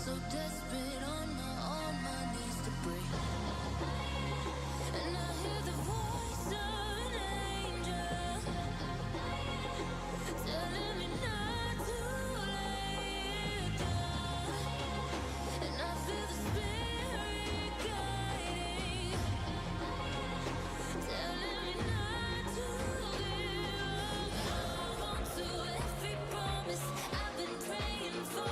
So desperate on my knees to break. And I hear the voice of an angel telling me not to lay it down. And I feel the spirit guiding, telling me not to give up. Hold on to every promise I've been praying for.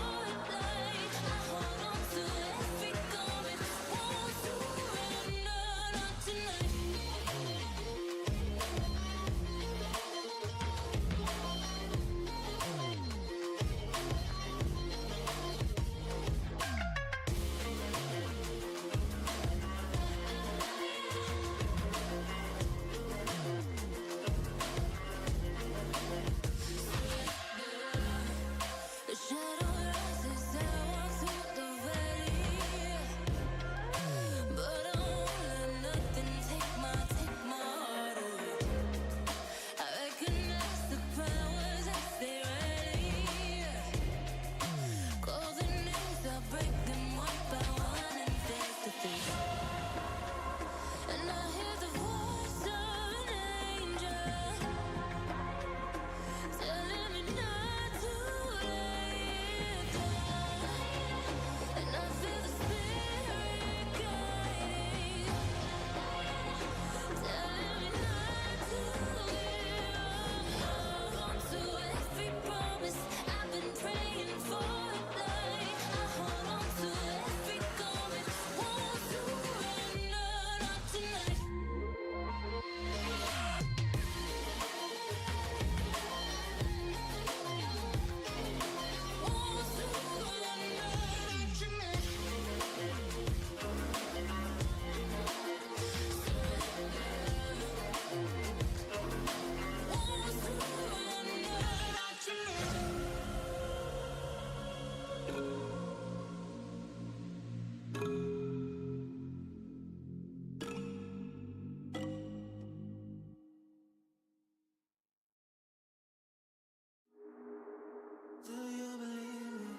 Do you believe me?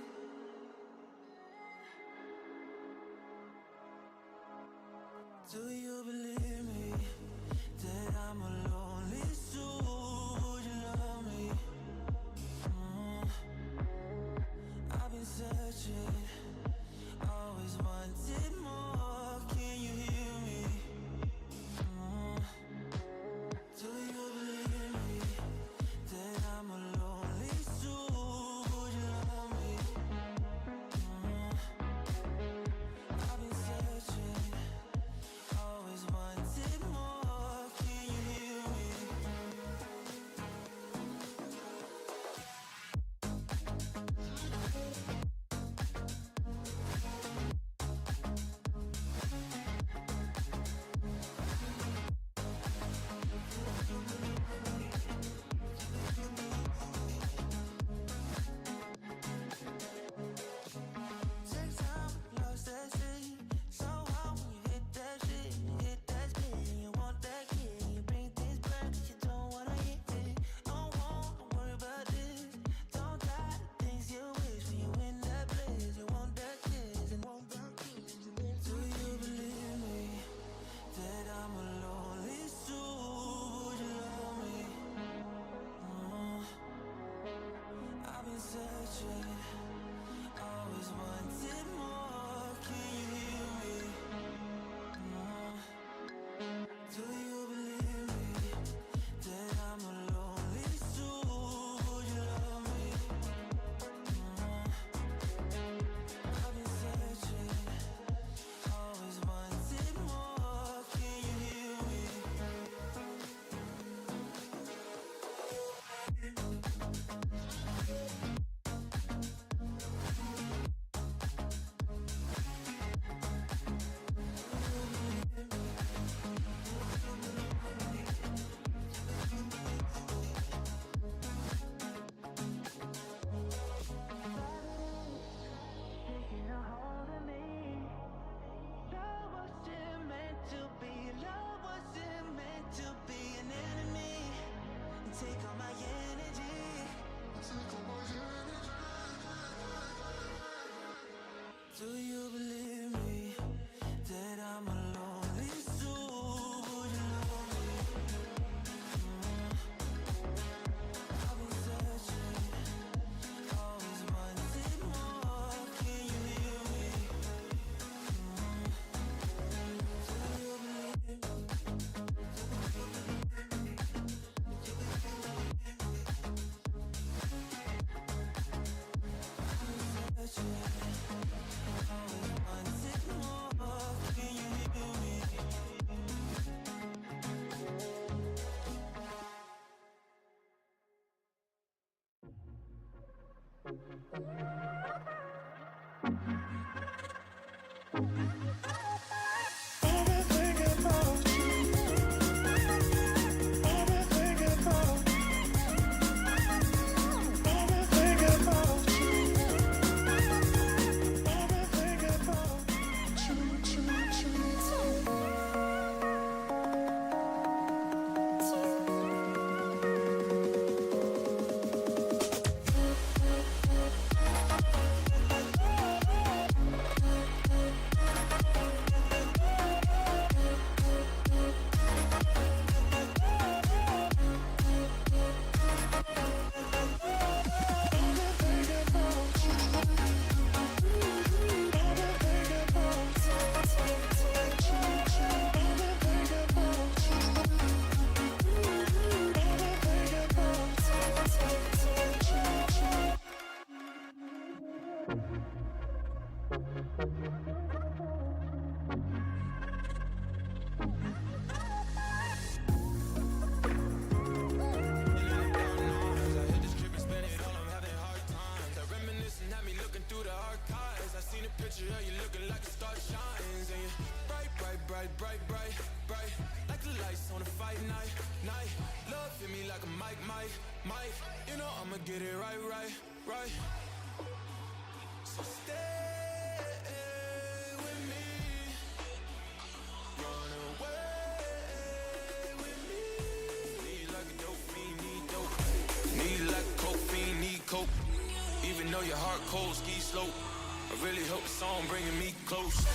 Do you believe me that I'm a lonely soul? Would you love me? I've been searching, always wanted more. Can you hear me? Do you believe me that I'm a lonely soul? Would you love me? I've been searching, always wanted more. Can you hear me? Take time, lost that shit. So hard when you hit that shit. Hit that spin, you want that kid. You bring things back 'cause you don't wanna hit it. Don't worry about this. Don't try the things you wish when you in that place. You want that kiss and want that kiss. Do you believe me that I'm a lonely soul? Would you love me? I've been searching, always wanted more. Can you hear me? Do you believe me that I'm a lonely soul? Would you love me? I've been searching, always wanted more. Can you hear me? Even though your heart cold, ski slope. I really hope the song bringing me close.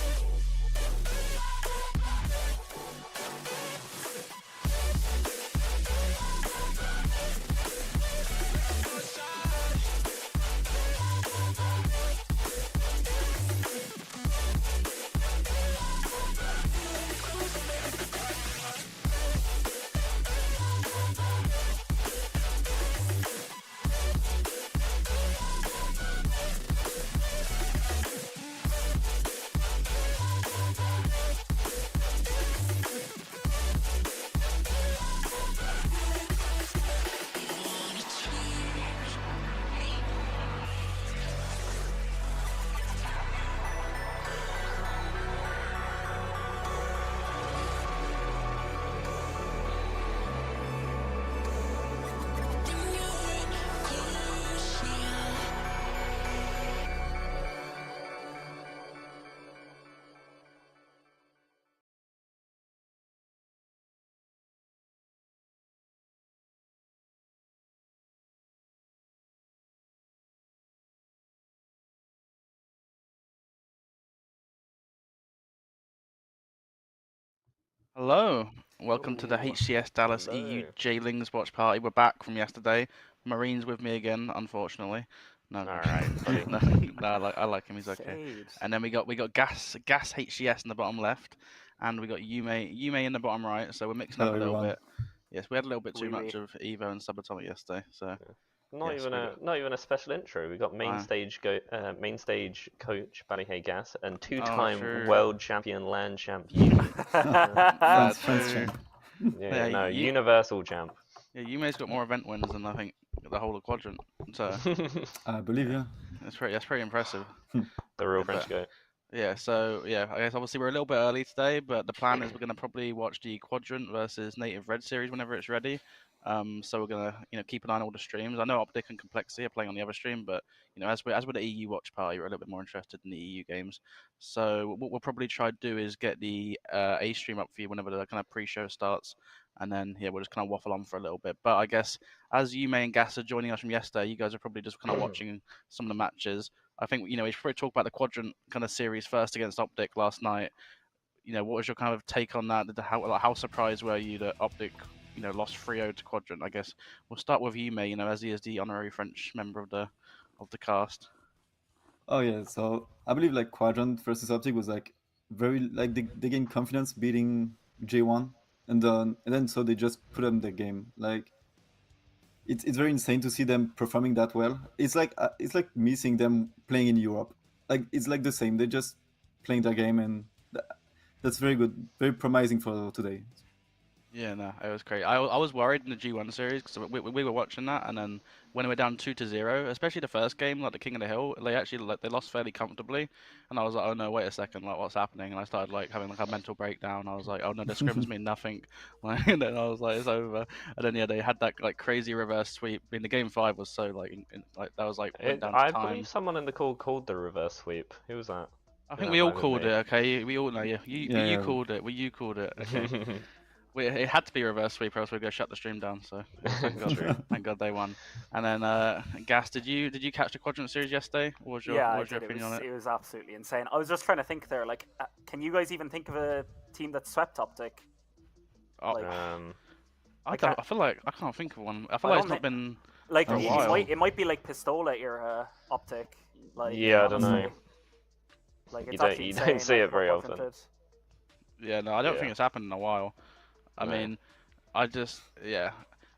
Hello, welcome to the Ooh, HCS Dallas EU hello. JLingz watch party. We're back from yesterday. Marine's with me again, unfortunately. No, All right, buddy. no, no, I like him. He's okay. Shade. And then we got Gas HCS in the bottom left, and we got Yume in the bottom right. So we're mixing Hello, up a little everyone. bit. Yes, we had a little bit too Wee wee. much of Evo and Subatomic yesterday. So Not yes, not even a special intro. We got main stage coach Ballyhay Gas and two-time true. world champion land champ Yumi. France true. champ. Yeah, Yeah, no, you- universal champ. Yeah, Yume's got more event wins than I think the whole of Quadrant. So I believe, yeah. that's pretty impressive. The real Yeah, French goat. Yeah, so yeah, I guess obviously we're a little bit early today, but the plan is we're gonna probably watch the Quadrant versus Native Red series whenever it's ready. So we're gonna keep an eye on all the streams. I know OpTic and Complexity are playing on the other stream, but as we're the EU watch party, we're a little bit more interested in the EU games. So what we'll probably try to do is get the A stream up for you whenever the kind of pre-show starts, and then yeah, we'll just kind of waffle on for a little bit. But I guess as you May and Gas are joining us from yesterday, you guys are probably just kind of watching some of the matches. I think we should probably talk about the Quadrant kind of series first against OpTic last night. What was your kind of take on that? How surprised were you that OpTic lost 3-0 to Quadrant? I guess we'll start with you, May. As he is the honorary French member of the cast. Oh yeah, so I believe like Quadrant versus OpTic was like very like they gained confidence beating J1, and then so they just put them the game. Like it's very insane to see them performing that well. It's like me seeing them playing in Europe. Like it's like the same. They're just playing their game, and that's very good, very promising for today. Yeah, no, it was great. I was worried in the G1 series because we were watching that, and then when we were down 2-0, especially the first game, like the King of the Hill, they actually they lost fairly comfortably, and I was like, oh no, wait a second, like what's happening? And I started like having like a mental breakdown. I was like, oh no, the scrims mean nothing. Like, and then I was like, it's over. And then yeah, they had that like crazy reverse sweep. I mean, the game 5 was so like like that was like went down to I time. believe someone in the call called the reverse sweep. Who was that? I think we all called it. Okay, we all know. Yeah, you Yeah. called it. You called it. Okay. It had to be a reverse sweep, or else we'd go shut the stream down. So thank God they won. And then Gas, did you catch the Quadrant series yesterday? What was your opinion on it? It was absolutely insane. I was just trying to think there, like, can you guys even think of a team that swept OpTic? Oh, Like, I feel like I can't think of one. I feel I like it's don't not been like a while. it might be like Pistola era OpTic. Like, Yeah, I don't know. honestly. Like, it's You don't insane, see like, it very what Quadrant often. did. Yeah, no, I don't Yeah. think it's happened in a while. I No. mean, I just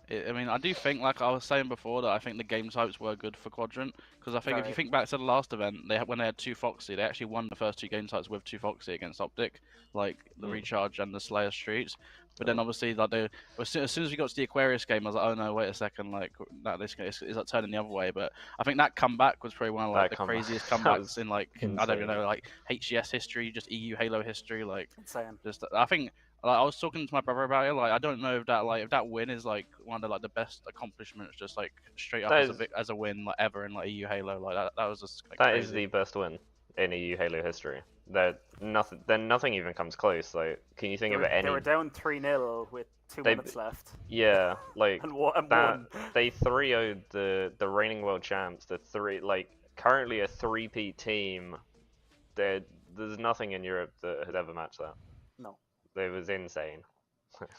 I mean, I do think, like I was saying before, that I think the game types were good for Quadrant, because I think if you Very. think back to the last event, when they had 2 Foxy, they actually won the first 2 game types with 2 Foxy against OpTic, like the Recharge and the Slayer Streets. But then obviously, like as soon as we got to the Aquarius game, I was like, oh no, wait a second, like this is like turning the other way. But I think that comeback was probably one of like That the craziest that comebacks was in like I don't even know, like HCS history, just EU Halo history, like Insane. just I think. Like, I was talking to my brother about it. Like, I don't know if that win is like one of the best accomplishments, just like straight up as a win like ever in like EU Halo. Like that was just like, that crazy. is the best win in EU Halo history. Nothing even comes close. Like, can you think of any? They were down 3-0 with 2 minutes left. Yeah, like and won. they 3-0'd the reigning world champs. Currently a 3-peat team. There's nothing in Europe that had ever matched that. No. It was insane.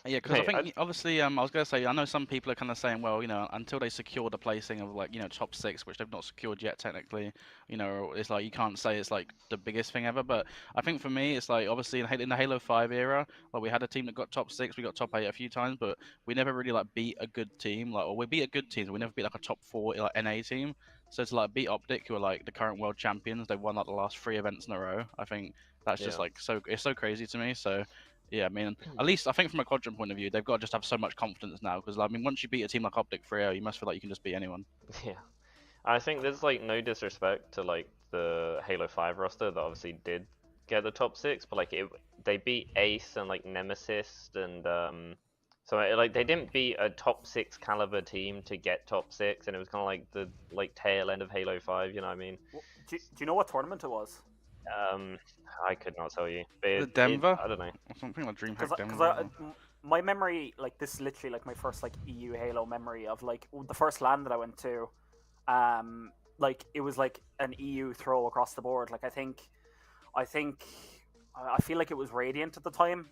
Yeah, because I think obviously, I was gonna say, I know some people are kind of saying, well, until they secure the placing of like, top 6, which they've not secured yet technically, it's like you can't say it's like the biggest thing ever. But I think for me, it's like obviously in the Halo 5 era, like we had a team that got top 6, we got top 8 a few times, but we never really like beat a good team. Like, or we beat a good team, but we never beat like a top 4 like NA team. So to like beat OpTic, who are like the current world champions, they've won like the last 3 events in a row. I think that's just like it's so crazy to me. So. Yeah, I mean, at least I think from a Quadrant point of view, they've got to just have so much confidence now. Because, I mean, once you beat a team like OpTic 3-0, you must feel like you can just beat anyone. Yeah. I think there's, like, no disrespect to, like, the Halo 5 roster that obviously did get the top 6. But, like, they beat Ace and, like, Nemesis and, so, like, they didn't beat a top 6 caliber team to get top 6. And it was kind of like the, like, tail end of Halo 5, you know what I mean? Do you know what tournament it was? I could not tell you. But Denver? I don't know. Something like DreamHack Denver. Because my memory, like, this is literally like my first like EU Halo memory of like the first LAN that I went to. Like it was like an EU throw across the board. Like I feel like it was Radiant at the time.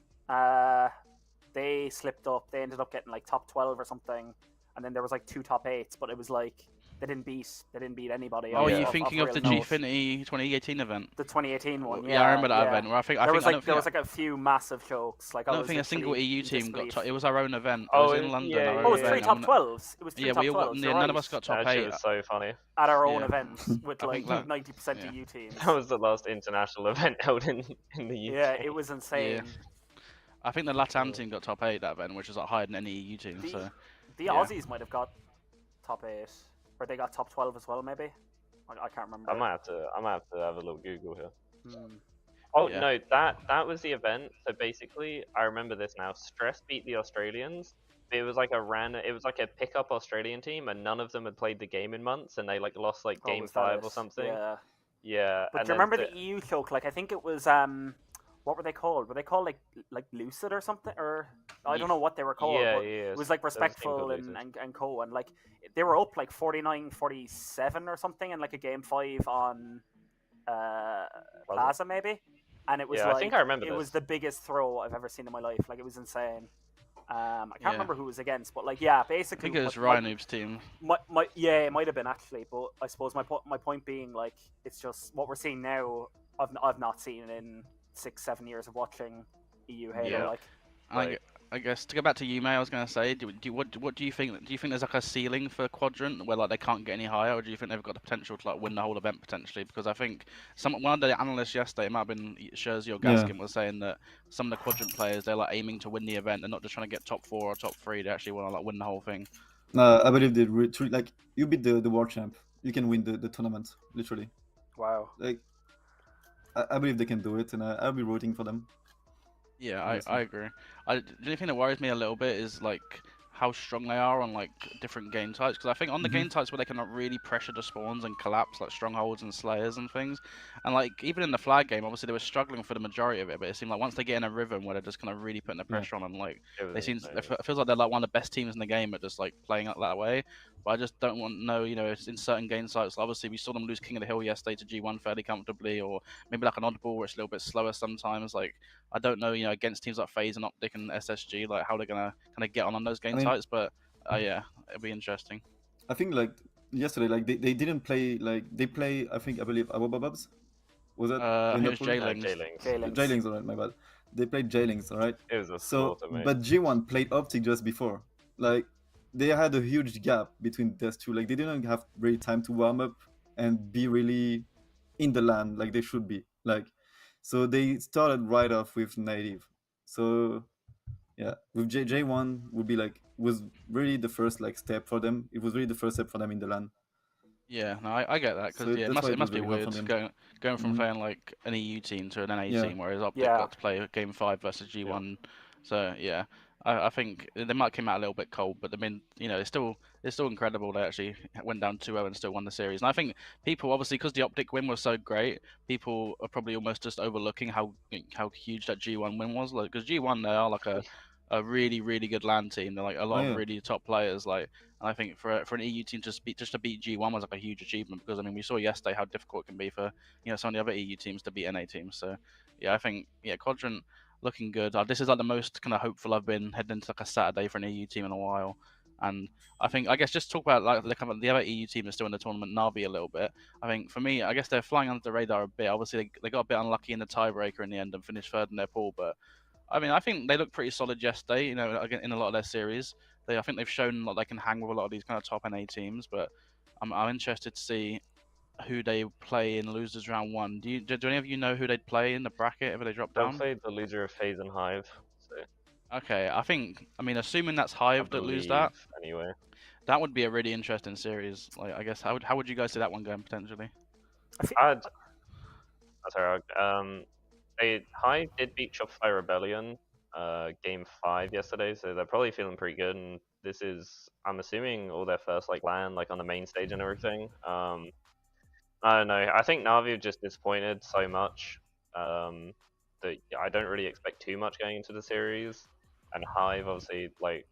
They slipped up. They ended up getting like top 12 or something, and then there was like 2 top 8s, but it was like. They didn't beat anybody. Oh, are you thinking of the Gfinity 2018 event? The 2018 one, yeah. I remember that event. Where there was like a few massive chokes. Like I don't think a single EU team got top. It was our own event. Oh, it was in London. it was 3 top 12s. It was 3 top 12s. None of us got top 8. That was so funny. At our own event with like 90% EU teams. That was the last international event held in the UK. Yeah, it was insane. Yeah. I think the LATAM team got top 8 that event, which was like higher than any EU team. The Aussies might have got top 8. Or they got top 12 as well, maybe. I can't remember. I might have to have a little Google here. Oh no, that was the event. So basically, I remember this now. Stress beat the Australians. It was like a pickup Australian team, and none of them had played the game in months, and they like lost like game 5 or something. Yeah. Yeah. But do you remember the EU choke? Like I think it was what were they called? Were they called like Lucid or something? Or I don't know what they were called. Yeah, but it was like Respectful and co. And like they were up like 49-47 or something in like a game 5 on Plaza maybe. And it was like I think I remember it was the biggest throw I've ever seen in my life. Like it was insane. I can't remember who it was against, but like basically. I think it was Ryanoob's team. It might have been actually, but I suppose my point being like it's just what we're seeing now. I've not seen in 6-7 years of watching EU Halo. I guess to go back to you, May, I was going to say, what do you think? Do you think there's like a ceiling for Quadrant where like they can't get any higher, or do you think they've got the potential to like win the whole event potentially? Because I think one of the analysts yesterday, it might have been Scherzi or Gaskin, was saying that some of the Quadrant players, they're like aiming to win the event. They're not just trying to get top 4 or top 3. They actually want to like win the whole thing. I believe they like you beat the world champ, you can win the tournament literally. Wow. Like I believe they can do it, and I'll be rooting for them. Yeah, I agree. The only thing that worries me a little bit is like how strong they are on like different game types, because I think on the game types where they can like, really pressure the spawns and collapse like strongholds and slayers and things, and like even in the flag game, obviously they were struggling for the majority of it, but it seemed like once they get in a rhythm where they're just kind of really putting the pressure on, and like it feels like they're like one of the best teams in the game at just like playing up that way. But I just don't it's in certain game sites. Obviously, we saw them lose King of the Hill yesterday to G1 fairly comfortably, or maybe like an oddball where it's a little bit slower sometimes. Like I don't know, against teams like FaZe and OpTic and SSG, like how they're gonna kind of get on those game sites. But yeah, it'll be interesting. I think like yesterday, like they didn't play like they play. I believe Abubabs. Was that? It was JLingz. JLingz, alright, my bad. They played JLingz, alright. It was a slaughter, mate. But G1 played OpTic just before. Like they had a huge gap between these two. Like they didn't have really time to warm up and be really in the land like they should be. Like so they started right off with native. So yeah, with J1 would be like was really the first like step for them. It was really the first step for them in the land. Yeah, no, I get that because So yeah, that's why it it was must be really hard for weird them. going from Mhm. playing like an EU team to an NA Yeah. team, whereas OpTic Yeah. got to play Game 5 versus G1. So yeah, I think they might came out a little bit cold, but I mean, you know, it's still incredible they actually went down 2-0 and still won the series. And I think people obviously because the OpTic win was so great, people are probably almost just overlooking how huge that G1 win was. Like because G1 they are like a really really good LAN team. They're like a lot Oh, of yeah. really top players. Like and I think for an EU team to beat G1 was like a huge achievement because I mean we saw yesterday how difficult it can be for some of the other EU teams to beat NA teams. So yeah, I think Quadrant looking good. This is like the most kind of hopeful I've been heading into like a Saturday for an EU team in a while. And I guess just talk about like the other EU team that's still in the tournament, Navi a little bit. I think for me, I guess they're flying under the radar a bit. Obviously they got a bit unlucky in the tiebreaker in the end and finished third in their pool, but I mean, I think they looked pretty solid yesterday. You know, again in a lot of their series, I think they've shown that they can hang with a lot of these kind of top NA teams. But I'm interested to see who they play in losers round one. Do any of you know who they'd play in the bracket if they drop They'll down? play the loser of FaZe and Hive. So Okay, I mean, assuming that's I Hive that lose believe that, anyway. that would be a really interesting series. Like, I guess how would you guys see that one going potentially? I'd. Sorry. Hive did beat Shopify Rebellion, game 5 yesterday, so they're probably feeling pretty good. And this is, I'm assuming, all their first like LAN, like on the main stage and everything. I don't know. I think Navi are just disappointed so much that I don't really expect too much going into the series. And Hive, obviously, like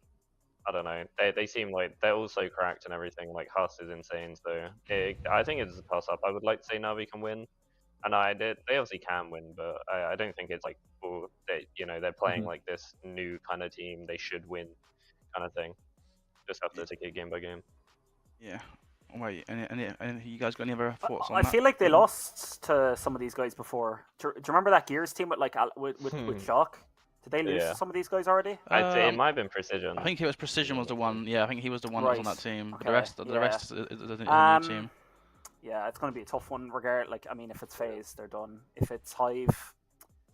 I don't know, they seem like they're also cracked and everything. Like Huss is insane, so I think it's a toss up. I would like to say Navi can win. And they obviously can win, but I don't think it's like they're playing like this new kind of team. They should win, kind of thing. Just have to take it game by game. Yeah. Wait, any you guys got any other thoughts on I that? feel like they lost to some of these guys before. Do you remember that Gears team with like with Shock? Did they lose Yeah. to some of these guys already? I'd say it might have been Precision. I think it was Precision was the one. Yeah, I think he was the one that was on Right. that team. But Okay, the rest is a new team. Yeah, it's going to be a tough one. Like, I mean, if it's FaZe, they're done. If it's Hive,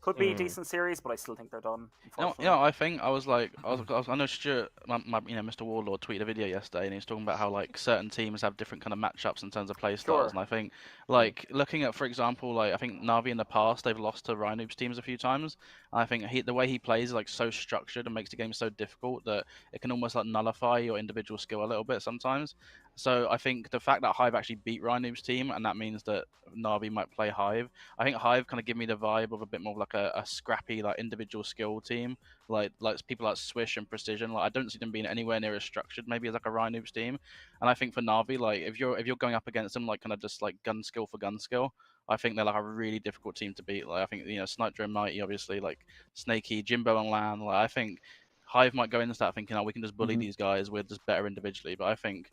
could be a decent series, but I still think they're done. I think I know Stuart, Mr. Warlord tweeted a video yesterday, and he's talking about how like certain teams have different kind of matchups in terms of play styles, and I think like looking at, for example, like I think Navi in the past they've lost to Rhinoob's teams a few times. And I think the way he plays is like so structured and makes the game so difficult that it can almost like nullify your individual skill a little bit sometimes. So I think the fact that Hive actually beat Rhinoob's team, and that means that Navi might play Hive. I think Hive kind of give me the vibe of a bit more of like a scrappy, like individual skill team, like people like Swish and Precision. Like I don't see them being anywhere near as structured, maybe as like a Rhinoob's team. And I think for Navi, like if you're going up against them, like kind of just like gun skill for gun skill, I think they're like a really difficult team to beat. Like I think Sniper and Mighty, obviously, like Snakey, Jimbo and Lan. Like I think Hive might go into that thinking, oh, we can just bully these guys. We're just better individually. But I think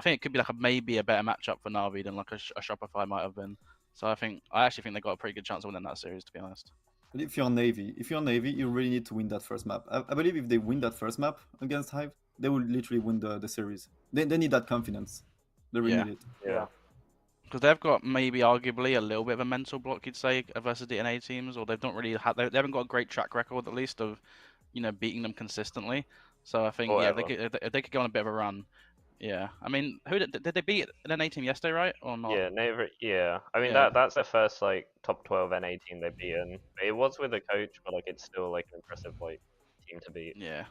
it could be like maybe a better matchup for Navi than like a Shopify might have been. So I actually think they got a pretty good chance of winning that series, to be honest. But if you're Navy, you really need to win that first map. I believe if they win that first map against Hive, they will literally win the series. They need that confidence. They really need it. Yeah. Because they've got maybe arguably a little bit of a mental block, you'd say, versus the NA teams, or they've not really had. They haven't got a great track record, at least, of beating them consistently. So I think if they could go on a bit of a run. Yeah, I mean, who did they beat an NA team yesterday, right, or not? Yeah, never. Yeah, I mean that's their first like top 12 NA team they've beaten. It was with a coach, but like it's still like an impressive like team to beat. Yeah,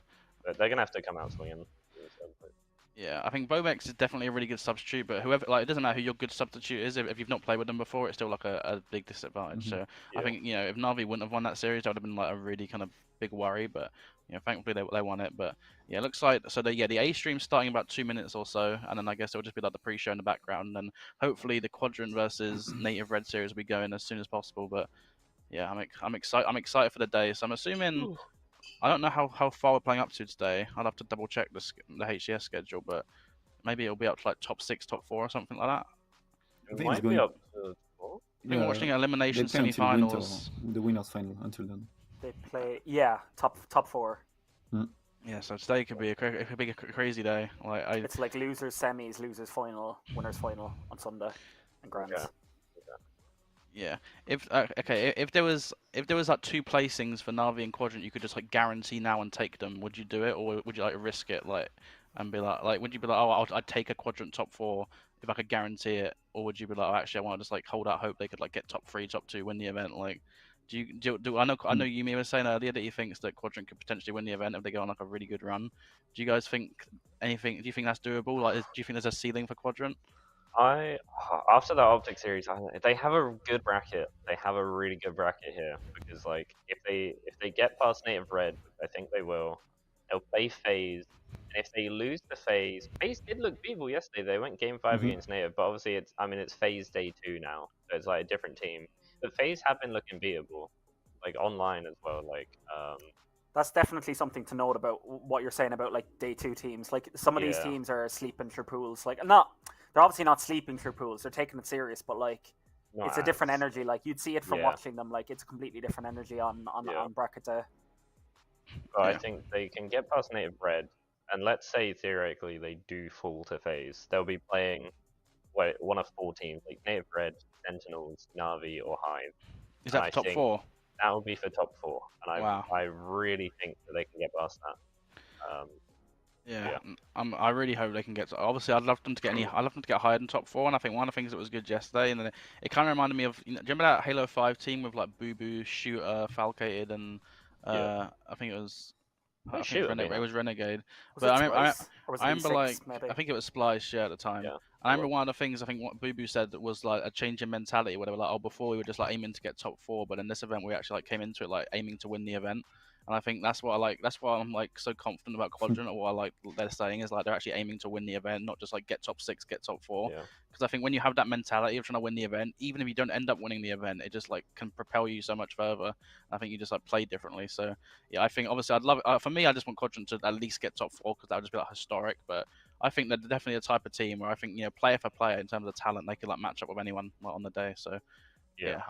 but they're gonna have to come out swinging. Yeah, I think Bomex is definitely a really good substitute, but whoever, like, it doesn't matter who your good substitute is. If you've not played with them before, it's still like a big disadvantage. So I think if Navi wouldn't have won that series, that would have been like a really kind of big worry. But thankfully they won it. But yeah, it looks like the A stream's starting about 2 minutes or so, and then I guess it'll just be like the pre-show in the background, and then hopefully the Quadrant versus Native Red series will be going as soon as possible. But yeah, I'm excited for the day. So I'm assuming. Ooh. I don't know how far we're playing up to today. I'll have to double check the HCS schedule, but maybe it'll be up to like top 6, top 4 or something like that. I think it's going up to 4. I think we're watching elimination semi-finals. The winners final until then. They play top 4. Yeah, so today could be it could be a crazy day. Like It's like losers semis, losers final, winners final on Sunday, and grands. Yeah. yeah. If okay, if there was like two placings for Navi and Quadrant, you could just like guarantee now and take them. Would you do it, or would you like risk it, like, and be like would you be like, oh, I'd take a Quadrant top 4 if I could guarantee it, or would you be like, oh, actually, I want to just like hold out hope they could like get top 3, top 2, win the event? Like, do I know Yumi was saying earlier that he thinks that Quadrant could potentially win the event if they go on like a really good run. Do you guys think anything? Do you think that's doable? Like, do you think there's a ceiling for Quadrant? After that OpTic series, they have a good bracket. They have a really good bracket here because like if they get past Native Red, which I think they will, they'll play FaZe. And if they lose the FaZe did look beatable yesterday. They went game 5 against Native, but obviously it's FaZe day 2 now, so it's like a different team. But FaZe have been looking beatable, like online as well. Like That's definitely something to note about what you're saying about like day 2 teams. Like some of these Yeah. teams are sleeping through pools. Like they're obviously not sleeping through pools. They're taking it serious, but like not it's a different as- energy. Like you'd see it from Yeah. watching them. Like it's a completely different energy on Yeah. bracket day. But I Yeah. think they can get past Native Red, and let's say theoretically they do fall to FaZe. They'll be playing one of 4 teams, like Native Red, Sentinels, Na'Vi, or Hive. Is that And for I top think 4? That would be for top 4, and Wow. I really think that they can get past that. Yeah, I really hope they can get. Obviously, I'd love them to get I'd love them to get higher than top 4. And I think one of the things that was good yesterday, and then it kind of reminded me of, do you remember that Halo 5 team with like Boo Boo, Shooter, Falcated, and Yeah. I think it was. Might Shooter be It was Renegade. Was But it I remember, Splice? Or was it I remember E6, like maybe? I think it was Splice, yeah, at the time. Yeah, And I remember one of the things I think what Boo Boo said that was like a change in mentality, where they were like, oh, before we were just like aiming to get top 4, but in this event we actually like came into it like aiming to win the event. And I think that's what I like. That's why I'm like so confident about Quadrant, or what I like they're saying is like they're actually aiming to win the event, not just like get top 6, get top 4. yeah, Because I think when you have that mentality of trying to win the event, even if you don't end up winning the event, it just like can propel you so much further. I think you just like play differently. So yeah, I think obviously I'd love it. For me, I just want Quadrant to at least get top 4 because that would just be like historic. But I think they're definitely a type of team where I think, player for player in terms of talent, they could like match up with anyone like, on the day. So yeah,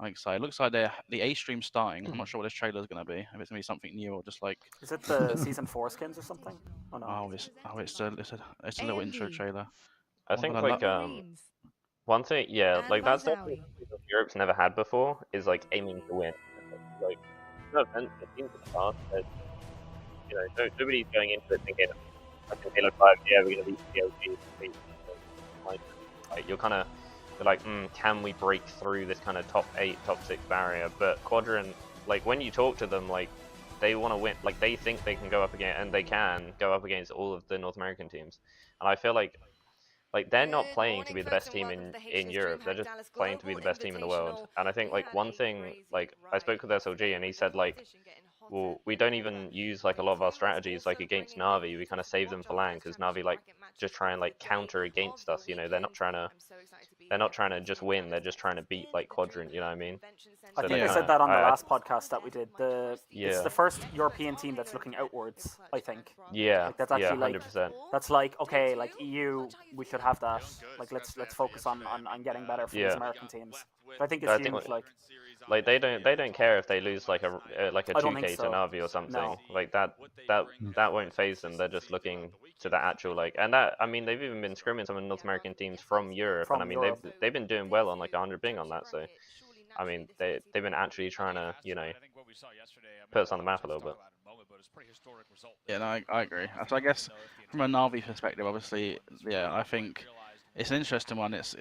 I'm excited. Looks like the A stream's starting. I'm not sure what this trailer is going to be. If it's going to be something new or just like. Is it the season 4 skins or something? Oh no. It's a little intro trailer. I think gonna like one thing, yeah, And like that's by something Europe's never had before is like aiming to win. Like no offense, it seems in the past that nobody's going into it thinking like in Halo 5, yeah, we're gonna beat the OG. Like you're like, can we break through this kind of top 8, top 6 barrier? But Quadrant, like when you talk to them, like they want to win, like they think they can go up against, and they can go up against all of the North American teams. And I feel like they're not playing to be the best team in Europe. They're just playing to be the best team in the world. And I think like one thing, like I spoke with SLG and he said like, well, we don't even use like a lot of our strategies like against Na'Vi. We kind of save them for LAN because Na'Vi like just try and like counter against us. They're not trying to just win. They're just trying to beat like Quadrant. You know what I mean? I So think they I said that on the I- last podcast that we did. It's Yeah. the first European team that's looking outwards, I think. Yeah, Like, that's yeah, actually, like, 100%. That's like, okay, like EU, we should have that. Like let's focus on getting better for these Yeah. American teams. So I think it's I huge. think, Like Like they don't care if they lose like a I don't 2K think to so. Na'Vi or something. No. Like that won't phase them. They're just looking to the actual like, and that I mean they've even been scrimming some of the North American teams from Europe, From and I mean Europe. they've been doing well on like 100 ping on that. So I mean they've been actually trying to put us on the map a little bit. Yeah, no, I agree. So I guess from a Na'Vi perspective, obviously, yeah, I think it's an interesting one. It's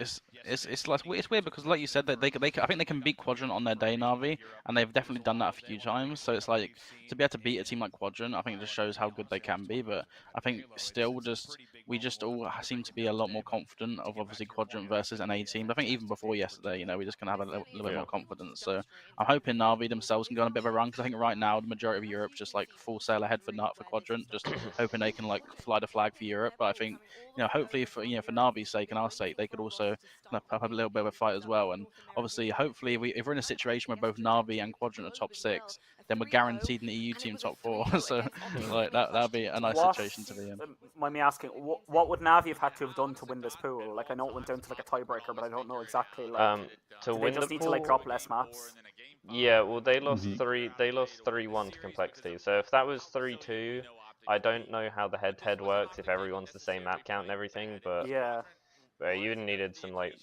like it's weird because like you said that I think they can beat Quadrant on their day Na'Vi, and they've definitely done that a few times. So it's like to be able to beat a team like Quadrant, I think it just shows how good they can be. But I think still we just all seem to be a lot more confident of obviously Quadrant versus an A team. I think even before yesterday, we just kind of have a little bit more confidence. So I'm hoping Na'Vi themselves can go on a bit of a run because I think right now the majority of Europe just like full sail ahead for Quadrant, just hoping they can like fly the flag for Europe. But I think hopefully for Na'Vi's sake and our sake, they could also kind of have a little bit of a fight as well. And obviously, hopefully, if we're in a situation where both Na'Vi and Quadrant are top 6, then we're guaranteed an EU team top 4. So like that'd be a nice situation to be in. Mind me asking, what would Navi have had to have done to win this pool? Like I know it went down to like a tiebreaker, but I don't know exactly. Like, To do they win just the need to like pool- drop less maps? Yeah, well they lost 3-1 to complexity. So if that was 3-2, I don't know how the head-to-head works if everyone's the same map count and everything, but Yeah. you needed some like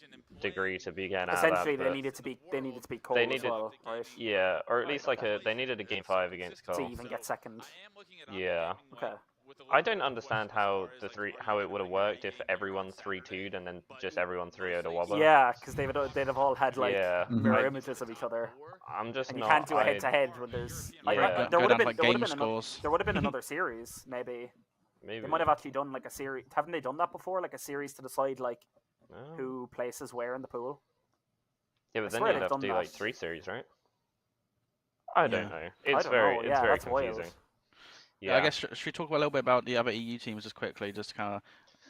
degree to be getting out of Essentially, that. they But needed to be cold they as needed, well, right? yeah, or at least like they needed a game 5 against To Cole. even get second. Yeah. Okay. I don't understand how how it would have worked if everyone 3-2'd and then just everyone 3-0'd a wobber. Yeah, because they'd have all had like Yeah, mirror I- images of each other, I'm just and you not. can't do a head-to-head when there's. Yeah. There Go would have down to been like there would have game been scores. there would have been another series maybe. Maybe They might have actually done like a series. Haven't they done that before? Like a series to decide like No. who places where in the pool. Yeah, I but then swear you'd they've have to done do that. like 3 series, right? I don't Yeah. know. I It's don't very know. it's Yeah, very that's wild. confusing. Yeah. I guess should we talk a little bit about the other EU teams just quickly, just to kind of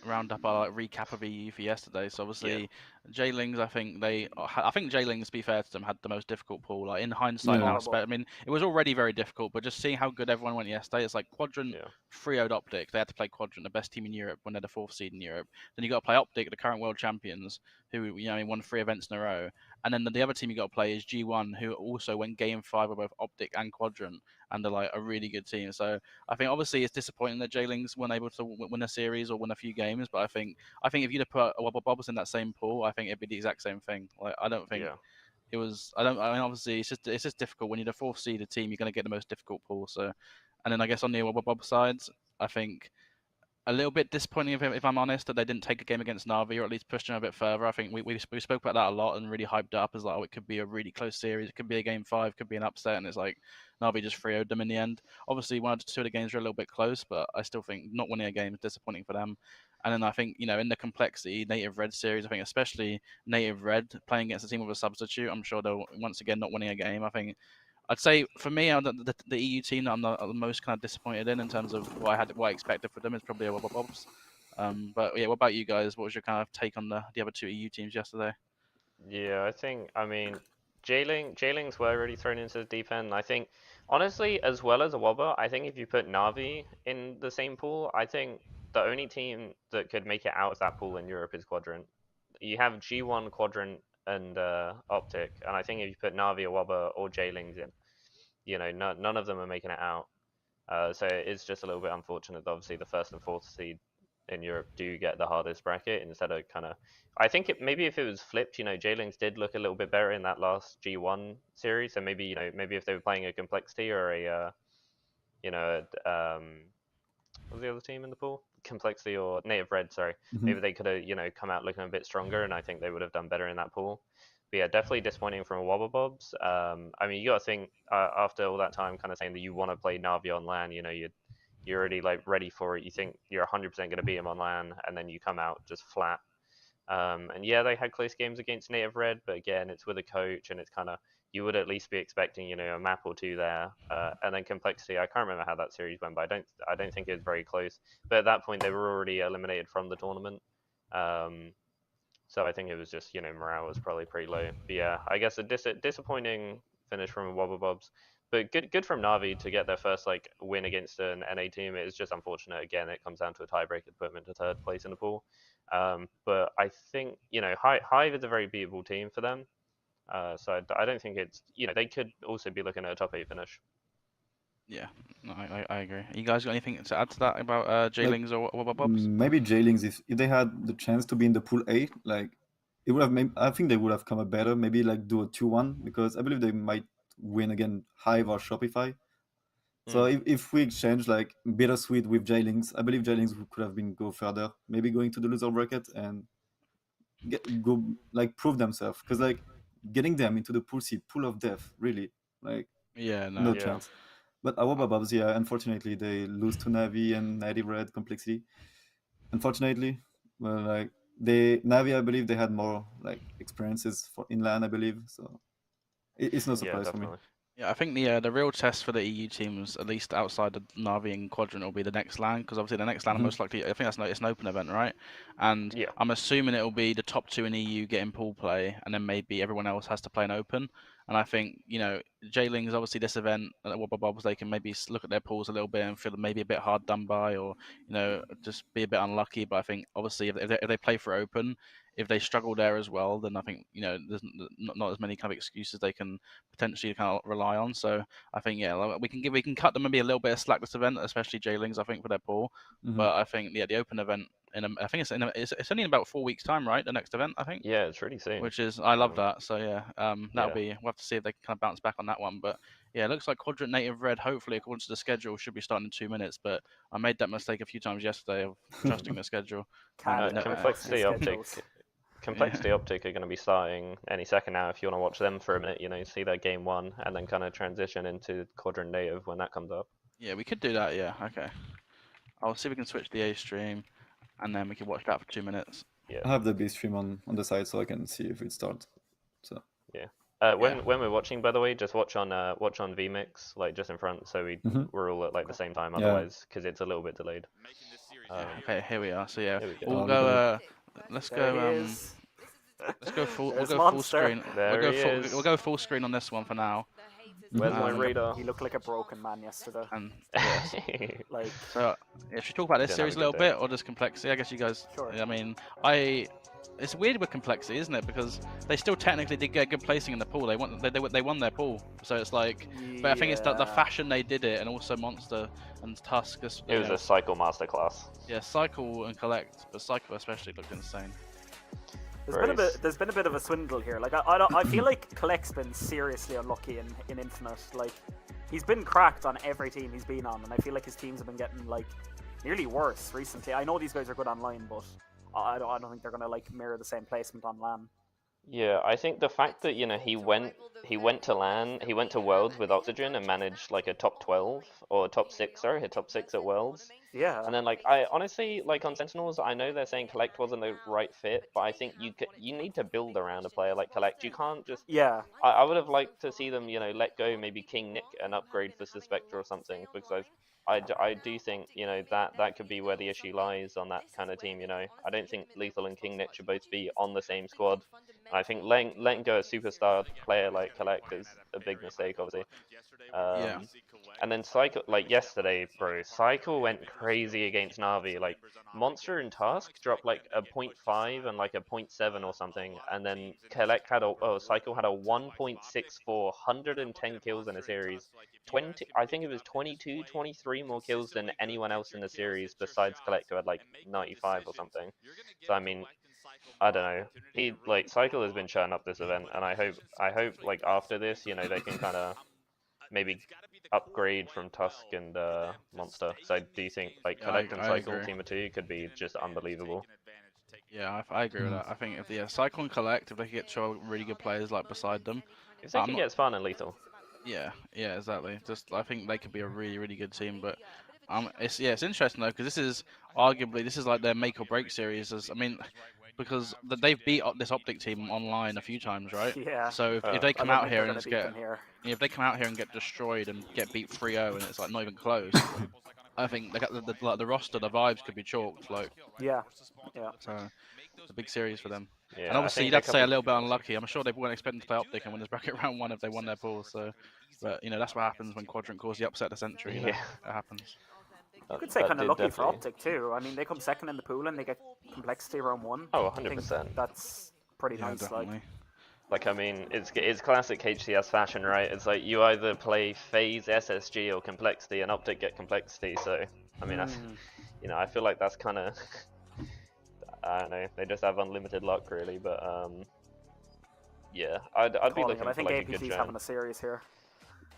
round up our like, recap of EU for yesterday. So obviously, JLingz, I think JLingz, to be fair to them, had the most difficult pool. Like in hindsight Yeah. now, I mean, it was already very difficult, but just seeing how good everyone went yesterday, it's like Quadrant Yeah. 3-0'd OpTic. They had to play Quadrant, the best team in Europe, when they're the 4th seed in Europe. Then you got to play OpTic, the current world champions, who won 3 events in a row. And then the other team you got to play is G1, who also went game 5 with both OpTic and Quadrant, and they're like a really good team. So I think obviously it's disappointing that JLingz weren't able to win a series or win a few games, but I think if you'd have put a Wobble Bobbles in that same pool, I think it'd be the exact same thing. Like I don't think it was. I mean, obviously it's just difficult when you're the 4th seeded team. You're going to get the most difficult pool. So, and then I guess on the Wobble Bob sides, I think a little bit disappointing if I'm honest that they didn't take a game against Navi or at least pushed them a bit further. I think we spoke about that a lot and really hyped it up as like, oh, it could be a really close series. It could be a game 5, could be an upset, and it's like Navi just 3-0'd them in the end. Obviously, 1 or 2 of the games were a little bit close, but I still think not winning a game is disappointing for them. And then I think, in the complexity, Native Red series, I think especially Native Red playing against a team with a substitute, I'm sure they'll once again not winning a game. I think I'd say for me, the EU team that I'm the most kind of disappointed in terms of what I expected for them is probably a Wobble Bobs. But yeah, what about you guys? What was your kind of take on the other 2 EU teams yesterday? Yeah, I mean, JLingz were already thrown into the deep end. I think, honestly, as well as a Wobber, I think if you put Navi in the same pool, I think the only team that could make it out of that pool in Europe is Quadrant. You have G1, Quadrant, and OpTic, and I think if you put Navi, a Wobber, or JLingz in, none of them are making it out. So it's just a little bit unfortunate that obviously the 1st and 4th seed in Europe do get the hardest bracket instead of kind of. I think maybe if it was flipped, JLingz did look a little bit better in that last G1 series. So maybe maybe if they were playing a complexity or what was the other team in the pool? Complexity or Native Red, sorry. Maybe they could have come out looking a bit stronger, and I think they would have done better in that pool. But yeah, definitely disappointing from a Wobble Bobs. I mean, you got to think after all that time, kind of saying that you want to play Navi on LAN. You're already like ready for it. You think you're 100% going to beat him on LAN, and then you come out just flat. And yeah, they had close games against Native Red, but again, it's with a coach, and it's kind of you would at least be expecting a map or 2 there. And then complexity, I can't remember how that series went, but I don't think it was very close. But at that point, they were already eliminated from the tournament. So I think it was just morale was probably pretty low. But yeah, I guess a disappointing finish from Wobble Bobs. But good from Navi to get their first win against an NA team. It is just unfortunate. Again, it comes down to a tiebreaker to put them into 3rd place in the pool. But I think Hive is a very beatable team for them. So I don't think it's they could also be looking at a top 8 finish. Yeah, no, I agree. You guys got anything to add to that about JLingz or Wobble Bobs? Maybe JLingz, if they had the chance to be in the pool A, it would have. I think they would have come up better. Maybe do a 2-1 because I believe they might win again Hive or Shopify. So if we exchange Bittersweet with JLingz, I believe JLingz could have been go further, maybe going to the loser bracket and go prove themselves. Because getting them into the pool C, pool of death, really no chance. But our Babs, yeah, unfortunately they lose to Navi and Native Red complexity. Unfortunately, well, Navi, I believe they had more experiences for inland, I believe. So it's no surprise for me. Yeah, I think the real test for the EU teams, at least outside of Navi and Quadrant, will be the next LAN, because obviously the next LAN most likely, I think it's an open event, right? And I'm assuming it will be the top 2 in EU getting pool play, and then maybe everyone else has to play an open. And I think JLingz, obviously this event at Wobble Bobs, they can maybe look at their pools a little bit and feel maybe a bit hard done by, or just be a bit unlucky. But I think obviously if they play for open, if they struggle there as well, then I think there's not as many kind of excuses they can potentially kind of rely on. So I think we can cut them maybe a little bit of slack this event, especially JLingz, I think, for their pool. But I think the open event I think it's only in about 4 weeks time, right? The next event, I think. Yeah, it's really soon. Which is I love that. So that'll be we'll have to see if they can kind of bounce back on that one. But yeah, it looks like Quadrant native red, hopefully according to the schedule, should be starting in 2 minutes. But I made that mistake a few times yesterday of trusting the schedule. Complexity OpTic. Complexity OpTic are going to be starting any second now. If you want to watch them for a minute, see their game 1 and then kind of transition into Quadrant native when that comes up. Yeah, we could do that. Yeah, okay. I'll see if we can switch the A stream, and then we can watch that for 2 minutes. Yeah. I have the B stream on the side, so I can see if it starts. So yeah. When we're watching, by the way, just watch on vMix, like just in front, so we're all at like the same time. Otherwise, because it's a little bit delayed. Okay, here we are. So yeah, Here we go. we'll go. Let's go. Let's go full. We'll go full screen. We'll go full screen on this one for now. Where's my radar? He looked like a broken man yesterday. And like, so should we talk about this series a little bit, or just complexity? I guess you guys. Sure. I mean, it's weird with complexity, isn't it? Because they still technically did get good placing in the pool. They won their pool, so it's like. But I think it's the fashion they did it, and also Monster and Tusk. It was a Cycle masterclass. Yeah, Cycle and Collect, but Cycle especially looked insane. There's been a bit of a swindle here. Like I feel like Collect's been seriously unlucky in Infinite. Like he's been cracked on every team he's been on, and I feel like his teams have been getting like nearly worse recently. I know these guys are good online, but I don't think they're gonna like mirror the same placement on LAN. Yeah, I think the fact that he went to LAN, he went to Worlds with Oxygen and managed like a top 12 or top 6, sorry, hit top 6 at Worlds. Yeah. And then like I honestly like on Sentinels, I know they're saying Collect wasn't the right fit, but I think you need to build around a player like Collect. You can't just I would have liked to see them let go maybe King Nick and upgrade for Suspector or something, because I do think that could be where the issue lies on that kind of team. I don't think Lethal and King Nick should both be on the same squad. I think letting go a superstar player like Collect is a big mistake, obviously. And then Cycle, like yesterday, bro, Cycle went crazy against Na'Vi. Like Monster and Tusk dropped like a 0.5 and like a 0.7 or something, and then Cycle had a 1.64, 110 kills in a series. I think it was 22, 23 more kills than anyone else in the series besides Collect, who had like 95 or something. So I mean, I don't know. Cycle has been shutting up this event, and I hope like after this, they can kind of maybe upgrade from Tusk and Monster. So I do think like Collect and Cycle team of 2 could be just unbelievable. Yeah, I agree with that. I think if Cycle and Collect, if they could get 2 really good players like beside them, if they can get Span and Lethal. Yeah, exactly. I think they could be a really, really good team. But it's interesting though, because this is like their make or break series. Because they've beat this OpTic team online a few times, right? Yeah. So if they come out here and if they come out here and get destroyed and get beat 3-0 and it's like not even close, I think the roster, the vibes could be chalked. Like. Yeah. So it's a big series for them. Yeah, and obviously you'd have to say a little bit unlucky. I'm sure they weren't expecting to play OpTic and win this bracket round 1 if they won their pool. So, but that's what happens when Quadrant calls the upset of the century. It happens. You could say kind of lucky for OpTic too. I mean, they come second in the pool and they get Complexity round 1. Oh, 100%. That's pretty nice. Definitely. Like I mean, it's classic HCS fashion, right? It's like you either play FaZe, SSG, or Complexity, and OpTic get Complexity. So I mean, that's, I feel like that's kind of I don't know. They just have unlimited luck, really. But yeah, I'd be looking for like a good APG's having a series here.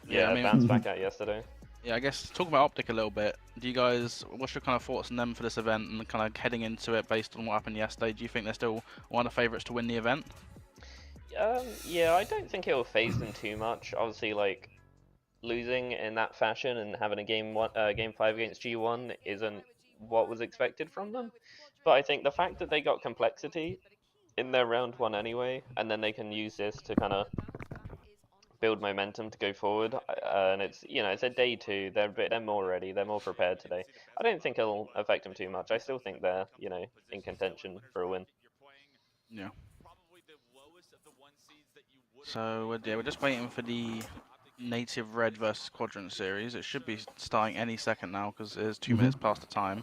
Yeah, bounced back out yesterday. Yeah, I guess talk about OpTic a little bit. What's your kind of thoughts on them for this event and kind of heading into it based on what happened yesterday? Do you think they're still one of the favourites to win the event? Yeah, I don't think it'll phase them too much. Obviously, like losing in that fashion and having a game 5 against G1 isn't what was expected from them. But I think the fact that they got Complexity in their round 1 anyway, and then they can use this to kind of build momentum to go forward, and it's it's a day 2. They're more ready. They're more prepared today. I don't think it'll affect them too much. I still think they're in contention for a win. Yeah. So we're just waiting for the Native Red versus Quadrant series. It should be starting any second now because it is 2 Mhm. minutes past the time.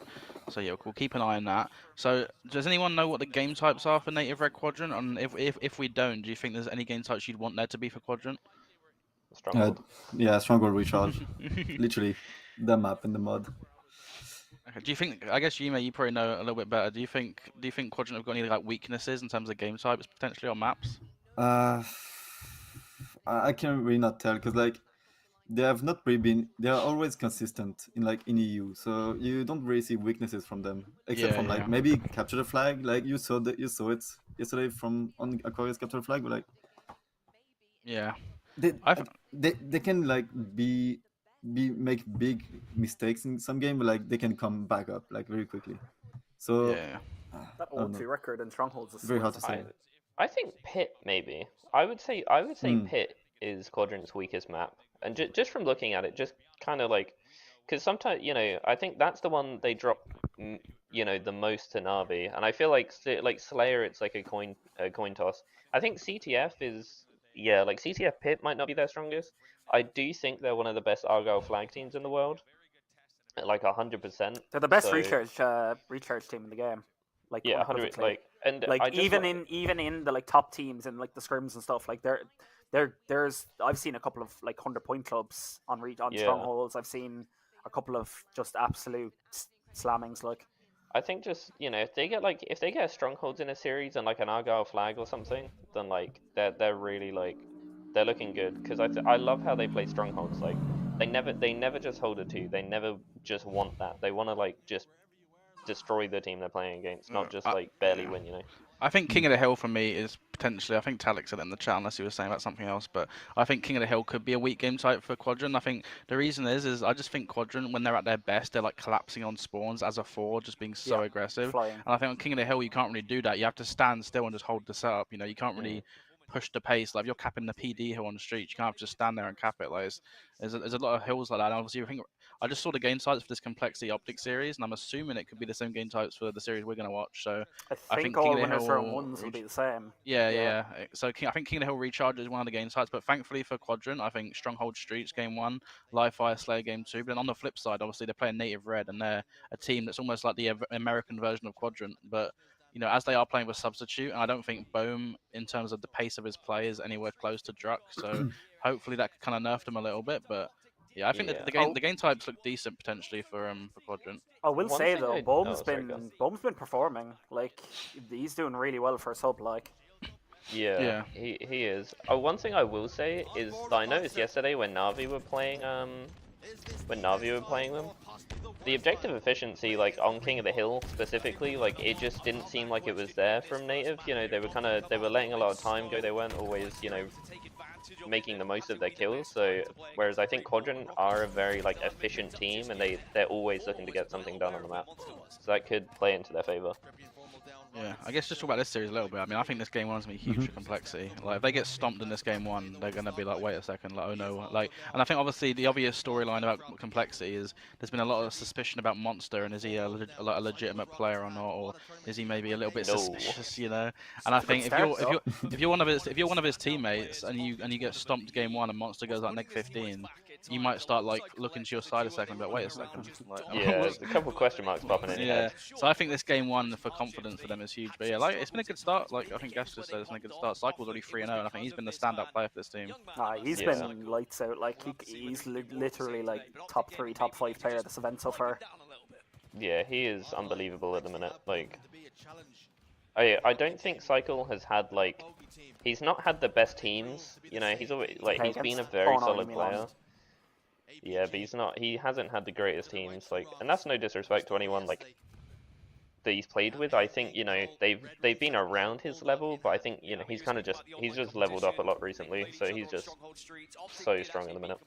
So yeah, we'll keep an eye on that. So does anyone know what the game types are for Native Red Quadrant? And if we don't, do you think there's any game types you'd want there to be for Quadrant? Stronghold. Yeah, Stronghold Recharge. Literally, the map and the mod. Okay, do you think? I guess you probably know a little bit better. Do you think Quadrant have got any like weaknesses in terms of game types potentially on maps? I can really not tell because like they have not really been. They are always consistent in like in EU, so you don't really see weaknesses from them except from like maybe capture the flag. Like you saw it yesterday from on Aquarius capture the flag, but like Yeah. they can like make big mistakes in some game, but like they can come back up like very quickly. So yeah. That I don't know. 0-2 record in Strongholds is Very hard to say. I think Pit maybe. I would say Pit is Quadrant's weakest map, and just from looking at it, just kind of like, because sometimes I think that's the one they drop, the most to Navi, and I feel like Slayer, it's like a coin toss. I think CTF is like CTF Pit might not be their strongest. I do think they're one of the best Argyle flag teams in the world, like 100%. They're the best recharge team in the game. Like yeah, 100. Like even in the like top teams and like the scrims and stuff. Like there's I've seen a couple of like 100-point clubs on Strongholds. I've seen a couple of just absolute slammings. Like I think just if they get Strongholds in a series and like an Argyle flag or something, then like they're really like they're looking good because I love how they play Strongholds. Like they never just hold a 2. They never just want that. They want to like just destroy the team they're playing against, not just like barely win. I think King of the Hill for me is potentially. I think Talix said it in the chat, unless he was saying about something else. But I think King of the Hill could be a weak game type for Quadrant. I think the reason is I just think Quadrant, when they're at their best, they're like collapsing on spawns as a 4, just being so aggressive. flying. And I think on King of the Hill you can't really do that. You have to stand still and just hold the setup. You can't really push the pace. Like if you're capping the PD hill on the street, you can't just stand there and cap it. Like there's a lot of hills like that. And obviously, I just saw the game types for this complexity OpTic series, and I'm assuming it could be the same game types for the series we're going to watch. So I think all winners round ones will be the same. Yeah. So I think King of the Hill Recharge is one of the game types, but thankfully for Quadrant, I think Stronghold Streets game 1, Live Fire Slayer game 2. But then on the flip side, obviously they're playing Native Red, and they're a team that's almost like the American version of Quadrant, but as they are playing with substitute, and I don't think Bohm, in terms of the pace of his play, is anywhere close to Druck. So hopefully that could kind of nerf them a little bit. But yeah, I think that the game types look decent potentially for Quadrant. I will say though, Bohm's been performing. Like he's doing really well for a sub. Like he is. One thing I will say is that I noticed yesterday when Navi were playing them, the objective efficiency, like on King of the Hill specifically, like it just didn't seem like it was there from Native. They were letting a lot of time go. They weren't always, making the most of their kills. So whereas I think Quadrant are a very like efficient team, and they're always looking to get something done on the map. So that could play into their favor. Yeah, I guess just talk about this series a little bit. I mean, I think this game 1's going to be huge for complexity. Like, if they get stomped in this game 1, they're going to be like, wait a second, like, oh no. Like, and I think obviously the obvious storyline about complexity is there's been a lot of suspicion about Monster, and is he a legitimate player or not, or is he maybe a little bit suspicious, And I think if you're one of his teammates and you get stomped game 1 and Monster goes like neg 15, you might start like looking to your side a second, but wait a second. Like, there's a couple question marks popping in your head. So I think this game 1 for confidence for them is huge. But yeah, like it's been a good start. Like I think Gas just said, it's been a good start. Cycle's already 3-0, and I think he's been the standout player for this team. He's been lights out. Like he's literally like top 3, top 5 player of this event so far. Yeah, he is unbelievable at the minute. Like, I don't think Cycle has had like, he's not had the best teams. He's always like he's been a very solid player. Yeah, but he hasn't had the greatest teams, like, and that's no disrespect to anyone like that he's played with. I think they've been around his level, but I think he's just leveled up a lot recently, so he's just so strong at the minute.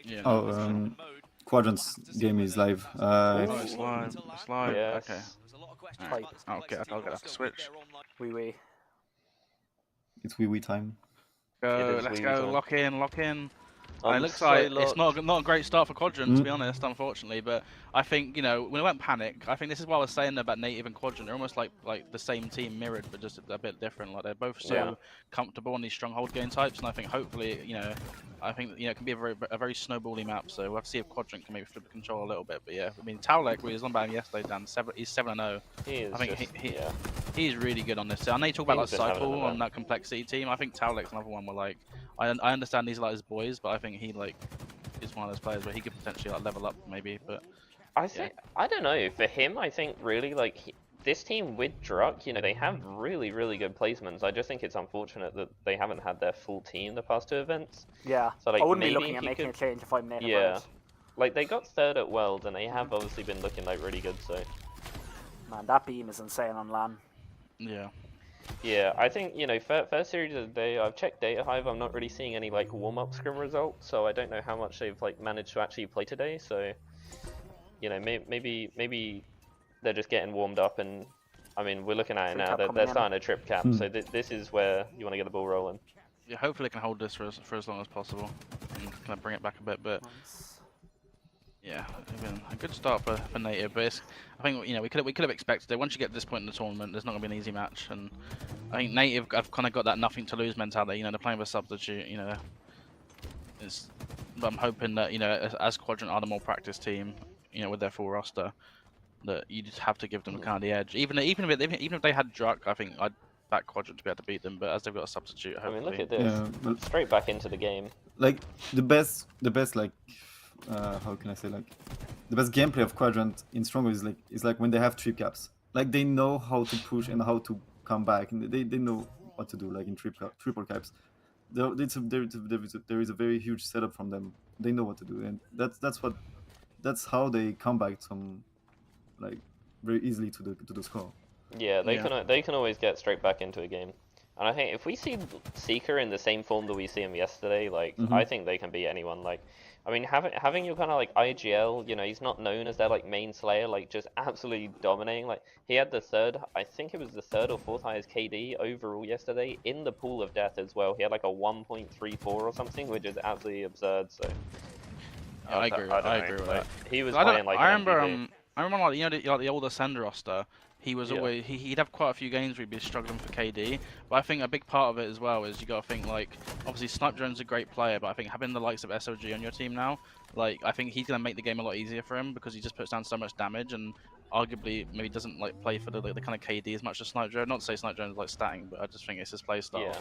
Yeah. Quadrant's game is live. It's live. It's live. Yes. Okay. Right. I'll get that to switch. Wee. It's wee time. Let's go. Lock in. It looks I'm like so it's not a great start for Quadrant, to be honest, unfortunately. But I think, you know, when it went panic, I think this is what I was saying about Native and Quadrant. They're almost like the same team mirrored, but just a bit different. Like they're both so comfortable on these stronghold game types, and I think hopefully, you know, it can be a very snowbally map. So we'll have to see if Quadrant can maybe flip the control a little bit. But yeah, I mean, Taulek, we was on about him yesterday, Dan. He's 7-0. I think he's really good on this. I know you talk about like cycle on that complexity team. I think Taulek's another one where like I understand these are like his boys, but I think he like is one of those players where he could potentially like level up maybe. But I think I don't know. For him, I think really like this team with Druck, you know, they have really good placements. I just think it's unfortunate that they haven't had their full team the past 2 events. Yeah. So like I wouldn't be maybe looking at making a change if I'm Native. Yeah. Like they got 3rd at Worlds, and they have obviously been looking like really good. So. Man, that beam is insane on LAN. Yeah. Yeah, I think, you know, first series of the day, I've checked Data Hive, I'm not really seeing any, like, warm-up scrim results, so I don't know how much they've, like, managed to actually play today, so, you know, maybe they're just getting warmed up, and, I mean, we're looking at it now, they're starting a trip cap, so this is where you want to get the ball rolling. Yeah, hopefully they can hold this for as long as possible, and kind of bring it back a bit, but... Yeah, even a good start for Native, but I think, you know, we could have expected it. Once you get to this point in the tournament, there's not going to be an easy match, and I think Native have kind of got that nothing to lose mentality. You know, they're playing with a substitute. You know, but I'm hoping that, you know, as Quadrant are the more practiced team, you know, with their full roster, that you just have to give them kind of the edge. Even if they had Druck, I think I'd back Quadrant to be able to beat them. But as they've got a substitute, hopefully. I mean, look at this, straight back into the game. Like the best like. How can I say, like the best gameplay of Quadrant in Stronghold is like when they have trip caps. Like they know how to push and how to come back, and they know what to do. Like in triple caps, there is a very huge setup from them. They know what to do, and that's how they come back some like very easily to the score. Yeah, they can always get straight back into a game. And I think if we see Seeker in the same form that we see him yesterday, like I think they can beat anyone. Like, I mean, having your kind of like IGL, you know, he's not known as their like main slayer, like just absolutely dominating. Like he had I think it was the 3rd or 4th highest KD overall yesterday in the pool of death as well. He had like a 1.34 or something, which is absolutely absurd. So I agree with that. He was playing like. I remember like, you know, the older Send roster. He was always he'd have quite a few games where he'd be struggling for KD, but I think a big part of it as well is you got to think like obviously Snipe Drone's a great player, but I think having the likes of SOG on your team now, like I think he's gonna make the game a lot easier for him because he just puts down so much damage and arguably maybe doesn't like play for the kind of KD as much as Snipe Drone. Not to say Snipe Drone is like statting, but I just think it's his play style. Yeah.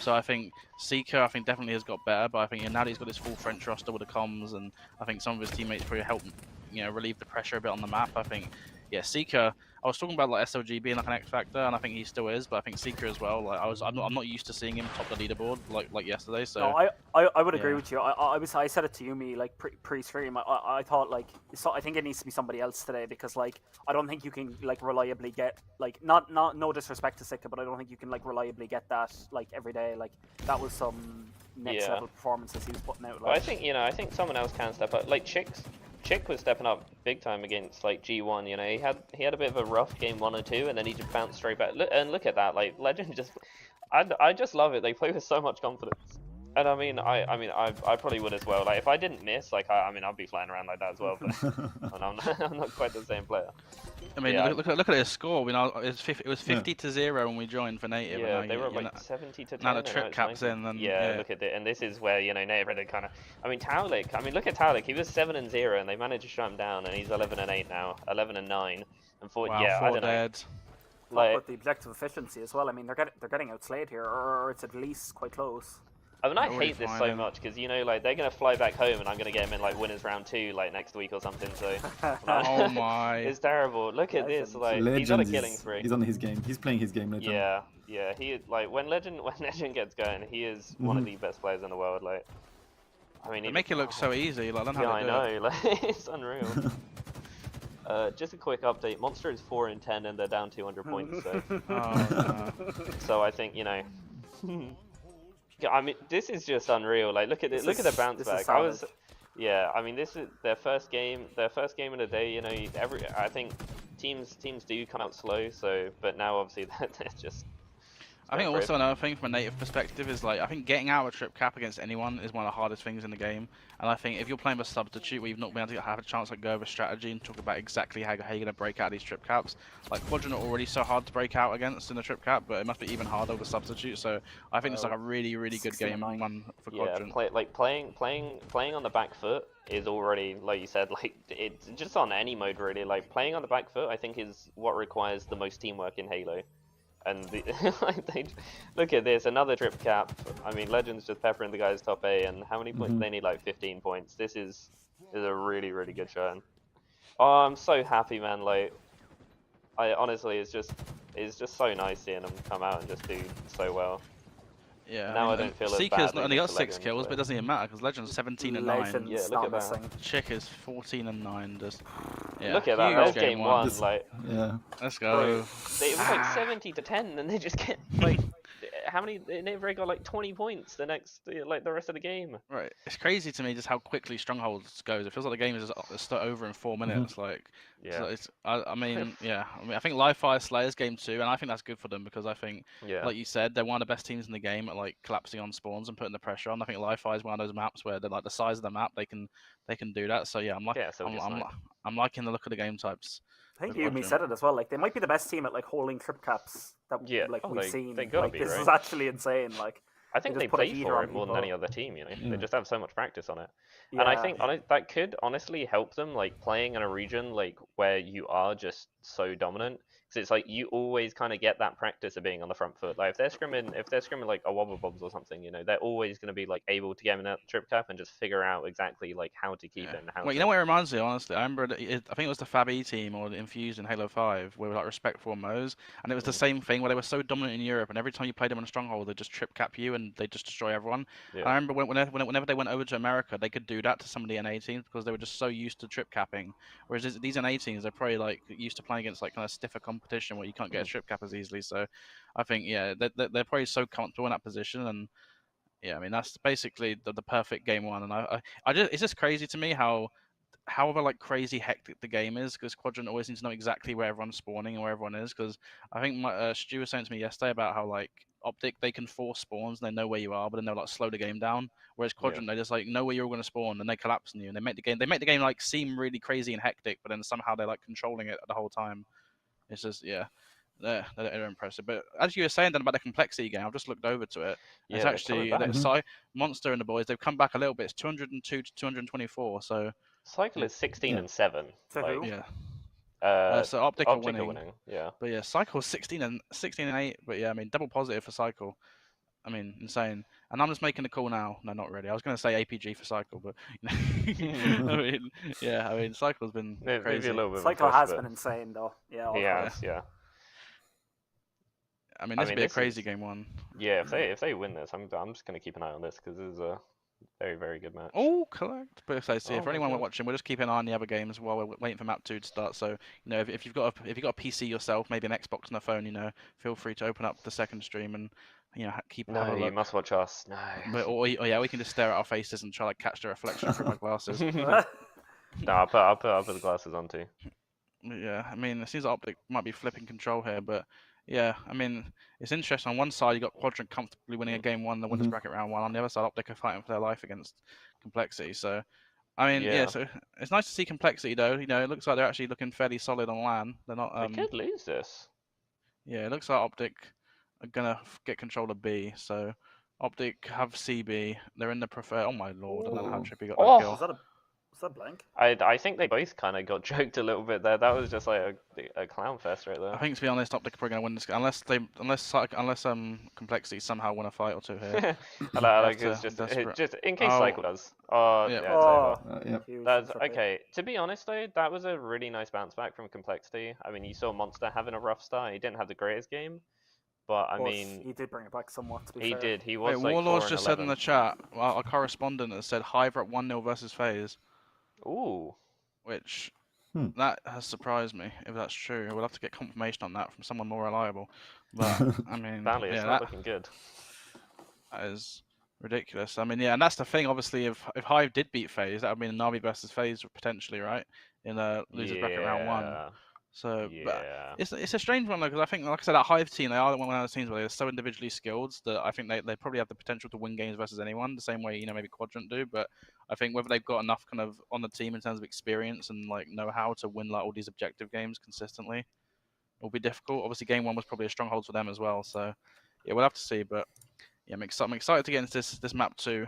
So I think Seeker definitely has got better, but I think now that he's got this full French roster with the comms, and I think some of his teammates probably help, you know, relieve the pressure a bit on the map. I think. Yeah, Seeker. I was talking about like SLG being like an X factor, and I think he still is. But I think Seeker as well. Like I'm not used to seeing him top the leaderboard like yesterday. So no, I would agree with you. I said it to Yumi like pre-stream. I thought like I think it needs to be somebody else today because like I don't think you can like reliably get like not no disrespect to Seeker, but I don't think you can like reliably get that like every day. Like that was some next level performances he was putting out. Like. Well, I think someone else can step up. Like Chick was stepping up big time against like G1. You know, he had a bit of a rough game 1 or 2, and then he just bounced straight back. Look at that, like Legend just, I just love it. They play with so much confidence, and I mean I probably would as well. Like if I didn't miss, like I mean I'd be flying around like that as well. But I'm not quite the same player. I mean, look at his score. We know it was 50-0 when we joined for Native. Yeah, and they were like 70-10. Now the trip caps in. And, look at it, and this is where, you know, Native had kind of. I mean, Taulek. I mean, look at Taulek. He was 7-0, and they managed to shut him down, and he's 11-8 now, 11-9, and 4. Wow, yeah, 4 I don't dead. know. Like, but the objective efficiency as well. I mean, they're getting outslayed here, or it's at least quite close. I mean, I hate this so much because, you know, like they're gonna fly back home and I'm gonna get them in like winners round 2 like next week or something. So oh my, it's terrible. Look at this. Like Legend he's on a killing spree. He's on his game. He's playing his game. Legend. Yeah. He like when Legend gets going, he is one of the best players in the world. Like, I mean, they make it look so easy. Like, I don't know how I know. Like, it's unreal. Just a quick update. Monster is 4-10 and they're down 200 points. So, so I think, you know. I mean, this is just unreal. Like, look at it. Look at the bounce back. I mean, this is their first game. Their first game of the day. You know, I think teams do come out slow. So, but now obviously they're just. I think also another thing from a native perspective is like I think getting out of a trip cap against anyone is one of the hardest things in the game. And I think if you're playing with substitute where you've not been able to have a chance to go over strategy and talk about exactly how you're going to break out these trip caps, like Quadrant are already so hard to break out against in the trip cap, but it must be even harder with substitute. So I think it's like a really good game one for Quadrant. Playing on the back foot is already, like you said, like it's just on any mode really. Like playing on the back foot, I think is what requires the most teamwork in Halo. And look at this, another trip cap. I mean, Legends just peppering the guys top A, and how many points? They need like 15 points. This is a really good showing. Oh, I'm so happy, man. Like, I honestly, it's just so nice seeing them come out and just do so well. Yeah, now I don't feel as Seeker's bad. only got 6 kills, but it doesn't even matter because Legends 17 and 9. Yeah, look at that. Chick is 14 and 9. Just yeah, look at that. That's game one. Like, yeah. Let's go. It was like 70-10, and they just get like how many? They never got like 20 points the rest of the game. Right, it's crazy to me just how quickly Strongholds goes. It feels like the game is just over in 4 minutes. Like, yeah. So it's, I mean, yeah. I think Live Fire Slayer's game 2, and I think that's good for them because I think, like you said, they're one of the best teams in the game at like collapsing on spawns and putting the pressure on. I think Live Fire is one of those maps where they're like the size of the map, they can do that. So yeah, I'm liking the look of the game types. I think you said it as well. Like they might be the best team at like holding trip caps that we've seen. They gotta be, this right? is actually insane. Like I think they play for it more than any other team. You know, they just have so much practice on it. And I think that could honestly help them, like playing in a region like where you are just so dominant. Because it's like you always kind of get that practice of being on the front foot. Like if they're scrimming like a wobble bobs or something, you know, they're always going to be like able to get in that trip cap and just figure out exactly like how to keep it and how. Well, you know what it reminds me, honestly? I remember I think it was the Fab E team or the Infused in Halo 5 where we like respectful Mo's, and it was the same thing where they were so dominant in Europe, and every time you played them on a stronghold, they just trip cap you and they just destroy everyone. Yeah. And I remember whenever they went over to America, they could do that to some of the NA teams because they were just so used to trip capping. Whereas these NA teams, they're probably like used to playing against like kind of stiffer competition where you can't get a trip cap as easily. So I think they're probably so comfortable in that position, and yeah, I mean that's basically the perfect game one. And I just, it's just crazy to me however like crazy hectic the game is, because Quadrant always needs to know exactly where everyone's spawning and where everyone is. Because I think Stu was saying to me yesterday about how like OpTic, they can force spawns and they know where you are, but then they'll like slow the game down. Whereas Quadrant, they just like know where you're all going to spawn and they collapse on you, and they make the game like seem really crazy and hectic, but then somehow they're like controlling it the whole time. It's just they're impressive. But as you were saying then about the complexity game, I've just looked over to it. Yeah, it's actually Monster and the boys, they've come back a little bit. It's 202 to 224. So Cycle is 16 and 7. Like, so OpTic are winning. Yeah. But yeah, Cycle's 16 and 8. But yeah, I mean double positive for Cycle. I mean, insane. And I'm just making the call now. No, not really. I was going to say APG for Cycle, but I mean, Cycle's been crazy. A little bit Cycle has been insane, though. Yeah. Yeah. I mean, this would be a crazy game one. Yeah, if they win this, I'm just going to keep an eye on this because this is a very good match. Oh, collect. But for anyone watching, we'll just keep an eye on the other games while we're waiting for map 2 to start. So, you know, if you've got a PC yourself, maybe an Xbox on a phone, you know, feel free to open up the second stream and, you know, keep. No, you must watch us. No. But we can just stare at our faces and try like catch the reflection through my glasses. No, I'll put the glasses on too. Yeah, I mean, it seems like OpTic might be flipping control here, but yeah, I mean, it's interesting. On one side, you got Quadrant comfortably winning a game 1, the winners bracket round 1. On the other side, OpTic are fighting for their life against Complexity. So, I mean, so it's nice to see Complexity though. You know, it looks like they're actually looking fairly solid on LAN. They're not. They could lose this. Yeah, it looks like OpTic are gonna get control of B. So, OpTic have CB. They're in the preferred. Oh my lord! I don't know how Trippy got that kill. Was that blank? I think they both kind of got joked a little bit there. That was just like a clown fest right there. I think, to be honest, OpTic are probably going to win this unless Complexity somehow win a fight or two here. just in case Cycle does. It's over. That's okay. To be honest though, that was a really nice bounce back from Complexity. I mean, you saw Monster having a rough start. He didn't have the greatest game, but I mean, he did bring it back somewhat. To be he fair. did. He was. Wait, Warlord's just said in the chat. Well, our correspondent has said Hive are at 1-0 versus FaZe. Ooh. Which that has surprised me. If that's true, we'll have to get confirmation on that from someone more reliable. But I mean, Badly, it's not looking good. That is ridiculous. I mean, and that's the thing. Obviously, if Hive did beat FaZe, that would mean Na'Vi versus FaZe potentially, right? In a losers bracket round 1. So, but Yeah. it's a strange one though, because I think, like I said, that Hive team, they are one of those teams where they're so individually skilled that I think they probably have the potential to win games versus anyone, the same way, maybe Quadrant do. But I think whether they've got enough kind of on the team in terms of experience and like know how to win like all these objective games consistently will be difficult. Obviously, game 1 was probably a stronghold for them as well. So, yeah, we'll have to see. But yeah, I'm excited to get into this map too.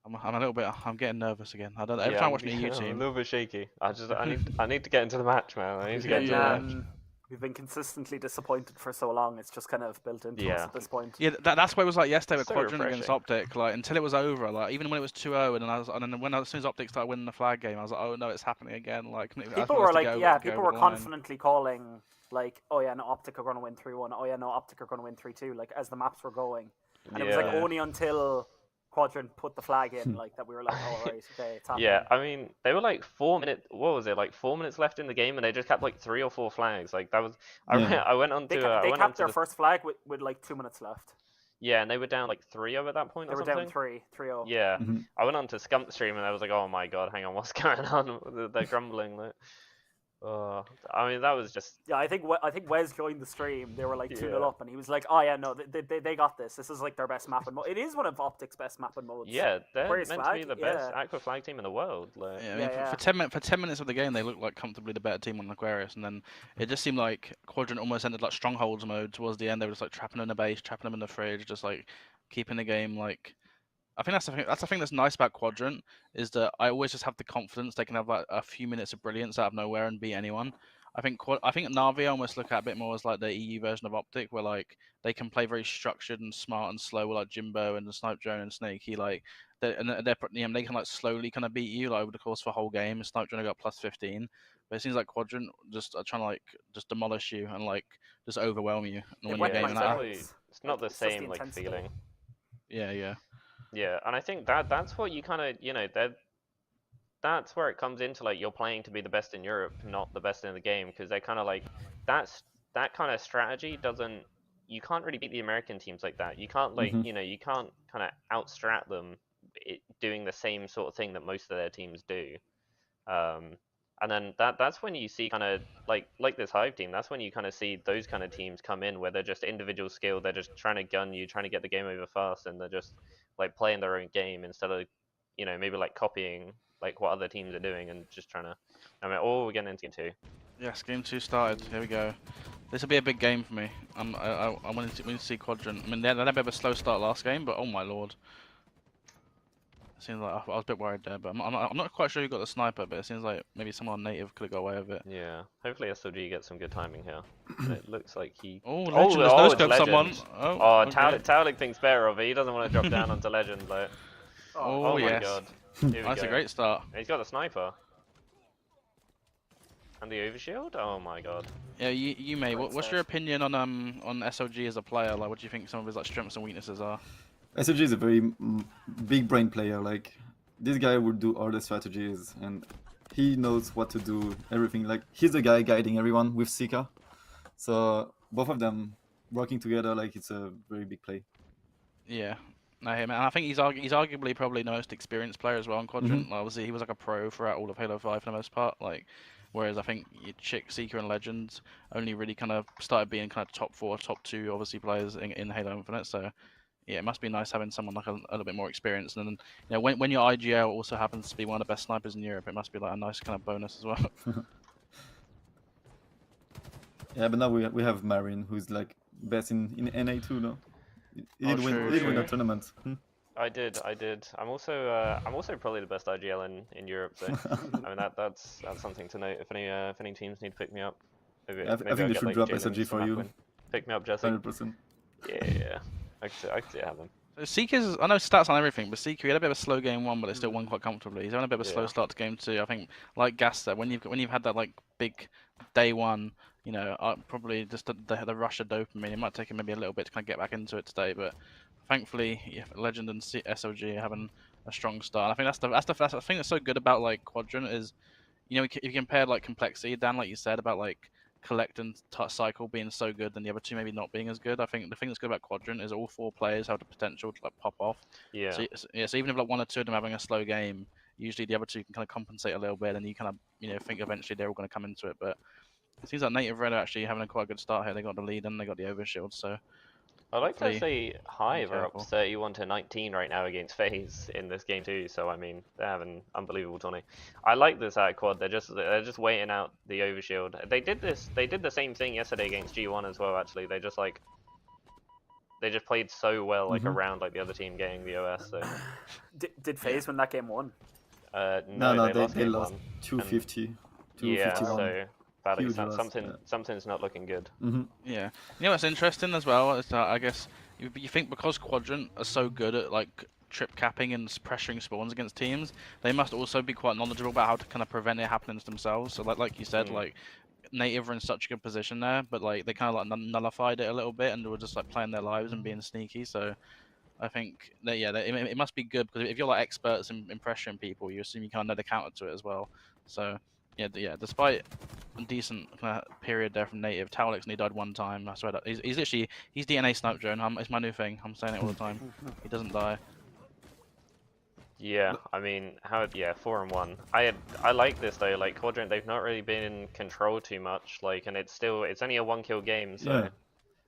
I'm a little bit. I'm getting nervous again. I don't. Every time I watch the EU I'm a team, little bit shaky. I need to get into the match, man. I need to get into the match. We've been consistently disappointed for so long. It's just kind of built into us at this point. yeah, that's what it was like yesterday with So Quadrant against refreshing. OpTic. Like until it was over, like even when it was 2-0, and then when as soon as OpTic started winning the flag game, I was like, oh no, it's happening again. Like people were like, people were confidently calling like, oh yeah, no, OpTic are going to win 3-1. Oh yeah, no, OpTic are going to win 3-2. Like as the maps were going, and it was like only until Quadrant put the flag in, like that we were like, oh right, okay, it's happening. Yeah, I mean, they were like 4 minutes. What was it? Like 4 minutes left in the game, and they just kept like 3 or 4 flags. Like that was. I went on to. They capped their first flag with like 2 minutes left. Yeah, and they were down like 3-0 at that point. They were down 3-0. Yeah, I went on to Scump stream, and I was like, oh my god, hang on, what's going on? They're grumbling. Like, I mean, that was just. Yeah, I think Wes joined the stream. They were like 2-0 up, and he was like, "Oh yeah, no, they got this. This is like their best map and mode. It is one of OpTic's best map and modes. Yeah, they're Where's meant flag? to be the best Aqua flag team in the world. Like, yeah, I mean, for 10 minutes of the game, they looked like comfortably the better team on Aquarius, and then it just seemed like Quadrant almost ended like strongholds mode towards the end. They were just like trapping them in the base, trapping them in the fridge, just like keeping the game like. I think that's the thing that's nice about Quadrant is that I always just have the confidence they can have like a few minutes of brilliance out of nowhere and beat anyone. I think Na'Vi I almost look at a bit more as like the EU version of OpTic, where like they can play very structured and smart and slow, like Jimbo and the Snipe Drone and Snakey. Like they can like slowly kind of beat you like over the course of a whole game. Snipe Drone got plus 15, but it seems like Quadrant just are trying to like just demolish you and like just overwhelm you and win your game. It's not the same like feeling. Yeah. Yeah, and I think that's what you kind of that's where it comes into like you're playing to be the best in Europe, not the best in the game, because they kind of like that kind of strategy doesn't. You can't really beat the American teams like that. You can't like you can't kind of outstrat them doing the same sort of thing that most of their teams do. And then that's when you see kind of like this Hive team. That's when you kind of see those kind of teams come in where they're just individual skill. They're just trying to gun you, trying to get the game over fast, and they're just like playing their own game instead of maybe like copying like what other teams are doing and just trying to. I mean, we're getting into game 2. Yes, game 2 started. Here we go. This will be a big game for me. I wanted to see Quadrant. I mean, they had a bit of a slow start last game, but oh my lord. It seems like I was a bit worried there, but I'm not quite sure who got the sniper, but it seems like maybe someone native could have got away with it. Yeah, hopefully SLG gets some good timing here. It looks like he. Oh, Legend has no-scoped someone. Taulig thinks better of it. He doesn't want to drop down onto Legend. Like. Oh yes. my god. That's a great start. He's got the sniper. And the overshield? Oh my god. Yeah, you may. What's your opinion on SLG as a player? Like, what do you think some of his like strengths and weaknesses are? SLG is a very big brain player. Like, this guy would do all the strategies, and he knows what to do. Everything. Like, he's the guy guiding everyone with Seeker. So both of them working together, like it's a very big play. Yeah. No, him, and I think he's arguably probably the most experienced player as well in Quadrant. Like, obviously, he was like a pro throughout all of Halo 5 for the most part. Like, whereas I think Chick, Seeker, and Legends only really kind of started being kind of top 4, top 2, obviously players in Halo Infinite. So yeah, it must be nice having someone like a little bit more experienced. And then when your IGL also happens to be one of the best snipers in Europe, it must be like a nice kind of bonus as well. Yeah, but now we have Marin, who's like best in NA too, no? He did win a tournament. I did. I'm also probably the best IGL in Europe. So I mean that's something to note. If any teams need to pick me up, maybe I think they should like drop JLingz SLG for you. Pick me up, Jesse. 100%. Yeah. I could see it happen. So Seeker's, I know stats on everything, but Seeker, he had a bit of a slow game 1, but they still won quite comfortably. He's having a bit of a slow start to game 2. I think, like Gas said, when you've had that like big day 1, probably just the rush of dopamine, it might take him maybe a little bit to kind of get back into it today. But thankfully, Legend and SLG are having a strong start. And I think that's the thing that's so good about like Quadrant is, if you compare like complexity, Dan, like you said about like Collect and Cycle being so good, and the other two maybe not being as good. I think the thing that's good about Quadrant is all 4 players have the potential to like pop off. Yeah. So even if like 1 or 2 of them having a slow game, usually the other 2 can kind of compensate a little bit, and you kind of think eventually they're all going to come into it. But It seems like Native Red are actually having a quite good start here. They got the lead and they got the overshield, so I'd like to hopefully say Hive are up careful. 31-19 right now against FaZe in this game too. So I mean, they're having unbelievable tourney. I like this out quad. They're just waiting out the overshield. They did the same thing yesterday against G1 as well. Actually, they just played so well like around like the other team getting the OS. So Did FaZe win that game 1? no, they lost they game lost 1. 250. Yeah, 251. so badly, Huge loss, yeah. something's not looking good. Yeah. You know what's interesting as well is that I guess you think because Quadrant are so good at like trip capping and pressuring spawns against teams, they must also be quite knowledgeable about how to kind of prevent it happening to themselves. So like you said, like Native are in such a good position there, but like they kind of like nullified it a little bit and were just like playing their lives and being sneaky. So I think that it must be good because if you're like experts in pressuring people, you assume you kind of know the counter to it as well. So yeah, despite a decent kind of period there from Native, Towlix only died 1 time. I swear that he's literally DNA snipe drone. It's my new thing. I'm saying it all the time. He doesn't die. Yeah, I mean, 4-1. I like this though. Like Quadrant, they've not really been in control too much. Like, and it's only a 1-kill game. So Yeah,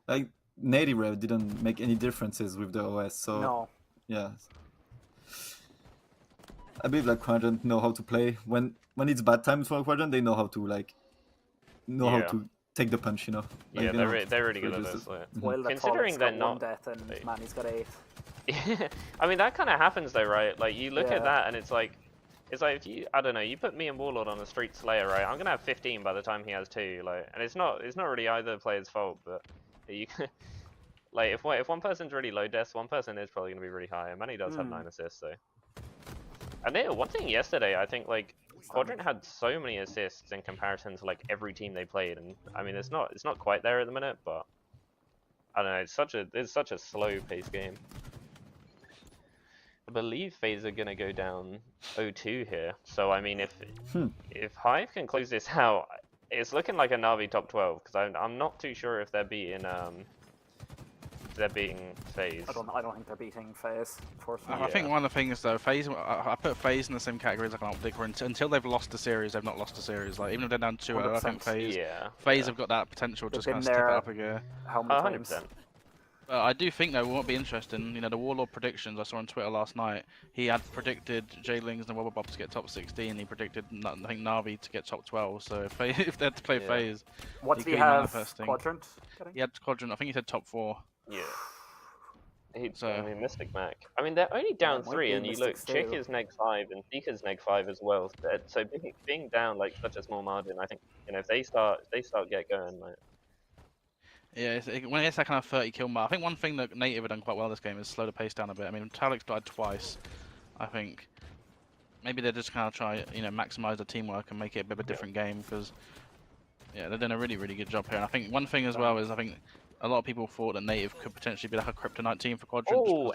like Native Red didn't make any differences with the OS. So No. yeah, I believe like Quadrant know how to play when it's bad times for Quadrant. They know how to how to take the punch. You know. Like, yeah, they know they're really to good at resist this. Like. While the Considering Tallix they're got not- 1 death and Manny's got 8. I mean, that kind of happens though, right? Like you look Yeah. at that and it's like if you, I don't know, you put me and Warlord on a Street Slayer, right? I'm gonna have 15 by the time he has 2. Like, and it's not really either player's fault, but you like if one person's really low deaths, one person is probably gonna be really high. And Manny does have 9 assists, so. And one thing yesterday, I think like Quadrant had so many assists in comparison to like every team they played, and I mean it's not quite there at the minute, but I don't know, it's such a slow paced game. I believe FaZe are gonna go down 0-2 here, so I mean if Hive can close this out, it's looking like a Na'Vi top 12 because I'm not too sure if they're beating FaZe. I don't think they're beating FaZe. Unfortunately. I think one of the things though, FaZe, I put FaZe in the same category as like an OpTic, where until they've lost a series, they've not lost a series. Like even if they're down 2-0, I think 100%. FaZe have got that potential to just They've kind of been step it there up again. How many times? 100%. I do think though, what would be interesting, you know, the Warlord predictions I saw on Twitter last night, he had predicted JLingz and Wobblebob to get top 16, he predicted, I think, Na'Vi to get top 12, so if they had to play FaZe, What he did he could be have? manifesting. Quadrant? He had Quadrant, I think he said top 4. Yeah. So- I mean, Mystic Mac. I mean, they're only down it might 3, be and you Mystic look, Chick still. is neg 5, and Seeker's neg 5 as well. So being down like such a small margin, I think, you know, if they start get going, like. Yeah, when it's that kind of 30 kill mark, I think one thing that Native have done quite well this game is slow the pace down a bit. I mean, Towlix died twice. I think maybe they're just kind of try, you know, maximize the teamwork and make it a bit of a different game because, yeah, they're doing a really, really good job here. And I think one thing as well is I think a lot of people thought that Native could potentially be like a kryptonite team for Quadrant. Oh,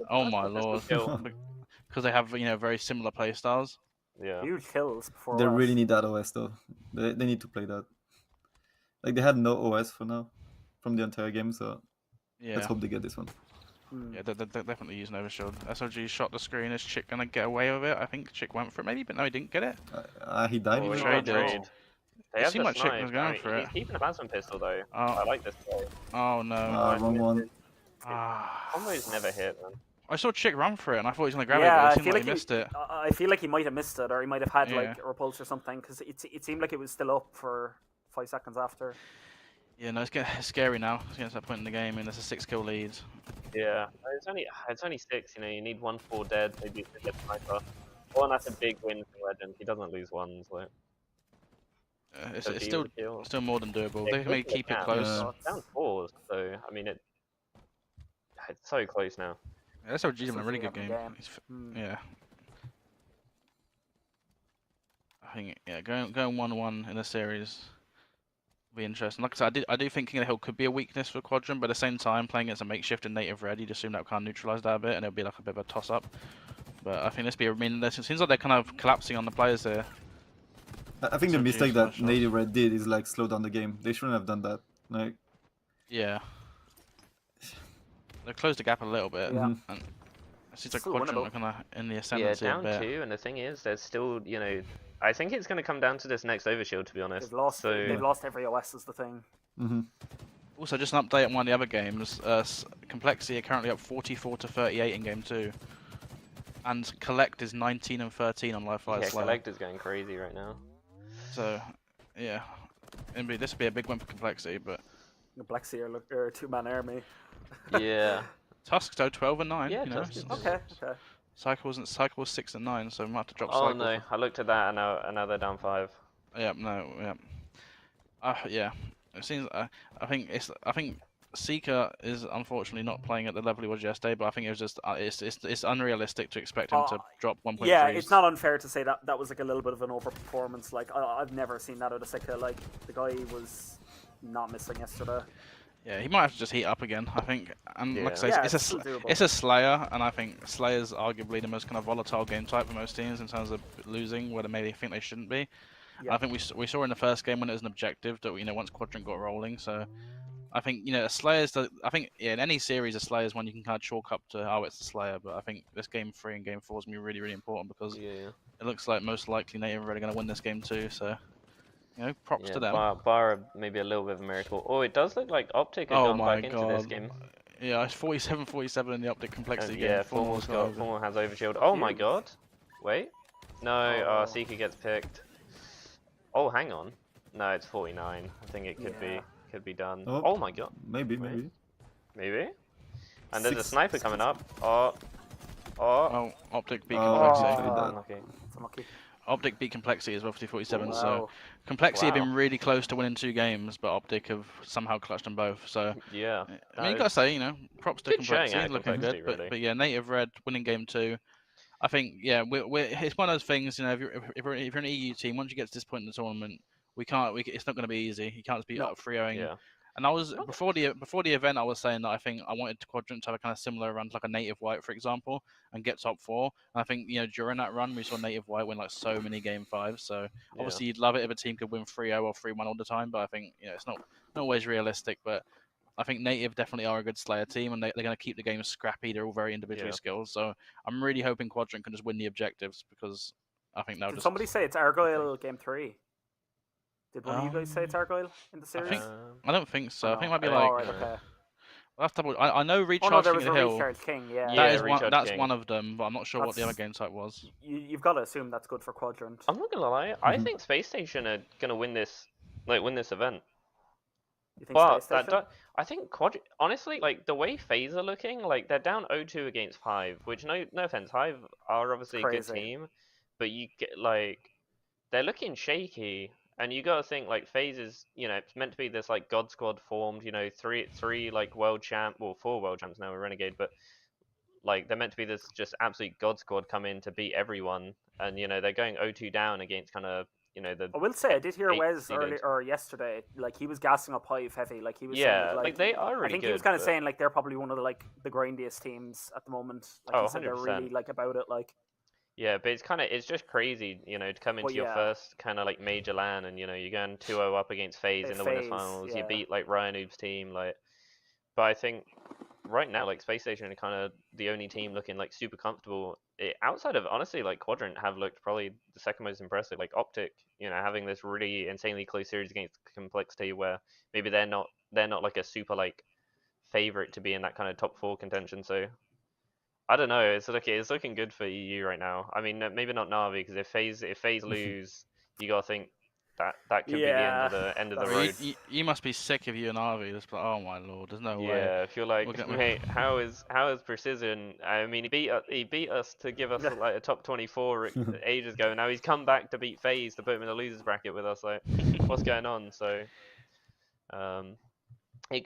Oh my lord. Because they have, you know, very similar play styles. Yeah. Huge kills before They us. really need that OS though. They need to play that. Like they had no OS for now from the entire game, so Yeah. let's hope they get this one. Yeah, they're definitely using Overshield. SOG shot the screen. Is Chick gonna get away with it? I think Chick went for it maybe, but no, he didn't get it. He died. Oh, even? he Trade got it. trade. They It have seemed the like Chick snipe. was going I mean, for it. He's keeping a plasma pistol though. Oh. I like this play. Oh no. Wrong one. Combos never hit, man. I saw Chick run for it, and I thought he was gonna grab Yeah, it, but I it seemed feel like like he missed it. I feel like he might have missed it, or he might have had Yeah. like a repulse or something, because it seemed like it was still up for 5 seconds after. Yeah, no, it's getting scary now. It's getting to that point in the game, and there's a 6-kill lead. Yeah, it's only 6. You know, you need 1-4 dead. Maybe to get sniper. One, that's a big win for Legend. He doesn't lose ones. Like. It's So still the kill. still more than doable. Yeah, They may close keep it down. close. Yeah. It's down 4, so I mean it's so close now. Yeah, SOG's having a really good Having game. a game. Yeah. I think going 1-1 in the series will be interesting. Like I said, I do think King of the Hill could be a weakness for Quadrant, but at the same time, playing against a makeshift and Native Red, you'd assume that would kind of neutralise that a bit, and it'll be like a bit of a toss-up. But I think it seems like they're kind of collapsing on the players here. I think the SOG mistake small that shots. Native Red did is like slow down the game. They shouldn't have done that. Like Yeah. They've closed the gap a little bit. Yeah. And seems like Still Quadrant winnable. are kind of in the Yeah, ascendancy a down bit. 2, and the thing is, there's still, you know, I think it's going to come down to this next overshield, to be honest. They've lost every OS is the thing. Also, just an update on one of the other games. Complexity are currently up 44 to 38 in game 2, and Collect is 19 and 13 on Live Fire Yeah, Slayer. Collect is going crazy right now. So, yeah, this would be a big win for Complexity, but Complexity are two-man army. Yeah. Tusk though 12 and 9. Yeah, you know, Tusk is Okay. Cycle was 6 and 9, so we might have to drop Oh Cycle. no, I looked at that and now they're down 5. Yeah, yeah. It seems. I think Seeker is unfortunately not playing at the level he was yesterday, but I think it was just it's unrealistic to expect him to drop 1.3. Yeah, it's not unfair to say that was like a little bit of an overperformance. Like I've never seen that out of Seeker. Like the guy was not missing yesterday. Yeah, he might have to just heat up again, I think. And like I say, Yeah, it's a Slayer, and I think Slayer's arguably the most kind of volatile game type for most teams in terms of losing, where they maybe think they shouldn't be. Yeah. I think we saw in the first game when it was an objective that once Quadrant got rolling. So I think a Slayer's in any series a Slayer's one you can kind of chalk up to it's the Slayer. But I think this game 3 and game 4 is gonna be really important because it looks like most likely Native are really gonna win this game too. So props to them. Bar maybe a little bit of a miracle. Oh, it does look like OpTic has gone back into this game. Yeah, it's 47-47 in the OpTic complexity game. Yeah, Formal has overshield. Oh my god. Wait. No, Seeker gets picked. Oh, hang on. No, it's 49. I think it could be done. Oh my god. Maybe. And there's a sniper coming up. Oh, OpTic beat complexity. Unlucky. OpTic beat complexity as well, 50-47. So complexity have been really close to winning 2 games, but OpTic have somehow clutched them both. So yeah, I mean, you gotta say, props to complexity, looking good. Really. But yeah, Native Red winning game 2. I think it's one of those things. If you're an EU team, once you get to this point in the tournament, it's not going to be easy. You can't just be up 3-0. Yeah. And I was before the event, I was saying that I think I wanted Quadrant to have a kind of similar run to like a Native White, for example, and get top 4. And I think during that run, we saw Native White win like so many game 5s. So obviously you'd love it if a team could win 3-0 or 3-1 all the time. But I think it's not always realistic. But I think Native definitely are a good Slayer team, and they're going to keep the game scrappy. They're all very individually skilled. So I'm really hoping Quadrant can just win the objectives because I think they'll Did somebody say it's Argyle game 3? Did one of you guys say it's Argyle in the series? I don't think so. I think it might be okay. I know Recharge there was King of the Hill. Recharge King, yeah. That's one of them, but I'm not sure what the other game type was. You've got to assume that's good for Quadrant. I'm not gonna lie. I think Space Station are gonna win this event. You think But I think honestly, like the way FaZe are looking, like they're down 0-2 against Hive, which no offense, Hive are obviously a good team, but you get they're looking shaky, and you gotta think like FaZe is it's meant to be this like God Squad formed, three like world champ, well 4 world champs now with Renegade, but like they're meant to be this just absolute God Squad come in to beat everyone, and they're going 0-2 down against kind of. I will say I did hear Wes earlier or yesterday. Like he was gassing up Hive heavy. Like he was saying, like they are really good. I think he was kind of saying like they're probably one of the grindiest teams at the moment. Like he said, they're really about it. Like yeah, but it's just crazy, to come into your first kind of like major LAN, and you're going 2-0 up against FaZe in the winners finals. You beat like Ryan Oob's team, but I think right now like Space Station are kind of the only team looking like super comfortable. Outside of honestly like Quadrant have looked probably the second most impressive. Like OpTic, having this really insanely close series against Complexity, where maybe they're not like a super like favorite to be in that kind of top 4 contention. So I don't know. It's looking good for EU right now. I mean, maybe not Na'Vi, because if FaZe lose, you gotta think that could be the end of the road. You must be sick of you and Arvi. Oh my lord, there's no way. Yeah, if you're like, mate, how is Precision? I mean, he beat us to give us like a top 24 ages ago. Now he's come back to beat FaZe to put him in the losers bracket with us. Like, what's going on? So, it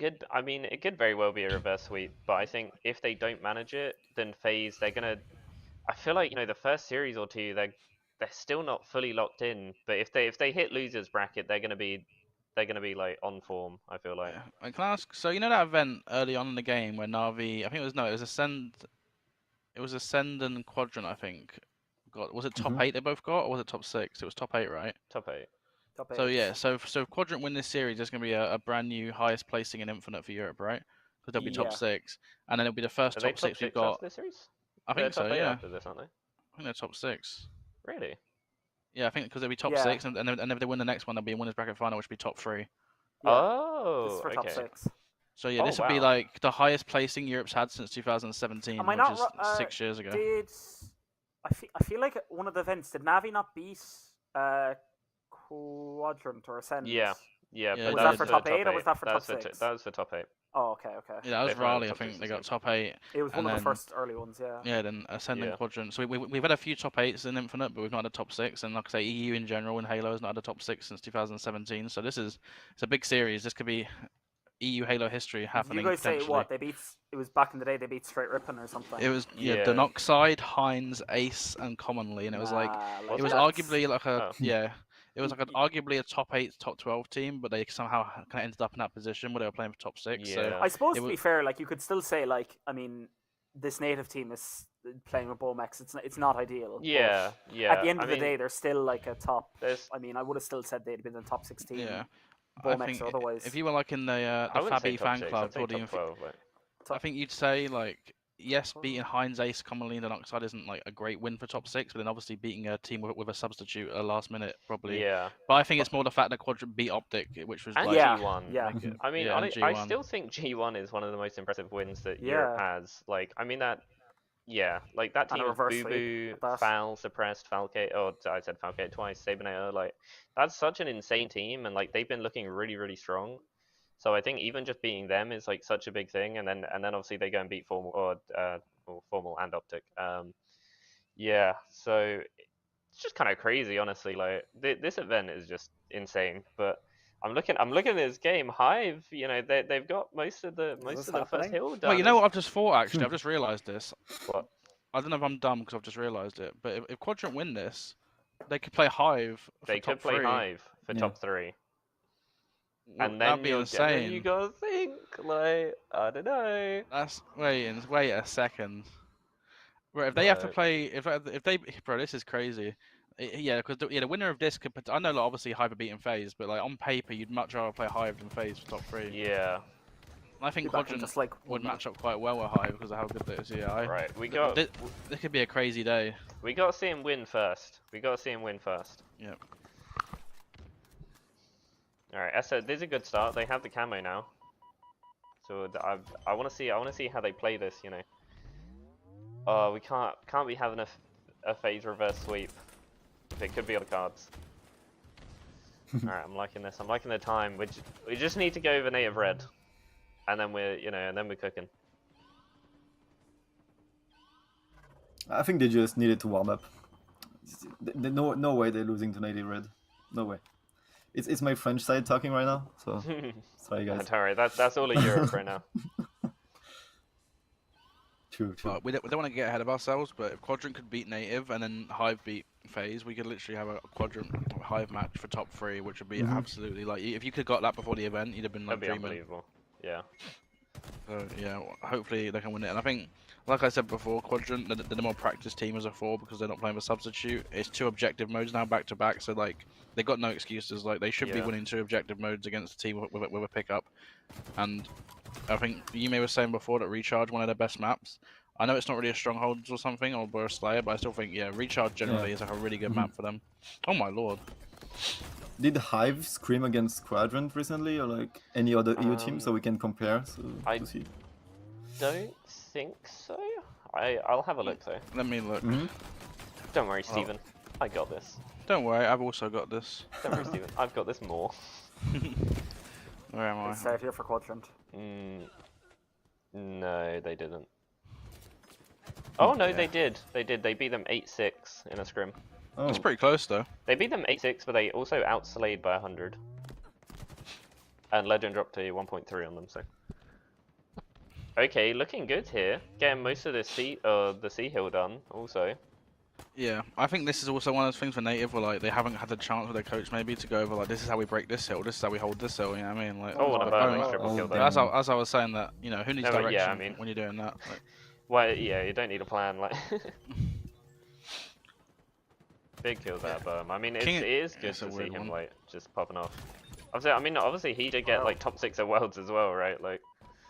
could very well be a reverse sweep. But I think if they don't manage it, then FaZe they're gonna. I feel like the first series or two they're still not fully locked in, but if they hit losers bracket, they're gonna be like on form. I feel like. Yeah. And can I ask? So that event early on in the game where Na'Vi, I think it was Ascend and Quadrant. I think was it top 8 they both got, or was it top 6? It was top 8, right? Top 8. So yeah, so if Quadrant win this series, there's gonna be a brand new highest placing in Infinite for Europe, right? Because they'll be top 6, and then it'll be the first top 6 we've got. This series? I They're think so. top 8 Yeah, after this, aren't they? I think they're top 6. Really? Yeah, I think because they'll be top Yeah. 6, and if they win the next one, they'll be in winners bracket final, which will be top 3. Yeah. This is Oh, for top okay. 6. So yeah, Oh, this would be wow. like the highest placing Europe's had since 2017, Am I which not is 6 years ago. I feel like one of the events did Navi not beat Quadrant or Ascend? Yeah. Yeah, but Was that that for top 8 or was that for top That 6? that was for top 8. Oh, okay. Yeah, that was They found Raleigh. I top think 6 they this got top 8. It was one and of the then- first early ones, yeah. Yeah, then Ascend and Yeah. Quadrant. So we've had a few top 8s in Infinite, but we've not had a top 6. And like I say, EU in general in Halo has not had a top 6 since 2017. So it's a big series. This could be EU Halo history Did happening you guys say potentially. what? They beat. It was back in the day. They beat Straight Rippin' or something. It was Yeah. Denoxide, Heinz, Ace, and Commonly, and it was like Nah, it was that's- arguably like a Oh. yeah. It was like Y- arguably a top 8, top 12 team, but they somehow kind of ended up in that position where they were playing for top 6. Yeah. So I suppose it to be was- fair, like you could still say, like, I mean, this native team is playing with Bomex. It's not ideal. but Yeah. At the end I of the mean, day, they're still like a top. there's I mean, I would have still said they'd been in the top 16. yeah. I Bomex think or otherwise. if you were like in the I wouldn't say Fabi top fan 6, club I'd say or the top 12. Like. I think you'd say like yes, beating Heinz, Ace, Commonly, and Denoxide isn't like a great win for top 6, but then obviously beating a team with a substitute at the last minute probably. Yeah. But I think it's more the fact that Quadrant beat OpTic, which was And like Yeah. G1. Yeah. Like, I mean, Yeah, and I G1. still think G1 is one of the most impressive wins that Yeah. Europe has. Like, I mean that. Yeah, like that And a team of reverse Boo sweep Boo, at that. Foul, Suppressed, Falcate. Oh, I said Falcate twice. Sabinator. Like, that's such an insane team, and like they've been looking really, really strong. So I think even just beating them is like such a big thing, and then obviously they go and beat Formal or Formal and OpTic. Yeah, so it's just kind of crazy, honestly. Like this event is just insane. But I'm looking at this game. Hive, you know, they've got most of the first happening? hill done. Well, you know what I've just thought actually? I've just realised this. What? I don't know if I'm dumb because I've just realised it, but if Quadrant win this, they could play Hive for They top could play 3. Hive for Yeah. top 3. Well, And that'd then be you insane. gotta think, like, I don't know. That's wait a second. Bro, if they have to No. play, if they, bro, this is crazy. Yeah, because the winner of this could. I know, like, obviously Hive are beating FaZe, but like on paper, you'd much rather play Hive than FaZe for top 3. Yeah, I think Be back in Quadrant just like would 1 minute. match up quite well with Hive because of how good that is. Yeah, right. We got This could be a crazy day. we got to see him win first. Yep. All right, so this is a good start. They have the camo now, so I want to see how they play this. You know. Oh, we can't be having a FaZe reverse sweep. It could be on the cards. All right, I'm liking this. I'm liking the time. We just need to go over native red, and then we're cooking. I think they just needed to warm up. No way they're losing to native red. No way. It's my French side talking right now, so sorry guys. Don't worry, that's all of Europe right now. True. But we don't want to get ahead of ourselves. But if Quadrant could beat Native and then Hive beat FaZe, we could literally have a Quadrant Hive match for top 3, which would be absolutely like if you could have got that before the event, you'd have been like That'd be dreaming. unbelievable. Yeah. So yeah, hopefully they can win it. And I think, like I said before, Quadrant they're the more practiced team as a 4 because they're not playing with substitute. It's 2 objective modes now back to back, so like they got no excuses. Like they should be Yeah. winning 2 objective modes against a team with a pickup. And I think Yume was saying before that Recharge one of their best maps. I know it's not really a stronghold or something or a Slayer, but I still think Recharge generally is like a really good map for them. Oh my lord. Did Hive scream against Quadrant recently, or like any other EU team, so we can compare? To see. Don't think so. I'll have a look though. Let me look. Don't worry, Steven. I got this. Don't worry, I've also got this. Don't worry, Steven. I've got this more. Where am I? Let's start here for Quadrant. No, they didn't. Oh no, they did. They did. They beat them 8-6 in a scrim. Oh, It's pretty close though. They beat them 8-6, but they also outslayed by 100. And Legend dropped to 1.3 on them, so. Okay, looking good here. Getting most of the C hill done, also. Yeah, I think this is also one of those things for Native where like they haven't had the chance with their coach maybe to go over like this is how we break this hill, this is how we hold this hill. You know what I mean? Like, Oh, and a like, Burmax going- triple kill oh, there. as I was saying that who needs No, but direction yeah, I mean- when you're doing that? Like, Well, yeah, you don't need a plan, like. Big kills out of Burm. I mean, it is good it's a to see weird him, one. like, just popping off. Obviously, I mean, obviously he did get, like, top 6 at Worlds as well, right? Like,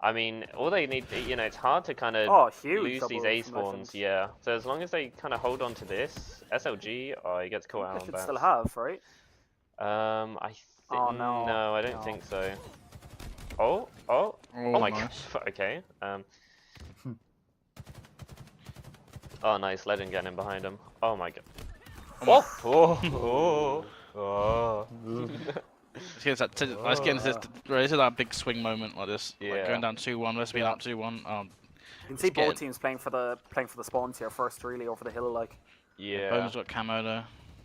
I mean, all they need, it's hard to kind of Oh, huge lose these double A from spawns, Legends. yeah. So as long as they kind of hold on to this, SLG, oh, he gets caught out They on should bats. still have, right? I think, Oh, no. no, I don't No. think so. Oh my god, nice. okay. Oh, nice, Legend getting in behind him. Oh my god. Oh! Let's get into this is that big swing moment like this. Like Yeah. going down 2-1, let's be Yeah. up 2-1. You can It's see both getting- teams playing for the spawns here first, really over the hill. Like, Yeah. Bone's got camo though.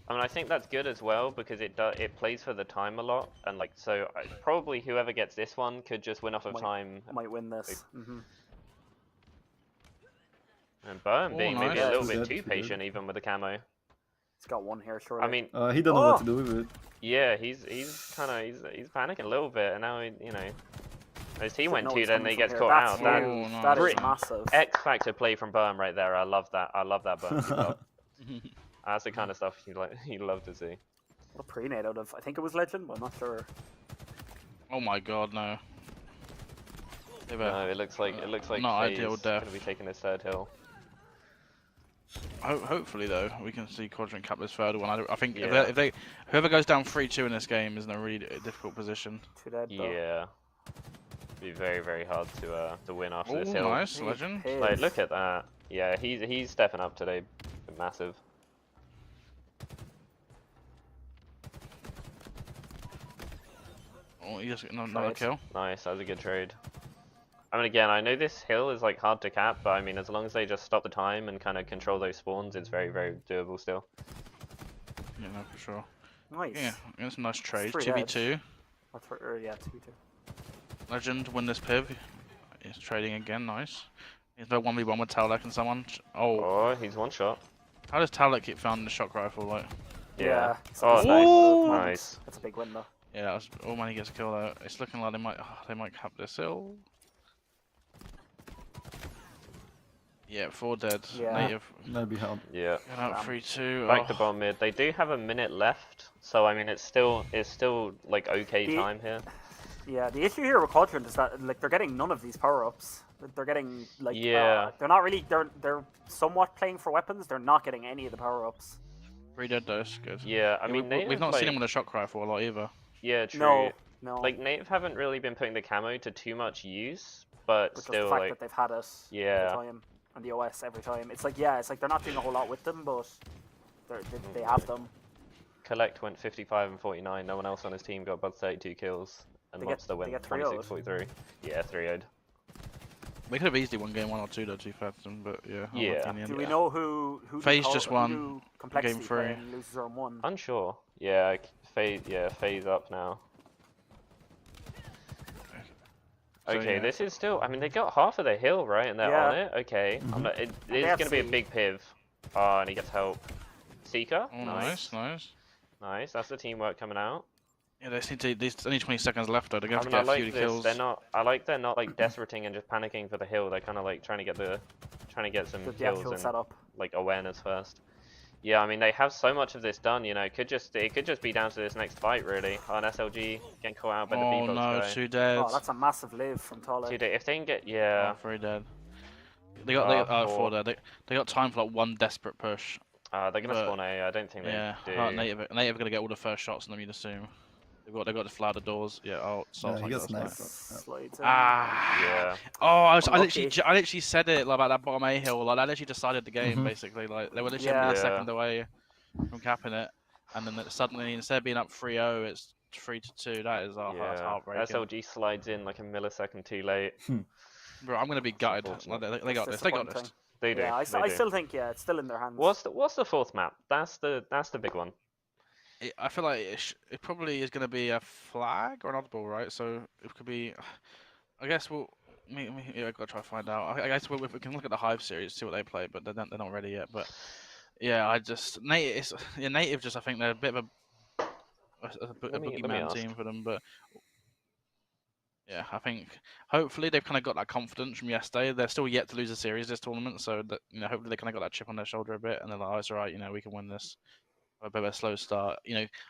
I mean, I think that's good as well because it plays for the time a lot, and like so, probably whoever gets this one could just win off of time. might win this. And Burn Oh, being maybe nice. a little Too bit good, too too patient even with the camo. He's got one here, surely. I mean, He don't know what to Oh! do with it. yeah, he's panicking a little bit, and now as he went No, to, he's then coming he from gets here. caught That's out. huge. That- That is Brit- massive. X factor play from Burn right there. I love that. I love that Burn. That's the kind of stuff you love to see. What a pre-nade out of, I think it was Legend, but I'm not sure. Oh my god, no. No, it looks like not FaZe ideal gonna death. be taking this third hill. Hopefully though, we can see Quadrant cap this third one. I think Yeah. if they whoever goes down 3-2 in this game is in a really difficult position. Too dead, though. Yeah, be very very hard to win after Oh, this hill. nice, Big Legend. piss. Like, look at that. Yeah, he's stepping up today. Massive. Oh, he just another Trade. kill. Nice, that was a good trade. I mean, again, I know this hill is like hard to cap, but I mean, as long as they just stop the time and kind of control those spawns, it's very very doable still. Yeah, no, for sure. Nice. Yeah, that's a nice trade. Three 2v2. Yeah, 2-2. Legend win this piv. He's trading again, nice. He's no 1v1 with Talek and someone. Oh, Oh, he's one shot. how does Talek keep finding the shock rifle? Like, Yeah. so Oh, it's nice. Ooh. Nice. That's a big win, though. yeah, that's all money gets killed out. It's looking like they might cap this hill. Yeah, 4 dead. Yeah. Native. That'd be hard. Yeah. Get out Damn. 3-2. Back to bomb mid. They do have a minute left, so I mean, it's still like okay The- time here. Yeah, the issue here with Quadrant is that like they're getting none of these power-ups. They're getting like Yeah. they're not really they're somewhat playing for weapons. They're not getting any of the power-ups. 3 dead though, it's good. Yeah, I Yeah, mean, we've not Native, seen him like- with a shock rifle a lot either. Yeah, true. No. Like Native haven't really been putting the camo to too much use, but Which still is the fact like that they've had it Yeah. every time on the OS every time. It's like it's like they're not doing a whole lot with them, but they have them. Collect went 55 and 49. No one else on his team got above 32 kills, and They get- Monster went they get 3-0'd. 26-43. Yeah, 3-0'd. They could have easily won game 1 or 2 though, too fast, but yeah. Yeah. unlucky in the end. Do we know who FaZe did just who won do Complexity game play 3. and loses zone 1? Unsure. Yeah, FaZe up now. So, Okay, yeah. this is still. I mean, they got half of the hill right, and they're Yeah. on it. Okay, it is have going to be a C. big piv. Oh, and he gets help. Seeker, Oh, nice. nice. That's the teamwork coming out. Yeah, they seem to. There's only 20 seconds left though. They're going I to mean, I get a few like this. kills. They're not. I like they're not like deserating and just panicking for the hill. They're kind of like trying to get some The kills actual and setup. like awareness first. Yeah, I mean they have so much of this done. It could just be down to this next fight really. On SLG getting caught out by the Oh B-box no, guy. 2 dead. Oh, that's a massive live from Tala. Dude, if they can get Oh, 3 dead. They got 4 4. dead. They got time for like one desperate push. They're gonna But- spawn A. I don't think they Yeah, do. Native gonna get all the first shots on them. You'd assume. They've got to fly the doors. Yeah. Oh, Yeah, he got sniped. sniped. Slides in. Ah. Yeah. Oh, I Unlucky. literally said it like, about that bottom A hill. Like, I literally decided the game basically. Like they were literally a Yeah. second away from capping it, and then suddenly instead of being up 3-0, it's 3-2. That is that's Yeah. heartbreaking. SLG slides in like a millisecond too late. Bro, I'm gonna be gutted. Unfortunate. Like, they got this. They got this. Disappointing. They do. Yeah, I they do. still think it's still in their hands. What's the fourth map? That's the big one. I feel like it probably is going to be a flag or an oddball, right? So it could be. I guess we'll. Yeah, I've got to try to find out. I guess we can look at the Hive series, see what they play, but they're not ready yet. But yeah, Native. Just I think they're a bit of a Let me boogeyman ask. team for them, but. Yeah, I think hopefully they've kind of got that confidence from yesterday. They're still yet to lose a series this tournament, so that hopefully they kind of got that chip on their shoulder a bit, and they're like, "Oh, it's alright, we can win this." A bit of a slow start.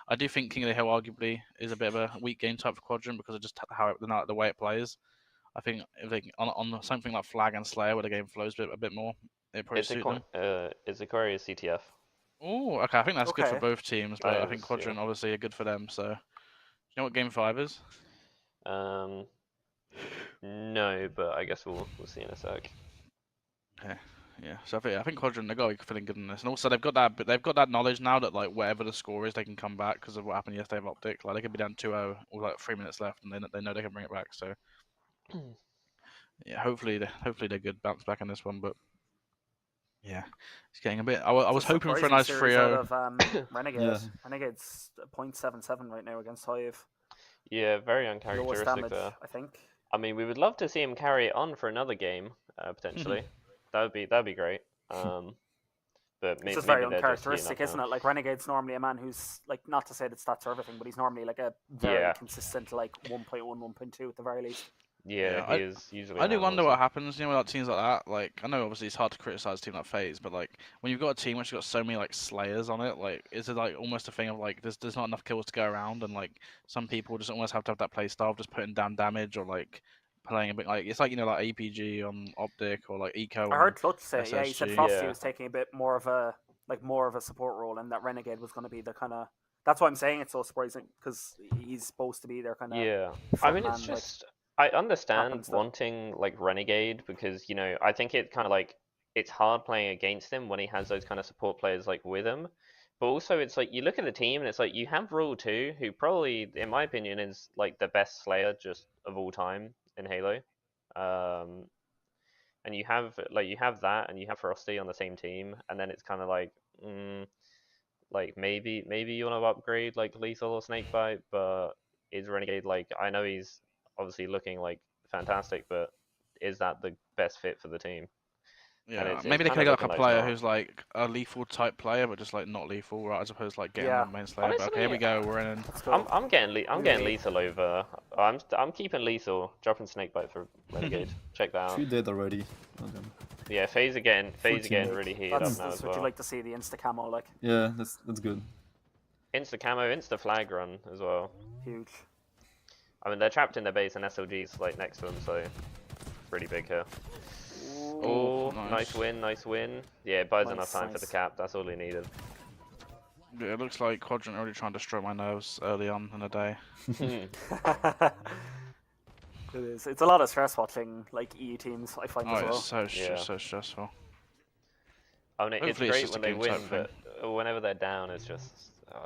I do think King of the Hill arguably is a bit of a weak game type for Quadrant because of just the way it plays. I think if they on something like Flag and Slayer, where the game flows a bit more, it probably suit them. It's Aquarius CTF. Oh, okay. I think that's good for Okay. both teams, but That I think is, Quadrant yeah. obviously are good for them. So, you know what Game 5 is? No, but I guess we'll see in a sec. Yeah. So I think Quadrant they got to be feeling good in this, and also they've got that knowledge now that like whatever the score is, they can come back because of what happened yesterday with OpTic. Like they could be down 2-0 with like 3 minutes left, and they know they can bring it back. So yeah, hopefully they're good bounce back in this one, but. Yeah, it's getting a bit. I was hoping for a nice 3-0. Out of Renegade. Yeah. Renegade's 0.77 right now against Hive. Yeah, very Lowest uncharacteristic damage, there. I think. I mean, we would love to see him carry it on for another game, potentially. that'd be great. But It's maybe just very they're uncharacteristic, just isn't it? Like Renegade's normally a man who's like, not to say that stats are everything, but he's normally like a very consistent like 1.1, 1.2 at the very least. Yeah, he is usually. I do wonder what happens, you know, with teams like that. Like, I know obviously it's hard to criticize a team like FaZe, but like when you've got a team which has got so many like slayers on it, like is it like almost a thing of like there's not enough kills to go around, and like some people just almost have to have that play style of just putting down damage or like playing a bit like it's like, you know, like APG on OpTic or like Eco. I heard Clutch say, SSG. he said Frosty was taking a bit more of a support role, and that Renegade was going to be the kind of. That's why I'm saying it's so surprising, because he's supposed to be their kind of. Yeah, I mean it's just I understand happens, though. wanting like Renegade because, you know, I think it kind of like it's hard playing against him when he has those kind of support players like with him. But also it's like you look at the team and it's like you have Rule 2, who probably in my opinion is like the best Slayer just of all time in Halo. And you have that and you have Frosty on the same team, and then it's kind of like maybe you want to upgrade like Lethal or Snakebite, but is Renegade like, I know he's obviously looking like fantastic, but is that the best fit for the team? Yeah, it's maybe they kind could of have got like a looking like player not. who's like a lethal type player, but just like not lethal, right? As opposed to like getting on main Slayer. But okay, Honestly, here we go. We're in. I'm getting Lethal over. I'm keeping Lethal, dropping Snakebite for Renegade. Check that out. 3 dead already. Okay. Yeah, FaZe again team. really heated up now That's as what well. you like to see, the insta camo, like Yeah, that's good. Insta camo, insta flag run as well. huge. I mean, they're trapped in their base and SLG's like next to them, so pretty big here. Oh, nice win. Yeah, it buys enough time for the cap. That's all he needed. Yeah, it looks like Quadrant already trying to destroy my nerves early on in the day. It is. It's a lot of stress watching like EU teams, I find as well. It's so stressful. I mean, it's Hopefully great it's just when a they game win, type but whenever they're down, it's just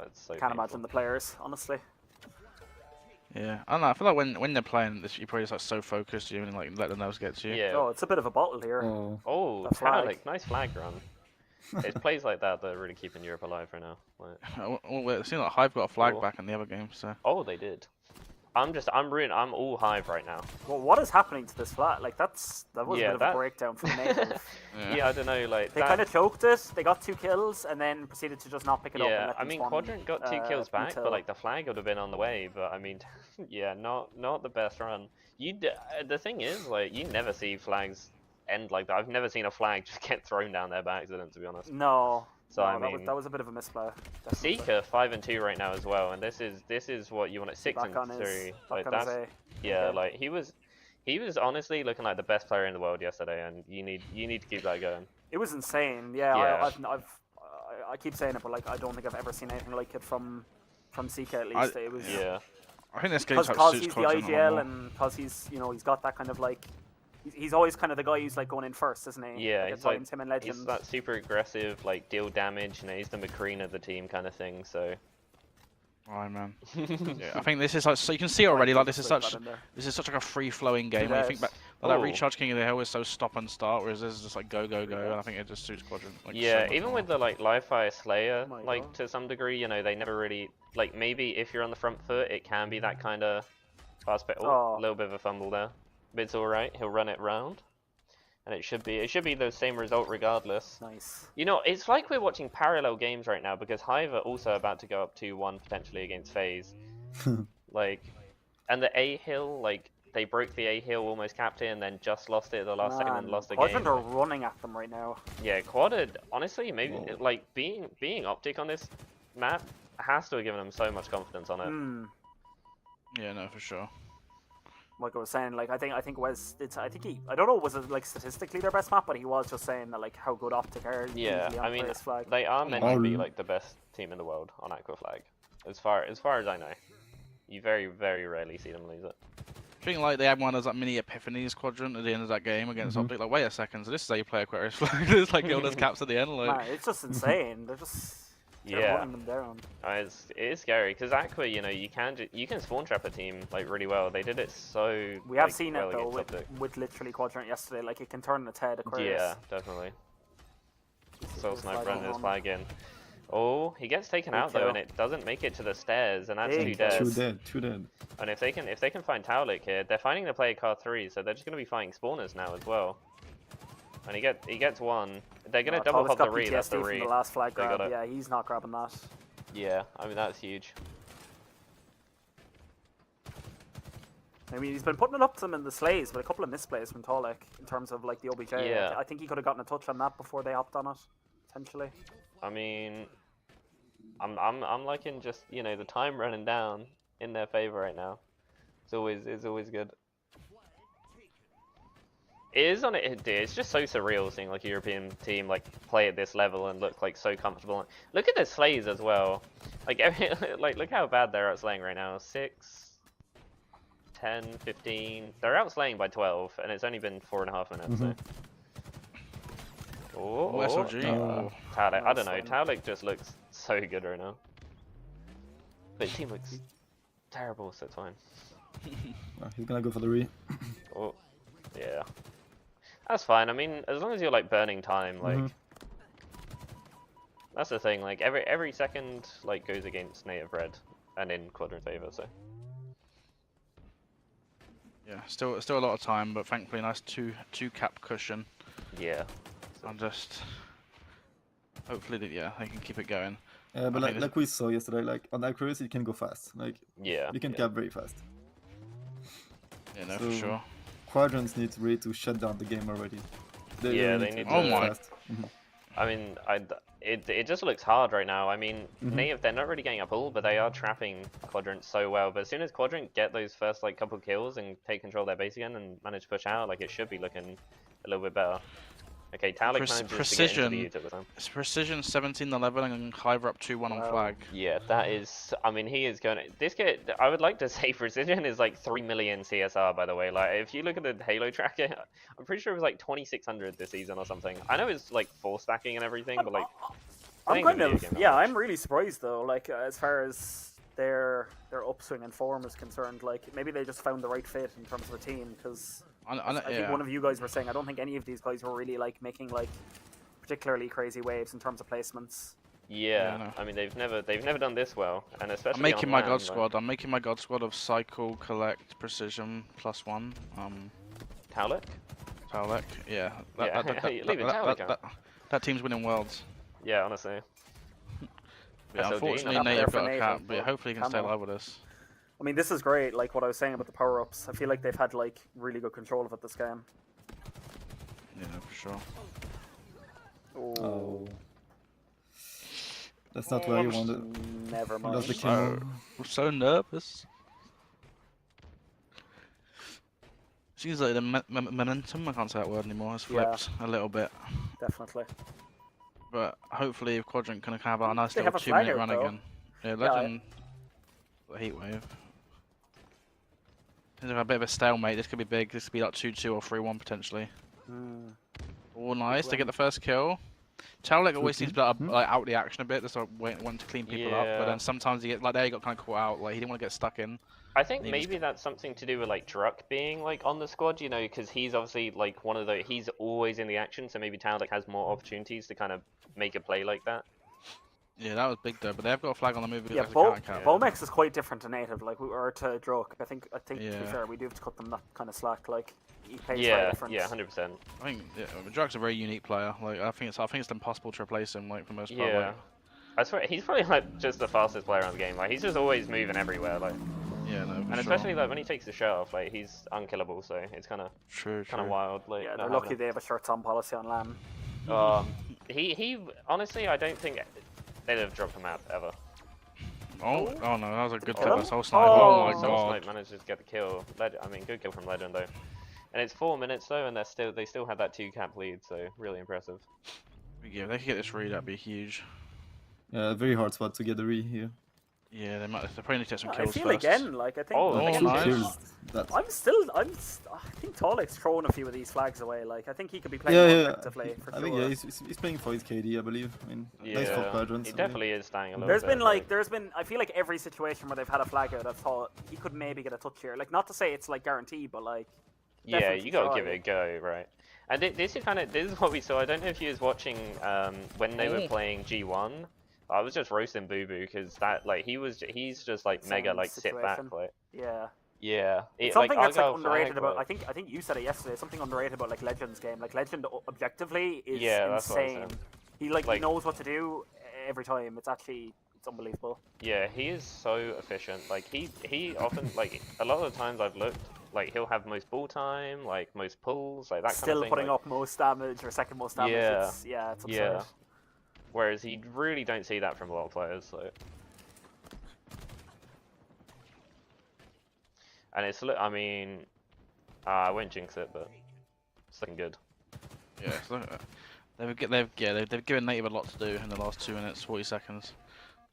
it's so. Can't painful. imagine the players, honestly. Yeah, I don't know. I feel like when they're playing this, you're probably just like so focused, you even like let the nerves get to you. Yeah. Oh, it's a bit of a bottle here. Oh, A flag. Talik, nice flag run. It's plays like that that are really keeping Europe alive right now. Like... It seems like Hive got a flag Oh. back in the other game, so. Oh, they did. I'm all Hive right now. Well, what is happening to this flat? Like that was a bit of a breakdown from native. Yeah, I don't know. Like they kind of choked it. They got 2 kills and then proceeded to just not pick it up. Yeah, I mean, Quadrant got 2 kills back, until... but like the flag would have been on the way. But I mean, yeah, not the best run. The thing is, like, you never see flags end like that. I've never seen a flag just get thrown down there by accident, to be honest. No. So no, I mean, that was a bit of a misplay. Seeker 5-2 right now as well, and this is what you want at 6-3. Like that's yeah, like he was honestly looking like the best player in the world yesterday, and you need to keep that going. It was insane. Yeah, Yeah. I keep saying it, but like I don't think I've ever seen anything like it from Seeker at least. It was I think this game because he's the IGL and because he's he's got that kind of like. He's always kind of the guy who's like going in first, isn't he? Yeah, he's like him and Legend. He's that super aggressive, like deal damage. He's the McCreen of the team kind of thing. So. Right, man. Yeah, I think this is like, so you can see already, like this is such like a free flowing game. When you think back, like Recharge King of the Hill is so stop and start, whereas this is just like go, and I think it just suits Quadrant. Like, yeah, so even with the like live fire Slayer, like to some degree, they never really like. Maybe if you're on the front foot, it can be that kind of fast bit. Oh, a little bit of a fumble there, but it's all right. He'll run it round. And it should be the same result regardless. Nice. It's like we're watching parallel games right now because Hive are also about to go up 2-1 potentially against FaZe. Like, and the A hill, like they broke the A hill, almost capped it, and then just lost it at the last second and lost the game. Quadrant are running at them right now. Yeah, Quadrant. Honestly, maybe like being OpTic on this map has to have given them so much confidence on it. Yeah, no, for sure. like I was saying, like I think Wes, I don't know, was it like statistically their best map, but he was just saying that like how good OpTic are. Yeah, usually on I mean, First Flag. they are meant to be like the best team in the world on Aqua Flag, as far as I know. You very, very rarely see them lose it. I think like they had one of those like mini epiphanies quadrant at the end of that game against OpTic. Like, wait a second, so this is how you play Aquarius Flag. It's like all those caps at the end. Like, Man, it's just insane. They're just running them down. It is scary because Aqua, you know, you can spawn trap a team like really well. They did it so. We have like, seen well it though against OpTic. with literally Quadrant yesterday. Like it can turn its head. Aquarius. Yeah, definitely. Soul His Sniper flag and his on. flag in. Oh, he gets taken Good out though, kill. and it doesn't make it to the stairs, and that's Big 2 dead. kill. Two dead. And if they can find Taulik here, they're finding the player car 3, so they're just gonna be fighting spawners now as well. And he gets one. They're gonna double Taulik's pop the got re. That's the PTSD from re. the last flag They got grab. it. Yeah, he's not grabbing that. Yeah, I mean that's huge. I mean, he's been putting it up to them in the slays, but a couple of misplays from Taulik in terms of like the OBJ. Yeah. I think he could have gotten a touch on that before they hopped on it, potentially. I mean, I'm liking just, you know, the time running down in their favor right now. It's always good. It's just so surreal seeing like a European team like play at this level and look like so comfortable. Look at their slays as well. Like like look how bad they're outslaying right now. 6, 10, 15. They're outslaying by 12, and it's only been 4.5 minutes. So. Oh, SLG. Taulik. I don't know. Taulik just looks so good right now. But his team looks terrible, so it's fine. He's gonna go for the re. Oh, yeah. That's fine. I mean, as long as you're like burning time, like that's the thing. Like every second like goes against native red and in Quadrant favor. So yeah, still a lot of time, but thankfully nice two cap cushion. yeah. And just hopefully they can keep it going. Yeah, but like we saw yesterday, like on accuracy you can go fast. Like Yeah. you can cap very fast. Yeah, no, So, for sure. Quadrants need really to shut down the game already. Yeah, really they need to to- go Oh my. fast. I mean, it just looks hard right now. I mean, native, they're not really getting up all, but they are trapping Quadrant so well. But as soon as Quadrant get those first like couple kills and take control of their base again and manage to push out, like it should be looking a little bit better. Okay, Taulik manages to get into precision. the ult at the time. It's precision 17-11 and Hiver up 2-1 on flag. Yeah, that is. I mean, he is going. This kid, I would like to say, precision is like 3 million CSR. By the way, like if you look at the Halo tracker, I'm pretty sure it was like 2,600 this season or something. I know it's like 4 stacking and everything, but like. I'm kind of I'm really surprised though. Like as far as their upswing and form is concerned, like maybe they just found the right fit in terms of the team because. I think one of you guys were saying I don't think any of these guys were really like making like particularly crazy waves in terms of placements. Yeah, no. I mean they've never done this well, and especially I'm making my on god land, squad. I'm making my god squad of cycle, collect, precision +1. Taulik? Taulik, yeah. Leave it Taulik out. That team's winning worlds. Yeah, honestly. Yeah, SLG, unfortunately, not Native there for got a cap, Native, but yeah, but hopefully he can stay Camo. alive with us. I mean, this is great. Like what I was saying about the power-ups, I feel like they've had like really good control of it this game. Yeah, for sure. Oh. That's not where you want it. Never mind. That's the kill. I'm so nervous. Seems like the momentum, I can't say that word anymore, has flipped a little bit. Definitely. But hopefully if Quadrant can have a nice They little have a 2-minute flagger, run though. again. Yeah, Legend. The heat wave. There's a bit of a stalemate. This could be big. This could be like 2-2 or 3-1 potentially. Oh, nice. They get the first kill. Taulik always seems to be like out the action a bit. Just like wanting to clean people up. But then sometimes he get he got kind of caught out. Like he didn't want to get stuck in. I think maybe that's something to do with like Druck being like on the squad, you know, because he's obviously like one of the he's always in the action, so maybe Taulik has more opportunities to kind of make a play like that. Yeah, that was big though. But they have got a flag on the move. Yeah, Bomex is quite different to Native, like or to Druck. I think to be fair, we do have to cut them that kind of slack. Like he plays very different. Yeah, 100%. I think Druck's a very unique player. Like I think it's impossible to replace him. Like for most part. Yeah, I swear he's probably like just the fastest player on the game. Like he's just always moving everywhere. Like. Yeah, no, and especially like when he takes the shirt off, like he's unkillable. So it's kind of wild. Like yeah, they're lucky they have a shirts on policy on LAN. He honestly, I don't think they'd have dropped him out ever. Oh no, that was a good kill kill him? by Soul Snipe. Oh. Oh my Soul god. Snipe managed to get the kill. I mean, good kill from Legend though. And it's 4 minutes though, and they still had that 2-cap lead, so really impressive. Yeah, if they could get this read, that'd be huge. Yeah, very hard spot to get the re here. Yeah, they probably need to get some I kills feel first. again, like I think. Oh, like, oh, Two nice. kills. That. I think Tolik's throwing a few of these flags away. Like I think he could be playing Yeah, more yeah. effectively for I sure. think yeah, he's playing for his KD, I believe. I mean, nice for Yeah, Quadrant. he so, definitely is staying a little There's bit. been like, I feel like every situation where they've had a flag out, I've thought he could maybe get a touch here. Like not to say it's like guaranteed, but like. Yeah, definitely you gotta try. give it a go, right? And this is what we saw. I don't know if you was watching when they were playing G1. I was just roasting Boo Boo because that like he's just like Same mega like sit back situation. like Yeah. yeah. It's something that's like Argyle underrated flag, about. like- I think you said it yesterday. Something underrated about like Legend's game. Like Legend objectively is Yeah, that's what I was insane. saying. He Like- knows what to do every time. It's unbelievable. Yeah, he is so efficient. Like he often like a lot of the times I've looked like he'll have most ball time, like most pulls, like that Still kind of thing. putting like, up most damage or second most damage. Yeah. It's absurd. Yeah. Whereas you really don't see that from a lot of players. So. And it's I mean, I won't jinx it, but it's looking good. Yeah, so, they've given Native a lot to do in the last 2 minutes, 40 seconds.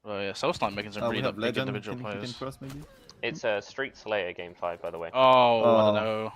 Well, yeah, Soul Snipe making some we really have big Legend. individual Can players. cross maybe? It's a Street Slayer game 5, by the way. Oh, I Oh. don't know.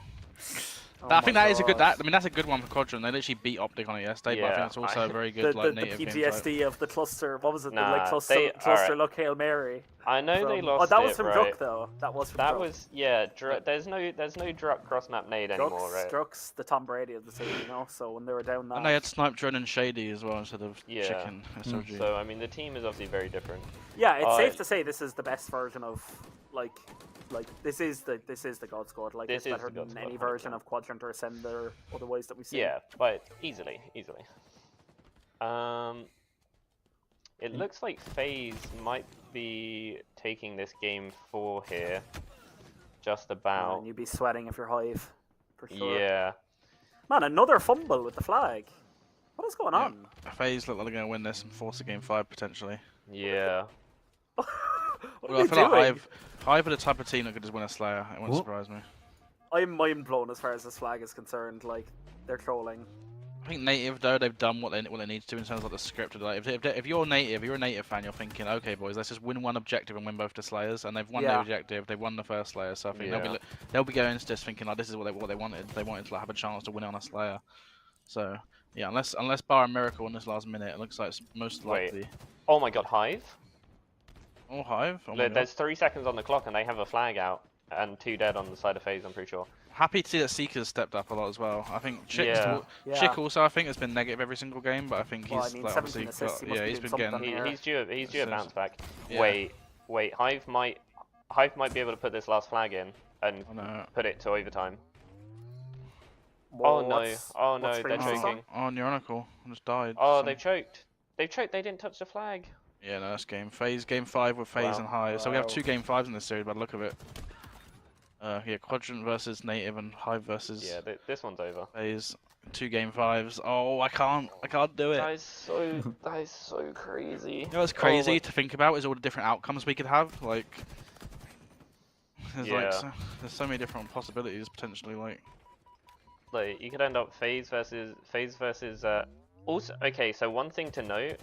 I think that is a good. I mean, that's a good one for Quadrant. They literally beat OpTic on it yesterday, but I Yeah, think it's also a very The, good the, like the native game. PTSD of the cluster. What was it? Nah, the like cluster alright. luck Hail Mary. I know they From- lost Oh, that was it, from right? Druck though. That was from That Druck. was yeah. There's no Druck cross map nade anymore, right? Druck's the Tom Brady of the team, you know. So when they were down that, And they had Snipe, Drone, and Shady as well instead of Yeah. Chicken SOG. So I mean, the team is obviously very different. yeah, it's safe to say this is the best version of like this is the God Squad. Like This it's is better the God than Squad, any version 100%. of Quadrant or Ascend or otherwise that we've seen. Yeah, but easily. It looks like FaZe might be taking this game 4 here. Just about. And you'd be sweating if you're Hive, for sure. Yeah. Man, another fumble with the flag. What is going on? FaZe look like they're going to win this and force a game 5 potentially. Yeah. What Well, are I they feel doing? like Hive are the type of team that could just win a Slayer. It wouldn't What? surprise me. I'm mind blown as far as this flag is concerned. Like they're trolling. I think Native though they've done what they need to do in terms of like the script. Like if you're Native, you're a Native fan, you're thinking, okay boys, let's just win one objective and win both the Slayers. And they've won the Yeah. objective, they've won the first Slayer. So I think Yeah. they'll be going into this thinking like this is what they wanted. They wanted to like, have a chance to win it on a Slayer. So yeah, unless bar a miracle in this last minute, it looks like it's most Wait. likely. Oh my God, Hive. Oh Hive. Oh my God. There's 3 seconds on the clock and they have a flag out and 2 dead on the side of FaZe. I'm pretty sure. Happy to see that Seeker's stepped up a lot as well. I think Chick Yeah. also I think has been negative every single game, but I think he's Well, I mean, like 17 obviously assists, he must be he's doing been getting. something. Yeah. He's due a bounce back. Yeah. Wait. Hive might be able to put this last flag in and Oh no. put it to overtime. Whoa, Oh no! what's They're Dream's choking. song? Oh, Neuronical just died. Oh, So- they've choked. They didn't touch the flag. Yeah, no, that's game. Game 5 with FaZe Wow. and Hive. So we have Wow. 2 game 5s in this series by the look of it. Yeah, Quadrant versus Native and Hive versus Yeah, this one's over. FaZe. 2 game 5s. Oh, I can't do it. That is so crazy. You know what's crazy to think about is all the different outcomes we could have. Like, there's there's so many different possibilities potentially. Like you could end up FaZe versus. Also, okay. So one thing to note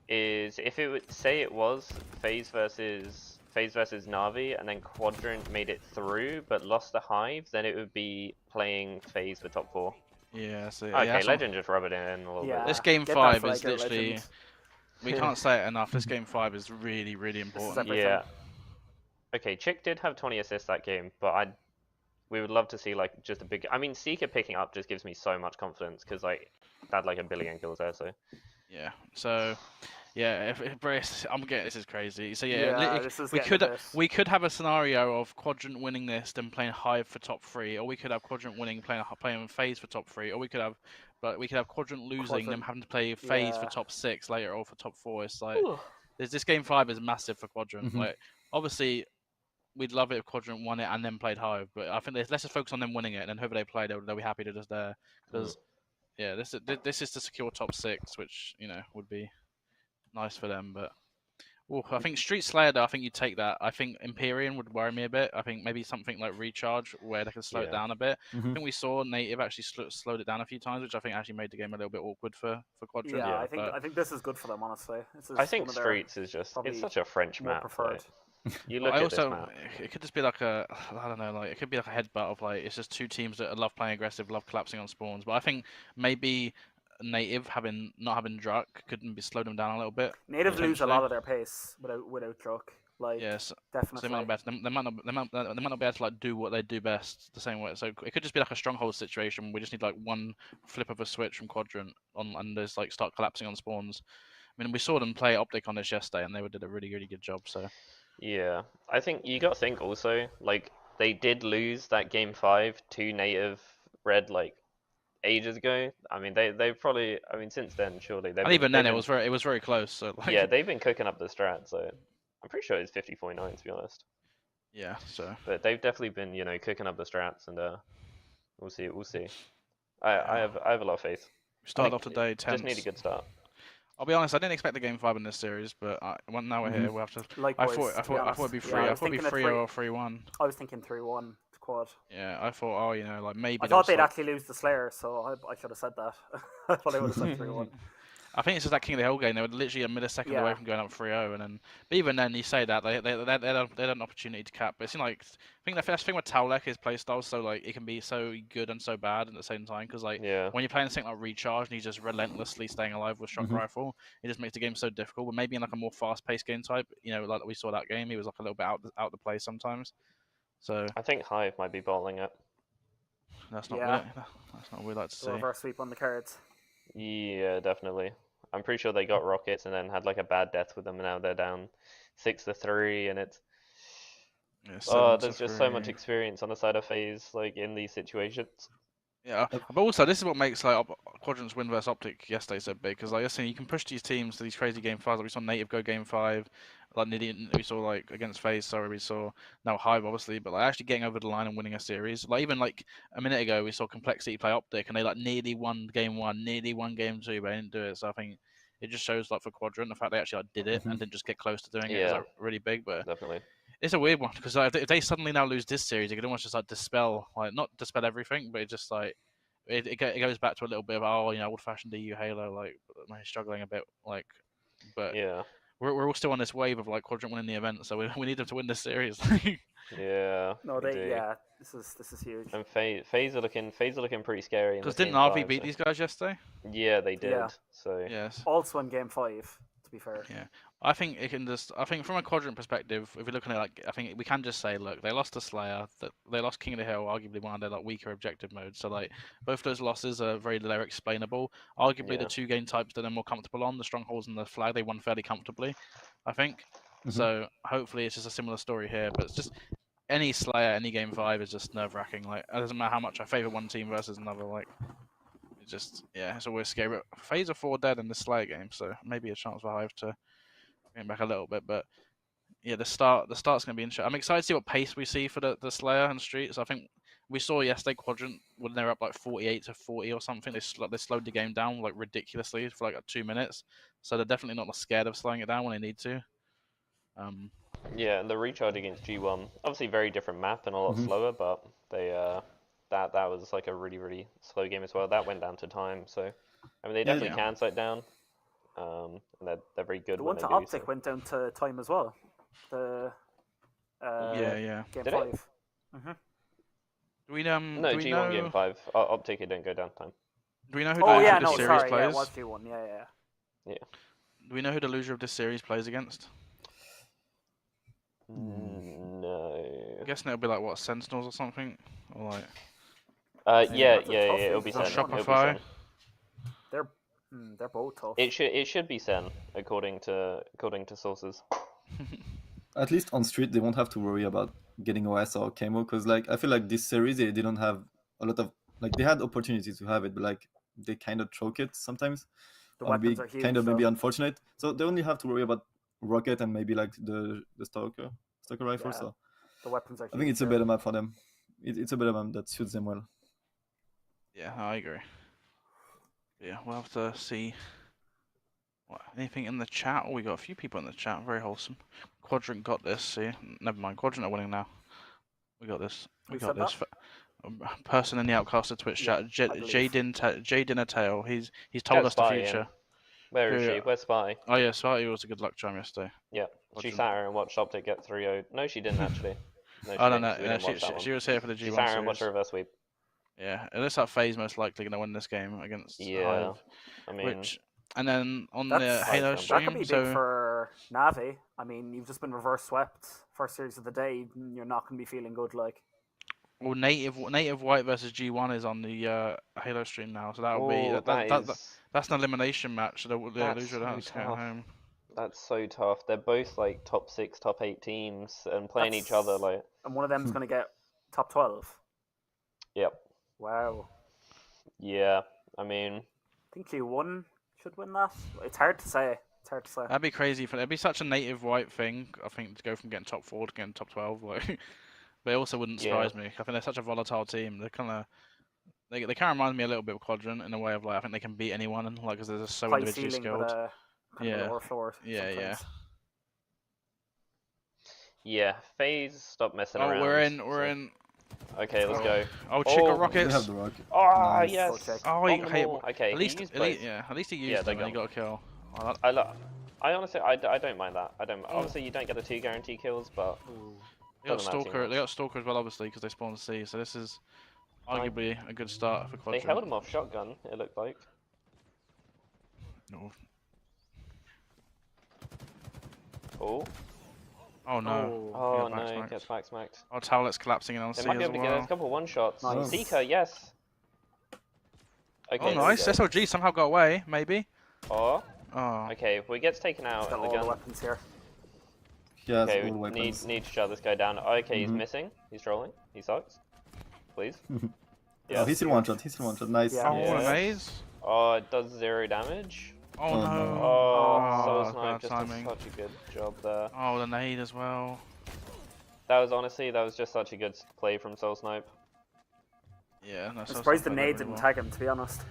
is if it would say it was FaZe versus Na'Vi and then Quadrant made it through but lost the Hive, then it would be playing FaZe for top 4. Yeah. So Okay, yeah, Legend just rub it in a little Yeah. bit. This game Get that 5 flag is out, literally. Legend. We can't say it enough. This game 5 is really, really important. everything. Yeah. Okay, Chick did have 20 assists that game, but we would love to see like just a big. I mean, Seeker picking up just gives me so much confidence because like they had like 1 billion kills there. So Yeah. So, yeah. If Brace, I'm getting this is crazy. So yeah, Yeah, this is we getting could a bit- we could have a scenario of Quadrant winning this, then playing Hive for top 3, or we could have Quadrant winning, playing FaZe for top 3, or we could have Quadrant losing, them Quadrant- having to play FaZe for yeah. top 6 later, or for top 4. It's like this game 5 is massive for Quadrant. Mhm. Like obviously. We'd love it if Quadrant won it and then played Hive, but I think let's just focus on them winning it, and then whoever they play, they'll be happy to just there. Because yeah, this is to secure top 6, which would be nice for them. But Well, I think Street Slayer, though, I think you take that. I think Empyrean would worry me a bit. I think maybe something like Recharge, where they can slow it Yeah. down a bit. I Mhm. think we saw Native actually slowed it down a few times, which I think actually made the game a little bit awkward for Quadrant. Yeah, Yeah. I think this is good for them, honestly. This is I think one of their Streets is just probably it's such a French more map. preferred. Like, you But look I at this also, map. it could just be like a, I don't know, like it could be like a headbutt of like it's just two teams that love playing aggressive, love collapsing on spawns. But I think maybe Native not having Druck could maybe slow them down a little bit. Native lose a potentially. lot of their pace without Druck. Like, Yes, so definitely. they might not be able to, they might not be able to like do what they do best the same way. So it could just be like a stronghold situation. We just need like one flip of a switch from Quadrant on, and just like start collapsing on spawns. I mean, we saw them play OpTic on this yesterday, and they did a really good job. So Yeah, I think you got to think also, like, they did lose that game 5 to Native Red like ages ago. I mean, they probably, I mean, since then surely and even then, it was very close. So like, yeah, they've been cooking up the strat. So I'm pretty sure it's 50-49 to be honest. yeah. So But they've definitely been, cooking up the strats, and we'll see. I Yeah. have a lot of faith. we started think off today Just need a tense. good start. I'll be honest, I didn't expect the game 5 in this series, but now we're here. Mhm. we'll have to. Likewise, I to be thought it'd be honest. 3. Yeah, I thought it'd be 3 or 3-1. I was thinking 3-1 quad. Yeah, I thought, like maybe. I there thought was, they'd like, actually lose the Slayer, so I should have said that. I thought I would have said 3-1. I think it's just that King of the Hill game. They were literally a millisecond Yeah. away from going up 3-0, and then. But even then, you say that they had an opportunity to cap. But it seemed like I think the first thing with Taulek is playstyle, so like it can be so good and so bad at the same time. Because like Yeah. when you're playing something like Recharge and he's just relentlessly staying alive with shock Mhm. rifle, it just makes the game so difficult. But maybe in like a more fast-paced game type, like we saw that game, he was like a little bit out the play sometimes. So I think Hive might be bottling it. that's not Yeah. that's not what we'd like to The see. reverse sweep on the cards. Yeah, definitely. I'm pretty sure they got rockets and then had like a bad death with them, and now they're down 6-3, and it's Yeah, there's just so much 7-3. experience on the side of FaZe like in these situations. Yeah, but also this is what makes like Quadrant's win versus OpTic yesterday so big, because like yesterday you can push these teams to these crazy game 5s. Like we saw Native go game 5, like we saw like against FaZe. Sorry, we saw now Hive obviously, but like actually getting over the line and winning a series. Like even like a minute ago we saw Complexity play OpTic, and they like nearly won game 1, nearly won game 2, but they didn't do it. So I think it just shows like for Quadrant the fact they actually like, did it and didn't just get close to doing it is Yeah. like really big. But Definitely. it's a weird one because like, if they suddenly now lose this series, it could almost just like dispel, like not dispel everything, but it just like it goes back to a little bit of old-fashioned EU Halo, like struggling a bit, like, but Yeah. we're all still on this wave of like Quadrant winning the event, so we need them to win this series. Yeah. No, we do. yeah, this is huge. And FaZe are looking pretty scary. Because didn't RV beat these guys yesterday? Yeah, they did. Yeah. So Yes. Also in game 5, to be fair. Yeah, I think it can just. I think from a Quadrant perspective, if we're looking at like, I think we can just say, look, they lost to Slayer, that they lost King of the Hill, arguably one of their like weaker objective modes. So like both those losses are very they're explainable. Arguably Yeah. the two game types that they're more comfortable on, the Strongholds and the Flag, they won fairly comfortably, I think. Mhm. So hopefully it's just a similar story here, but it's just. Any Slayer, any game 5 is just nerve wracking. Like it doesn't matter how much I favour one team versus another. Like it's just it's always scary. But FaZe are 4 dead in this Slayer game, so maybe a chance for Hive to bring it back a little bit. But yeah, the start's gonna be interesting. I'm excited to see what pace we see for the Slayer and Streets. I think we saw yesterday Quadrant when they were up like 48-40 or something. They slowed the game down like ridiculously for like 2 minutes. So they're definitely not scared of slowing it down when they need to. yeah, and the recharge against G1, obviously very different map and a lot Mhm. slower, but they that was like a really slow game as well. That went down to time, so I mean they definitely Yeah. can slow it down. And they're very good The when one they to do. OpTic So. went down to time as well. The Yeah. game Did it? 5. Mm-hmm. Do we No, do we G1 know, game 5. OpTic it didn't go down time. Do we know who Oh the yeah, loser of no, this series sorry, yeah, it plays? was G1. Yeah. Do we know who the loser of this series plays against? No. I'm guessing it'll be like what, Sentinels or something, or like. Yeah, That's a tough it'll league, be is that Sen. It'll be Shopify? Sen. They're both tough. It should be Sen according to sources. At least on Street, they won't have to worry about getting OS or Camo, because like I feel like this series they didn't have a lot of like they had opportunities to have it, but like they kind of choke it sometimes. The Or be weapons are huge. kind of maybe though. unfortunate. So they only have to worry about rocket and maybe like the stalker rifle. Yeah. So The weapons are huge. I think it's a there. better map for them. It's a better map that suits them well. Yeah, I agree. Yeah, we'll have to see Anything in the chat? Oh, we got a few people in the chat. Very wholesome. Quadrant got this. See, never mind. Quadrant are winning now. We got this. We Who got said this. Person in the Outcaster Twitch Yeah, chat. I believe. Jaden Tail. He's told Get us the Spy in. future. Where is Who- she? Where's Spy? Oh yeah, Sparty was a good luck charm yesterday. Yeah, she Quadrant. sat here and watched OpTic get 3-0. No, she didn't actually. No, she Oh no, didn't, no, 'cause we no didn't watch that one. she was here for the She G1 sat here and watched a series. reverse sweep. Yeah, it looks like FaZe most likely gonna win this game against Yeah, Hive. I mean, Which, and then on That's- the Halo that stream, That could be big so for Navi. I mean, you've just been reverse swept first series of the day. You're not going to be feeling good. Like, well, native White versus G1 is on the Halo stream now, so that'll be oh, that's an elimination match. So the that's loser so has to go tough. home. That's so tough. They're both like top 6, top 8 teams and playing each That's- other like. and one of them's going to get top 12. Yep. Wow. Yeah. I mean, I think Q1 should win that. It's hard to say. It's hard to say. That'd be crazy it'd be such a native White thing. I think to go from getting top 4 to getting top 12, like. But it also wouldn't Yeah. surprise me. I think they're such a volatile team. They're kind of they kind of remind me a little bit of Quadrant in a way of like I think they can beat anyone and like because they're just so High individually ceiling, skilled. but kind of Yeah. a lower floor. Yeah, yeah. sometimes. yeah. FaZe, stop messing Oh, around. we're so- in. Okay, let's go. Oh, Chick got Oh, They rockets. have the rocket. Oh Nice. yes. Check. Oh, On the hey, ball. Okay, at least, he used both. at least he Yeah, used they them and he got a kill. Oh, that, I honestly, I don't mind that. I don't. Obviously, you don't get the 2 guarantee kills, but Ooh. they got doesn't matter too Stalker. They much. got Stalker as well, obviously, because they spawned C. So this is Fine. arguably a good start for they Quadrant. held him off shotgun. It looked like. No. Oh. Oh no. Oh Yeah, back no, smacked. gets back smacked. Oh, Towlet's collapsing in on They C might be as able to get a well. couple 1-shots. Nice. Seeker, yes. Okay, Oh, there we nice. go. SLG somehow got away, maybe. Oh, Oh. okay. If we gets taken out Got in the all the gun, weapons here. He has okay, all the we weapons. need to shut this guy down. Okay, he's Mhm. missing. He's trolling. He sucks. Please. Oh, Yes. he's in one shot. He's in one shot. Nice. Yeah. Oh, what a Yeah. maze. Oh, it does 0 damage. Oh, Oh, no. no. Oh, Soul that's Snipe bad just timing. does such a good job there. Oh, the nade as well. That was just such a good play from Soul Snipe. Yeah, no, I'm so surprised the played that nade really didn't well. tag him, to be honest.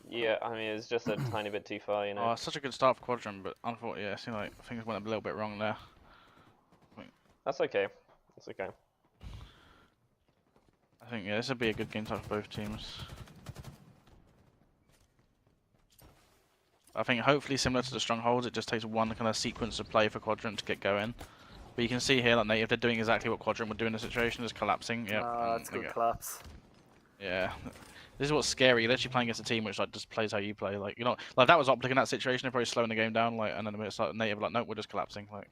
Yeah, I mean, it's just a tiny bit too far, you know. Oh, it's such a good start for Quadrant, but unfortunately, yeah, it seemed like things went a little bit wrong there. That's okay. That's okay. I think, yeah, this would be a good game time for both teams. I think hopefully similar to the Strongholds, it just takes one kind of sequence of play for Quadrant to get going. But you can see here, like Native, they're doing exactly what Quadrant would do in the situation, just collapsing. Yeah, It's a good collapse. Yeah. This is what's scary. You're literally playing against a team which like just plays how you play. Like you know, like that was OpTic in that situation. They're probably slowing the game down. Like, and then it's like Native, like, nope, we're just collapsing. Like,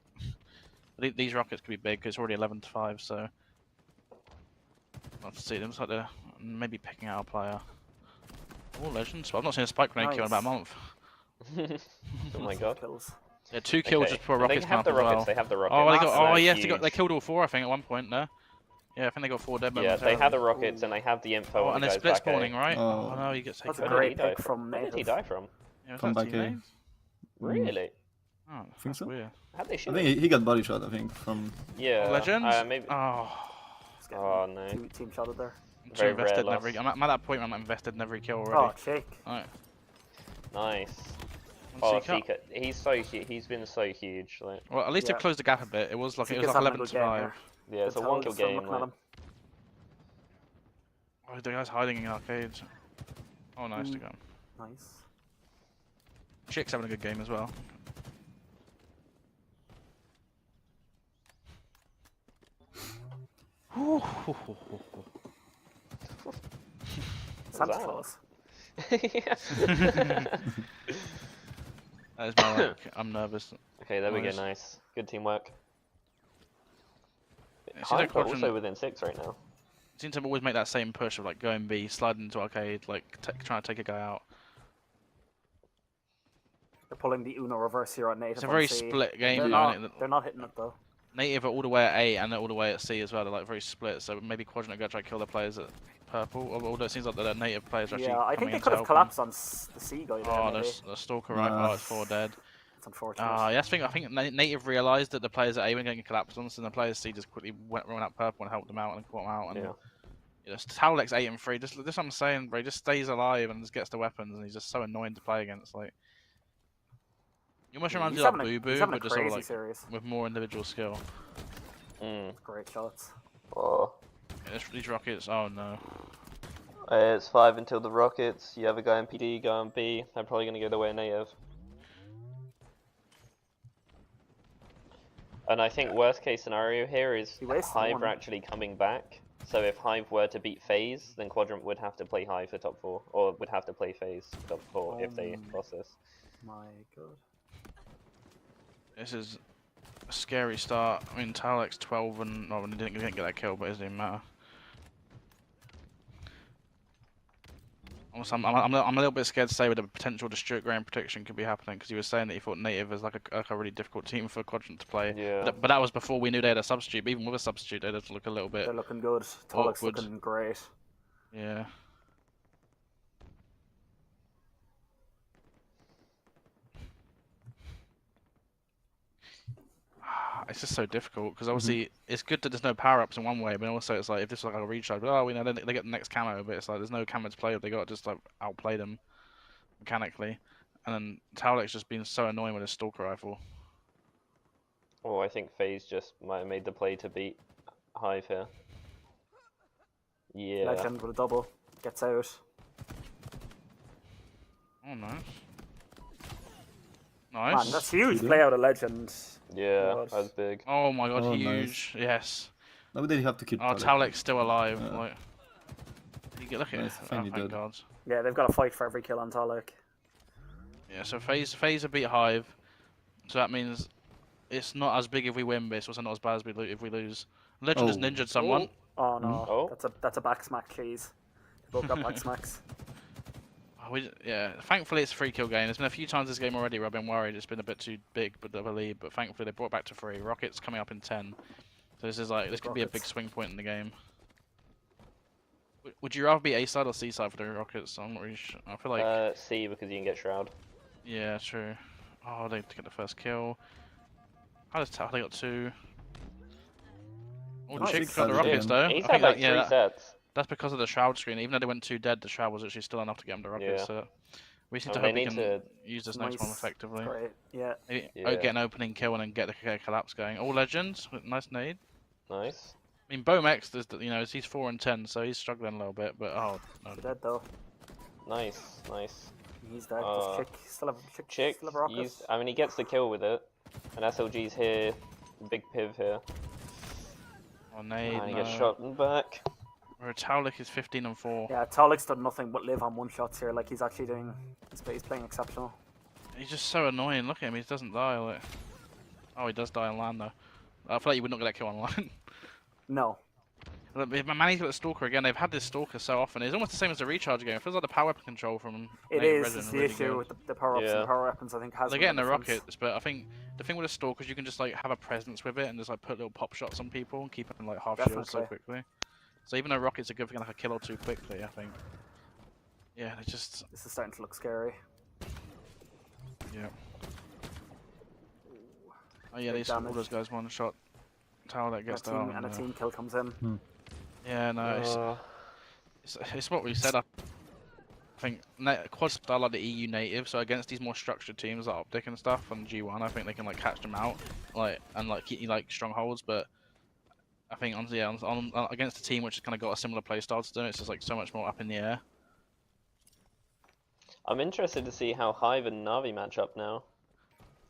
these rockets could be big. 'Cause it's already 11-5, so. I'll have to see. It looks like they're maybe picking out a player. Oh, legends. But I've not seen a spike grenade kill in about a month. Oh my god. Kills. Yeah, 2 kills Okay, just before and rockets they come have up the as rockets. well. They have the rockets. Oh, they got. That's Oh, They're yes, huge. they killed all 4. I think at one point. No. Yeah, I think they got 4 dead. Yeah, they had momentarily. the rockets and they have the info Oh, on and the they're guys split back A. spawning, right? Oh. Oh no, he gets That's taken a Where out. did he great die pick from Where did he Native. die from? Yeah, was Come that back here. teammates? Really? Oh, Think that's so? weird. How'd they I shoot think him? he got body shot. I think from. Yeah. Legends? Maybe. Oh. Just getting Oh no. team shotted there. I'm too Very invested rare in every. loss. I'm at that point where I'm invested in every kill Oh, already. shake. Alright. Nice. One Oh, Seeker. Seeker. He's so he's been so huge. Like, Well, at least Yeah. it closed the gap a bit. It was like Seeker's 11 having a to good game 5. here. yeah, it's a Good tell, 1-kill just from game. looking at Like, him. Oh, the guy's hiding in arcades. Oh, nice to go. Nice. Chick's having a good game as well. Santa that? Claus. That is my like, I'm nervous. Okay, there we go. Nice. Nice. Good teamwork. It seems Hive like are also Quadrant within 6 right now. seems to always make that same push of like going B, sliding into arcade, like trying to take a guy out. They're pulling the Uno reverse here on Native. It's a on very C. split game. They're though, isn't not, it? they're not hitting it though. Native are all the way at A and they're all the way at C as well. They're like very split. So maybe Quadrant are going to try to kill the players at purple. Although it seems like the Native players are actually. Yeah, I think coming they in to could have help them. collapsed on the C guy there. Oh, maybe. the Stalker right. Oh, it's 4 dead. It's unfortunate. I think Native realised that the players at A were getting collapsed on, so the players C just quickly went out purple and helped them out and caught them out. And Yeah. Towlex 8-3. Just what I'm saying, bro. He just stays alive and just gets the weapons, and he's just so annoying to play against. Like, You almost reminds He's me of having a- Boo he's Boo, having a but just sort of crazy like series. with more individual skill. Great shots. Oh. Yeah, these Rockets, oh no. It's 5 until the Rockets. You have a guy in PD, guy on B. They're probably going to go the way of native. And I think worst case scenario here is He wasted Hive one. are actually coming back. So if Hive were to beat FaZe, then Quadrant would have to play Hive for top 4, or would have to play FaZe for top 4 if they lost this. My god. This is a scary start. I mean, Talek's 12 and... Oh, he didn't get that kill, but it doesn't even matter. Also, I'm a little bit scared to say with the potential to Stuart Graham prediction could be happening, because he was saying that he thought Native was like a really difficult team for Quadrant to play. Yeah. But that was before we knew they had a substitute. But even with a substitute, they just look a little bit They're looking good. Tolic's awkward. looking great. Yeah. It's just so difficult because obviously it's good that there's no power ups in one way, but also it's like if this was like a recharge, but oh, you know, they get the next camo, but it's like there's no camo to play with. They got to just like outplay them mechanically, and then Talek's just been so annoying with his stalker rifle. Oh, I think FaZe just might have made the play to beat Hive here. Yeah. Legend with a double. Gets out. Oh nice, Man, nice. that's huge play out of Legend. Yeah, God. that's big. Oh my god, Oh, huge. Yes. Now they have to kill Oh, Talek. Talek's still alive. Yeah. Like, you get look at it. Nice, Oh, finally thank dead. God. Yeah, they've got to fight for every kill on Talek. Yeah, so FaZe have beat Hive, so that means it's not as big if we win, but it's also not as bad as if we lose. Legend has Oh. ninjaed someone. Oh no, Oh. that's a back smack, please. They both got back smacks. Oh, yeah, thankfully it's a 3-kill game. There's been a few times this game already where I've been worried it's been a bit too big of a lead, but thankfully they brought it back to 3. Rockets coming up in 10, so this could be a big Rockets. swing point in the game. Would you rather be A side or C side for the Rockets? I'm not really sure. I feel like C because you can get Shroud. yeah, true. Oh, they get the first kill. How does they got 2? Oh, Nice. chick Six got the side Rockets again. though. He's I had think like that, 3 sets. that's because of the Shroud screen. Even though they went 2 dead, the Shroud was actually still enough to get them the Rockets. Yeah. So we just need Oh, to they hope we need can to- use this next one Nice. effectively. Great. Yeah. Maybe Yeah. get an opening kill and then get the collapse going. All Legends, nice nade. Nice. I mean, Bomex, he's 4 and 10, so he's struggling a little bit. But oh no, Dead though. Nice, nice. He's dead. Uh, Does Chick still have Chick, still have a rocket? I mean, he gets the kill with it. And SLG's here. Big piv here. oh nade. And he No. gets shot in the back. Where Taulik is 15 and 4. Yeah, Talek's done nothing but live on one shots here. Like he's actually doing. He's playing exceptional. He's just so annoying. Look at him. He doesn't die. Like... Oh, he does die on land though. I feel like you would not get that kill on land. No. Look, if Manny's got the Stalker again, they've had this Stalker so often. It's almost the same as the recharge game. It feels like the power weapon control from It Native is. Regin It's the really issue good. with the power ups Yeah. and power weapons. I think has. They're been getting the difference. rockets, but I think the thing with the Stalker is you can just like have a presence with it and just like put little pop shots on people and keep them like half shields so Definitely. quickly. So even though rockets are good for like a kill or 2 quickly, I think. Yeah, they just This is starting to look scary. yeah. Oh yeah, Big these all damage. those guys one shot. Tower that gets And down. a team kill comes in. Yeah, no, it's what we said. I think quads are like the EU native, so against these more structured teams like OpTic and stuff and G1, I think they can like catch them out, and keep like strongholds. But I think on against a team which has kind of got a similar playstyle to them, it's just like so much more up in the air. I'm interested to see how Hive and Na'Vi match up now.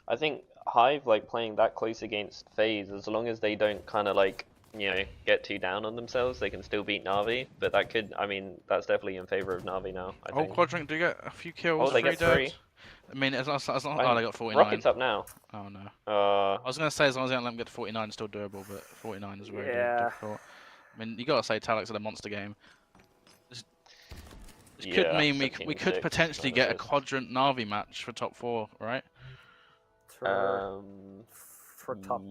I think Hive, like, playing that close against FaZe, as long as they don't kind of, like, you know, get too down on themselves, they can still beat Na'Vi. But that could, I mean, that's definitely in favor of Na'Vi now, I Oh, think. Quadrant do get a few kills. Oh, they 3 get dead. 3. I mean, as long Fine. oh, they got 49. Rocket's up now. Oh no. Uh, I was gonna say as long as they don't let them get to 49, it's still doable, but 49 is very Yeah. difficult. I mean, you gotta say Talek's at a monster game. This Yeah, could mean we 17 could six, potentially that get a is. Quadrant Na'Vi match for top 4, right? For top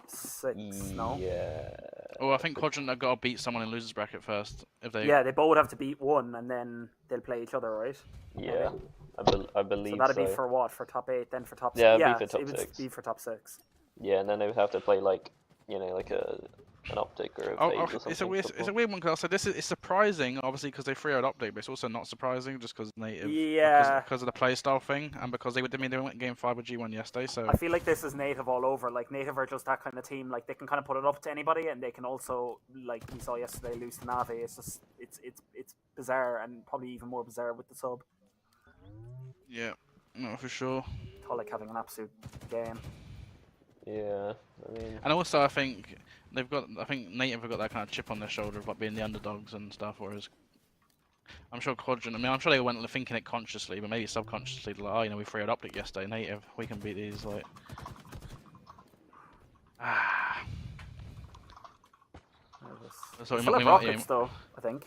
6, no? Yeah. Oh, I think Quadrant have got to beat someone in losers bracket first. If they Yeah, they both have to beat one, and then they'll play each other, right? Yeah. I believe So so. that'd be for what? For top 8, then for top 6? Yeah, it'd be for top it would 6. be for top 6. Yeah, and then they would have to play, like, you know, like a an OpTic or a Oh, FaZe or it's a something. weird, it's a weird one because it's surprising, obviously, because they 3-0'd OpTic, but it's also not surprising just because native, Yeah. because of the playstyle thing, and because they went game 5 with G1 yesterday. So I feel like this is native all over. Like native are just that kind of team. Like they can kind of put it up to anybody, and they can also, like we saw yesterday, lose to Navi. It's just it's bizarre, and probably even more bizarre with the sub. yeah, no, for sure. Tolic having an absolute game. Yeah, I mean, And also, I think native have got that kind of chip on their shoulder of like being the underdogs and stuff, whereas I'm sure Quadrant. I mean, I'm sure they went thinking it consciously, but maybe subconsciously, like, oh, we 3-0'd OpTic yesterday. Native, we can beat these. Like, so Still have might, rockets though, I think.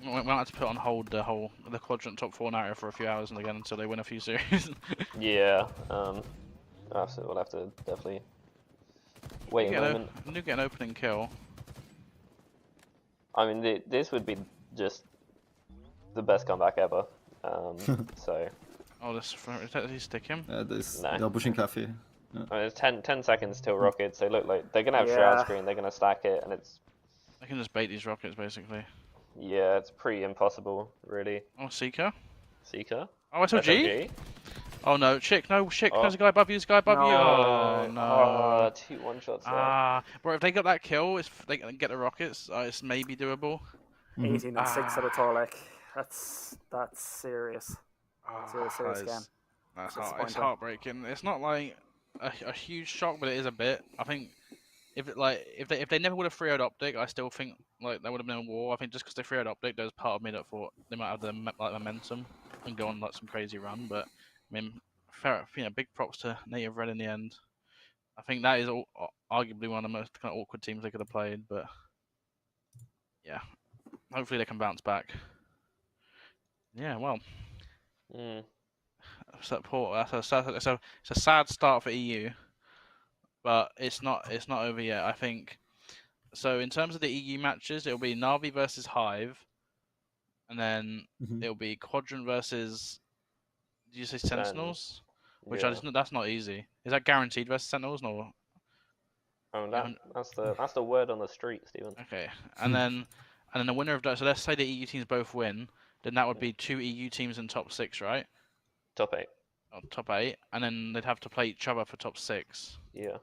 we might have to put on hold the Quadrant top 4 narrative for a few hours and again until they win a few series. yeah. We'll have to definitely wait a moment. You get an opening kill. I mean, this would be just the best comeback ever. So. Oh, did he stick him? No. They're pushing Cafe. Yeah. I mean, it's 10 seconds till rockets. They look like they're gonna have shroud screen. They're gonna stack it, and it's. They can just bait these rockets basically. Yeah, it's pretty impossible, really. Oh, Seeker. Seeker. Oh, SOG. Oh no, Chick, no, Chick, Oh. there's a guy above you, Oh no. Oh, 2 1-shots there. Bro, if they got that kill, if they can get the rockets, it's maybe doable. 18 and 6 out of Tolic. That's serious. Serious game. It's heartbreaking. It's not like a huge shock, but it is a bit. I think if they never would have 3-0'd OpTic, I still think like that would have been a war. I think just because they 3-0'd OpTic, there's part of me that thought they might have the momentum and go on like some crazy run. But I mean, big props to Native Red in the end. I think that is arguably one of the most kind of awkward teams they could have played. But yeah, hopefully they can bounce back. Yeah, well. Support. It's a sad start for EU, but it's not over yet. I think. So in terms of the EU matches, it'll be Na'Vi versus Hive, and then it'll be Quadrant versus. Did you say Sentinels? Which that's not easy. Is that guaranteed versus Sentinels or? Oh, that's the word on the street, Stephen. Okay, and then the winner of that. So let's say the EU teams both win, then that would be 2 EU teams in top 6, right? Top 8. Oh, top 8, and then they'd have to play each other for top 6. Yeah.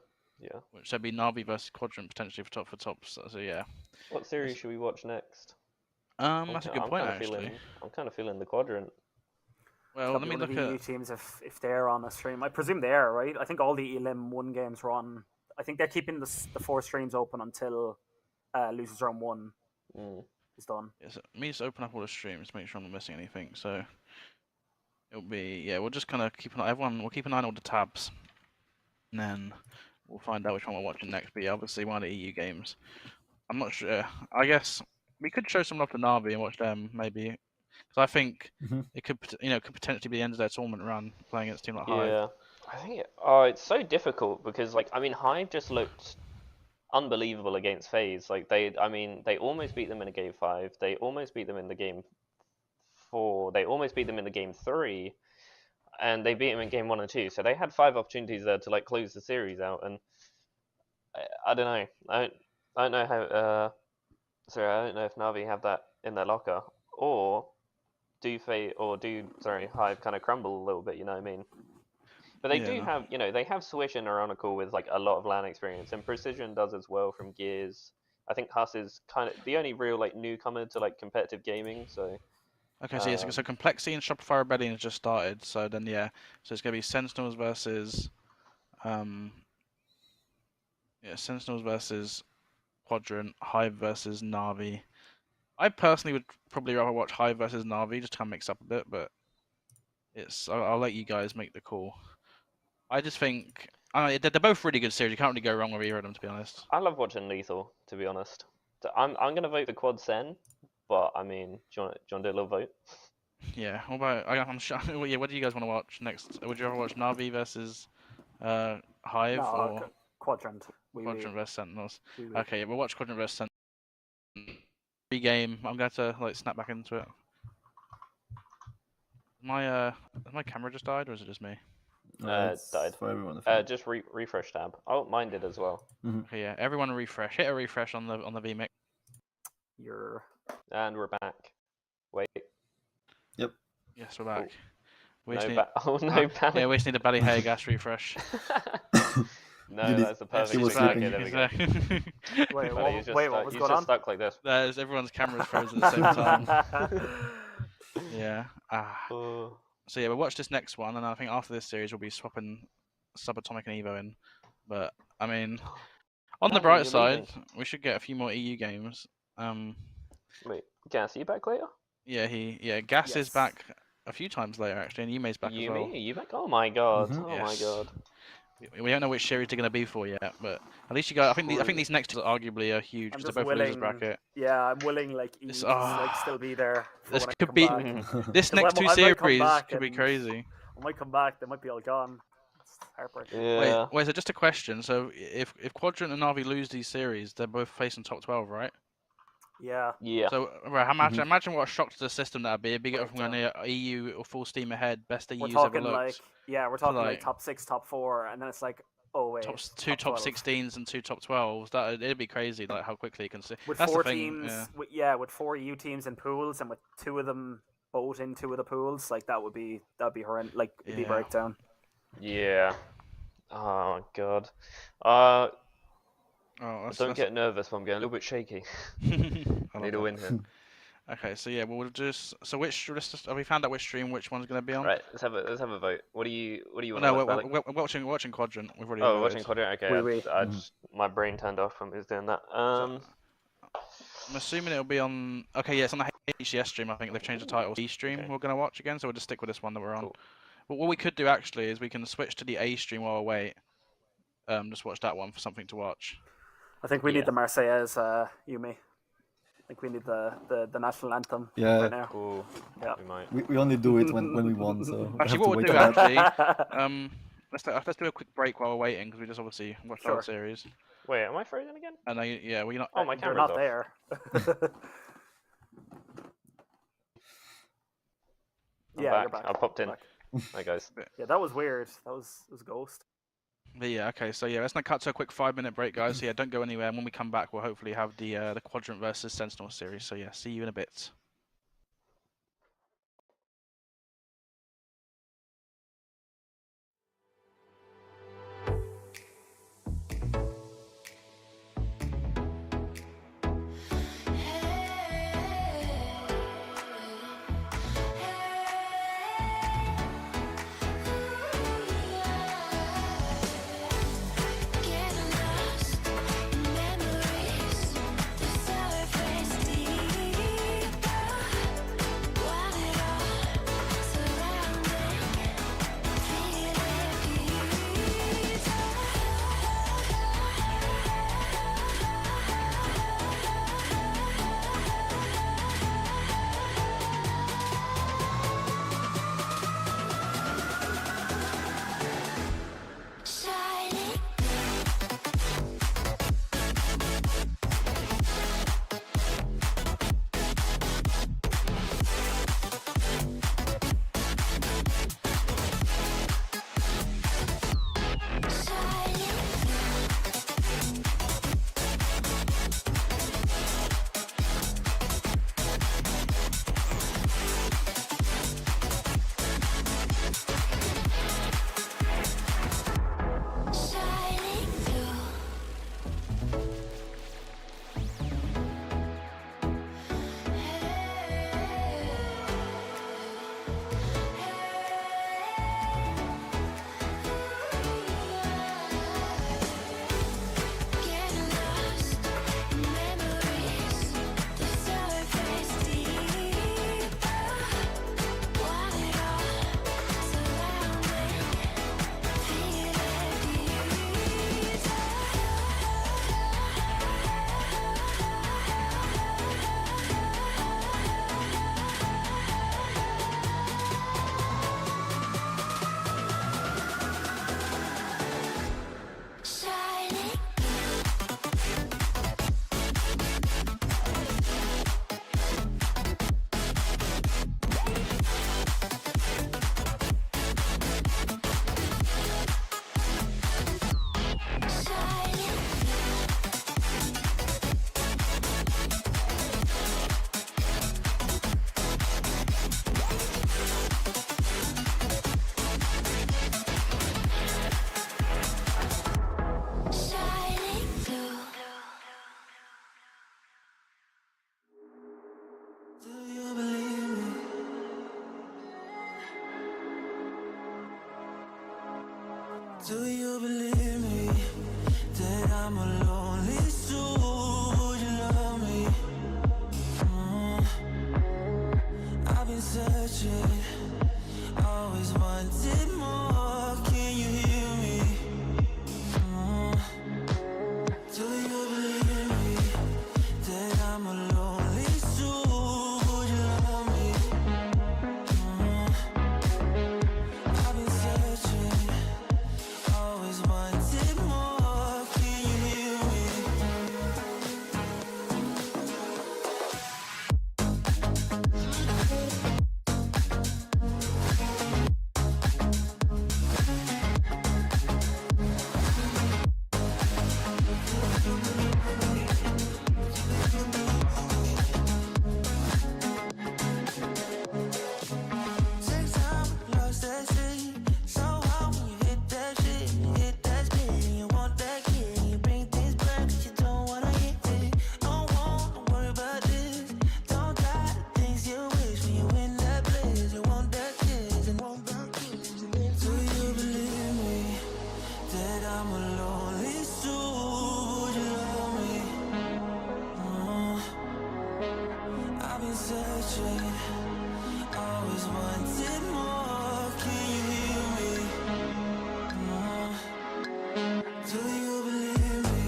Which would be Na'Vi versus Quadrant potentially for top. So yeah. What series should we watch next? That's a good point actually. I'm kind of feeling the Quadrant. Well, let me look at EU teams if they're on a stream. I presume they are, right? I think all the Elim 1 games are on. I think they're keeping the 4 streams open until losers round 1 is done. Yeah, so let me just open up all the streams to make sure I'm not missing anything. So it'll be we'll just kind of keep an eye. We'll keep an eye on all the tabs, and then we'll find out which one we're watching next. But yeah, obviously one of the EU games. I'm not sure. I guess we could show some love to Na'Vi and watch them maybe. Because I think it could potentially be the end of their tournament run playing against a team like Hive. Yeah, I think it's so difficult because Hive just looked unbelievable against FaZe. Like they almost beat them in a game 5. They almost beat them in the game 4. They almost beat them in the game 3, and they beat them in game 1 and 2. So they had 5 opportunities there to close the series out. And I don't know. I don't know how. I don't know if Na'Vi have that in their locker, or do Hive kind of crumble a little bit, you know what I mean? But they do have, they have Swish and Ironical with a lot of LAN experience, and Precision does as well from Gears. I think Huss is kind of the only real newcomer to competitive gaming. So okay, so Complexity and Shopify Rebellion has just started. So then so it's gonna be Sentinels versus Sentinels versus Quadrant, Hive versus Na'Vi. I personally would probably rather watch Hive versus Na'Vi just to kind of mix up a bit, but I'll let you guys make the call. I just think they're both really good series. You can't really go wrong with either of them, to be honest. I love watching Lethal, to be honest. So I'm gonna vote for Quad Sen, but I mean, do you want to do a little vote? Yeah. What about I'm sure. Yeah. What do you guys want to watch next? Would you rather watch Na'Vi versus Hive or Quadrant? Quadrant versus Sentinels. Okay, we'll watch Quadrant versus Sentinels. Game. I'm going to snap back into it. Has my camera just died, or is it just me? It's died. for everyone. I think. Just refresh tab. Oh, mine did as well. Okay, yeah, everyone refresh. Hit a refresh on the VMix. You're. And we're back. Wait. Yep. Yes, we're back. We No just need, oh no, yeah, we just need a Bally Hair gas refresh. No, Did he- that's the Yes, perfect was thing. sleeping. Okay, there we go. Wait, Buddy, he's just what stuck, was he's going just on? stuck like this. There's everyone's cameras frozen at the same time. Yeah. Oh. So yeah, we'll watch this next one, and I think after this series we'll be swapping Subatomic and Evo in. But I mean, on the No, bright you're side, leaving. we should get a few more EU games. Wait, Gas, are you back later? Yeah, Gas is Yes. back a few times later actually, and Yume's back as Yumi, well. are you back? Oh my god. Mhm. Oh my Yes. god. We don't know which series they're going to be for yet, but at least you got. I think True. these next two arguably are huge I'm because just they're both losers willing. bracket. Yeah, I'm willing like E This- to like still be there. For This when I could come be back. this 'Cause next two I might come series back could be and- crazy. I might come back. They might be all gone. It's heartbreaking. Yeah. Wait, so just a question. So if Quadrant and Navi lose these series, they're both facing top 12, right? Yeah. Yeah. So right, imagine what a shock to the system that'd be. It'd be Right, from an EU or full steam ahead, best We're EU's talking ever looked. like we're talking like like- top 6, top 4, and then it's like two Top 12. 16s and two top 12s. It'd be crazy, like how quickly you can see. With That's 4 the thing. teams, Yeah. with 4 EU teams in pools, and with 2 of them both in 2 of the pools, like that'd be horrendous. Like it'd be Yeah. breakdown. Yeah. Oh god. Oh, Don't get nervous, but I'm getting a little bit shaky. I Need love a that. win here. Okay, so yeah, we'll just. So have we found out which stream which one's gonna be on? Right, let's have a vote. What do you want No, to watch, we're watching Quadrant. We've already. Oh, voted. watching Quadrant. Okay, Oui, oui. I just my brain turned off when we was doing that. I'm assuming it'll be on. Okay, yeah, it's on the HCS stream. I think they've changed the title. E stream. Okay. We're gonna watch again, so we'll just stick with this one that we're on. Cool. But what we could do actually is we can switch to the A stream while we wait. Just watch that one for something to watch. I think we Yeah. need the Marseillaise, Yumi. I think we need the national anthem Yeah. right now. Cool. Yeah. We might. We only do it when we won, so we Actually, have what to we'll wait do for that. actually, let's do a quick break while we're waiting because we just obviously watched Sure. the series. Wait, am I frozen again? And yeah, we're not. Oh, my They're camera's not off. there. I'm Yeah, back. you're back. I popped in. Back. Hi guys. Yeah, that was weird. It was Ghost. But yeah, okay, so yeah, let's not cut to a quick 5-minute break, guys. So yeah, don't go anywhere. And when we come back, we'll hopefully have the Quadrant versus Sentinel series. So yeah, see you in a bit. Getting lost in memories, the surface deep. Do you believe me that I'm a lonely soul? Would you love me? I've been searching, always wanted more. Can you hear me? Do you believe me that I'm a lonely soul? Would you love me? I've been searching, always wanted more. Can you hear me? Takes time, lost that shit. So hard when you hit that shit, hit that spin. You want that kid, you bring things back 'cause you don't wanna hit it. Don't wanna worry about this. Don't die the things you wish when you in that place. You want that kiss and want that kiss. Do you believe me that I'm a lonely soul? Would you love me? I've been searching, always wanted more. Can you hear me? Do you believe me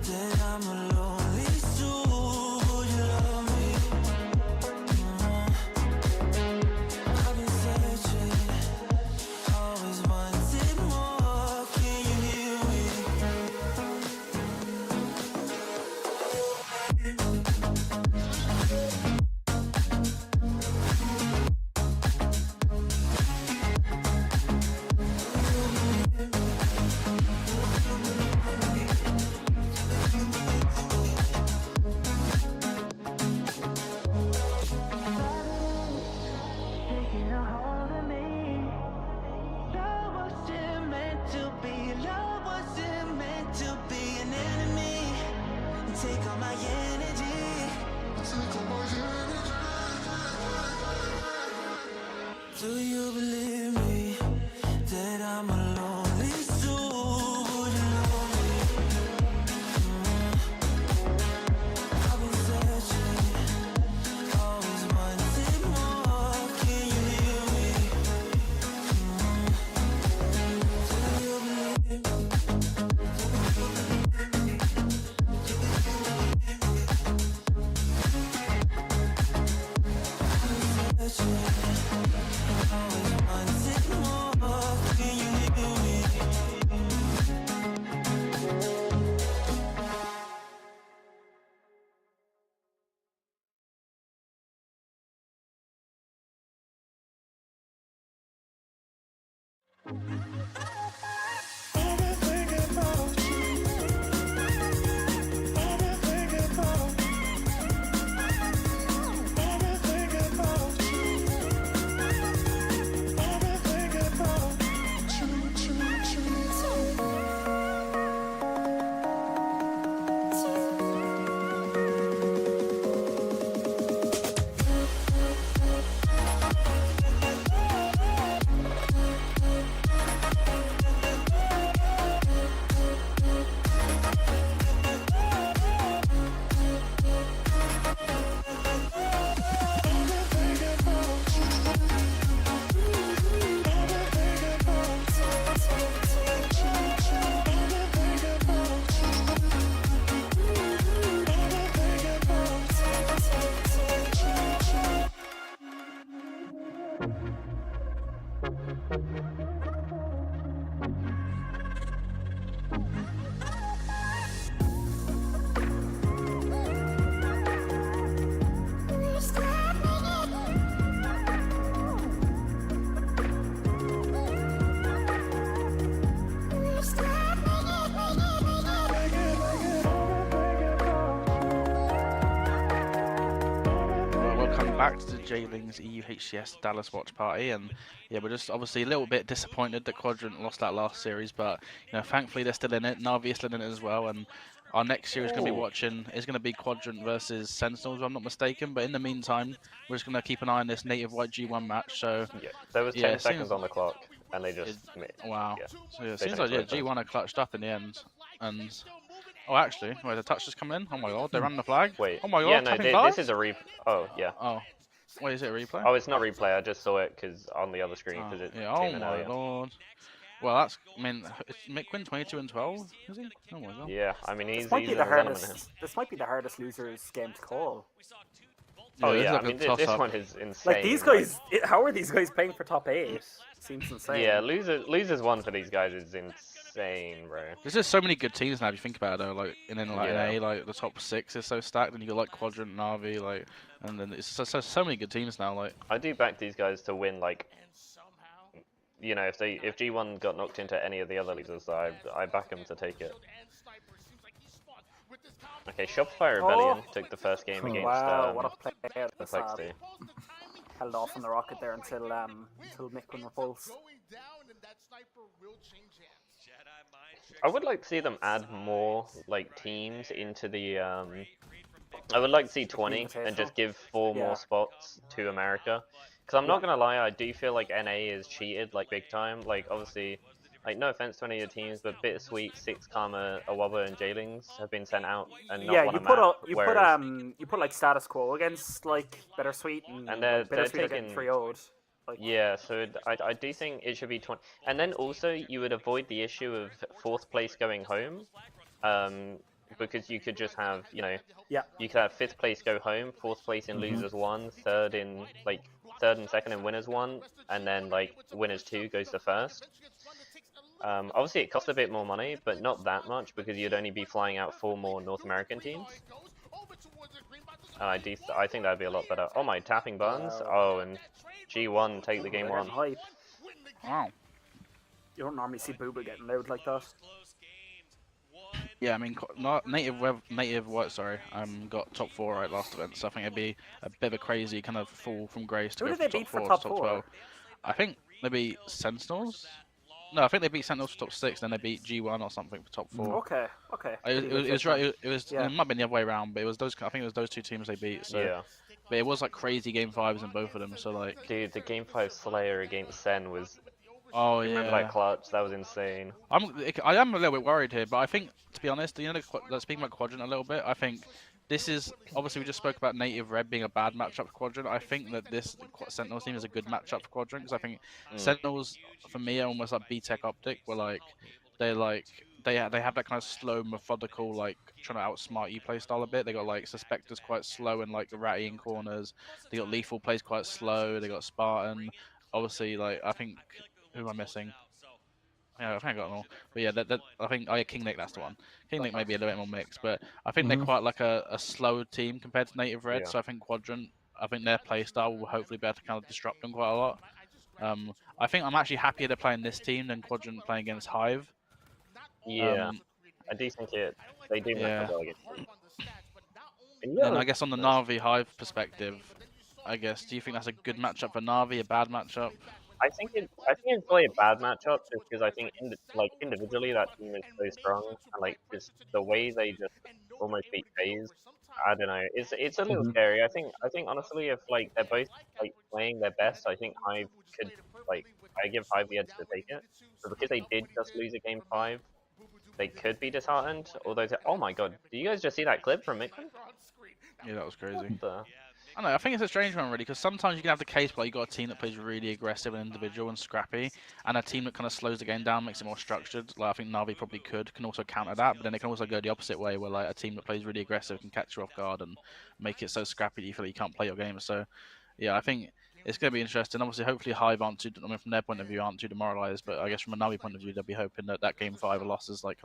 that I'm a lonely soul? Would you love me? I've been searching, always wanted more. Can you hear me? Taking a hold of me. Love wasn't meant to be. Love wasn't meant to be an enemy. Take all my energy. Take all my energy. Do you believe me that I'm a lonely soul? Would you love me? I've been searching, always wanted more. Can you hear me? Do you believe me? Back to the JLingz EU HCS Dallas watch party, and yeah, we're just obviously a little bit disappointed that Quadrant lost that last series, but you know, thankfully they're still in it. Navi is still in it as well, and our next series going to be watching is going to be Quadrant versus Sentinels, if I'm not mistaken. But in the meantime, we're just going to keep an eye on this native white G1 match. So Yeah, there was 10 seconds on the clock. and they just Wow. yeah. So yeah, it They seems finished like with it. G1 are clutched up in the end, and oh, actually, wait, the touch just come in. Oh my god, they ran the flag. Wait, Oh my yeah, god, no, tapping this flags. is a Oh, yeah. Oh, wait, is it a replay? Oh, it's not replay. I just saw it because on the other screen Oh, because it yeah. came Oh in my earlier. lord. Well, that's. I mean, it's McQuinn 22 and 12, is he? Oh my god. Yeah, I mean he's This might be a the element here. hardest. This might be the hardest losers game to call. Yeah, Oh this is yeah, like I mean a toss this up. one is insane. Like these guys, how are these guys playing for top 8? Seems insane. Yeah, losers one for these guys is insane, bro. There's just so many good teams now. If you think about it, though, like in Yeah. A, like the top 6 is so stacked, and you got like Quadrant, Navi, like, and then it's so many good teams now. Like, I do back these guys to win. Like, you know, if G1 got knocked into any of the other losers, I back them to take it. Okay, Shopify Rebellion took the first game against Wow, what a player this Complexity. held off on the rocket there until McQuinn repulsed. I would like to see them add more like teams into the I would like to see 20 and just give 4 more spots to America. Because I'm not gonna lie, I do feel like NA is cheated like big time. Like obviously, like no offense to any of your teams, but Bittersweet, Six Karma, Awaba, and JLingz have been sent out and not won a map. You put like status quo against like Bittersweet and they're Bittersweet are taking getting 3-0'd. Like, yeah, so I do think it should be 20. And then also you would avoid the issue of 4th place going home. Because you could just have, you know, you could have 5th place go home, 4th place in losers 1, 3rd in like 3rd and 2nd in winners 1, and then like winners 2 goes to 1st. Obviously it costs a bit more money, but not that much because you'd only be flying out 4 more North American teams. And I think that'd be a lot better. Oh my, tapping buttons. Oh, and G1 take the game 1. Hype. wow. You don't normally see Booba getting loud like that. Yeah, I mean, not native what? Sorry, got top 4 right last event, so I think it'd be a bit of a crazy kind of fall from grace to Who go did they from beat top for 4 top to top 4? 12. I think they beat Sentinels. No, I think they beat Sentinels for top 6, then they beat G1 or something for top 4. Okay, okay. It was right. It was. Yeah. It might have been the other way around, but it was those. I think it was those 2 teams they beat. So, Yeah. but it was like crazy game 5s in both of them. So like, Dude, the game 5 Slayer against Sen was... oh Remember yeah. that clutch? That was insane. I am a little bit worried here, but I think, to be honest, you know, speaking about Quadrant a little bit, I think this is obviously we just spoke about Native Red being a bad matchup for Quadrant. I think that this Sentinels team is a good matchup for Quadrant because I think Sentinels for me are almost like B-Tech OpTic, where like they have that kind of slow, methodical, like trying to outsmart you play style a bit. They got like Suspectors quite slow and like ratty in corners. They got Lethal plays quite slow. They got Spartan. Obviously, like I think. Who am I missing? Yeah, I think I got them all. But yeah, I think King Nick, that's the one. King Nick may be a little bit more mixed, but I think they're quite like a slow team compared to Native Red. Yeah. So I think Quadrant, I think their play style will hopefully be able to kind of disrupt them quite a lot. I think I'm actually happier to play in this team than Quadrant playing against Hive. Yeah. I do think they do match up well against them. And I guess on the Navi Hive perspective, I guess, do you think that's a good matchup for Navi, a bad matchup? I think it's probably a bad matchup just because I think individually that team is so strong and like just the way they just almost beat FaZe, I don't know. It's a little scary. I think honestly if like they're both like playing their best, I think Hive could like I give Hive the edge to take it. But because they did just lose a game 5, they could be disheartened. Although oh my god, did you guys just see that clip from McQuinn? Yeah, that was crazy. The... I don't know, I think it's a strange one really, because sometimes you can have the case where you got a team that plays really aggressive and individual and scrappy, and a team that kind of slows the game down, makes it more structured. Like I think Navi probably can also counter that, but then it can also go the opposite way, where like a team that plays really aggressive can catch you off guard and make it so scrappy that you feel like you can't play your game. So, yeah, I think it's going to be interesting. Obviously, hopefully Hive aren't too, I mean, from their point of view, aren't too demoralised, but I guess from a Navi point of view, they'll be hoping that game 5 losses like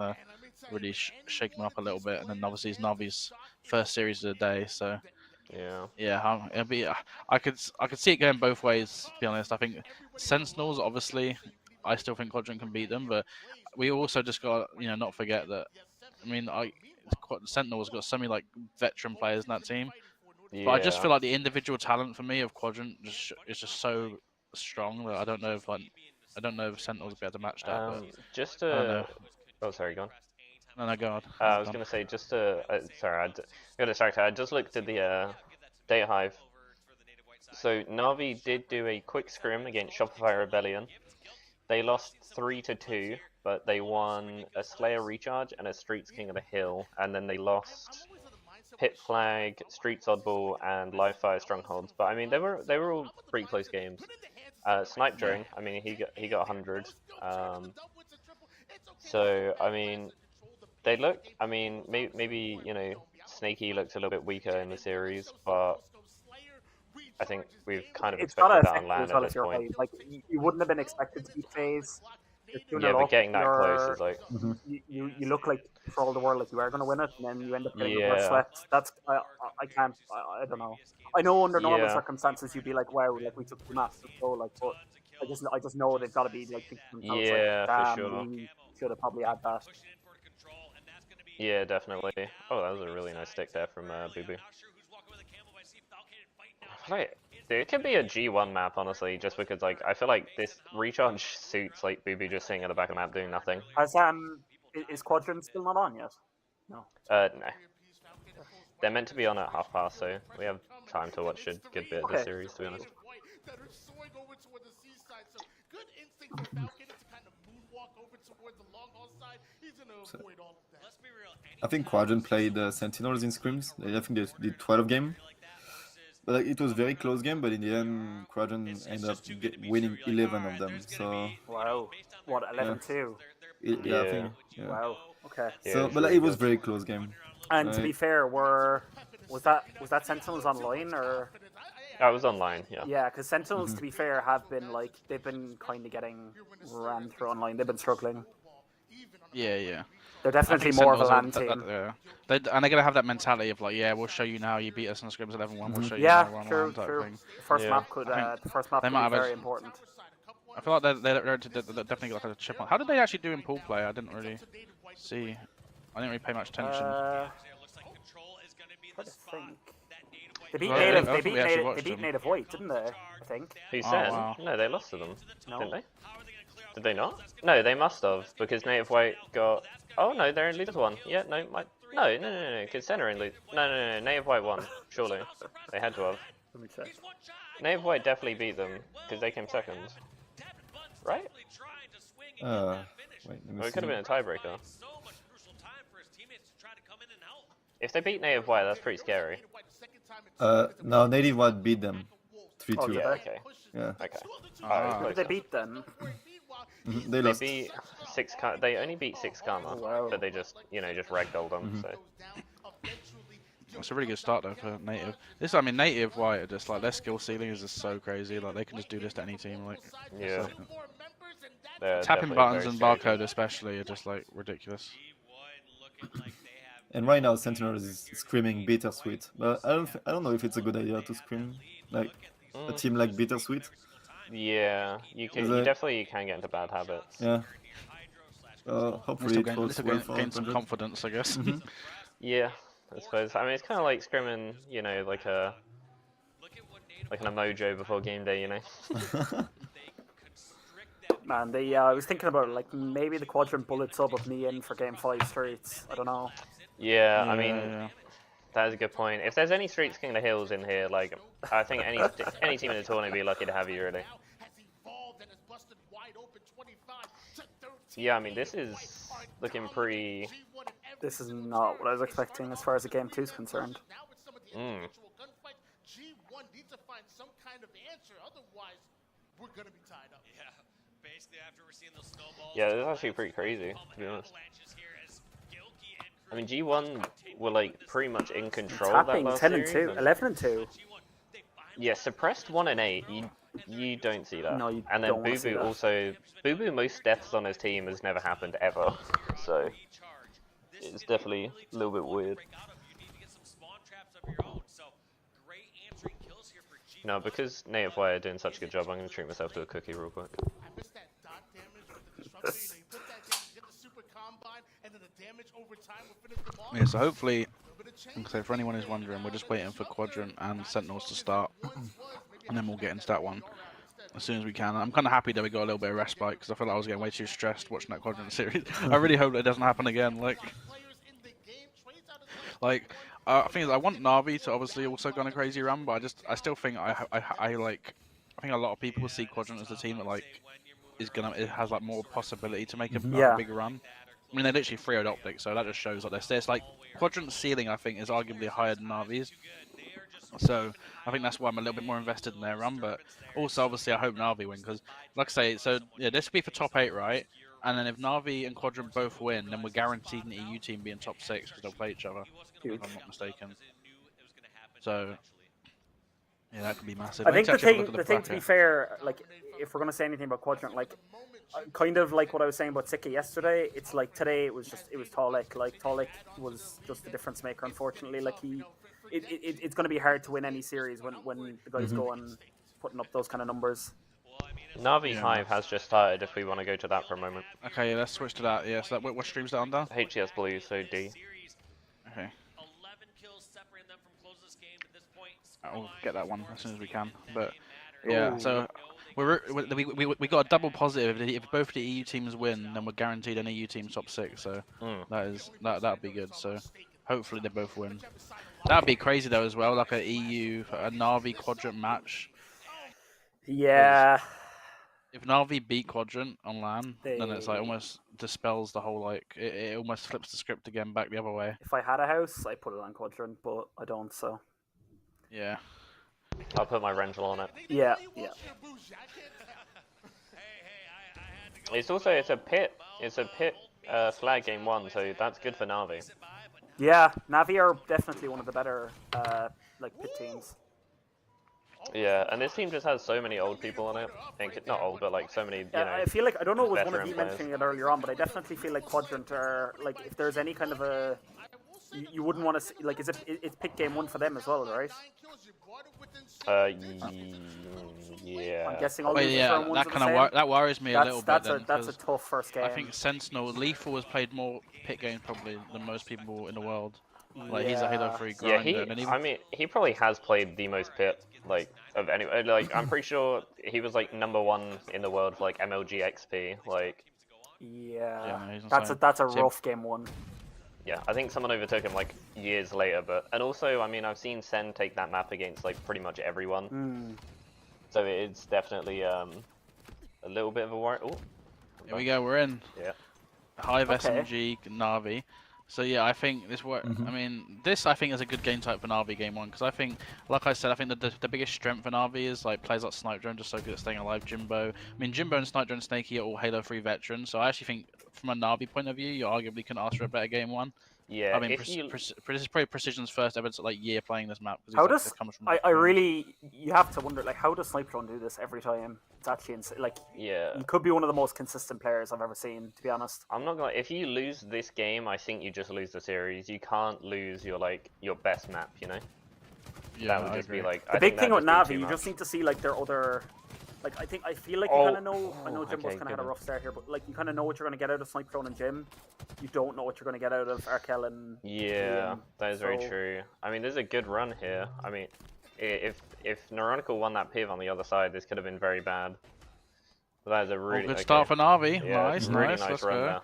really shake them up a little bit, and then obviously it's Navi's first series of the day, so. Yeah, it'll be. I could see it going both ways. To be honest, I think Sentinels. Obviously, I still think Quadrant can beat them, but we also just got not forget that. I mean, Sentinels got so many like veteran players in that team, but I just feel like the individual talent for me of Quadrant is just so strong that I don't know if Sentinels will be able to match that. Just I don't know. Oh, sorry, go on. No, go on. I was going to say, just to... sorry, I got distracted. I just looked at the Data Hive. So, Navi did do a quick scrim against Shopify Rebellion. They lost 3-2, but they won a Slayer Recharge and a Streets King of the Hill, and then they lost Pit Flag, Streets Oddball, and Live Fire Strongholds. But I mean, they were all pretty close games. Snipe During, I mean, he got 100. So I mean, they look. I mean, maybe you know, Snaky looked a little bit weaker in the series, but I think we've kind of It's gotta expected that affect on you land as well at as this your point. height. Like you wouldn't have been expected to beat FaZe. Yeah, but getting that close is like. You look like for all the world like you are going to win it, and then you end up getting reverse Yeah. swept. That's I can't I don't know. I know under normal Yeah. circumstances you'd be like, wow, like we took the match to go, like, but I just know they've got to be like thinking to themselves, Yeah, like, for damn, sure. we should have probably had that. Yeah, definitely. Oh, that was a really nice stick there from Boo Boo. Right. Dude, it could be a G1 map, honestly, just because, like, I feel like this recharge suits, like, Boo Boo just sitting at the back of the map doing nothing. Has is Quadrant still not on yet? No. No. They're meant to be on at 12:30, so we have time to watch a good bit of the Okay. series, to be honest. I think Quadrant played Sentinels in scrims. I think they did 12 game. But like, it was very close game, but in the end, Quadrant ended up winning 11 of them. So Wow. What, 11-2? yeah, I think. Yeah. Wow. Okay. Yeah, So, it's but like, really it was good. very close game. And to be fair, was that Sentinels online or? That was online, yeah. Yeah, because Sentinels, to be fair, have been like they've been kind of getting ran through online. They've been struggling. Yeah. They're I definitely think more of a Sentinels land are- team. yeah. And they're gonna have that mentality of like, yeah, we'll show you now. You beat us in the scrims 11-1. We'll show you Yeah, now. We're on true, land type true. thing. The first Yeah. map could they might be have very a- important. I feel like they're definitely got like a chip on. How did they actually do in pool play? I didn't really see. I didn't really pay much attention. Trying to think. They beat Well, Native. I They think beat we actually Native. They watched beat them. Native White, didn't they? I think. Who Oh, said? wow. No, they lost to them, No. didn't they? Did they not? No, they must have, because Native White got... Oh, no, they're in Leaders 1. Yeah, no, no, because Senna in Leaders... No, Native White won, surely. They had to have. Let me check. Native White definitely beat them, because they came second. Right? Wait, let me Or it see. could have been a tiebreaker. If they beat Native White, that's pretty scary. No, Native White beat them 3-2. Oh, Yeah, they? okay. Yeah. Okay. Ah. Who did they beat then? They They lost. beat they only beat 6 Karma, Wow. but they just, just ragdolled them, so... It's a really good start though for Native. Native White are just like their skill ceiling is just so crazy. Like they can just do this to any team. Like Yeah. so- They're tapping definitely buttons very and scary barcode team. especially are just like ridiculous. And right now, Sentinels is screaming Bittersweet. But I don't know if it's a good idea to scream like a team like Bittersweet. Yeah, you definitely can get into bad habits. Yeah. Hopefully This it will works gain, well for gain some 100. confidence, I guess. Yeah, I suppose. I mean, it's kind of like scrimming, like an emojo before game day, Man, I was thinking about like maybe the Quadrant bullet sub of me in for Game 5 Streets. I don't know. Yeah, I mean, yeah. that is a good point. If there's any Streets King of the Hills in here, like, I think any team in the tournament would be lucky to have you, really. Yeah, I mean, this is looking pretty... This is not what I was expecting as far as the Game 2 is concerned. Yeah, this is actually pretty crazy, to be honest. I mean, G1 were, like, pretty much in control that Tapping last 10 series. and 2, 11 and 2. Yeah, suppressed 1 and 8. You don't see that. No, you and then don't wanna see Boo Boo that. also... Boo Boo most deaths on his team has never happened ever. So, it's definitely a little bit weird. No, because Native White are doing such a good job, I'm going to treat myself to a cookie real quick. Yeah, so hopefully, like I say, for anyone who's wondering, we're just waiting for Quadrant and Sentinels to start, and then we'll get into that one as soon as we can. I'm kind of happy that we got a little bit of respite because I feel like I was getting way too stressed watching that Quadrant series. I really hope that it doesn't happen again. I think I want Na'Vi to obviously also go on a crazy run, but I still think I think a lot of people see Quadrant as the team that like it has like more possibility to make a Yeah. big run. I mean, they literally 3-0'd OpTic, so that just shows like there's like Quadrant's ceiling, I think, is arguably higher than Navi's. So I think that's why I'm a little bit more invested in their run. But also, obviously, I hope Navi win because, like I say, so yeah, this will be for top 8, right? And then if Navi and Quadrant both win, then we're guaranteed an EU team being top 6 because they'll play each other. Huge. If I'm not mistaken. So yeah, that could be massive. I need think to the actually have a look thing, at the thing to be bracket. fair, like if we're gonna say anything about Quadrant, like kind of like what I was saying about Sika yesterday, it's like today it was Tolek. Like Tolek was just the difference maker. Unfortunately, like it's gonna be hard to win any series when the guys go and putting up those kind of numbers. Navi Yeah. Hive has just started. If we want to go to that for a moment. Okay, yeah, let's switch to that. Yeah, so that, what stream's that under? HCS Blue, so D. Okay. I'll get that one as soon as we can. But yeah, Ooh. so we got a double positive. If both the EU teams win, then we're guaranteed an EU team top 6. So that'd be good. So hopefully they both win. That'd be crazy though as well, like a Navi Quadrant match. Yeah. If Navi beat Quadrant on LAN, then it's like They- almost dispels the whole like it almost flips the script again back the other way. If I had a house, I'd put it on Quadrant, but I don't. So Yeah. I'll put my rental on it. yeah. It's a pit. It's a pit flag game 1, so that's good for Navi. Yeah, Navi are definitely one of the better like pit teams. Yeah, and this team just has so many old people on it. Not old, but like so many, you know. I feel like I don't know it was one of veteran you players. mentioning it earlier on, but I definitely feel like Quadrant are like if there's any kind of a you wouldn't want to see, like it's pick game 1 for them as well, right? Yeah. I'm guessing all But these yeah, different ones that are kind the of same. that worries me a little bit. That's Then, a 'cause tough first game. I think Sentinel Lethal has played more pit games probably than most people in the world. Like he's a Halo 3 Yeah, grinder. and I mean, he probably has played the most pit, like, of any. Like, I'm pretty sure he was like #1 in the world for like MLG XP. Like, Yeah, no, he's insane. that's a So- rough game 1. yeah, I think someone overtook him like years later. And also, I mean, I've seen Sen take that map against like pretty much everyone. So it's definitely a little bit of a worry. Oh, Here we go. We're in. yeah. Hive Okay. SMG Navi. So yeah, I think this work. I mean, this I think is a good game type for Navi game 1 because I think, like I said, I think the biggest strength for Navi is like players like Snipe Drone just so good at staying alive. Jimbo. I mean, Jimbo and Snipe Drone and Snakey are all Halo 3 veterans, so I actually think from a Navi point of view, you arguably can ask for a better game 1. Yeah, I mean, if this you, is probably Precision's first ever like year playing this map. 'Cause How he's, does like, comes from I different- really you have to wonder like how does Snipe Drone do this every time? It's actually like yeah. he could be one of the most consistent players I've ever seen, to be honest. I'm not gonna. If you lose this game, I think you just lose the series. You can't lose your best map. You know. Yeah, That would I just agree. be like. The big thing with Navi, you just need to see like their other. Like I feel like you kind of know. I know Jimbo's okay, kind of had a good. rough start here, but like you kind of know what you're going to get out of Snipe Drone and Jim. You don't know what you're going to get out of Arkel and. Yeah, Ian, that is very so- true. I mean, there's a good run here. I mean, if Neuronical won that piv on the other side, this could have been very bad. But that is a really Good start for Navi. Yeah, Nice, really nice. nice Let's run go. there.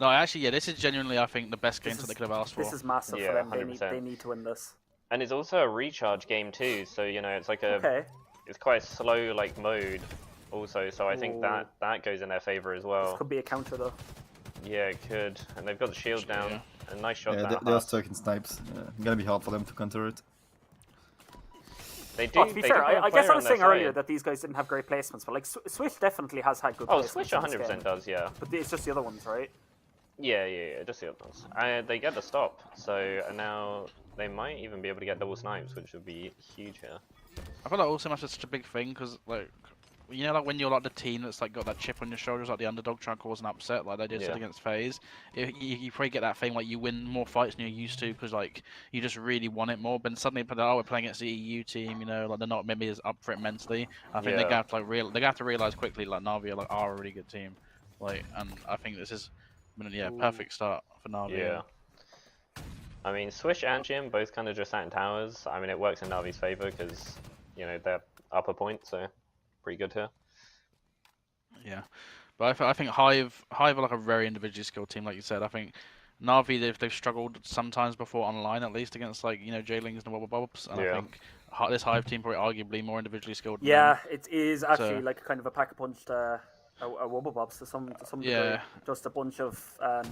No, actually, yeah, this is genuinely, I think, the best game This that they is- could have asked for. This is massive Yeah, for them. 100%. They need to win this. And it's also a recharge game too, so you know it's like a Okay. it's quite a slow like mode also. So I think Ooh. that goes in their favor as This well. could be a counter though. Yeah, it could. And they've got the shield down. Yeah. A nice shot Yeah, down. they are stuck in snipes. Gonna be hard for them to counter it. They do. Oh, to be they fair, do have a I guess player I on was their saying earlier side. that these guys didn't have great placements, but like Swish definitely has had good Oh, placements. Switch in this 100% game. does, yeah. But it's just the other ones, right? Yeah, just the other ones. They get the stop, so now they might even be able to get double snipes, which would be huge here. I feel like also match is such a big thing because, like, you know, like when you're like the team that's like got that chip on your shoulders, like the underdog trying to cause an upset, like they just did Yeah. against FaZe. You probably get that thing like you win more fights than you're used to because like you just really want it more. But suddenly, we're playing against the EU team, you know, like they're not maybe as up for it mentally. I think they're Yeah. gonna have to like they have to realize quickly like Navi are a really good team, like, and I think this is, perfect start for Navi. Yeah. I mean, Swish and Jim both kind of just sat in towers. I mean, it works in Navi's favor because, you know, they're upper point, so pretty good here. Yeah, but I think Hive are like a very individually skilled team, like you said. I think Navi they've struggled sometimes before online, at least against like JLingz and Wobbles, and Yeah. I think this Hive team probably arguably more individually skilled. Than Yeah, them. it is actually So- like kind of a pack a punch a Wubblebobs to some degree. Yeah. Just a bunch of Yeah.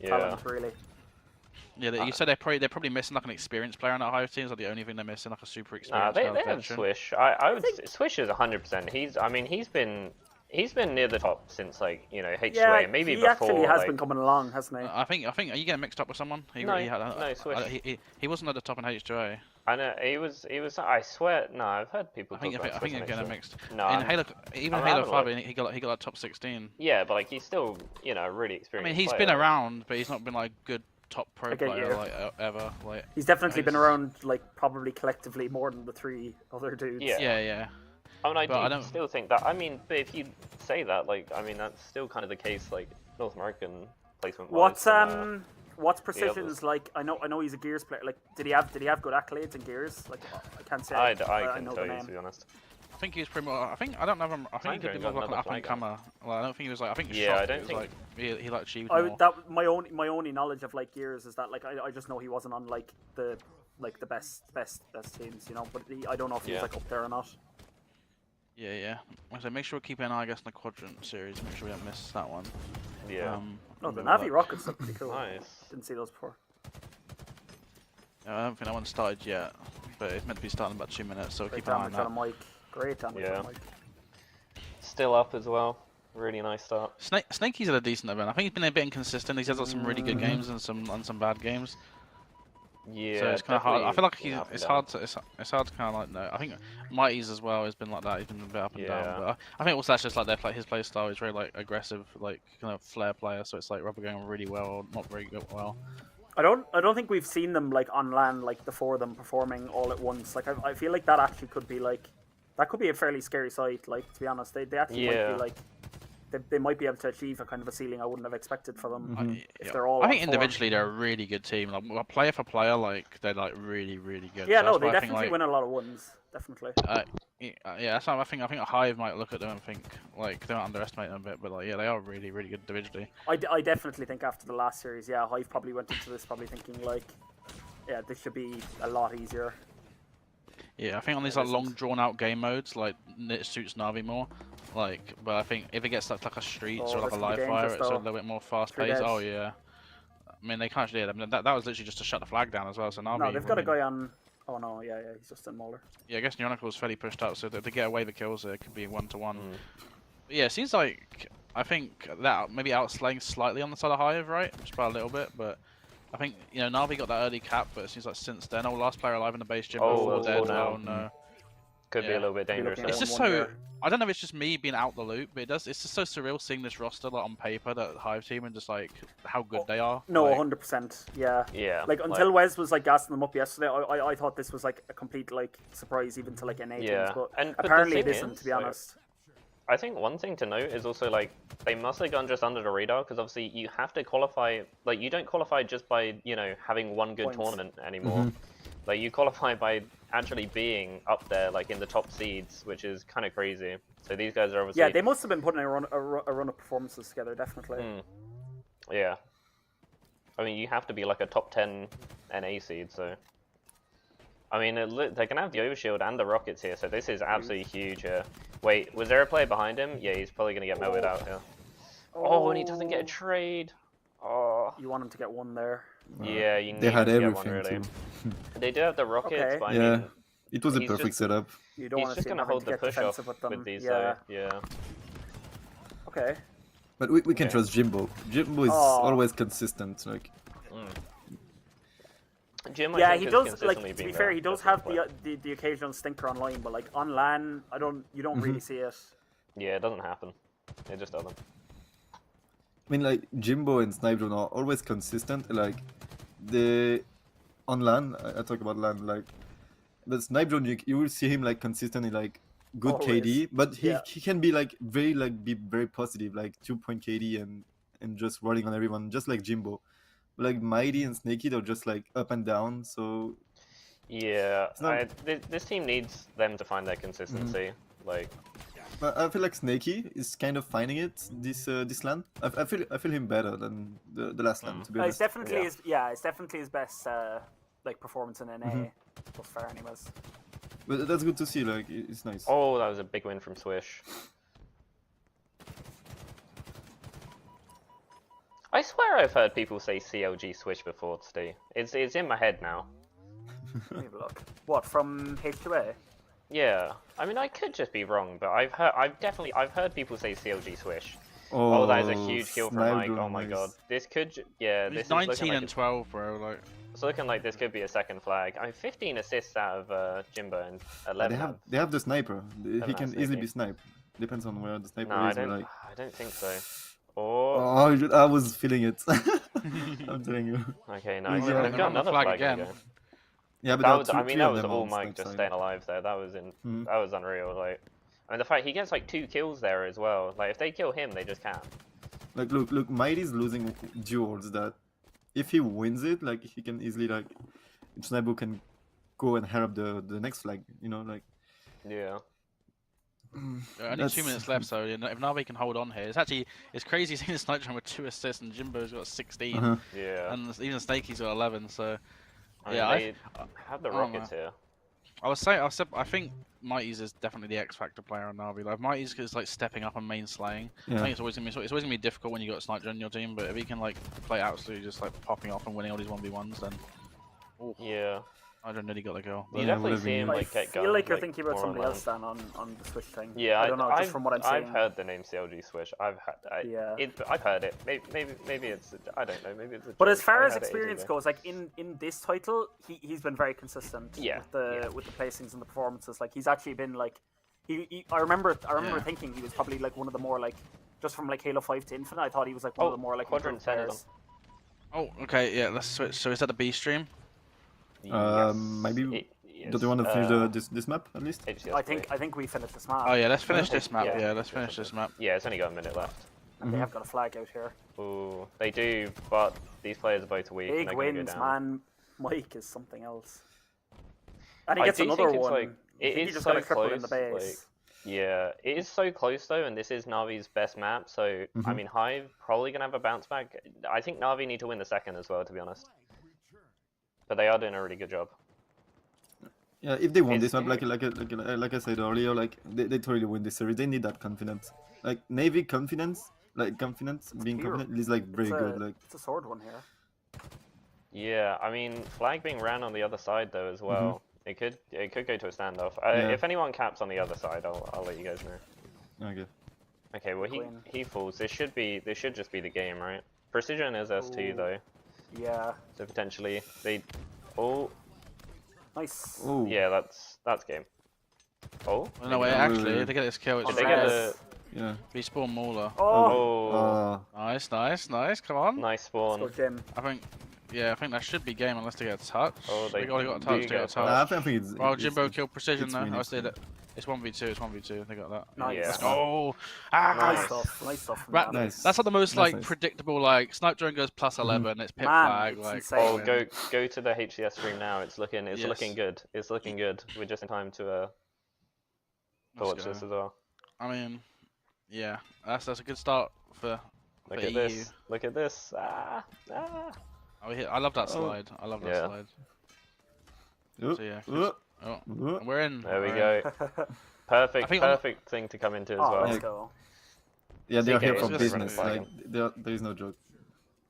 talent, really. Yeah, you said they're probably missing like an experienced player on that Hive team. Is like the only thing they're missing, like a super Nah, experienced. they veteran. have Swish. I would Swish is 100%. He's been near the top since like H2A, Yeah, maybe he before. actually has like, been coming along, hasn't he? I think. Are you getting mixed up with someone? No, Swish. He wasn't at the top in H2A. I know he was. I swear. No, I've heard people. I think you're getting mixed. No, in Halo, even I'm Halo having 5, a look. he got like top 16. Yeah, but like he's still really I experienced. mean, he's player. been around, but he's not been like good top pro I get player you. like ever. Like He's definitely think been it's- around, like, probably collectively more than the 3 other dudes. Yeah. yeah. I mean, But I I don't- do still think that. I mean, but if you say that, like, I mean, that's still kind of the case, like North American placement. What's Precision's like? I know he's a Gears player. Like, did he have good accolades in Gears? Like, I can't say. I I can know tell the you name. to be honest. I think he was pretty much. I don't know. I think he could be Got more like an another up and flag comer. Well, I don't think he was like. I think. Yeah, Shock, I don't it was think- like he like achieved I more. that my only knowledge of like Gears is that like I just know he wasn't on like the best teams, But I don't know if he was Yeah. like up there or not. Yeah. So make sure we keep an eye, I guess, on the Quadrant series. Make sure we don't miss that one. Yeah. No, the remember Navi that. rockets look pretty cool. Nice. Didn't see those before. I don't think that one started yet, but it's meant to be starting in about 2 minutes. So Great keep an eye on damage that. on a mic. Great damage on a mic. Still up as well. Really nice start. Snakey's had a decent event. I think he's been a bit inconsistent. He's had like, some really good games and some bad games. Yeah. So it's kind of hard. I feel like definitely up and it's down. hard to kind of like know. I think Mighty's as well has been like that. He's been a bit up and down. But I think also that's just like his play style. He's very like aggressive, like kind of flair player. So it's like rubber going really well, or not very good well. I don't think we've seen them like on LAN, like the 4 of them performing all at once. Like I feel like that actually could be like that could be a fairly scary sight. Like, to be honest, they actually might be like they might be able to achieve a kind of a ceiling I wouldn't have expected for them if they're all. I think on form. individually they're a really good team. Like player for player, like they're like really good. Yeah, So no, that's they why I think, definitely like, win a lot of ones. Definitely. Yeah, that's why I think a Hive might look at them and think like they don't underestimate them a bit, but like yeah, they are really good individually. I definitely think after the last series, yeah, Hive probably went into this probably thinking like, yeah, this should be a lot easier. Yeah, I think on these like long drawn out game modes, like it suits Navi more. Like, but I think if it gets like a Streets or like a this could be live fire, dangerous, it's a though. little bit more fast Three paced. deads. Oh yeah. I mean they can't actually. I mean that was literally just to shut the flag down as well. So Navi. No, they've got a I mean, guy on. Oh no, yeah, he's just in Molar. Yeah, I guess Neonical's fairly pushed up, so if they get away the kills, it could be 1-1. Yeah, it seems like I think that maybe outslaying slightly on the side of Hive, right? Just by a little bit, but I think Navi got that early cap, but it seems like since then, last player alive in the base gym, all dead. now. Oh no. Could be a little bit dangerous. looking It's at just one so. there. I don't know if it's just me being out the loop, but it's just so surreal seeing this roster like on paper, that Hive team, and just like how good they are. No, like, 100%. Yeah. Yeah. Like until Wes was like gassing them up yesterday, I thought this was like a complete like surprise even to like NA Yeah. teams, but But the apparently it thing isn't, is, to be like, honest. I think one thing to note is also like they must have gone just under the radar because obviously you have to qualify. Like you don't qualify just by having one good Points. tournament anymore. Like you qualify by actually being up there, like in the top seeds, which is kind of crazy. So these guys are obviously Yeah, they must have been putting a run of performances together, definitely. Yeah. I mean, you have to be like a top 10 NA seed, so. I mean, they're gonna have the overshield and the rockets here, so this is absolutely huge here. Wait, was there a player behind him? Yeah, he's probably gonna get melted out here. Oh, and he doesn't get a trade. Oh. You want him to get one there. Yeah, you need They had him to get one, everything really. They do have the rockets, Okay. but I Yeah, mean, it was a he's perfect just- setup. You don't he's want to just see him gonna having hold to the get push off defensive with them. with these, yeah. though. Yeah. Okay. But we can Okay. trust Jimbo. Jimbo is Oh. always consistent. Like Jim, I Yeah, think he has does. consistently Like, to been be fair, the he does best have player. the occasional stinker online, but like on LAN, you don't really see it. Yeah, it doesn't happen. It just doesn't. I mean, like Jimbo and Snipedrone are always consistent. Like the on LAN, I talk about LAN. Like the Snipedrone, you will see him like consistently, like good Always. KD, but he Yeah. he can be like very positive, like 2-point KD and just running on everyone, just like Jimbo. But, like Mighty and Snaky, they're just like up and down. So Yeah, not- this team needs them to find their consistency. Like, but I feel like Snaky is kind of finding it this LAN. I feel him better than the last LAN, to be It's honest. definitely Yeah. it's definitely his best like performance in NA thus far, anyways. But that's good to see. Like it's nice. oh, that was a big win from Swish. I swear I've heard people say CLG Swish before, Steve. It's in my head now. Let me have a look. What, from H2A? Yeah, I mean I could just be wrong, but I've heard people say CLG Swish. Oh, that is a huge kill from Mike. Sniper, Oh my nice. god, this could this He's is 19 looking like and 12, bro. Like, it's looking like this could be a second flag. I mean, 15 assists out of Jimbo and 11. They have the sniper. He Seven can out easily of be sniped. Depends on where the sniper No, I is. but, don't. like... I don't think so. Or Oh, I was feeling it. I'm telling you. okay, nice. Yeah. They've got On the another flag flag again. again. Yeah, but That there was, are I mean, three that of was them all on Mike snipe just side. staying alive there. That was Mhm. that was unreal. Like, I mean, the fact he gets like 2 kills there as well. Like, if they kill him, they just can't. Like, look, Mighty's losing duels that if he wins it, like, he can easily, like, Sniper can go and hair up the next flag, you know, like... Yeah. only That's- 2 minutes left, so if Navi can hold on here, it's crazy seeing this Nitro with 2 assists and Jimbo's got 16, Uh-huh. Yeah. and even Snakey's got 11. So I mean, yeah, they have the I don't rockets here. I think Mighty's is definitely the X Factor player on Navi. Like Mighty's is like stepping up and main slaying. I Yeah. think it's always gonna be difficult when you got Sniper in your team, but if he can like play absolutely just like popping off and winning all these 1v1s, then Yeah. I don't nearly got the goal. You Yeah, definitely whatever see you him mean. like I get going. feel like you're like, thinking about more somebody online. else then on the Switch thing. Yeah, I don't know, just from what I'm seeing. I've heard the name CLG Swish. Yeah. I've heard it. Maybe it's I don't know. Maybe it's a But joke. as far I as heard it ages experience ago. goes, like in this title, he's been very consistent Yeah, with the placings and the performances. Like he's actually been like I remember Yeah. thinking he was probably like one of the more like just from like Halo 5 to Infinite, I thought he was like one of the more like Quadrant improved sent it players. Oh, okay, yeah. Let's switch. So is that the B stream? Maybe... Yes, Don't you want to finish this map, at least? HCS, I think we finished this map. Oh yeah, let's finish Okay. this map. Yeah. Yeah, let's finish this map. Yeah, it's only got a minute left. And they have got a flag out here. Ooh, they do, but these players are both weak. and Big they're gonna go wins, down. man. Mike is something else. And he I gets do another think it's, one. like, I it think he is just so got a triple in the close, base. Yeah, it is so close though, and this is Navi's best map. So I mean, Hive probably gonna have a bounce back. I think Navi need to win the second as well, to be honest. But they are doing a really good job. Yeah, if they won It's this map, scary. like I said earlier, like they totally win this series. They need that confidence. Like Navy confidence, being pure. confident is like very good. Like It's a sword one here. Yeah, I mean, flag being ran on the other side though as well. It could go to a standoff. Yeah. If anyone caps on the other side, I'll let you guys know. okay, Okay, well Queen. he falls. This should just be the game, right? Precision is S2 Ooh. though, Yeah. so potentially they. Oh Nice. oh yeah, that's game. Oh. Well, no way, wait, actually, wait. if they get this kill, it's Did they get red. the yeah. We spawn Mauler. Oh, oh Nice, nice, nice. Come on. nice spawn? let's go, Jim. I think that should be game unless they get a touch. Oh, they got a do touch. They get got a a touch. touch. I think it's. Well, it's- Jimbo killed Precision it's though. really I said close. it. It's 1v2. It's 1v2. They got that. Nice. Yeah. Let's go. Nice Ah. stuff. Nice stuff. From Right, Navi. Nice. That's not the most That's like nice. predictable. Like snipe drone goes plus 11. It's pit Man, flag. it's Like insane. Oh, win. go to the HCS stream now. It's looking Yes. looking good. It's looking good. We're just in time to Let's watch go. this as well. I mean, yeah, that's a good start for Look for at EU. this. Look at this. Ah. I love that Oh. slide. I love that Yeah. slide. Oh, So yeah, oh, Oh, oh. and we're in. There we we're in. go. Perfect, I think on the- perfect thing to come into as Oh, well. let's Yeah. go. Yeah, they are CK here is for just business. running Like there is no joke.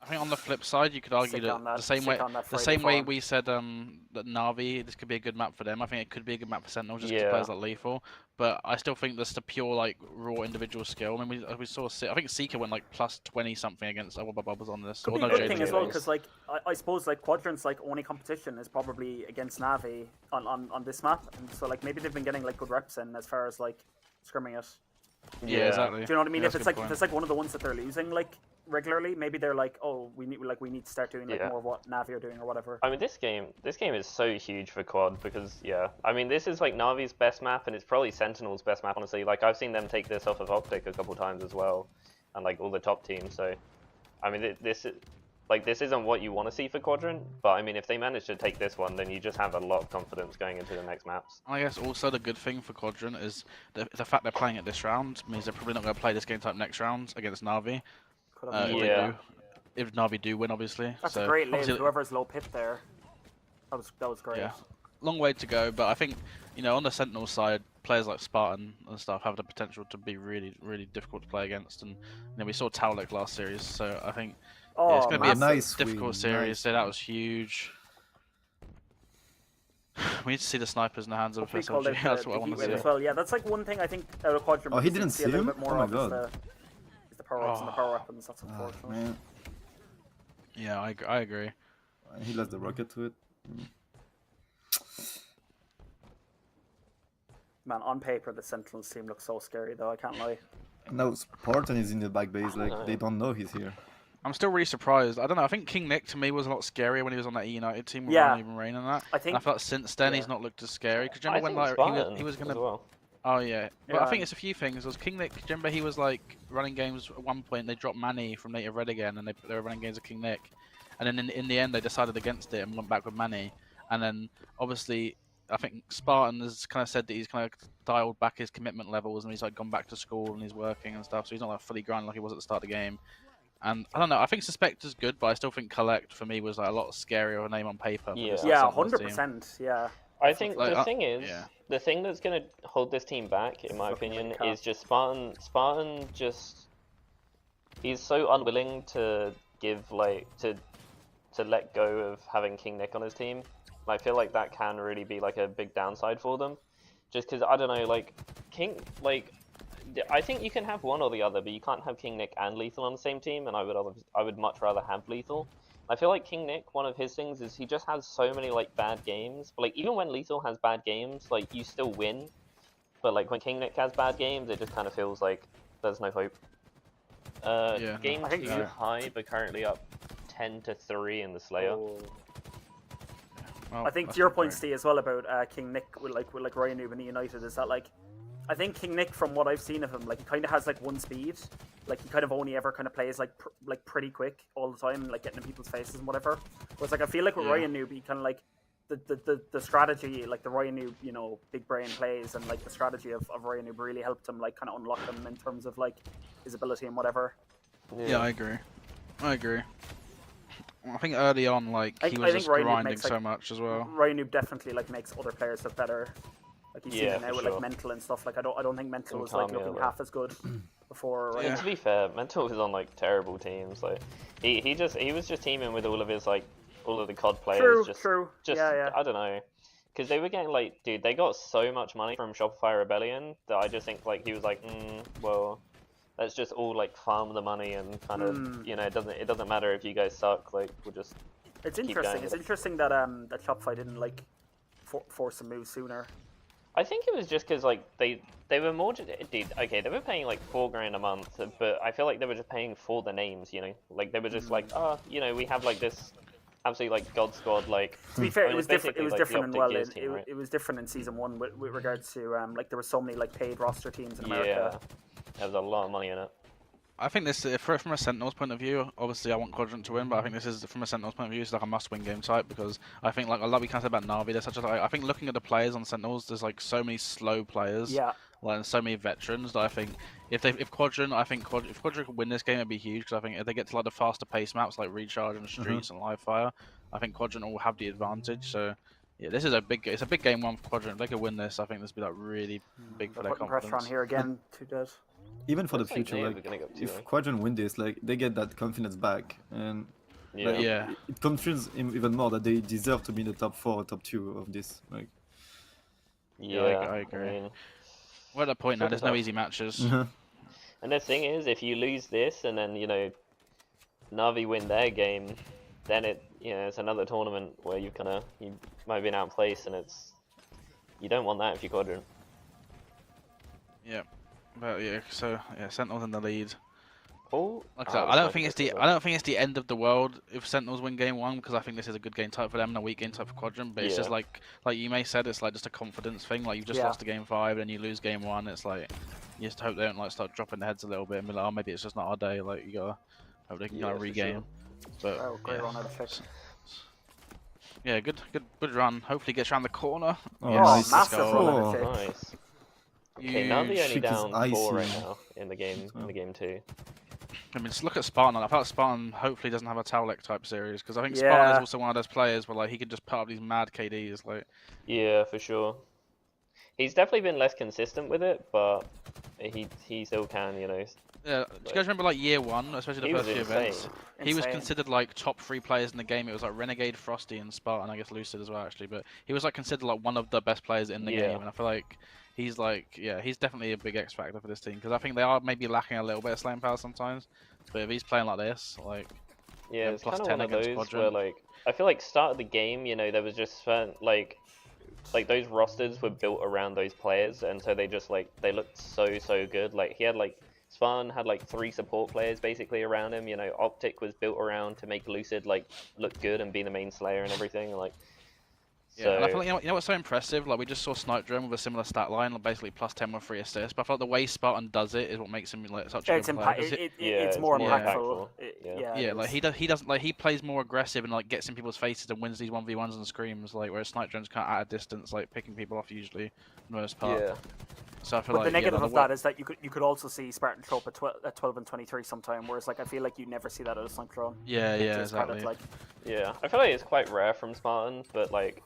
I think on the flip side, you could argue Sick on that that- the same sick way, on that the Friday same way form. we said that Navi, this could be a good map for them. I think it could be a good map for Sentinel just because Yeah. players like Lethal. But I still think that's the pure like raw individual skill. I mean, we saw I think Seeker went like plus 20 something against other bubbles on this. Could Or be a no, good thing as JLingz. well, because like I suppose like Quadrant's like only competition is probably against Navi on this map, and so like maybe they've been getting like good reps in as far as like scrimming it. Yeah, exactly. Do you know what I mean? Yeah, If that's it's a like good if point. it's like one of the ones that they're losing like regularly, maybe they're like, oh, we need to start doing like Yeah. more of what Navi are doing or whatever. I mean, this game is so huge for Quad because, yeah, I mean, this is like Navi's best map, and it's probably Sentinel's best map, honestly. Like, I've seen them take this off of OpTic a couple times as well, and like all the top teams. So, I mean, this isn't what you want to see for Quadrant, but I mean, if they manage to take this one, then you just have a lot of confidence going into the next maps. I guess also the good thing for Quadrant is the fact they're playing it this round means they're probably not going to play this game type next round against Navi. Could have been If good. they Yeah. do. If Navi do win, obviously. That's so, a great lane. obviously- Whoever's low pit there, that was great. Yeah. Long way to go, but I think, on the Sentinel side, players like Spartan and stuff have the potential to be really, really difficult to play against. And we saw Taulik last series, so I think it's going to be a nice difficult win, series. nice So that was huge. We need to see the snipers in the hands of Hopefully called out SLG. That's what I the want heat to wave see. as well. Yeah, that's like one thing I think out of Quadrant. Oh, we he need to didn't see see a little him? bit more Oh my of God. is the power ups and the power weapons. That's unfortunate. Man, Yeah, I agree. he lost the rocket to it. Man, on paper the Sentinels team looks so scary though. I can't lie. Now Spartan is in the back base, like know. they don't know he's here. I'm still really surprised. I don't know. I think King Nick to me was a lot scarier when he was on that E United team with Yeah. Even Rain and that. I think And I feel like since then yeah. he's not looked as scary. Because I remember when think like Spartan he was gonna. as well. Oh yeah. But Yeah. I think it's a few things. Was King Nick? Remember he was like running games at one point. They dropped Manny from Native Red again, and they were running games with King Nick. And then in the end they decided against it and went back with Manny. And then obviously I think Spartan has kind of said that he's kind of dialed back his commitment levels and he's like gone back to school and he's working and stuff. So he's not like fully grinding like he was at the start of the game. And I don't know. I think Suspector's good, but I still think Collect for me was like a lot scarier of a name on paper. for this, like, Yeah, Sentinels team. 100%. Yeah. I think Like, the thing is, yeah. the thing that's going to hold this team back, in my Fucking opinion, Cap. is just Spartan. Spartan just he's so unwilling to give to let go of having King Nick on his team. I feel like that can really be like a big downside for them, just because I don't know, like I think you can have one or the other, but you can't have King Nick and Lethal on the same team, and I would much rather have Lethal. I feel like King Nick, one of his things is he just has so many like bad games. But like even when Lethal has bad games, like you still win. But like when King Nick has bad games, it just kind of feels like there's no hope. Yeah. Game I think 2 so. high, but currently up 10-3 in the Slayer. Oh. Well, I think that's to your not point, great. Steve, as well about King Nick with like Ryan Noob and United is that like I think King Nick, from what I've seen of him, like he kind of has like one speed, like he kind of only ever kind of plays like pretty quick all the time, like getting in people's faces and whatever. Whereas like I feel like with Yeah. Ryan Noob, he kind of like the strategy, like the Ryan Noob, you know, big brain plays and like the strategy of Ryan Noob really helped him like kind of unlock him in terms of like his ability and whatever. Yeah, I agree. I think early on, like I he think was just Ryan Noob grinding makes, like, so much as well. Ryan Noob definitely like makes other players look better. Like you see Yeah, it now for with sure. like Mental and stuff. Like I don't think Mental And was like Kamiya, looking like- half as good before. Right? Yeah. And to be fair, Mental was on like terrible teams. Like he was just teaming with all of his like all of the COD players. True. Yeah. I don't know, because they were getting like, dude, they got so much money from Shopify Rebellion that I just think like he was like, well, let's just all like farm the money and kind of you know it doesn't matter if you guys suck. Like we'll just It's keep interesting. going It's with it. interesting that that Shopify didn't like force a move sooner. I think it was just because like they were more dude, okay, they were paying like $4,000 a month, but I feel like they were just paying for the names, you know, like they were just like, you know, we have like this absolutely like God Squad, like To be fair, I mean, it was it's different. It basically, was like, the different in OpTic well. Gears team, right? It was different in season one with regards to like there were so many like paid roster teams in America. Yeah, there was a lot of money in it. I think this, from a Sentinels point of view, obviously I want Quadrant to win, but I think this is, from a Sentinels point of view, it's like a must-win game type, because I think, like we kind of said about Na'Vi, there's such a, like, I think looking at the players on Sentinels, there's like so many slow players, Yeah. like, and so many veterans that I think if Quadrant, if Quadrant could win this game, it'd be huge, because I think if they get to like the faster pace maps like Recharge and Streets and Live Fire, I think Quadrant will have the advantage. So yeah, this is it's a big game one for Quadrant. If they could win this, I think this would be like really big for They're their putting confidence. pressure on here again. Two dead. Even for the Looks like future, Native like are gonna go too, if like. Quadrant win this, like they get that confidence back, and Yeah. like, Yeah. it confirms even more that they deserve to be in the top 4 or top 2 of this. Like, Yeah, I agree. mean, We're at that point now. Super There's no tough. easy matches. and the thing is, if you lose this and then, you know, Na'Vi win their game, then it's another tournament where you might have been outplaced, and you don't want that if you're Quadrant. Yeah, but yeah, so yeah, Sentinels in the lead. Oh, Like I said, I don't think it's the end of the world if Sentinels win game one, because I think this is a good game type for them and a weak game type for Quadrant. But it's just Yeah. like you may said, it's like just a confidence thing. Like you've just Yeah. lost to game 5 and you lose game 1. It's like you just hope they don't like start dropping their heads a little bit and be like, oh, maybe it's just not our day. Like you gotta hope they can Yeah, kind of for regain. sure. But Oh, great yeah. run out of check. Yeah, good run. Hopefully gets around the corner. Oh, Yes, nice. let's massive go. run out Oh. of check. Nice. Okay, Huge. Na'Vi only Shit is down 4 right icy. now in the game 2. I mean, just look at Spartan. I felt Spartan hopefully doesn't have a Taulik type series, because I think Spartan is Yeah. also one of those players where like he could just put up these mad KDs. Like Yeah, for sure. He's definitely been less consistent with it, but he still can, you know. Yeah, do you guys remember like year one, especially the He was first few events? insane. He was Insane. considered like top 3 players in the game. It was like Renegade, Frosty, and Spartan. I guess Lucid as well, actually. But he was like considered like one of the best players in the Yeah. game, and I feel like he's like, yeah, he's definitely a big X factor for this team because I think they are maybe lacking a little bit of slaying power sometimes. But if he's playing like this, like Yeah, it's plus kind of 10 one of against those Quadrant. where like I feel like start of the game, you know, there was just like those rosters were built around those players, and so they just like they looked so good. Like he had like Spartan had like 3 support players basically around him. You know, OpTic was built around to make Lucid like look good and be the main slayer and everything. Like, Yeah, and I feel like, you know what's so impressive? Like, we just saw Snipe Drone with a similar stat line, like basically plus 10 with 3 assists. But I feel like the way Spartan does it is what makes him like such a good player. 'Cause It's more more impactful. impactful. yeah, like he doesn't like he plays more aggressive and like gets in people's faces and wins these 1v1s and screams. Like, whereas Snipe Drone's kind of at a distance, like picking people off usually for the most part. Yeah. So I feel But like the negative yeah, of that is that you could also see Spartan show up at 12 and 23 sometime, whereas like I feel like you never see that at a Snipe Drone. yeah, To his exactly. credit, like, Yeah, I feel like it's quite rare from Spartan, but like,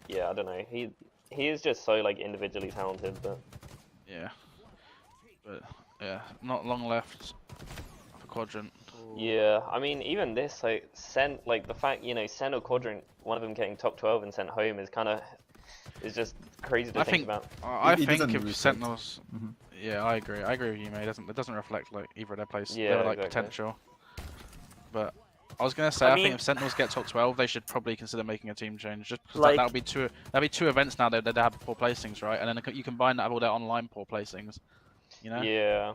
yeah, I don't know. He is just so like individually talented, but Yeah, but yeah, not long left for Quadrant. yeah, I mean, even this like sent like the fact Sen or Quadrant, one of them getting top 12 and sent home is kind of just crazy to I think think about. I It think doesn't if reflect. Sentinels, Mhm. yeah, I agree with you, mate. It doesn't reflect like either of their place. Yeah, They're like exactly. potential. But I was gonna say, I think if Sentinels get top 12, they should probably consider making a team change, just because Like- that'll be two events now that have poor placings, right? And then you combine that with all their online poor placings, you know? Yeah,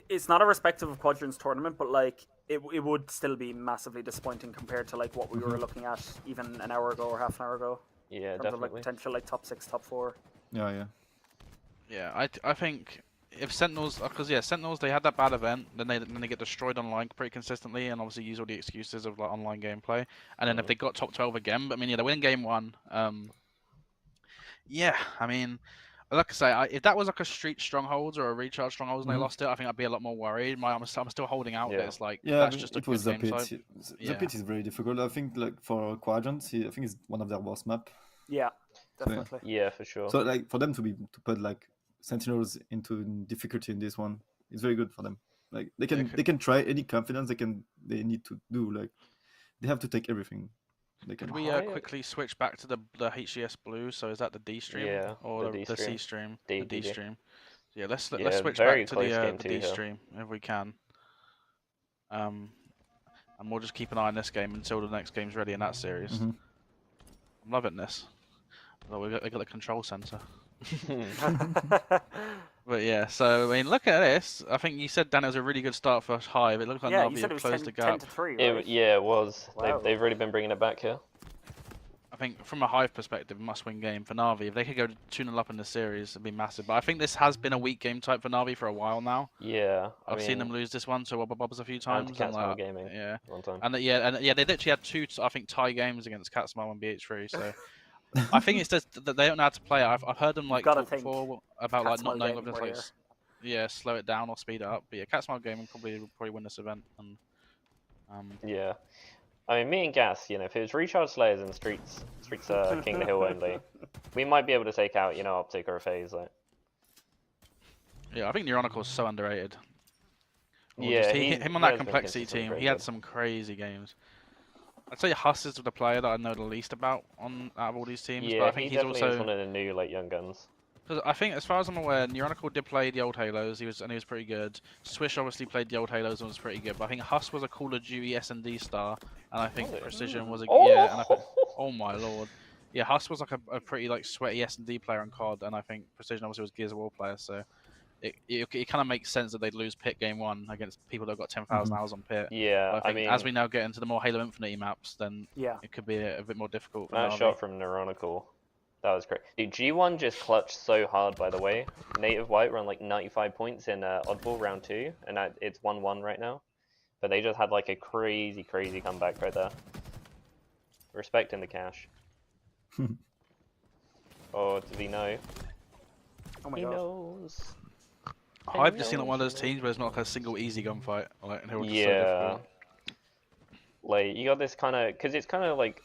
it's not irrespective of Quadrant's tournament, but like it would still be massively disappointing compared to like what we were looking at even an hour ago or half an hour ago. yeah, In terms of like definitely. potential like top 6, top 4. Yeah. Yeah, I think if Sentinels, because yeah, Sentinels they had that bad event, then they get destroyed online pretty consistently, and obviously use all the excuses of like online gameplay. And then if they got top 12 again, but I mean yeah, they win game 1. Yeah, I mean, like I say, if that was like a Street Strongholds or a Recharge Strongholds and they lost it, I think I'd be a lot more worried. I'm still holding out. Yeah. That it's like Yeah, that's but just a it was good the game pit. side. The Yeah. pit is very difficult. I think like for Quadrant, I think it's one of their worst map. Yeah, yeah. definitely. Yeah, for sure. So like for them to put like Sentinels into difficulty in this one, it's very good for them. Like they can try any confidence they need to do. Like they have to take everything. They can. Could we Higher- quickly switch back to the HCS Blue? So is that the D stream Yeah, or the the D C stream. stream? D, The D D. stream. Yeah, let's Yeah, switch very back to close game the too D here. stream if we can. And we'll just keep an eye on this game until the next game's ready in that series. Mhm. I'm loving this. Oh, we got the control center. But yeah, so I mean, look at this. I think you said Dan it was a really good start for Hive. It looked like Yeah, you Navi said it had was closed 10, the 10 gap. to 3, right? Yeah, it was. Wow. They've really been bringing it back here. I think from a Hive perspective, must-win game for Navi. If they could go 2-0 up in the series, it'd be massive. But I think this has been a weak game type for Navi for a while now. Yeah, I've seen them lose this one to Wobble Bobs a few times. and Catsmile Gaming. Yeah. One time. And yeah, they literally had 2, I think, tie games against Catsmile and BH3. So I think it's just that they don't know how to play it. I've heard them like gotta talk think before about like not Catsmile knowing Gaming whether to were like here. slow it down or speed it up. But yeah, Catsmile Gaming will probably win this event. And Yeah. I mean, me and Gas, if it was Recharge Slayers and Streets King of the Hill only, we might be able to take out, OpTic or a FaZe. Like. yeah, I think Neuronical's so underrated. Or Yeah, just he him on has that been complexity consistently team, very he had good. some crazy games. I'd say Huss is the player that I know the least about out of all these teams. Yeah, but I think he he's definitely also is one of the new young guns. because I think as far as I'm aware, Neuronical did play the old Halos. He was pretty good. Swish obviously played the old Halos and was pretty good. But I think Huss was a Call of Duty S&D star, and I think Was it? Precision was a Oh! yeah. And I think, oh my lord, yeah, Huss was like a pretty like sweaty S&D player on COD, and I think Precision obviously was Gears of War player. So it kind of makes sense that they'd lose Pit game 1 against people that got 10,000 hours on Pit. Yeah, But I think mean, as we now get into the more Halo Infinity maps, then Yeah. it could be a bit more difficult for that Na'Vi. shot from Neuronical, that was great. Dude, G1 just clutched so hard, by the way. Native White were on like 95 points in Oddball round 2, and it's 1-1 right now. But they just had like a crazy comeback right there. Respect in the cash. Oh, does he know? Oh my He god. knows. I've just seen like one of those teams where it's not like a single easy gunfight. Like, and it was just so Yeah. difficult. Like, you got this kind of, because it's kind of like,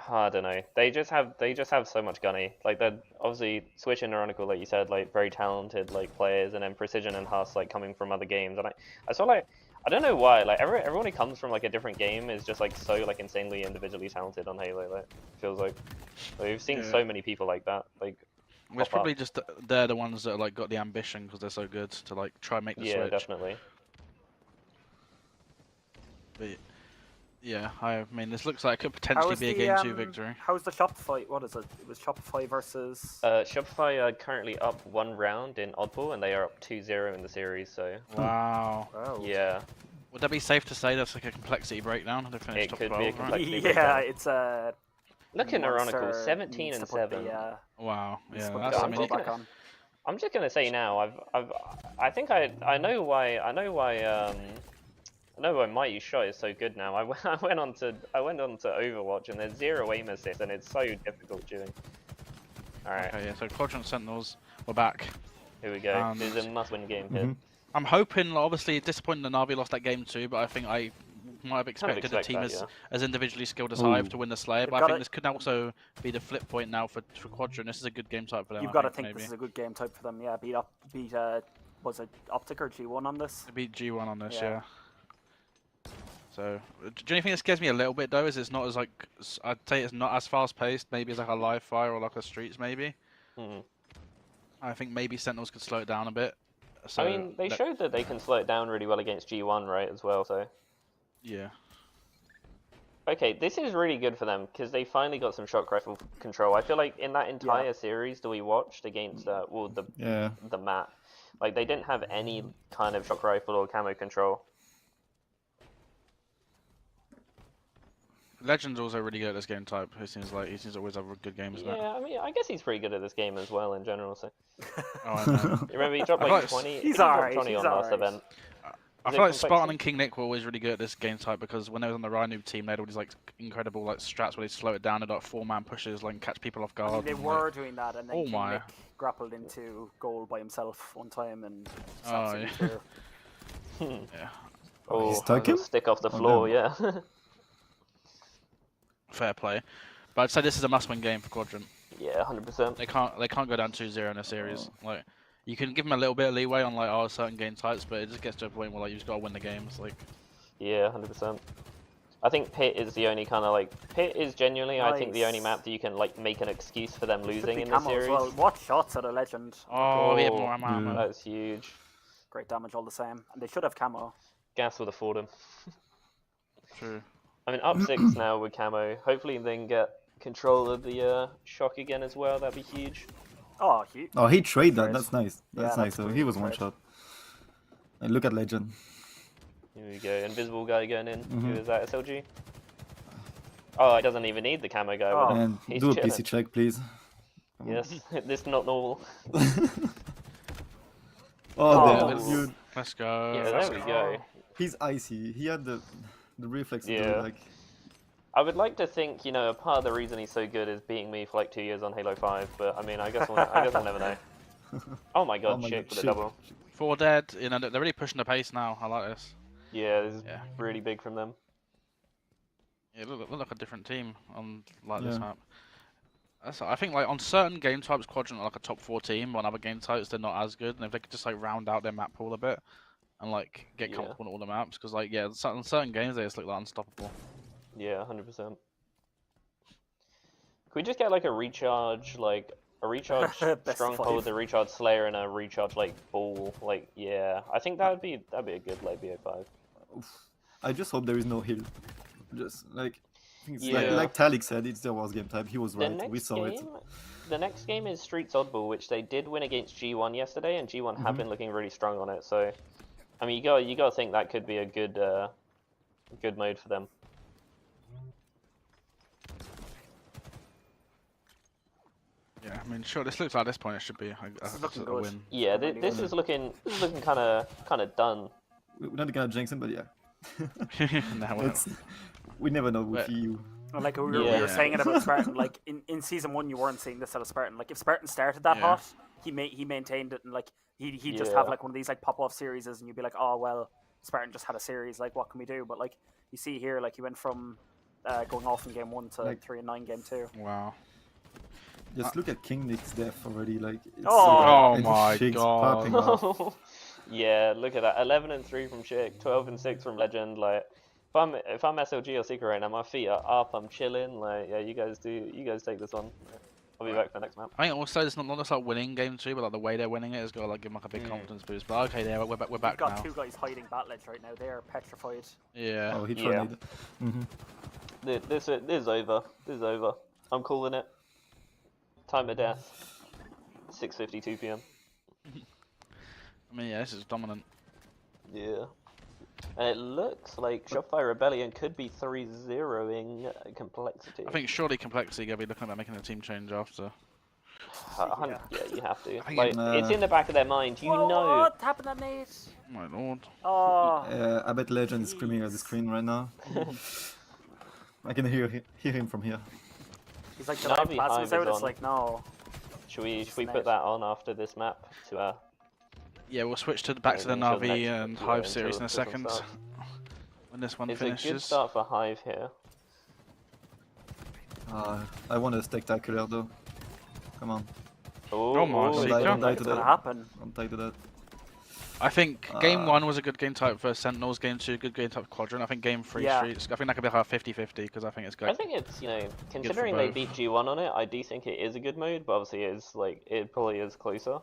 I don't know. They just have so much gunny. Like they're obviously Switch and Ironical, like you said, like very talented like players, and then Precision and Huss like coming from other games. And I saw like I don't know why like everyone who comes from like a different game is just like so like insanely individually talented on Halo. Like feels like we've seen so many people like that. Like It's probably just they're the ones that are, like got the ambition because they're so good to like try and make the yeah, switch. definitely. But yeah, I mean, this looks like it could potentially be a game 2 victory. How's the Shopify? What is it? It was Shopify versus. Shopify are currently up 1 round in Oddball, and they are up 2-0 in the series. So Wow. yeah. Would that be safe to say that's like a complexity breakdown? They finished It top could 12, be a right? complexity Yeah, breakdown. it's a. Look at Ironical, Monster 17 needs and to put 7. Wow. needs Yeah, to put that's. the I mean, elbow back on. I'm just gonna say now, I think I know why Mighty Shot is so good now. I went on to Overwatch, and there's 0 aim assist, and it's so difficult doing. All right, Okay, yeah. So Quadrant Sentinels, we're back. here we go. This is a must-win game here. I'm hoping, obviously, disappointing that Navi lost that game too, but I think I might have expected a expect team that, as individually skilled as Hive to win the Slayer, They've but I gotta- think this could also be the flip point now for Quadrant. This is a good game type for them. You've I got to think maybe. this is a good game type for them. Yeah, beat was it OpTic or G1 on this? They beat G1 on this, Yeah. yeah. So, do you think that scares me a little bit though? Is it's not as like I'd say it's not as fast paced, maybe as like a live fire or like a streets maybe. Mhm. I think maybe Sentinels could slow it down a bit. So, I mean, they showed that they can slow it down really well against G1, right, as well. So yeah. okay, this is really good for them because they finally got some shock rifle control. I feel like in that entire series that we watched against the map, like they didn't have any kind of shock rifle or camo control. Legend's also really good at this game type. He seems to always have good games. Yeah, I mean, I guess he's pretty good at this game as well in general. So Oh, I know. you remember he dropped I like like- 20. He's he dropped alright, 20 he's on last alright. event. I Is feel it like Spartan complexity? and King Nick were always really good at this game type because when they was on the Rhino team, they had all these like incredible like strats where they slow it down and like 4-man pushes, like catch people off guard. They and, were like, doing that, and then Oh King my. Nick grappled into goal by himself one time and Oh, absolutely yeah. through. yeah, Oh, He stuck a him? stick off the Oh, floor, no. yeah. fair play. But I'd say this is a must-win game for Quadrant. Yeah, 100%. They can't go down 2-0 in a series. Like you can give them a little bit of leeway on like certain game types, but it just gets to a point where like you just gotta win the games. Like Yeah, 100%. I think Pit is the only kind of like Pit is genuinely I think the only Nice. map that you can like make an excuse for them Should losing be in the camo as series. well. What shots at a legend? oh, we had Oh, more ammo. That's huge. Great damage all the same, and they should have camo. Gas would afford him. True. I mean, up 6 now with camo. Hopefully, they can get control of the shock again as well. That'd be huge. Oh, he traded that. Trade. That's nice. That's Yeah, nice. that's So pretty he good was one trade. shot. And look at Legend. Here we go. Invisible guy going in. Who Mhm. is that? SLG? Oh, he doesn't even need the camo guy. Oh. with him. And He's do a chilling. PC check, please. Yes, this is not normal. Oh, Oh. dude, Let's go. Yeah, let's there we go. he's icy. He had the reflex to do Yeah. it, like. I would like to think, you know, a part of the reason he's so good is beating me for like 2 years on Halo 5, but I mean, I guess we'll never know. Oh my god, Oh my chick God, with a shit. double. 4 dead. You know they're really pushing the pace now. I like this. Yeah, this is Yeah. really big from them. Yeah, look like a different team on like this Yeah. map. I think like on certain game types, Quadrant are like a top 4 team. On other game types, they're not as good. And if they could just like round out their map pool a bit and like get Yeah. comfortable on all the maps, because like yeah, on certain games they just look like unstoppable. Yeah, 100%. Could we just get like a recharge Best of stronghold, 5. a recharge slayer, and a recharge like ball? Like, yeah, I think that'd be a good like BO5. I just hope there is no heal. Just like, I think it's Yeah. like Talik said, it's the worst game type. He was The right. We next saw it. game, the next game is Streets Oddball, which they did win against G1 yesterday, and G1 have been looking really strong on it. So, I mean, you gotta think that could be a good mode for them. Yeah, I mean sure. This looks like at this point it should be This is a looking a good. win. Yeah, Really this good. is looking kind of done. We're not gonna jinx him, but yeah. Now we're- We never know with But- EU. Like we were Yeah. saying it about Spartan. Like in season 1, you weren't seeing this out of Spartan. Like if Spartan started that Yeah. hot, he maintained it, and like he'd just Yeah. have like one of these like pop off series, and you'd be like, oh well, Spartan just had a series. Like what can we do? But like you see here, like he went from going off in game 1 to Like- 3-9 game 2. Wow. Just look at King Nick's death already. Like, it's Oh. and his my shakes God. popping off. Yeah, look at that. 11-3 from Chick, 12-6 from Legend. Like, if I'm SLG or Seeker right now, my feet are up. I'm chilling. Like, yeah, you guys take this one. I'll be back for the next map. I think also it's not just like winning game 2, but like the way they're winning it has got to like give them like a big confidence boost. But okay, yeah, we're back We've now. got 2 guys hiding bat ledge right now. They are petrified. Yeah. Oh, he Yeah. tried it. Mm-hmm. This is over. This is over. I'm calling it. Time of death. 6:52 p.m. I mean, yeah, this is dominant. Yeah. And it looks like Shopify Rebellion could be 3-0ing Complexity. I think surely Complexity gonna be looking at making a team change after. Yeah, you have to. I think Like, it- it's in the back of their mind. You Whoa, know. what happened to Nate? Oh my lord. Oh, I bet Legend is screaming at the screen right now. I can hear him from here. he's like, the Navi light Hive plasma's is out. It's on. like, no. Should we Nice. put that on after this map to Yeah, we'll switch back to the until the Navi next- and yeah, Hive until series in a this one second. starts. When this one It's a good finishes. start for Hive here. I want a spectacular though. Come on, Oh my, ooh, Seeker. don't die to What's gonna that. happen? Don't take to that. I think game Uh, 1 was a good game type for Sentinels, game 2 good game type for Quadrant. I think game 3 Yeah. Streets, I think that could be like a 50-50 because I think it's I good. think it's, considering they both. beat G1 on it, I do think it is a good mode, but obviously it probably is closer.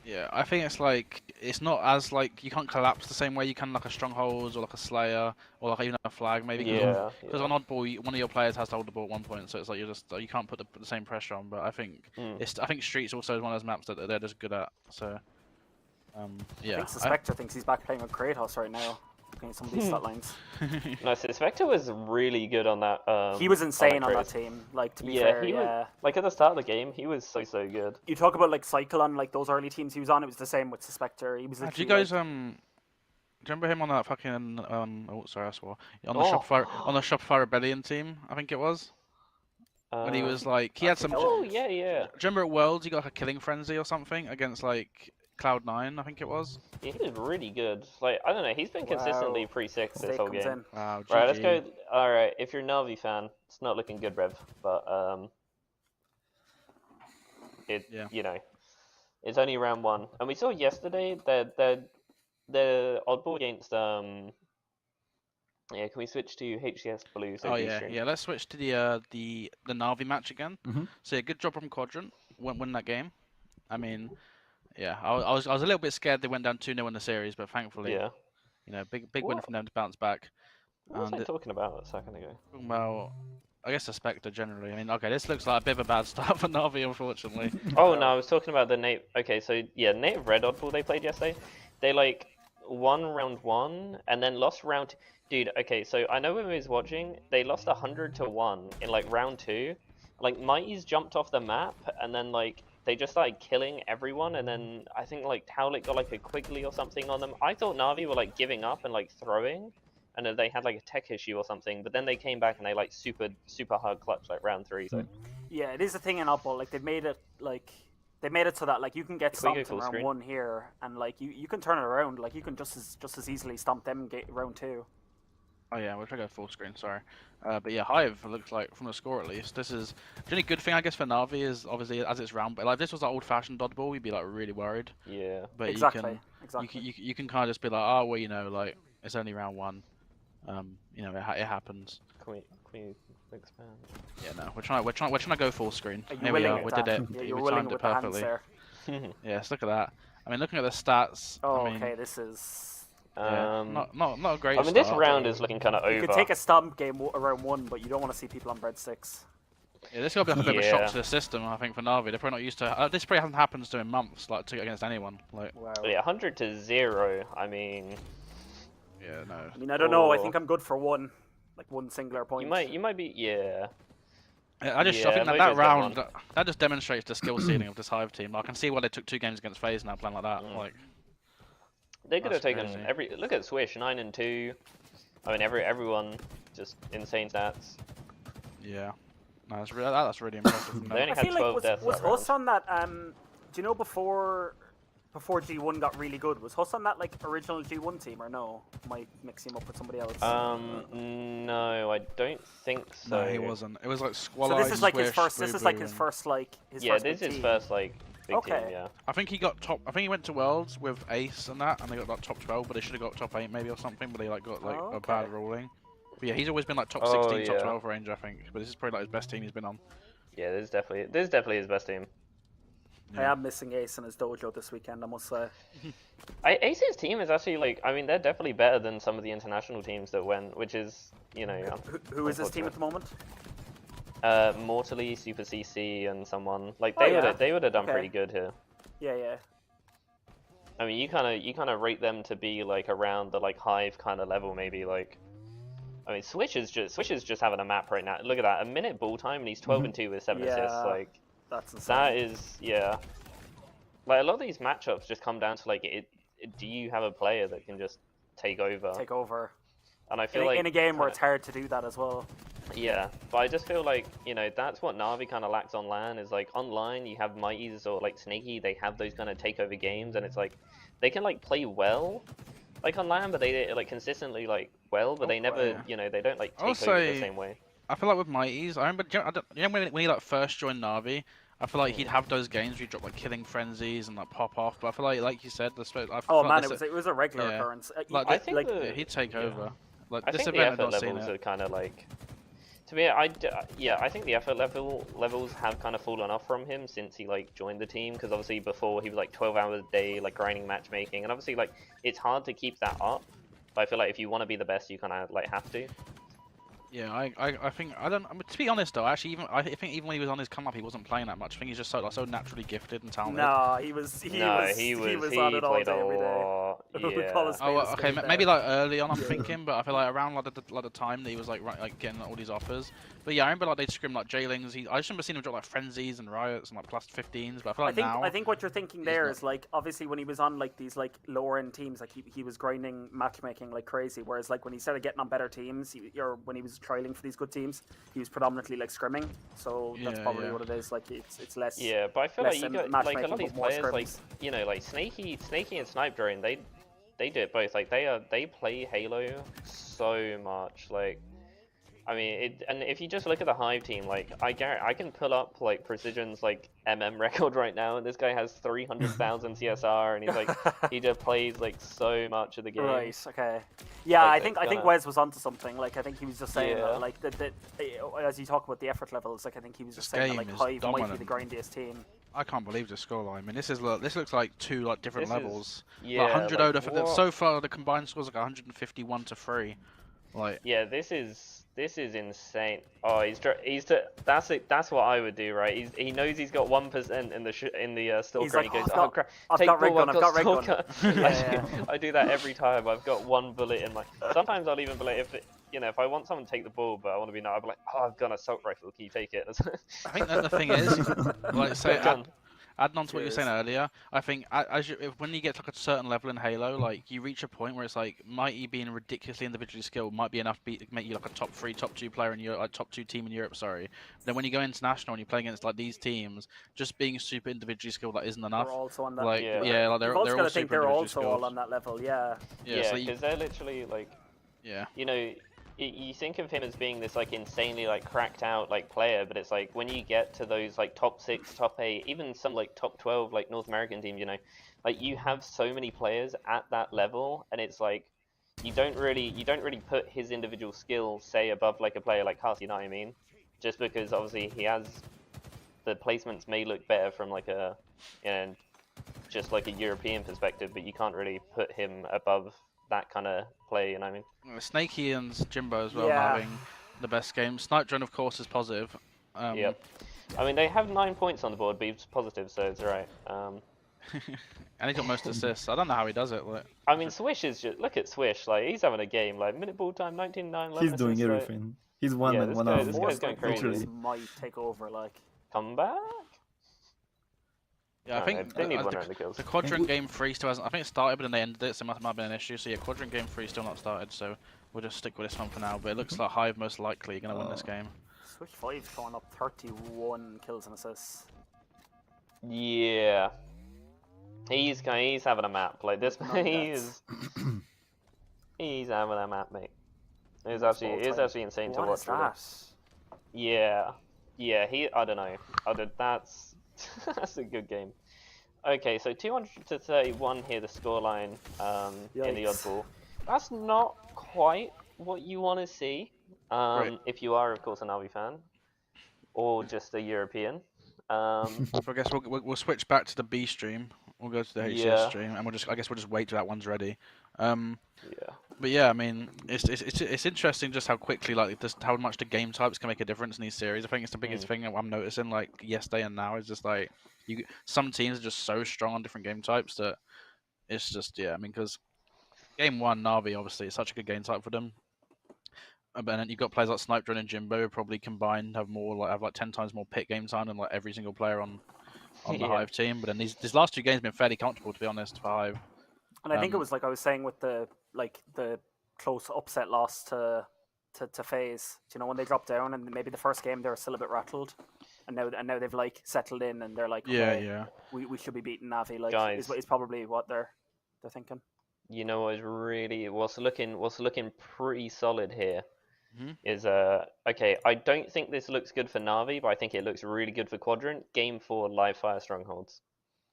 Yeah, I think it's like it's not as like you can't collapse the same way you can like a Strongholds or like a Slayer or like even a Flag maybe. Yeah. Because on Oddball, one of your players has to hold the ball at one point, so it's like you can't put the same pressure on. But I think I think Streets also is one of those maps that they're just good at. So yeah. I think Suspector thinks he's back playing with Kratos right now. Looking at some of these stat lines. No, Suspector was really good on that. He was insane on that Trace. team. Like, to be Yeah, fair, he was yeah. like at the start of the game, he was so good. You talk about like Cycle on like those early teams he was on. It was the same with Suspector. He was. Do you literally, guys like, do you remember him on that fucking oh sorry I swore on the Oh. Shopify Rebellion team? I think it was when he was like he had some. Oh Do yeah. you remember at Worlds he got like a killing frenzy or something against like Cloud9? I think it was. Yeah, he was really good. Like I don't know, he's been consistently Wow. pre-6 this Stake whole comes game. in. Wow. Right, let's GG. go. All right, if you're a Navi fan, it's not looking good, Rev. But it's only round 1, and we saw yesterday that the oddball against Yeah, can we switch to HCS Blue? So Oh B yeah, stream? yeah. Let's switch to the Navi match again. Mhm. So yeah, good job from Quadrant. Win that game. I mean, yeah, I was a little bit scared they went down 2-0 in the series, but thankfully, Yeah. big win from them to bounce back. What was And I talking about a second ago? Well, I guess the Spectre generally. I mean, okay, this looks like a bit of a bad start for Navi, unfortunately. Oh no, I was talking about the native. Okay, so yeah, native red oddball they played yesterday. They like won round 1 and then lost round. Dude, okay, so I know when we was watching, they lost 100-1 in like round 2. Like Mighty's jumped off the map and then like they just started killing everyone, and then I think like Towlick got like a Quigley or something on them. I thought Navi were like giving up and like throwing, and then they had like a tech issue or something. But then they came back and they like super hard clutch like round 3. So Yeah, it is a thing in oddball. Like they made it so that like you can get Can we go stomped in full round screen? 1 here, and like you can turn it around. Like you can just as easily stomp them round 2. Oh yeah, we'll try to go full screen. Sorry, but yeah, Hive looks like from the score at least. This is the only good thing I guess for Navi is obviously as it's round. But like if this was like old-fashioned dodgeball, we'd be like really worried. yeah. But Exactly. you can kind of just be like, oh well, like it's only round 1. It happens. Can we expand? Yeah, no, we're trying to go full screen. Are you Here we willing are. with We that? did it. Yeah, we you're willing timed with it the hands perfectly. there. Yes, look at that. I mean, looking at the stats. Oh, I mean, okay. This is. yeah, not a great. I mean, this start. round is looking kind of over. You could take a stomp game around 1, but you don't want to see people on breadsticks. Yeah, this got to be like a bit of a shock Yeah. to the system. I think for Navi, they're probably not used to. This probably hasn't happened to them in months, like to against anyone. Like, Wow. Yeah, 100-0. I mean, yeah, no. I mean, I don't know. I Oh. think I'm good for one singular point. you might be, yeah. I think Yeah, that Mojo's got round one. that just demonstrates the skill ceiling of this Hive team. I can see why they took 2 games against FaZe now playing like that. Like, They could have That's taken crazy. look at Swish 9-2. I mean, everyone just insane stats. yeah, no, that's really impressive. from They them. only I had feel 12 like deaths was that round. us on that. Do you know before before G1 got really good. Was Huss on that like original G1 team or no? Might mix him up with somebody else. No, I don't think so. No, he wasn't. It was like Squall. So this is like his Swish, first. This is like Boo his and- first like his Yeah, first this big is his team. first like big Okay. team. Yeah. I think he got top. I think he went to Worlds with Ace and that, and they got like top 12, but they should have got top 8 maybe or something. But they like got like Oh, a bad okay. ruling. But yeah, he's always been like top Oh, 16, top yeah. 12 range, I think. But this is probably like his best team he's been on. Yeah, this is definitely his best team. I am missing Ace in his dojo this weekend, I must say. Ace's team is actually like, I mean, they're definitely better than some of the international teams that went, which is, you know. Who is his team at the moment? Mortally, Super CC, and someone like Oh, they would have done Okay. pretty good here. Yeah. I mean, you kind of rate them to be like around the like Hive kind of level, maybe like. I mean, Swish is just having a map right now. Look at that, a minute ball time, and he's 12-2 with 7 assists. Yeah. Like That's insane. that is, yeah. Like a lot of these matchups just come down to like, do you have a player that can just take over? Take over. And I feel In, like in a game where kinda- it's hard to do that as well. Yeah, but I just feel like, you know, that's what Na'Vi kind of lacks on LAN, is like online you have Mighties or like Snaky, they have those kind of takeover games, and it's like they can like play well like on LAN, but they like consistently like well, but they never, yeah. you know, they don't like I'll take over the say- same way. I feel like with Mighties, I remember, when he like first joined Na'Vi, I feel like he'd have those games where he'd drop like killing frenzies and like pop off. But I feel like you said, Oh man, it was a regular yeah. occurrence. Like, I think the- yeah, he'd take over. Like I this think the event, I've effort not seen levels it. are kind of like, to me, I think the effort levels have kind of fallen off from him since he like joined the team, because obviously before he was like 12 hours a day like grinding matchmaking, and obviously like it's hard to keep that up. But I feel like if you want to be the best, you kind of like have to. Yeah, I think I don't. I mean, to be honest though, actually, I think even when he was on his come up, he wasn't playing that much. I think he's just so naturally gifted and talented. No, he was on it all played day, a every day. lot. We Yeah. call his Oh, face okay, there. maybe like early on I'm thinking, but I feel like around like the time that he was like getting all these offers. But yeah, I remember like they'd scrim like JLingz. I just remember seeing him drop like frenzies and riots and like plus 15s. But I feel like now I think what you're thinking he's there not- is like obviously when he was on like these like lower end teams, like he was grinding matchmaking like crazy. Whereas like when he started getting on better teams, when he was trialing for these good teams, he was predominantly like scrimming. So that's Yeah, probably yeah. what it is. Like it's less. Yeah, but I feel like less you than got like a matchmaking, lot of these but more players, like scrims. you know, like Snaky and Snipe Drone, they do it both. Like they play Halo so much. Like, I mean, and if you just look at the Hive team, like I can pull up like Precision's like record right now, and this guy has 300,000 CSR, and he's like he just plays like so much of the game. Right. Okay. Yeah, Like, I think Wes was onto something. Like I think he was just saying Yeah. that, like that as you talk about the effort levels, like I think he was just This saying that, like game is Hive might be dominant. the grindiest team. I can't believe this scoreline. I mean, this looks like two like different This is- levels. Yeah, Like 100 like, Oda for what? so far the combined scores like 151 to 3. Like Yeah, this is insane. Oh, that's what I would do, right? He knows he's got 1% in the stalker, He's like, and he goes, "Oh, oh crap, I've take got red ball, gun, I've got red gun." stalker." Yeah. I do that every time. I've got one bullet in my. Sometimes I'll even be like, if I want someone to take the ball, but I want to be I'll be like, oh, I've got an assault rifle. Can you take it? I think that the thing is, like say Red gun. adding on to what you were saying Cheers. earlier, I think when you get to like a certain level in Halo, like you reach a point where it's like Mighty being ridiculously individually skilled might be enough to make you like a top 3, top 2 player in Europe, like top 2 team in Europe. Sorry. Then when you go international and you play against like these teams, just being super individually skilled that isn't enough. They're also on that. Like Yeah. like You've also they're got all to think super they're individually also skilled. all on that level. Yeah. Yeah, so because they're literally like, yeah. you know, you think of him as being this like insanely like cracked out like player, but it's like when you get to those like top 6, top 8, even some like top 12 like North American teams, you know, like you have so many players at that level, and it's like you don't really put his individual skill say above like a player like Huss, you know what I mean? Just because obviously he has the placements may look better from like a, you know, just like a European perspective, but you can't really put him above that kind of play, you know what I mean? Snaky and Jimbo as well Yeah. having the best game. Snipe Drone of course is positive. Yep. I mean, they have 9 points on the board, but he's positive, so it's alright. And he's got most assists. I don't know how he does it. Like, I mean, Swish is just, look at Swish, like, he's having a game, like, minute ball time, 19-9, 11 He's doing assists, like, everything. He's one Yeah, man, this one guy- arm. this guy's Most going of crazy. these might take over. Like come back? yeah, I No, think they need one the round of kills. Quadrant game 3 still hasn't. I think it started, but then they ended it, so it might have been an issue. So yeah, Quadrant game 3 still not started. So we'll just stick with this one for now. But it looks like Hive most likely going to win this game. Switch 5 going up 31 kills and assists. Yeah. He's having a map like this. None He's having a map, mate. It's Almost actually all-time. insane to What watch. is Really. that? Yeah. I don't know. That's that's a good game. Okay, so 200-31 here, the scoreline in the Yikes. oddball. That's not quite what you want to see. Right. If you are, of course, a Navi fan or just a European. So I guess we'll switch back to the B stream. We'll go to the HCS Yeah. stream, and I guess we'll just wait till that one's ready. Yeah. But yeah, I mean, it's interesting just how quickly, like, just how much the game types can make a difference in these series. I think it's the biggest thing I'm noticing, like, yesterday and now, is just like some teams are just so strong on different game types that it's just, yeah. I mean, because game one, Navi obviously is such a good game type for them. But then you've got players like Sniper and Jimbo who probably combined have 10 times more pick game time than like every single player on the Hive team. But then these last two games have been fairly comfortable, to be honest, for Hive. And I think it was like I was saying with the close upset loss to FaZe. You know, when they dropped down and maybe the first game they were still a bit rattled, and now they've like settled in and they're like, okay, Yeah. we should be beating Navi. Like, Guys. is probably what they're thinking. You know what is really what's looking pretty solid here Mhm. is okay. I don't think this looks good for Navi, but I think it looks really good for Quadrant. Game 4, live fire strongholds.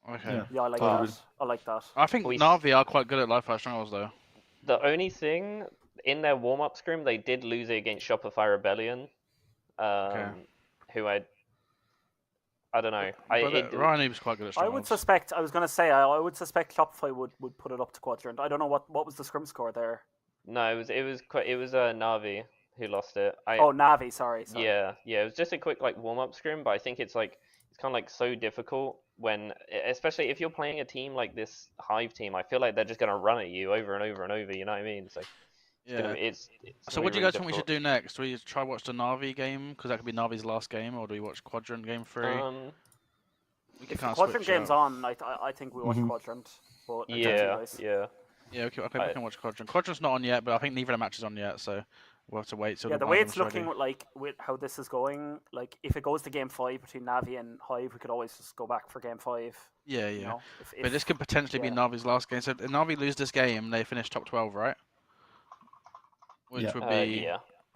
Okay. Yeah. Yeah, I like totally. that. I like that. I think We- Navi are quite good at live fire strongholds, though. The only thing in their warm-up scrim, they did lose it against Shopify Rebellion, who I don't know. Ryan was quite good at strongholds. I was going to say, I would suspect Shopify would put it up to Quadrant. I don't know what was the scrim score there. No, it was Navi who lost it. Navi, sorry. Yeah, it was just a quick like warm-up scrim, but I think it's kind of like so difficult when, especially if you're playing a team like this Hive team. I feel like they're just gonna run at you over and over and over. You know what I mean? So it's So what do you guys think we should do next? Do we try watch the Navi game, because that could be Navi's last game, or do we watch Quadrant game 3? We If can the Quadrant game's on, I think we watch Quadrant. But Yeah. Yeah, okay, we can watch Quadrant. Quadrant's not on yet, but I think neither of the matches on yet, so we'll have to wait till the one way of it's them's ready. looking, with how this is going, like if it goes to game 5 between Navi and Hive, we could always just go back for game 5. Yeah. You know, But this could potentially be Navi's last game. So if Navi lose this game, they finish top 12, right? Which would be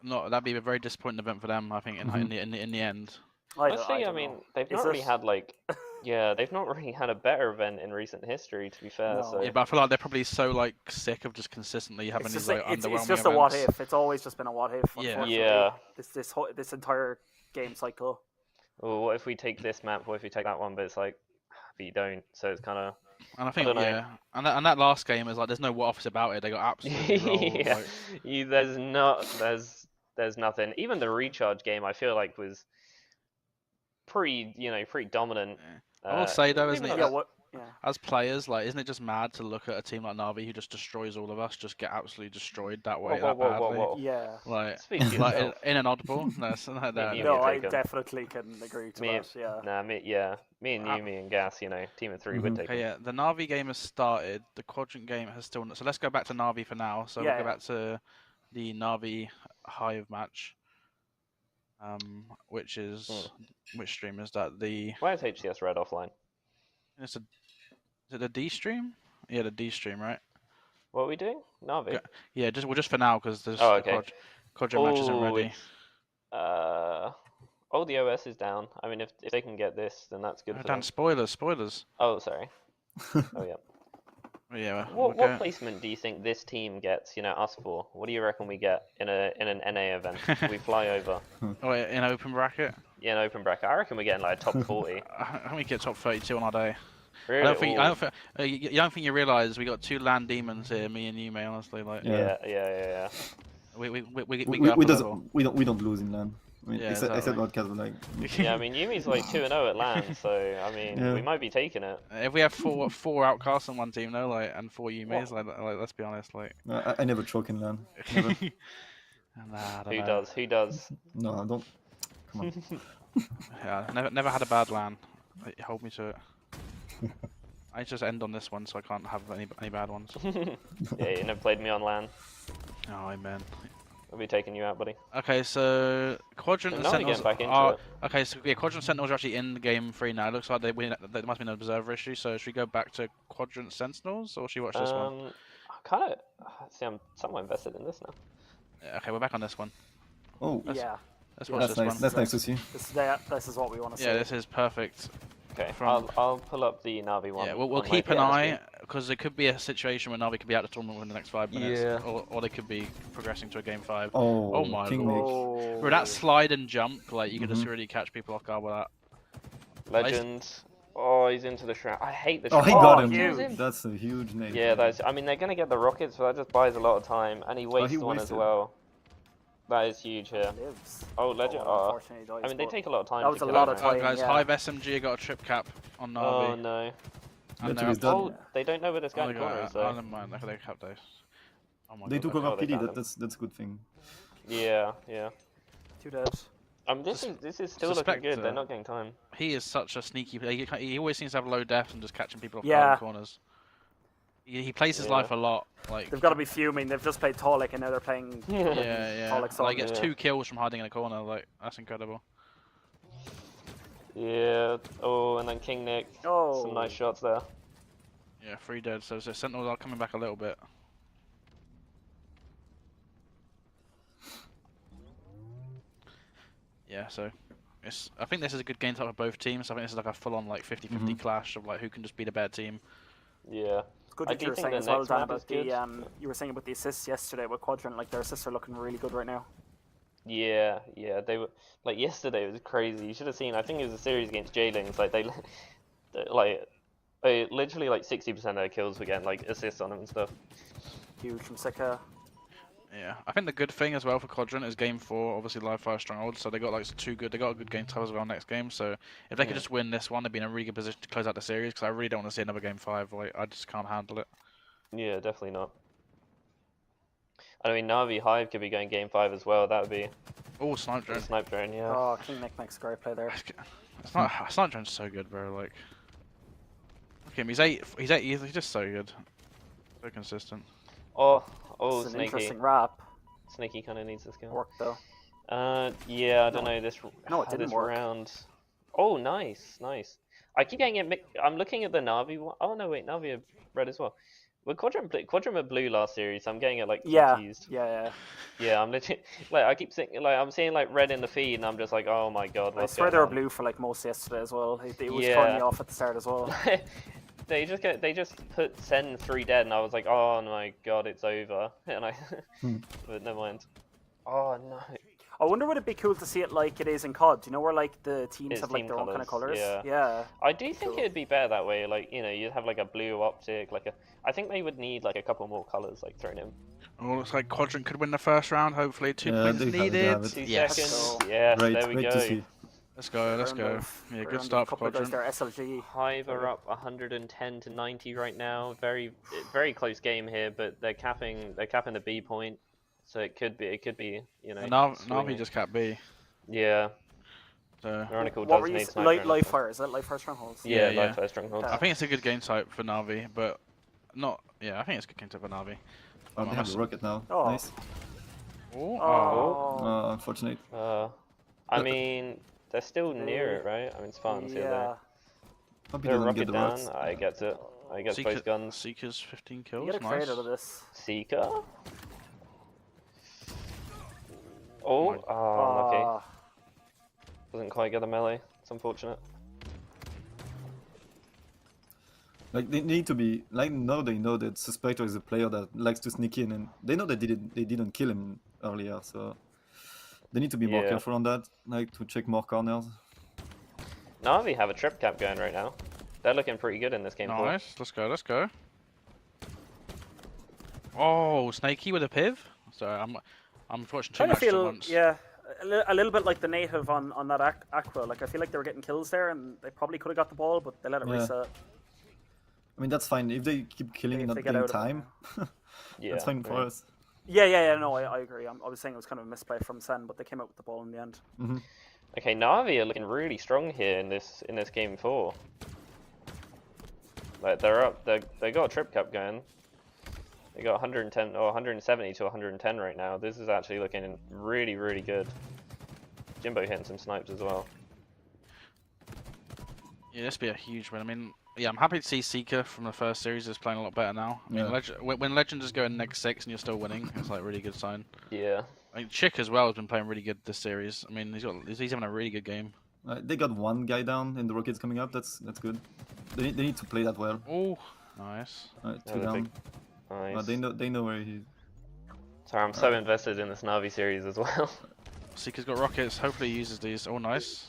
that'd be a very disappointing event for them, I think, in the end. Honestly, I mean, they've not really had they've not really had a better event in recent history, to be fair. No. So Yeah, but I feel like they're probably so like sick of just consistently having these like underwhelming it's just events. a what if. It's always just been a what if. Yeah. Unfortunately. Yeah. This entire game cycle. Well, what if we take this map? What if we take that one? But it's like, but you don't. So it's kind of. And I think I don't know. and that last game is like there's no what ifs about it. They got absolutely rolled. Yeah. There's nothing. Even the recharge game, I feel like was pretty dominant. I will say though, isn't it? Yeah. As players, like, isn't it just mad to look at a team like Navi who just destroys all of us, just get absolutely destroyed that way, that badly? Whoa. Yeah. Like, Speak for yourself. in an oddball? No, something like that. You No, get I taken. definitely can agree to that. Yeah. Nah, me and Yumi and Gas, team of 3 would take Okay, it. yeah, the Navi game has started. The Quadrant game has still not. So let's go back to Navi for now. So we'll go back to the Navi Hive match. Which is which stream is that? Why is HCS Red offline? Is it the D stream? Yeah, the D stream, right? What are we doing? Navi? Okay. Yeah, just for now, because there's okay. Quadrant match isn't ready. The OS is down. I mean, if they can get this, then that's good for them. Dan, spoilers. Oh, sorry. Oh, yeah. Yeah. What placement do you think this team gets? Us for? What do you reckon we get in an NA event? We fly over. Oh, in open bracket? Yeah, an open bracket. I reckon we're getting like a top 40. I think we get top 32 on our day. Really? You don't think you realise we got 2 land demons here, me and you, mate. Honestly, like. Yeah. We don't lose in LAN. I mean, except Outcast, like. Yeah, I mean Yumi's like 2-0 at LAN, so I mean we might be taking it. If we have four outcasts on one team, though, like, and 4 Yumis, like let's be honest, like. I never choke in LAN. Never. Nah, Who does? No, I don't. Come on. Yeah, never had a bad LAN. Like, hold me to it. I just end on this one, so I can't have any bad ones. Yeah, you never played me on LAN. Oh, amen. I'll be taking you out, buddy. Okay, so Quadrant and Now we're Sentinels getting back into are... it. Okay, so yeah, Quadrant and Sentinels are actually in the game 3 now. It looks like there must be an observer issue, so should we go back to Quadrant Sentinels, or should we watch this one? I kind of see. I'm somewhat invested in this now. Yeah, okay, we're back on this one. Oh, Yeah. Let's watch that's this nice. one. That's nice to see. This is what we want to see. Yeah, this is perfect. Okay, From- I'll pull up the Navi one. Yeah, we'll on my keep an PN eye, screen. because there could be a situation where Navi could be out of the tournament within the next 5 minutes. Yeah. Or they could be progressing to a game 5. Oh, Oh my King lord. Nick. Oh. Bro, that slide and jump, like, you could just Mhm. really catch people off guard with that. Legend. Oh, he's into the shroud. I hate the Oh, shroud. he got Oh, him. huge. That's a huge nade. Yeah, that's. I mean, they're gonna get the rockets, so that just buys a lot of time, and he wastes one as wasted. well. That is huge here. Lives. Oh, Legend. Oh, Oh, unfortunately, he dies, I mean, they but- take a lot of time. That to was a kill lot him, of right? time. Guys, yeah. Hive SMG got a trip cap on Navi. Oh no. And Legend they're is done. Oh, they don't know where this guy Oh, in the corner is oh, though. never mind. Look at their cap dice. Oh my They god. took that's over how they PD. found him. That's a good thing. Yeah, yeah. 2 dead. This is still looking Suspect, good. They're not getting time. He is such a sneaky player. He always seems to have low deaths and just catching people off Yeah. guard in corners. He plays his Yeah. life a lot. Like, They've got to be fuming. They've just played Tolic and now they're playing. yeah. Alex Like, on, gets yeah. 2 kills from hiding in a corner. Like, that's incredible. Yeah. Oh, and then King Nick. Oh. Some nice shots there. Yeah, 3 dead. So Sentinels are coming back a little bit. Yeah, so I think this is a good game type for both teams. I think this is like a full-on like 50-50 clash of like who can just be the better team. Yeah. It's good I that do you were think saying the as well, next Dan, map about is good. the you were saying about the assists yesterday with Quadrant. Like their assists are looking really good right now. Yeah, yeah, they were like yesterday. It was crazy. You should have seen. I think it was a series against JLingz. Like they literally like 60% of their kills were getting like assists on them and stuff. Huge from Sika. Yeah, I think the good thing as well for Quadrant is game 4, obviously live fire stronghold. So they got like they got a good game type as well next game. So if they could just win this one, they'd be in a really good position to close out the series. Because I really don't want to see another game 5. Like I just can't handle it. Yeah, definitely not. I mean, Navi Hive could be going game 5 as well. That would be Oh, snipe drone. a snipe drone. Yeah. Oh, King Nick makes a great play there. It's not snipe drone's so good, bro. Like, look at him. He's 8. He's just so good. So consistent. Oh, It's an Snaky. interesting wrap. Snaky kind of needs this kill. Work though. Yeah, I don't know this. No, it didn't this work. round. Oh, nice, nice. I keep getting it. I'm looking at the Navi one. Oh no, wait, Navi are red as well. Well, Quadrant were blue last series. So I'm getting it like Yeah. confused. Yeah. Yeah, I'm legit. Like I keep seeing, like I'm seeing like red in the feed, and I'm just like, oh my god, I what's swear going they were on? blue for like most yesterday as well. It was Yeah. throwing me off at the start as well. They just put Sen 3 dead, and I was like, oh my god, it's over. And but never mind. Oh no. I wonder would it be cool to see it like it is in COD? You know where like the teams It's have like team their own kind of colours, colors. yeah. I do think Cool. it'd be better that way. Like you'd have like a blue OpTic, like a. I think they would need like a couple more colors like thrown in. Oh, looks like Quadrant could win the first round. Hopefully, 2 Yeah, points they have it, they needed. have it. 2 Yes. seconds. go. Yes, Great, there we great go. to see. Let's go. Let's go. Yeah, good start for Quadrant. Their SLG. Hive are up 110 to 90 right now. Very, very close game here, but they're capping the B point, so it could be. You know. And now swinging. he just can't be. Yeah. So Ironical What does were you? need sniper. Live fire. Is that live fire strongholds? Yeah, Yeah. live fire strongholds. I think it's a good game type for Navi, but not. Yeah, I think it's a good game type for Navi. Oh, they have the rocket now. Oh. Nice. Oh. Unfortunate. I mean, they're still near it, right? I mean, it's fun. Yeah. Hope he They're doesn't rocket get the down. rocks. I get it. I get both guns. Seeker's 15 You kills. get a trade Nice. out of this. Seeker. Oh, unlucky. Ah. Doesn't quite get the melee. It's unfortunate. Like they need to be like now they know that Suspector is a player that likes to sneak in, and they know they didn't kill him earlier, so they need to be more Yeah. careful on that, like to check more corners. Navi have a trip cap going right now. They're looking pretty good in this game. Nice. Let's go. Let's go. Oh, Snaky with a piv. Sorry, I'm watching too Kind of much at feel, once. yeah, a little bit like the native on that Aqua. Like I feel like they were getting kills there, and they probably could have got the ball, but they let it Yeah. reset. I mean that's fine if they keep killing If and they not get getting out of it. time. Yeah, That's fine for yeah. us. Yeah. No, I agree. I was saying it was kind of a misplay from Sen, but they came out with the ball in the end. Okay, Navi are looking really strong here in this game 4. Like they're up. They got a trip cap going. They got 110 or 170 to 110 right now. This is actually looking really, really good. Jimbo hitting some snipes as well. Yeah, this would be a huge win. I mean, yeah, I'm happy to see Seeker from the first series is playing a lot better now. I mean, Yeah. when Legend is going next 6 and you're still winning, it's like a really good sign. Yeah. I mean, Chick as well has been playing really good this series. I mean, he's having a really good game. They got one guy down in the rockets coming up. That's good. They need to play that well. Oh, nice. Two down. Nice. They know where he. Sorry, I'm so invested in this Na'Vi series as well. Seeker's got rockets. Hopefully he uses these. Oh, nice.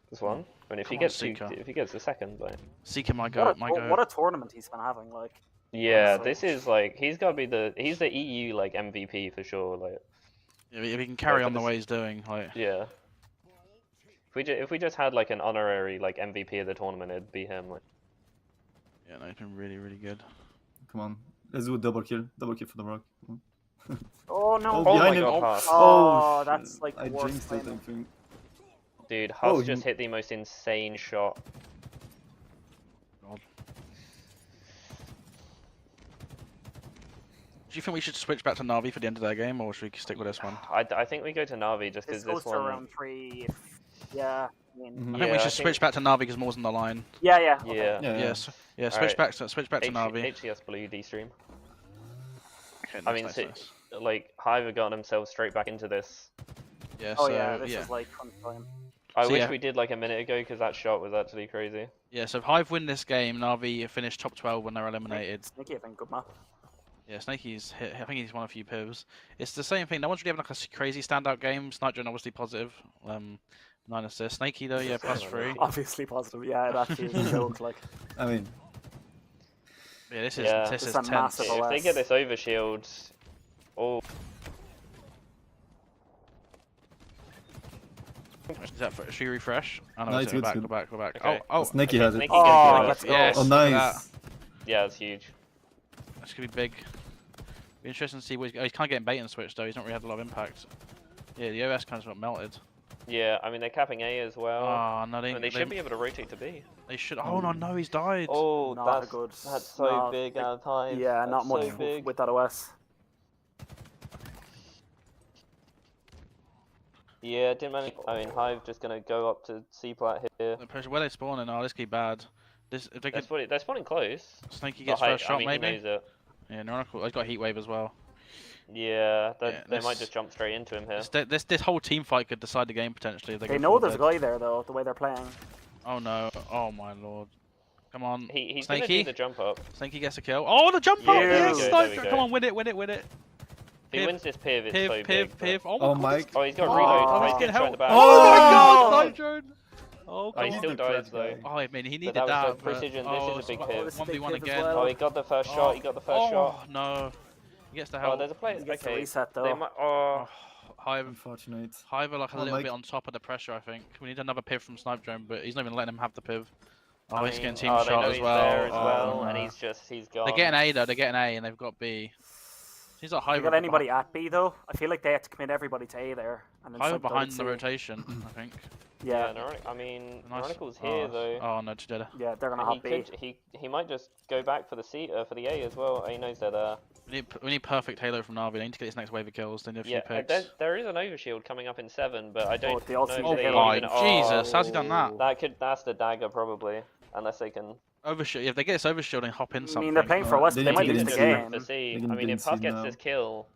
This one. I mean, if he Come on, gets Seeker. if he gets the second, like. Seeker might go. What a tournament he's been having, like. Yeah, Honestly. this is like he's got to be he's the EU like MVP for sure. Like. Yeah, if he can carry Like, on the this- way he's doing, like. Yeah. If we just had like an honorary like MVP of the tournament, it'd be him. Like. Yeah, no, he's been really, really good. Come on, let's do a double kill for the rock. Oh no! Oh, Oh behind my him. god, Husk. Oh, that's like I worst jinxed it. I timing. think. Dude, Husk Oh, just hit the most insane shot. God. Do you think we should switch back to Na'Vi for the end of their game, or should we stick with this one? I think we go to Na'Vi just This because goes this to one. round 3. Yeah, I mean, Mhm. I think we Yeah, should switch back to Na'Vi because more's on the line. yeah. Yeah. Yes. Yeah, switch Alright. back to Na'Vi. HCS Blue D stream. Okay, I nice, mean, nice, so- nice. Like Hive got themselves straight back into this. Yeah, Oh so, yeah, this yeah. is like fun time. I So, wish yeah. we did like a minute ago because that shot was actually crazy. Yeah, so if Hive win this game, Na'Vi finish top 12 when they're eliminated. Sneaky, I think, good map. Yeah, Snakey's hit. I think he's won a few pivs. It's the same thing. No one's really having like a crazy standout game. Snipedrone obviously positive. 9 assists. Snakey though, yeah, +3. Obviously positive. Yeah, it actually is a joke. Like, I mean, Yeah, this is Yeah. this It's is a tense. massive If they get this overshield, oh, Is that for, should we refresh? Oh, No, it's it's go good, back, go back. Okay. Oh, Snakey okay, has it. Snakey Oh, gets it. let's go. Yes. Oh, look at nice. Yeah, it's huge. That's gonna be big. Be interesting to see what he's kind of getting bait and switch though. He's not really had a lot of impact. Yeah, the OS kind of got melted. Yeah, I mean they're capping A as well. Oh no, I mean, they should be able to rotate to B. They should. Oh no, he's died. Oh, Not a good- that's so not- big out of time. yeah, That's not much so big. with that OS. Yeah, didn't manage. I mean, Hive just gonna go up to C plat here. The pressure where they spawning. Oh, this could be bad. This if they could. They're spawning close. Snakey But gets Hive- first shot I mean, he maybe. knows it. Yeah, Noronical. He's got heat wave as well. Yeah, Yeah, they might this- just jump straight into him here. This whole team fight could decide the game potentially. If they They go know full there's a dead. guy there though. The way they're playing. Oh no! Oh my lord! Come on, He's gonna Snakey. do the jump up. Snakey gets a kill. Oh, the jump up! Yeah. Yes, There we go, Snipedrone. there we Come go. on, win it, win it, win it. If he Piv, wins this piv, it's Piv, so piv, big. but- piv. Oh Oh my Mike. Oh, he's got Oh, reload. Oh, he's Mike's getting trying help. to back. Oh my Oh! god, Snipedrone. Oh, Oh, come he on. still the dies clutch though. guy. Oh, I mean, he needed that was that. the but- precision. This oh, is a big it's piv. This is a big 1v1 piv as again. well. Oh, he got the first shot. He got the first shot. Oh no! He gets the Oh, help. there's a player. He gets the Okay. reset, though. They might, oh, Hive Unfortunate. are like a Oh, little Mike. bit on top of the pressure, I think. We need another piv from Snipedrone, but he's not even letting him have the piv. Oh, I he's mean, getting team they shot know as he's well. there as Oh, well, no. and he's gone. They're getting A though. They're getting A, and they've got B. He's like If you Hive. got anybody at B though, I feel like they had to commit everybody to A there. And then Hive sub behind those the two. rotation, I think. Yeah, Yeah, I mean, Nice. Nonical's here though. Oh no, Jedi. yeah, they're gonna And hop B. he might just go back for the for the A as well. He knows that We need perfect Halo from Na'Vi. They need to get this next wave of kills. They need a few yeah, picks. there is an overshield coming up in 7, but I don't the know ultimate if Oh they hit. my even, Jesus! How's he done that? That's the dagger probably, unless they can. Overshield. If they get this overshield and hop in I something. mean, they're playing for Oh, West. they They need might to lose get the into game. To see. They can I mean, if get Husk in gets now. this kill,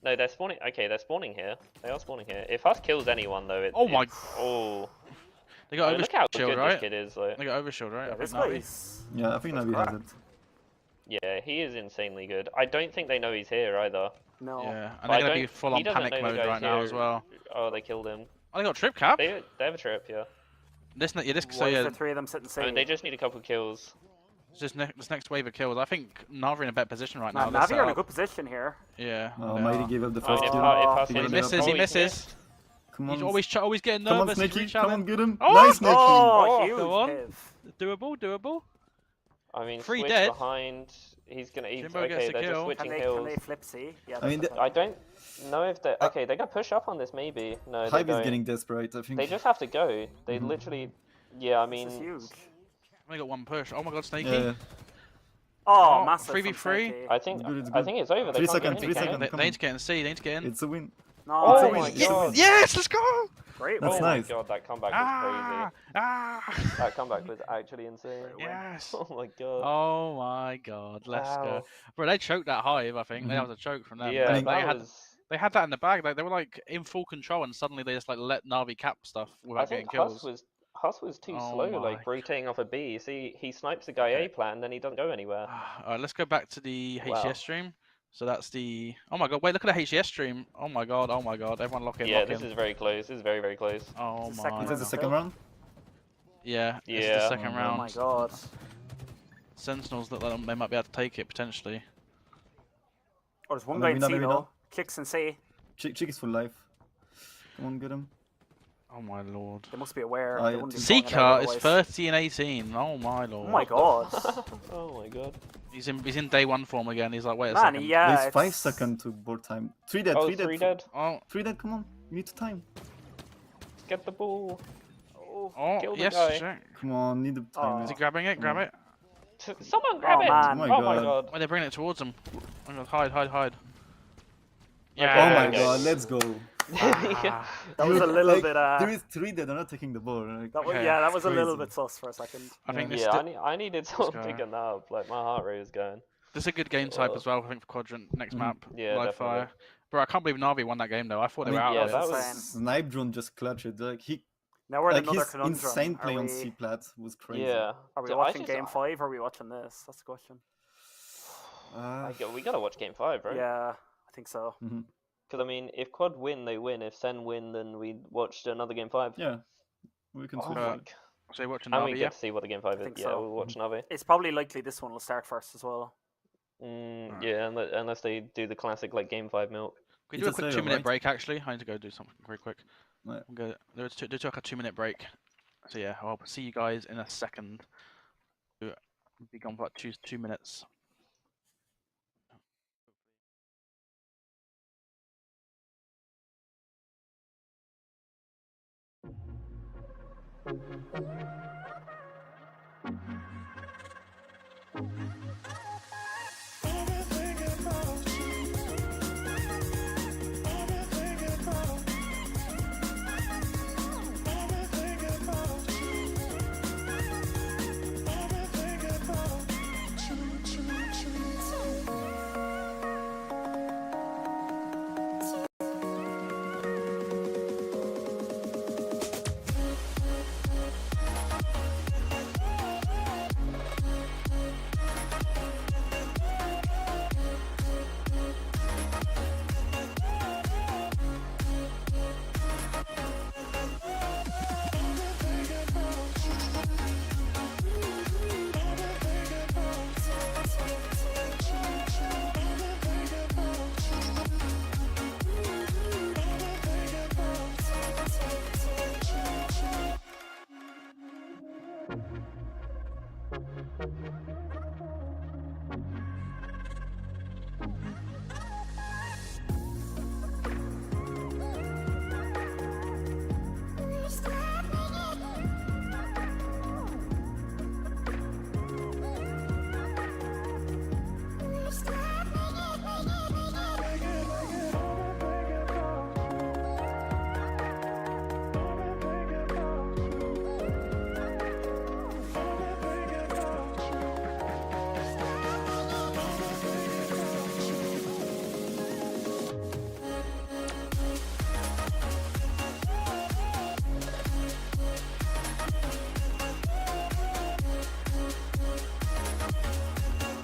no, they're spawning. Okay, they're spawning here. They are spawning here. If Husk kills anyone though, Oh my- Oh, They I got mean, look how overshield, good this right? kid is. Like, They got overshield, right? Yeah, I this think Na'Vi. guy's. Yeah, I think Navi has it. yeah, he is insanely good. I don't think they know he's here either. No. Yeah, But and I they're gonna be don't- full he on doesn't panic know the mode guy's right now here. as well. Oh, they killed him. Oh, they got trip cap. They have a trip, yeah. This so Why is yeah, the three of them sitting I safe? mean, they just need a couple kills. this next wave of kills. I think Na'Vi in a better position right Nah, now. They're Navi set are in a up. good position here. Yeah. Oh, they Mighty are. gave up the I first mean, if kill. Husk He hits- misses. He oh, misses. Come He's on, always getting come on, nervous. He's Snakey. reaching Come out. on, get him. Oh! Nice, Snakey. Oh, Oh, huge go on. piv. Doable. I mean, Three switch dead. behind. He's gonna. Jimbo Okay, gets a they're just kill. switching Can kills. they flip C? Yeah. I mean, that's I don't know if they. Okay, they're gonna push up on this. Maybe no. They Hive is don't. getting desperate, I think. They just have to go. They literally. Yeah, I this is mean. huge. Only got one push. Oh my god, Snakey. Yeah. Oh, massive 3v3. from Seki. I think It's I good. think it's over. They 3 can't get seconds, 3 anything, can seconds. they? They Come need on. to get in C. They need to get in. It's a win. No, Oh a win, my it's a god! win. Yes, let's go! Great That's win. Oh nice. my god, that comeback was Ah! that comeback was actually insane. Great win. Yes. Oh my god. Oh my god, let's go. Wow. Bro, they choked that hive, I think. Mhm. That was a choke from them. Yeah, They that had was. they had that in the bag. They were like in full control, and suddenly they just like let Navi cap stuff I without think getting kills. Huss was too Oh slow, my like rotating off a B. You see, he snipes the guy A Okay. plan, then he doesn't go anywhere. Alright, let's go back to the Wow. HCS stream. So that's the. Oh my god! Wait, look at the HCS stream. Oh my god! Oh my god! Everyone lock in. Yeah, lock this in. is very close. This is very, very close. Oh It's the second my. Is that the round. second round? Yeah. It's the Yeah. second Oh round. Oh my god. Sentinels look like they might be able to take it potentially. Oh, there's one Oh, guy maybe in not, C maybe though. not. Kicks in C. Chick is full life. Come on, get him. Oh my lord. They must be aware. Oh, They yeah, wouldn't be throwing it out Seeker is otherwise. 30 and 18. Oh my lord. Oh my god. Oh my god. He's in day one form again. He's like, wait a Man, second. yeah. There's 5 it's- seconds to board time. 3 dead, Oh, 3 dead. 3 dead. Oh, 3 dead, come on. You need to time. Get the ball. oh, Kill the yes, guy. check. Come on, need the time. Oh. Is he grabbing it? Grab it. Someone grab Oh, it! man. Oh my Oh my God. god. Wait, they're bringing it towards him. Oh my god, hide. Okay, Oh my okay. god, let's go. Yeah. That was a Dude, little like, bit. There is 3 dead, they're not taking the ball. Like, That was, Okay, yeah, that was a little crazy. bit sus for a second. I think this, Yeah, I needed someone go. picking that up. Like, my heart rate is going. this is a good game type as well, I think, for Quadrant next Mhm. map. Yeah, Live definitely. fire. Bro, I can't believe Navi won that game though. I thought they were out yeah, of it. that Insane. was. Snipe drone just clutched it. Like, Now we're in like another his conundrum. insane play are on we, C plat was crazy. Yeah. Are we So I watching just- game 5 or are we watching this? That's the question. We gotta watch game 5, right? Yeah, I think so. Because I mean, if Quad win, they win. If Sen win, then we watched another game 5. Yeah, we can Oh switch my it. god. So you're watching And we Navi, get yeah? to see what the game 5 is. think Yeah, so. we'll watch Navi. It's probably likely this one will start first as well. Yeah, unless they do the classic like game 5 milk. We It's do a a quick sale, 2-minute right? break actually. I need to go do something very quick. Right. We'll go. Let's do like a 2-minute break. So yeah, I'll see you guys in a second. We'll be gone for like 2 minutes.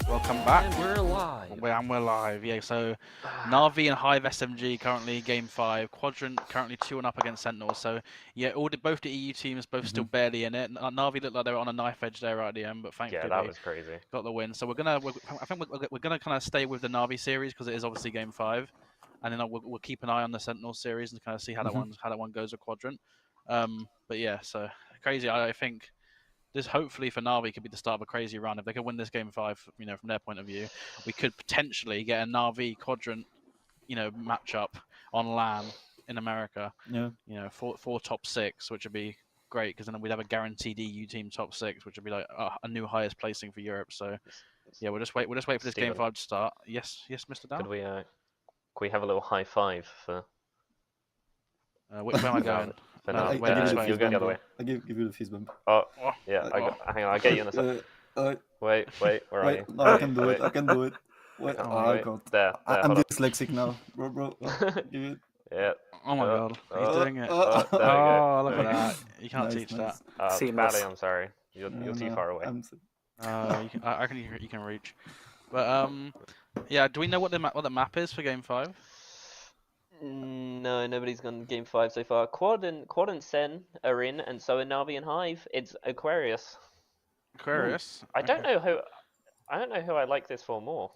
Welcome back. And we're live. And we're live. Yeah, so Navi and Hive SMG currently game 5. Quadrant currently 2-up against Sentinel. So yeah, both the EU teams both still barely in it. Navi looked like they were on a knife edge there right at the end, but thankfully Yeah, that they was crazy. got the win. So I think we're gonna kind of stay with the Navi series because it is obviously game 5, and then we'll keep an eye on the Sentinel series and kind of see how that one goes with Quadrant. But yeah, so crazy. I think this hopefully for Navi could be the start of a crazy run. If they can win this game 5, from their point of view, we could potentially get a Navi Quadrant, matchup on LAN in America. Yeah. For top 6, which would be great because then we'd have a guaranteed EU team top 6, which would be like a new highest placing for Europe. So Yeah, we'll just wait. We'll just wait for this game Steven. 5 to start. Yes, Mr. Dow. Could we have a little high five for? Where am I going? For No, now. wait, give this you way. the You're fist going the bump. other way. I give you the fist bump. Oh, Oh, yeah. Oh. Hang on, I'll get you in a sec. Wait. Where are Wait, you? no, I can do it. I can do it. Wait, Oh, oh, I wait. can't. There. I'm hold on. dyslexic now, bro. Give it. Yeah. Oh my god, he's doing it. There we go. Oh, look There at we go. that. You can't Nice, teach nice. Seamless. Bally, I'm sorry. You're too far away. that. You can, I reckon you can reach. But yeah. Do we know what the map is for game 5? No, nobody's gone game 5 so far. Quad and Sen are in, and so are Navi and Hive. It's Aquarius. Aquarius. I don't know who I like this for more.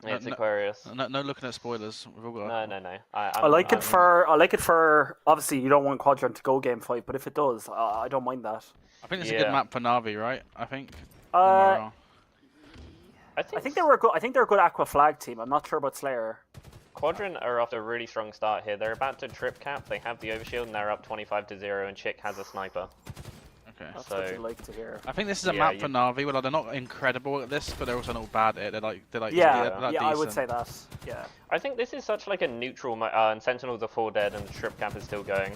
Okay. It's Aquarius. No looking at spoilers. We've all got. No. I like it for. Obviously, you don't want Quadrant to go game 5, but if it does, I don't mind that. I think it's a good Yeah. map for Navi, right? I think. Am I wrong? I I think they were good. I think they're a good Aqua Flag team. I'm not sure about Slayer. Quadrant are off to a really strong start here. They're about to trip cap. They have the overshield and they're up 25-0, and Chick has a sniper. Okay. That's So- what you like to hear. I think this is a Yeah, map for Navi. Well, they're not incredible at this, but they're also not bad at it. They're like Yeah, they're I would decent. say that. Yeah. I think this is such like a neutral, and Sentinels are 4 dead, and the trip cap is still going.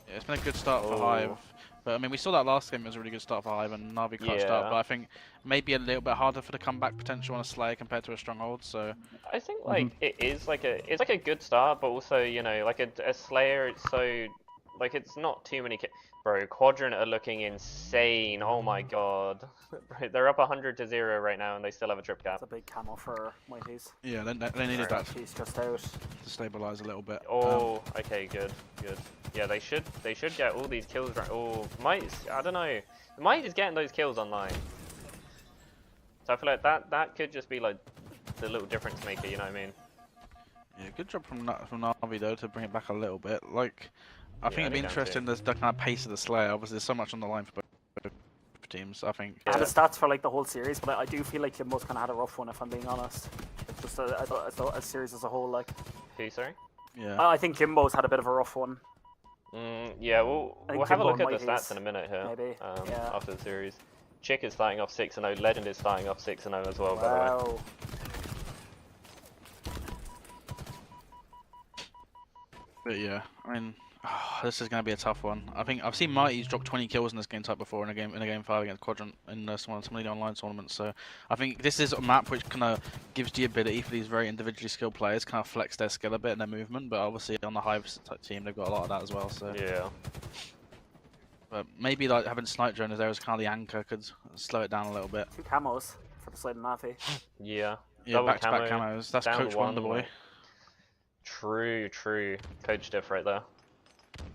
Yeah, it's been a good start for Oh. Hive. But I mean, we saw that last game. It was a really good start for Hive, and Navi clutched up. Yeah. But I think maybe a little bit harder for the comeback potential on a Slayer compared to a Stronghold. So I think like it is like a good start, but also like a Slayer. It's so like it's not too many. Bro, Quadrant are looking insane. Oh my god, they're up 100-0 right now, and they still have a trip cap. It's a big camo for Mighties. yeah, they needed that He's just out. to stabilize a little bit. Oh, okay, good. Yeah, they should get all these kills right. Oh, I don't know. Might is getting those kills online. So I feel like that could just be like the little difference maker. You know what I mean? Yeah, good job from Navi though to bring it back a little bit. Like, I think it'd be they can interesting the kind of pace of the Slayer. Obviously, there's so much on the line for both teams. I think. I had the stats for like the whole series, but I do feel like Limbo's kind of had a rough one, if I'm being honest. It's just a series as a whole, like. Who, sorry? Yeah. I think Jimbo's had a bit of a rough one. Yeah, I we'll think have a Jimbo look at the and Mighties, stats in a minute here. maybe, yeah. After the series. Chick is starting off 6-0. Legend is starting off 6-0 as well, by the way. Wow. But yeah, I mean, this is going to be a tough one. I think I've seen Mighty's drop 20 kills in this game type before in a game 5 against Quadrant in some of the online tournaments. So I think this is a map which kind of gives the ability for these very individually skilled players kind of flex their skill a bit and their movement. But obviously on the Hive team they've got a lot of that as well. So Yeah. but maybe like having Snipe Drone as there as kind of the anchor could slow it down a little bit. 2 camos for the side of Navi. Yeah. Yeah, Double back-to-back camo, camos. That's down Coach one, Wonderboy. like- True. Coach diff right there.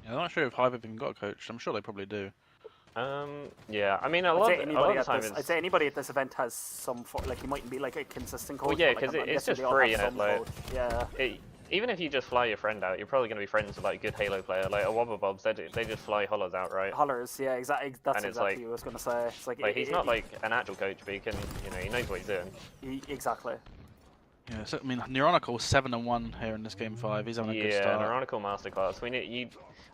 Yeah, I'm not sure if Hive have even got a coach. I'm sure they probably do. Yeah. I mean, a I'd lot say, of anybody the at time this, it's... I'd say anybody at this event has some like he mightn't be like a consistent coach. Well, yeah, but, like, 'cause I'm it's guessing just they all free, have innit, some like- coach. Yeah. Even if you just fly your friend out, you're probably going to be friends with like a good Halo player. Like a Wobberbobs, they just fly hollers out, right? Hollers, yeah, exactly. That's And it's exactly like- what I was gonna say. It's like, Like he's not like an actual coach, but he can, he knows what he's doing. Exactly. Yeah, so I mean, Neuronical's 7-1 here in this game 5. He's having a good Yeah, start. Neuronical masterclass.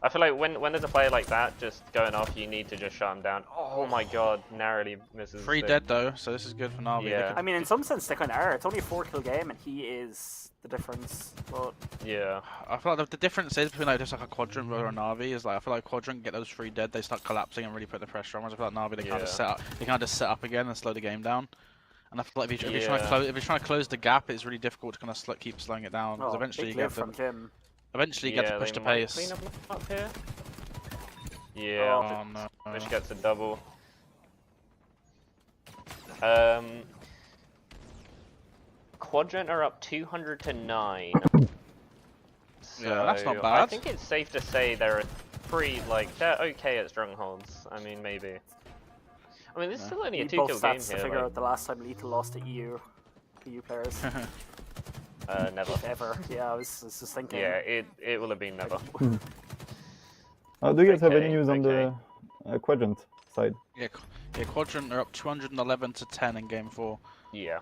I feel like when there's a player like that just going off, you need to just shut him down. Oh my god, narrowly misses. 3 the- dead though, so this is good for Navi. They Yeah. could- I mean, in some sense, they kind of are. It's only a 4-kill game, and he is the difference. But Yeah. I feel like the difference is between like just like a Quadrant or a Navi is like I feel like Quadrant get those 3 dead, they start collapsing and really put the pressure on. Whereas I feel like Navi they kind of Yeah. just set up again and slow the game down. And I feel like if you're trying to Yeah. if you're trying to close the gap, it's really difficult to kind of keep slowing it down because eventually you big get live from Jim. eventually you get to push they the might pace. clean up here. Yeah. Oh no. Which gets a double. Quadrant are up 200-9. Yeah, that's not So, bad. I think it's safe to say they're they're okay at strongholds. I mean, maybe. I mean, this is still only a Need 2-kill both game stats to here. figure Like, out the last time Lethal lost to EU players. never. If ever. Yeah, I was just thinking. Yeah, it will have been never. Do you guys have any Okay, news on the Quadrant side? Yeah, Quadrant are up 211-10 in game 4. Yeah,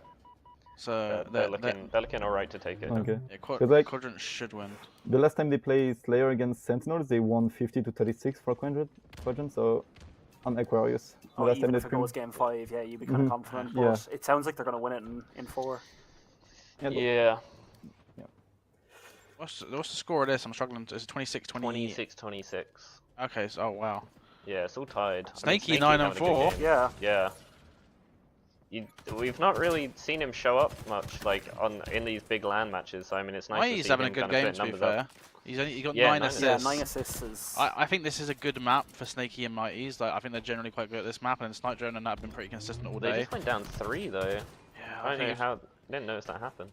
So they're looking alright to take it. Okay. yeah, 'Cause, like- Quadrant should win. The last time they played Slayer against Sentinels, they won 50-36 for Quadrant. So on Aquarius. The Oh, last time even they if it goes streamed. game 5, yeah, you'd be kind of confident. But Yeah. it sounds like they're going to win it in 4. Yeah. What's the score of this? I'm struggling. Is it 26, 28? 26-26. Okay, so oh wow. Yeah, it's all tied. Snaky Snaky's 9 and having a good 4. game. Yeah. Yeah. We've not really seen him show up much, like in these big LAN matches. So I mean, it's nice to see He's having a him good kind of game, put to be numbers fair. up. He got Yeah, 9 9 assists. Yeah, 9 assists is. I think this is a good map for Snaky and Mighties. Like I think they're generally quite good at this map, and Snipe Drone and that have been pretty consistent all They day. just went down 3 though. Yeah, I don't know how. Didn't notice that happen.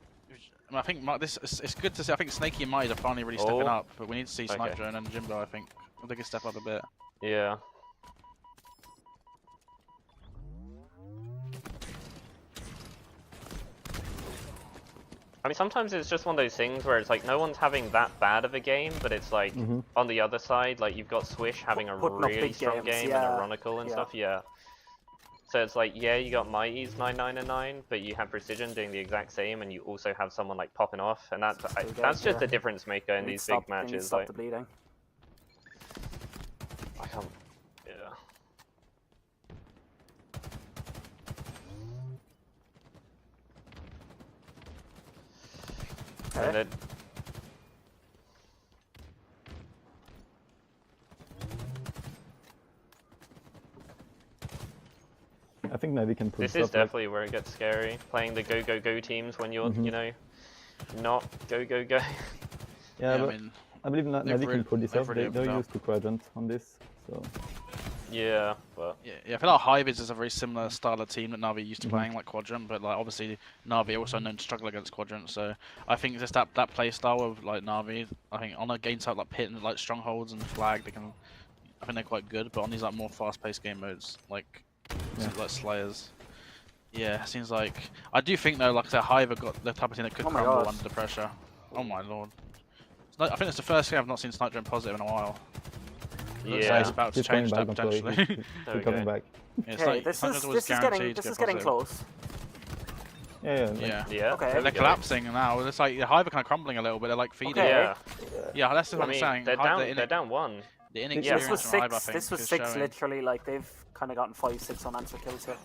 I think it's good to see. I think Snaky and Mighties are finally really stepping up, but we need to see Snipe Okay. Drone and Jimbo. I think they can step up a bit. Yeah. I mean, sometimes it's just one of those things where it's like no one's having that bad of a game, but it's like on the other side, like you've got Swish having a Putting up really big strong games, game yeah. and Ironical and stuff, yeah. So it's like, yeah, you got Mighty's 9-9 and 9, but you have Precision doing the exact same, and you also have someone like popping off, and that's just a difference maker in these big matches. Stop Like, the bleeding. I can't. Yeah. And then, I think Navi can pull this stuff is definitely where it gets scary. Playing the go teams when you're, you know, not go. Yeah, I but mean, I believe Navi they've can pull this they've off. really They're opened up. used to Quadrant on this, so. Yeah, but yeah, I feel like Hive is a very similar style of team that Navi used to playing, like Quadrant, but like obviously Navi are also known to struggle against Quadrant, so I think just that play style of like Navi, I think on a game type like Pit and like Strongholds and Flag, I think they're quite good, but on these like more fast-paced game modes, like Slayers, yeah, it seems like I do think though, like I said, Hive have got the type of team that could crumble under the pressure. Oh my lord! I think it's the first game I've not seen Snipe Drone positive in a while. Looks like it's about to He's coming change back, that don't worry. potentially. He's coming back. It's Okay, like this Snipe is Drone's always guaranteed to get getting positive. close. Yeah. yeah. Okay. there we They're go. collapsing now. It's like the Hive are kind of crumbling a little bit. They're like feeding. Okay. Yeah, Yeah, that's what I I'm mean, saying. they're Hive, down. They're down 1. The This inexperience was from Hive, I 6. think, This was is 6 showing. literally. Like they've kind of gotten 5-6 unanswered kills here.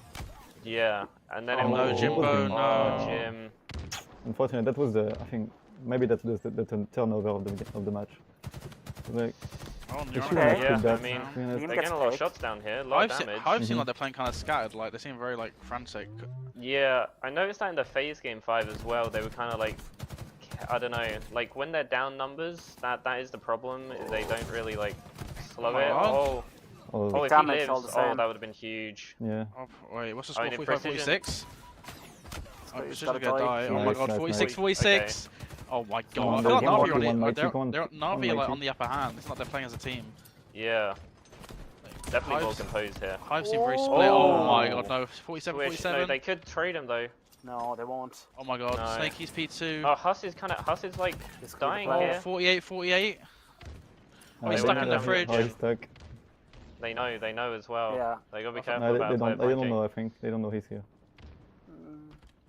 Yeah, and then Oh it no, was Jimbo, oh, no. Jim. Unfortunately, that was I think maybe that's the turnover of the match. Like, Oh, they you're shouldn't right. have Yeah, killed that. I mean, Yeah, they're gets getting a lot of picked. shots down here, a lot of damage. Hive seem like they're playing kind of scattered. Like they seem very like frantic. Yeah, I noticed that in the phase game 5 as well. They were kind of like, I don't know, like when they're down numbers, that is the problem. They don't really like slow it. Oh. Oh, if he Damage all lives, the same. that would have been huge. Yeah. Oh, wait, what's the I score? mean, 45, Precision- 46? Oh, He's Precision's gotta gonna die. die. Oh my Nice, god, nice, 46, nice. 46! Oh my god. I on, feel like there's Navi one are on mighty, the, one they're Navi are like mighty. on the upper hand. It's not they're playing as a team. Yeah, definitely more Hive's- composed here. Hive seem very split. Oh my Oh. god, no. 47, Which, 47. no, they could trade him though. No, they won't. Oh my god, No. Snakey's P2. Oh, Huss is like This could be dying the play. here. 48, 48. Oh, he's They stuck won't in the know. fridge. Oh, he's stuck. They know as well. Yeah. They gotta be No, careful No, about they player don't punching. know. I think they don't know he's here.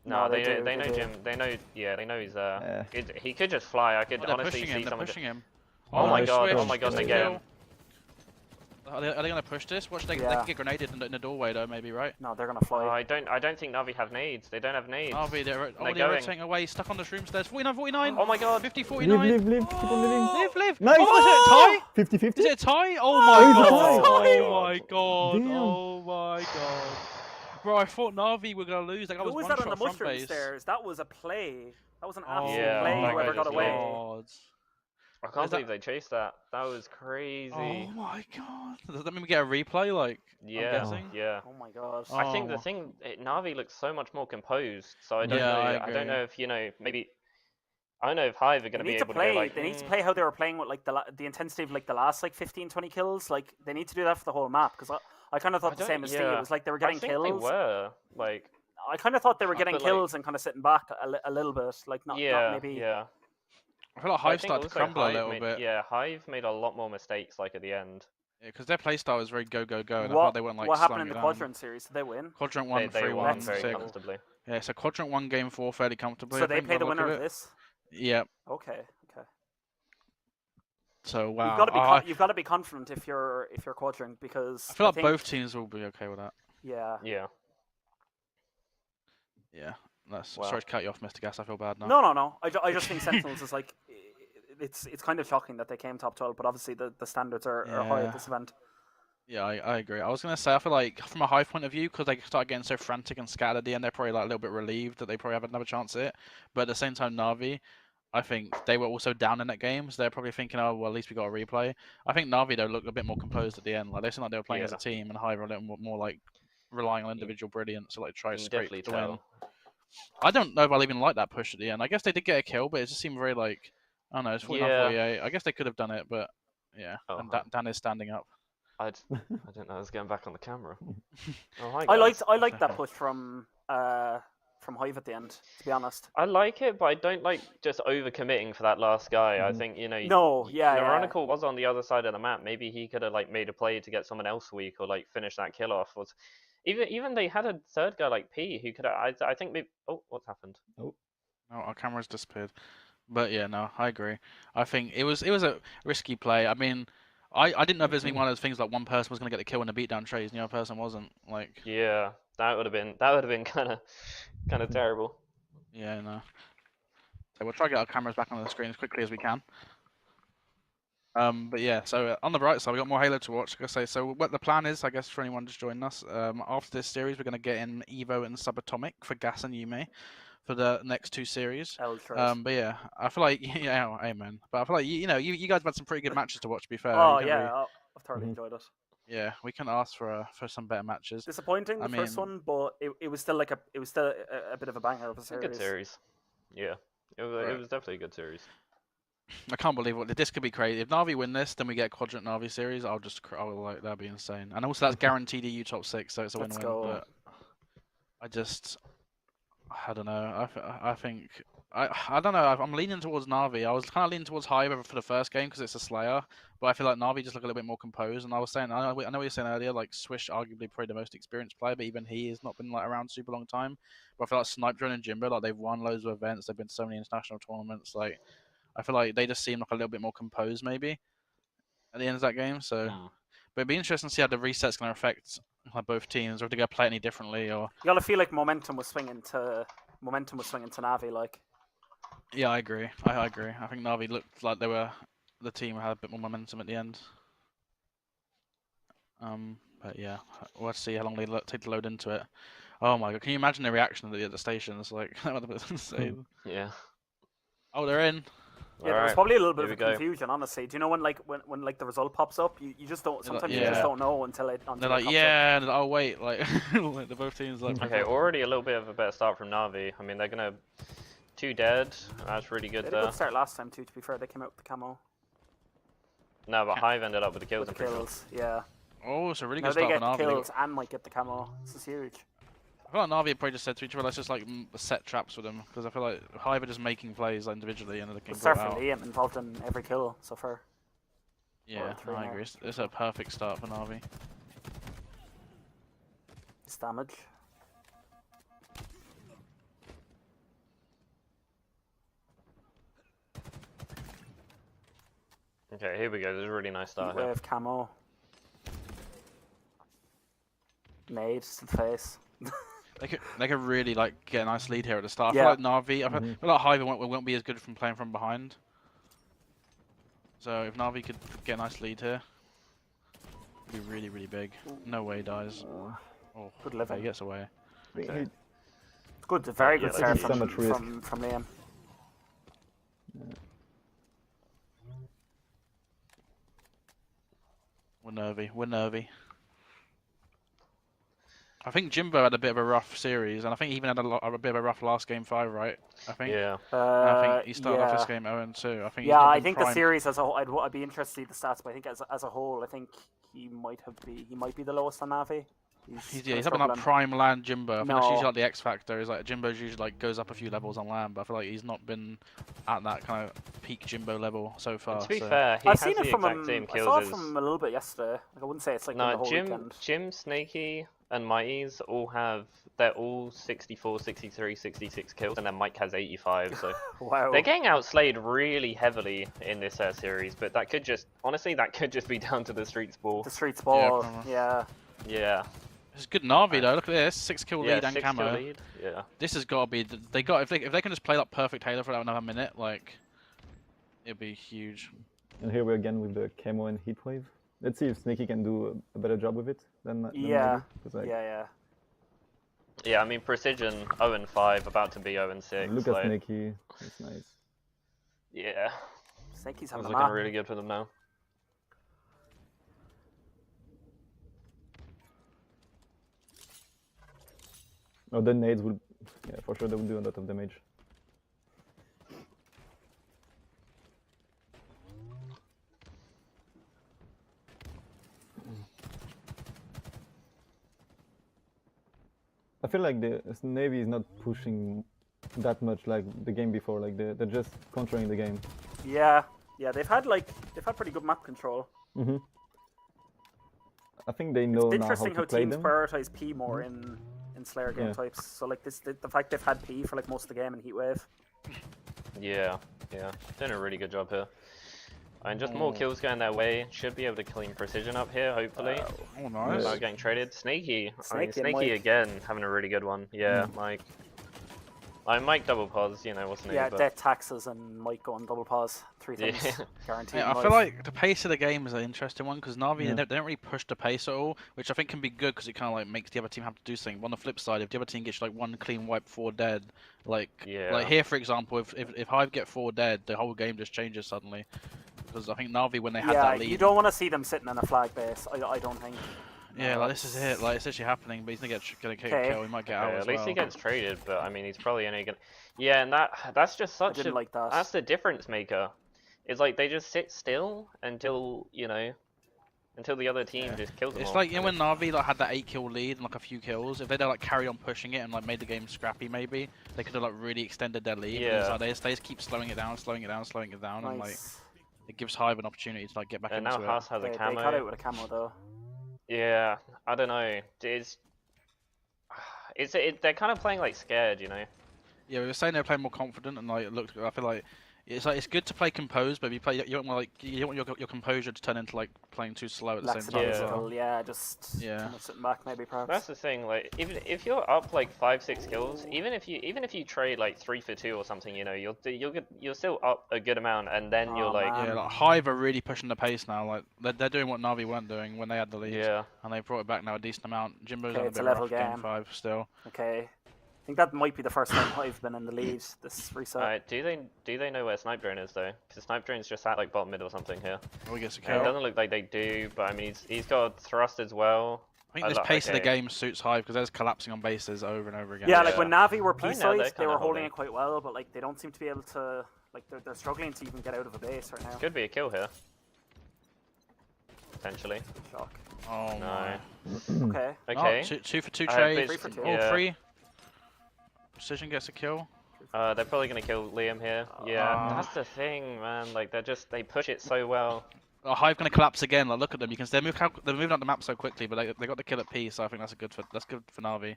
No, they do, know do. Jim. They know. Yeah, they know he's Yeah. he could just fly. I could Oh, they're honestly pushing see him, they're someone. pushing him. Oh my nice god! switch. Oh my god! They Good get kill. him. Are they gonna push this? Watch, they Yeah. can get grenaded in the doorway though, maybe, right? No, they're gonna fly. I don't think Navi have nades. They don't have nades. Navi, they're going. rotating away, stuck on the shroom stairs. 49, 49. Oh my god! 50, Live, 49. live, keep on living. Live. Nice. Oh, is it a tie? 50-50? Is it a tie? Oh it's my a god! tie. Oh my god! Damn. Oh my god! Bro, I thought Navi were gonna lose. Like I Who was was one that shot on the front mushroom base. stairs? That was a play. That was an Oh absolute Yeah, play. that Whoever guy got just away. God. I can't Is that- believe they chased that. That was crazy. Oh my god! Does that mean we get a replay? Like Yeah, I'm guessing. yeah. Oh my god. I think the Oh. thing, Navi looks so much more composed. So I don't Yeah, know. I I don't agree. know if maybe. I don't know if Hive are They going to be need to able play. to go like. They need to play how they were playing with like the intensity of like the last like 15-20 kills. Like they need to do that for the whole map because I kind of thought the same as Steve. It was like they were getting I think kills. they were like. I kind of thought they were getting but, like- kills and kind of sitting back a little bit, like not maybe. Yeah. I feel like But I Hive think started to also crumble a Hive little made, bit. Yeah, Hive made a lot more mistakes like at the end. Because their playstyle is very go. And I What, thought they weren't like what happened slowing in it the down. Quadrant series? Did they win? Quadrant won They 3-1. won very sick. comfortably. Yeah, so Quadrant won game 4 fairly comfortably. So I they think, play by the look winner of of it. this. Yeah. Okay. So wow, You've got to be confident if you're Quadrant, because I feel like think, both teams will be okay with that. Yeah. Yeah. Yeah. That's Wow. sorry to cut you off, Mr. Gas. I feel bad now. No. I just think Sentinels is like, it's kind of shocking that they came top 12, but obviously the standards are high at this event. Yeah, I agree. I was gonna say I feel like from a Hive point of view, because they start getting so frantic and scattered at the end, they're probably like a little bit relieved that they probably have another chance at it. But at the same time, Na'Vi, I think they were also down in that game, so they're probably thinking, oh well, at least we got a replay. I think Na'Vi though looked a bit more composed at the end. Like they seemed like they were playing as a team, and Hive were a little more like relying on individual brilliance, so like try to scrape the win. I don't know if I'll even like that push at the end. I guess they did get a kill, but it just seemed very like, I don't know, it's 49-48. I guess they could have done it, but yeah. Oh, and Dan is standing up. I didn't know I was getting back on the camera. Oh, hi, guys. I liked that push from Hive at the end, to be honest. I like it, but I don't like just overcommitting for that last guy. I think Neuronicol was on the other side of the map. Maybe he could have like made a play to get someone else weak or like finish that kill off. Even they had a third guy like P who could have. I think maybe. Oh, what's happened? Oh, our camera's disappeared. But yeah, no, I agree. I think it was a risky play. I mean, I didn't know if it was one of those things like one person was going to get the kill in the beatdown trades and the other person wasn't. Like. Yeah, that would have been kind of terrible. Yeah, no. So we'll try to get our cameras back on the screen as quickly as we can. But yeah, so on the bright side, we got more Halo to watch. Like I say, so what the plan is, I guess, for anyone just joining us, after this series, we're going to get in Evo and Subatomic for Gas and Yume for the next two series. But yeah, I feel like amen. But I feel like you guys have had some pretty good matches to watch. To be fair. Oh yeah, I've thoroughly enjoyed it. Yeah, we can ask for some better matches. Disappointing the first one, but it was still a bit of a banger of a series. A good series. Yeah, it was definitely a good series. I can't believe this could be crazy. If Na'Vi win this, then we get a Quadrant Na'Vi series. I'll like that'd be insane. And also that's guaranteed EU top 6, so it's a win-win. But I don't know. I think I don't know. I'm leaning towards Na'Vi. I was kind of leaning towards Hive for the first game because it's a Slayer, but I feel like Na'Vi just look a little bit more composed. And I was saying, I know what you were saying earlier, like Swish arguably probably the most experienced player, but even he has not been like around super long time. But I feel like Snipe Drone and Jimbo, like they've won loads of events. They've been to so many international tournaments. Like I feel like they just seem like a little bit more composed maybe at the end of that game. So, but it'd be interesting to see how the reset's going to affect both teams, or if they're going to play any differently. Or you gotta feel like momentum was swinging to Na'Vi, like. Yeah, I agree. I agree. I think Na'Vi looked like the team had a bit more momentum at the end. But yeah, we'll have to see how long they take to load into it. Oh my god, can you imagine the reaction at the stations? Like that would have been insane. Yeah. Oh, they're in. Yeah, there was probably a little bit of confusion, honestly. Do you know when the result pops up, you just don't. Sometimes you just don't know until it. They're like, yeah, and oh wait, like the both teams like. Okay, already a little bit of a better start from Na'Vi. I mean, they're gonna 2 dead. That's really good. They had a good start last time too. To be fair, they came out with the camo. No, but Hive ended up with the kills. With the kills, yeah. Oh, it's a really now good start for Na'Vi. They get kills and might get the camo. This is huge. I feel like Na'Vi probably just said to each other, let's just like set traps with them, because I feel like Hive are just making plays like, individually and they can Surf and Liam involved in every kill so far. Yeah, I agree. It's a perfect start for Na'Vi. It's damage. Okay, here we go. There's a really nice start here. We have camo. Nade to the face. They could really like get a nice lead here at the start. I feel like Na'Vi, I feel like Hive won't be as good from playing from behind. So if Na'Vi could get a nice lead here, it'd be really, really big. No way he dies. Oh, good living. He gets away. Okay. Good, very good start from Liam. Yeah. We're nervy. I think Jimbo had a bit of a rough series, and I think he even had a bit of a rough last game 5, right? I think. Yeah. I think he started off this game 0-2. I think. Yeah, I think the series as a whole, I'd be interested to see the stats, but I think as a whole, I think he might be the lowest on Navi. He's having like prime land Jimbo. I think that's usually like the X factor. Is like Jimbo's usually like goes up a few levels on land, but I feel like he's not been at that kind of peak Jimbo level so far. And to be fair, I've seen it from him. I saw it from him a little bit yesterday. Like, I wouldn't say it's like the whole weekend. Jim, Snaky, and Mighties all have, they're all 64, 63, 66 kills, and then Mike has 85, so Wow. they're getting outslayed really heavily in this series, but that could just, honestly, that could just be down to the Streets ball. The Streets ball. probably. Yeah. Yeah. It's good Na'Vi though. Look at this, 6-kill Yeah, lead and 6 camo. kill lead. Yeah. This has got to be. They got if they can just play like perfect Halo for another minute, like it'd be huge. And here we're again with the camo and heatwave. Let's see if Snaky can do a better job with it than Yeah. Na'Vi, 'cause, like, Yeah. Yeah, I mean, Precision 0-5, about to be 0-6. Look at like, Snaky. It's nice. Yeah. Snaky's It's on the looking map. really good for them now. Oh, the nades will, yeah, for sure they will do a lot of damage. I feel like the Navy is not pushing that much like the game before. Like they're just controlling the game. Yeah. They've had pretty good map control. Hmm I think they know It's now how interesting to how play teams them. prioritize P more in Slayer game Yeah. types. So like the fact they've had P for like most of the game in Heatwave. Yeah. Doing a really good job here. And just more kills going their way. Should be able to clean Precision up here, hopefully. Oh, nice. Without getting traded. Snaky. Snaky and Snaky Mike. again, having a really good one. Yeah, Mike. Mike double pause, you know, wasn't he? Yeah, But... death taxes and Mike going double pause. 3 things Yeah. guaranteed. Yeah, in I feel life. like the pace of the game is an interesting one because Na'Vi Yeah. they don't really push the pace at all, which I think can be good because it kind of like makes the other team have to do something. But on the flip side, if the other team gets like 1 clean wipe, 4 dead, like Yeah. here for example, if Hive get 4 dead, the whole game just changes suddenly. Because I think Na'Vi when they had yeah, that lead, you don't want to see them sitting in a flag base. I don't think. yeah, like this is it, like it's actually happening. But he's gonna get Okay. a kill. He might get out Okay, as at least well. he gets traded, but I mean, he's probably only gonna. Yeah, and that's just I such didn't a. like that. That's the difference maker. It's like they just sit still until until the other team just kills them. It's all. like, you know, when Na'Vi like had that 8-kill lead and like a few kills, if they'd like carry on pushing it and like made the game scrappy, maybe they could have like really extended their lead. But it's Yeah. like, they just keep slowing it down, and like Nice. it gives Hive an opportunity to like get back And into now it. Haas has a They camo. cut out with a camo though. Yeah, I don't know. They're kind of playing like scared, you know. Yeah, we were saying they're playing more confident and like looked. I feel like it's good to play composed, but if you play, you don't want your composure to turn into like playing too slow at the same time. As well. Lackadaisical, yeah, just Yeah. kind of sitting back maybe perhaps. That's the thing. Like, even if you're up like 5-6 kills, even if you trade like 3 for 2 or something, you know, you're still up a good amount, and then you're Oh, like, man. Yeah, like Hive are really pushing the pace now. Like they're doing what Na'Vi weren't doing when they had the lead. yeah. And they brought it back now a decent amount. Jimbo's Okay, on a it's bit a level rough game game. 5 still. Okay. I think that might be the first time Hive been in the lead this reset. Alright, do they know where Snipe Drone is though? Because Snipe Drone's just at like bottom mid or something here. Oh, he gets a It kill. doesn't look like they do, but I mean he's got thrust as well. I think this like- pace of the okay. game suits Hive because there's collapsing on bases over and over again. Yeah, like Yeah. when Navi were I know, P-side, they're they kinda were holding holding. it quite well, but like they don't seem to be able to, like they're struggling to even get out of a base right now. Could be a kill here. Potentially. Shock. Oh No. my. Okay. Okay. Oh, 2 for 2 I trades. hope 3 for 2. All yeah. 3. Precision gets a kill. They're probably gonna kill Liam here. Yeah, Ah. that's the thing, man. Like they push it so well. Oh, Hive gonna collapse again. Like look at them. You can they're moving up the map so quickly, but they got the kill at P, so I think that's good for Na'Vi.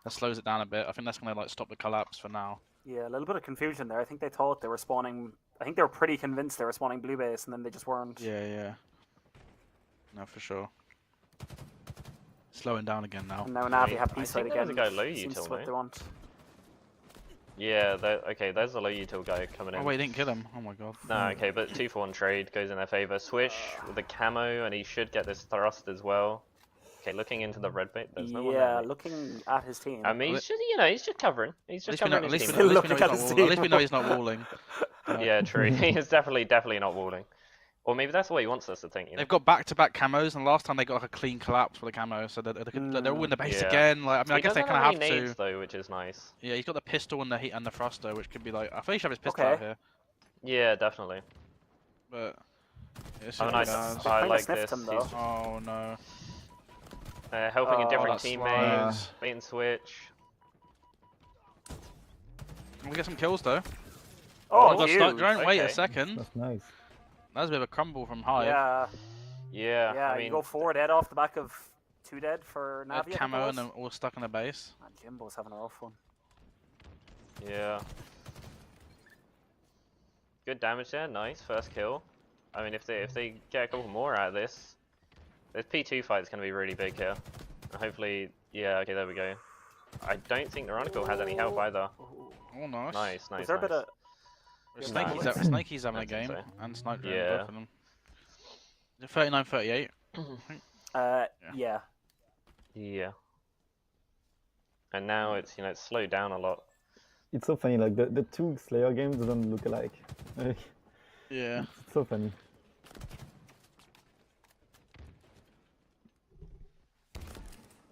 That slows it down a bit. I think that's gonna like stop the collapse for now. Yeah, a little bit of confusion there. I think they thought they were spawning. I think they were pretty convinced they were spawning blue base, and then they just weren't. Yeah. No, for sure. Slowing down again now. And now Navi Wait, have I P-side think there was again. a guy low Seems util, what no? they want. Yeah, okay, there's a low util guy coming in. Oh wait, he didn't kill him. Oh my god. No, okay, but 2-for-1 trade goes in their favor. Swish with the camo, and he should get this thrust as well. Okay, looking into the red bait, there's no one Yeah, there. looking at his team. I mean, he's just, he's just covering. He's At just least we know, covering at his least team. we know, Still at least we know looking he's at not his wall- at least we know team. he's not walling. Yeah, true. He's definitely not walling. Or maybe that's what he wants us to think. You know? They've got back-to-back camos, and last time they got like a clean collapse for the camo, so they're all in the base Yeah. again. Like I mean, I He guess they doesn't kind of have have any to. nades though, which is nice. Yeah, he's got the pistol and the heat and the thruster, which could be like. I think he should have his pistol Okay. out here, Yeah, definitely. but. It's Oh, just nice. bad. They I kinda like sniffed this. him, though. He's Oh no. helping Oh, a different that's teammate. swag. Bait and switch. We get some kills though. Oh, that's huge. not, don't wait a Okay. second. That's nice. That was a bit of a crumble from Hive. Yeah, Yeah, yeah. I mean, You go forward, head off the back of 2 dead for Navi. I think it Camo and was. then all stuck in the base. Man, Jimbo's having a rough one. Yeah. Good damage there, nice, first kill. I mean, if they get a couple more out of this P2 fight's gonna be really big here. And hopefully, yeah, okay, there we go. I don't think Neronico has any help either. Oh, nice. Nice, nice, Is there a bit nice. of... Snakey's having a I'd game, say. and Sniper, Yeah. both of them. 39-38. yeah. Yeah. And now it's, you know, it's slowed down a lot. It's so funny, like the two Slayer games don't look alike. Like, Yeah. it's so funny.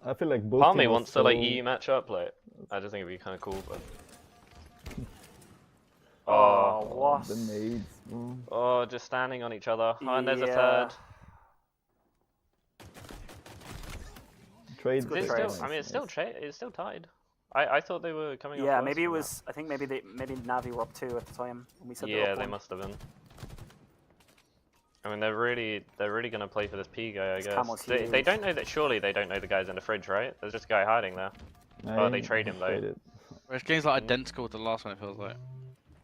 I feel like both. Part of me teams are wants to like so- EU match up, like I just think it'd be kind of cool, but. Oh, what? The nades. Bro. Oh, just standing on each other. Oh, and there's a Yeah. third. Trade. good It's trade. still, I mean, it's still tied. I thought they were coming up. Yeah, worse maybe it than was... I think maybe Navi were up 2 at the time when we that. said they were Yeah, up they 1. must have been. I mean, they're really gonna play for this P guy, I This guess. Camel's They huge. don't know that. Surely they don't know the guy's in the fridge, right? There's just a guy hiding there. Oh, they trade him, though. Traded. Whereas game's like identical to the last one, it feels like.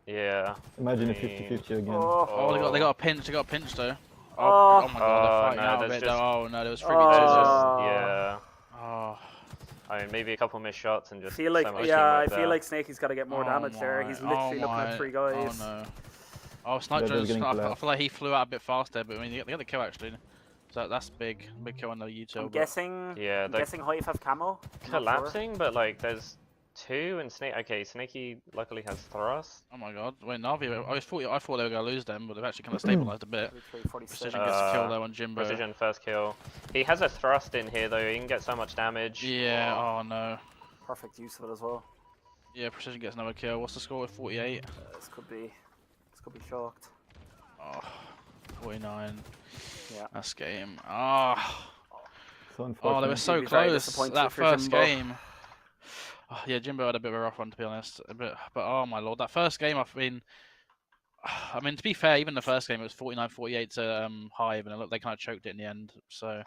Yeah. Imagine a I mean- 50-50 again. Oh, they got a pinch. They got a pinch though. Oh. Oh my god, they're fighting no, out a there's bit. just- Oh no, there was 3v2. There's Oh. just, yeah. Oh. I mean, maybe a couple missed shots and I just. feel like, so much yeah, I teamwork feel there. like Snakey's got to get more damage there. He's literally looking at 3 guys. Oh no. Oh, Sniper, they're getting I collapsed. feel like he flew out a bit faster, but I mean, they got the kill actually. So that's big kill on the U2. I'm but- guessing. Yeah, I'm they're guessing Hive have camo. I'm not sure. collapsing, but like there's 2 and Snake. Okay, Snakey luckily has thrust. Oh my god. Wait, Navi, I thought they were going to lose them, but they've actually kind of stabilized a bit. 43-46. Precision gets a kill though on Jimbo. Precision first kill. He has a thrust in here though. He can get so much damage. Yeah, oh no. Perfect use of it as well. Yeah, Precision gets another kill. What's the score with 48? This could be shocked. Oh, 49. Yeah. That's game. Oh, So oh, they unfortunate. were so You'd be very close. disappointed That if you're first Jimbo. game. Oh, yeah, Jimbo had a bit of a rough one to be honest. But oh my lord, that first game I mean to be fair, even the first game it was 49-48 to Hive, and they kind of choked it in the end. So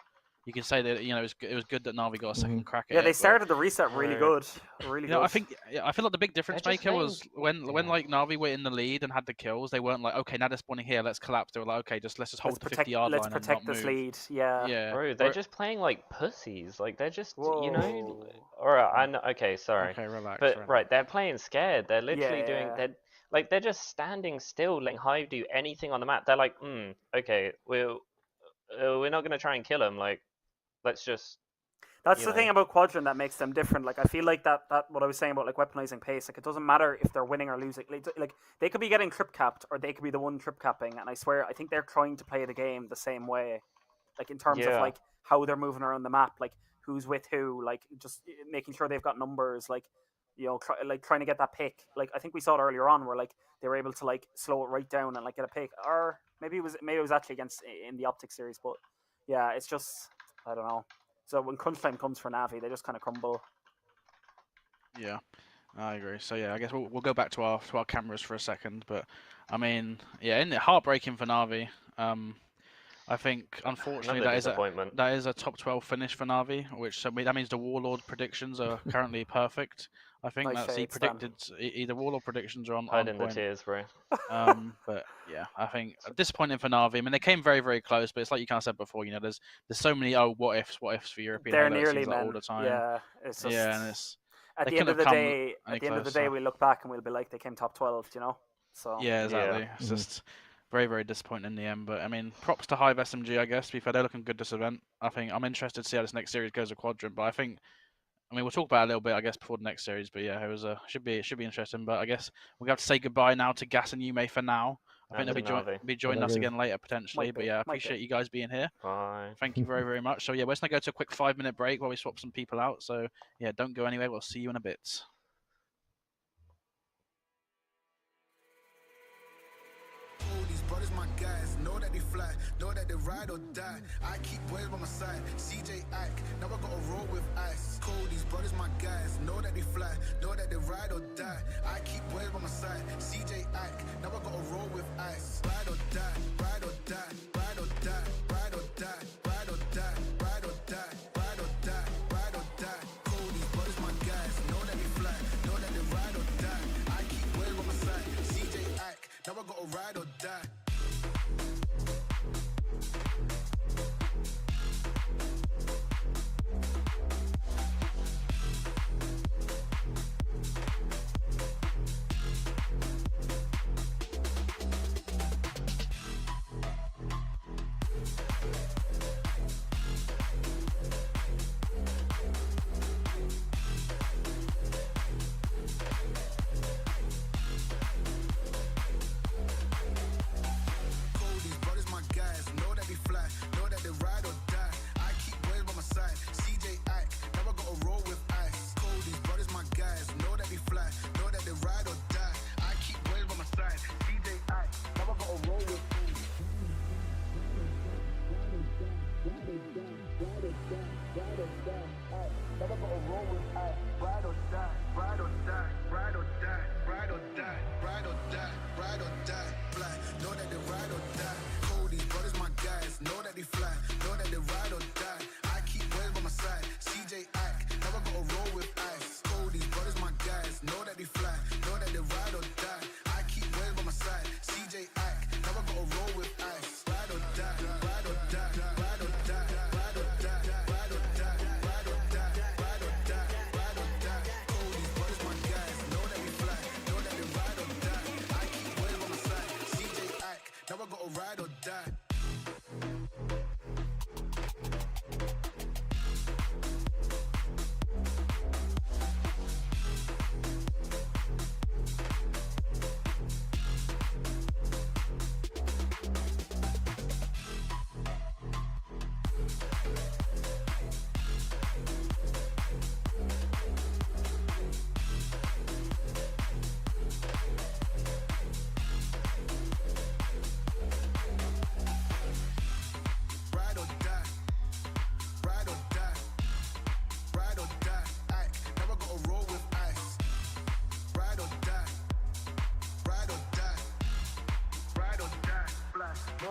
you can say that it was good that Navi got a second crack at Yeah, it. they but- started the reset really Right. good. Really good. I feel like the big difference They're just maker was playing- when like Navi were in the lead and had the kills, they weren't like, okay, now they're spawning here, let's collapse. They were like, okay, let's just hold let's the protect, 50-yard line let's and protect not this move. lead. Yeah. Yeah, Bro, they're just playing like pussies. Like they're just, you know. Whoa. Alright, I know. Okay, sorry. Okay, relax. But relax. right, they're playing scared. They're literally doing. Yeah. They're just standing still, letting Hive do anything on the map. They're like, okay, we're not gonna try and kill him. Like, let's just. That's you the thing know. about Quadrant that makes them different. Like I feel like that what I was saying about like weaponizing pace. Like it doesn't matter if they're winning or losing. Like they could be getting trip capped or they could be the one trip capping. And I swear, I think they're trying to play the game the same way. Like in terms of Yeah. like how they're moving around the map, like who's with who, like just making sure they've got numbers, like trying to get that pick. Like I think we saw it earlier on where like they were able to like slow it right down and like get a pick. Or maybe it was actually against in the OpTic series, but yeah, it's just I don't know. So when crunch time comes for Navi, they just kind of crumble. Yeah, I agree. So yeah, I guess we'll go back to our cameras for a second. But I mean, yeah, isn't it heartbreaking for Navi? I think unfortunately Another that is disappointment. a top 12 finish for Navi, which that means the Warlord predictions are currently perfect. I think Nice that's he shades, Dan. predicted either Warlord predictions are on Hiding the point. tears, bro. But yeah, I think disappointing for Navi. I mean, they came very, very close, but it's like you kind of said before. There's so many what ifs for European. They're Halo, it nearly seems like men. all the time. Yeah, it's just Yeah, and it's at they the end of couldn't the have come day. any At the end of the day, closer. we look back and we'll be like, they came top 12. So yeah, exactly. Yeah. It's just very, very disappointing in the end. But I mean, props to Hive SMG, I guess. To be fair, they're looking good this event. I think I'm interested to see how this next series goes with Quadrant. But I mean, we'll talk about it a little bit, I guess, before the next series. But yeah, it was should be interesting. But I guess we're gonna have to say goodbye now to Gas and Yume for now. I think And they'll to Navi. be joining us Whatever. again later potentially. Might But be, yeah, I might be. appreciate you guys being here. Bye. Thank you very, very much. So yeah, we're just gonna go to a quick 5-minute break while we swap some people out. So yeah, don't go anywhere. We'll see you in a bit. All these brothers, my guys, know that they fly, know that they ride or die. I keep boys by my side, CJ Ike, now I gotta roll with ice. Cold, these brothers, my guys, know that they fly, know that they ride or die. I keep boys by my side, CJ Ike, now I gotta roll with ice. Ride or die, ride or die, ride or die, ride or die, ride or die, ride or die, ride or die.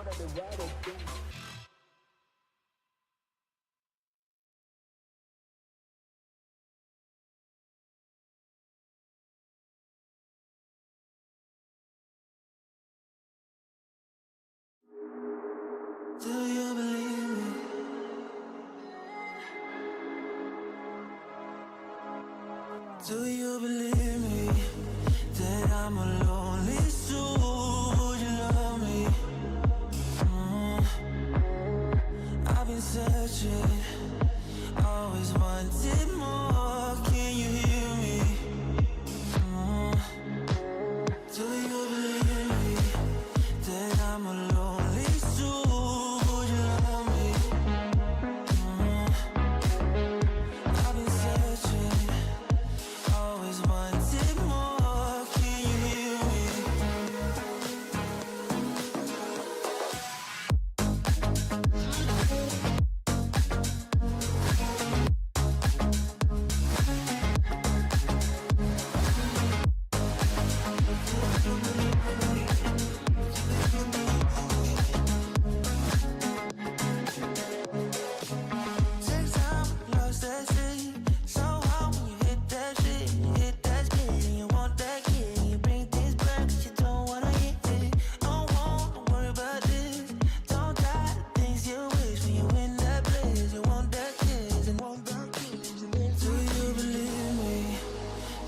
Do you believe me? Do you believe me that I'm a lonely soul? Would you love me? I've been searching, always wanted more. Can you hear me? Do you believe me that I'm a lonely soul? Would you love me? I've been searching, always wanted more. Can you hear me? Take time, lost that shit. So hard when you hit that shit. Hit that spit and you want that kid. You bring things back 'cause you don't wanna hit it. Don't want to worry about this. Don't die the things you wish when you in that place. You want that kiss and want that kiss. Do you believe me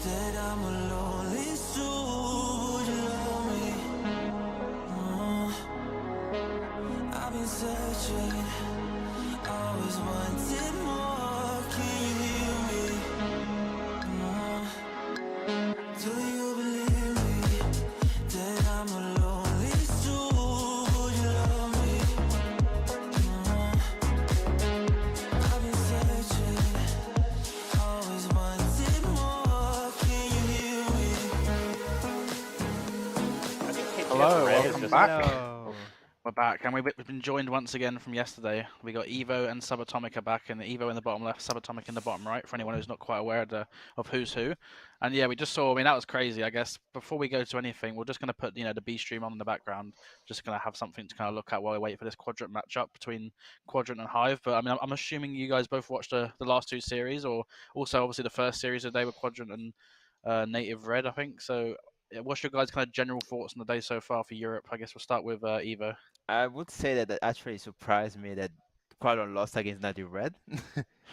that I'm a lonely soul? Would you love me? I've been searching, always wanted more. Can you hear me? Do you believe me that I'm a lonely soul? Would you love me? I've been searching, always wanted more. Can you hear me? I think HCS Hello, Red is welcome just back. Hello. We're back, and we've been joined once again from yesterday. We got Evo and Subatomic are back, and Evo in the bottom left, Subatomic in the bottom right, for anyone who's not quite aware of who's who. And yeah, we just saw, I mean, that was crazy. I guess before we go to anything, we're just going to put, the B stream on in the background, just going to have something to kind of look at while we wait for this Quadrant matchup between Quadrant and Hive. But I mean, I'm assuming you guys both watched the last two series, or also obviously the first series of the day with Quadrant and Native Red, I think. So yeah, what's your guys' kind of general thoughts on the day so far for Europe? I guess we'll start with Evo. I would say that it actually surprised me that Quadrant lost against Nadu Red.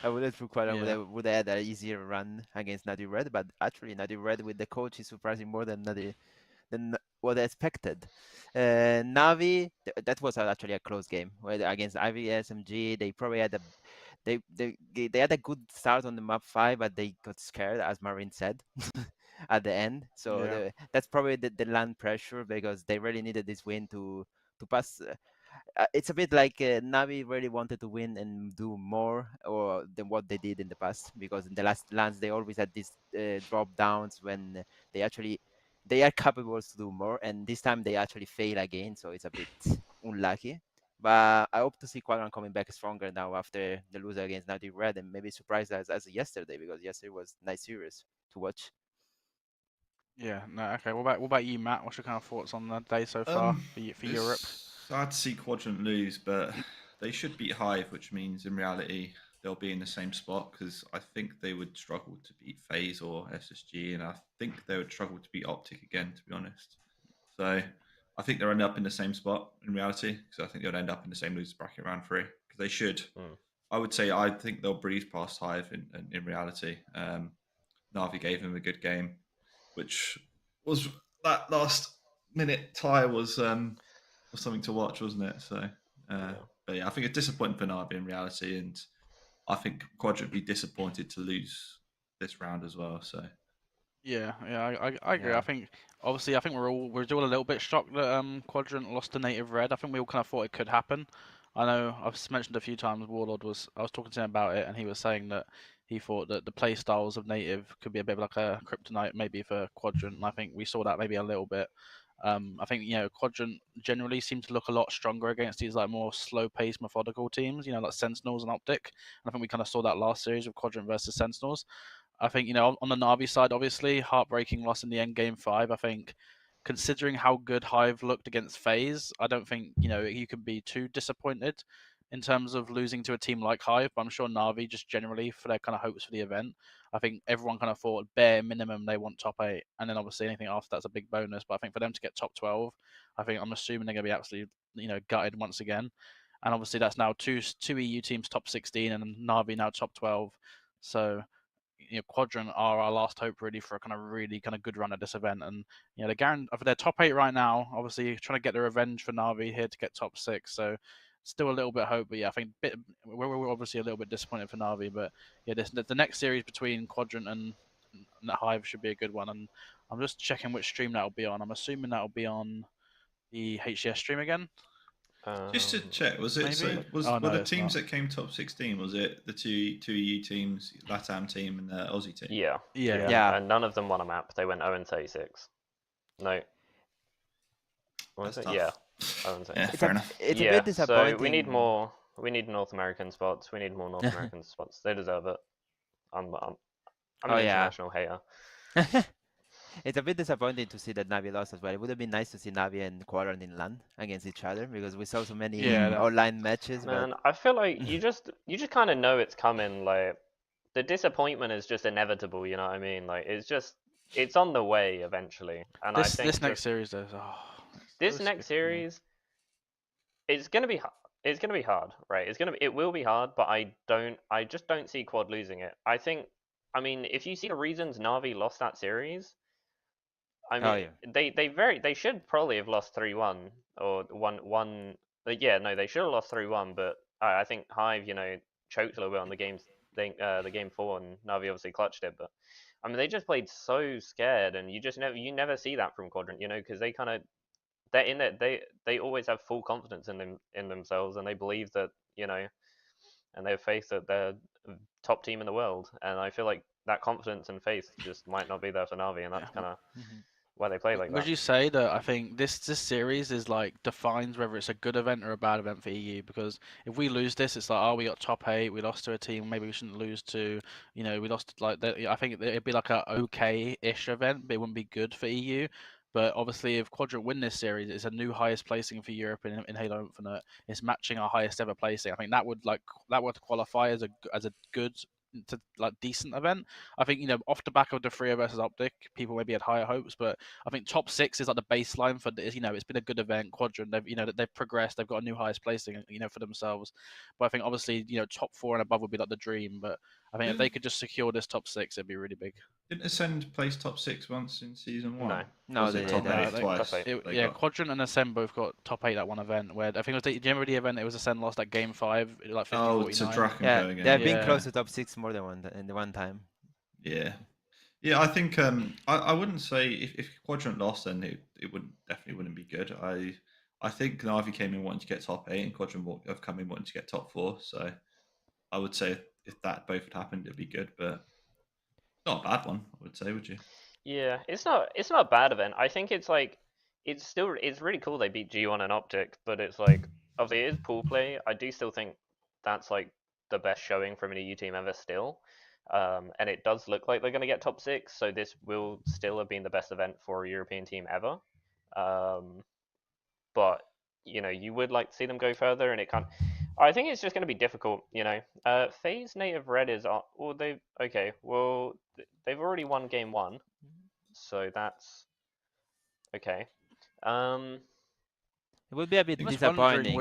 I would have thought Quadrant Yeah. would have had an easier run against Nadu Red, but actually Nadu Red with the coach is surprising more than what I expected. Navi, that was actually a close game. Against IVSMG, they probably had they had a good start on the map 5, but they got scared, as Marin said, at the end. So Yeah. that's probably the land pressure, because they really needed this win to pass. It's a bit like Navi really wanted to win and do more or than what they did in the past, because in the last lands they always had these drop downs when they are capable to do more, and this time they actually fail again, so it's a bit unlucky. But I hope to see Quadrant coming back stronger now after the loser against Naughty Red, and maybe surprise us as yesterday, because yesterday was nice series to watch. Yeah, no, okay. What about you, Matt? What's your kind of thoughts on the day so far for Europe? Sad to see Quadrant lose, but they should beat Hive, which means in reality they'll be in the same spot, because I think they would struggle to beat FaZe or SSG, and I think they would struggle to beat OpTic again, to be honest. So I think they'll end up in the same spot in reality, because I think they'll end up in the same loser bracket round 3, because they should. I would say I think they'll breeze past Hive in reality. Navi gave them a good game, which was that last minute tie was something to watch, wasn't it? So, but yeah, I think it's disappointing for Navi in reality, and I think Quadrant would be disappointed to lose this round as well. So, Yeah, I agree. Yeah. I think obviously we're all a little bit shocked that Quadrant lost to Native Red. I think we all kind of thought it could happen. I know I've mentioned a few times Warlord I was talking to him about it, and he was saying that he thought that the play styles of Native could be a bit like a kryptonite maybe for Quadrant, and I think we saw that maybe a little bit. I think Quadrant generally seems to look a lot stronger against these like more slow-paced, methodical teams, like Sentinels and OpTic. And I think we kind of saw that last series of Quadrant versus Sentinels. I think on the Navi side, obviously heartbreaking loss in the end game 5. I think considering how good Hive looked against FaZe, I don't think you can be too disappointed in terms of losing to a team like Hive. But I'm sure Na'Vi just generally for their kind of hopes for the event. I think everyone kind of thought bare minimum they want top 8, and then obviously anything after that's a big bonus. But I think for them to get top 12, I'm assuming they're going to be absolutely gutted once again. And obviously that's now two EU teams top 16 and Na'Vi now top 12. So Quadrant are our last hope really for a kind of really kind of good run at this event. And they're top 8 right now. Obviously trying to get the revenge for Na'Vi here to get top 6. So still a little bit of hope, but yeah, I think we're obviously a little bit disappointed for Na'Vi. But yeah, the next series between Quadrant and Hive should be a good one. And I'm just checking which stream that'll be on. I'm assuming that'll be on the HCS stream again. Just to check, was it maybe? were the teams that came top 16? Was it the two EU teams, LATAM team and the Aussie team? Yeah. And none of them won a map. They went 0-36. No. What was it? Tough. Yeah. 0-36. Yeah, fair enough. It's a bit disappointing. So we need more. We need North American spots. We need more North American spots. They deserve it. I'm an international hater. It's a bit disappointing to see that Navi lost as well. It would have been nice to see Navi and Quadrant in LAN against each other because we saw so many online matches. Man, I feel like you just kind of know it's coming. Like the disappointment is just inevitable. You know what I mean? Like it's on the way eventually. And I think this next series is this next series, it's gonna be hard. It's gonna be hard, right? It will be hard, but I just don't see Quad losing it. I mean, if you see the reasons Na'Vi lost that series. I mean, they should probably have lost 3-1 or 1-1. Yeah, no, they should have lost 3-1. But I think Hive, choked a little bit on the game 4, and Na'Vi obviously clutched it. But I mean, they just played so scared, and you never see that from Quadrant, because they're in it. They always have full confidence in themselves, and they believe that and they have faith that they're top team in the world. And I feel like that confidence and faith just might not be there for Na'Vi, and that's kind of why they play like that. Would you say that I think this series is like defines whether it's a good event or a bad event for EU? Because if we lose this, it's like, we got top 8, we lost to a team maybe we shouldn't lose to. We lost I think it'd be like a okay-ish event, but it wouldn't be good for EU. But obviously, if Quadrant win this series, it's a new highest placing for Europe in Halo Infinite. It's matching our highest ever placing. I think that would qualify as a good to decent event. I think off the back of the Defria versus OpTic, people maybe had higher hopes, but I think top 6 is like the baseline for this. It's been a good event. Quadrant, they've progressed. They've got a new highest placing, for themselves. But I think obviously top 4 and above would be like the dream. But I think if they could just secure this top 6, it'd be really big. Didn't Ascend place top 6 once in season 1? No, they top 8 twice. Quadrant and Ascend both got top 8 at one event. Where I think it was the remember the event. It was Ascend lost at game 5, like 50-49. It's a Draken again. They've been close to top 6 more than one time. Yeah, I think I wouldn't say if Quadrant lost, then it definitely wouldn't be good. I think Na'Vi came in wanting to get top 8, and Quadrant have come in wanting to get top 4. So I would say if that both had happened, it'd be good, but not a bad one, I would say. Would you? Yeah, it's not a bad event. I think it's really cool they beat G1 and OpTic, but it's like obviously it is pool play. I do still think that's like the best showing from an EU team ever still. And it does look like they're going to get top 6, so this will still have been the best event for a European team ever. But you would like to see them go further, and I think it's just going to be difficult. FaZe Native Red is they've already won game 1, so that's okay. It would be a bit disappointing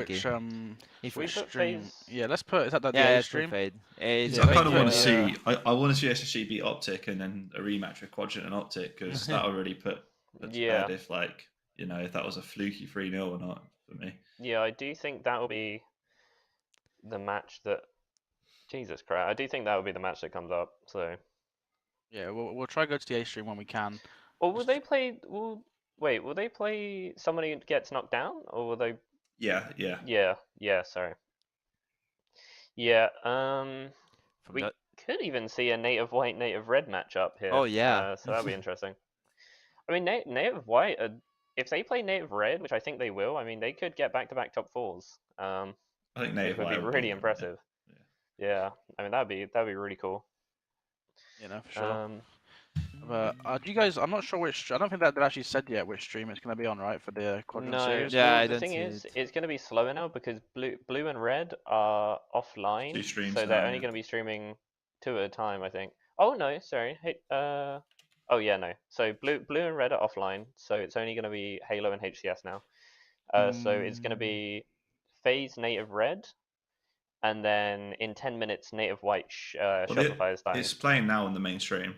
if we stream. put FaZe... Yeah, let's put. Is that the let's stream? Fade. I kind of want to see. I want to see SSG beat OpTic and then a rematch with Quadrant and OpTic, because that already put to bed if if that was a fluky 3-0 or not for me. Yeah, I do think that will be the match that. Jesus Christ, I do think that will be the match that comes up. So. Yeah, we'll try to go to the A stream when we can. Or will they play? Will they play someone who gets knocked down, or will they? Yeah. Sorry. Yeah. We could even see a native white, native red matchup here. Oh yeah. So that'd be interesting. I mean, native white. If they play native red, which I think they will, I mean, they could get back-to-back top 4s. I think native white would be really impressive. Yeah. I mean, that'd be really cool. For sure. But do you guys? I'm not sure which. I don't think that they've actually said yet which stream it's going to be on, right? For the Quadrant No, series. Yeah, well, I the don't thing see is, it. it's going to be slower now because blue and red are offline, 2 streams so now, they're only yeah. going to be streaming 2 at a time, I think. Oh no, sorry. Hey, oh yeah, no. So blue and red are offline, so it's only going to be Halo and HCS now. So it's going to be FaZe native red, and then in 10 minutes native white Well, Shopify is starting. it's playing now on the mainstream.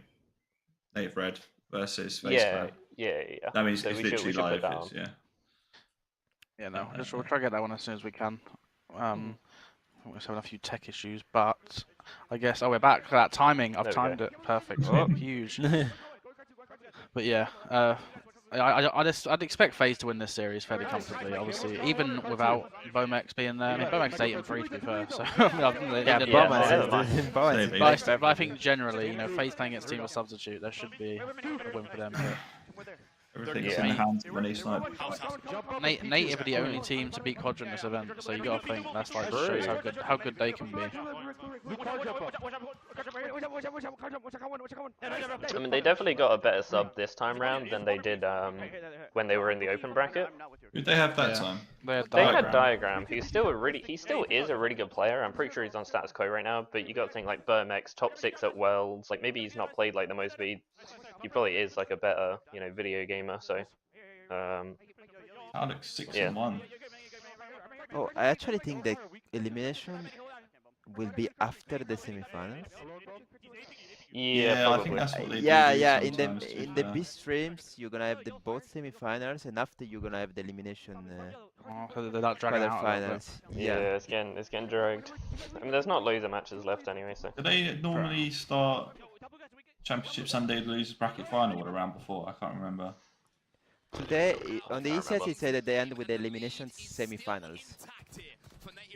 Native Red versus FaZe Yeah, Clan. yeah. That means So it's we should literally put live. that on. Yeah. Yeah, no. We'll try to get that one as soon as we can. We're just having a few tech issues, but I guess we're back. That timing, I've There we timed go. it perfect. Oh. Huge. But yeah, I'd expect FaZe to win this series fairly comfortably. Obviously, even without Bomex being there. I mean, Bomex is 8-3 to be fair. So I mean, they Yeah, did yeah, well. never mind. Bowen Say is they- But I think generally, FaZe playing against team of substitute, there should be a win for them. Everything's Yeah. in the hands of Renee Snipe. Native are the only team to beat Quadrant this event, so you gotta think that's like just shows how good they can be. I mean, they definitely got a better sub this time round than they did when they were in the open bracket. Who'd they have that Yeah. time? They had They had Diagram. Diagram. He still is a really good player. I'm pretty sure he's on status quo right now. But you got to think like Burmex, top 6 at Worlds. Like maybe he's not played like the most, but he probably is like a better video gamer. So Alex 6 Yeah. and 1. Oh, I actually think the elimination will be after the semifinals. yeah, I probably. think that's what they Yeah, do yeah. sometimes, to be In the fair. B streams, you're gonna have the both semifinals, and after you're gonna have the elimination Oh, so they're not dragging out a little bit. quarterfinals. Yeah, it's getting dragged. I mean, there's not loads of matches left anyway. So Do they normally start Championship Sunday losers bracket final or the round before? I can't remember. Today on the ECS, it said that they end with the elimination semifinals.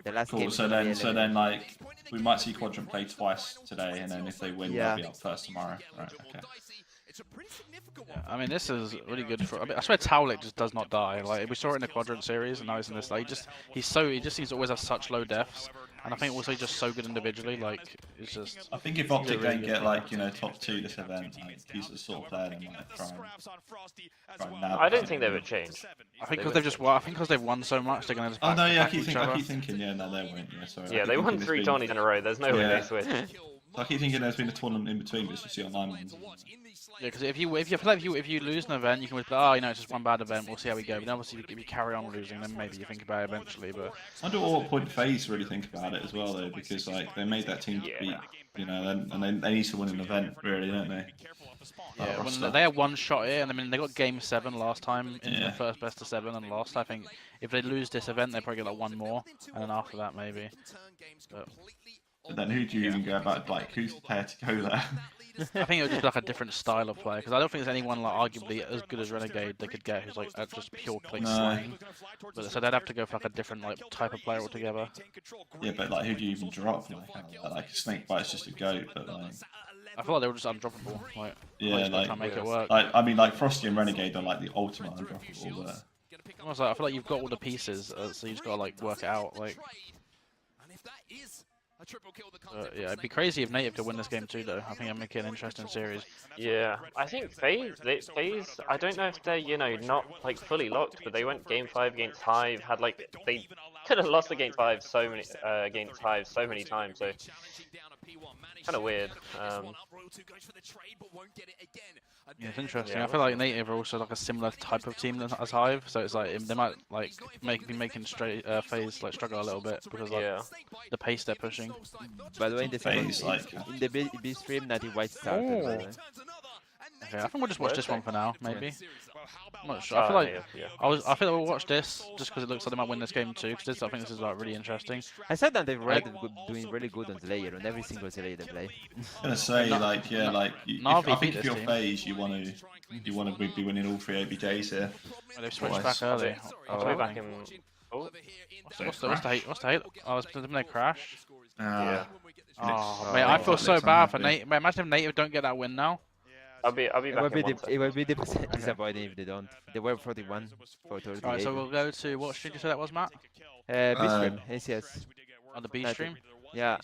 The last Cool. game. So then like we might see Quadrant play twice today, and then if they win, Yeah. they'll be up first tomorrow. Right. Okay. I mean, this is really good for. I swear, Taulik just does not die. Like we saw it in the Quadrant series, and now he's in this. Like he just seems to always have such low deaths, and I think also he's just so good individually. Like it's just. I think if he's a OpTic really don't good get player. like top 2 this event, like, he's the sort of player that might try and nab I don't it. think they would change. I think because they've just won. I think because they've won so much, they're gonna just. Oh no, yeah, I back keep each other. thinking, yeah, no, they won't. Yeah, sorry. I Yeah, keep they won thinking 3 there's been- tourneys in a row. There's no way Yeah. they switch. I keep thinking there's been a tournament in between, but it's just the online ones. Yeah, because if you lose an event, you can always be like, oh, it's just one bad event. We'll see how we go. But then obviously, if you carry on losing, then maybe you think about it eventually. But I wonder what point FaZe really think about it as well, though, because like they made that team to beat, and they need to win an event, really, don't they? yeah, roster. when they had one shot here, and I mean they got game 7 last time in Yeah. the first best of 7 and lost. I think if they lose this event, they probably get like one more, and then after that maybe. But But then who do you even go about? Like, who's the player to go there? I think it would just be like a different style of play because I don't think there's anyone like arguably as good as Renegade they could get who's like just pure click No. slaying. But so they'd have to go for like a different like type of player altogether. Yeah, but like, who do you even drop? Like Snakebite's just a goat, but like, I feel like they were just undroppable. Like yeah, just gotta try and make it work. I mean, like Frosty and Renegade are like the ultimate undroppable. But Almost like, I feel like you've got all the pieces, so you just gotta like work it out. Like, yeah, it'd be crazy if Native could win this game too, though. I think it'd make it an interesting series. Yeah, I think FaZe, I don't know if they're, not like fully locked, but they went game 5 against Hive, had like, they could have lost against Hive so many times, so kind of weird. Yeah, it's interesting. Yeah, I feel like Native are also like a similar type of team as Hive, so it's like they might like be making FaZe like struggle a little bit because like Yeah. the pace they're pushing. By the way, in the FaZe, in the B stream, Natty White started. by the way. Okay, I think we'll just watch this one for now, maybe. I'm not sure. I Oh, feel like yeah. I feel like we'll watch this just because it looks like they might win this game too. Because I think this is like really interesting. I said that they've doing really good on Slayer on every single Slayer they play. I'm gonna say, No- like, yeah, no- like, Navi I think beat if this you're team. FaZe, you want to be winning all 3 OBJs here. Oh, they've switched Twice. back early. I'll be back in. Oh, What's the hate? What's the hate? Oh, didn't they crash? yeah. Oh, mate, I feel so Alex, bad I'm for happy. Native. Mate, imagine if Native don't get that win now. I'll be It back would in be 1 second. it would be disappointing if they don't. They were 41 for 38. Alright, so we'll go to what stream did you say that was, Matt? B stream, ACS. On the B Native. stream? Yeah,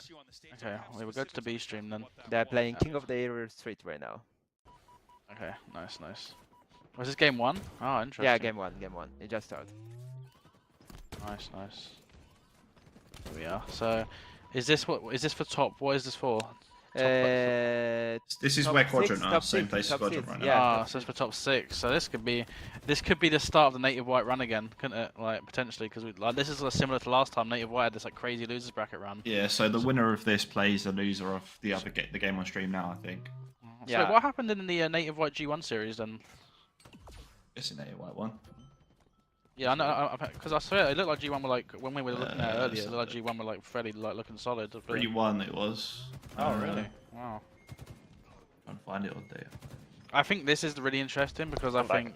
Okay, we'll go to the B stream then. they're playing King of the Air Street right now. Okay, nice, nice. Was this game 1? Oh, interesting. Yeah, game one. It just started. Nice, nice. Here we are. So, is this for top? What is this for? This is top where six, Quadrant are, top same six, place as top Quadrant six, right now. yeah. Ah, top so it's six. for top 6. So this could be the start of the native white run again, couldn't it? Like potentially, because like this is similar to last time. Native white had this like crazy losers bracket run. Yeah, so the winner of this plays the loser of the other the game on stream now, I think. So Yeah. what happened in the native white G1 series then? It's an A white one. Yeah, I know, because I swear it looked like G1 were like when we were looking at it earlier. It so looked like G1 were like fairly like looking solid. but- 3-1 it was. Oh really? Wow. Can't find it on there. I think this is really interesting because I'm back.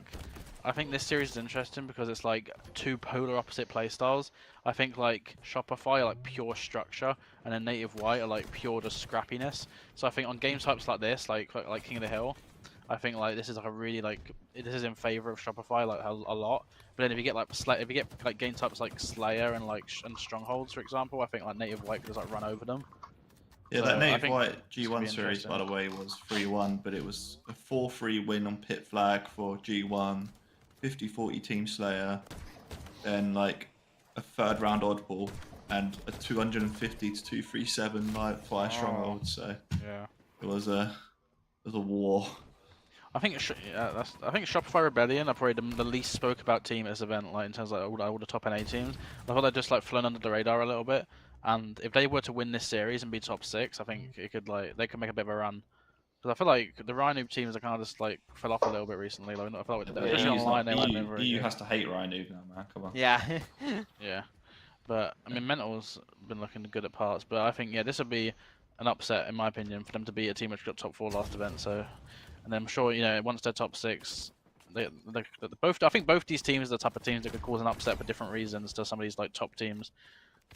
I think this series is interesting because it's like two polar opposite playstyles. I think like Shopify are like pure structure, and then Native White are like pure just scrappiness. So I think on game types like this, like King of the Hill, I think like this is like a really like this is in favor of Shopify like a lot. But then if you get like game types like Slayer and like and Strongholds for example, I think like Native White could just like run over them. Yeah, So, that I native think white this could G1 be series, by the interesting. way, was 3-1, but it was a 4-3 win on Pit Flag for G1, 50-40 Team Slayer, then like a third round oddball, and a 250 to 237 like Fire Stronghold. So Yeah. it was a war. I think I think Shopify Rebellion are probably the least spoke about team at this event, like in terms of like, all the top NA teams. I thought they're just like flown under the radar a little bit, and if they were to win this series and be top 6, I think it could like they could make a bit of a run. Because I feel like the Rhino teams are kind of just like fell off a little bit recently. Like I feel like especially EU's online not- they weren't EU, doing very EU good. has to hate Rhino now, man. Come on. Yeah. Yeah, but I mean Mental's been looking good at parts, but I think yeah this would be an upset in my opinion for them to beat a team which got top 4 last event. So. And I'm sure once they're top 6, they both. I think both these teams are the type of teams that could cause an upset for different reasons to some of these like top teams.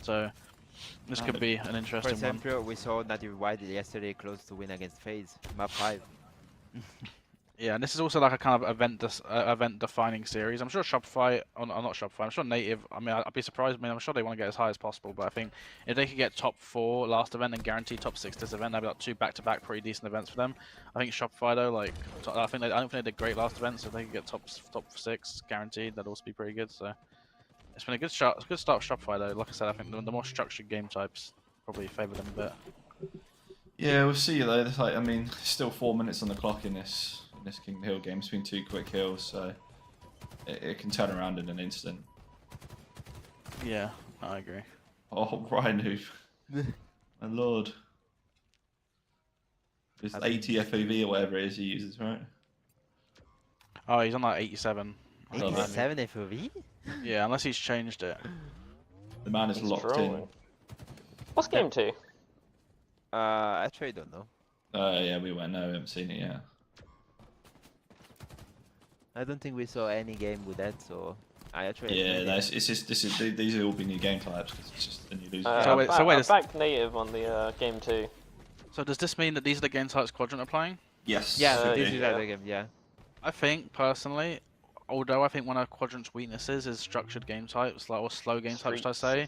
So this could be an For interesting one. example, we saw Native White yesterday close to win against FaZe, map 5. Yeah, and this is also like a kind of event defining series. I'm sure Shopify, or not Shopify, I'm sure Native. I mean, I'd be surprised. I mean, I'm sure they want to get as high as possible. But I think if they could get top 4 last event and guarantee top 6 this event, that'd be like 2 back-to-back pretty decent events for them. I think Shopify though, like I don't think they did great last event, so if they could get top 6 guaranteed, that'd also be pretty good. So it's been a good start. Good start for Shopify though. Like I said, I think the more structured game types probably favour them a bit. Yeah, we'll see though. It's like, I mean, still 4 minutes on the clock in this King of the Hill game. It's been 2 quick kills, so it can turn around in an instant. Yeah, I agree. Oh, Rhino. My lord. It's 80 FOV or whatever it is he uses, right? Oh, he's on like 87. 87 FOV? Yeah, unless he's changed it. The man is He's locked trolling. What's game 2? I actually don't know. in. Yeah, we won't know. We haven't seen it yet. I don't think we saw any game with that, so I actually. have no Yeah, idea. no, it's just these will all be new game types because it's just the new losers. So wait, so wait, I backed native on the game 2. So does this mean that these are the game types Quadrant are playing? Yes. Yeah, should this be. is yeah. other game. Yeah. I think personally, although I think one of Quadrant's weaknesses is structured game types, like or slow game types, should I say?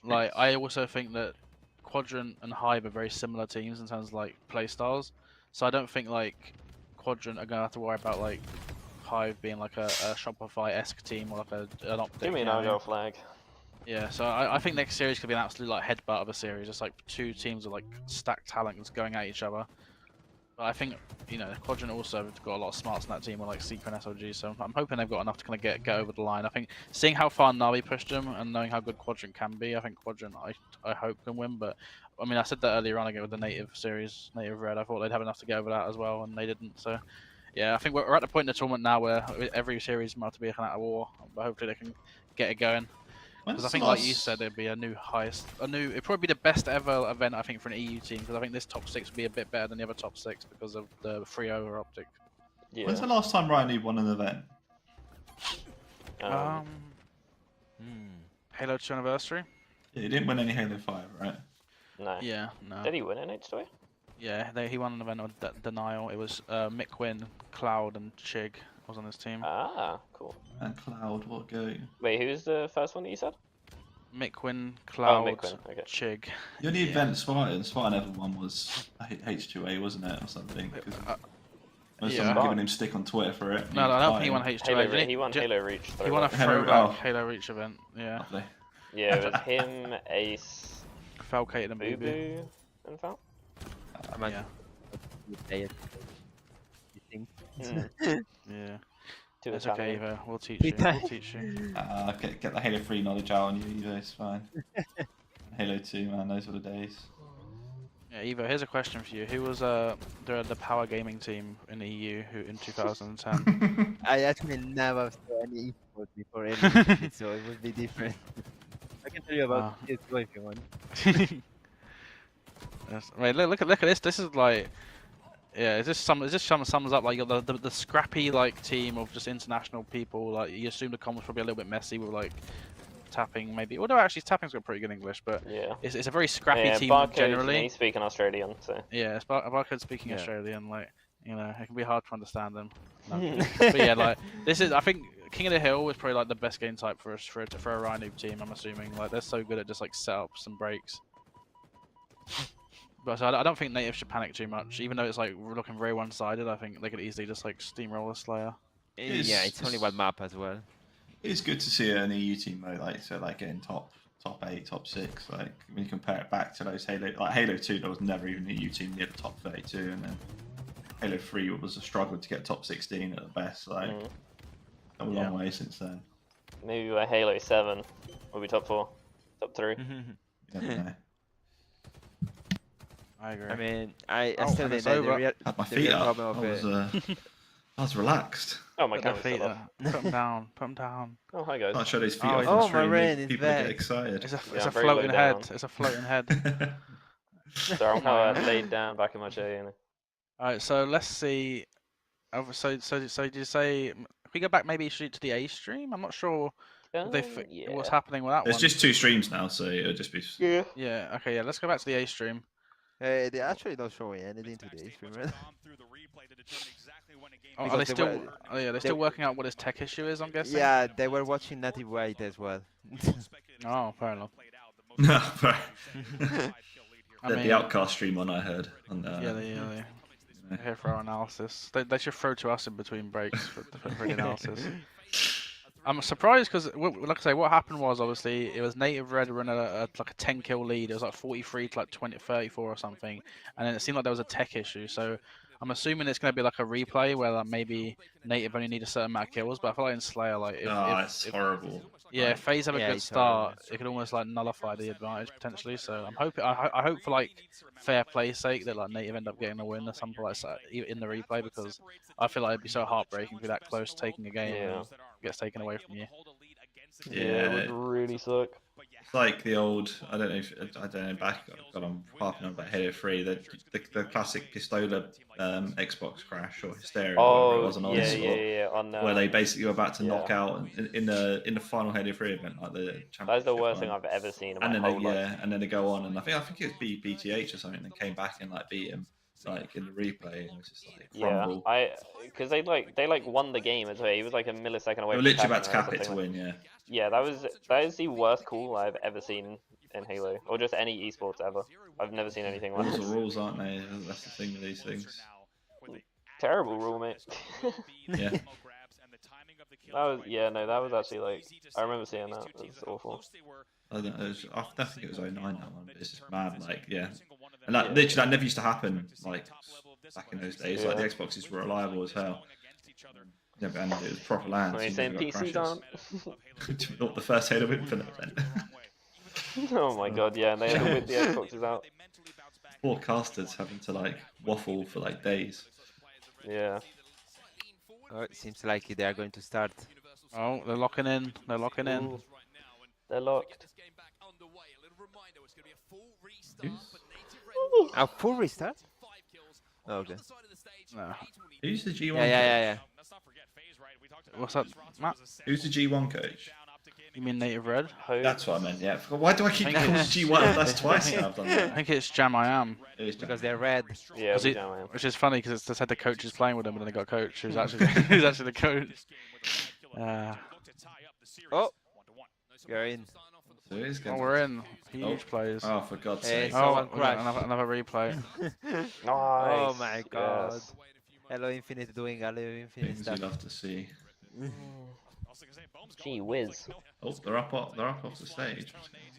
Like I also think that Quadrant and Hive are very similar teams in terms of like play styles. So I don't think like Quadrant are gonna have to worry about like Hive being like a Shopify-esque team or like an OpTic. Give me an Argyle flag. Yeah, so I think next series could be an absolute like headbutt of a series, just like 2 teams of like stacked talents going at each other. But I think Quadrant also have got a lot of smarts in that team, with like Seeker and SLG. So I'm hoping they've got enough to kind of get over the line. I think seeing how far Navi pushed them and knowing how good Quadrant can be, I think Quadrant I hope can win. But I mean I said that earlier on again with the native series, native red. I thought they'd have enough to get over that as well, and they didn't. So yeah, I think we're at the point in the tournament now where every series might have to be a kind of war, but hopefully they can get it going. Because I think, like you said, it'd be it'd probably be the best ever event, I think, for an EU team. Because I think this top 6 would be a bit better than the other top 6 because of the 3-0 or OpTic. Yeah. When's the last time Ryan won an event? Halo 2 anniversary. Yeah, he didn't win any Halo 5, right? No. Yeah, no. Did he win an H2A? Yeah, he won an event on Denial. It was Mikwin, Cloud, and Chig was on his team. Ah, cool. And Cloud, what go? Wait, who was the first one that you said? Mikwin, Cloud, Mikwin, okay. Chig. The only event Spartan ever won was H2A, wasn't it, or something? 'Cause Or Yeah. someone giving him stick on Twitter for it. No, I don't think he won H2. He won Halo Reach. He won a throwback Halo Reach event. Yeah. Lovely. Yeah, it was him, Ace, Falcated and Boo Boo. Boo, and Fal. Yeah. You play it. You think? Yeah. To It's Italian. okay, Eva. We'll teach you. We'll teach you. Get the Halo 3 knowledge out on you, Evo, it's fine. Halo 2, man, those were the days. Yeah, Eva, here's a question for you. Who was the power gaming team in the EU in 2010? I actually never saw any esports before anything, so it would be different. I can tell you about it if you want. Yes. I mean, look at this. This is like, yeah. It just sums up like the scrappy like team of just international people. Like you assume the comms probably a little bit messy with like tapping maybe. Although actually tapping's got pretty good English, but Yeah. it's a very scrappy team generally. He's speaking Australian, so. Yeah, Barcode's speaking Australian. Like you know, it can be hard to understand them. No, but yeah, like this is. I think King of the Hill is probably like the best game type for us for a Rhino team. I'm assuming like they're so good at just like setups and breaks. But so I don't think native should panic too much, even though it's like we're looking very one-sided. I think they could easily just like steamroll a Slayer. Yeah, it's only one map as well. It's good to see an EU team though, like getting top 8, top 6. Like when you compare it back to those Halo 2, there was never even an EU team near the top 32, and then Halo 3 was a struggle to get top 16 at the best. Like come a long way since then. Maybe by Halo 7 will be top 4, top 3. You never know. I agree. I mean, I still think Had my feet up. I was relaxed. Oh my Put god. them down. Put them down. Oh hi guys. Can't show those feet Oh, off on my stream. brain is People back. get excited. It's a I'm very floating low head. down. It's a floating head. So I'm how I laid down back in my chair. You know. All right, so let's see. So did you say if we go back maybe shoot to the A stream? I'm not sure if what's happening with that There's one. just 2 streams now, so it'll just be. Yeah. Yeah. Okay. Yeah. Let's go back to the A stream. They actually don't show anything today, streamer. Oh, are they still? Oh yeah, they're still working out what his tech issue is. I'm guessing. Yeah, they were watching Native White as well. Oh, fair enough. No, I mean, the Outcast stream one I heard. On the, they're here for our analysis. They should throw to us in between breaks for the analysis. I'm surprised because, like I say, what happened was obviously it was Native Red running like a 10 kill lead. It was like 43 to like 34 or something, and then it seemed like there was a tech issue. So I'm assuming it's going to be like a replay where like maybe Native only need a certain amount of kills. But I feel like in Slayer, like it's horrible. Yeah, if FaZe have a good start, horrible. it could almost like nullify the advantage potentially. So I'm hoping, I hope for like fair play's sake that like Native end up getting a win or something like that in the replay, because I feel like it'd be so heartbreaking to be that close taking a game and it gets taken away from you. Yeah, it would really suck. It's like the old, I don't know, back, God, I'm harping on about Halo 3, the classic Pistola Xbox crash or Hysteria, or whatever it was on Onslaught, where they basically were about to knock out in the final Halo 3 event, like the championship. That's the worst thing I've ever seen in my whole life. And then they go on, and I think it was BTH or something, and came back and like beat him. Like in the replay, and it's just like crumble. Because they won the game as well. He was like a millisecond away. They were from literally about to tapping cap it to win, yeah. Yeah, that is the worst call I've ever seen in Halo, or just any esports ever. I've never seen anything like Rules this. are rules, aren't they? That's the thing with these things. Terrible rule, mate. Yeah. That was actually like, I remember seeing that. It was awful. I think it was 09 that one, but it's just mad, like, yeah. And that literally that never used to happen, like back in those days. Like the Xboxes were reliable as hell. Yeah, and it was proper land. Are you saying PCs aren't? Not the first Halo Infinite event. Oh my god, yeah, and they had to whip the Xboxes out. Forecasters having to like waffle for like days. Yeah. Oh, it seems like they are going to start. Oh, they're locking in. They're locking in. Ooh. They're locked. A full restart? Oh, okay. No. Who's the G1 Yeah. What's up, Matt? Who's the G1 coach? You mean Native Red? That's what I meant, yeah. Why do I keep calling G1? That's twice now I've done that. I think it's Jam I Am. Because they're red. Yeah, which is funny because it's said the coach is playing with them, and then they got a coach who's actually who's actually the coach. Oh, you're in. So it is Oh, we're in. Huge plays. Oh, for God's Hey, sake. Oh, someone crashed. another replay. Nice. Oh my god. Yes. Hello Infinite doing hello Infinite Things stuff. you love to see. Gee whiz. Oh, they're up off the stage.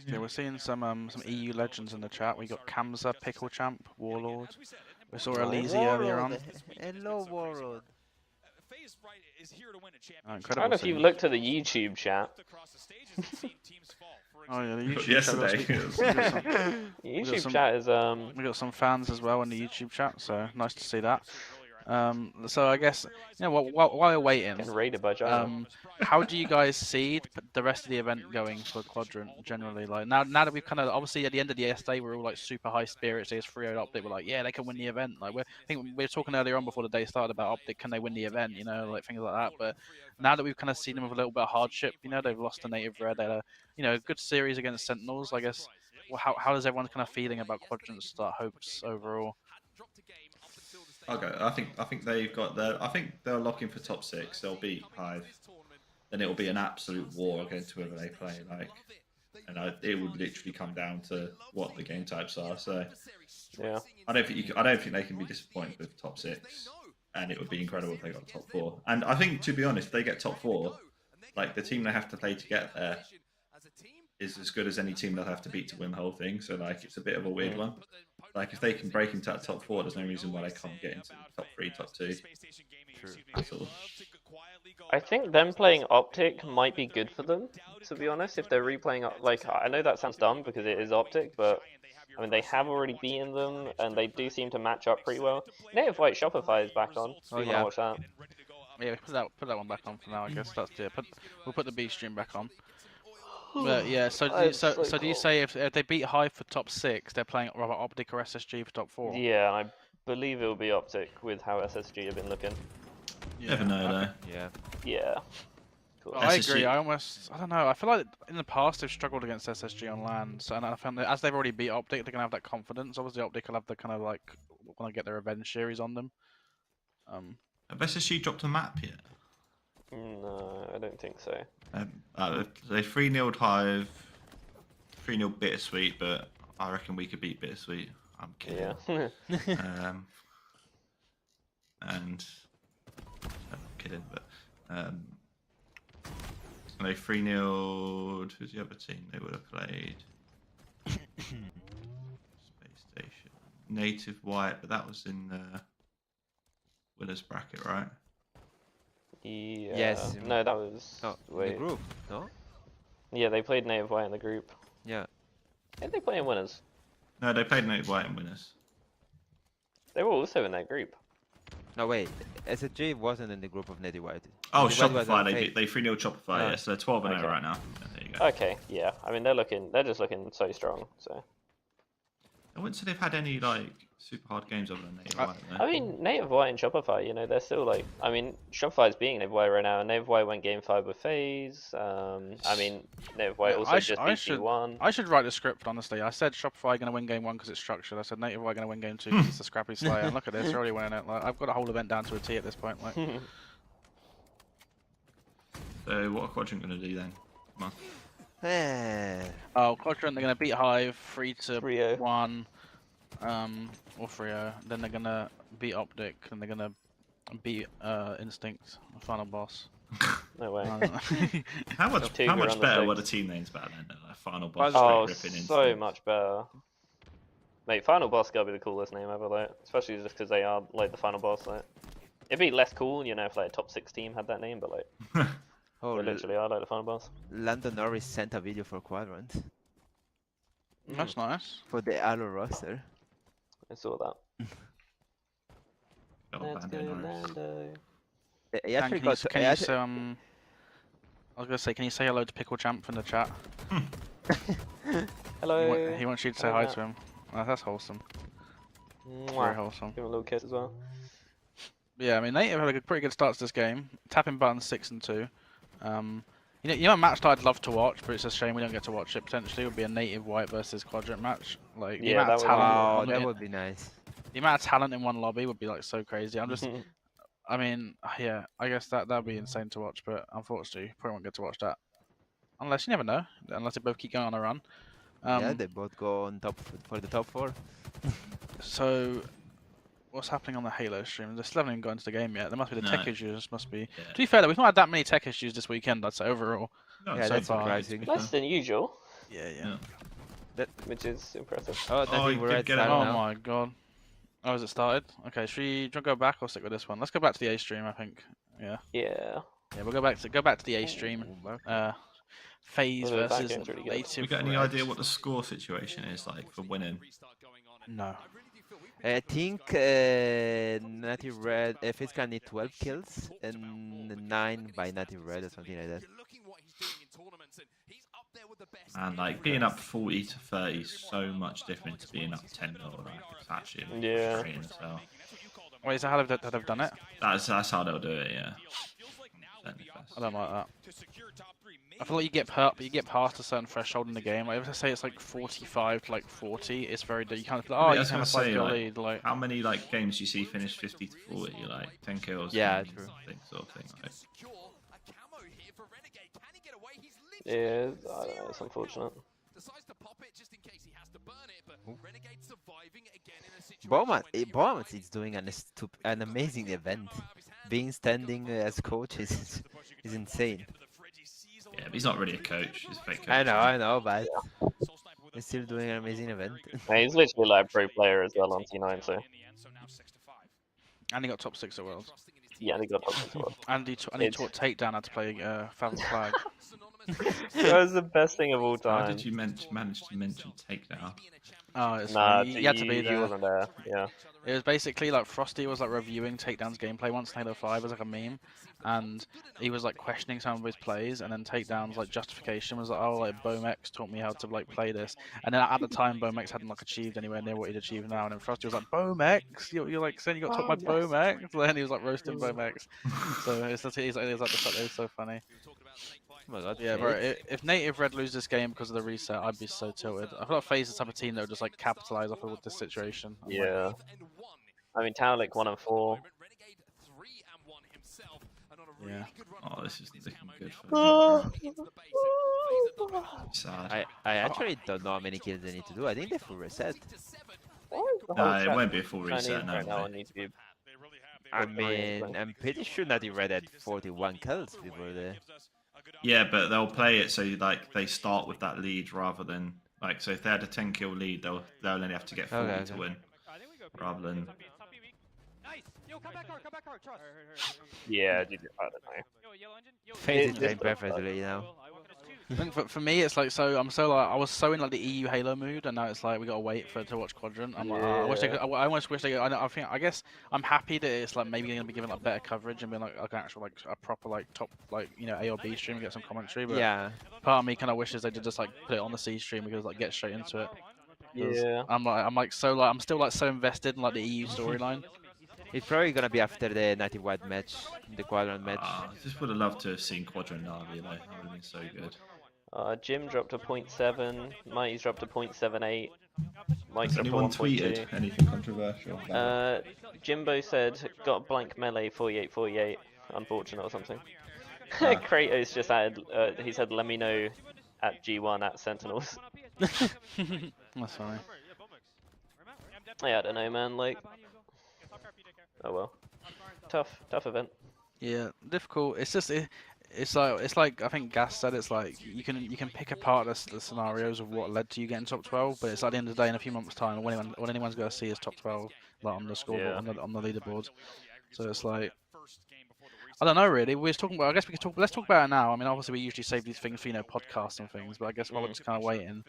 Yeah, we're seeing some EU legends in the chat. We got Kamza, Pickle Champ, Warlord. We saw Elise earlier on. Hello Warlord. Oh, I incredible don't know if you've scene. looked at the YouTube chat. Oh yeah, the YouTube Yesterday. chat. YouTube some- chat is We got some fans as well in the YouTube chat, so nice to see that. So I guess while we're waiting, getting raided by Gyro. how do you guys see the rest of the event going for Quadrant generally? Like now that we've kind of obviously at the end of the ESA we're all like super high spirits. There's 3-0 OpTic. We're like, yeah, they can win the event. Like I think we were talking earlier on before the day started about OpTic. Can they win the event? You know, like things like that. But now that we've kind of seen them with a little bit of hardship, you know, they've lost to Native Red. They had a good series against Sentinels. I guess. Well, how is everyone kind of feeling about Quadrant's start hopes overall? Okay, I think they've got I think they're locking for top 6. They'll beat Hive. Then it'll be an absolute war against whoever they play. And it would literally come down to what the game types are. So Yeah. I don't think they can be disappointed with top 6. And it would be incredible if they got top 4. And I think, to be honest, if they get top 4, like the team they have to play to get there is as good as any team they'll have to beat to win the whole thing. So like it's a bit of a weird one. Like if they can break into that top 4, there's no reason why they can't get into top 3, top 2. True. I think them playing OpTic might be good for them, to be honest, if they're replaying, like, I know that sounds dumb because it is OpTic, but, I mean, they have already beaten them, and they do seem to match up pretty well. Native White Shopify is back on, so you want to watch that. Yeah, put that one back on for now, I guess. We'll put the B stream back on. But yeah, so do you say if they beat Hive for top 6, they're playing rather OpTic or SSG for top 4? Yeah, I believe it will be OpTic with how SSG have been looking. Yeah, Never know though. Yeah. Yeah. Cool. I agree. I don't know. I feel like in the past they've struggled against SSG on LAN, and I found that as they've already beat OpTic, they're gonna have that confidence. Obviously, OpTic will have the kind of like want to get their revenge series on them. Have SSG dropped a map yet? No, I don't think so. They 3-0'd Hive, 3-0 Bittersweet, but I reckon we could beat Bittersweet. I'm kidding. Yeah. And I'm kidding, but they 3-0'd. Who's the other team they would have played? Space Station, Native White, but that was in the winners bracket, right? Yeah. Yes. No, that was the group, no? Yeah, they played Native White in the group. Yeah. Did they play in winners? No, they played Native White in winners. They were also in that group. No wait, SSG wasn't in the group of Native White. Oh, Native White was Shopify, on they Fate. 3-0 Shopify, yeah, so they're 12-0 right now. Yeah, there you go. Okay, yeah. I mean, they're just looking so strong. So. I wouldn't say they've had any like super hard games other than Native White. No? I mean, Native White and Shopify, you know, they're still like. I mean, Shopify's beating Native White right now, and Native White went Game 5 with FaZe. I mean, Native White also just beat T1. I should write the script, honestly. I said Shopify going to win game 1 because it's structured. I said Native White going to win game 2 because it's a scrappy Slayer. And look at this, they're already winning it. Like, I've got a whole event down to a T at this point. Like. So what are Quadrant going to do then? Come on. Oh, Quadrant, they're going to beat Hive 3-1. 3-0. Or 3-0. Then they're going to beat OpTic, and they're going to beat Instinct, the final boss. No way. How much better were the team names back then? Final boss. Oh, so much better. Mate, final boss gotta be the coolest name ever, like, especially just because they are like the final boss. Like, it'd be less cool, you know, if like a top 6 team had that name, but like, Oh, they literally are like the final boss. London Norris sent a video for Quadrant That's nice. for the Halo roster. I saw that. Let's go, Lando. He actually Dan, got. can you say, I was gonna say, can you say hello to Pickle Champ in the chat? Hello. He wants you to say hi to him. Oh, that's wholesome. Very wholesome. Give him a little kiss as well. Yeah, I mean, Native had a pretty good start to this game. Tapping buttons 6 and 2. You know a match that I'd love to watch, but it's a shame we don't get to watch it. Potentially would be a Native White versus Quadrant match. Like the amount of talent. That would be nice. The amount of talent in one lobby would be like so crazy. I'm just, I mean, yeah, I guess that'd be insane to watch, but unfortunately, probably won't get to watch that. Unless you never know, unless they both keep going on a run. Yeah, they both go on top for the top 4. So, what's happening on the Halo stream. They still haven't even got into the game yet. There must be the tech No. issues. Must be. Yeah. To be fair, though, we've not had that many tech issues this weekend. I'd say overall. No, Yeah, so that's far, surprising. to be Less fair. than usual, Yeah. which is impressive. Oh, Oh, nothing you we're did at get start it. Oh now. my god. Oh, has it started? Okay, should we go back or stick with this one? Let's go back to the A stream. I think. Yeah. Yeah. Yeah, we'll go back to the A stream. FaZe Although that versus game's really good. Native. We got any Red. idea what the score situation is like for winning? No. I think Native Red, FaZe can need 12 kills and 9 by Native Red or something like that. And like being up 40 to 30 is so much different to being up 10-0. Like, it's actually Yeah. frustrating as hell. Wait, is that how they've done it? That's how they'll do it, yeah. I don't like that. I feel like you get past a certain threshold in the game. Like if I say it's like 45 to like 40, it's very. You can't be like, oh, I you was can have a gonna 5 say, kill like, lead. Like How many like games do you see finish 50 to 40, like 10 kills? Yeah, and true. Sort of thing. Like, Yeah, I don't know, it's unfortunate. Bowman is doing an amazing event. Being standing as coach is insane. yeah, but he's not really a coach. He's a fake coach. I know, but he's still doing an amazing event. Yeah, he's literally like a pro player as well on T9, so and he got top 6 at Worlds. yeah, and he got top 6 as well. And he taught Takedown how to play Fathom Flag. That was the best thing of all How time. did you manage to mention takedown? Oh, it's Nah, funny. You had to be he there. wasn't there. Yeah. It was basically like Frosty was like reviewing Takedown's gameplay once in Halo 5 as like a meme, and he was like questioning some of his plays, and then Takedown's like justification was like, oh, like Bomex taught me how to like play this, and then at the time Bomex hadn't like achieved anywhere near what he'd achieved now, and then Frosty was like, Bomex, you're like saying you got taught by Bomex, and then he was like roasting Bomex. So it's like it was so funny. Oh my god, Yeah, bro. If Native Red lose this game because of the reset, I'd be so tilted. I feel like FaZe is the type of team that would just like capitalize off of this situation. I'm like, Yeah. I mean, Taulik 1-4. yeah. Oh, this is looking good for them. Sad. I actually don't know how many kills they need to do. I think they full reset. No, it won't be a full reset now. Right now, I mate. need to be. I mean, I'm pretty sure Native Red had 41 kills before the. Yeah, but they'll play it so like they start with that lead rather than like so if they had a 10 kill lead, they'll only have to get 40 Okay, to okay. win, rather than. Yeah, I don't know. FaZe is It playing just- perfectly, you know. I think for me, it's like I was so in like the EU Halo mood, and now it's like we gotta wait to watch Quadrant. I'm like, I wish they could. I almost wish they could. I guess I'm happy that it's like maybe gonna be given like better coverage and being like an actual like a proper like top like A or B stream and get some commentary. But Yeah. part of me kind of wishes they did just like put it on the C stream because like get straight into it. 'Cause Yeah. I'm still like so invested in like the EU storyline. It's probably gonna be after the Native White match, the Quadrant match. I just would have loved to have seen Quadrant Navi. Like that would have been so good. Jim dropped to 0.7. Mighty's dropped to 0.78. Mike's Has dropped to anyone 1.2. tweeted anything controversial? Jimbo said, got blank melee 48-48. Unfortunate or something. Ah. Kratos just added, he said, let me know at G1 at Sentinels. That's funny. Yeah, I don't know, man. Like, oh well. Tough event. Yeah, difficult. It's just it's like I think Gas said it's like you can pick apart the scenarios of what led to you getting top 12, but it's at the end of the day in a few months' time when anyone's gonna see is top 12 like on the scoreboard Yeah. on the leaderboards. So it's like I don't know really. We're talking about. I guess we could talk. Let's talk about it now. I mean, obviously we usually save these things for podcasts and things, but I guess while we're just kind of waiting,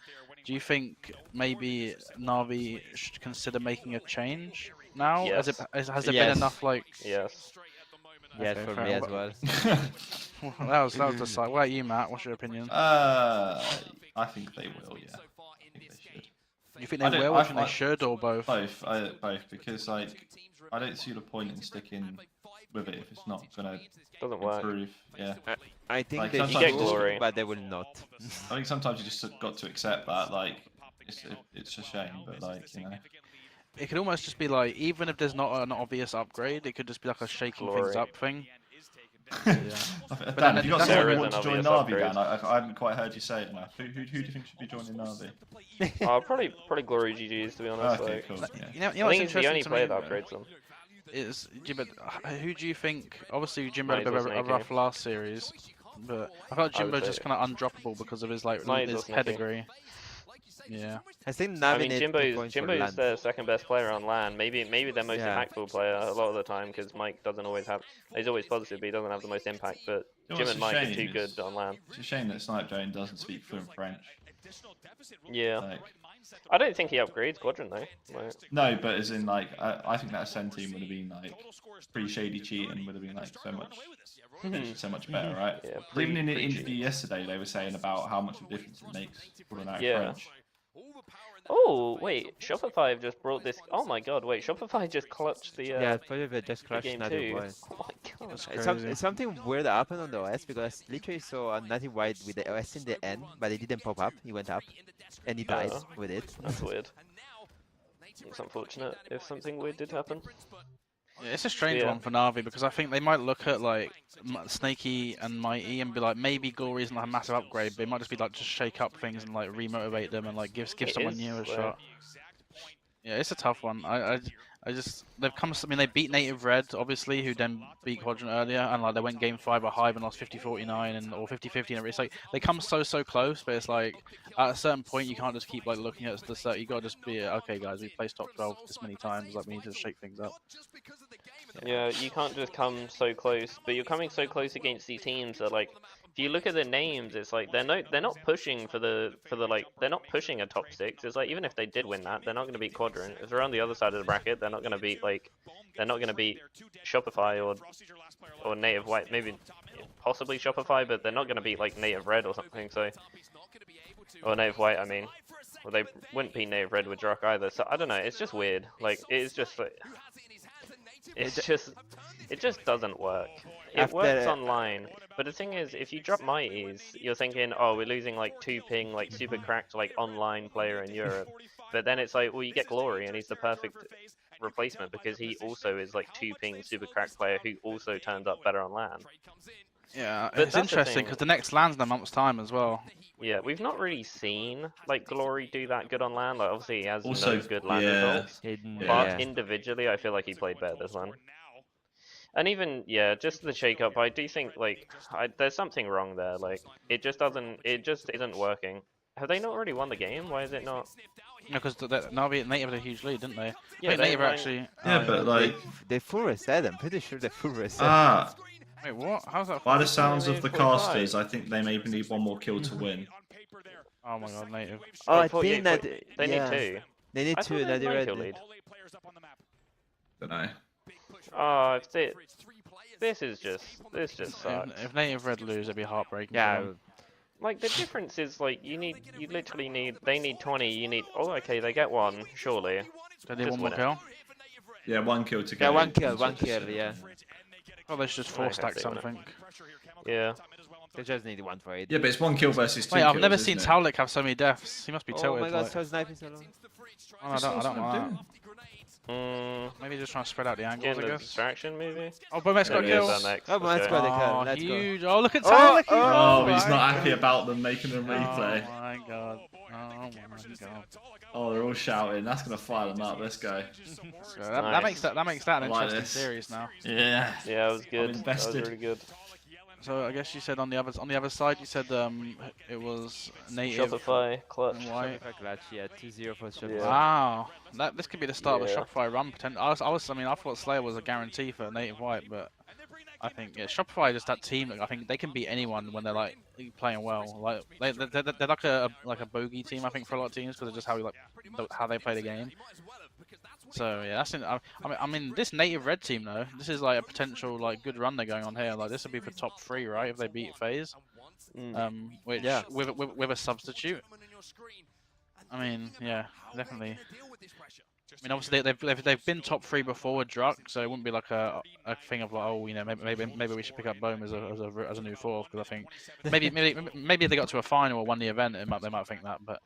do you think maybe Na'Vi should consider making a change now? Yes. Has there Yes. been enough like? Yes. Yes, Okay, for fair me as enough. well. that was the side. What about you, Matt? What's your opinion? I think they will. Yeah. I think they should. You think I they don't- will? Or I- do you think I- they should, or both? Both. Both because like I don't see the point in sticking with it if it's not gonna Doesn't work. improve. Yeah. I think Like, they sometimes get should, glory. but they will not. I think sometimes you just got to accept that. Like it's a shame, but like you know. It could almost just be like, even if there's not an obvious upgrade, it could just be like a shaking things Glory. up thing. But Dan, then have you got that's someone There who is wants to an join obvious Navi, upgrade. Dan? I haven't quite heard you say it enough. Who do you think should be joining Navi? Probably Glory GGs to be honest. Okay, like, cool. Yeah. you know I what's think he's the interesting only to player me that upgrades them. is Jimbo. Who do you think? Obviously, Jimbo Might had as a well bit of a Snakey. rough last series, but I thought I would Jimbo's say- just kind of undroppable because of his like Might as his well Snakey. pedigree. Yeah. I think I Navi mean, needs 2 points for Jimbo's LAN. their second best player on LAN. Maybe their most Yeah. impactful player a lot of the time because Mike doesn't always have. He's always positive, but he doesn't have the most impact. But You know Jim what's and a Mike are shame too is- good on LAN. It's a shame that Snipe Jane doesn't speak fluent French. Yeah, Like, I don't think he upgrades Quadrant though. Like, no, but as in like, I think that Sen team would have been like pretty shady cheating would have been like so much better, right? Yeah, Even in the pre-cheat. interview yesterday, they were saying about how much of a difference it makes for an out Yeah. French. Oh wait, Shopify have just brought this. Oh my god, wait, Shopify just clutched the. Yeah, probably they just the crashed game Native too. White. Oh my god. That's It's, crazy. it's something weird that happened on the OS because I literally saw a Native White with the OS in the end, but it didn't pop up. He went up, and he died Oh. with it. That's weird. It's unfortunate if something weird did happen. Yeah, it's a strange Yeah. one for Navi because I think they might look at like Snaky and Mighty and be like, maybe Glory's not a massive upgrade, but it might just be like just shake up things and like remotivate them and like give It someone is, new a yeah. shot. Yeah, it's a tough one. I just they've come. I mean, they beat Native Red obviously, who then beat Quadrant earlier, and like they went game 5 at Hive and lost 50-49 and or 50-50. And it's like they come so close, but it's like at a certain point you can't just keep like looking at the set. You gotta just be okay, guys. We placed top 12 this many times. Like we need to shake things up. Yeah, you can't just come so close, but you're coming so close against these teams that like, if you look at the names, it's like they're not pushing for the like they're not pushing a top 6. It's like even if they did win that, they're not going to beat Quadrant. If they're on the other side of the bracket, they're not going to beat Shopify or Native White. Maybe possibly Shopify, but they're not going to beat like Native Red or something. So or Native White, I mean. Well, they wouldn't beat Native Red with Druck either. So I don't know. It's just weird. Like it's just like. It just doesn't work. It works online, but the thing is, if you drop Mighties, you're thinking, oh, we're losing like 2 ping, like super cracked, like online player in Europe. But then it's like, well, you get Glory, and he's the perfect replacement because he also is like 2 ping super cracked player who also turns up better on LAN. Yeah, But it's that's the interesting thing. because the next land's in a month's time as well. Yeah, we've not really seen like Glory do that good on LAN. Like obviously he has Also, no good LAN yeah. results. Hidden, But yeah. individually, I feel like he played better this one. And even, yeah, just the shake-up, I do think, like, there's something wrong there. Like, it just isn't working. Have they not already won the game? Why is it not? No, because Navi Native had a huge lead, didn't they? Yeah, I think they Native won- actually. Yeah, oh, but like, They full reset. I'm pretty sure they full reset. Wait, what? How's that? by the possible? sounds of the 45. casters, I think they maybe need one more kill to win. Oh my god, Native. Oh, I 48 think that They yeah, need 2. They need I 2. thought they had Native 9 Red. kill lead. Don't know. Oh, if this just sucks. If Native Red lose, it'd be heartbreaking. for Yeah, them. Like the difference is like you literally need, they need 20, you need, oh okay, they get 1, surely. They need just one more win it. kill. Yeah, 1 kill to get. yeah, one in, kill, that's one what they kill. said. Yeah, Oh, they should just Okay, 4-stack they won it. something. Yeah. they just need 1 for 8. Yeah, but it's 1 kill versus 2 Wait, I've kills, never isn't seen it? Taulik have so many deaths. He must be Oh tilted. my god, like- so sniping so long. Oh, I don't want that. Mm, Maybe just trying to spread out the angles, getting I the guess. distraction maybe? Oh, Bomet's got a There he is, kill. our next. Oh, Let's let's go. go. Oh, Let's go. huge. Oh, look at Oh, Taulik. oh, Oh, he's my not happy God. about them making them replay. Oh my god. Oh my god. Oh, they're all shouting. That's gonna fire them up. Let's go. So that Nice. makes that an I like interesting this. series now. Yeah. Yeah, it was good. That was invested. really good. So I guess you said on the other side you said it was Native Shopify, clutch. and White. Shopify clutch, yeah, 2-0 for Shopify. Yeah. Wow, this could be the start Yeah. of a Shopify run. I thought Slayer was a guarantee for Native White, but I think Shopify is that team. I think they can beat anyone when they're like playing well. Like they're like a bogey team. I think for a lot of teams because of just how they play the game. So yeah, I mean this Native Red team though. This is like a potential like good run they're going on here. Like this would be for top 3, right? If they beat FaZe. Which Yeah. with a substitute. I mean, yeah, definitely. I mean, obviously they've been top 3 before with Druck, so it wouldn't be like a thing of like, oh, you know, maybe we should pick up Bohm as a new 4th because I think maybe if they got to a final or won the event, they might think that. But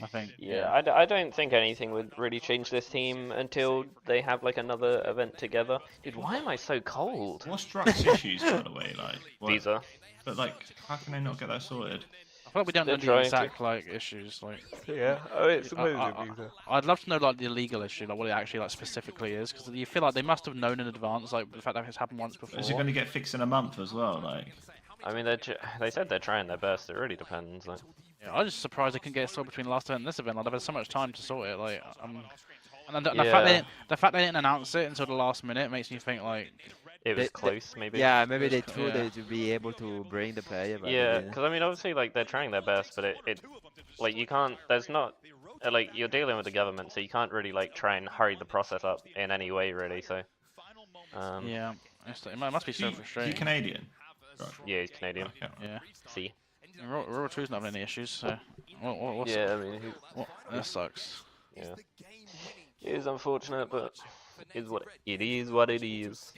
I think. Yeah, I don't think anything would really change this team until they have like another event together. Dude, why am I so cold? What's Druck's issues, by the way? Like, what? Visa. But like, how can they not get that sorted? I feel like we don't They're know the trying to. exact like issues. Like, Yeah. Oh, it's supposed I- to be Visa. I'd love to know like the legal issue, like what it actually like specifically is, because you feel like they must have known in advance, like the fact that it's happened once before. Is it going to get fixed in a month as well? Like, I mean, they said they're trying their best. It really depends. Like. Yeah, I'm just surprised they couldn't get it sorted between the last event and this event. Like, they've had so much time to sort it. Like, and the fact they didn't announce it until the last minute makes me think like It was close, maybe. Yeah, maybe they thought they to be able to bring the player. But Yeah, because I mean, obviously, like they're trying their best, but it like you can't. There's not like you're dealing with the government, so you can't really like try and hurry the process up in any way, really. So. Yeah, it must be so is frustrating. he Canadian? Right. Yeah, he's Canadian. Okay. Yeah. See. Royal 2's not having any issues, so Yeah, I mean, that sucks. Yeah. It is unfortunate, but it is what it is.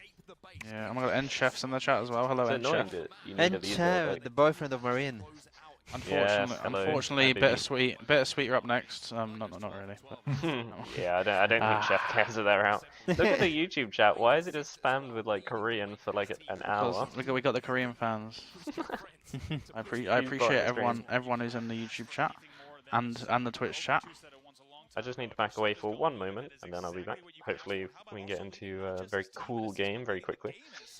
Yeah, I'm gonna end chefs in the chat as well. Hello, It's end annoying chef. that you need a And visa. Cher, Like, the boyfriend of Marine. Unfortunately, bittersweet are up next. Not really. But, yeah, I don't think Chef cares that they're out. Look at the YouTube chat. Why is it just spammed with like Korean for like an hour? we got the Korean fans. I appreciate everyone who's in the YouTube chat and the Twitch chat. I just need to back away for one moment, and then I'll be back. Hopefully, we can get into a very cool game very quickly.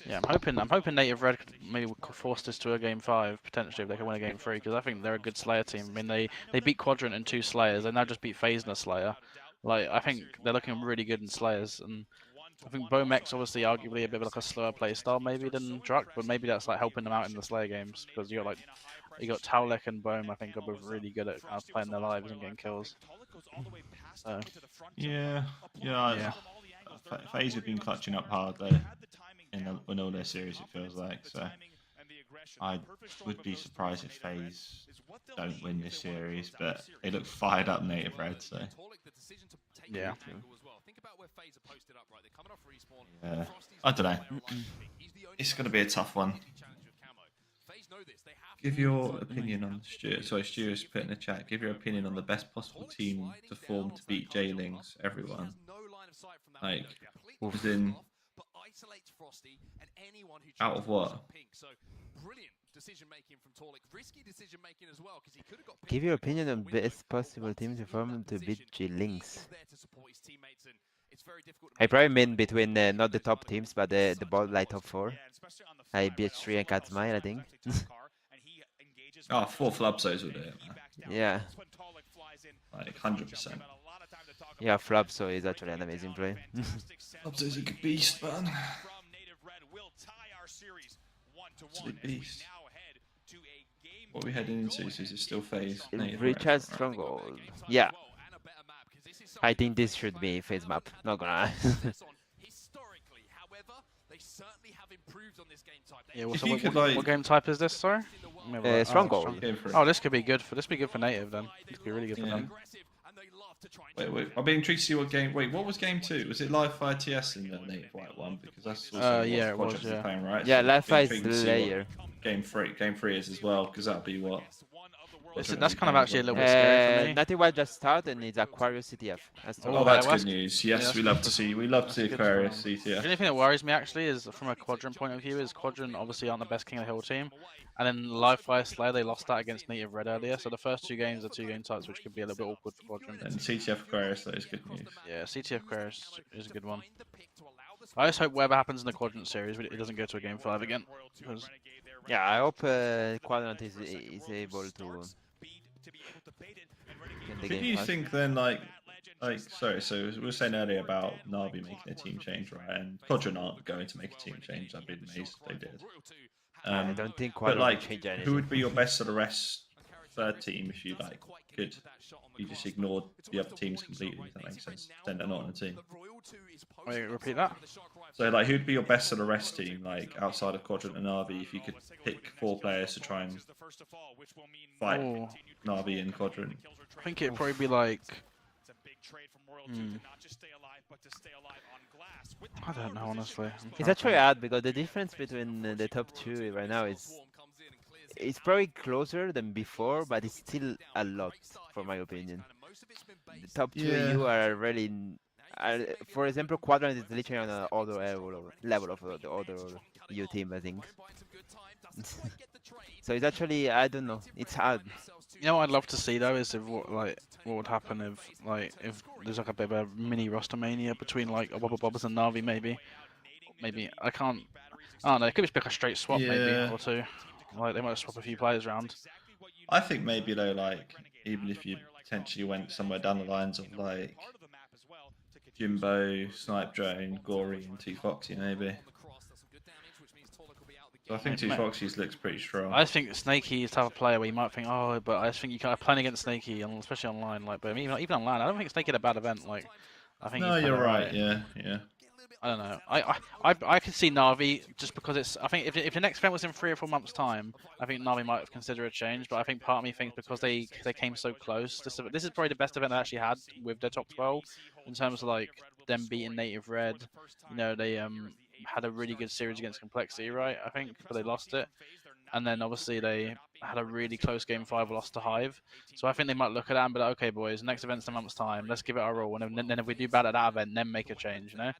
Yeah, I'm hoping Native Red could maybe force this to a game 5 potentially if they can win a game 3, because I think they're a good Slayer team. I mean, they beat Quadrant in 2 Slayers. They now just beat FaZe in a Slayer. Like, I think they're looking really good in Slayers, and I think Bomek's obviously arguably a bit of like a slower play style maybe than Druck, but maybe that's like helping them out in the Slayer games, because you got Towlek and Bome. I think are both really good at playing their lives and getting kills. So. Yeah. FaZe have been clutching up hard though in all their series. It feels like so. I would be surprised if FaZe don't win this series, but they look fired up, Native Red. So. Yeah. Yeah. I don't know. It's going to be a tough one. Give your opinion on Stuart. Sorry, Stuart's put in the chat. Give your opinion on the best possible team to form to beat JLingz. Everyone. Like, as in, out of what? Give your opinion on best possible team to form to beat JLingz. I probably mean between not the top teams, but the bottom like top 4. I BH3 and Katsmile, I think. Oh, 4 Flubsos will do it, man. Yeah. Like 100%. Yeah, Flubso is actually an amazing play. Flubso's a good beast, man. Absolute beast. What are we heading into? Is it still FaZe? Richard Stronghold. Yeah. I think this should be FaZe map, not gonna lie. Yeah, what game type is this, sorry? Stronghold. Oh, this could be good for Native then. This could be really good for them. Wait. I'm being intrigued to see what game. Wait, what was game 2? Was it Live Fire TS in the Native White one? Because that's also yeah, it was, Quadrant playing, right? Yeah, so Live Fire is Slayer. Game 3 is as well, because that'll be what. That's kind of actually a little bit scary for me. Native White just started and it's Aquarius CTF. Oh, that's good news. Yes, we love to see Aquarius CTF. The only thing that worries me actually is from a Quadrant point of view is Quadrant obviously aren't the best King of the Hill team, and then Live Fire Slayer they lost that against Native Red earlier, so the first 2 games are 2 game types which could be a little bit awkward for Quadrant. And CTF Aquarius, that is good news. Yeah, CTF Aquarius is a good one. I just hope whatever happens in the Quadrant series, it doesn't go to a game 5 again. Because... Yeah, I hope Quadrant is able to. Who do you think then, sorry, so we were saying earlier about Navi making a team change, right? And Quadrant aren't going to make a team change. I'd be amazed if they did. I don't think Quadrant will change anything. Who would be your best of the rest third team if you you just ignored the other teams completely, if that makes sense? Then they're not on the team. Wait, repeat that? So who'd be your best of the rest team, outside of Quadrant and Navi, if you could pick 4 players to try and fight Navi and Quadrant? I think it'd probably be like... I don't know, honestly. It's actually hard because the difference between the top 2 right now is it's probably closer than before, but it's still a lot, for my opinion. The top two Yeah. EU are really, for example, Quadrant is literally on another level of the other EU team, I think. So it's actually, I don't know, it's hard. You know what I'd love to see though is if what would happen if there's like a bit of a mini roster mania between like a Wobble Bobbers and Navi maybe. Maybe I don't know. It could just be like a straight swap maybe Yeah. or two. Like they might swap a few players around. I think maybe though, like even if you potentially went somewhere down the lines of like Jimbo, Snipe Drone, Gory, and Two Foxy maybe. So I think Two Foxys looks pretty strong. I think Snakey is the type of player where you might think, oh, but I just think you can't playing against Snakey, especially online. Like, but even online, I don't think Snakey had a bad event. Like, I think. No, he's you're right. right. Yeah. I don't know. I could see Navi just because it's. I think if the next event was in 3 or 4 months' time, I think Navi might have considered a change. But I think part of me thinks because they came so close. This is probably the best event they actually had with their top 12 in terms of like them beating Native Red. You know, they had a really good series against Complexity, right? I think, but they lost it. And then obviously they had a really close game 5, lost to Hive. So I think they might look at that and be like, okay, boys, next event's in a month's time. Let's give it our all. And then if we do bad at that event, then make a change, you know?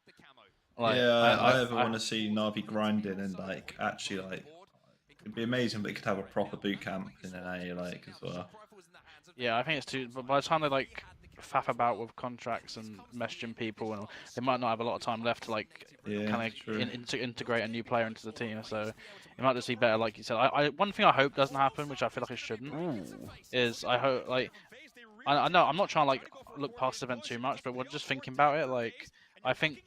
Like, yeah, I ever want to see Navi grinding and like actually like it'd be amazing, but they could have a proper boot camp in NA like as well. Yeah, I think it's too. But by the time they like faff about with contracts and messaging people, and they might not have a lot of time left to like kind of integrate a new player into the team. So it might just be better, like you said. One thing I hope doesn't happen, which I feel like it shouldn't, is I hope like I know I'm not trying to like look past the event too much, but we're just thinking about it. Like I think.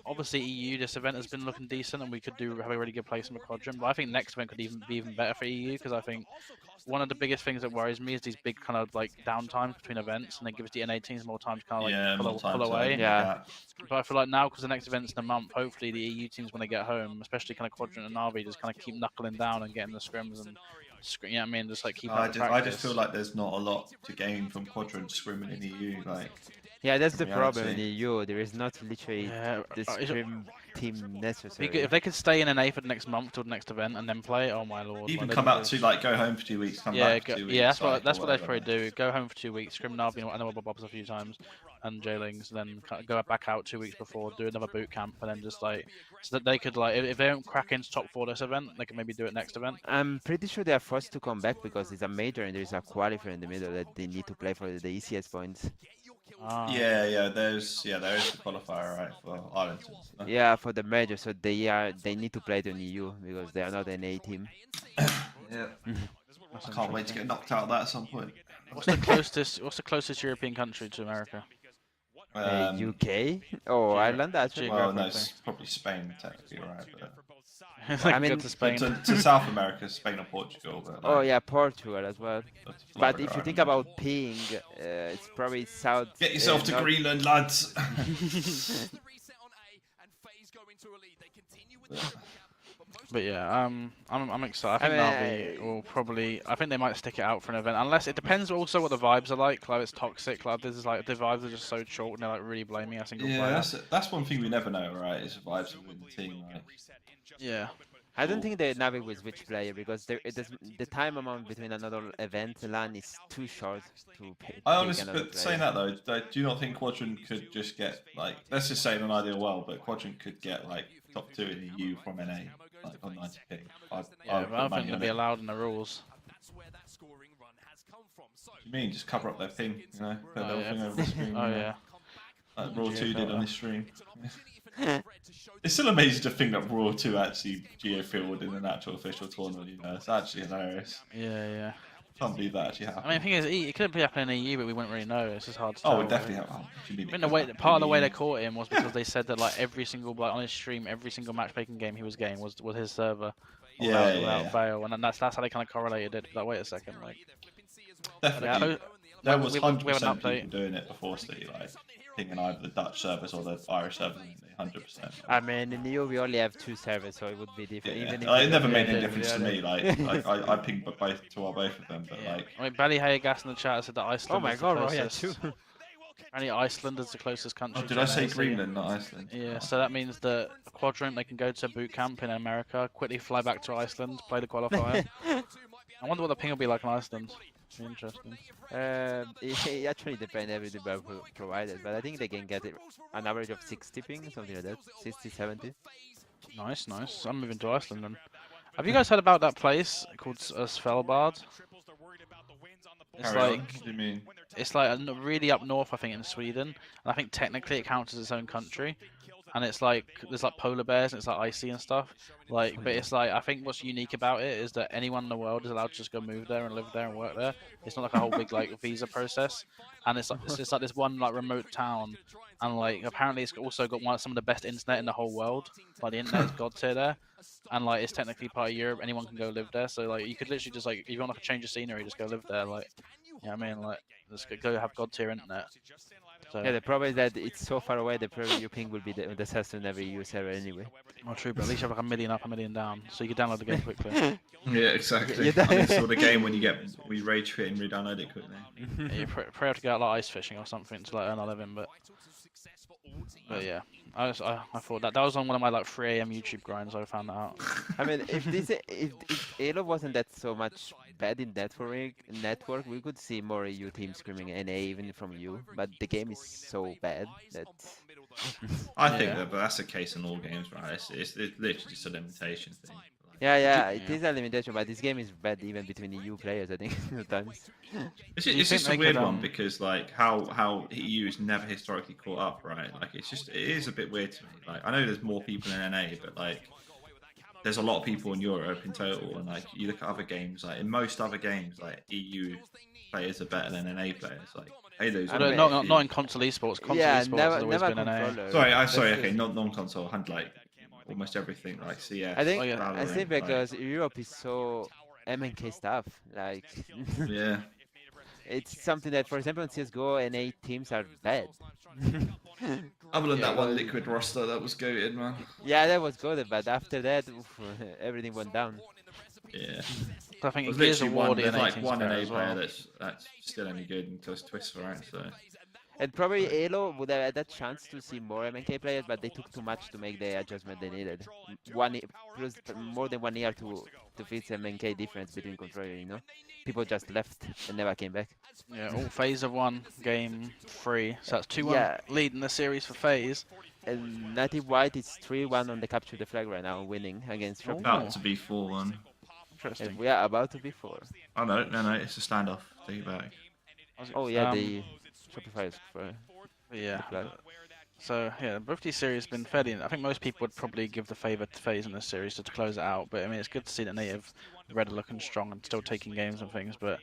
Obviously, EU, this event has been looking decent, and we could have a really good place in the Quadrant. But I think next event could be even better for EU, because I think one of the biggest things that worries me is these big kind of like downtimes between events, and then gives the NA teams more time to kind of like pull away. Yeah. But I feel like now, because the next event's in a month, hopefully the EU teams when they get home, especially kind of Quadrant and Navi, just kind of keep knuckling down and getting the scrims and. You know what I mean? Just like keep. I just feel like there's not a lot to gain from Quadrant scrimming in EU. Like. Yeah, that's the problem in the EU. There is not literally the scrim team necessary. If they could stay in an A for the next month till the next event and then play, oh my lord. Even come out to like go home for 2 weeks, come back for 2 weeks. Yeah, that's what they probably do. Go home for 2 weeks, scrim Navi and Wobble Bobs a few times, and JLingz, then go back out 2 weeks before, do another boot camp, and then just like so that they could like if they don't crack into top 4 this event, they can maybe do it next event. I'm pretty sure they are forced to come back because it's a major and there's a qualifier in the middle that they need to play for the ECS points. Yeah, there's the qualifier, right, for Arlington. Yeah, for the major, so they need to play it in EU because they are not an A team. Yeah. I can't wait to get knocked out of that at some point. What's the closest European country to America? UK or Ireland, actually. Well, no, it's probably Spain technically, right? But... I mean, to Spain. To South America, Spain or Portugal. But, oh yeah, Portugal as well. But if you think about peeing, it's probably South. Get yourself to Greenland, lads. But yeah, I'm excited. I think Navi will probably. I think they might stick it out for an event, unless it depends also what the vibes are like. Like it's toxic. Like this is like the vibes are just so short and they're like really blaming a single player. That's one thing we never know, right? Is the vibes within the team, right? Yeah. I don't think the Navi will switch player because the time amount between another event and LAN is too short to pick. I honestly, but saying that though, do you not think Quadrant could just get like, let's just say in an ideal world, but Quadrant could get like top 2 in the EU from NA, like on 90p. I don't think it'll be allowed in the rules. What do you mean? Just cover up their ping, you know? Put their thing over the screen. Oh yeah. Like Raw 2 did on this stream. It's still amazing to think that Raw 2 actually geo-filled in an actual official tournament, you know? It's actually hilarious. Yeah. Can't believe that actually happened. I mean, the thing is, it could be happening in EU, but we wouldn't really know. It's just hard to tell. Oh, it definitely happened. Part of the way they caught him was because they said that like every single on his stream, every single matchmaking game he was getting was his server. Without fail, and that's how they kind of correlated it. Like, wait a second, like. Definitely. There was 100% people doing it before Steve, like pinging either the Dutch servers or the Irish servers. 100%. I mean, in EU we only have 2 servers, so it would be different. Yeah. Even if it never made any difference to me. Like, I pinged both of them, but like. I mean, Ballyhagas in the chat said that Iceland. Oh my god, Roya too. Only Iceland is the closest country. Oh, did I say Greenland, not Iceland? Yeah, so that means that Quadrant, they can go to boot camp in America, quickly fly back to Iceland, play the qualifier, I wonder what the ping will be like in Iceland. Be interesting. It actually depends every developer provided, but I think they can get it an average of 60 ping, something like that, 60, 70. Nice, nice. I'm moving to Iceland then. Have you guys heard about that place called Svalbard? It's Carry on. like What do you mean? it's like really up north, I think, in Sweden. And I think technically it counts as its own country. And it's like there's like polar bears and it's like icy and stuff. Like, but it's like I think what's unique about it is that anyone in the world is allowed to just go move there and live there and work there. It's not like a whole big like visa process. And it's just like this one like remote town, and like apparently it's also got some of the best internet in the whole world. Like the internet is god tier there, and like it's technically part of Europe. Anyone can go live there. So like you could literally just like if you want like a change of scenery, just go live there. Like, you know what I mean? Like just go have god tier internet. So, Yeah, the problem is that it's so far away, the probably your ping will be the disaster in every EU server anyway. well, true, but at least you have like a million up, a million down, so you can download the game quickly. Yeah, exactly. You don't- I saw the game when we rage quit and re-download it quickly. Yeah, you pray to get out like ice fishing or something to like earn a living, but yeah, I thought that was on one of my like 3 AM YouTube grinds. I found that out. I mean, if Halo wasn't that so much bad in network, we could see more EU teams screaming NA even from you. But the game is so bad that. I think Yeah. that, but that's the case in all games, right? It's literally just a limitation thing. Yeah, it is a limitation, but this game is bad even between EU players, I think, sometimes. It's you just think a they weird could, one because like how EU is never historically caught up, right? Like it is a bit weird to me. Like I know there's more people in NA, but like there's a lot of people in Europe in total, and like you look at other games, like in most other games, like EU players are better than NA players. Like Halo's I No, mean, not in console esports. Console esports has always never been NA. controller. Sorry, That's okay, it. not non-console, like almost everything, like CS. I think Oh, yeah. I think Valorant, because Europe is so MNK stuff, like yeah. it's something that, for example, in CS:GO, NA teams are bad. Other than Yeah, that one well- liquid roster, that was goated, man. Yeah, that was good, but after that, oof, everything went down. Yeah. I think There's Gears of literally War, one, the there's NA like team's one better NA as player well. that's still only good until Twister, right? So And probably Halo would have had that chance to see more MNK players, but they took too much to make the adjustment they needed. Plus more than 1 year to fix MNK difference between controller, you know? People just left and never came back. Yeah, all phase of 1, game 3. So that's 2-1 Yeah. lead in the series for phase. And Native White is 3-1 on the capture the flag right now, winning against Oh. Shopify. about to be 4-1. Interesting. And we are about to be 4. Oh no, it's a standoff. Take it back. Oh yeah, the Shopify is for Yeah. the flag. So yeah, both these series have been fairly. I think most people would probably give the favour to phase in this series to close it out. But I mean, it's good to see that Native Red are looking strong and still taking games and things. But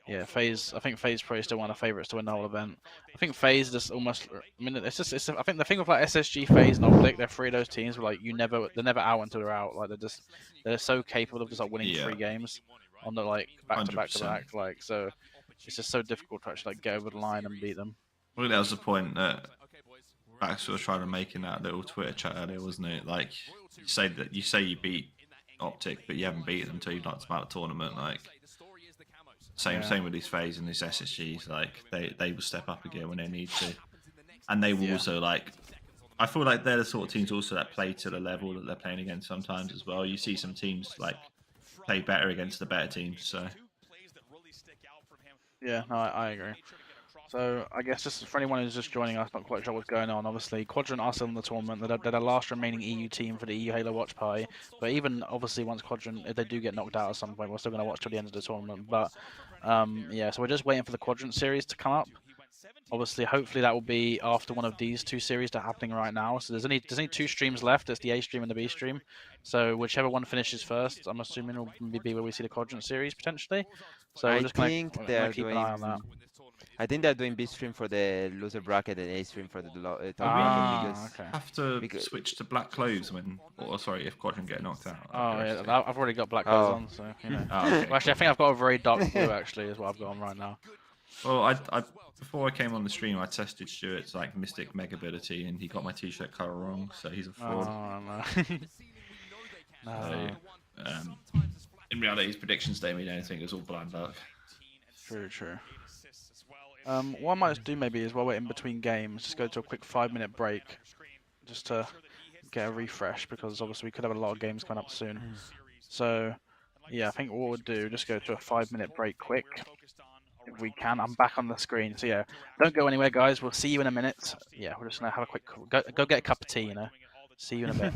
yeah, phase. I think phase probably still one of the favourites to win the whole event. I think phase just almost. I mean, it's just. I think the thing with like SSG, phase, and OpTic, they're 3 of those teams where like they're never out until they're out. Like they're so capable of just like winning Yeah. 3 games on the like back to back to 100%. back. Like so, it's just so difficult to actually like get over the line and beat them. I think that was the point that Max was trying to make in that little Twitter chat earlier, wasn't it? Like you say you beat OpTic, but you haven't beaten them until you knocked them out of the tournament. Like same with these phase and these SSGs. Like they will step up again when they need to, and they will also like. I feel like they're the sort of teams also that play to the level that they're playing against sometimes as well. You see some teams like play better against the better teams. So Yeah, no, I agree. So I guess just for anyone who's just joining us, not quite sure what's going on. Obviously, Quadrant are still in the tournament. They're the last remaining EU team for the EU Halo Watch Party. But even obviously, once Quadrant, if they do get knocked out at some point, we're still going to watch till the end of the tournament. But yeah, so we're just waiting for the Quadrant series to come up. Obviously, hopefully that will be after one of these 2 series that are happening right now. So there's only 2 streams left. It's the A stream and the B stream. So whichever one finishes first, I'm assuming will be where we see the Quadrant series potentially. So we're just I think they're keep doing. an eye on that. I think they're doing B stream for the loser bracket and A stream for the top bracket because okay. have to switch to black clothes if Quadrant get knocked out. Oh yeah, I've already got black clothes on, so you know. Okay, Well, actually, I think I've got a very dark blue. Actually, is what I've got on right now. Well, I before I came on the stream, I tested Stuart's like Mystic Mega ability, and he got my T-shirt color wrong, so he's a fraud. Oh no. No. So, in reality, his predictions don't mean anything. It was all blind luck. True. What I might do maybe is while we're in between games, just go to a quick 5-minute break, just to get a refresh, because obviously we could have a lot of games coming up soon. So Yeah, I think what we'll do, just go to a 5-minute break quick. If we can, I'm back on the screen. So yeah, don't go anywhere, guys. We'll see you in a minute. Yeah, we're just gonna have a quick go get a cup of tea. You know, see you in a bit.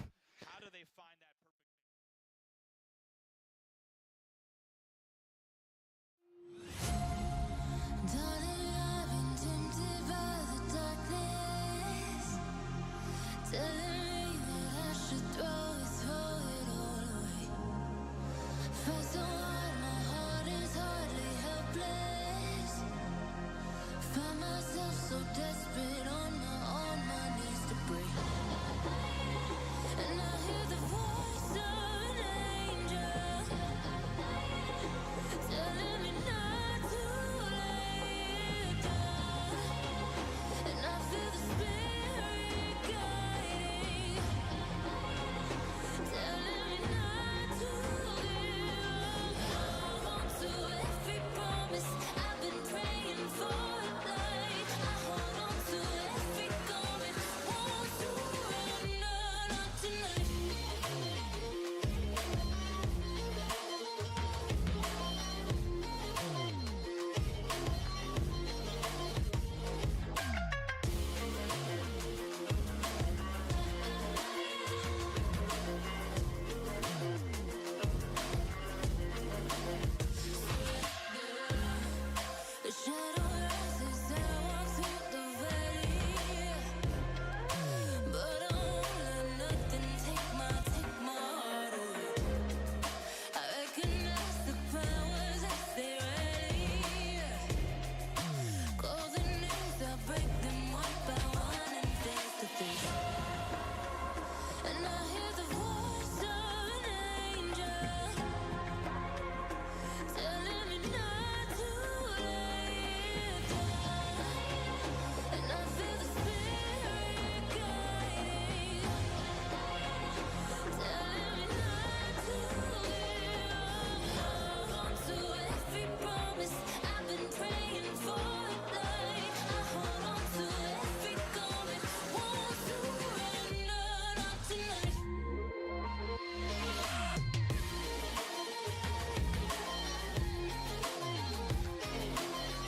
Darling, I've been tempted by the darkness, telling me that I should throw it all away. Fight so hard, my heart is hardly helpless. Find myself so desperate on my knees to break. And I hear the voice of an angel telling me not to lay it down. And I feel the spirit guiding, telling me not to give up. Hold on to every promise I've been praying for it, like I hold on to every garment, won't surrender, not tonight. The shadow rises and I walk through the valley, but I won't let nothing take my heart away. I recognize the powers as they rally, call the names, I break them one by one and face to face. And I hear the voice of an angel telling me not to lay it down. And I feel the spirit guiding, telling me not to give up. Hold on to every promise I've been praying for it, like I hold on to every garment, won't surrender, not tonight.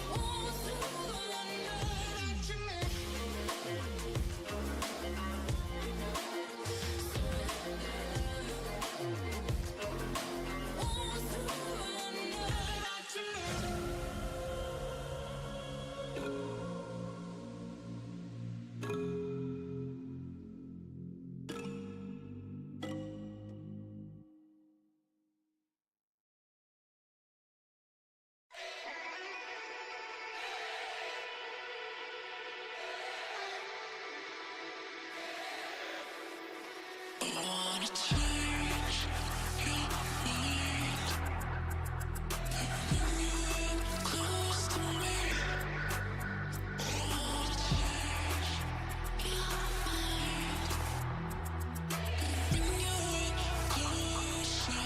Won't surrender, not tonight. Won't surrender, not tonight. Wanna change your mind, bring you close to me. Wanna change your mind, bring you closer.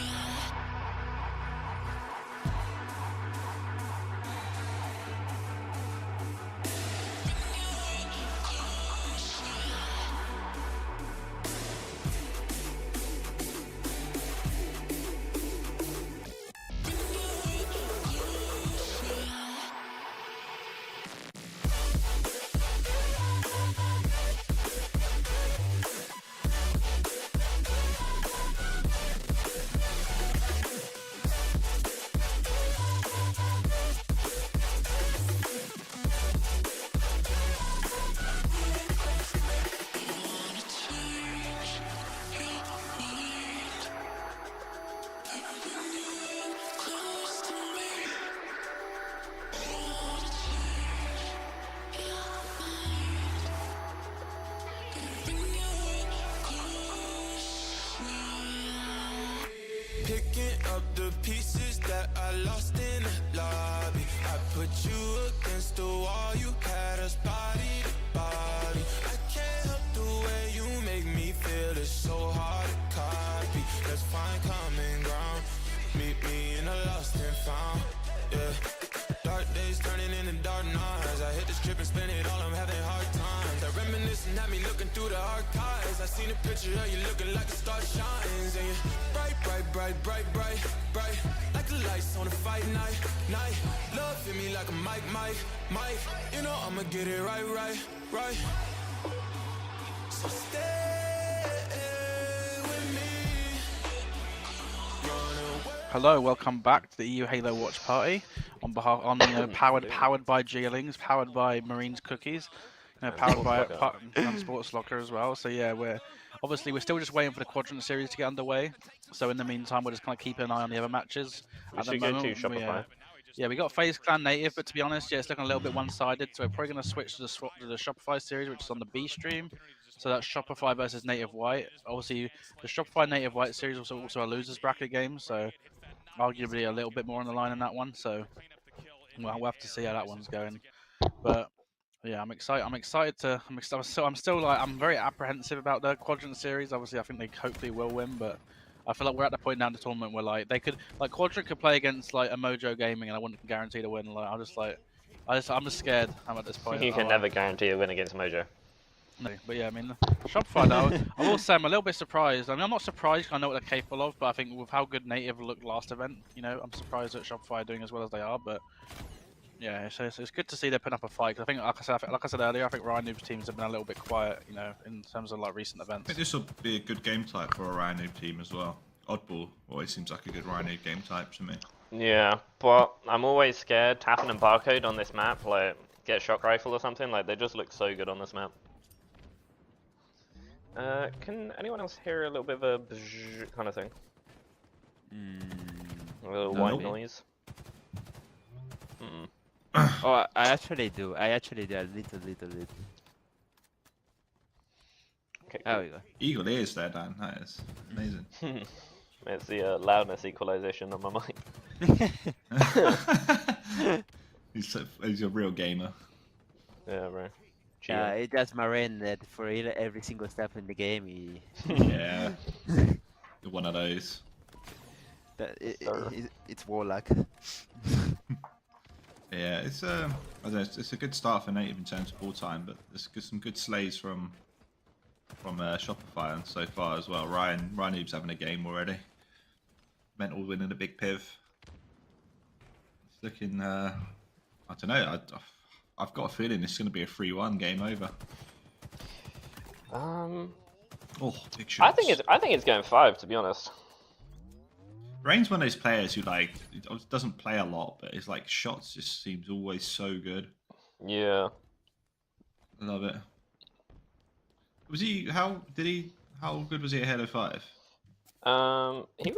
Picking up the pieces that I lost in the lobby. I put you against the wall, you had us body to body. I can't help the way you make me feel, it's so hard to copy. Let's find common ground, meet me in a lost and found, yeah. Dark days turning into dark nights. I hit the strip and spend it all, I'm having hard times. I reminisce and have me looking through the archives. eyes. I seen a picture of you looking like a star shines. And you bright, bright, bright, bright, bright, bright. Like the lights on a fight night, night. Love hit me like a mic, mic, mic. You know I'ma get it right, right, right. So stay with me. Run away. Hello, welcome back to the EU Halo Watch Party. Powered by JLingz, powered by Marines Cookies, powered by Sports Locker as well. So yeah, we're still just waiting for the Quadrant series to get underway. So in the meantime, we're just kind of keeping an eye on the other matches. We should go to Shopify. Yeah, we got FaZe Clan native, but to be honest, yeah, it's looking a little bit one-sided. So we're probably going to switch to the Shopify series, which is on the B stream. So that's Shopify versus Native White. Obviously, the Shopify Native White series was also a losers bracket game, so arguably a little bit more on the line in that one. So we'll have to see how that one's going. But yeah, I'm excited. I'm very apprehensive about the Quadrant series. Obviously, I think they hopefully will win, but I feel like we're at the point now in the tournament where like Quadrant could play against like a Mojo Gaming and I wouldn't guarantee to win. Like I'm just scared. I'm at this point. You can never guarantee a win against Mojo. No, but yeah, I mean, Shopify though, I will say I'm a little bit surprised. I mean, I'm not surprised 'cause I know what they're capable of, but I think with how good Native looked last event, you know, I'm surprised that Shopify are doing as well as they are. But yeah, it's good to see they're putting up a fight. 'Cause I think, like I said earlier, I think Ryan Noob's teams have been a little bit quiet, you know, in terms of like recent events. I think this will be a good game type for a Ryan Noob team as well. Oddball always seems like a good Ryan Noob game type to me. Yeah, but I'm always scared tapping and barcode on this map, like get shock rifle or something. Like they just look so good on this map. Can anyone else hear a little bit of a bzz kind of thing? A little white noise. Oh, I actually do. A little. Okay, There we go. Eagle ears there, Dan. That is amazing. It's the loudness equalization on my mic. He's a real gamer. Yeah, bro. Yeah, it's just Marine that for every single step in the game, he... Yeah. You're one of those. It's Warlock. Yeah, it's I don't know, it's a good start for Native in terms of ball time, but there's some good slays from Shopify and so far as well. Ryan Noob's having a game already. Mental winning a big piv. It's looking I don't know. I've got a feeling it's going to be a 3-1 game over. Oh, big shots. I think it's going 5, to be honest. Rain's one of those players who like doesn't play a lot, but his like shots just seems always so good. Yeah. I love it. How good was he at Halo 5? He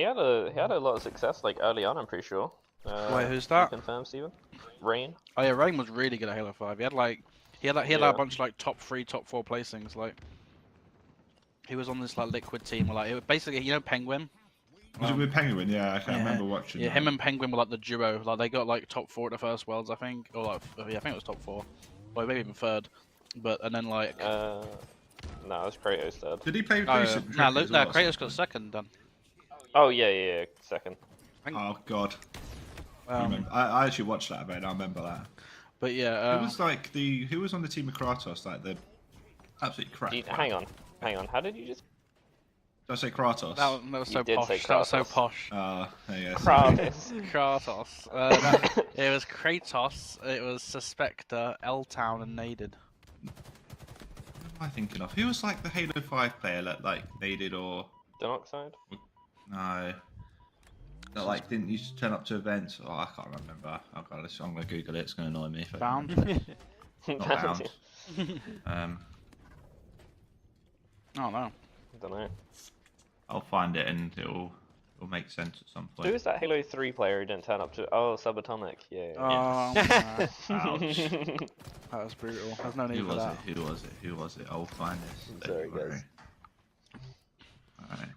had a lot of success like early on, I'm pretty sure. Wait, who's that? Confirm, Steven. Rain. Oh yeah, Rain was really good at Halo 5. He had a bunch of like top 3, top 4 placings. Like he was on this like Liquid team, like it was basically, you know, Penguin. Was it with Penguin? Yeah, I remember watching. Yeah, that. him and Penguin were like the duo. Like they got like top 4 at the first Worlds, I think, or like yeah, I think it was top 4, or maybe even 3rd. But and then like no, it was Kratos third. Did he play? No, Kratos got 2nd then. Oh yeah, 2nd. Oh god. I actually watched that event. I remember that. But yeah, it was like who was on the team of Kratos? Like the absolute crap. Hang on. How did you just? Did I say Kratos? That was so posh. That was so posh. There you go. Kratos. It was Kratos. It was Suspector, L-Town, and Naded. What am I thinking of? Who was like the Halo 5 player that like Naded or? Darkside? No. That like didn't used to turn up to events. Oh, I can't remember. I'm gonna Google it. It's gonna annoy me. If Bound. Not Bound. Oh no. I don't know. I'll find it and it'll make sense at some point. Who was that Halo 3 player who didn't turn up to? Oh, Subatomic. Yeah. Oh, Ouch. that was brutal. There's no need for that. Who was it? I'll find this. Sorry, guys. Alright.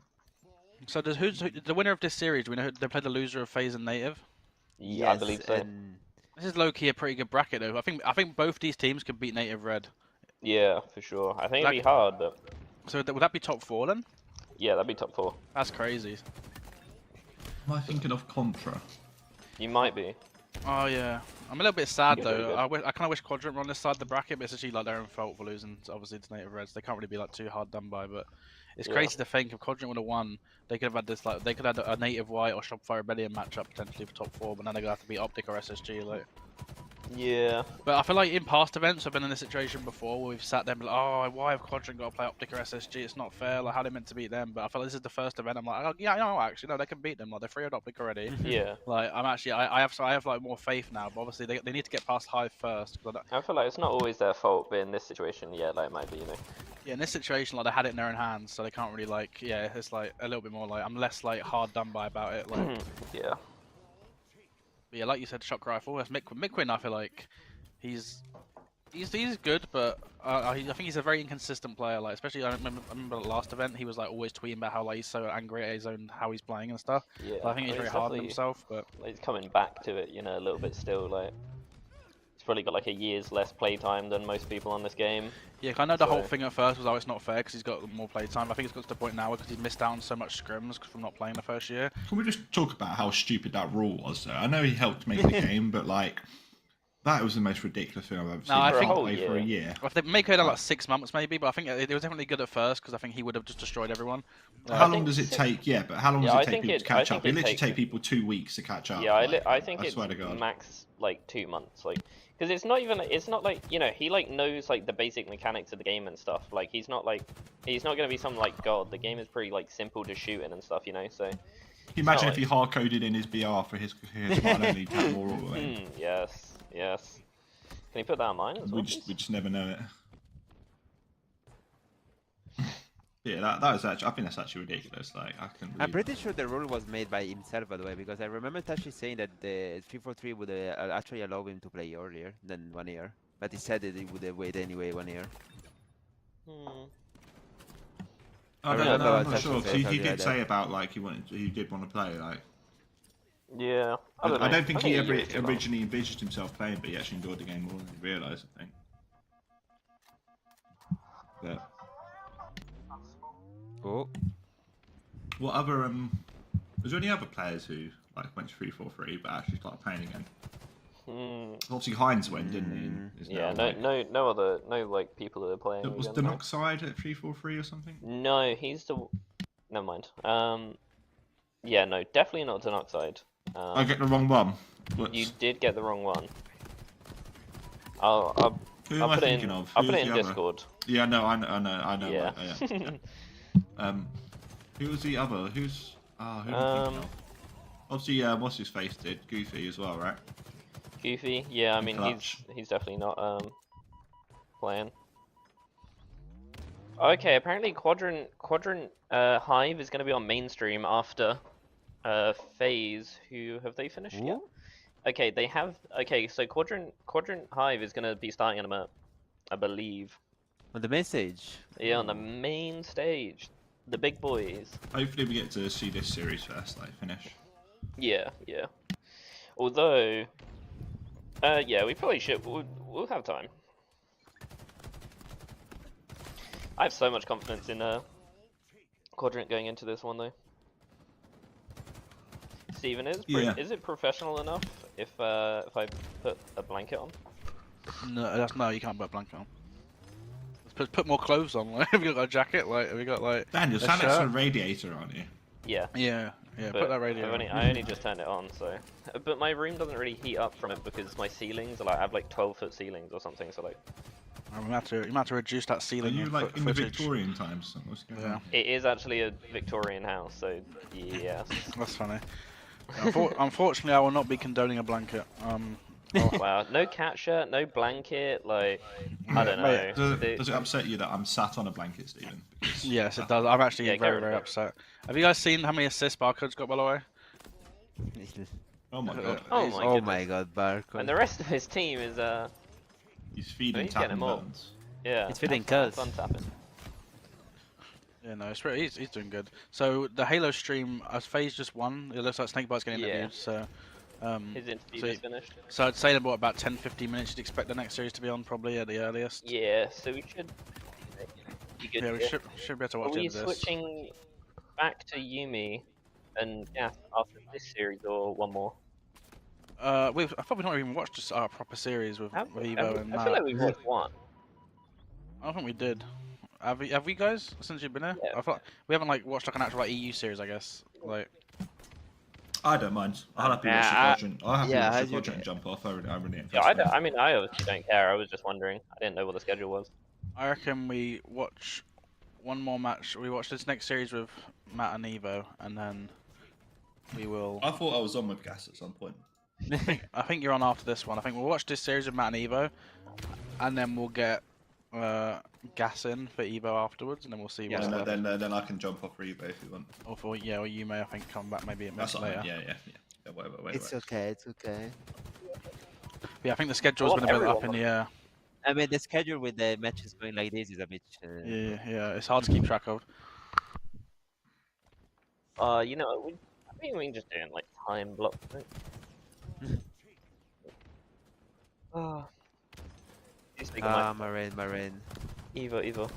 So who's the winner of this series? Do we know who, they played the loser of FaZe and Native? Yeah, I believe so. This is low key a pretty good bracket though. I think both these teams could beat Native Red. Yeah, for sure. I think it'd be hard, but. So would that be top 4 then? Yeah, that'd be top 4. That's crazy. Am I thinking of Contra? You might be. Oh yeah. I'm a little bit sad You're very though. good. I kind of wish Quadrant were on this side of the bracket, but it's actually like their own fault for losing, obviously, to Native Reds. They can't really be like too hard done by, but it's crazy to think if Quadrant would have won, they could have had this like they could have had a Native White or Shopify Rebellion matchup potentially for top 4, but now they're gonna have to beat OpTic or SSG. Like, Yeah. but I feel like in past events I've been in this situation before where we've sat there and been like, oh, why have Quadrant got to play OpTic or SSG? It's not fair. Like, how they meant to beat them? But I feel like this is the first event. I'm like, oh, yeah, no, actually, no, they can beat them. Like, they're 3-0 OpTic already. Yeah. Like, I'm actually, I have like more faith now. But obviously, they need to get past Hive first. I feel like it's not always their fault, but in this situation, yeah, like it might be, you know. Yeah, in this situation, like they had it in their own hands, so they can't really like. Yeah, it's like a little bit more like I'm less like hard done by about it. Like, yeah. But yeah, like you said, shock rifle. That's Midquin. I feel like he's good, but I think he's a very inconsistent player. Like, especially I remember the last event, he was like always tweeting about how like he's so angry at his own how he's playing and stuff. Yeah. So I think he's very hard on himself, but like, he's coming back to it, you know, a little bit still. Like, he's probably got like a year's less play time than most people on this game. Yeah, I know the whole thing at first was, oh, it's not fair because he's got more play time. I think it's got to the point now because he's missed out on so much scrims from not playing the first year. Can we just talk about how stupid that rule was, though? I know he helped make the game, but like, that was the most ridiculous thing I've ever seen. I think play for a year. Well, they may have done like 6 months maybe, but I think it was definitely good at first because I think he would have just destroyed everyone. How long does it take? Yeah, but how long does it take people to catch up? It literally take people 2 weeks to catch up. Yeah, like, I think it's swear to God. max like 2 months, like, because it's not like, you know, he like knows like the basic mechanics of the game and stuff. Like, he's not gonna be some like god. The game is pretty like simple to shoot in and stuff, you know. So. Can you imagine if he hard coded in his BR for his one only tap more all Yes, yes. Can you put that on mine as well? We just never know it. Yeah, that was actually. I think that's actually ridiculous. Like, I couldn't. I'm pretty sure the rule was made by himself, by the way, because I remember Tashi saying that the 343 would actually allow him to play earlier than 1 year, but he said that he would wait anyway 1 year. I don't know. I'm not sure. He did say about like he did want to play. Like, yeah. I don't think he ever originally envisaged himself playing, but he actually enjoyed the game more than he realised, I think. But. Oh. What other was there any other players who like went 3-4-3 but actually started playing again? Obviously Heinz went, didn't he? Yeah, no other like people that are playing. Was the Noxide at 3-4-3 or something? No, he's the. Never mind. Yeah, no, definitely not Denoxide. I get the wrong one. You did get the wrong one. I'll Who am I thinking of? I'll put it in Discord. Yeah, no, I know. Yeah. Yeah. Who was the other? Who am I thinking of? Obviously, what's his face did Goofy as well, right? Goofy, yeah. I mean, he's definitely not playing. Okay, apparently Quadrant Hive is going to be on mainstream after FaZe. Who have they finished yet? Okay, they have. Okay, so Quadrant Hive is going to be starting in a minute, I believe. On the main stage? Yeah, on the main stage. The big boys. Hopefully we get to see this series first, like, finish. Yeah, yeah. Although, yeah, we probably should. We'll have time. I have so much confidence in Quadrant going into this one, though. Steven, is it professional enough if I put a blanket on? No, you can't put a blanket on. Put more clothes on. Like, have you got a jacket? Like, have you got like? Daniel, stand next to a radiator, aren't you? Yeah. Yeah. Put that radiator. I only just turned it on, so. But my room doesn't really heat up from it because my ceilings are like I have like 12-foot ceilings or something. So like. You might have to reduce that ceiling. Are you like in the Victorian times? What's going on? It is actually a Victorian house, so yes. That's funny. Unfortunately, I will not be condoning a blanket. Oh, wow, no cat shirt, no blanket, like, I don't know. Does it upset you that I'm sat on a blanket, Stephen? Yes, it does. I'm actually very upset. Have you guys seen how many assists Barcode's got, by the way? Oh my god. Oh my god, Barcode. And the rest of his team is, he's feeding tapping buttons. Yeah. He's feeding cuz. Fun tapping. Yeah, no, he's doing good. So, the Halo stream, as FaZe just won, it looks like Snakebite's getting interviewed, so... his interview is finished. So I'd say in about 10-15 minutes you'd expect the next series to be on, probably at the earliest. Yeah, so we should be good. Yeah, we should be able to watch it. Are we this. switching back to Yumi and Gas after this series or one more? I thought we've not even watched just our proper series with Evo and I Matt. feel like we watched one. I don't think we did. Have we guys since you've been here? Yeah. I thought we haven't like watched like an actual like EU series, I guess. Like I don't mind. I'll happily watch the Quadrant. I'll happily watch the Quadrant and jump off. I really enjoy Yeah, I mean, I obviously don't care. I was just wondering. I didn't know what the schedule was. I reckon we watch one more match. We watch this next series with Matt and Evo, and then we will. I thought I was on with Gas at some point. I think you're on after this one. I think we'll watch this series with Matt and Evo, and then we'll get Gas in for Evo afterwards, and then we'll see. Yeah, what's left. then I can jump off for Evo if you want. Or for or you may I think come back maybe a That's minute later. Yeah, whatever. It's okay. It's okay. Yeah, I think the schedule's been a bit up in the air. I mean, the schedule with the matches going like this is a bit. Yeah, it's hard to keep track of. You know, I think we can just do it in, like, time block. Marine. Evo.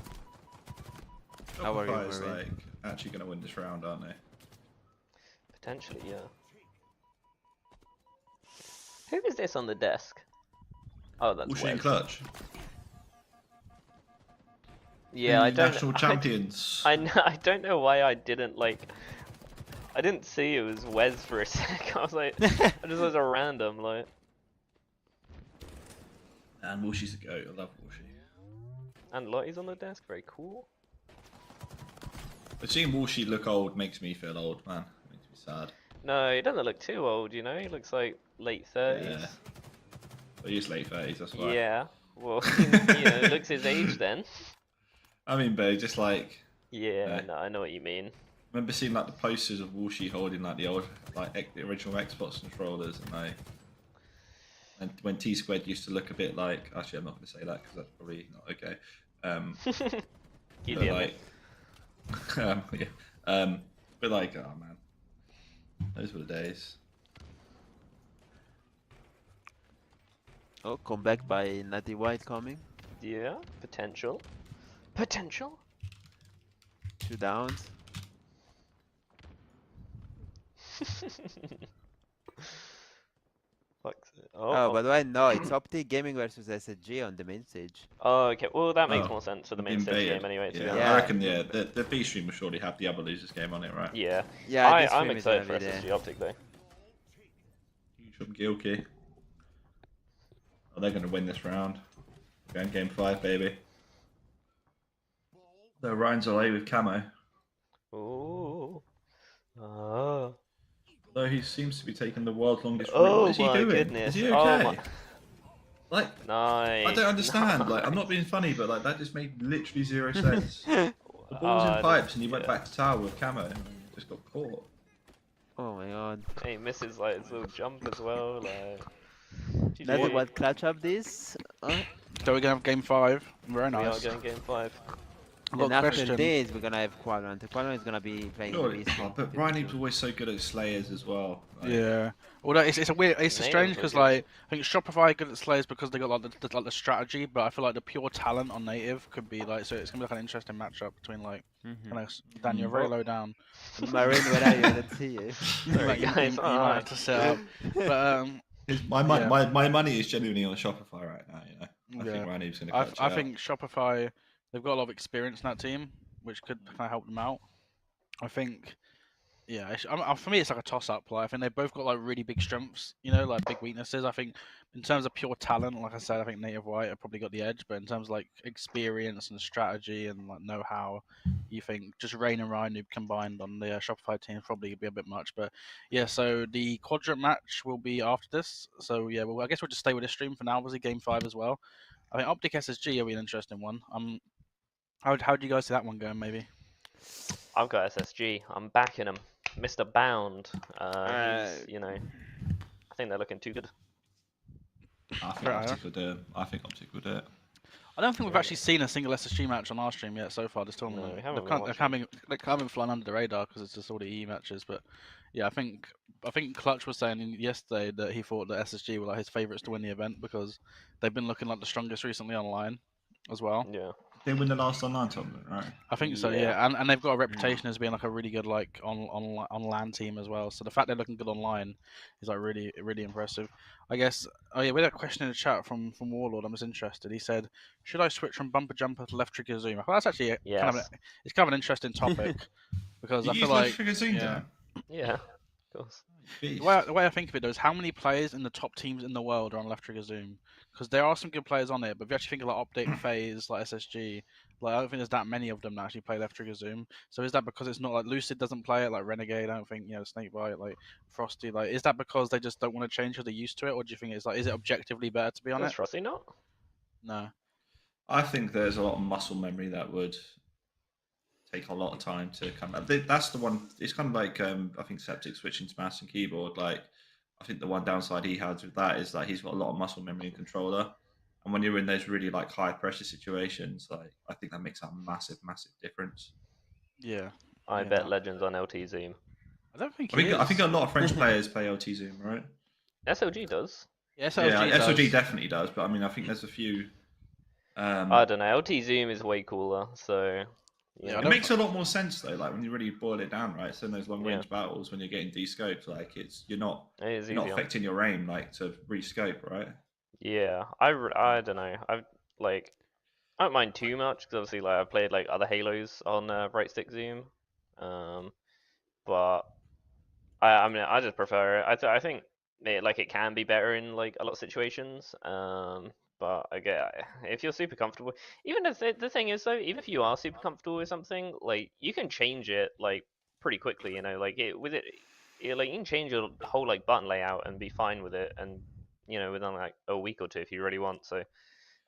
How are you, Shopify is Marine? like actually going to win this round, aren't they? Potentially, yeah. Who is this on the desk? Oh, that's Wuxi and Wes. Clutch. Yeah, The I don't. national champions. I don't know why I didn't like. I didn't see it was Wes for a sec. I was like, I just was a random like. And Wushi's a goat. I love Wuxi. And Lottie's on the desk. Very cool. But seeing Wuxi look old makes me feel old, man. It makes me sad. No, he doesn't look too old. You know, he looks like late 30s. Yeah. Well, he is late 30s. That's why. Yeah. Well, you know, looks his age then. I mean, but just like. Yeah, no, I know what you mean. Remember seeing like the posters of Wuxi holding like the old, like the original Xbox controllers, and like, and when T Squared used to look a bit like. Actually, I'm not going to say that because that's probably not okay. But like, yeah. But like, oh man, those were the days. Oh, comeback by Natty White coming. Yeah, potential. Potential. 2 downs. Oh, by the way, no, it's OpTic Gaming versus SSG on the main stage. Oh, okay. Well, that makes more sense for the main In stage beta. game anyway. To be Yeah, honest. I reckon the B stream will surely have the other losers game on it, right? Yeah. Yeah, this I'm stream is excited for gonna be SSG there. OpTic though. From Gilkey. Oh, they're going to win this round. Going game 5, baby. The Ryan's away with camo. Ooh. Oh. Though he seems to be taking the world's longest route. Oh What is he my doing? goodness. Is he Oh okay? my. Like, Nice. I don't understand. Like, I'm not being funny, but like that just made literally 0 sense. The ball's in pipes, and he went back to tower with camo, and just got caught. Oh my god. He misses like his little jump as well. Like. Natty White clutch up this. So we're gonna have game 5. Very nice. We are going game 5. I've got And a after question. this, we're gonna have Quadrant. The Quadrant is gonna be playing Sure, the beast. but Ryan's always so good at Slayers as well. Like, Yeah. Although it's a weird, it's Native strange was because good. like I think Shopify are good at Slayers because they got like the strategy, but I feel like the pure talent on native could be like so it's gonna be like an interesting matchup between like Dan, you're very low down. Marine, where are you? Let's see you. Sorry, you guys. might have to set up. But my money is genuinely on Shopify right now. You know, I think Ryan's going to catch I think Shopify they've got a lot of experience in that team, which could kind of help them out. I think. Yeah, for me it's like a toss-up. Like I think they've both got like really big strengths, you know, like big weaknesses. I think in terms of pure talent, like I said, I think Native White have probably got the edge. But in terms of like experience and strategy and like know-how, you think just Rain and Ryan combined on the Shopify team probably be a bit much. But yeah, so the Quadrant match will be after this. So yeah, well I guess we'll just stay with this stream for now. Obviously, game 5 as well. I think OpTic SSG will be an interesting one. How do you guys see that one going? Maybe. I've got SSG. I'm backing him. Mr. Bound. He's, you know, I think they're looking too good. I think OpTic will do it. I think OpTic will do it. I don't think we've actually seen a single SSG match on our stream yet so far this tournament. No, we haven't they're coming flying under the radar because it's just all the E matches. But yeah, I think Clutch was saying yesterday that he thought that SSG were like his favourites to win the event because they've been looking like the strongest recently online as well. Yeah. They win the last online tournament, right? I think so, yeah. And they've got a reputation as being like a really good like on LAN team as well. So the fact they're looking good online is like really impressive. I guess. Oh yeah, we had a question in the chat from Warlord. I'm just interested. He said, "Should I switch from bumper jumper to left trigger zoom?" I thought that's actually it's kind of an interesting topic because I feel like left trigger zoom, Dan? Yeah, of course. the way I think of it though is how many players in the top teams in the world are on left trigger zoom? Because there are some good players on it, but if you actually think of like OpTic, FaZe, like SSG, like I don't think there's that many of them that actually play left trigger zoom. So is that because it's not like Lucid doesn't play it, like Renegade? I don't think Snakebite, like Frosty, like is that because they just don't want to change because they're used to it, or do you think it's like is it objectively better to be on it? Frosty not? No. I think there's a lot of muscle memory that would take a lot of time to come up. That's the one. It's kind of like I think Septic switching to mouse and keyboard. Like I think the one downside he has with that is that he's got a lot of muscle memory and controller. And when you're in those really like high pressure situations, like I think that makes a massive difference. Yeah. I bet Legends on LT Zoom. I don't think. I think a lot of French players play LT Zoom, right? SLG does. Yeah, SLG, SLG definitely does. But I mean, I think there's a few. I don't know. LT Zoom is way cooler, so. Yeah, it makes a lot more sense though. Like when you really boil it down, right? So in those long range battles, when you're getting de-scoped, like you're not affecting your aim, like to re-scope, right? Yeah, I don't know. I don't mind too much because obviously like I've played like other Halos on right stick zoom, but I mean I just prefer it. I think it can be better in like a lot of situations. But again, if you're super comfortable, even if the thing is though, even if you are super comfortable with something, like you can change it like pretty quickly. Like like you can change your whole like button layout and be fine with it, and within like a week or two if you really want. So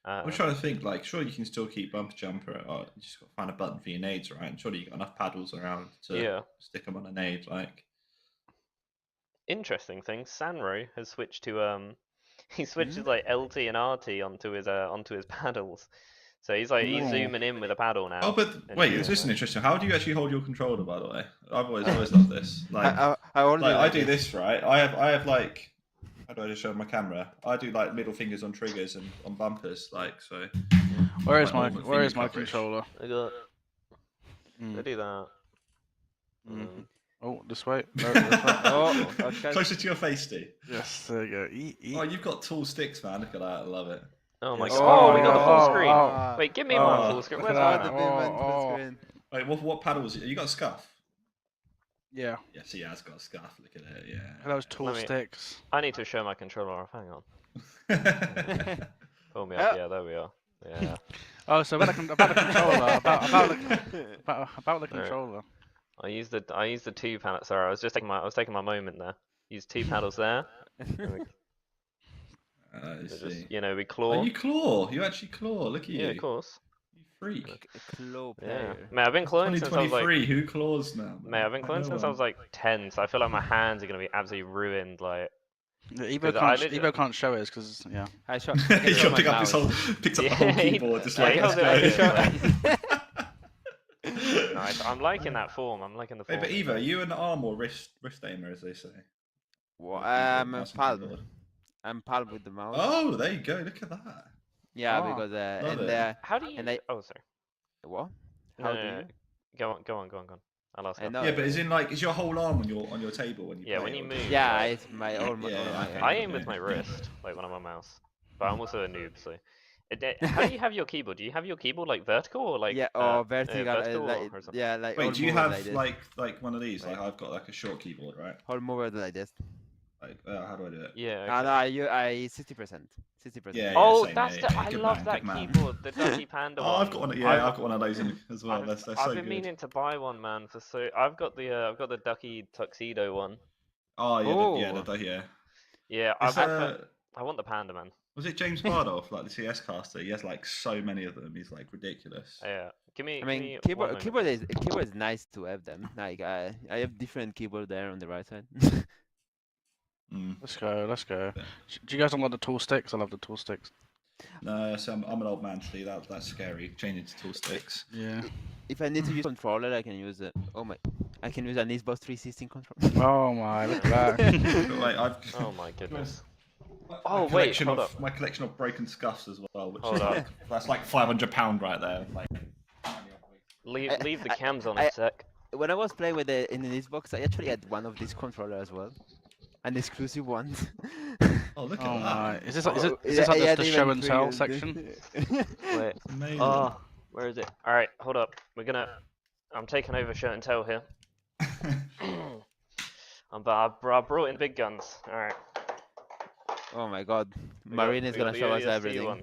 I'm trying to think. Like, sure you can still keep bumper jumper. You just got to find a button for your nades, right? And surely you got enough paddles around to stick them on a nade. Like, interesting thing, Sanro has switched to he switches like LT and RT onto his paddles. So he's zooming in with a paddle now. Oh, but wait, this is interesting. How do you actually hold your controller, by the way? I've always loved this. Like, I do this, right? I have like, how do I just show my camera? I do like middle fingers on triggers and on bumpers, like so. Where is my controller? I got. I do that. Oh, this way. No, oh, okay. Closer to your face, Steve. Yes, there you go. Oh, you've got tall sticks, man. Look at that. I love it. Oh my god. Oh, we got the full screen. Wait, give me one full screen. Where's mine? Wait, what paddles? You got a scuff? Yeah. Yes, he has got a scuff. Look at it. Yeah. Those tall sticks. I need to show my controller off. Hang on. Pull me up. Yeah, there we are. Yeah. Oh, so about the controller. About the controller. I used the two paddles. Sorry, I was taking my moment there. Use two paddles there. Just, we claw. Oh, you claw. You actually claw. Look at you. Yeah, of course. You freak. A claw player. Yeah. Mate, I've been clawing since I was like. Who claws now? Mate, I've been clawing since I was like 10, so I feel like my hands are gonna be absolutely ruined. Like. Evo can't show it because I shot. He picked up the whole keyboard. Just like. Nice. I'm liking that form. I'm liking the form. Hey, but Evo, you an arm or wrist aimer, as they say? Well, palm. I'm palm with the mouse. Oh, there you go. Look at that. Yeah, because how do you? Oh, sorry. What? How do you? Go on. I'll ask. Yeah, but is your whole arm on your table when you? Yeah, when you move. Yeah, it's my arm. I aim with my wrist, like when I'm on mouse. But I'm also a noob, so. How do you have your keyboard? Do you have your keyboard like vertical or like vertical? Like wait, do you have like one of these? Like I've got like a short keyboard, right? Hold more like this. Like how do I do it? Yeah. No, I 60%. Yeah. Oh, I love that keyboard, the Ducky Panda one. I've got one. Yeah, I've got one of those as well. I've been meaning to buy one, man. I've got the Ducky Tuxedo one. Oh yeah, Yeah, I want the Panda, man. Was it James Bardolph, like the CS caster? He has like so many of them. He's like ridiculous. Yeah. Keyboard is nice to have them. Like I have different keyboard there on the right side. Let's go. Yeah. Do you guys not like the tall sticks? I love the tall sticks. No, so I'm an old man, Steve. That's scary. Changing to tall sticks. Yeah. If I need to use controller, I can use it. I can use an Xbox 360 controller. Oh my, look at that. Oh my goodness. Oh, wait, collection hold of up. my collection of broken scuffs as well, which Hold is up. like, that's like £500 right there. Like, Leave the cams on a sec. When I was playing with in the Xbox, I actually had one of these controllers as well, an exclusive one. oh look at Oh that! my! Is this Oh, like yeah, the they show went and tell through section? Wait. Amazing. Oh, where is it? All right, hold up. I'm taking over show and tell here. I brought in big guns. All right. Oh my god, We got- Marine is we got gonna the show us ODST everything. One.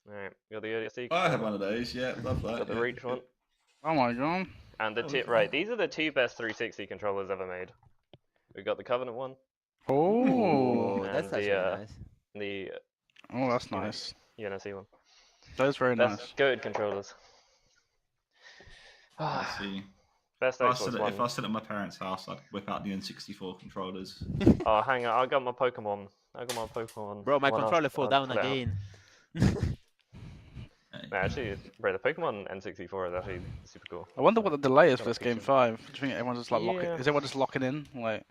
All right, we got the ODST. I had one of those. Yeah, love that. Got the yeah. Reach one. Oh my god! And the Oh, two, look at right, that. these are the two best 360 controllers ever made. We got the Covenant one, Oh, Oh, And that's the, actually nice. the oh, that's nice. UNSC one. That's very Best nice. goated controllers. Let's see. Best If I, Xbox sit one. at, if I sit at my parents' house, I'd whip out the N64 controllers. Oh, hang on, I got my Pokemon. Bro, my one. controller fell I'll down pull it out. again. No, actually, bro, the Pokemon N64 is actually super cool. I wonder what the delay is for Got a this game picture. 5. Do you think everyone's just like locking? Yeah. Is everyone just locking in? Like,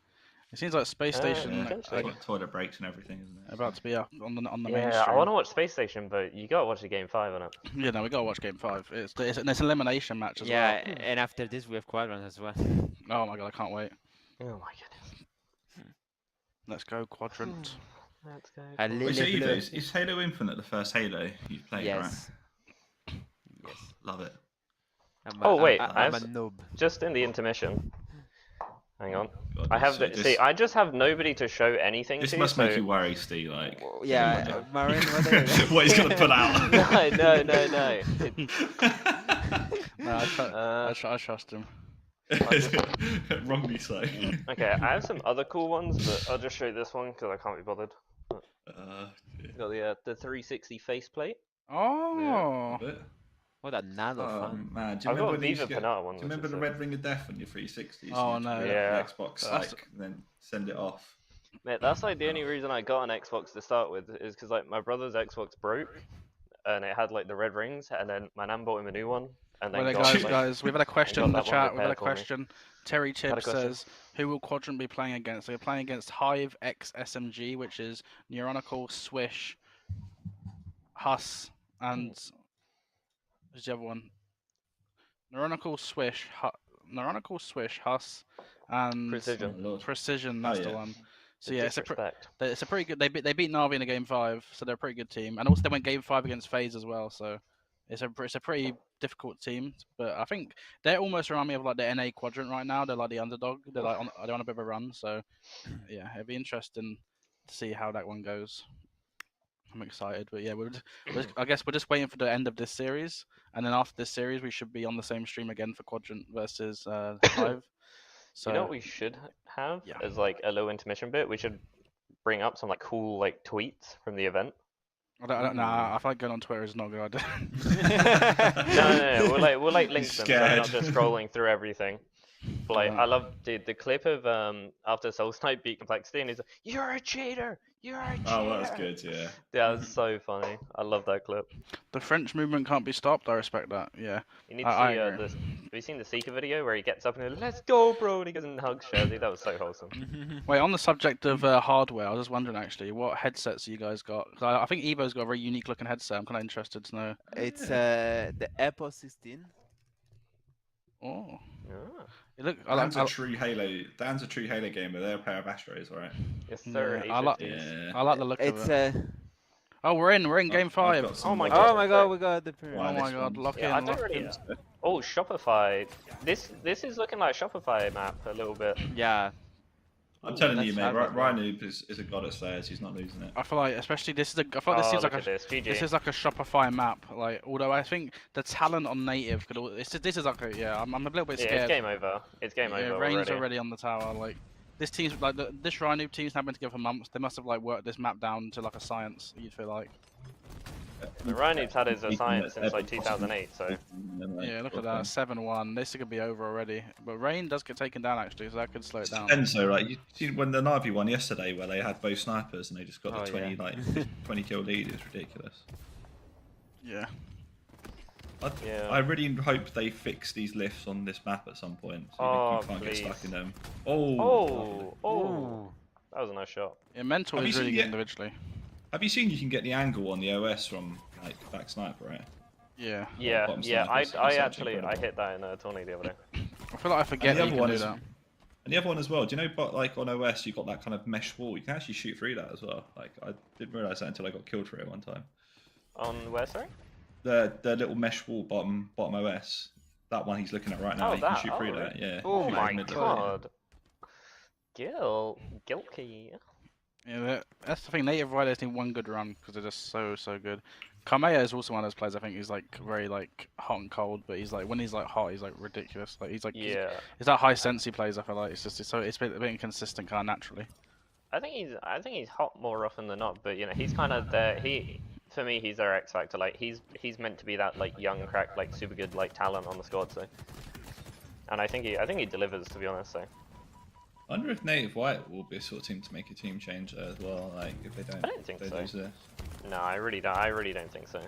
it seems like Space Station Yeah, potentially. toilet breaks and everything, isn't it? about to be up on the main Yeah, I stream. want to watch Space Station, but you gotta watch the game 5 on it. Yeah, no, we gotta watch game 5. It's an elimination match as Yeah, and after this we have Quadrant as well. well. Oh my god, I can't wait. Oh my goodness. Let's go Quadrant. Let's go. A Wait, little so Evo, blue. is Halo Infinite the first Halo you've played, right? Yes. Yes. Love it. Oh, wait, I'm a I've- noob. Just in the intermission. Hang on. God, I have so the, see, I just have nobody to show anything This to. must so... make you worry, Steve. Like, Yeah, Marine, what are you? what he's gonna pull out? no. It, No, I trust him. Wrongly so. okay, I have some other cool ones, but I'll just show you this one because I can't be bothered. Got the 360 faceplate. Oh, Love it. What a nano fun. Man, do you I've remember got when you used Viva to get- Pinata one. Do you remember the red ring of death on your 360s? Oh, You'd no. put it Yeah. up the Xbox, That's- like, and then send it off. Mate, that's like the only reason I got an Xbox to start with is because like my brother's Xbox broke, and it had like the red rings, and then my nan bought him a new one, and then well, got, guys, like, guys, we've had a question got in the that one chat. We've had a repaired for me. question. Terry Had a Chip question. says, "Who will Quadrant be playing against? They're playing against Hive X SMG, which is Neuronical, Swish, Hus, and who's the other one? Neuronical, Swish, Hus, and Precision. Oh, Lord. Precision. That's the yeah. one. So yeah, it's a Disrespect. it's a pretty good. They beat Navi in a game 5, so they're a pretty good team. And also they went game 5 against FaZe as well. So it's a pretty difficult team. But I think they almost remind me of like the NA Quadrant right now. They're like the underdog. They're on a bit of a run. So yeah, it'd be interesting to see how that one goes. I'm excited, but yeah, I guess we're just waiting for the end of this series, and then after this series, we should be on the same stream again for Quadrant versus Hive. So You know what we should have Yeah. as like a little intermission bit? We should bring up some like cool like tweets from the event. I don't know. I feel like going on Twitter is not a good idea. No. We'll like link them so we're not Scared. just scrolling through everything. But, like I love the clip of after Soul Snipe beat Complexity and he's like, "You're a cheater! You're a cheater!" Oh, that's good, yeah. Yeah, that's so funny. I love that clip. The French movement can't be stopped. I respect that. Yeah. You need to I see agree. this. Have you seen the Seeker video where he gets up and he goes, "Let's go, bro!" and he goes and hugs Shazzy? That was so wholesome. Wait, on the subject of hardware, I was just wondering actually, what headsets you guys got? 'Cause I think Evo's got a very unique looking headset. I'm kind of interested to know. It's the Apple 16. Oh, Yeah. it look. Dan's a true Halo gamer. They're a pair of Astros, all right? Yes, sir. Yeah, I like- A50s. I like the look It's of it. Oh, we're in game I've 5. got some Oh my more. God. oh my god, we got the pyramid. Oh my Wireless god, ones. lock Yeah, I in, don't lock really. in. Oh, Shopify. This is looking like Shopify map a little bit. Yeah. I'm telling you, that's mate, hard, Ryan Noob is a god at Slayers. He's not losing it. I feel like, especially I feel like this Oh, seems look like at this. GG. this is like a Shopify map. Like, although I think the talent on native could. This is like a I'm a little bit Yeah, scared. it's game over. It's game Yeah, over Rain's already. already on the tower. Like, this team's like this Rhino team's now been together for months. They must have like worked this map down to like a science. You'd feel like. The Ryan's had his science since like 2008, so Yeah, look at that, 7-1. This could be over already. But Rain does get taken down actually, so that could slow it down. Depends though, right? You see when the Navi won yesterday, where they had both snipers and they just got Oh, the 20 yeah. 20 kill lead is ridiculous. Yeah. Yeah. I really hope they fix these lifts on this map at some point, so Oh, you can't get stuck please. in them. Oh, Oh, that was a nice shot. Yeah, mental Have is you really seen good the- individually. Have you seen you can get the angle on the OS from like back sniper, right? Yeah. Yeah, bottom yeah. sniper, so I it's actually incredible. hit that in a tourney the other day. I feel like I forget And the that you other can one do is, that. and the other one as well. Do you know, but like on OS, you got that kind of mesh wall. You can actually shoot through that as well. Like I didn't realize that until I got killed for it one time. On where, sorry? The little mesh wall bottom OS. That one he's looking at right now. Oh, you that. can shoot Oh, through really? that. Yeah. Oh shoot my through the middle, god. Guilty. Yeah, that's the thing. Native Riders need one good run because they're just so good. Kamea is also one of those players I think he's like very like hot and cold, but he's like when he's like hot, he's like ridiculous. Like he's like Yeah. he's that high sense he plays. I feel like it's a bit inconsistent kind of naturally. I think he's hot more often than not, but you know he's kind of there. For me he's their X factor. Like he's meant to be that like young crack, like super good like talent on the squad. So, and I think he delivers, to be honest. So. I wonder if Native White will be a sort of team to make a team change there as well. Like if they don't. I don't think so. Lose this. No, I really don't think so.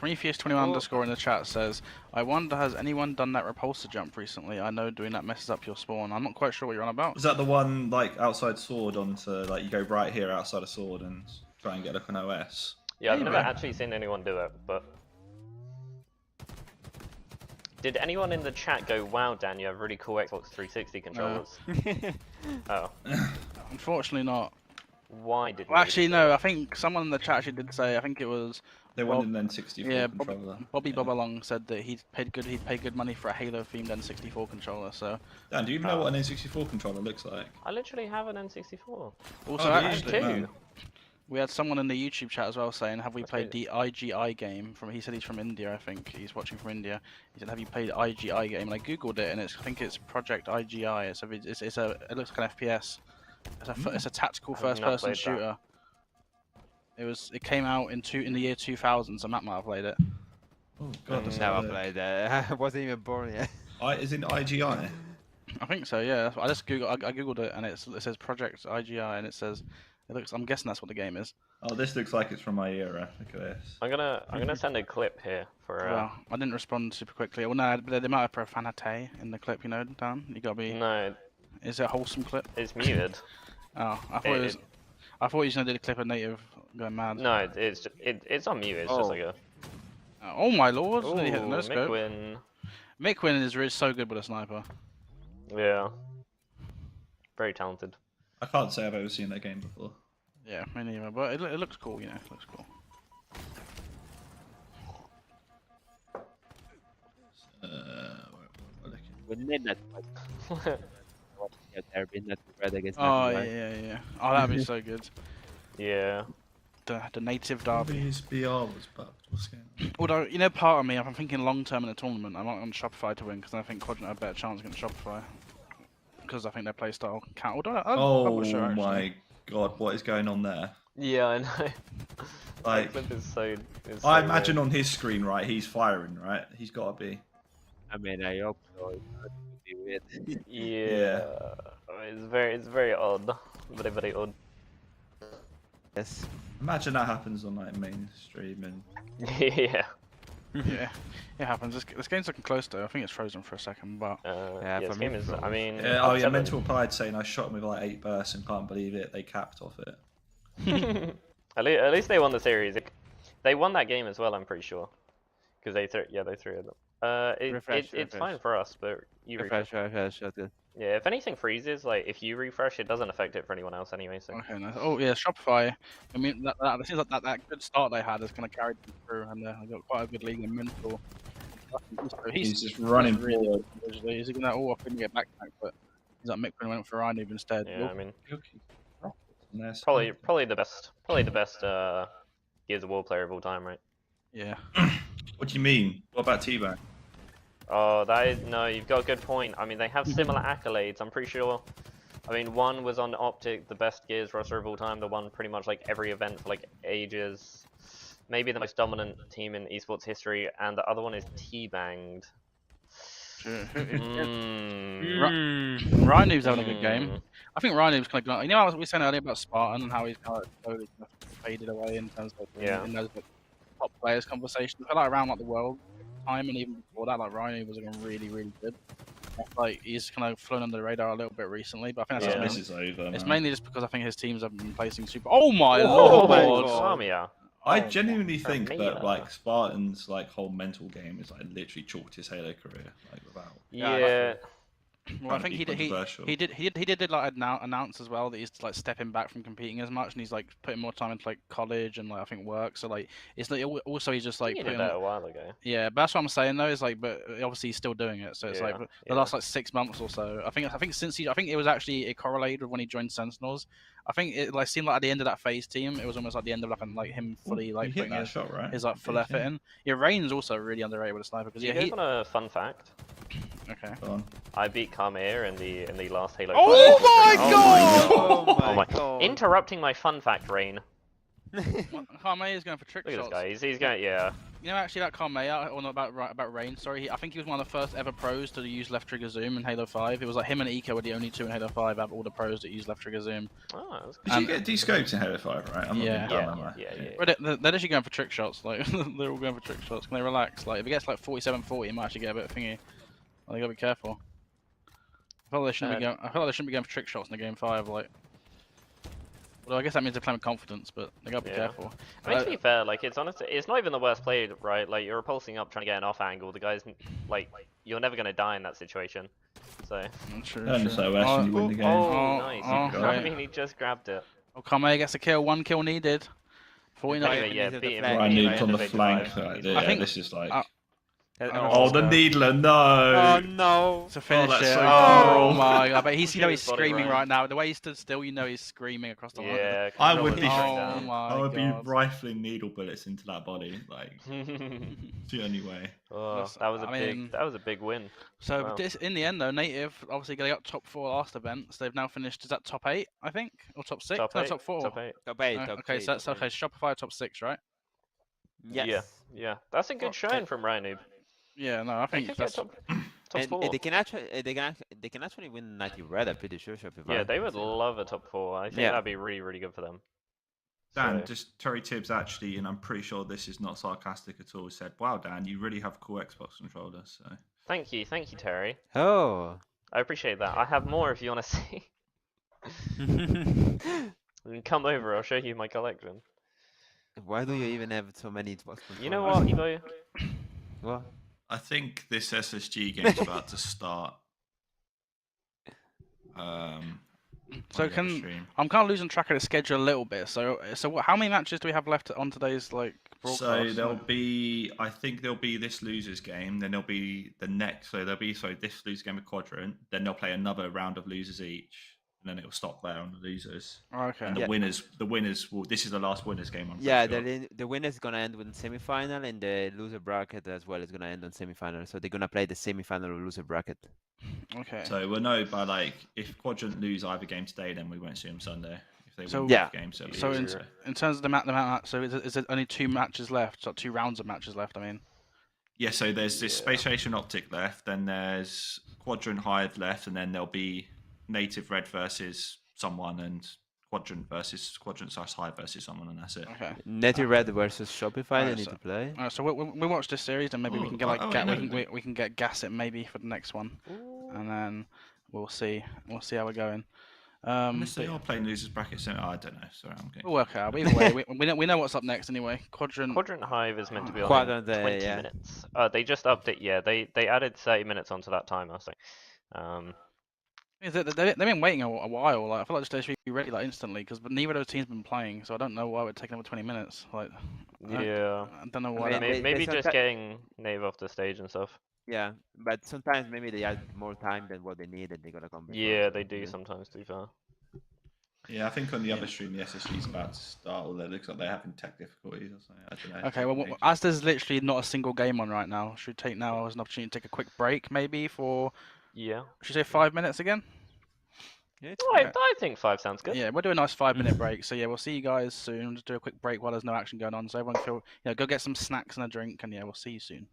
Prometheus21 underscore in the chat says, I wonder has anyone done that repulsor jump recently? I know doing that messes up your spawn. I'm not quite sure what you're on about. Is that the one like outside sword onto like you go right here outside a sword and try and get like an OS? Yeah, I've never Anyway. actually seen anyone do it, but. Did anyone in the chat go, wow, Dan, you have really cool Xbox 360 controllers? Oh. Unfortunately not. Why did Well, actually, no, I think someone in the chat actually did say, I think it was... They wanted an N64 yeah, controller. Bobby Along said that he'd paid good money for a Halo-themed N64 controller, so... Dan, do you even know what an N64 controller looks like? I literally have an N64. Also, Oh, actually, too. we had someone in the YouTube chat as well saying, have we played the IGI game? He said he's from India, I think. He's watching from India. He said, have you played the IGI game? And I googled it, and I think it's Project IGI. It looks like an FPS. It's a tactical first-person shooter. It came out in the year 2000, so Matt might have played it. Oh god, that's Never played that. I wasn't even born yet. Is it IGI? I think so, yeah. I just googled it, and it says Project IGI, and it says I'm guessing that's what the game is. Oh, this looks like it's from my era. Look at this. I'm gonna send a clip here for. Well, I didn't respond super quickly. Well, no, but they might have profanity in the clip, you know, Dan. You gotta be. No. Is it a wholesome clip? It's muted. Oh, I thought it was. I thought you just did a clip of Native going mad. No, it's on mute. It's just like a. Oh my lord! Ooh, Nearly hit the no scope. Miquin is so good with a sniper. Yeah. Very talented. I can't say I've ever seen that game before. Yeah, me neither. But it looks cool, you know. It looks cool. We need that. Oh yeah. Oh, that'd be so good. Yeah. The native derby. His BR was bugged. What's going on? Although, you know, part of me, if I'm thinking long term in the tournament, I want Shopify to win because I think Quadrant have a better chance against Shopify. Because I think their playstyle can. Oh not sure, my god, what is going on there? Yeah, I know. Like, that clip is so I imagine on his screen, right, he's firing, right? He's got to be. I mean, I hope so. It would be weird. Yeah. It's very odd. Very, very odd. Yes. Imagine that happens on like mainstream and. Yeah. Yeah, it happens. This game's looking close though. I think it's frozen for a second, but yeah, this game is. I mean. Yeah, oh yeah, Mental Pride saying I shot him with like 8 bursts and can't believe it. They capped off it. At least they won the series. They won that game as well. I'm pretty sure. Because they threw it. It's fine for us, but you refresh. Good. Yeah, if anything freezes, like if you refresh, it doesn't affect it for anyone else anyway. So. okay, nice. Oh yeah, Shopify. I mean, it seems like that good start they had has kind of carried them through, and they've got quite a good league in Mental. He's just running forward. He's gonna I couldn't get backpack, but he's like Miquin went for Ryan instead. Yeah, I mean, Probably the best Gears of War player of all time, right? Yeah. What do you mean? What about T-Bag? Oh, no, you've got a good point. I mean, they have similar accolades. I'm pretty sure. I mean, one was on OpTic, the best Gears roster of all time. The one pretty much like every event for like ages. Maybe the most dominant team in esports history, and the other one is teabanged. Ryan Noob's having a good game. I think Ryan Noob's kind of, you know, how we were saying earlier about Spartan and how he's kind of slowly kind of faded away in terms of in those like, top players conversations. I feel like around like the world time and even before that, like Ryan Noob was looking really, really good. Like he's kind of flown under the radar a little bit recently, but I think that's Yeah. just This is over. it's man. mainly just because I think his teams have been placing super. Oh my Oh my lord! god. Lamia. I Oh, genuinely think Armenia. that like Spartan's like whole mental game is like literally chalked his Halo career like without. Yeah. Well, I trying to think be he did. controversial. He did like announce as well that he's like stepping back from competing as much, and he's like putting more time into like college and like I think work. So like it's like also he's just like He did putting. that a while ago. Yeah, but that's what I'm saying though. Is like, but obviously he's still doing it. So it's like Yeah, the last like 6 months or so. I think since I think it was actually it correlated with when he joined Sentinels. I think it like seemed like at the end of that phase team, it was almost like the end of like him fully like you hit putting that his, shot right. his like full Yeah, effort in. Yeah, Rain's also really underrated with a sniper because Do you guys want a fun fact? Okay. Go on. I beat Karmir in the last Halo. Oh 5 my tournament. god! Oh my! Interrupting my fun fact, Rain. Carmey is going for trick Look at this shots. guy. He's going. Yeah. You know, actually, about Carmey, or not about Rain. Sorry, I think he was one of the first ever pros to use left trigger zoom in Halo 5. It was like him and Eco were the only two in Halo 5 out of all the pros that use left trigger zoom. Oh, that's Did you get de-scoped in Halo 5, right? I'm not Yeah. being dumb, am I? Yeah. But they're actually going for trick shots. Like they're all going for trick shots. Can they relax? Like if it gets like 47-40, it might actually get a bit thingy. Well, they gotta be careful. I feel like they shouldn't be going. I feel like they shouldn't be going for trick shots in the game 5. Like, well, I guess that means they're playing with confidence, but they gotta be careful. I mean, to be fair, like it's honestly, it's not even the worst played, right? Like you're repulsing up, trying to get an off angle. The guy's like, you're never gonna die in that situation. So. True. Only so West when you win the game. Oh, nice. okay. I mean, he just grabbed it. Oh, Carmey gets a kill. 1 kill needed. 49. Anyway, yeah, beat him. Right, beat him noobs on the by flank. 55. Like, I think- this is like. Oh, the Needler, no! Oh no! To finish that's it. so Oh cruel. my god! But he's, you know, Shoot he's his body screaming right. right now. The way he stood still, you know, he's screaming across the line. Yeah. I control would was be- straight Oh down. my I would god! be rifling needle bullets into that body. Like, it's the only way. Oh, that was a big win. So Wow. this, in the end, though, Native obviously they got top 4 last event. So they've now finished. Is that top 8? I think, or top 6? Top No, 8. top 4. Top 8. Top 8, Okay, so that's okay. Shopify top 6, right? Yes. Yeah. That's a good showing from Ryan Noob. Yeah, no, I They think could that's. get top 4. And they can actually win 90 red. I'm pretty sure. Shopify. Yeah, they would love a top 4. I think that'd be really, really good for them. Dan, So- just Terry Tibbs actually, and I'm pretty sure this is not sarcastic at all, said, "Wow, Dan, you really have cool Xbox controllers." So Thank you, Terry. Oh. I appreciate that. I have more if you want to see. Come over, I'll show you my collection. Why do you even have so many Xbox controllers? You know what, Evo? What? I think this SSG game's about to start. So on the other stream. I'm kind of losing track of the schedule a little bit. So how many matches do we have left on today's like broadcast? So there'll be, I think there'll be this losers game, then there'll be the next. So there'll be this losers game with Quadrant, then they'll play another round of losers each, and then it'll stop there on the losers. Okay. And the winners will. This is the last winners game. I'm Yeah, pretty sure. the winner is gonna end with semi-final, and the loser bracket as well is gonna end on semi-final. So they're gonna play the semi-final or loser bracket. Okay. So we'll know by if Quadrant lose either game today, then we won't see them Sunday. If they So- win Yeah. both games, so So in terms of the map, so is it only 2 matches left? So 2 rounds of matches left. I mean. yeah. So there's this Space Station OpTic left, then there's Quadrant Hive left, and then there'll be Native Red versus someone, and Quadrant versus Hive versus someone, and that's it. Okay. Netty Red versus Shopify. Alright, They need so- to play. Alright, so we watch this series, and maybe we Oh, can get oh, I know. we can get Gasset maybe for the next one, and then we'll see how we're going. Unless they But are playing losers brackets, so I don't know. Sorry, I'm getting. we'll work it out. But either way, we know what's up next anyway. Quadrant. Quadrant Hive is meant to be on Quadrant, in 20 yeah. minutes. They just upped it, yeah. They added 30 minutes onto that timer, so. They've been waiting a while. Like I feel like they should be ready like instantly because neither of those teams been playing, so I don't know why it would take them 20 minutes. Like Yeah. I don't know why. mean, that- they Maybe just someti- getting Nave off the stage and stuff. Yeah, but sometimes maybe they add more time than what they need, and they're gonna come. before, Yeah, so, they do yeah. sometimes, to be fair. Yeah, I think on the other stream, the SSG's about to start, although it looks like they're having tech difficulties or something. I don't know. Okay, well, as there's literally not a single game on right now, should we take now as an opportunity to take a quick break, maybe for Yeah. should we say 5 minutes again? Yeah, I think 5 sounds good. Yeah, we'll do a nice 5-minute break. So yeah, we'll see you guys soon. Just do a quick break while there's no action going on, so everyone feel go get some snacks and a drink, and yeah, we'll see you soon.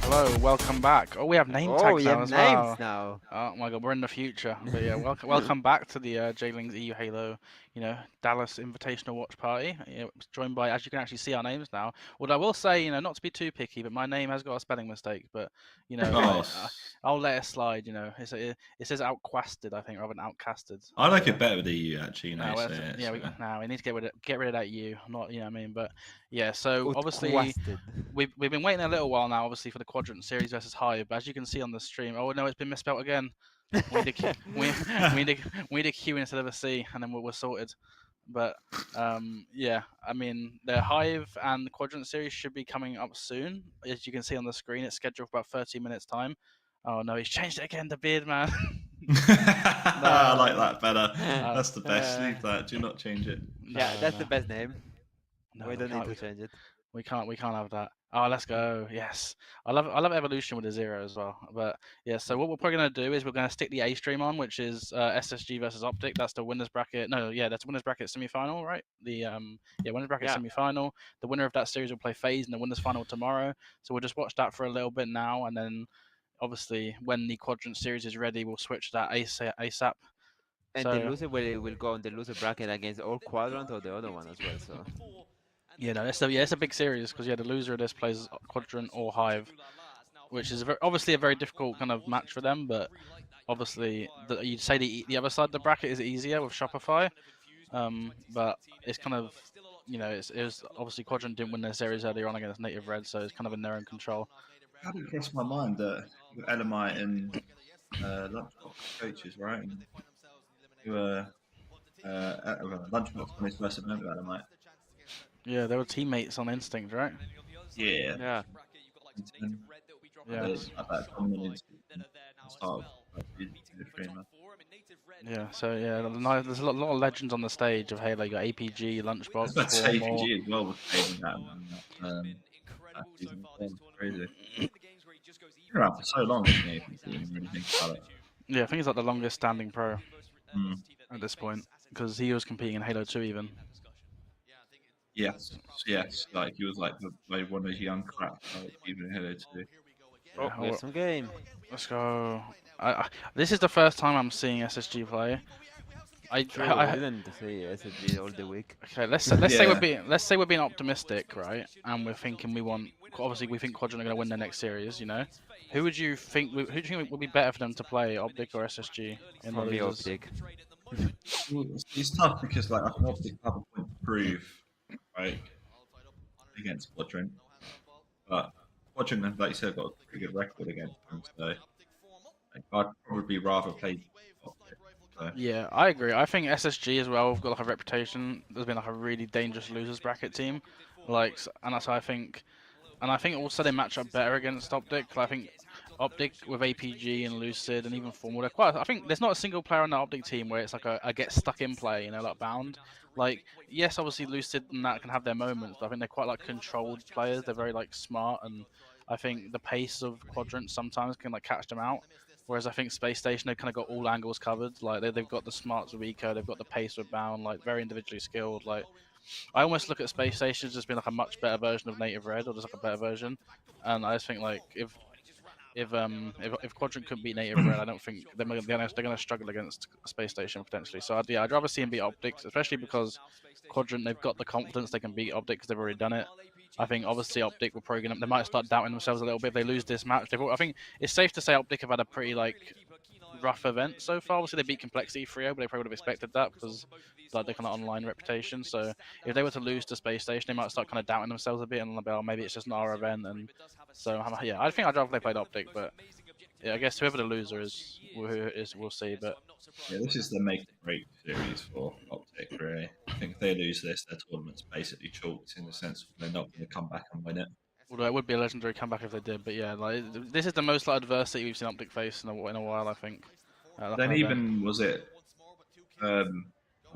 Hello, welcome back. Oh, we have name tags we now have as names well. now. Oh my god, we're in the future. But yeah, welcome back to the JLingz EU Halo, Dallas Invitational Watch Party. Joined by, as you can actually see our names now. Although I will say, not to be too picky, but my name has got a spelling mistake. But I'll let it slide. It says outquasted, I think, rather than outcasted. I like it better with the EU actually. We need to get rid of that U. Not, you know what I mean. But yeah, so obviously Outquasted. we've been waiting a little while now, obviously, for the Quadrant series versus Hive. But as you can see on the stream, oh no, it's been misspelled again. We need a Q instead of a C, and then we're sorted. But yeah, I mean, the Hive and the Quadrant series should be coming up soon. As you can see on the screen, it's scheduled for about 30 minutes time. Oh no, he's changed it again, the beard man. I like that better. That's the best. Leave that. Do not change it. Yeah, that's the best name. No, we don't need to change it. We can't have that. Oh, let's go. Yes. I love Evolution with a 0 as well. But yeah, so what we're probably gonna do is we're gonna stick the A stream on, which is SSG versus OpTic. That's the winners bracket. No, yeah, that's winners bracket semi-final, right? The winners bracket Yeah. semi-final. The winner of that series will play FaZe in the winners final tomorrow. So we'll just watch that for a little bit now, and then obviously when the Quadrant series is ready, we'll switch that ASAP. And So the loser will go on the loser bracket against or Quadrant or the other one as well. So yeah, no, it's a big series because the loser of this plays Quadrant or Hive, which is obviously a very difficult kind of match for them. But obviously, you'd say the other side of the bracket is easier with Shopify, but it's kind of it was obviously Quadrant didn't win their series earlier on against Native Red, so it's kind of in their own control. How did it cross my mind that Elamite and Lunchbox coaches, right? And who were Lunchbox on his first event with Elamite. Yeah, they were teammates on Instinct, right? Yeah. yeah. Yeah. That dominant start of the streamer. Yeah, so yeah, there's a lot of legends on the stage of Halo. You got APG, Lunchbox, That's Formal. APG as well was playing that season. Crazy. Been around for so long, isn't he? If you really think about it. Yeah, I think he's like the longest standing pro Mm. at this point because he was competing in Halo 2 even. Yes. Like he was like one of those young cracks, like even in Halo 2. Oh, we have some game. Let's go. This is the first time I'm seeing SSG play. I didn't see SSG all the week. Okay, let's say we're being optimistic, right? And we're thinking we think Quadrant are going to win their next series. You know, who do you think would be better for them to play, OpTic or SSG? For me, OpTic. It's tough because like I think OpTic have a point to prove, right, against Quadrant, but Quadrant, like you said, got a pretty good record against them, so I'd probably rather play OpTic. So. Yeah, I agree. I think SSG as well have got like a reputation. There's been like a really dangerous losers bracket team, and that's how I think. And I think also they match up better against OpTic. I think OpTic with APG and Lucid and even Formal, they're quite. I think there's not a single player on the OpTic team where it's like a get stuck in play, like bound. Like yes, obviously Lucid and that can have their moments, but I think they're quite like controlled players. They're very like smart, and I think the pace of Quadrant sometimes can like catch them out. Whereas I think Space Station, they've kind of got all angles covered. Like they've got the smarts with Eco, they've got the pace with Bound, like very individually skilled. Like I almost look at Space Station as just being like a much better version of Native Red, or just like a better version. And I just think like if Quadrant couldn't beat Native Red, I don't think they're going to struggle against Space Station potentially. So I'd rather see them beat OpTic, especially because Quadrant, they've got the confidence they can beat OpTic because they've already done it. I think obviously OpTic will probably they might start doubting themselves a little bit if they lose this match. I think it's safe to say OpTic have had a pretty like rough event so far. Obviously they beat Complexity 3-0, but they probably would have expected that because like their kind of online reputation. So if they were to lose to Space Station, they might start kind of doubting themselves a bit and like, oh, maybe it's just not our event. And so yeah, I think I'd rather they played OpTic, but yeah, I guess whoever the loser is, we'll see. But yeah, this is the make or break series for OpTic, really. I think if they lose this, their tournament's basically chalked in the sense they're not going to come back and win it. Although it would be a legendary comeback if they did, but yeah, like this is the most like adversity we've seen OpTic face in a while, I think. Then even was it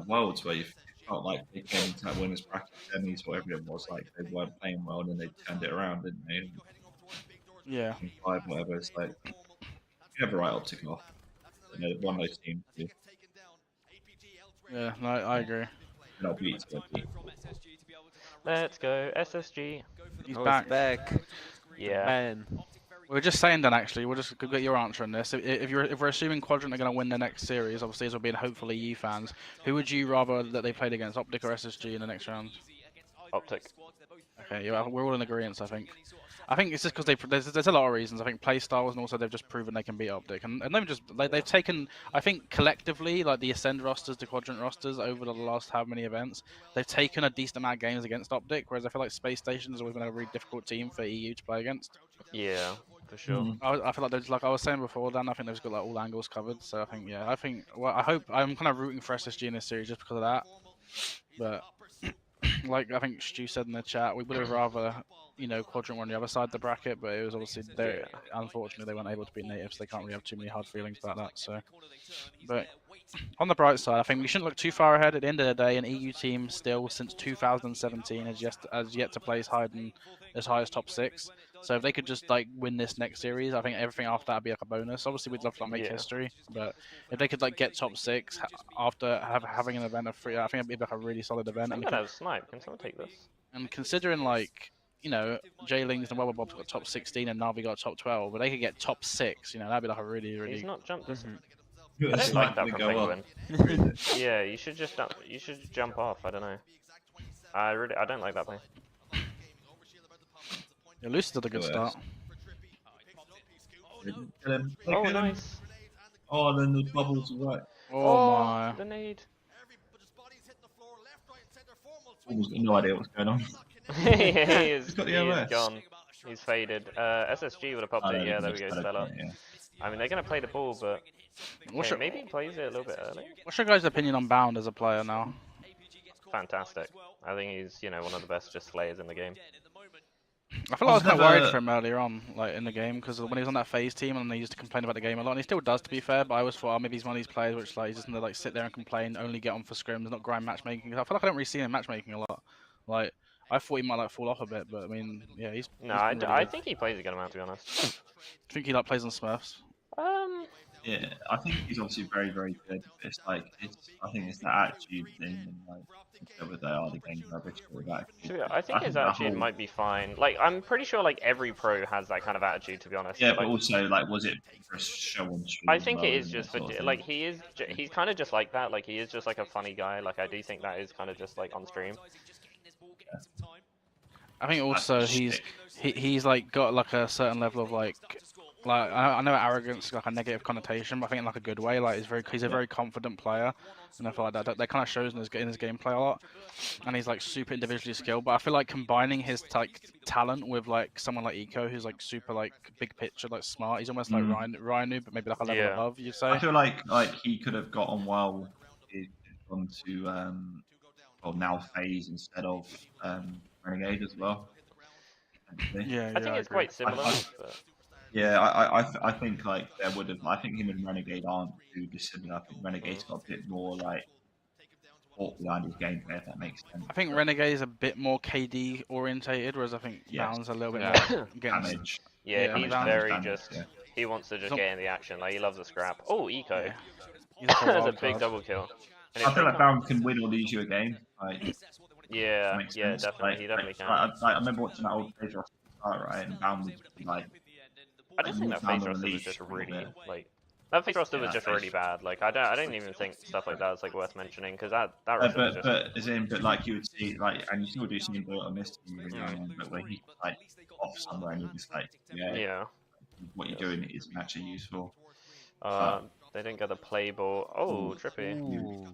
Worlds where you felt like they came into that winners bracket semis, whatever it was, like they weren't playing well, and then they turned it around, didn't they? Yeah. 5, whatever. It's like you never write OpTic off. One of those teams. Yeah, no, I agree. Let's go SSG. He's back. Yeah. Man. We were just saying then, actually, we'll just get your answer on this. If we're assuming Quadrant are going to win the next series, obviously as we're being hopefully EU fans, who would you rather that they played against, OpTic or SSG in the next round? OpTic. Okay, yeah, we're all in agreement, I think. I think it's just because there's a lot of reasons. I think play styles, and also they've just proven they can beat OpTic, and they've taken, I think collectively, like the Ascend rosters, the Quadrant rosters over the last how many events, they've taken a decent amount of games against OpTic. Whereas I feel like Space Station has always been a really difficult team for EU to play against. Yeah, for sure. I feel like there's, like I was saying before, Dan, I think they've got like all angles covered. So I think I hope I'm kind of rooting for SSG in this series just because of that. But like I think Stu said in the chat, we would have rather Quadrant were on the other side of the bracket, but it was obviously unfortunately they weren't able to beat Native, so they can't really have too many hard feelings about that. So, but on the bright side, I think we shouldn't look too far ahead. At the end of the day, an EU team still since 2017 has yet to place higher than as high as top 6. So if they could just like win this next series, I think everything after that would be like a bonus. Obviously, we'd love to like, make history, but if they could like get top 6 after having an event of 3, I think it'd be like a really solid event. I'm gonna have snipe. Can someone take this? And considering like, you know, JLingz and Webber Bob's got top 16 and Navi got top 12, but they could get top 6. You know, that'd be like a really. He's not jumped this. I don't like that from Penguin. Yeah, you should just jump off. I don't know. I don't like that play. Yeah, Lucy did a good start. Oh, nice. Oh, then the bubbles right. Oh my. The nade. Almost got no idea what's going on. He is got the OS. gone. He's faded. SSG would have popped it. Yeah, there we go. Stella. Yeah. I mean, they're gonna play the ball, but okay, maybe he plays it a little bit early. What's your guys' opinion on Bound as a player now? Fantastic. I think he's, you know, one of the best just slayers in the game. I feel like I was kind of worried for him earlier on, like in the game, because when he was on that phase team and they used to complain about the game a lot, and he still does, to be fair. But I always thought, oh, maybe he's one of these players which like he's just gonna like sit there and complain, only get on for scrims, not grind matchmaking. I feel like I don't really see him matchmaking a lot. Like I thought he might like fall off a bit, but I mean, yeah, he's. No, he's I think he plays a good amount, to be honest. I think he like plays on Smurfs. Yeah, I think he's obviously very, very good. It's like I think it's the attitude thing, and like whether they are the game rubbish or that. I think his attitude might be fine. Like I'm pretty sure like every pro has that kind of attitude, to be honest. Yeah, like, but also like, was it for a show on stream? I think it is just for like he's kind of just like that. Like he is just like a funny guy. Like I do think that is kind of just like on stream. I think also he's like got like a certain level of like I know arrogance is like a negative connotation, but I think in like a good way. Like he's a very confident player, and I feel like that kind of shows in his gameplay a lot. And he's like super individually skilled, but I feel like combining his like talent with like someone like Eco, who's like super like big picture, like smart. He's almost like Ryan, but maybe like a level above. You say? I feel like he could have got on well. He'd gone to well now phase instead of Renegade as well. Yeah, I think it's quite similar. Yeah, I think like there would have. I think him and Renegade aren't too dissimilar. I think Renegade's got a bit more like thought behind his gameplay, if that makes sense. I think Renegade is a bit more KD orientated, whereas I think Bound's a little bit more damage. Yeah, he's very just. He wants to just get in the action. Like he loves a scrap. Oh, Eco. That's a big double kill. I feel like Bound can win or lose you a game. Like, yeah, definitely. Like, he definitely can. I remember watching that old phase roster start, right, and Bound was like. I just think that phase roster was just really like that phase roster was just really bad. Like I don't even think stuff like that is like worth mentioning because that roster was just... but like you would see like and you still do see him do it on this team, but when he's like off somewhere and you're just like what you're doing isn't actually useful. They didn't get the play ball. Oh, Trippy. Ooh.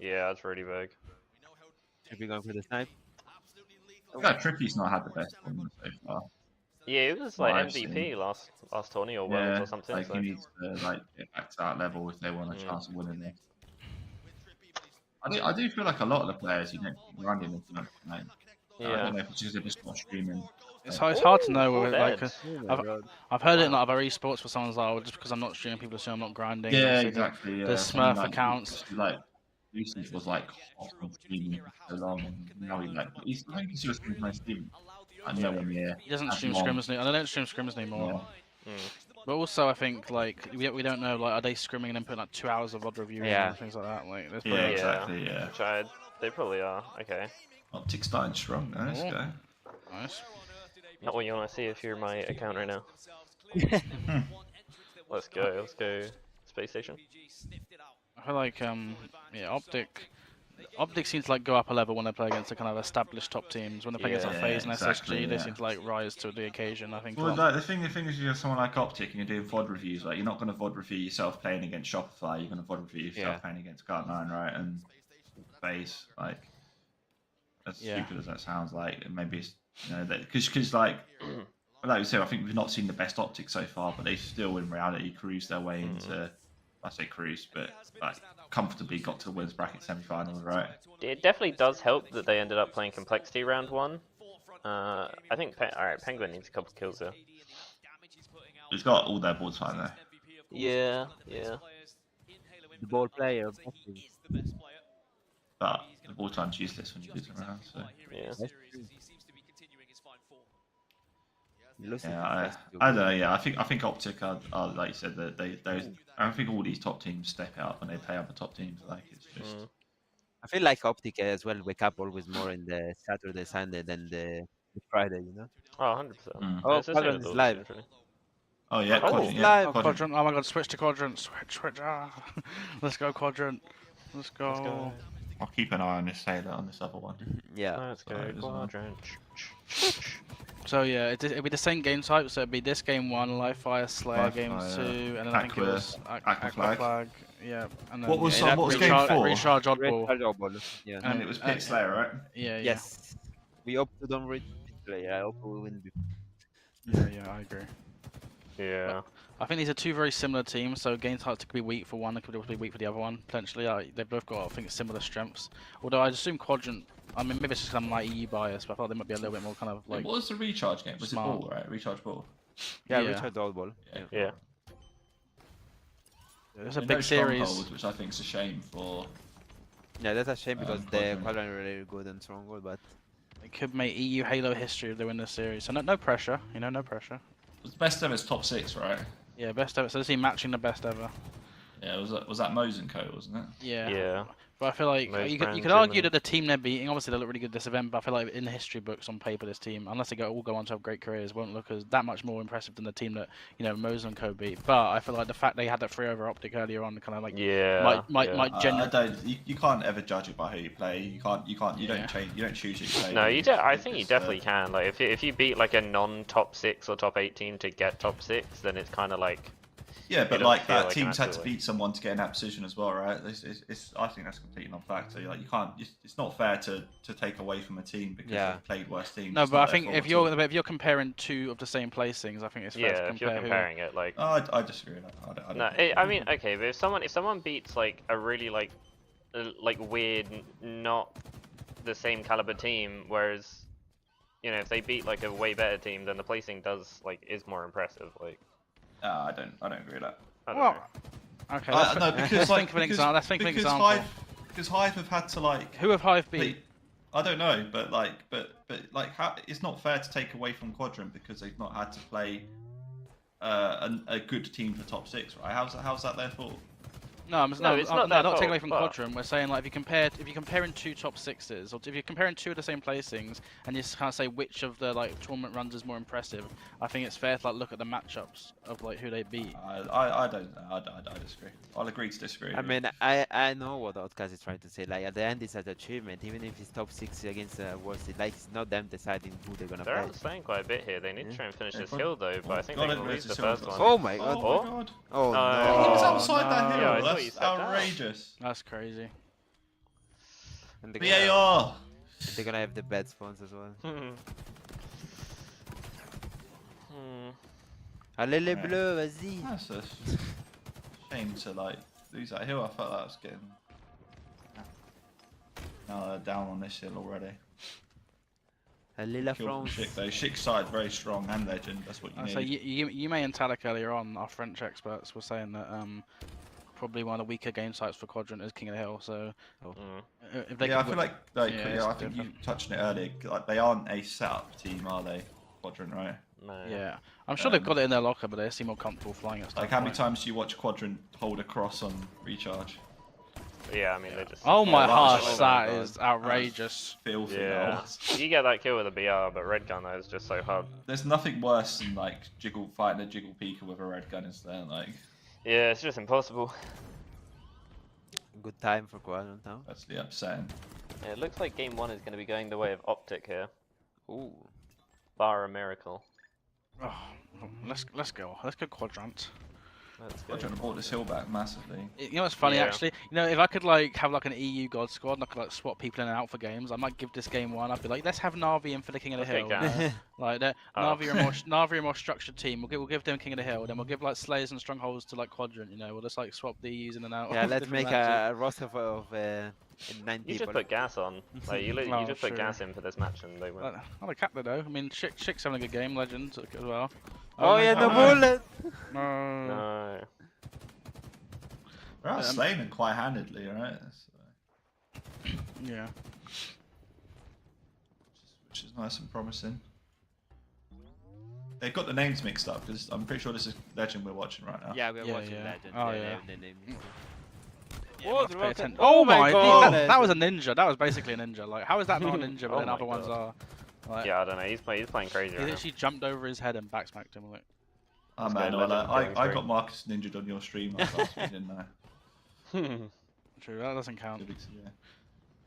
Yeah, that's really big. Trippy going for the snipe. Yeah, Trippy's not had the best one so far. Yeah, it was like MVP last tourney or Worlds or something. Like he needs to like get back to that level if they want a chance of winning this. I do feel like a lot of the players don't keep running as much. Like, I don't know if it's just they're just not streaming. It's hard to know. Like, I've heard it in like other esports for someone's like, oh, just because I'm not streaming, people assume I'm not grinding. Yeah, exactly. Yeah. The Smurf accounts. Like Lucy was like off on streaming for so long, and now he's I think he's just streaming my stream. I know him, yeah. He doesn't stream scrims anymore. I don't stream scrims anymore. Yeah. But also, I think like we don't know like are they scrimming and then putting like 2 hours of VOD review and things like that. Like exactly. Yeah. They probably are. Okay. OpTic starting strong. Nice guy. Nice. Not what you want to see if you're my account right now. Let's go. Space Station. I feel like OpTic seems to like go up a level when they play against the kind of established top teams. When they play against like FaZe and SSG, they seem to like rise to the occasion. I think. Well, like, the thing is, you have someone like OpTic and you're doing VOD reviews. Like, you're not going to VOD review yourself playing against Shopify. You're going to VOD review yourself playing against Cart9, right? And FaZe, like, as stupid as that sounds, like maybe it's because like we said, I think we've not seen the best OpTic so far, but they still in reality cruise their way into. I say cruise, but like comfortably got to the winners bracket semi-finals, right? It definitely does help that they ended up playing complexity round 1. I think Penguin needs a couple kills there. He's got all their boards fine there. Yeah. the ball player. But the ball time's useless when you lose around. So Yeah. yeah, I don't know. Yeah, I think OpTic are like you said that I think all these top teams step out when they play other top teams. Like it's just. I feel like OpTic as well wake up always more in the Saturday, Sunday than the Friday, you know? Oh, 100%. Oh, It's the same Quadrant with is all live. teams, really. Oh yeah, Oh, Quadrant, it's yeah, live. Oh, Quadrant. Oh my god, switch to Quadrant. Switch. Ah. Let's go, Quadrant. Let's go. Let's go. I'll keep an eye on this sailor on this other one. Yeah. Let's go, Alright, as well. Quadrant. So yeah, it'll be the same game type. So it'll be this game 1, Live Fire, Slayer Live game Fire, 2, and then I think it was Aqua Flag. Yeah. And then, What was yeah, what was recharge, game 4? Recharge Oddball. Yeah. And it was Pit Slayer, right? Yeah. Yes. We hope to don't reach play. I hope we win. Yeah, I agree. Yeah. I think these are two very similar teams, so game types could be weak for one, they could also be weak for the other one, potentially. They've both got, I think, similar strengths. Although I assume Quadrant, I mean, maybe it's just kind of my EU bias, but I thought they might be a little bit more kind of like... What was the recharge game? Was smart. it ball, right? Recharge ball. Yeah, Yeah. Richard Oldball. Yeah. It's a No big series. Stronghold, which I think is a shame for. Yeah, that's a shame because the Quadrant. Quadrant are really good and stronghold, but It could make EU Halo history if they win this series. So no pressure, you know, no pressure. It was best ever is top 6, right? Yeah, best ever. So this team matching the best ever. Yeah, was that Mosenko, wasn't it? Yeah. Yeah. But I feel like Most you brands could argue in that the team they're beating, obviously they look really good this event, but I feel like in the history books on paper, this team, unless they all go on to have great careers, won't look as that much more impressive than the team that, you know, Mose and Co beat. But I feel like the fact they had that 3 over OpTic earlier on kind of like Yeah. might I genuinely... don't. You can't ever judge it by who you play. You can't. You Yeah. don't change. You don't choose who you play. No, you I think you just, definitely can. Like, if you beat like a non-top 6 or top 8 team to get top 6, then it's kind of like. Yeah, but don't like feel that like team's had to naturally. beat someone to get in that position as well, right? It's I think that's completely non-factor. Like you can't. It's not fair to take away from a team because Yeah. they've played worse teams. No, It's but not I their think fault if at you're all. if you're comparing 2 of the same placings, I think it's fair to Yeah, if you're compare comparing it, like. Oh, I disagree with that. I don't No, think I mean, okay, but if someone beats like a really like weird, not the same caliber team, whereas, you know, if they beat like a way better team, then the placing is more impressive. Like, I don't agree with that. I don't Well, know. okay. No, because let's like think of an example. Let's think of an because example. because Hive have had to like. Who have Hive beat? They, I don't know, but how, it's not fair to take away from Quadrant because they've not had to play a good team for top 6, right? How's that their fault? No, it's not their not taking away fault, from but- Quadrant. We're saying like if you're comparing 2 top 6s, or if you're comparing 2 of the same placings, and you just kind of say which of the like tournament runs is more impressive, I think it's fair to like look at the matchups of like who they beat. I don't. I disagree. I'll agree to disagree. I mean, I know what Outcast is trying to say. Like at the end, it's an achievement. Even if it's top 6 against the worst, like it's not them deciding who they're gonna They're play. outstaying quite a bit here. They need to try and finish Yeah, this but- hill though, but I think God, they it can was lose the the first silver. one. Oh my god! Oh my god! Oh no. He was no! outside that hill. Yeah, I thought you That's stepped out. outrageous. That's crazy. And they're gonna, VAR. they're gonna have the bad spawns as well. Allez les Yeah. bleus, vas-y! That's a shame to like lose that hill. I thought that was getting. Now they're down on this hill already. Allez la Kill from France! Schick though. Schick's side very strong and legend. That's what you So need. Yume and Talik earlier on, our French experts, were saying that probably one of the weaker game sites for Quadrant is King of the Hill. So if they Yeah, I could feel win- like yeah, yeah, it's I think you different. touched on it earlier. Like they aren't a setup team, are they? Quadrant, right? No. yeah, I'm sure they've got it in their locker, but they seem more comfortable flying at stuff. Like how many right? times do you watch Quadrant hold a cross on recharge? Yeah, I mean they just. Oh my that gosh, was- that oh my is God. outrageous. Filthy. Yeah. that was. You get that kill with a BR, but red gun though is just so hard. There's nothing worse than like fighting a jiggle peeker with a red gun, is there? Like Yeah, it's just impossible. Good time for Quadrant now. that's the upsetting. Yeah, it looks like game 1 is going to be going the way of OpTic here. Ooh. Bar a miracle. Oh, let's go Quadrant. Let's go. Quadrant brought this hill back massively. You know what's funny Yeah. actually? You know, if I could like have like an EU God squad and I could like swap people in and out for games, I might give this game 1. I'd be like, let's have Na'Vi in for the King of the Okay, Hill. Gas. Like that, Oh. Na'Vi are a more structured team. We'll give them King of the Hill, then we'll give like Slayers and Strongholds to like Quadrant. You know, we'll just like swap the EUs in and out. Yeah, of let's different make matches. a roster of 9 You people. just put gas on. Like you Oh, just put sure. gas in for this match and they win. Not a captain though. I mean, Schick's having a good game, Legend as well. Oh yeah, no no. bullet! No. No. We're out slaying them quite handedly, right? So, Yeah. which is nice and promising. They've got the names mixed up because I'm pretty sure this is Legend we're watching right now. Yeah, we're Yeah, watching yeah. Legend. Oh, yeah. yeah. They have the name. Yeah, What? must pay attention. Oh Oh my my God. god! That was a ninja. That was basically a ninja. Like, how is that not a ninja, but Oh then my other ones God. are? Like, Yeah, I don't know. He's playing crazy he right now. literally jumped over his head and backsmacked him. Like, Oh Let's man, go, well, Legend I going got through. Marcus ninjaed on your stream last week, didn't I? true, that doesn't count. 2 weeks ago.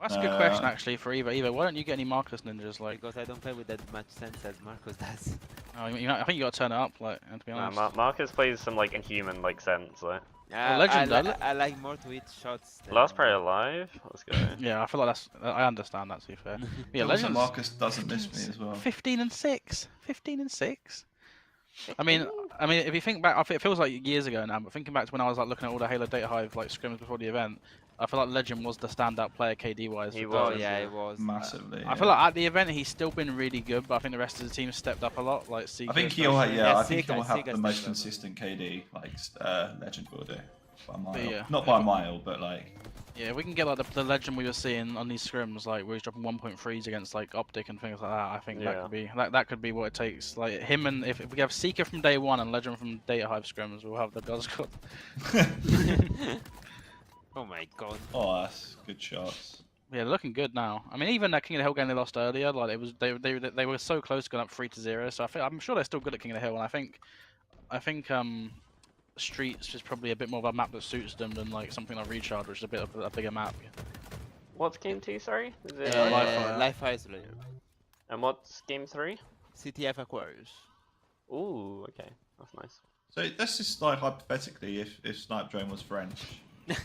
That's a good question actually for Eva. Eva, why don't you get any Marcus ninjas? Like, Because I don't play with that much sense as Marcos does. oh, I think you got to turn it up. Like, and to be honest. Marcus plays some like inhuman like sense. Like Legend, I like more to hit shots. last player alive. Let's go. Yeah, I feel like I understand that, to be fair. Yeah, Also, Legends. Marcus doesn't miss me as well. 15 and 6. 15 and 6. I mean, if you think back, it feels like years ago now. But thinking back to when I was like looking at all the Halo Data Hive like scrims before the event, I feel like Legend was the standout player KD wise. He Oh was. yeah, it was. Massively. I feel like at the event he's still been really good, but I think the rest of the team stepped up a lot. Like, I think he'll have, Yeah, I think he'll have Sega the most stepped up. consistent KD, like Legend will do. By a mile. Yeah. Not by a mile, but like. Yeah, we can get like the Legend we were seeing on these scrims, like where he's dropping 1.3s against like OpTic and things like that. I think that could be what it takes. Like him, and if we have Seeker from day one and Legend from Data Hive scrims, we'll have the God squad. Oh my God. Oh, that's good shots. Yeah, they're looking good now. I mean, even that King of the Hill game they lost earlier, like it was they were so close to going up 3-0. So I'm sure they're still good at King of the Hill, and I think Streets is probably a bit more of a map that suits them than like something like Recharge, which is a bit of a bigger map. What's game 2? Sorry. Is it Life Fire. Life Isolator. And what's game 3? CTF Aquarius. Ooh, okay, that's nice. So that's just like hypothetically, if Snipe Drone was French,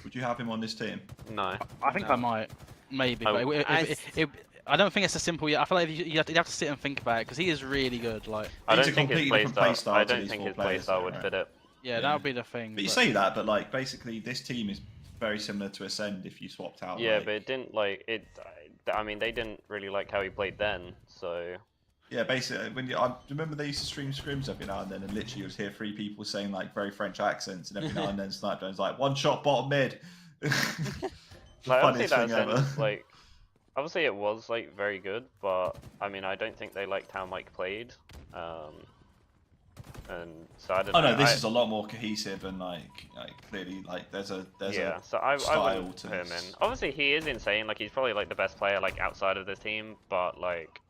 would you have him on this team? No. I think I might, maybe. I- But I don't think it's a simple. I feel like you have to sit and think about it because he is really good. Like, I It's don't a think his completely different playstyle. playstyle I to don't these think four his players, playstyle would right? fit it. yeah, that would be the thing. But you but- say that, but like basically, this team is very similar to Ascend if you swapped out. Yeah, like, but it didn't like it. I mean, they didn't really like how he played then. So yeah, basically, I remember they used to stream scrims every now and then, and literally you would hear 3 people saying like very French accents, and every now and then Snipe Drone's like 1 shot bottom mid. like obviously Funniest that thing ever. sense, like obviously it was like very good, but I mean I don't think they liked how Mike played. And so I don't Oh know. no, this is a lot more cohesive and like clearly like there's yeah, a so I style wouldn't to put him this. in. Obviously he is insane. Like he's probably like the best player like outside of this team, but like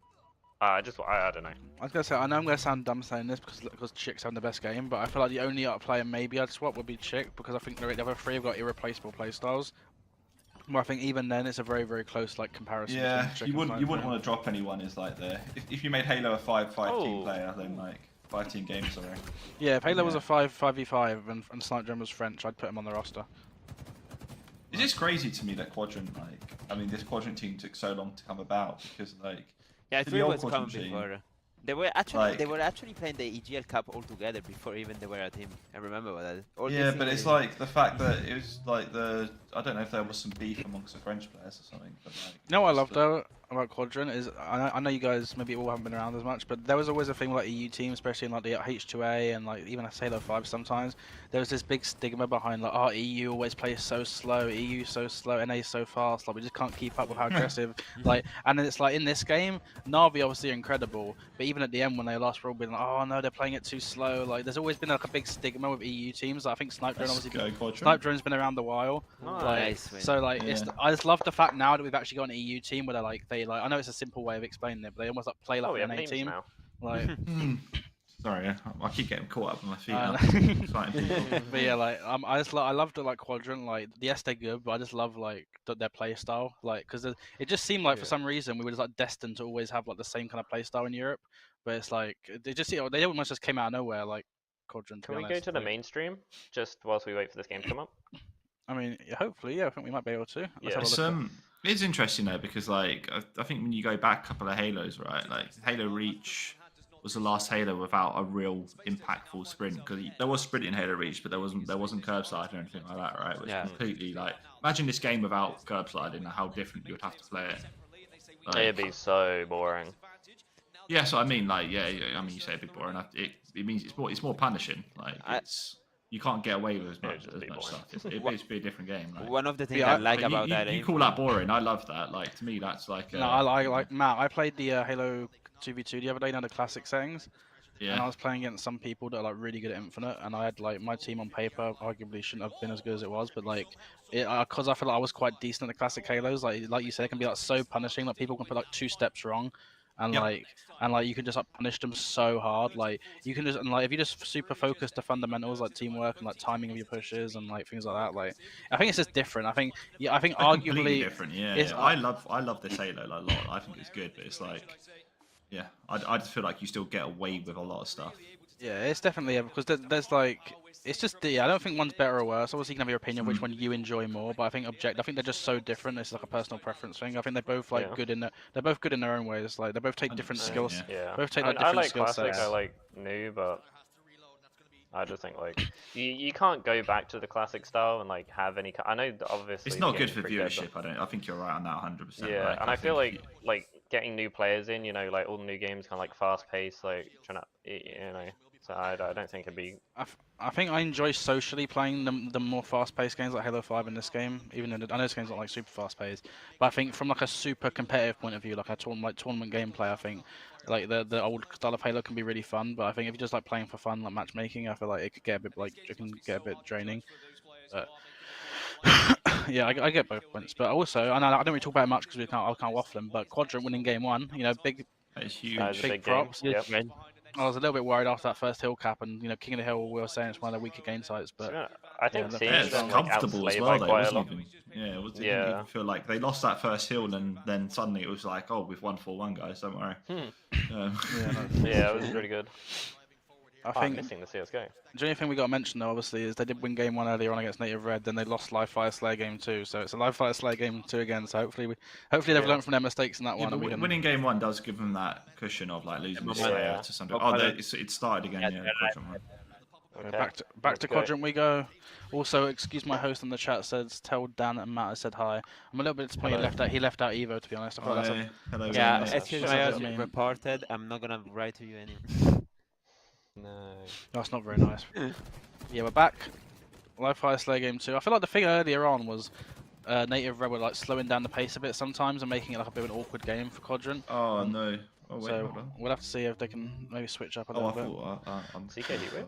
I don't know. I was gonna say, I know I'm gonna sound dumb saying this because Chick's having the best game, but I feel like the only other player maybe I'd swap would be Chick because I think the other 3 have got irreplaceable playstyles. Well, I think even then it's a very, very close like comparison. Yeah, between Chick you and wouldn't Snipe. want to drop anyone is like there. If you made Halo a 5-5 team Oh. player, then like 5-team game, sorry. Yeah, if Halo was Yeah. a 5v5 and Snipe Drone was French, I'd put him on the roster. It's just crazy to me that Quadrant, like, I mean, this Quadrant team took so long to come about because, like, Yeah, To three the old was coming Quadrant team. before. They were actually Like- playing the EGL Cup all together before even they were a team. I remember that. All yeah, these but things it's they- like the fact that it was like I don't know if there was some beef amongst the French players or something, but like. You know what I just love the- though about Quadrant is I know you guys maybe all haven't been around as much, but there was always a thing with like EU teams, especially in like the H2A and like even Halo 5 sometimes. There was this big stigma behind like, oh, EU always plays so slow, EU so slow, NA so fast, like we just can't keep up with how aggressive. Like, and then it's like in this game, Na'Vi obviously are incredible, but even at the end when they lost, we're all being like, oh no, they're playing it too slow. Like, there's always been like a big stigma with EU teams. I think Snipe Drone Let's obviously. go Quadrant. Snipe Drone's been around a while. Like, Nice win. so like Yeah. I just love the fact now that we've actually got an EU team where they like I know it's a simple way of explaining it, but they almost like play like Oh, we an have NA names team. now. Like, Sorry, I keep getting caught up on my feet. Uh, now. Exciting people. but yeah, like I just I love the like Quadrant. Like yes, they're good, but I just love like their play style. Like because it just seemed like for some reason we were just like destined to always have like the same kind of play style in Europe. But it's like they almost just came out of nowhere. Like Quadrant. Can we go to the mainstream just whilst we wait for this game to come up? I mean, hopefully, yeah. I think we might be able to. Let's have a It's look at- it's interesting though because like I think when you go back a couple of Halos, right? Like Halo Reach was the last Halo without a real impactful sprint because there was sprint in Halo Reach, but there wasn't curbside or anything like that, right? It was Yeah. completely like imagine this game without curbside and how different you would have to play it. Like, It'd be so boring. yeah, so I mean, like, yeah, I mean, you say a bit boring. It means it's more punishing. Like, I- it's you can't get away with as much, just be boring. stuff. It'd be a different game. Like. One of the things Yeah, I like But about that you game. call that boring. I love that. Like to me, that's like. No, I like Matt. I played the Halo 2v2 the other day, now the classic settings. Yeah. And I was playing against some people that are like really good at Infinite, and I had like my team on paper arguably shouldn't have been as good as it was, but like because I feel like I was quite decent at the classic Halos, like you said, it can be like so punishing. Like people can put like 2 steps wrong, and Yep. like you can just like punish them so hard. Like you can just and like if you just super focus the fundamentals like teamwork and like timing of your pushes and like things like that. Like I think it's just different. I think They're arguably completely different. Yeah. it's- I love this Halo like, a lot. I think it's good, but it's like. Yeah, I just feel like you still get away with a lot of stuff. Yeah, it's definitely because there's like it's just I don't think one's better or worse. Obviously, you can have your opinion which one you enjoy more, but I think I think they're just so different. It's like a personal preference thing. I think they're both like they're both good in their own ways. Like they both take different 100%, skills. Yeah. Both take I like mean, I different like skill classic. sets. I like new, but I just think like you can't go back to the classic style and like have any. I know that obviously It's not the good game's for pretty dead, viewership. I think you're right on that 100%. Yeah, like, and I feel like getting new players in, you know, like all the new games kind of like fast paced, like trying to, you know. So I don't think it'd be. I think I enjoy socially playing the more fast-paced games like Halo 5 in this game. Even though I know this game's not like super fast-paced, but I think from like a super competitive point of view, like a tournament gameplay, I think like the old style of Halo can be really fun. But I think if you're just like playing for fun, like matchmaking, I feel like it could get a bit draining. But yeah, I get both points, but also I don't really talk about it much because I can't waffle them. But Quadrant winning game 1, you know, big it's huge. big props. Yep. I was a little bit worried after that first hill cap, and you know, King of the Hill, we were saying it's one of the weaker game sites, but I think yeah, seeing it's them like comfortable as outslay well. by Though, quite a wasn't lot. even, yeah, it didn't even feel like they lost that first hill, and then suddenly it was like, oh, we've won 4-1, guys. Don't worry. Yeah, it was really good. I I'm think missing the CS:GO. the only thing we got to mention though, obviously, is they did win game 1 earlier on against Native Red, then they lost Live Fire Slayer game 2, so it's a Live Fire Slayer game 2 again. So hopefully they've learned from their mistakes in that Yeah, one. but And we can... winning game 1 does give them that cushion of like losing the Slayer to some degree. Oh, it started again. Yeah, Okay. Back to Quadrant we go. Also, excuse my host in the chat says tell Dan and Matt I said hi. I'm a little bit disappointed he left out Evo, to be honest. I thought Hello. Yeah, guys. excuse What's my that house mean? reported. I'm not gonna write to you anymore. No. That's not very nice. Yeah, we're back. Live Fire Slayer game 2. I feel like the thing earlier on was Native Red were like slowing down the pace a bit sometimes and making it like a bit of an awkward game for Quadrant. Oh no. Oh wait, So hold on. we'll have to see if they can maybe switch up a Oh, little I bit. thought I'm CKD win.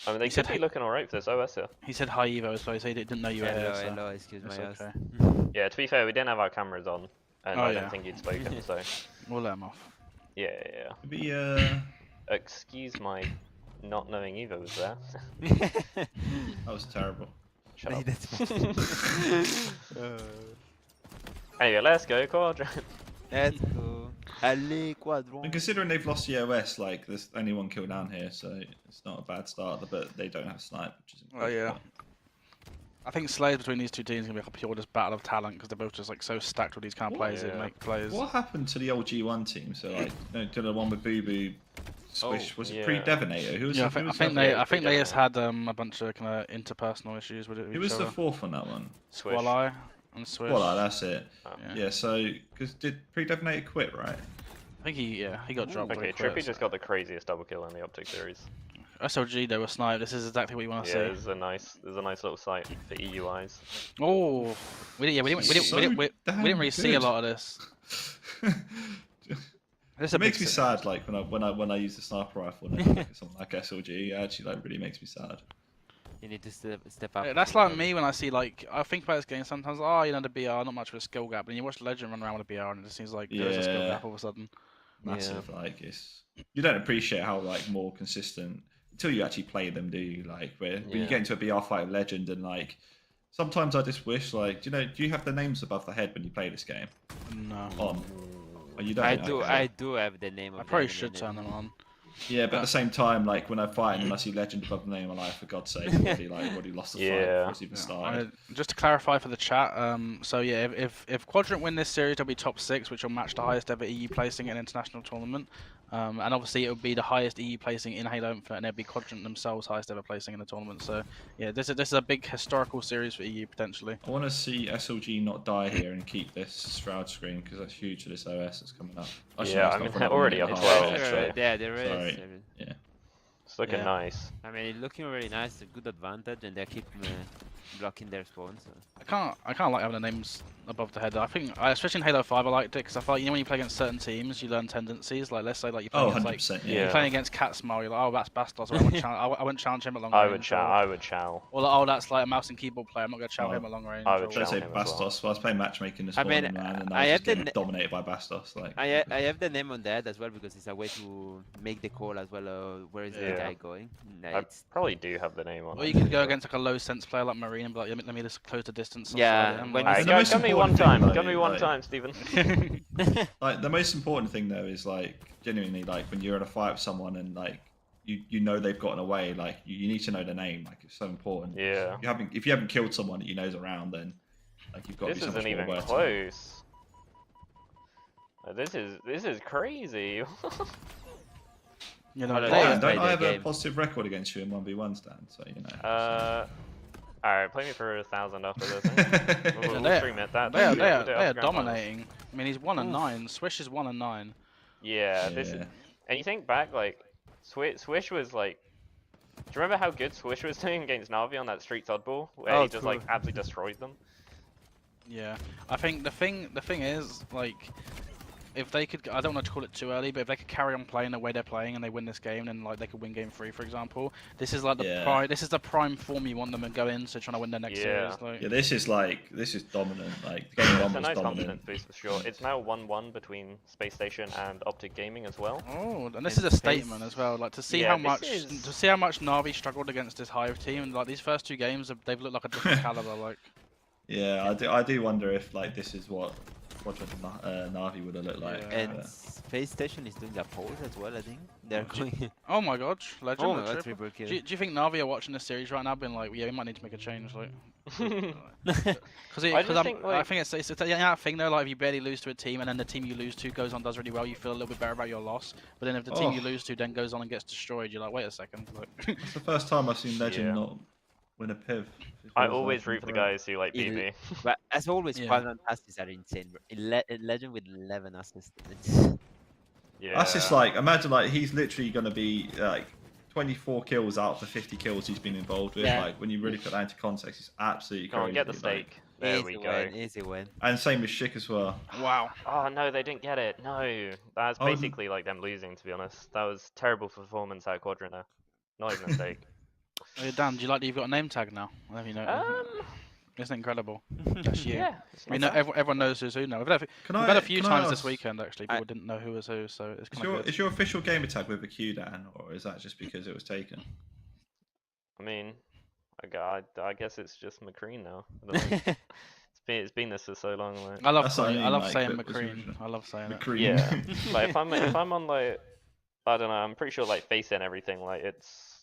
I mean, they said could be looking alright for this OS here. He said hi Evo as well, so he didn't know you were here. So Hello, excuse my it's house. okay. Yeah, to be fair, we didn't have our cameras on, and Oh, I yeah. don't think you'd spoken, so We'll let him off. yeah. Maybe Excuse my not knowing Evo was there. that was terrible. Shut up. That's Anyway, let's go Quadrant. Let's go. Allez, Quadrant. And considering they've lost the OS, like there's only 1 kill down here, so it's not a bad start. But they don't have snipe, which is. Oh yeah. I think Slayers between these two teams is gonna be like a pure just battle of talent because they're both just like so stacked with these kind of players that make players. What happened to the old G1 team? So like, to the one with Boo Boo, Swish. Was it pre-Devonator? Who was? Yeah, who was I think they just had a bunch of kind of interpersonal issues with it. Who was the 4th on that one? Swish. Squally and Swish. Well, that's it. Yeah. Yeah. So because did pre-Devonator quit, right? I think he got dropped. Okay, Trippy just got the craziest double kill in the OpTic series. SLG they were sniped. This is exactly what you want to Yeah, see. there's a nice little site for EU eyes. Oh, we didn't really see a lot of this. It makes me sad, like when I use the sniper rifle and like something like SLG. It actually like really makes me sad. You need to step up. Yeah, that's like me when I see like I think about this game sometimes. Oh, you know the BR, not much of a skill gap. And you watch Legend run around with a BR, and it just seems like there's a skill gap all of a sudden. Massive, like you don't appreciate how like more consistent until you actually play them, do you? Like when you get into a BR fight with Legend, and like sometimes I just wish like do you have the names above the head when you play this game? No. On. Oh, you don't. I do have the name. I probably should turn them on. Yeah, but at the same time, like when I fight and I see Legend above the name, I'm like, for God's sake, already lost the fight before it's even started. Just to clarify for the chat, so yeah, if Quadrant win this series, they'll be top 6, which will match the highest ever EU placing in an international tournament. And obviously it would be the highest EU placing in Halo Infinite, and it'd be Quadrant themselves highest ever placing in the tournament. So yeah, this is a big historical series for EU potentially. I want to see SLG not die here and keep this Shroud screen because that's huge for this OS that's coming up. Yeah, I mean they're already up 12. Yeah, there is. Sorry. Yeah. It's looking nice. I mean, it's looking really nice. A good advantage, and they keep blocking their spawn. So. I can't like having the names above the head. I think, especially in Halo 5, I liked it because I felt when you play against certain teams, you learn tendencies. Like let's say like you're playing against you're playing against Cat Smile. You're like, oh, that's Bastos. I wouldn't challenge him at long range. I would chow. Or like, oh, that's like a mouse and keyboard player. I'm not gonna chow him at long range. I would chow him Bastos. Well, I was playing matchmaking this morning, and I was getting dominated by Bastos. Like I have the name on that as well because it's a way to make the call as well. Where is the guy going? I probably do have the name on. Or you could go against like a low sense player like Marine and be like, let me just close the distance. Yeah. Gun me one time, Stephen. Like the most important thing though is like genuinely like when you're in a fight with someone and like you know they've gotten away, like you need to know their name. Like it's so important. Yeah. If you haven't killed someone that you know's around, then like you've got to be so much more This isn't even close. This is crazy. You know, don't I have a positive record against you in 1v1 stand? So you know. Alright, play me for 1,000 after this. We'll stream it. They are dominating. I mean, he's 1-9. Swish is 1-9. Yeah, and you think back, like, Swish was like. Do you remember how good Swish was doing against Na'Vi on that Streets Oddball, where he just like absolutely destroyed them? Yeah, I think the thing is like. If they could, I don't want to call it too early, but if they could carry on playing the way they're playing and they win this game, then like they could win game 3, for example. This is like this is the prime form you want them to go into trying to win their next series. Like. Yeah, this is dominant. Like game 1 was nice dominant. confidence boost for sure. It's now 1-1 between Space Station and OpTic Gaming as well. Oh, and this is a statement as well. Like to see how much Na'Vi struggled against this Hive team, and like these first 2 games, they've looked like a different caliber. Like. Yeah, I do wonder if like this is what Quadrant Na'Vi would have looked like. Yeah. And Space Station is doing a pose as well, I think. They're going. Oh my god, legend! Oh my god, triple kill. Do you think Na'Vi are watching this series right now, being like, yeah, we might need to make a change, like? Because I think it's that thing though. Like if you barely lose to a team and then the team you lose to goes on does really well, you feel a little bit better about your loss. But then if the team you lose to then goes on and gets destroyed, you're like, wait a second. Like... It's the first time I've seen Legend not win a PIV. I always root for the guys who like beat me. But as always, Quadrant assists are insane. Legend with 11 assists. That's just like imagine like he's literally gonna be like 24 kills out of the 50 kills he's been involved with. Like when you really put that into context, it's absolutely crazy. Go on, get the stake. There we go. Easy win. And same with Schick as well. Wow. Oh no, they didn't get it. No, that's basically like them losing. To be honest, that was terrible performance out of Quadrant there. Not even a stake. Hey Dan, do you like that you've got a name tag now? Have you know? Isn't it incredible? That's you. Yeah. I mean, everyone knows who's who now. We've had a few times this weekend actually. People didn't know who was who, so it's kind of good. Is your official gamer tag with a Q, Dan, or is that just because it was taken? I mean, I guess it's just McCreen now. It's been this for so long. Like. I love saying McCreen. I love saying McCreen. Yeah. Like if I'm on like I don't know. I'm pretty sure like face and everything. Like it's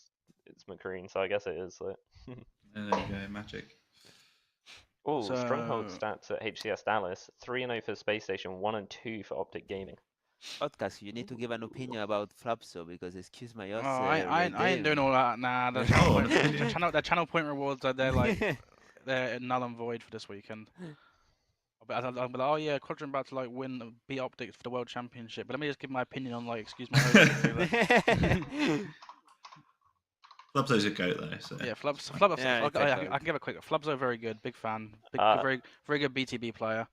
McCreen, so I guess it is. Like. There you go, magic. Oh, stronghold stats at HCS Dallas: 3-0 for Space Station, 1-2 for OpTic Gaming. Podcast, you need to give an opinion about Flapso because excuse my ass. I ain't doing all that. Nah, the channel point rewards are they're null and void for this weekend. But I'll be like, oh yeah, Quadrant about to like beat OpTic for the World Championship. But let me just give my opinion on like, excuse my host. Flubzo's a goat though. So. Yeah, Flubzo. I can give a quick. Flubzo very good, big fan, very good BTB player.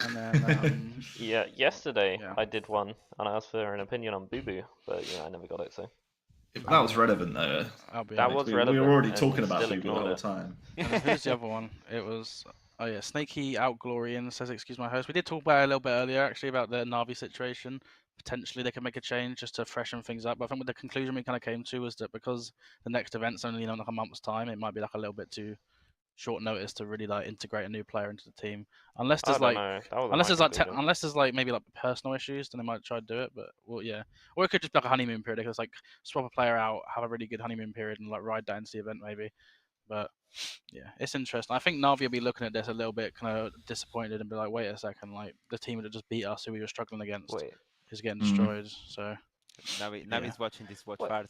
And then yeah, yesterday I did one and I asked for an opinion on Boo Boo, but I never got it. So that was relevant though. That was relevant. We were already talking about Boo Boo all the time. And who's the other one? It was Snakey Outglorian says excuse my host. We did talk about it a little bit earlier actually about the Na'Vi situation. Potentially they could make a change just to freshen things up. But I think with the conclusion we kind of came to was that because the next event's only in like a month's time, it might be like a little bit too short notice to really like integrate a new player into the team. Unless there's unless there's maybe like personal issues, then they might try to do it. But well, yeah, or it could just be like a honeymoon period. Because like swap a player out, have a really good honeymoon period, and like ride that into the event maybe. But yeah, it's interesting. I think Na'Vi will be looking at this a little bit kind of disappointed and be like, wait a second, like the team that just beat us, who we were struggling against, is getting destroyed. So Navi's watching this watch party.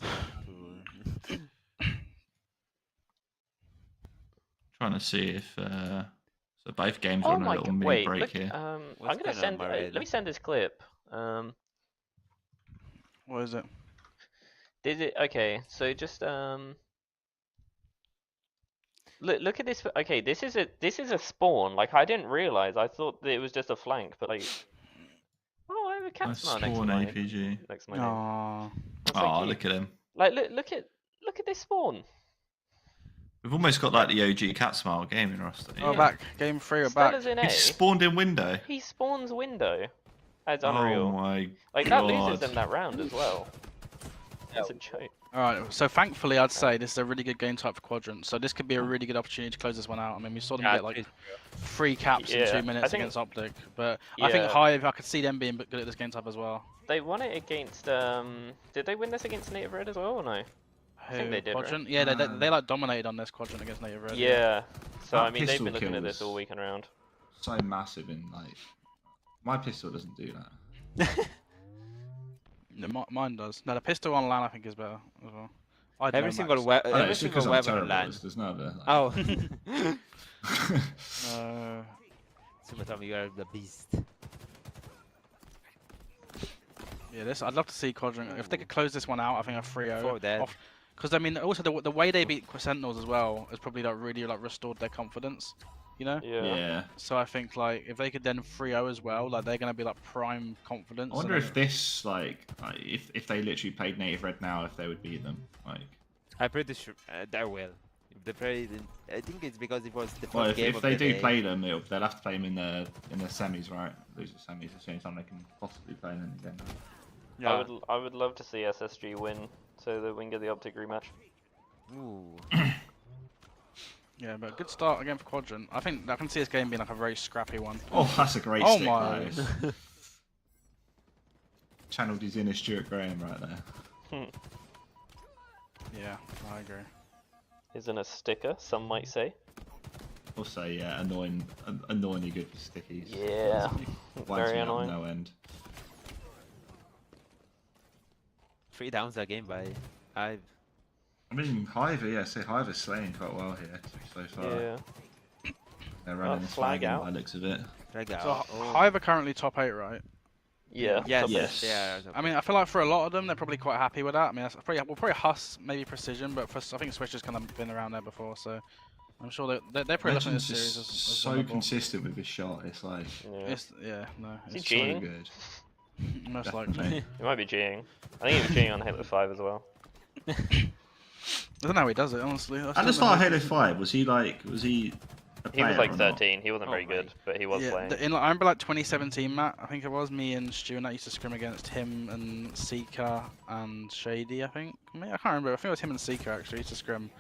Trying to see if so both games are on a little mini break here. I'm gonna send. Let me send this clip. What is it? Did it? Okay, so just look at this. Okay, this is a spawn. Like I didn't realize. I thought that it was just a flank, but like, oh, I have a cat Nice smile next to spawn my APG. name. Aww. That's so Oh, cute. look at him. Like look at this spawn. We've almost got like the OG cat smile gaming roster. Oh, Yeah. back. Game 3 or back. Stella's in He A. spawned in window. He spawns window. That's Oh unreal. my Like god. that loses them that round as well. That's a joke. Alright, so thankfully I'd say this is a really good game type for Quadrant, so this could be a really good opportunity to close this one out. I mean, we saw them get like 3 caps in 2 minutes against OpTic, but I think Hive, I could see them being good at this game type as well. They won it against, did they win this against Native Red as well or no? I think they did, Quadrant? right? Yeah, they like dominated on this Quadrant against Native Red. Yeah, so That I mean they've been pistol looking at kill this all was weekend around. So massive in like my pistol doesn't do that. No, mine does. No, the pistol on LAN I think is better as well. Every single I know, every it's single because I'm weapon terrible. land. There's no other. Like... Oh. Sumatami, you are the beast. Yeah, this I'd love to see Quadrant. If they could close this one out, I think a 3-0. For that. Because I mean, also the way they beat Sentinels as well has probably like really like restored their confidence. You know? Yeah. So I think like if they could then 3-0 as well, like they're gonna be like prime confidence. I wonder if this like if they literally played Native Red now, if they would beat them. Like. I'm pretty sure they will. If they play, I think it's because it was the Well, first game if of they the do day. play them, they'll have to play them in the semis, right? Lose the semis the same time they can possibly play them again. Yeah. I would love to see SSG win so that we can get the OpTic rematch. Ooh. Yeah, but good start again for Quadrant. I think I can see this game being like a very scrappy one. Oh, that's a great Oh stick, my. that is. Channeled his inner Stuart Graham right there. Yeah, I agree. Isn't a sticker, some might say. Also, yeah, annoyingly good for stickies. Yeah, Winds very me up annoying. no end. 3 downs a game by Hive. I mean, Hive, yeah, Hive is slaying quite well here so far. Yeah. They're running this flag flag out. by the looks of it. Drag out. So Oh. Hive are currently top 8, right? Yeah. Yes. Yes. Yeah. I mean, I feel like for a lot of them, they're probably quite happy with that. I mean, that's probably Huss, maybe Precision, but for, I think Switch has kind of been around there before, so I'm sure they're probably looking at this Legend's series just as so winnable. consistent with his shot. It's like It's, yeah, no, Is he it's so cheating? good. most Definitely. likely. He might be G'ing. I think he was G'ing on Halo 5 as well. I don't know how he does it, honestly. At the start of Halo 5, was he a He was player like or not? 13. He wasn't very good, but he was playing. I remember like 2017, Matt. I think it was me and Stu and that used to scrim against him and Seeker and Shady. I think. I can't remember. I think it was him and Seeker actually used to scrim.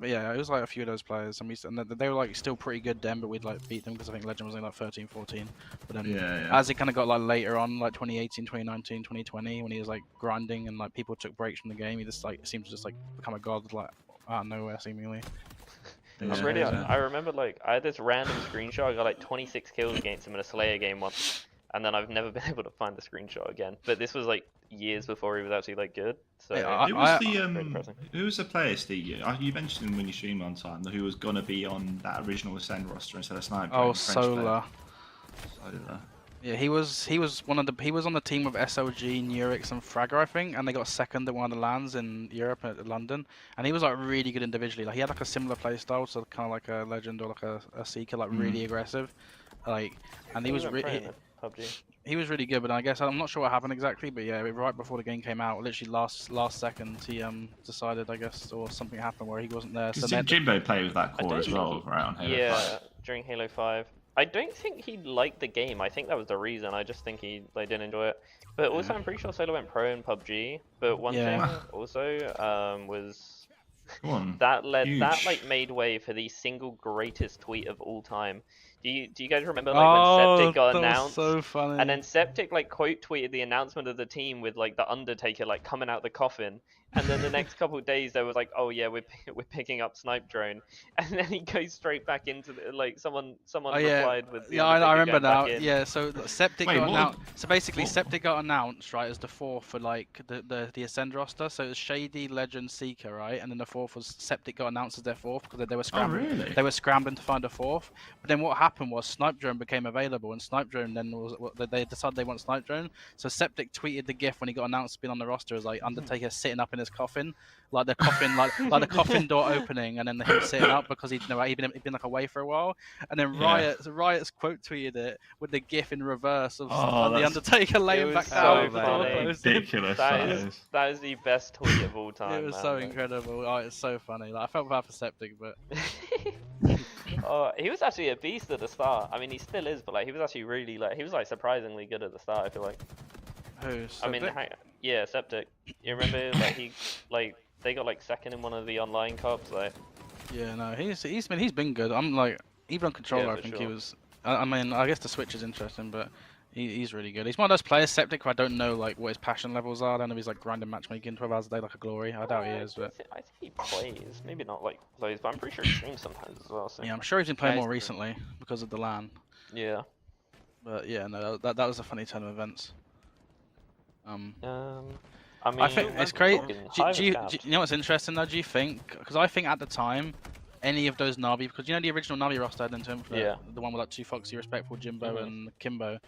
Yeah, it was like a few of those players, and they were like still pretty good then, but we'd like beat them because I think Legend was only like 13, 14. But then as it kind of got like later on, like 2018, 2019, 2020, when he was like grinding and like people took breaks from the game, he just like seemed to just like become a god like out of nowhere seemingly. I remember like I had this random screenshot. I got like 26 kills against him in a Slayer game once, and then I've never been able to find the screenshot again. But this was like years before he was actually like good. So who was the player, Steve? You mentioned him when you streamed one time who was gonna be on that original Ascend roster instead of Sniper. Oh, Solar. Solar. Yeah, he was on the team with SLG, Nurix, and Fragger, I think, and they got second at one of the LANs in Europe at London, and he was like really good individually. Like he had like a similar play style, so kind of like a Legend or like a Seeker, like really aggressive, like, and he was really good. But I guess I'm not sure what happened exactly, but yeah, right before the game came out, literally last second, he decided, I guess, or something happened where he wasn't there. So did Jimbo play with that core as well around Halo 5? During Halo 5. I don't think he liked the game. I think that was the reason. I just think he didn't enjoy it. But also, I'm pretty sure Solo went pro in PUBG. But one thing also was that like made way for the single greatest tweet of all time. Do you guys remember like when Septic got announced? So funny. And then Septic like quote tweeted the announcement of the team with like the Undertaker like coming out the coffin. And then the next couple of days there was like, oh yeah, we're picking up Snipe Drone. And then he goes straight back into the, like someone replied with the I remember now. Yeah, so Septic got announced. So basically, Septic got announced right as the fourth for like the Ascend roster. So it was Shady, Legend, Seeker, right, and then the fourth was Septic got announced as their fourth because they were scrambling. Oh, really? They were scrambling to find a fourth. But then what happened happened was Snipe Drone became available, and Snipe Drone then they decided they want Snipe Drone. So Septic tweeted the GIF when he got announced to be on the roster as like Undertaker sitting up in his coffin, like the coffin, like the coffin door opening, and then him sitting up because he'd been like away for a while. And then Riot's quote tweeted it with the GIF in reverse of the Undertaker laying back down. Ridiculous. That is the best tweet of all time. It was so incredible. Oh, it's so funny. Like, I felt bad for Septic, but he was actually a beast at the start. I mean, he still is, but like he was actually really he was like surprisingly good at the start. I feel like. Who? I mean, yeah, Septic. You remember they got like second in one of the online cups, like. Yeah, no, he's been good. I'm like even on controller, I think he was. I mean, I guess the Switch is interesting, but he's really good. He's one of those players, Septic, who I don't know like what his passion levels are. I don't know if he's like grinding matchmaking 12 hours a day like a glory. I doubt he is, but I think he plays. Maybe not like plays, but I'm pretty sure he streams sometimes as well. So. Yeah, I'm sure he's been playing more recently because of the LAN. Yeah. But yeah, no, that was a funny turn of events. I mean, I think it's crazy. Do you know what's interesting though? Do you think? Because I think at the time, any of those Navi, because you know the original Navi roster had into Infinite, the one with like 2 Foxy, Respectful, Jimbo, and Kimbo.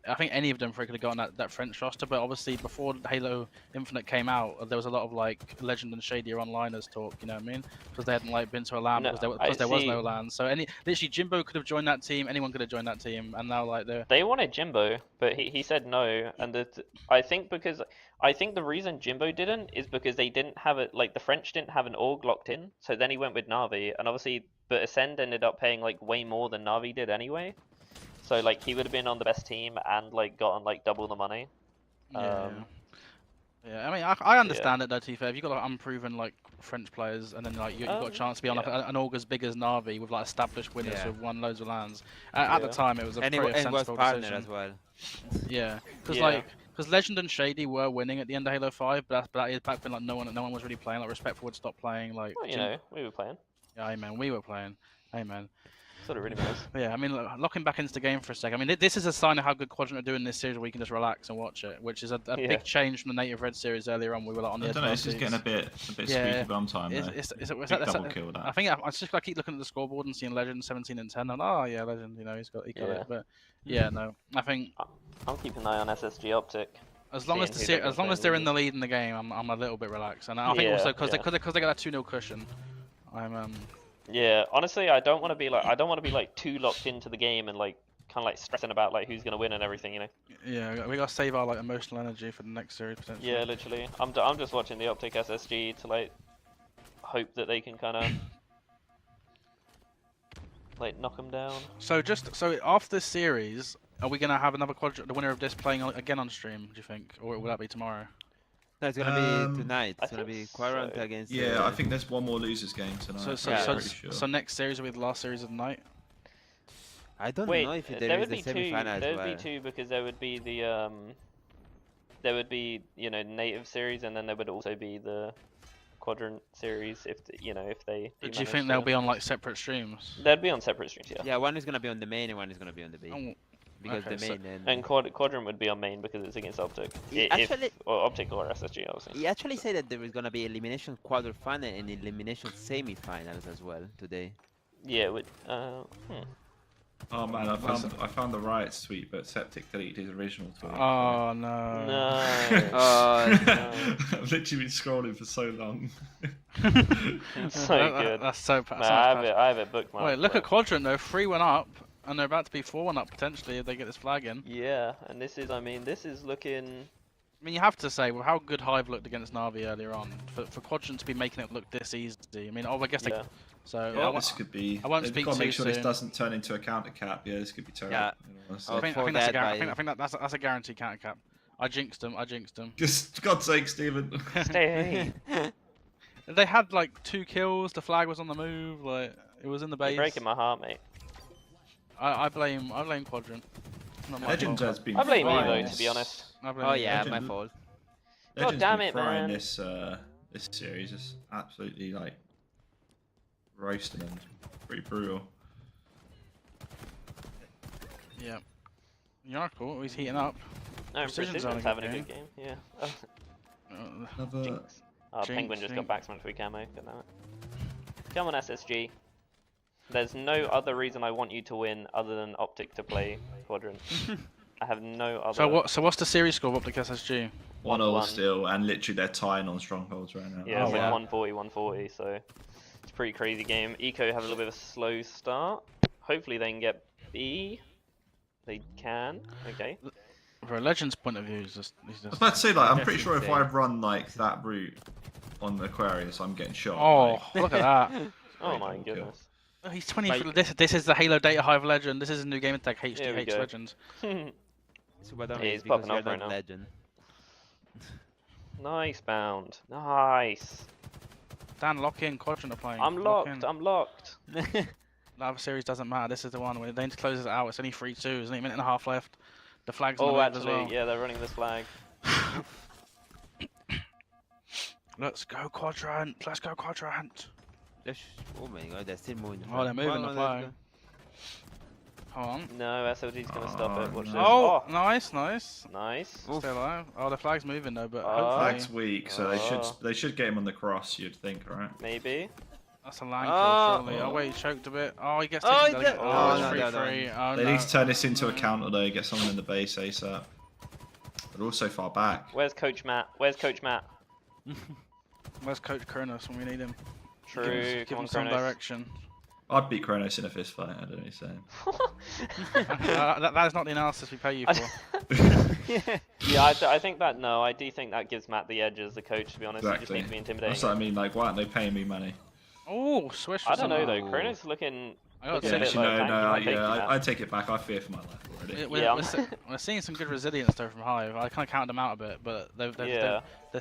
I think any of them could have gotten that French roster, but obviously before Halo Infinite came out, there was a lot of like Legend and Shady onliners talk. You know what I mean? Because they hadn't like been to a LAN because there was no LAN. So literally Jimbo could have joined that team. Anyone could have joined that team, and now like they wanted Jimbo, but he said no. And I think the reason Jimbo didn't is because they didn't have it. Like the French didn't have an org locked in. So then he went with Navi, and obviously, but Ascend ended up paying like way more than Navi did anyway. So like he would have been on the best team and like gotten like double the money. Yeah, I mean I understand it though. To be fair, if you got like unproven like French players and then like you got a chance to be on like an org as big as Navi with like established winners who've won loads of LANs. At the time, it was a pretty sensible decision as well. Yeah, because Legend and Shady were winning at the end of Halo 5, but that is back when like no one was really playing. Like Respectful would stop playing. Like well, we were playing. Yeah, amen. We were playing. Amen. Sort of really nice. Yeah, I mean, locking back into the game for a second. I mean, this is a sign of how good Quadrant are doing this series, where we can just relax and watch it, which is a big change from the Native Red series earlier on. We were like on the edge. I don't know. This is getting a bit squeaky bum time. Double kill that. I think I just gotta keep looking at the scoreboard and seeing Legend 17 and 10. And oh yeah, Legend. You know, he got it. But yeah, no, I think I'm keeping an eye on SSG OpTic. As long as they're in the lead in the game, I'm a little bit relaxed. And I think also because they got that 2-0 cushion, I'm Yeah, honestly, I don't want to be like too locked into the game and like kind of like stressing about like who's gonna win and everything, you know. Yeah, we gotta save our like emotional energy for the next series potentially. Yeah, literally. I'm just watching the OpTic SSG to like hope that they can kind of like knock them down. So after this series, are we gonna have another the winner of this playing again on stream? Do you think, or will that be tomorrow? No, it's gonna be tonight. It's gonna be Quadrant against. Yeah, I think there's one more losers game tonight. So next series will be the last series of the night. I don't know if there is the semi-final. There would be two because there would be the Native series, and then there would also be the Quadrant series if they. But do you think they'll be on like separate streams? They'd be on separate streams, yeah. Yeah, one is gonna be on the main and one is gonna be on the B. Because the main and Quadrant would be on main because it's against OpTic. Or OpTic or SSG, obviously. He actually said that there was gonna be elimination quarterfinal and elimination semi-finals as well today. Yeah, Oh man, I found the Riot's tweet, but Septic deleted his original tweet. Oh no. No. I've literally been scrolling for so long. So good. That's so bad. I have it bookmarked. Wait, look at Quadrant though, 3-1 up. And they're about to be 4-1 up potentially if they get this flag in. Yeah, and this is looking. I mean, you have to say, well, how good Hive looked against Navi earlier on, for Quadrant to be making it look this easy. I mean, I guess they. So this could be. I won't speak got to make too sure soon. this doesn't turn into a counter cap. Yeah, this could be terrible. Yeah. I think that's a guaranteed counter cap. I jinxed them. Just God's sake, Steven. Stay. They had like 2 kills. The flag was on the move. Like it was in the base. You're breaking my heart, mate. I blame Quadrant. Legend has been. I blame Evo, to be honest. Oh yeah, my fault. God damn it, man! This series is absolutely like roasting them. Pretty brutal. Yeah. Yaracle, he's heating up. No, Precision's having a good game. Yeah. Jinx. Oh, Penguin just got backsman free camo. Come on, SSG. There's no other reason I want you to win other than OpTic to play Quadrant. I have no other. So what's the series score of OpTic SSG? 1-1 still, and literally they're tying on strongholds right now. Yeah, it's like 140, 140, so it's a pretty crazy game. Eco have a little bit of a slow start. Hopefully they can get B. They can. Okay. For a Legends point of view, he's just. I was about to say, like, I'm pretty sure if I run like that route on the Aquarius, I'm getting shot. Oh, like, look at that! Oh my goodness. Oh, he's 20. This is the Halo Data Hive Legend. This is a new game attack HDH Legend. He's popping up right now. Legend. Nice bound. Nice. Dan, lock in. Quadrant are playing. I'm locked. I'm locked. The other series doesn't matter. This is the one where they need to close it out. It's only 3-2. There's only a minute and a half left. The flag's on the move as well. Yeah, they're running this flag. Let's go Quadrant. Let's go Quadrant. Oh my god, they're still moving. Oh, they're moving the flag. Hold on. No, SLG's gonna stop it. Watch this. Oh, nice. Nice. Stay alive. Oh, the flag's moving though, but hopefully... hopefully... Flag's weak, so they should get him on the cross, you'd think, right? Maybe. That's a land kill, surely. Oh, wait, he choked a bit. Oh, he gets taken down. Oh, it's 3-3. Oh, they need to turn this into a counter though, get someone in the base ASAP. They're all so far back. Where's Coach Matt? Where's Coach Matt? Where's Coach Kronos when we need him? True. Give him some direction. I'd beat Kronos in a fist fight, I don't know what you're saying. That is not the analysis we pay you for. Yeah, I think that, no, I do think that gives Matt the edge as the coach, to be honest. Exactly. He just needs to be intimidating. That's what I mean, like, why aren't they paying me money? Oh, swish. I don't know though, Kronos is looking... I take it back, I fear for my life already. We're seeing some good resilience though from Hive. I kind of counted them out a bit, but they've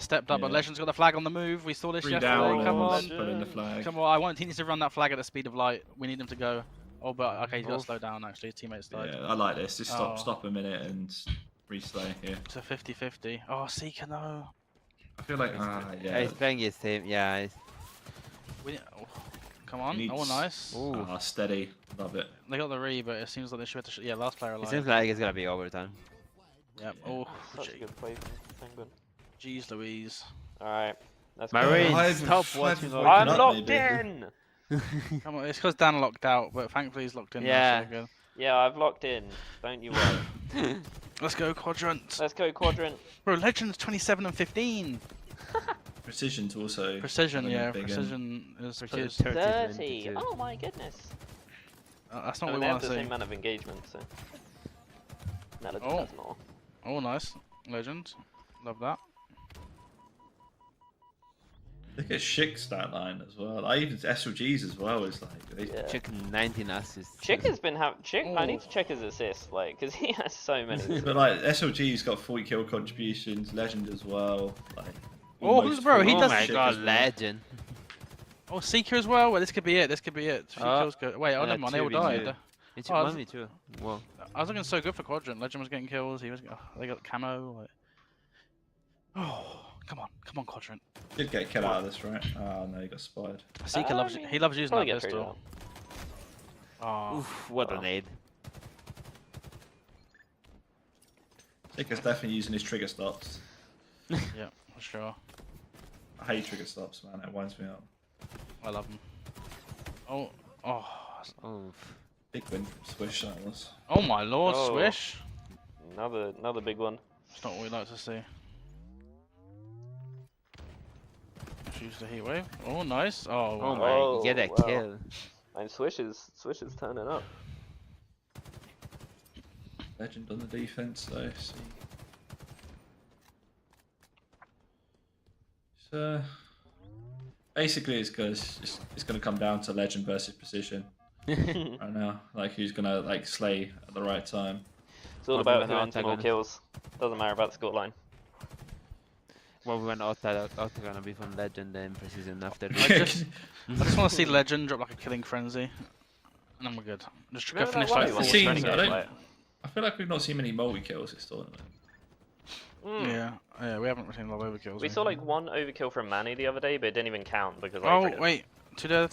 stepped up. But Legends got the flag on the move. We saw this yesterday. Come on. Put in the flag. Come on, he needs to run that flag at the speed of light. We need him to go. Oh, but okay, he's got to slow down actually. His teammates died. Yeah, I like this. Just stop a minute and reslay here. It's a 50-50. Oh, Seeker, no. I feel like, He's playing his team, yeah. Come on, oh nice. Steady, love it. They got the re, but it seems like they should have last player alive. It seems like it's gonna be overtime. Yep, oh, such a good play from Penguin. Jeez Louise. Alright, let's go. Stop watching. I'm locked in! Come on, it's because Dan locked out, but thankfully he's locked in. Yeah, yeah, I've locked in. Don't you worry. Let's go Quadrant. Let's go Quadrant. Bro, Legends 27 and 15. Precision's also... Precision, yeah, Precision is 30. Oh my goodness. That's not what we want to see. They have the same amount of engagement, so... No, Legend has more. Oh, nice. Legend. Love that. Look at Chick's stat line as well. Like, even SLG's as well is like... Chick 19 assists. Chick has been I need to check his assists, like, because he has so many. But like, SLG's got 40 kill contributions, Legend as well. Like... Oh, who's bro? He does. Oh my god, Legend. Oh, Seeker as well. Well, this could be it. This could be it. Kills go. Wait, never mind. They all died. It's 1v2. Whoa. I was looking so good for Quadrant. Legend was getting kills. He was. They got camo. Like... Oh, come on, Quadrant. Did get a kill out of this, right? Oh no, he got spied. Seeker loves. He loves using that pistol. Oh, oof, what a nade. Seeker's definitely using his trigger stops. Yeah. Sure. I hate trigger stops, man. It winds me up. I love them. Oh. Big win from Swish, that was. Oh my lord, Swish. Another big one. It's not what we like to see. Let's use the heat wave. Oh, nice. Oh my, get a kill. And Swish is turning up. Legend on the defense, though. See. Basically, it's going to come down to Legend versus Precision right now. Like, who's going to like slay at the right time. It's all about who ends more kills. Doesn't matter about the scoreline. Well, we went gonna be from Legend and Precision after. I just want to see Legend drop like a killing frenzy, and then we're good. Just go finish like 4 training. I feel like we've not seen many multi kills this tournament. Yeah, we haven't seen a lot of overkills. We saw like 1 overkill from Manny the other day, but it didn't even count because. Wait, 2 dead.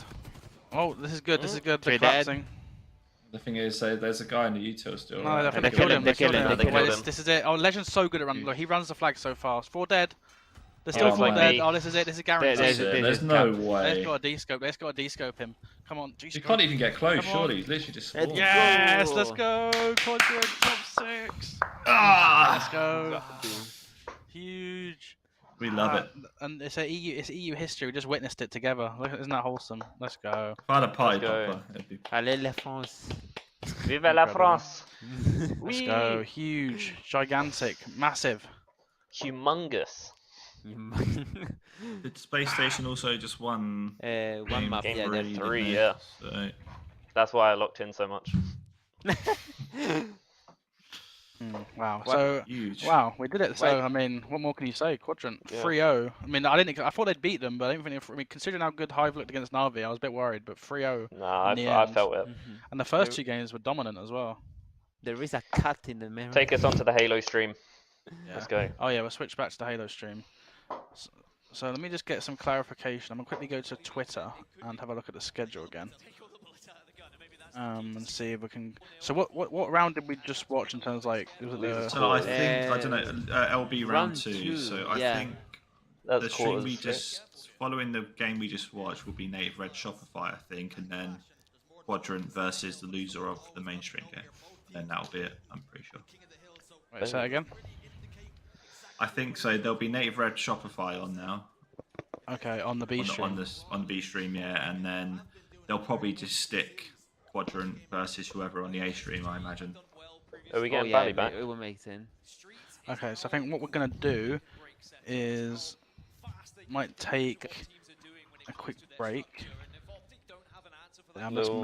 Oh, this is good. This is good. They're collapsing. The thing is, there's a guy in the util still. No, right? they killed him. They killed him. This is it. Oh, Legend's so good at running. Look, he runs the flag so fast. 4 dead. They're still was like full dead. me. Oh, this is it. This is guaranteed. That's it. There's no way. Let's go a D-scope. Let's go a D-scope him. Come on, He D-scope. can't even get close, Come on. surely. He's literally just spawned. Yes, let's go. Quadrant top 6. Let's go. Huge. We love it. And it's EU history. We just witnessed it together. Look, isn't that wholesome? Let's go. If I had a party Let's go. popper, it'd be... Allez la France. Vive la France! Let's Oui. go. Huge, gigantic, massive. Humongous. Did Space Station also just won One map. Game Yeah, three, they're three, didn't they? yeah. So, That's why I locked in so much. Wow. Wow. So huge. wow, we did it. So Right. I mean, what more can you say? Quadrant Yeah. 3-0. I mean, I thought they'd beat them, but I didn't think. I mean, considering how good Hive looked against Na'Vi, I was a bit worried. But 3-0, Nah, In the I end. felt it. and the first There- 2 games were dominant as well. There is a cut in the mirror. Take us onto the Halo stream. Yeah. Let's go. Oh yeah, we'll switch back to the Halo stream. So let me just get some clarification. I'm gonna quickly go to Twitter and have a look at the schedule again. And see if we can. So what round did we just watch in terms of like? Was it the, So I think, I don't know, LB round round 2. two, So I yeah. think That's the stream quarters. we just, following the game we just watched will be Native Red Shopify, I think, and then Quadrant versus the loser of the mainstream game. Then that'll be it, I'm pretty sure. wait, say that again. I think so. There'll be Native Red Shopify on now. Okay, on the B stream. On the B stream, yeah, and then they'll probably just stick Quadrant versus whoever on the A stream, I imagine. Are we Oh getting yeah, Bally back? it will make sense. Okay, so I think what we're gonna do is might take a quick break. I'm just Little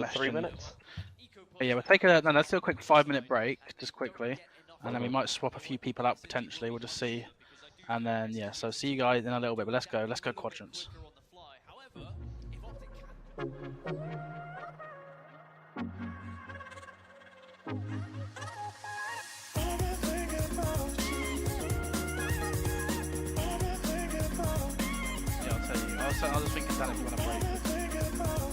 3 messaging. minutes. Yeah, we'll take a no, let's do a quick 5-minute break, just quickly, and then we might swap a few people out potentially. We'll just see, and then yeah. So see you guys in a little bit, but let's go Quadrants. Yeah, I'll tell you. I'll just think it down if you want to break.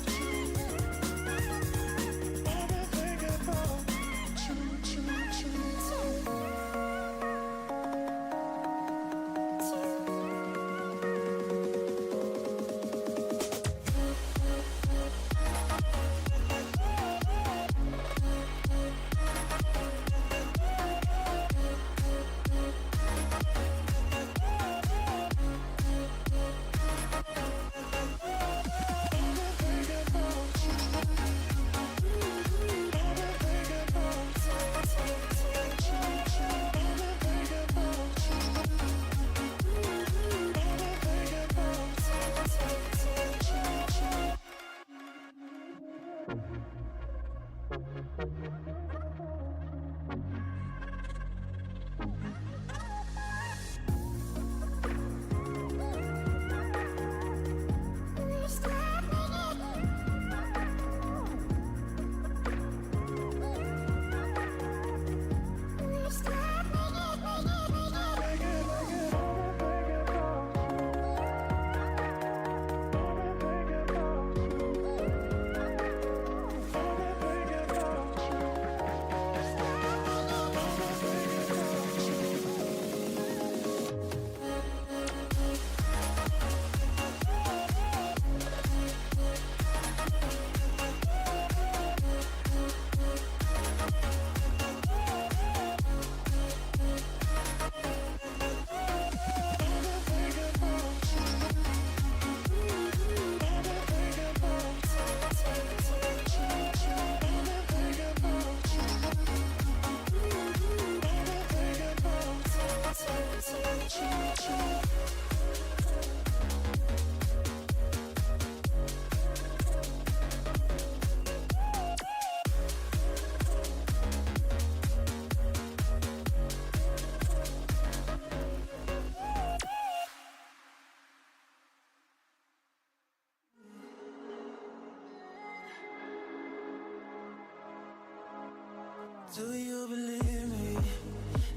Do you believe me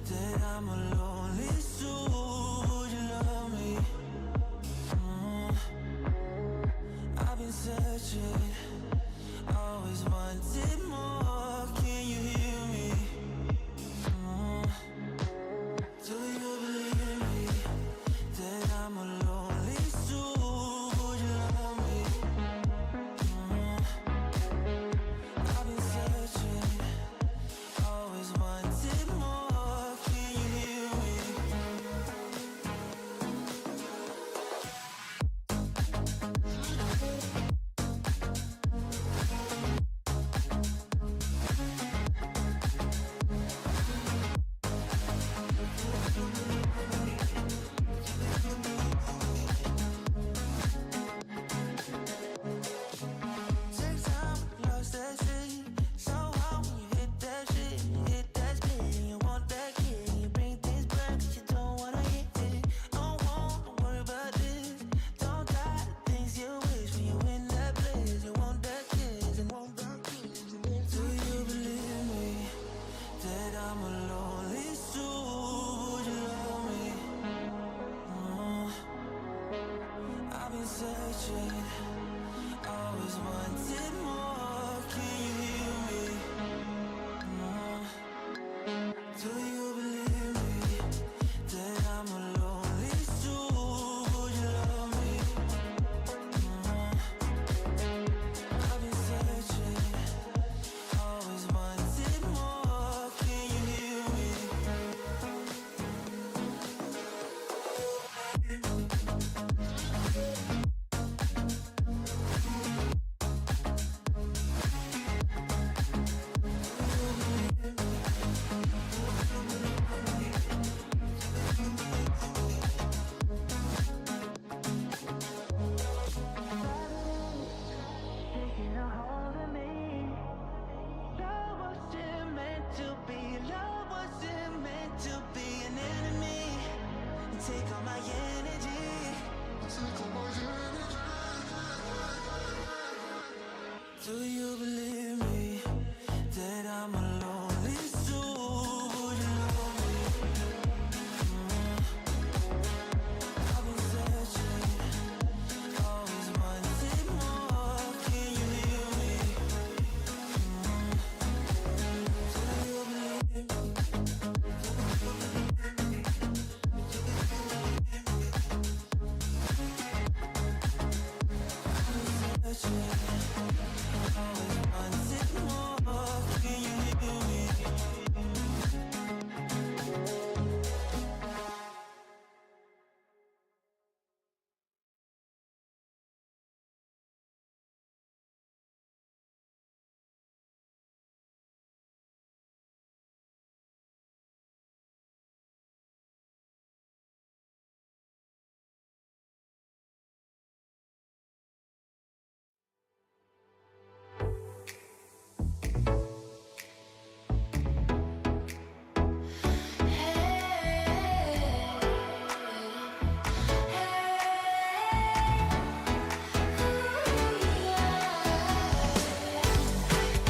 that I'm a lonely soul? Would you love me? I've been searching, always wanted more. Can you hear me? Do you believe me that searching, always wanted more. Can you hear me? Do you believe me that I'm a lonely soul? Would you love me? I've been searching, always wanted more. Can you hear me? Taking a hold of me. Love wasn't meant to be. Love wasn't meant to be an enemy. Take all my energy. Take all my energy. Do you believe me that I'm a lonely soul? Would you love me? I've been searching, always wanted more. Can you hear me? Do you believe me? Searching, always wanted more. Can you hear me?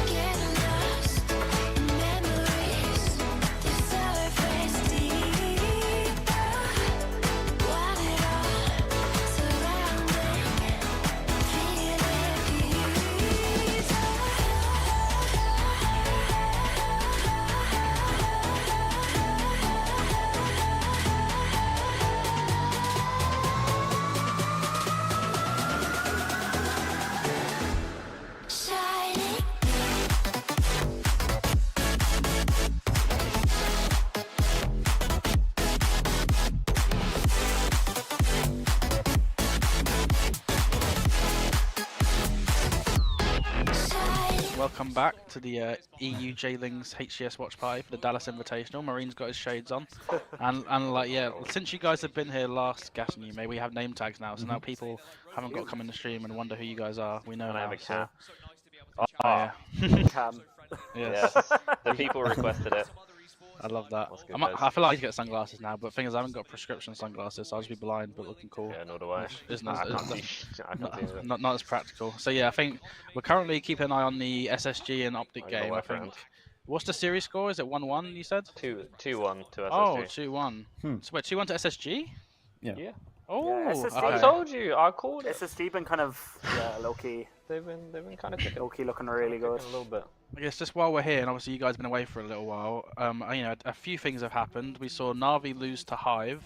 Getting lost in memories, the surface deeper. Want it all surrounding, feel it ease. Shining. Welcome back to the EU JLingz HCS watch party for the Dallas Invitational. Marine's got his shades on, and like yeah, since you guys have been here last, Gas and you, we have name tags now, so now people haven't got to come in the stream and wonder who you guys are. We know And I now. have a So, cat. oh yeah, Can. yes, Yes, the people requested it. I love that. That's good, I guys. feel like I need to get sunglasses now, but the thing is, I haven't got prescription sunglasses, so I'll just be blind but looking cool. Yeah, nor do I. Isn't I as- can't see. I can't see it. not as practical. So yeah, I think we're currently keeping an eye on the SSG and OpTic I got game. I work think. around. What's the series score? Is it 1-1? You said. 2-1 to SSG. Oh, 2-1. Hmm. So wait, 2-1 to SSG? Yeah. Yeah. Oh, SSG. okay. I told you. I called it. SSD been kind of low key, They've been kind of kicking. low key looking really good. A little bit. I guess just while we're here, and obviously you guys have been away for a little while, you know, a few things have happened. We saw Na'Vi lose to Hive,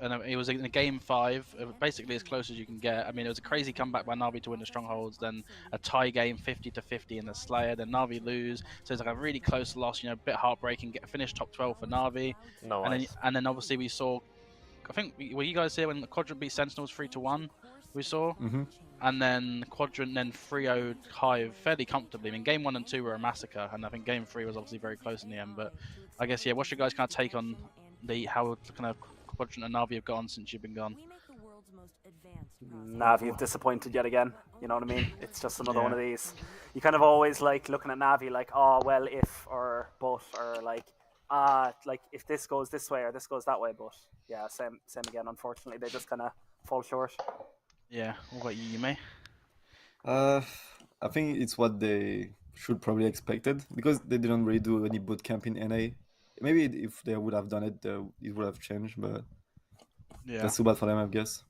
and it was in a game 5, basically as close as you can get. I mean, it was a crazy comeback by Na'Vi to win the Strongholds, then a tie game 50-50 in the Slayer, then Na'Vi lose, so it's like a really close loss, you know, a bit heartbreaking, finished top 12 for Na'Vi. No and ice. then obviously we saw, I think, were you guys here when the Quadrant beat Sentinels 3-1? We saw, and then Quadrant then 3-0'd Hive fairly comfortably. I mean, game 1 and 2 were a massacre, and I think game 3 was obviously very close in the end. But I guess yeah, what's your guys' kind of take on how kind of Quadrant and Na'Vi have gone since you've been gone? Navi have disappointed yet again. You know what I mean? It's just another one of these. You kind of always like looking at Navi like, oh well, if or but or like if this goes this way or this goes that way. But yeah, same again. Unfortunately, they just kind of fall short. Yeah. What about you, May? I think it's what they should probably expected because they didn't really do any boot camp in NA. Maybe if they would have done it, it would have changed, but Yeah. that's too bad for them, I guess.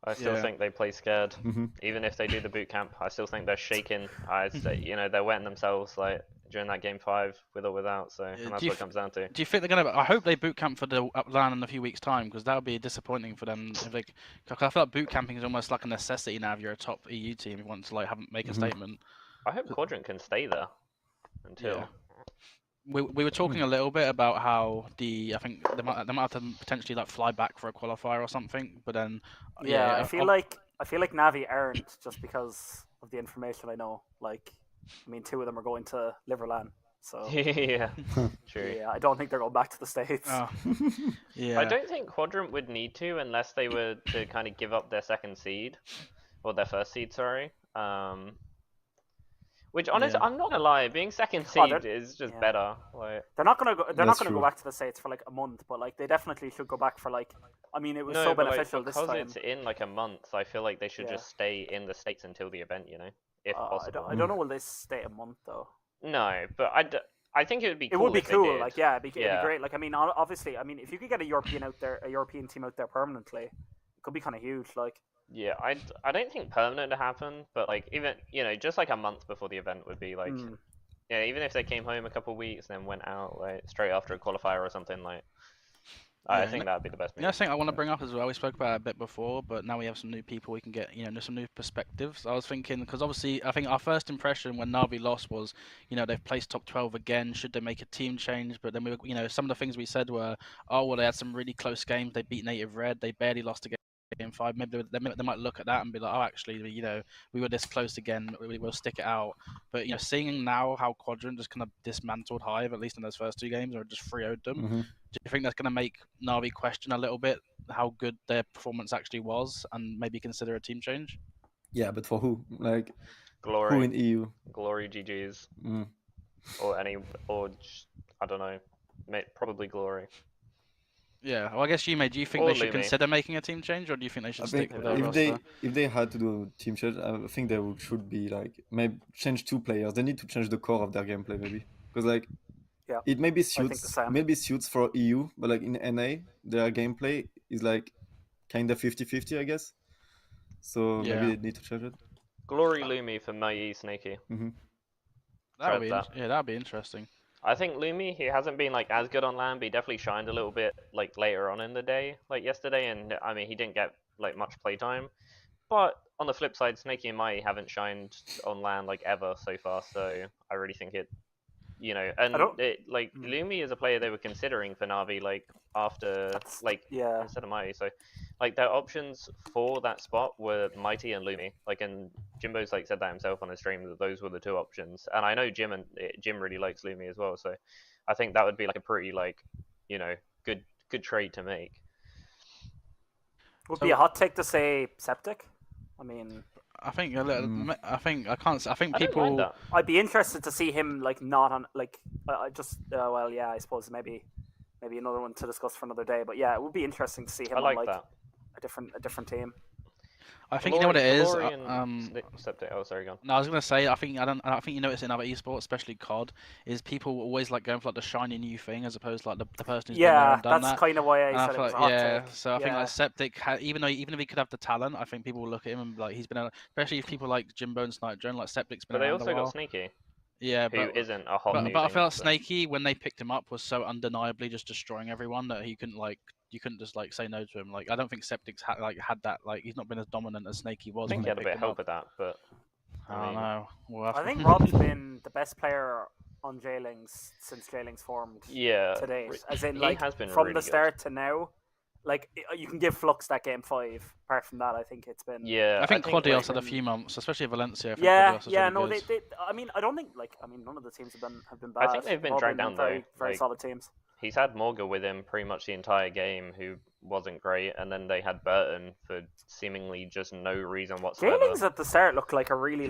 I still Yeah. think they play scared, Mhm. even if they do the boot camp. I still think they're shaking. They're wetting themselves like during that game 5 with or without. So, and that's do you what it comes down to. Do you think they're gonna? I hope they boot camp for the LAN in a few weeks' time, because that would be disappointing for them. If they, cause I feel like boot camping is almost like a necessity now if you're a top EU team. If you want to like make a Mhm. statement. I hope Quadrant can stay there until. Yeah. We were talking a little bit about how I think they might have to potentially like fly back for a qualifier or something, but then Yeah, I feel like Navi aren't, just because of the information I know. Like, I mean, 2 of them are going to Liverland, so Yeah, true. yeah, I don't think they're going back to the States. Oh, yeah. I don't think Quadrant would need to unless they were to kind of give up their second seed, or their first seed, sorry. Which honestly, Yeah. I'm not gonna lie, being second Oh, seed is just yeah. better. Like, They're not gonna go. They're not That's gonna go true. back to the States for like a month, but like they definitely should go back for like. I mean, it was no, so but beneficial like, this because time. it's in like a month, I feel like they should Yeah. just stay in the States until the event, if I possible. don't know. Will they stay a month though? No, but I think it would be It cool. would be if they cool. did. Like, yeah, it'd be Yeah. great. Like, I mean, obviously, I mean, if you could get a European team out there permanently, it could be kind of huge. Like, Yeah, I don't think permanent to happen, but like even just like a month before the event would be like yeah, even if they came home a couple weeks and then went out like straight after a qualifier or something like. I Yeah, think that'd be the best. You know, thing I want to bring up as well. We spoke about it a bit before, but now we have some new people. We can get some new perspectives. I was thinking, because obviously I think our first impression when Navi lost was, they've placed top 12 again. Should they make a team change? But then some of the things we said were, oh well, they had some really close games. They beat Native Red. They barely lost a game 5. Maybe they might look at that and be like, oh, actually, we were this close again. We'll stick it out. But seeing now how Quadrant just kind of dismantled Hive, at least in those first 2 games, or just 3-0'd them. Mhm. Do you think that's going to make Navi question a little bit how good their performance actually was, and maybe consider a team change? Yeah, but for who? Like, Glory. who in EU? Glory GGs. Mm. Or I don't know, probably Glory. Yeah, well, I guess do you think Or they should Lumi. consider making a team change, or do you think they should I stick think with their roster? if they had to do a team change, I think they should be like maybe change 2 players. They need to change the core of their gameplay maybe, because like Yeah, it maybe think the same. suits for EU, but like in NA their gameplay is like kind of 50-50, I guess. So Yeah. maybe they need to change it. Glory Lumi for Mai Snaky. That'd be that. that'd be interesting. I think Lumi, he hasn't been like as good on land, but he definitely shined a little bit like later on in the day, like yesterday, and I mean he didn't get like much playtime. But on the flip side, Snaky and Mai haven't shined on land like ever so far, so I really think it Lumi is a player they were considering for Navi like after yeah. instead of Mighty. So like their options for that spot were Mighty and Lumi. Like, and Jimbo's like said that himself on his stream that those were the 2 options. And I know Jim really likes Lumi as well. So I think that would be like a pretty good trade to make. Would be a hot take to say Septic. I mean, I think a little. I think I can't. I think I don't mind people. that. I'd be interested to see him like not on like I suppose maybe another one to discuss for another day. But yeah, it would be interesting to see him I like on that. a different team. I think you know what it is. Glory and Septic. Oh, sorry, go on. No, I was gonna say I think you notice in other esports, especially COD, is people always like going for like the shiny new thing as opposed to like the person who's been there Yeah, and done that's that. kind of why I And said it feel was a like, hot yeah, take. so I think Yeah. like Septic, even if he could have the talent, I think people will look at him and be like he's been, especially if people like Jimbo and Snipe Drone, like Septic's been But they around also a while. got Sneaky. Yeah, who but isn't a hot new but I thing, feel like so- Snaky, when they picked him up, was so undeniably just destroying everyone that you couldn't just like say no to him. Like I don't think Septic's had that, like he's not been as dominant as Snaky was. I think when he had a they bit of picked him help up. with that, but I don't know. We'll I have think to- Rob's been the best player on JLingz since JLingz formed. Yeah, To date, as in he like has been from really the good. start to now. Like you can give Flux that game 5. Apart from that, I think it's been. Yeah, I think Quadios like, had a few months, especially Valencia. I think Yeah, Quadios was yeah, really no, good. they. I mean, I don't think none of the teams have been bad. I think they've been all dragged down very, though. very Like, solid teams. He's had Morga with him pretty much the entire game, who wasn't great, and then they had Burton for seemingly just no reason whatsoever. JLingz at the start looked like a really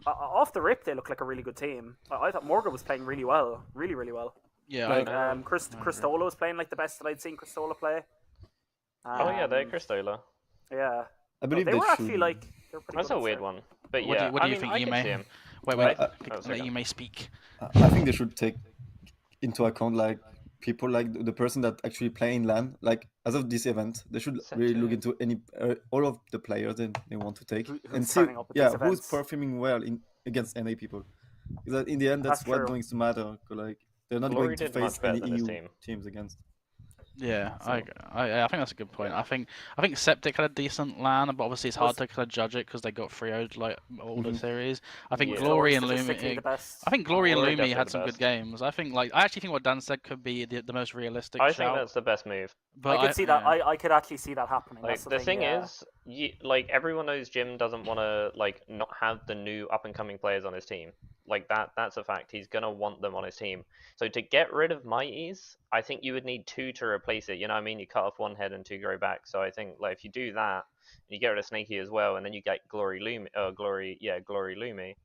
off the rip. They looked like a really good team. I thought Morgan was playing really well, really well. Yeah, Like I, Cristola was playing like the best that I'd seen Cristola play. Oh yeah, they're Cristola. Yeah. I believe they they were actually should- like. They were pretty That's good a at weird start. one, but what yeah, do you I think, mean, you I may? can see him. Wait, Well, Oh, sorry, you go. may speak. I think they should take into account like people, like the person that actually play in LAN, like as of this event, they should really look into all of the players they want to take who's and see, turning up at these who's events. performing well against NA people. Because in the end, that's what's going to matter. Like they're not Glory going to did face much better any than his EU team. teams against. Yeah, So- I think that's a good point. I think Septic had a decent LAN, but obviously it's hard to kind of judge it because they got 3-0'd like all the series. I think Yeah. Glory and Statistically Lumi. the best. I think Glory and Glory Lumi definitely had the some good best. games. I actually think what Dan said could be the most realistic. I shout. think that's the best move. But I could see that. yeah. I could actually see that happening. Like That's the thing yeah. is, like everyone knows Jim doesn't want to like not have the new up and coming players on his team. Like that's a fact. He's gonna want them on his team. So to get rid of Mighties, I think you would need 2 to replace it. You know what I mean? You cut off 1 head and 2 grow back. So I think like if you do that, you get rid of Snaky as well, and then you get Glory Lumi.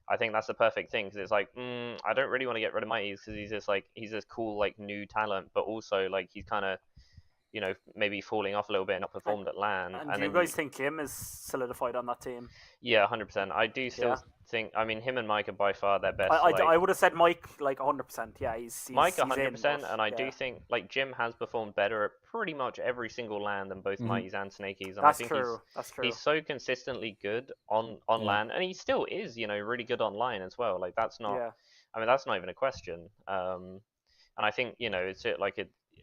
I think that's the perfect thing because it's like, I don't really want to get rid of Mighties because he's this cool like new talent, but also like he's kind of, you know, maybe falling off a little bit and not performed at LAN. And do you guys think Jim is solidified on that team? Yeah, 100%. I do still think. I mean, him and Mike are by far their best. I would have said Mike like 100%. Yeah, he's Mike he's 100%, in, and I do think like Jim has performed better at pretty much every single LAN than both Mighties and Snakies. And That's I think true. That's true. He's so consistently good on LAN, and he still is, you know, really good online as well. Like that's not. Yeah. I mean, that's not even a question. And I think, you know,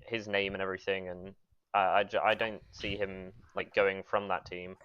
his name and everything, and I don't see him like going from that team.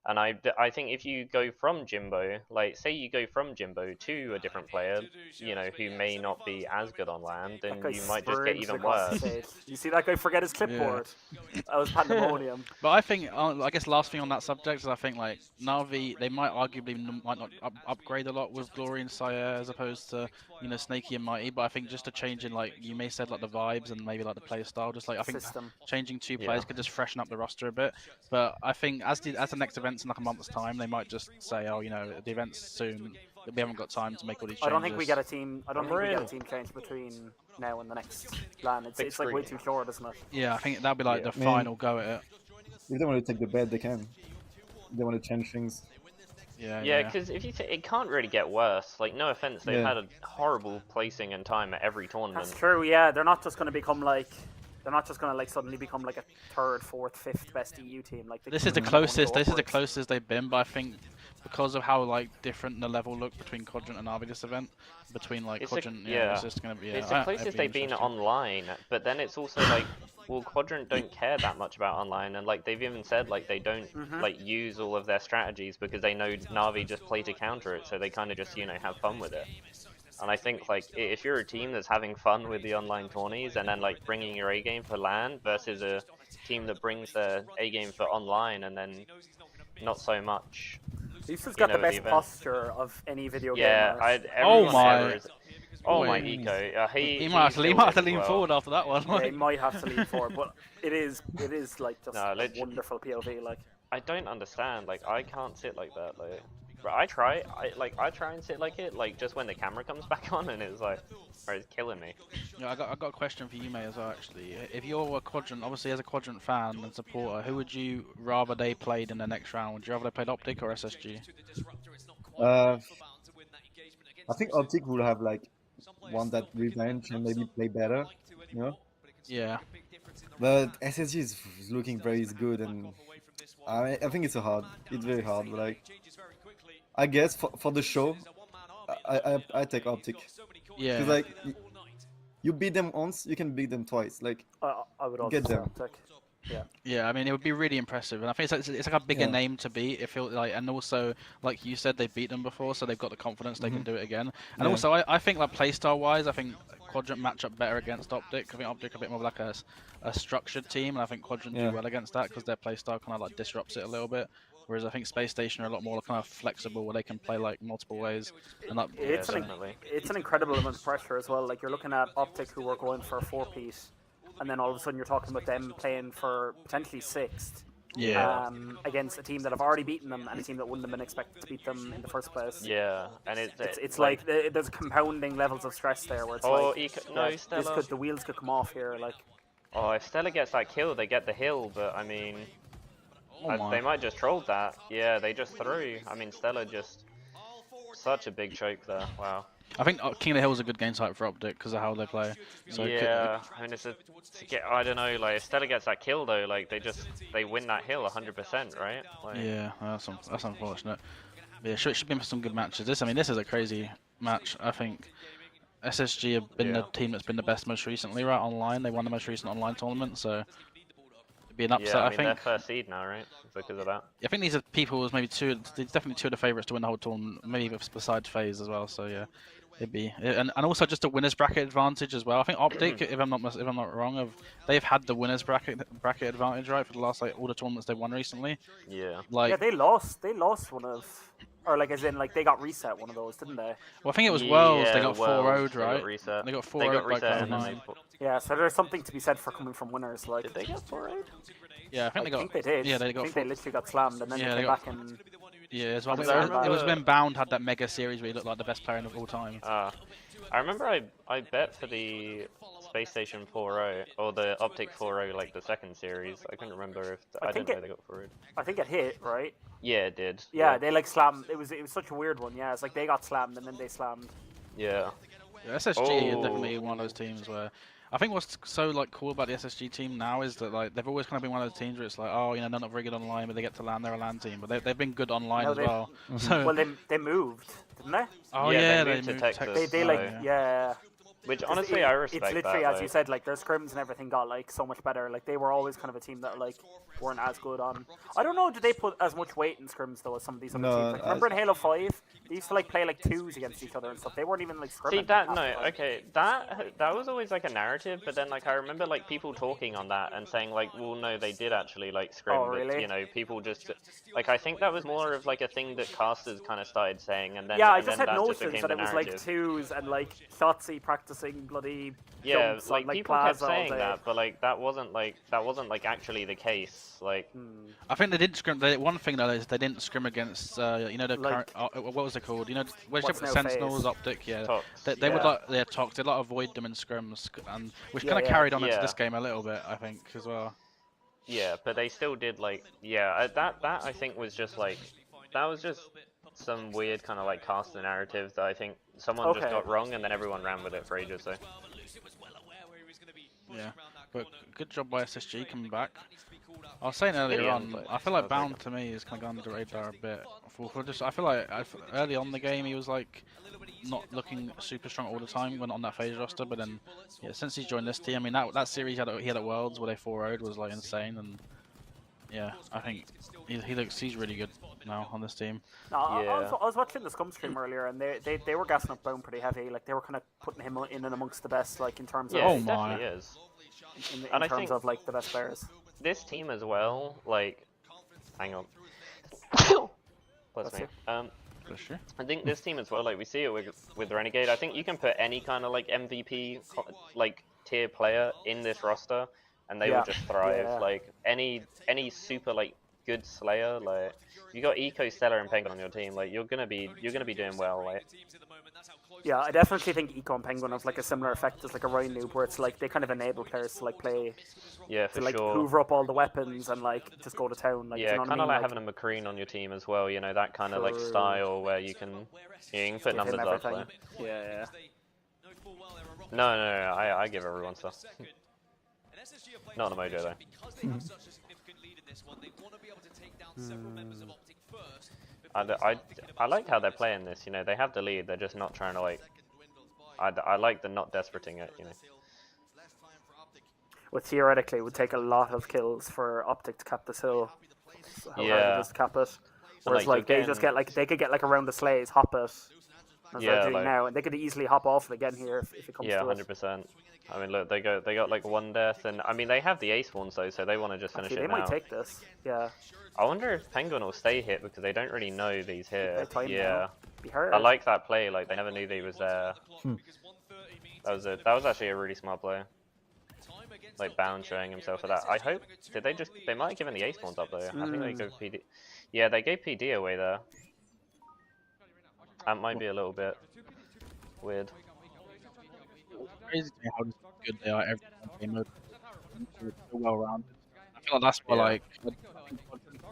And I think if you go from Jimbo, like say you go from Jimbo to a different player, you know, who may not be as good on LAN, then you might just get even worse. You see that guy forget his clipboard? Yeah. That was pandemonium. But I think, I guess last thing on that subject is I think like Na'Vi, they might not upgrade a lot with Glory and Sire as opposed to, you know, Snaky and Mighty. But I think just a change in like you may said like the vibes and maybe like the play style, just like I think changing 2 players could just freshen up the roster a bit. But I think as the next event's in like a month's time, they might just say, oh, you know, the event's soon. We haven't got time to make all these changes. I don't think we get a team. I don't think we get a team change between now and the next LAN. It's like way too short, isn't it? Yeah, I think that'll be like the final go at it. If they want to take the bet, they can. If they want to change things. Yeah, because if you it can't really get worse. Like, no offense, they've had a horrible placing and time at every tournament. That's true. Yeah, they're not just going to become like. They're not just gonna like suddenly become like a 3rd, 4th, 5th best EU team. Like this is the closest. This is the closest they've been. But I think because of how like different the level look between Quadrant and Na'Vi this event, between like Quadrant, it's just gonna be. It's the closest they've been online. But then it's also like, well, Quadrant don't care that much about online, and like they've even said like they don't like use all of their strategies because they know Na'Vi just play to counter it, so they kind of just, you know, have fun with it. And I think like if you're a team that's having fun with the online tourneys and then like bringing your A game for LAN versus a team that brings their A game for online and then not so much. He's just got the best posture of any video game. Yeah, oh my Eco. He might have to lean forward after that one. Yeah, he might have to lean forward, but it is like just a wonderful POV. Like I don't understand. Like I can't sit like that. Like. I try and sit like it, like just when the camera comes back on, and it's like, it's killing me. Yeah, I got a question for you, May, as well. Actually, if you're a Quadrant, obviously as a Quadrant fan and supporter, who would you rather they played in the next round? Would you rather they played OpTic or SSG? I think OpTic will have like one that revenge and maybe play better, you know. Yeah. But SSG is looking very good, and I think it's very hard. But like, I guess for the show, I take OpTic. Yeah. Because like, you beat them once, you can beat them twice. Like, I would also get them. OpTic. Yeah. Yeah, I mean, it would be really impressive, and I think it's like a bigger name to beat. It feels like, and also, like you said, they beat them before, so they've got the confidence they can do it again. And also, I think like playstyle wise, I think Quadrant match up better against OpTic. I think OpTic a bit more like a structured team, and I think Quadrant do well against that because their playstyle kind of like disrupts it a little bit. Whereas I think Space Station are a lot more kind of flexible, where they can play like multiple ways. And that, it's an incredible amount of pressure as well. Like you're looking at OpTic, who were going for a 4-piece, and then all of a sudden you're talking about them playing for potentially 6th. Yeah. Against a team that have already beaten them and a team that wouldn't have been expected to beat them in the first place. Yeah, and it's like there's compounding levels of stress there, where it's the wheels could come off here. Like, if Stella gets that kill, they get the hill, but I mean. They might just trolled that. Yeah, they just threw. I mean, Stella just such a big choke there. Wow. I think King of the Hill is a good game type for OpTic because of how they play. So yeah, I mean I don't know, like if Stella gets that kill though, like they win that hill 100%, right? Like, yeah, that's unfortunate. But yeah, should be some good matches. This is a crazy match. I think SSG have been the team that's been the best most recently, right? Online, they won the most recent online tournament, so it'd be an upset. Yeah, I I mean think. they're first seed now, right? Because of that. I think these are people maybe definitely two of the favourites to win the whole tournament, maybe besides FaZe as well. So yeah, it'd be and also just a winners bracket advantage as well. I think OpTic, if I'm not wrong, they've had the winners bracket advantage right for the last all the tournaments they've won recently. Yeah. Yeah, they lost one of, or like as in like they got reset one of those, didn't they? Well, I think it was Worlds. They got Worlds, 4-0'd, right? Got reset. They got 4-0'd They got by reset and then Cloud9. Yeah, so there's something to be said for coming from winners. Like, Did they get 4-0'd? Yeah, I think they did. Yeah, they got. I think they literally got slammed, and then they came back and. Yeah, as well. I It was when Bound had that mega series where he looked like the best player of all time. I remember I bet for the Space Station 4-0 or the OpTic 4-0, like the second series. I couldn't remember if I didn't know they got 4-0'd. I think it hit, right? Yeah, it did. Yeah, they like slammed. It was such a weird one. Yeah, it's like they got slammed and then they slammed. Yeah. SSG is definitely one of those teams where I think what's so cool about the SSG team now is that they've always kind of been one of those teams where it's like, oh, they're not very good online, but they get to LAN, they're a LAN team, but they've been good online as well. So well, they moved, didn't they? Oh yeah, they moved to Texas. They yeah. Which honestly, I respect that. It's literally, as you said, like their scrims and everything got so much better. Like they were always kind of a team that weren't as good on. I don't know, did they put as much weight in scrims though as some of these other teams? Like, remember in Halo 5, they used to play twos against each other and stuff. They weren't even scrimming. See that was always a narrative, but then I remember people talking on that and saying well no, they did actually scrim. Oh, really? But, people just I think that was more of a thing that casters kind of started saying, and then yeah, I and just then had that just notions became that the it was narrative. twos and Shotzi practicing bloody jumps on, people Plaza kept saying all day. that, but that wasn't actually the case. I think they didn't scrim. One thing though is they didn't scrim against the current, what was it called? Where's the Sentinels, OpTic? Yeah, Tox, they would Tox. They'd avoid them in scrims, and which kind of carried on into this game a little bit, I think, as well. Yeah, but they still did that I think was just that was just some weird kind of cast narrative that I think someone just got wrong, and then everyone ran with it for ages. So. Yeah, but good job by SSG coming back. I was saying earlier on, I feel like Bound to me is kind of gone under the radar a bit. I feel like early on the game he was not looking super strong all the time when on that FaZe roster, but then since he's joined this team, I mean that series he had at Worlds where they 4-0'd was insane, and yeah, I think he's really good now on this team. No, I was watching the Scum stream earlier, and they were gassing up Bound pretty heavy. They were kind of putting him in and amongst the best, in terms of. Yeah, he definitely is. In terms of the best players. This team as well, hang on. Bless me. I think this team as well, we see it with Renegade. I think you can put any kind of MVP tier player in this roster, and they will just thrive. Any super good Slayer, you got Eco, Stellar, and Penguin on your team, you're gonna be doing well. Yeah, I definitely think Eco and Penguin have a similar effect as a Ryan Noob, where it's they kind of enable players to play. Yeah, for sure. Hoover up all the weapons and just go to town. Yeah, you know kind of having a McCreen on your team as well. That kind of style where you can put numbers up. Yeah. No, I give everyone stuff. Not on the Mojo though. I like how they're playing this. They have the lead. They're just not trying to I like the not desperating it. Well, theoretically, it would take a lot of kills for OpTic to cap this hill. Just cap it. Whereas they just get they could get around the sleighs, hop it. As they're doing now, and they could easily hop off it again here if it comes to it. 100%. I mean, look, they got one death, and I mean they have the ace ones though, so they want to just finish it now. They might take this. Yeah. I wonder if Penguin will stay hit because they don't really know these here. Yeah. Be hurt. I like that play. They never knew they was there. That was actually a really smart play. Bound showing himself for that. I hope they might have given the ace ones up though. I think they go PD. Yeah, they gave PD away there. That might be a little bit weird. Crazy how good they are every game mode. So well rounded. I feel that's why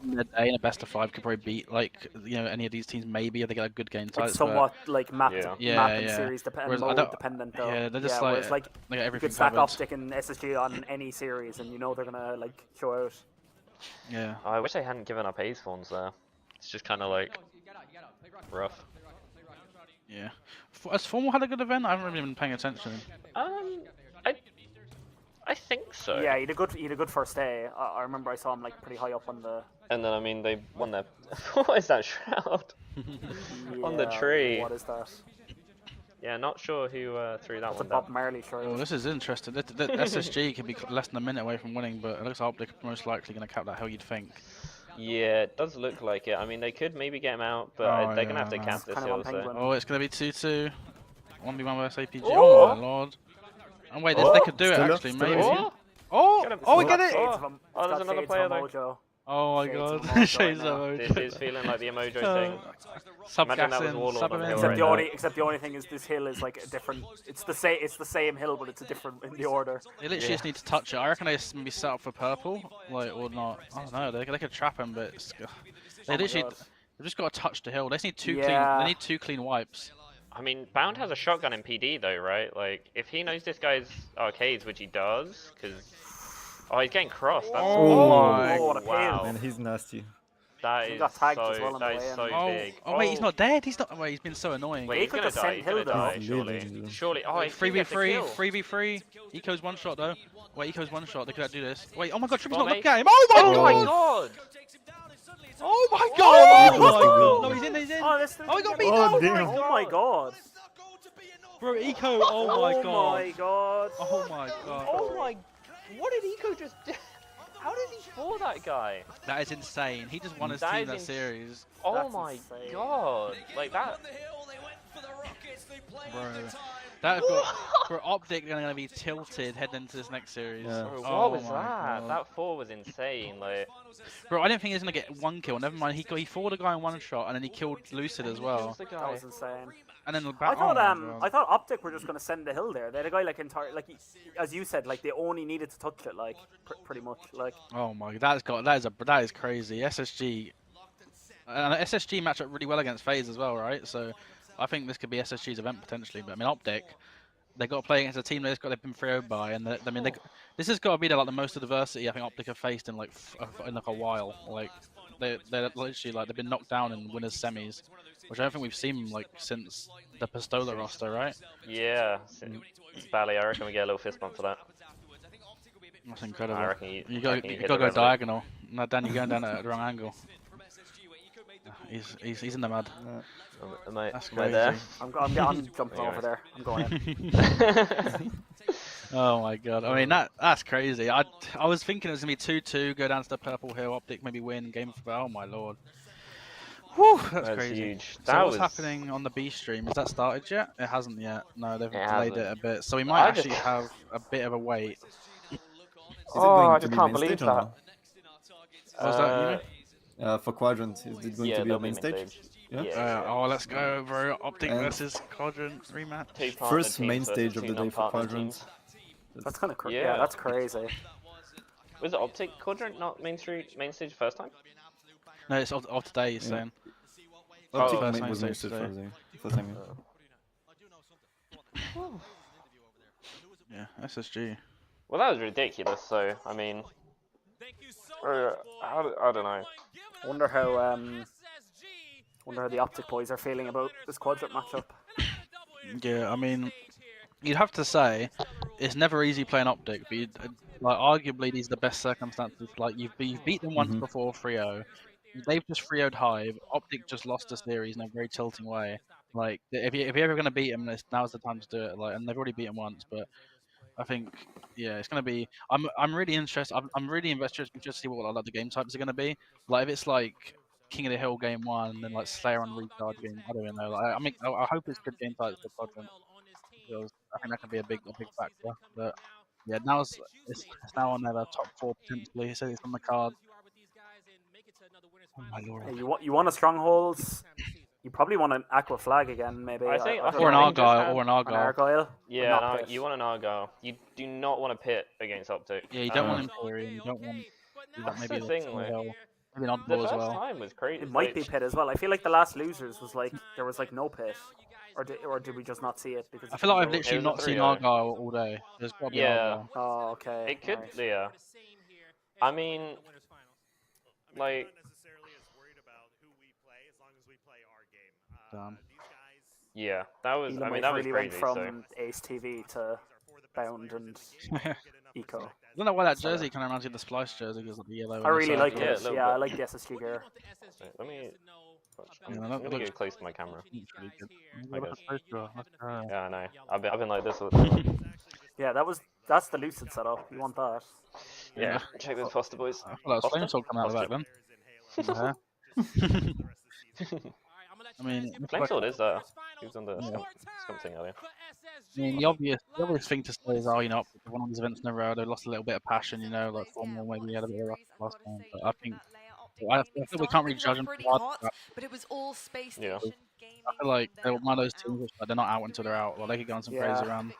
in a day in a best of 5 could probably beat like any of these teams maybe if they get a good game type. It's somewhat like map and yeah. series Whereas I mode don't- dependent though. Yeah, they're just like whereas like they got you everything could stack covered. OpTic and SSG on any series, and they're gonna like show out. Yeah. I wish they hadn't given up Ace Spawns there. It's just kind of like rough. Yeah. Has Formal had a good event? I haven't really been paying attention. I think so. Yeah, he had a good first day. I remember I saw him like pretty high up on the. And then I mean they won their. What is that shroud? On the tree. What is that? Yeah, not sure who threw that That's a one Bob down. Marley shirt. Oh, this is interesting. The SSG could be less than a minute away from winning, but it looks like they're most likely going to cap that hill, you'd think. Yeah, it does look like it. I mean, they could maybe get him out, but they're going to have to cap this hill. So. Oh, it's going to be 2-2. 1v1 versus APG. Oh my lord. And wait, they could do it actually, maybe. Oh, we get it! Oh, there's another player though. Oh my god, Shades of Mojo. This is feeling like the Mojo thing. Imagine that was Subgassing, Warlord on the hill Except right the now. only thing is this hill is like a different. It's the same hill, but it's a different in the order. They literally just need to touch it. I reckon they just maybe set up for purple, like or not. I don't know. They could trap him, but they literally they've just got to touch the hill. They just need two clean. They need 2 clean wipes. I mean, Bound has a shotgun in PD though, right? Like, if he knows this guy's arcades, which he does, because he's getting crossed. That's what a wow. Man, he's nasty. That He is got tagged so, as well on the that is way in. so big. Oh wait, he's not dead. He's not. Wait, he's been so annoying. Wait, He he's could gonna just die. send He's gonna Hill down. die. He's Surely, leaving. surely. Oh, he's 3v3, 3v3. Eco's one shot though. Wait, Eco's one shot. They could do this. Wait, oh my god, Trippy's Come not on, look at him. Oh my god! Oh my god! Oh no, he's in. He's in. Oh, he got beat Oh, down. damn. Oh my god! Bro, Eco. Oh my god. Oh my god! Oh my god. Oh my! What did Eco just do? How did he fall that guy? That is insane. He just won his That team is that ins- series. Oh That's my insane. god! Like that. Bro. That got, bro, OpTic are gonna be tilted heading into this next series. Yeah. Bro, Oh what was my that? God. That 4 was insane. Like, Bro, I didn't think he was gonna get 1 kill. Never mind, he fought a guy in 1 shot and then he killed Lucid as well. who's the That guy? was insane. And then I thought oh my God. I thought OpTic were just gonna send the hill there. They had a guy like as you said, like they only needed to touch it, like pretty much, like. Oh my, that is crazy. SSG, and SSG match up really well against FaZe as well, right? So I think this could be SSG's event potentially. But I mean, OpTic, they got to play against a team they've been 3-0 by, and this has got to be like the most adversity I think OpTic have faced in like a while. Like they're literally like they've been knocked down in winners semis, which I don't think we've seen like since the Pistola roster, right? Yeah. It's Bally. I reckon we get a little fist bump for that. That's incredible. I reckon you I gotta reckon you hit go the resolute. diagonal. No, Dan, you're going down at the wrong angle. He's in the mud. Am I That's there? crazy. I'm jumping over there. I'm going in. Oh my god! I mean that's crazy. I was thinking it was gonna be 2-2, go down to the purple hill, OpTic maybe win game for. Oh my lord! Whew, that's crazy. Huge. So That what's was happening on the B stream? Has that started yet? It hasn't yet. No, they've It delayed hasn't. it a bit. So we might I just- actually have a bit of a wait. Is it Oh, going I to just be can't main believe stage or that. no? What was that? You know? For Quadrant, is it going Yeah, to be they'll a main stage? Yeah. Oh, let's go, bro. OpTic And- versus Quadrant rematch. Two partner First teams main versus stage of two the day for non-partner Quadrant. teams. That's kind of crazy. Yeah. Yeah, that's crazy. Was it OpTic Quadrant not main stage first time? No, it's of today. You're saying. OpTic first was main main stage stage today. first time. Yeah, SSG. Well, that was ridiculous. So I mean, I don't know. Wonder how the OpTic boys are feeling about this Quadrant matchup. Yeah, I mean, you'd have to say it's never easy playing OpTic, but like arguably these are the best circumstances. Like you've beat them once before 3-0. They've just 3-0'd Hive. OpTic just lost a series in a very tilting way. Like if you're ever gonna beat them, now's the time to do it. Like, and they've already beaten once, but I think it's gonna be. I'm really interested. I'm really interested to see what like the game types are gonna be. Like if it's like King of the Hill game 1, and then like Slayer on Recharge game. I don't even know. Like, I mean, I hope it's good game types for Quadrant. Because I think that can be a big factor. But yeah, now it's now on their top 4 potentially. So it's on the card. Oh my lord. Hey, you want a strongholds? You probably want an Aqua Flag again, maybe. I think- don't Or an know. Argyle. Or an An Argyle. Argyle. Yeah, Not no, Pit. you want an Argyle. You do not want to pit against OpTic. Yeah, you don't want Emporium. You don't want That's maybe the thing, like, Hell. Maybe an The oddball as first well. time was crazy. It might be pit as well. I feel like the last losers was like there was like no pit, or did we just not see it because I feel like I've It literally was a not seen 3-0. Argyle all day. There's got to be an Yeah. Argyle. Oh, okay. It could, right. yeah. I mean, like, Damn. yeah, that was. I Elam mean, that was really went crazy. from So Ace TV to Bound and Eco. I don't know why that So- jersey kind of reminds me of the Splice jersey because of the yellow. I and the really like circle. Yeah, a it. little Yeah, I bit. like the SSG gear. wait, let me. Yeah, I'm that gonna looks- get close to my camera. It's really good. I Look guess. at the poster. Look, Yeah, I know. I've been like this all the time. Yeah, that's the Lucid setup. You want that? Yeah, check those Foster boys. I feel like Foster? Flame Soul coming out of that then. Yeah. I mean, Flame Sword is there. He was on the Yeah. something earlier. I mean, the obvious thing to say is, oh, you know, one of these events in a row, they lost a little bit of passion, you know, like Formula maybe had a bit of rough last time. But I think we can't really judge them too hard. But it was all space Yeah. station I feel like they're one of those teams which, like, they're not out until they're out. Like, they could go on some crazy Yeah. run.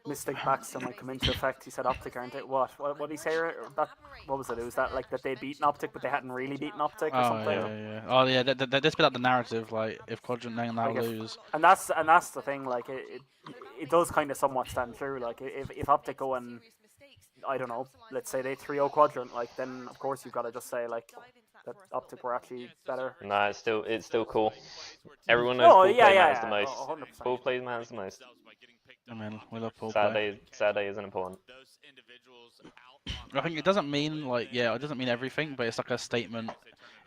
Mystic Baxter might come into effect. He said OpTic, aren't it? What did he say? That, what was it? It was that like that they'd beaten OpTic, but they hadn't really beaten OpTic or Oh something. yeah. Oh yeah, they spit out the narrative. Like, if Quadrant now Like if- lose, And that's the thing. Like it does kind of somewhat stand true. Like if OpTic go and I don't know, let's say they 3-0 Quadrant, like then of course you've got to just say like that OpTic were actually better. Nah, it's still cool. Everyone knows Oh, Paul yeah, Play yeah, matters the yeah. most. Oh, 100%. Paul Play matters the most. I mean, we love Paul play. Saturday isn't important. I think it doesn't mean like it doesn't mean everything, but it's like a statement.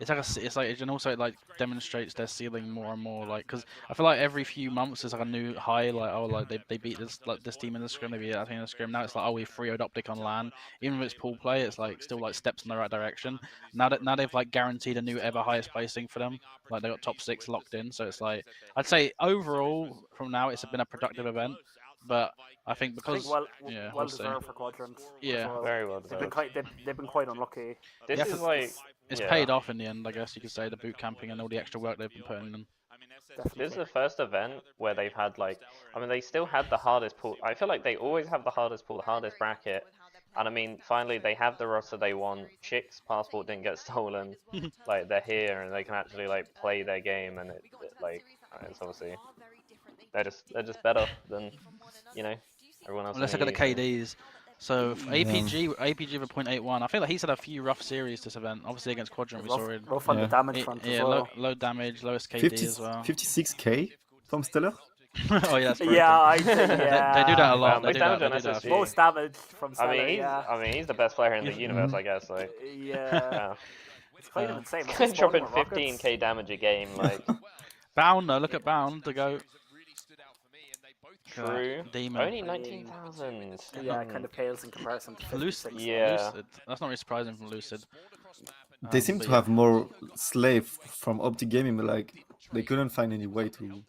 It's like and also it like demonstrates their ceiling more and more. Like, because I feel like every few months there's like a new high. Like, oh, like they beat this team in the scrim, they beat that team in the scrim. Now it's like, oh, we 3-0'd OpTic on LAN. Even if it's pool play, it's like still like steps in the right direction. Now they've like guaranteed a new ever highest placing for them. Like, they got top 6 locked in. So it's like, I'd say overall from now it's been a productive event. But I think because well we'll see. deserved for Quadrant. as Yeah. well. Very well They've been deserved. they've been quite unlucky. This Yeah, is like It's yeah. paid off in the end, I guess you could say, the boot camping and all the extra work they've been putting in. This is the first event where they've had like, I mean, they still had the hardest pool. I feel like they always have the hardest pool, the hardest bracket. And I mean, finally they have the roster they want. Chick's passport didn't get stolen. Like, they're here and they can actually like play their game, and it like it's obviously they're just better than everyone else. Well, let's look at the KDs. So for APG with 0.81. I feel like he's had a few rough series this event. Obviously against Quadrant, we saw it. Rough on the damage front as well. Low damage, lowest KD as well. 56k from Stellar. Oh yeah, that's broken. Yeah, I think, yeah. They do that a lot. Most They do damage that, on they do that. SSG. Most damage from I Stellar, mean, yeah. he's the best player in the universe, I guess. Like, Yeah. yeah. It's kind of insane. Guys dropping 15k damage a game, like. Bound though, look at Bound to go. True. Demon. Only 19,000. Yeah, it kind of pales in comparison to Lucid. 56. Yeah. Lucid. That's not really surprising from Lucid. They seem but to yeah. have more slave from OpTic Gaming, but like they couldn't find any way to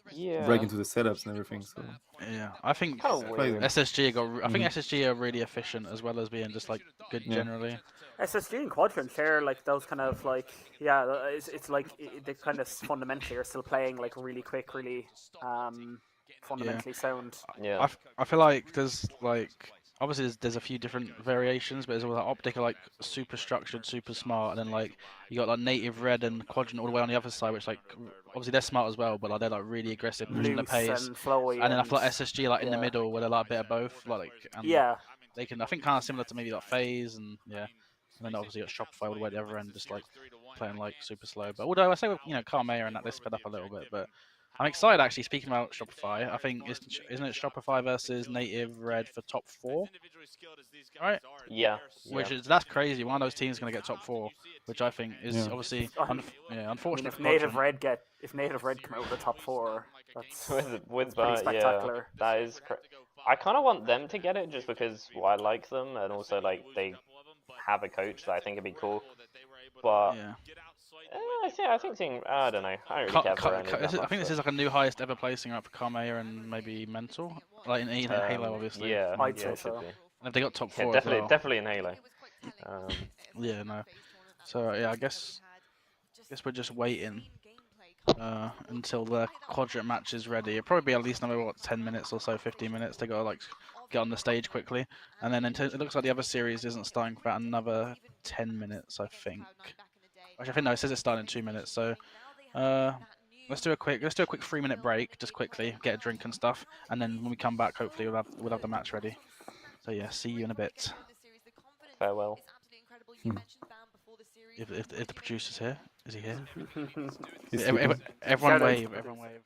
break into the setups and everything. So Yeah, I think Kinda weird. SSG I think SSG are really efficient as well as being just like good Yeah. generally. SSG and Quadrant share like those kind of like it's like they kind of fundamentally are still playing like really quick, really fundamentally sound. Yeah. I feel like there's like obviously there's a few different variations, but there's all like OpTic are like super structured, super smart, and then like you got like Native Red and Quadrant all the way on the other side, which like obviously they're smart as well, but like they're like really aggressive, pushing the Loose pace. and flowy. And then I feel like SSG like in the yeah. middle where they're like a bit of both, like and Yeah. they can I think kind of similar to maybe like FaZe and yeah, and then obviously got Shopify all the way to the other end, just like playing like super slow. But although I say with Carmea and that they sped up a little bit, but I'm excited actually. Speaking about Shopify, I think isn't it Shopify versus Native Red for top 4, right? Yeah. Which is that's crazy. One of those teams is going to get top 4, which I think is obviously unfortunate. If Native Red come out with the top 4, that's with pretty that, spectacular. yeah, that is. I kind of want them to get it just because I like them, and also like they have a coach that I think would be cool. But Yeah. I think seeing I don't know. I don't really care for any of that I think this is like a new highest ever placing right for Carmea and maybe Mental, like in Halo obviously. Yeah, I'd yeah, say it should so. be. And if they got top 4 Yeah, as definitely, well. definitely in Halo. Yeah, no. So yeah, I guess we're just waiting until the Quadrant match is ready. It'll probably be at least another 10 minutes or so, 15 minutes. They got to like get on the stage quickly. And then it looks like the other series isn't starting for about another 10 minutes, I think. Actually, I think no, it says it's starting in 2 minutes. So let's do a quick 3-minute break, just quickly get a drink and stuff, and then when we come back, hopefully we'll have the match ready. So yeah, see you in a bit. Farewell. If the producer's here, is he here? He's Everyone Shout out wave, to the everyone wave.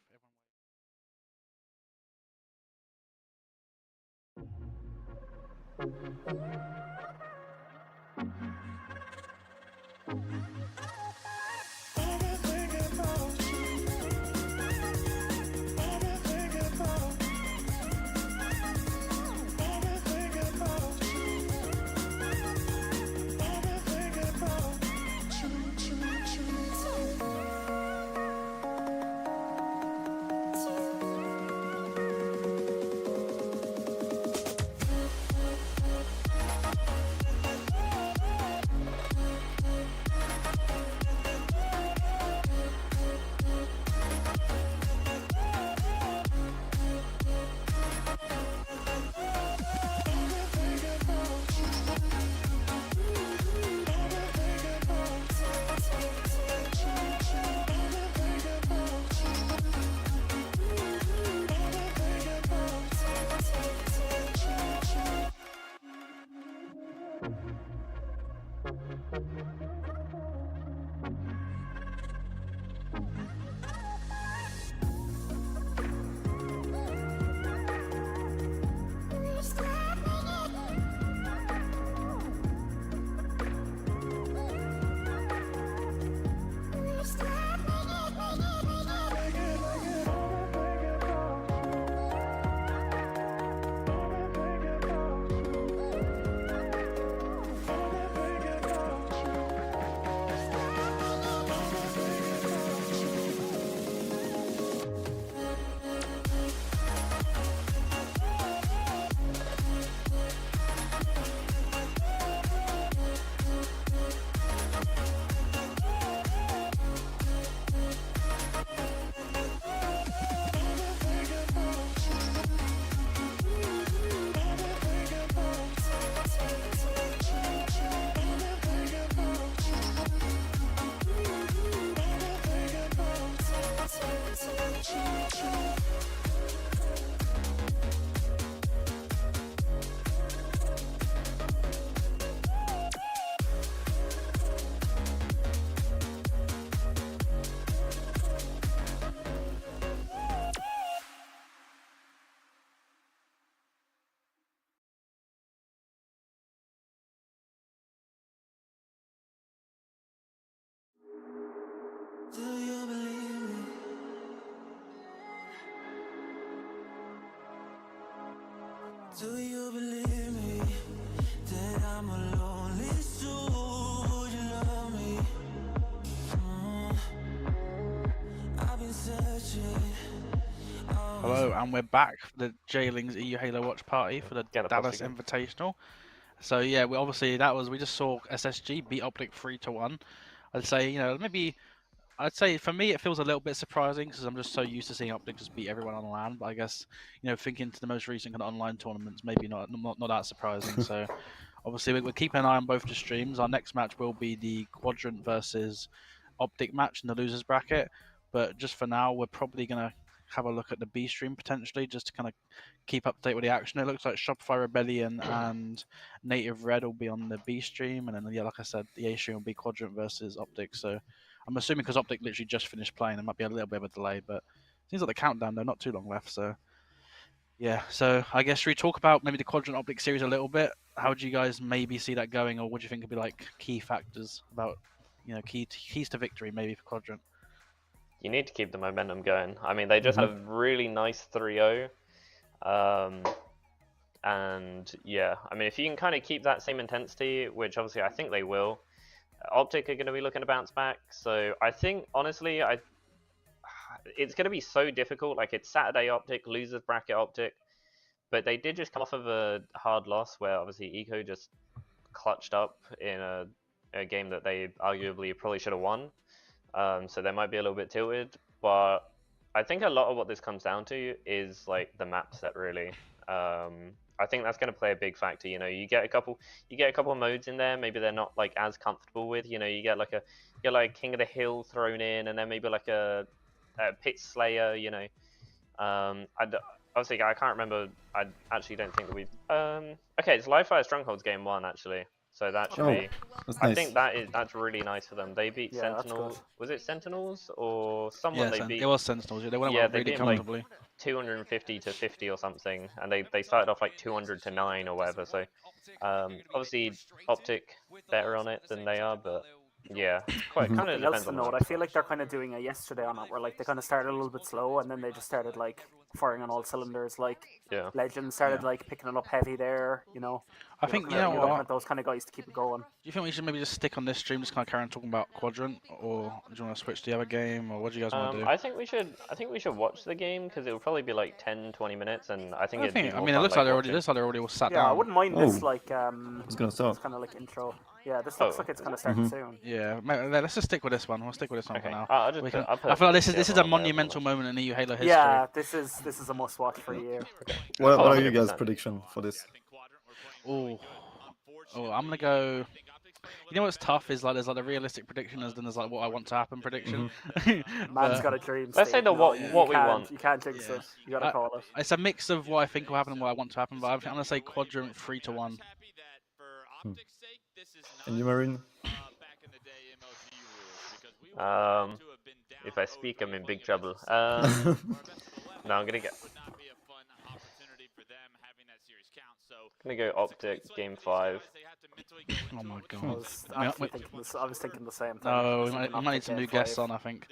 Do you believe me? Do you believe me that I'm a lonely soul? Would you love me? I've been searching. Hello, and we're back for the JLingz EU Halo Watch Party for the Get the Dallas plastic. Invitational. So yeah, we obviously we just saw SSG beat OpTic 3-1. I'd say, maybe I'd say for me it feels a little bit surprising because I'm just so used to seeing OpTic just beat everyone on LAN. But I guess thinking to the most recent kind of online tournaments, maybe not that surprising. So obviously we're keeping an eye on both the streams. Our next match will be the Quadrant versus OpTic match in the losers bracket. But just for now, we're probably gonna have a look at the B stream potentially, just to kind of keep up to date with the action. It looks like Shopify Rebellion and Native Red will be on the B stream, and then like I said, the A stream will be Quadrant versus OpTic. So I'm assuming because OpTic literally just finished playing, there might be a little bit of a delay, but it seems like the countdown though, not too long left. So yeah, so I guess should we talk about maybe the Quadrant OpTic series a little bit? How do you guys maybe see that going, or what do you think would be like key factors about keys to victory maybe for Quadrant? You need to keep the momentum going. I mean, they just had a really nice 3-0. And yeah, I mean, if you can kind of keep that same intensity, which obviously I think they will, OpTic are going to be looking to bounce back. So I think, honestly, it's going to be so difficult. Like, it's Saturday OpTic, losers bracket OpTic. But they did just come off of a hard loss where obviously Eco just clutched up in a game that they arguably probably should have won. So they might be a little bit tilted, but I think a lot of what this comes down to is like the map set really. I I think that's going to play a big factor. You know, you get a couple of modes in there. Maybe they're not like as comfortable with. You know, you get like King of the Hill thrown in, and then maybe like a Pit Slayer. You know, obviously I can't remember. I actually don't think that we've. Okay, it's Live Fire Strongholds game 1 actually. So that should be. That's I nice. think that's really nice for them. They beat Sentinels. Was it Sentinels or someone they beat? It was Sentinels. Yeah, they went Yeah, out they really beat them, like, comfortably. 250 to 50 or something, and they started off like 200 to 9 or whatever. So obviously OpTic better on it than they are, but yeah, quite kind of Something else depends to on the note, map. I feel like they're kind of doing a yesterday on it, where like they kind of started a little bit slow, and then they just started like firing on all cylinders. Like Yeah. Legend started like picking it up heavy there. You know, I think you're looking what. at those kind of guys to keep it going. Do you think we should maybe just stick on this stream, just kind of carry on talking about Quadrant, or do you want to switch to the other game, or what do you guys want to do? I think we should watch the game because it will probably be like 10-20 minutes, and I think it'd be more I mean, it fun, looks like watching. they're already all sat Yeah, down. I wouldn't mind this Oh. like It's gonna start. this kind of like intro. Yeah, this looks like it's kind of starting soon. Yeah, let's just stick with this one. We'll stick with this one for Okay. now. I'll just We put- can- I'll put I feel like this the is other a one there, monumental moment in EU Halo history. Yeah, this is a must watch for a year. What are you 100%. guys' prediction for this? Oh, I'm gonna go. You know what's tough is like there's like the realistic prediction, and then there's like what I want to happen prediction. Man's got a dream. Let's say Steve. the No, what you we can't- want. You can't jinx it. You gotta call it. It's a mix of what I think will happen and what I want to happen. But I'm gonna say Quadrant 3-1. And you, Marine? If I speak, I'm in big trouble. No, I'm gonna go OpTic game 5. Oh my god. I was actually thinking the same thing. No, I we was might, thinking we might need OpTic some game new guests 5. on. I think.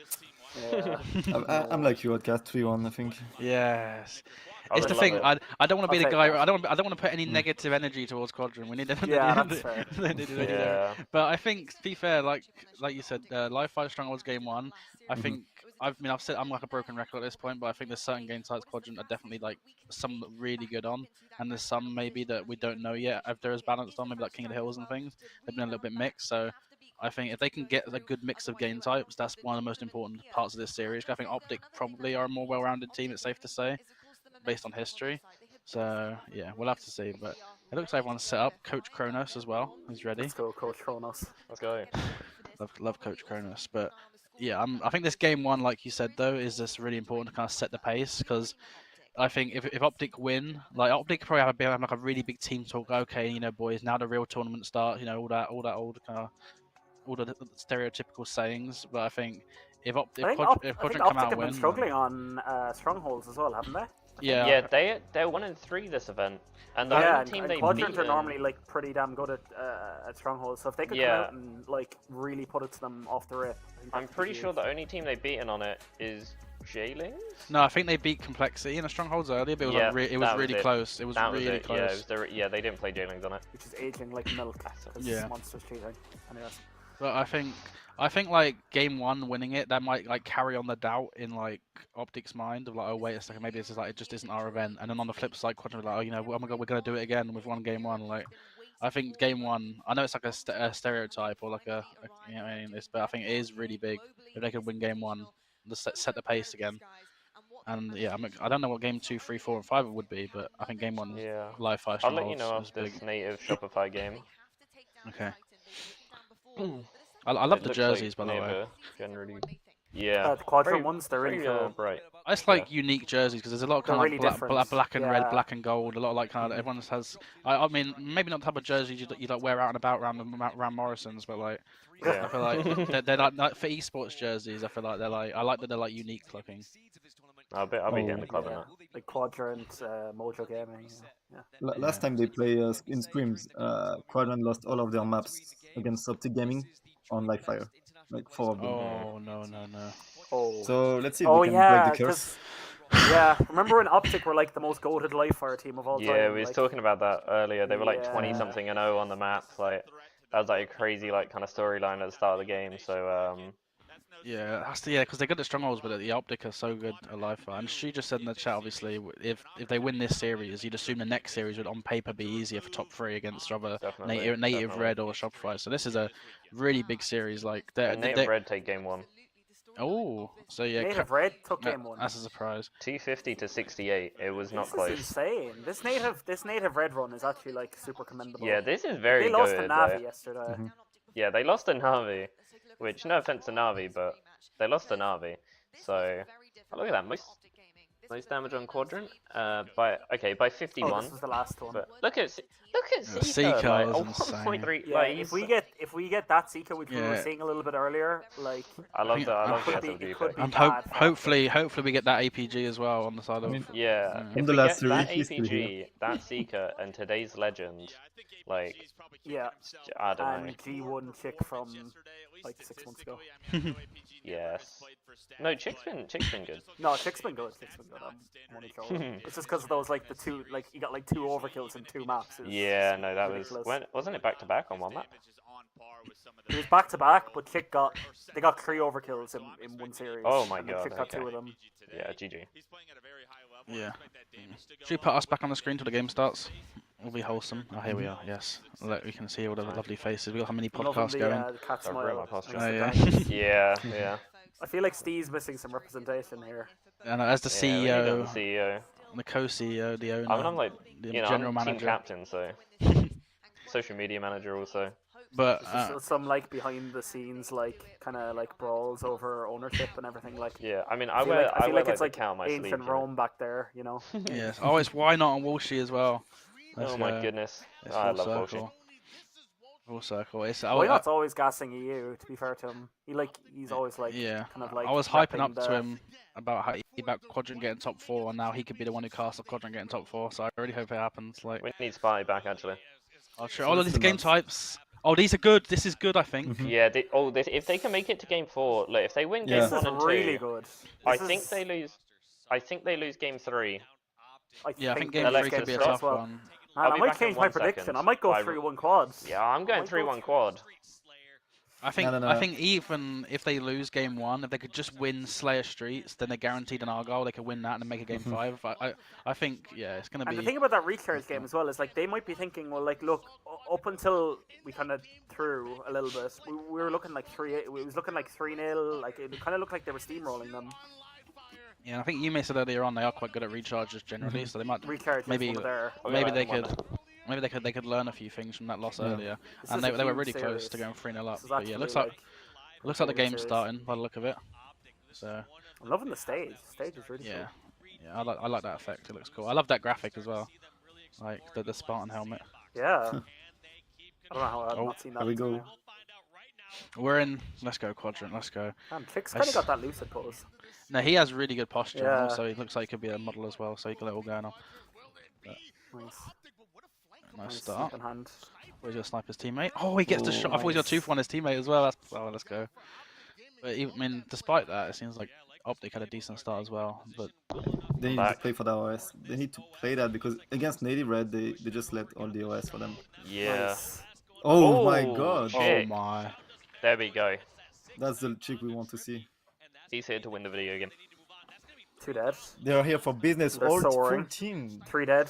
Yeah. I'm like you, Outcast 3-1, I think. Yes. I It's would the love thing. it. I don't want to be I'll the take guy. that. I don't want to put any negative energy towards Quadrant. We need them. Yeah, that's fair. Yeah. But I think, to be fair, like you said, Live Fire Strongholds game 1. I think I've said I'm like a broken record at this point, but I think there's certain game types Quadrant are definitely like some really good on, and there's some maybe that we don't know yet if they're as balanced on, maybe like King of the Hills and things. They've been a little bit mixed, so I think if they can get a good mix of game types, that's one of the most important parts of this series. I think OpTic probably are a more well-rounded team. It's safe to say, based on history. So yeah, we'll have to see. But it looks like everyone's set up. Coach Kronos as well is ready. Let's go, Coach Kronos. Let's go. Love Coach Kronos. But yeah, I think this game 1, like you said though, is just really important to kind of set the pace, because I think if OpTic win, like OpTic probably have like a really big team talk. Okay, you know, boys, now the real tournament starts. You know, all that old kind of all the stereotypical sayings. But I think if Quadrant come out have win, been struggling on Strongholds as well, haven't they? yeah, they're 1-3 this event, and the Yeah, only team and they Quadrant beat are normally like pretty damn good at Strongholds. So if they could come out and like really put it to them off the rip, I think I'm that'd be pretty huge. sure the only team they've beaten on it is JLingz. No, I think they beat Complexity in the Strongholds earlier, but it was Yeah, it was that was really it. close. It was That was really it. close. Yeah, they didn't play JLingz on it. Which is aging like milk. Because Yeah. Monster's cheating. Anyways. But I think like game 1 winning it, that might like carry on the doubt in like OpTic's mind of like, oh wait a second, maybe this is like it just isn't our event. And then on the flip side, Quadrant like, oh, you know, oh my god, we're gonna do it again. We've won game 1. Like, I think game 1. I know it's like a stereotype or like a you know what I mean, but I think it is really big if they could win game 1, set the pace again. And yeah, I don't know what game 2, 3, 4, and 5 it would be, but I think game 1 Live Fire I'll let you Strongholds know is after big. this native Shopify game. Okay. I love It the looks jerseys, like by the way. Neva generally. Yeah. The Quadrant Very- ones, they're really very, cool. bright. I just like unique jerseys because there's a lot of They're kind of really like different. black and red, Yeah. black and gold. A lot of like kind of everyone has. I mean, maybe not the type of jerseys you like wear out and about around Morrison's, but like Yeah. I feel like they're like for esports jerseys. I feel like they're like I like that they're like unique looking. I'll be hitting the club in that. Like Quadrant, Mojo Gaming. Yeah. Last time they play in scrims, Quadrant lost all of their maps against OpTic Gaming on Live Fire, like 4 of them. Oh no. Oh. So let's see if Oh we can yeah, break the curse. 'cause- yeah. Remember when OpTic were like the most goated Live Fire team of all time? Yeah, we was like, talking about that earlier. They were like Yeah. 20 something and 0 on the map. Like that was like a crazy like kind of storyline at the start of the game. So Yeah, that's because they're good at strongholds, but the OpTic are so good at Live Fire. And she just said in the chat, obviously, if they win this series, you'd assume the next series would on paper be easier for top 3 against other Definitely, native definitely. red or Shopify. So this is a really big series. Like they're Native Red take game 1. Oh, so yeah, Native Red took that- game 1. that's a surprise. 250 to 68. It was not This close. is insane. This native Red run is actually like super commendable. Yeah, this is very They lost good. to Navi like- yesterday. Yeah, they lost to Navi, which no offense to Navi, but they lost to Navi. So oh, look at that, most damage on Quadrant. By 51. Oh, this was the last one. But look at Seeker, Seeker like, is a insane. 1.3. Yeah, like, if we get that Seeker, which we were Yeah. seeing a little bit earlier, like I love the could be- SLG it could pick. be And bad for hopefully we get that APG as well on the side of. mean, Yeah, Mm. if From the we last get that series, he's still APG, that Seeker, and today's Legend, like, yeah, I don't know. and G1 chick from like 6 months ago. Yes. No, Chick's been good. No, chick's been good. I'm only trolling. It's just because of those like the two like you got like 2 overkills in 2 maps. It's Yeah, no, that was ridiculous. wasn't it back to back on one map? It was back to back, but chick got 3 overkills in 1 series. Oh my and then God, Chick got okay. 2 of them. Yeah, GG. Yeah. Should we put us back on the screen till the game starts? We'll be wholesome. Oh, here we are. Yes. Look, we can see all the lovely faces. We got how many I'm loving podcasts the, going? the cat I've smile. ruined my posture. next Oh, to yeah. Danny's. Yeah. I feel like Steve's missing some representation here. And as the Yeah, we need CEO, the CEO. the co-CEO, the owner, I mean, I'm like, the you know, general I'm team manager. captain, so social media manager also. But There's just some like behind the scenes like kind of like brawls over ownership and everything like. Yeah, I mean, I feel wear like, I feel wear, like it's the like cow on my sleeve. ancient you know. Rome back there, you know. yes. Oh, it's why not on Walshy as well. Let's Oh my go. goodness, It's I full love circle. Volshy. Full circle. It's Why not's always gassing EU. To be fair to him, he's always like yeah. kind of like. I was hyping repping up to the- him about Quadrant getting top 4, and now he could be the one who casts up Quadrant getting top 4. So I really hope it happens. Like, We need Spy back actually. oh, true. So Oh, it's these the game nuts. types. Oh, these are good. This is good, I think. Yeah. If they can make it to game 4, like if they win game Yeah. This 1 is and 2, really good. I This think is- they lose. I think they lose game 3. Yeah, I think they game Alexa 3 could be a Scott tough well. one. Man, I'll I be might back in change my 1 prediction. second. I might go By- 3-1 quads. Yeah, I'm going Might go 3-1 quad. I think No. I think even if they lose game 1, if they could just win Slayer Streets, then they're guaranteed an Argyle. They could win that and then make a game 5. I think it's gonna And the be. thing about that recharge game as well is like they might be thinking, well, like look, up until we kind of threw a little bit, we were looking like 3. It was looking like 3-0. Like it kind of looked like they were steamrolling them. Yeah, I think you said earlier on they are quite good at recharges generally, so they might Recharge maybe is one of their. maybe Yeah, they one could they could learn a few things from that loss Yeah. earlier, This and is a they were huge really close series. to going 3-0 up. This is But yeah, actually, looks like the huge game's series. starting by the look of it. So I'm loving the stage. The stage is really yeah, yeah, I like that effect. It looks cool. I love that graphic as well, like the Spartan helmet. cool. Yeah. I don't know how I've Oh, not seen that. here we until go. now. We're in. Let's go Quadrant. Let's go. Damn, Chick's I kind of s- got that lucid pose. No, he has really good posture. Yeah. And also, he looks like he could be a model as well, so he got it all going on. Nice. Nice start. sneak in hand. Where's your sniper's teammate? Oh, he gets the Oh, shot. I thought he got 2 nice. for 1 his teammate as well. Let's go. But even, I mean, despite that, it seems like OpTic had a decent start as well. But They need Back. to play for the OS. They need to play that because against Native Red, they just let all the OS for them. Yeah. Nice. Oh my Oh, god. shit. oh Chick. my, There we go. That's the chick we want to see. He's here to win the video game. 2 dead. They are here for business. They're All soaring. full team. 3 dead.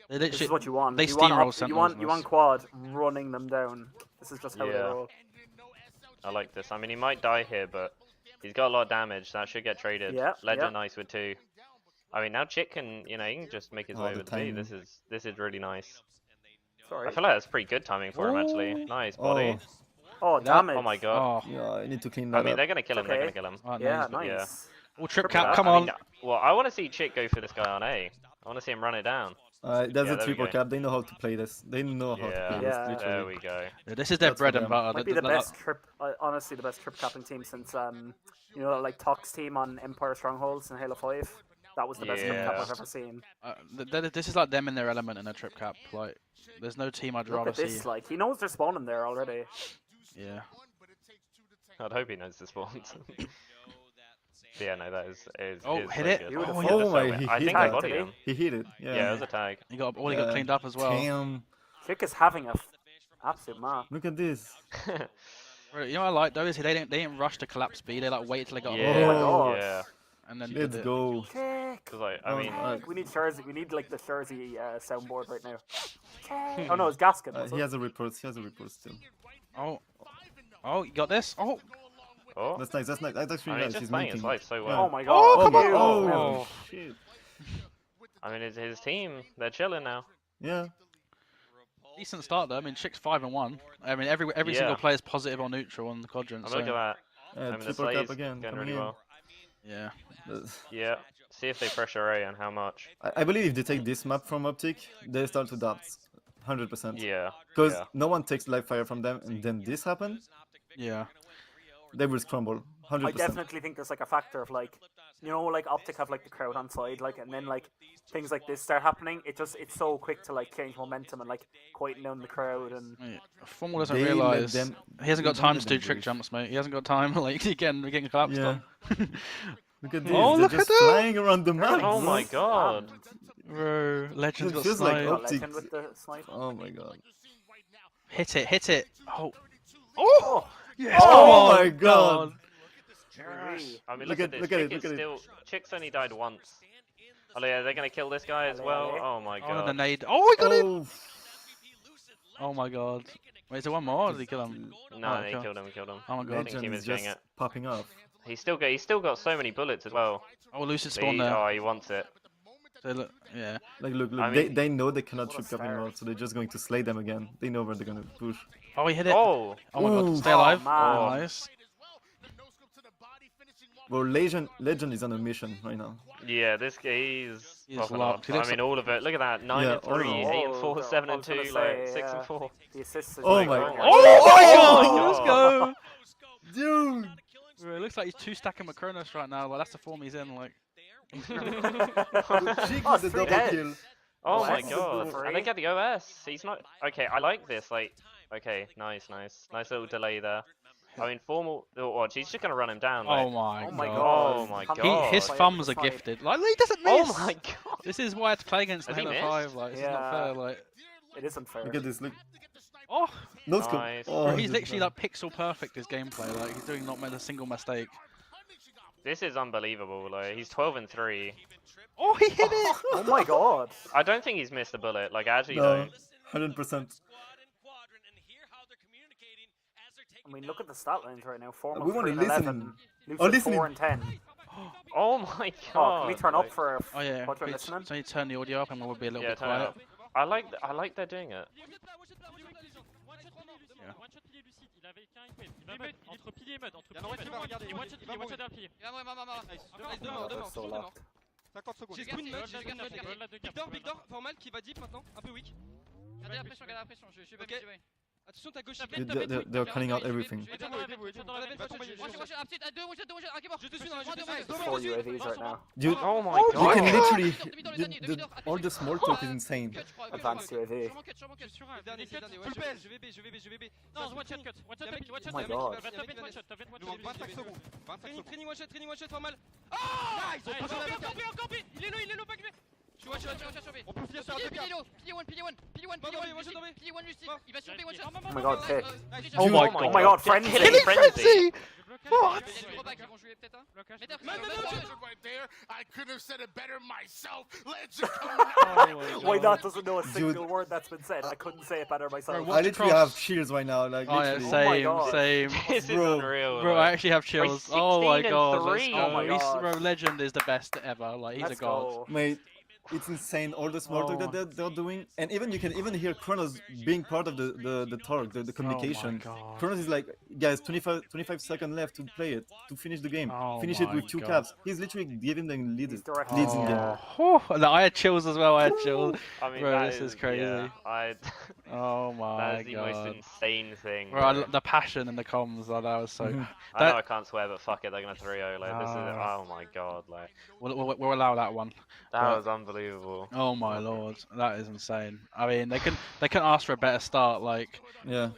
they This is what you want. they you want, steamroll you Sentinels want in you this. want quad running them down. This is just how they Yeah. roll. I like this. I mean, he might die here, but he's got a lot of damage. That should get traded. Yeah, Legend yeah. nice with 2. I mean, now Chick can, he can just make his Oh, way the with the B. timing. This is really nice. Sorry. I feel like that's pretty good timing for him actually. Ooh. Nice body. Oh, That- damage. Oh my god. Oh, Yeah, I need to clean I that mean, up. they're gonna kill him. They're Okay. gonna kill him. oh Yeah, nice. yeah. nice. Oh, trip Triple cap, cap. come I on. mean, well, I want to see Chick go for this guy on A. I want to see him run it down. That's Yeah, a there we triple go. cap. They know how to play this. They know how to Yeah, play Yeah. this. there Literally. we go. Yeah, this is their That's bread for and them. butter. Might be the best trip. Honestly, the best trip capping team since like Tox team on Empire Strongholds in Halo 5. That was the best trip cap Yeah. I've ever seen. This is like them in their element in a trip cap. Like, there's no team I'd Look rather at this. see. Like he knows they're spawning there already. Yeah. I'd hope he knows the spawns. Yeah, no, that is Oh, is hit so it. good. Beautiful. Yeah, Oh that's so my, weird. he I hit think I that. bodied Did he? him. He hit it. Yeah, Yeah. it was a tag. He got he Yeah. got cleaned up as well. Damn. Chick is having a absolute map. Look at this. Right, you know what I like though is they didn't rush to collapse B. They like waited till they got Yeah, my God. yeah. and then Let's did it. go. Chick. 'Cause, like, I Oh, mean, fuck. We need Jersey. We need like the Jersey soundboard right now. Oh no, it's Gaskin. He has a report. He has a report still. Oh, oh, you got this. Oh, Oh, That's nice. That's nice. That's actually I mean, nice. he's He's just playing his minting. life so Yeah. well. Oh my god. Oh my. Ew. Oh shit. I mean, his team, they're chilling now. Yeah. Decent start though. I mean, Chick's 5-1. I mean, every Yeah. single player is positive or neutral on the Quadrant. I So mean, look at that. I mean, the Triple Slay's cap again. going Coming really in. well. yeah. Yeah. See if they pressure A and how much. I believe if they take this map from OpTic, they start to dart. 100%. Yeah. Because Yeah. no one takes live fire from them, and then this happens, Yeah. they will scramble. 100%. I definitely think there's like a factor of like, you know, like OpTic have like the crowd on side, like, and then like things like this start happening. It's so quick to like change momentum and like quieten down the crowd and. Yeah. Formal doesn't They let realise them- he hasn't got they time let to do them trick breathe. jumps, mate. He hasn't got time. Like again, we're getting collapsed Yeah. on. Look at this. Oh, They're look at just them! flying around the map. Oh bro. my god. Bro, Legend's It got feels like snipe. Optic. Legend with the snipe. Oh my god. Hit it, hit it. Oh. Oh! Yes! Oh come my on, god. I mean, Look look, at- at this. look at it, Chick is look at it. still. Chick's only died once. Oh yeah, they're gonna kill this guy as well. Oh my Oh, the god. nade. Oh, he got him! Oh. Oh my god. Wait, is there one more or did he kill him? No, Oh, he cool. killed him. Killed him. Oh my god. I think Legend Team is is doing just it. popping off. He's still got so many bullets as well. Oh, Lucid But spawn he, there. oh, he wants it. So look, yeah. Like, look, I they, mean- they know they cannot What a trip cap anymore, so they're just going to slay them again. They know where they're gonna push. Oh, he hit it. Oh, Oh my god. Ooh. Stay alive. Oh, man. Oh, nice. Well, Legend is on a mission right now. yeah, this guy, he's He's popping locked. off. He I looks mean, all of it. Look at that. 9 Yeah, and 3, all of 8 and 4, Oh, 7 I and was 2, gonna like say, 6 and yeah. 4. The assists is Oh like, my oh god. Oh, God. let's go. Dude! Bro, it looks like he's 2-stacking Macronos right now. Like that's the form he's in. Like. Cheek Oh, with the three double dead. kill. Oh What? my god. Free? And they get the OS. He's not. Okay, I like this. Like, okay, nice. Nice little delay there. I mean, formal. Watch, he's just gonna run him down. Like, Oh my Oh my god. god. Oh my Come God. on, His play thumbs the are snipe. gifted. Like he doesn't miss. oh my god. This is why I have to play against the Has he Halo missed? 5. Like this is not Yeah. fair. Like. It isn't fair. Look at this, look. Oh. No scope. Nice. Oh, Bro, he's just literally done. like pixel perfect his gameplay. Like he's doing not made a single mistake. This is unbelievable. Like, he's 12 and 3. Oh, he hit it. Oh my god. I don't think he's missed a bullet. Like, I actually No, don't. 100%. I mean, look at the stat lines right now. Formal We wanna 3 and 11. listen. Lucid Oh, listening. 4 and 10. Oh my god. Oh, can we turn like, up for Oh yeah. Quadrant Wait, listening? so you turn the audio up and we'll be a little Yeah, bit turn it quiet. up. I like they're doing it. They're so locked. 50 secondes, j'ai screen match, j'ai gagné. Big door, formal qui va deep maintenant, un peu weak. Garde la pression, je suis pas Ok. bien. Attention ta gauche. They're calling out everything. Un petit, à deux, un qui est mort. Je te suis dans la There's 4 UAVs right now. Dude, Oh my you god. can literally. Demi-door, All the small talk is insane. Advanced UAV. Sûrement cut. Dernier, full PL, je vais B. Non, one shot cut. One shot tapis, one shot Oh my tapis. god. Va top it, one shot, top it, one Il nous shot. manque 25 secondes. 25 secondes. Training one shot, formal. Ah, ils ont campé. Il est low, pas gué. Je suis one shot sur B. On peut finir sur un Pilier truc. low, pilier one, Bon, one shot tombé. pilier one lucide. Il va sur B, one shot. Oh my god, kick. Oh my Oh my god, frenzy. Killing frenzy. What? Il y a du drawback, ils vont jouer peut-être un. Mettez Right there, I could have said it better myself. Let's go. Why not doesn't know a Dude. single word that's been said. I couldn't say it better myself. Bro, I watch literally cross. have shields right now, like Oh yeah, literally. Oh my same, God. same. This is Bro. unreal. Bro, I actually have chills. Oh my 16 and god, let's 3. go. Oh my God. Bro, Legend is the best ever. Like he's Let's a god. go. Mate, it's insane all the small talk that they're doing, and even you can even hear Kronos being part of the talk, the communication. God. Kronos is like, guys, 25 seconds left to play it, to finish the game, Oh finish it my with 2 God. caps. He's literally giving them He's directly leads in game. Oh, no, I had chills as well. I had chills. I mean, Bro, that this is crazy. Yeah, Oh that my is the most god. insane thing. Bro, bro. the passion in the comms, like, that was so. Mhm. I know that- I can't swear, but fuck it, they're gonna 3-0. Like this is. Oh my god, like We'll allow that one. that But- was unbelievable. Oh my lord, that is insane. I mean, they couldn't ask for a better start. Like Yeah.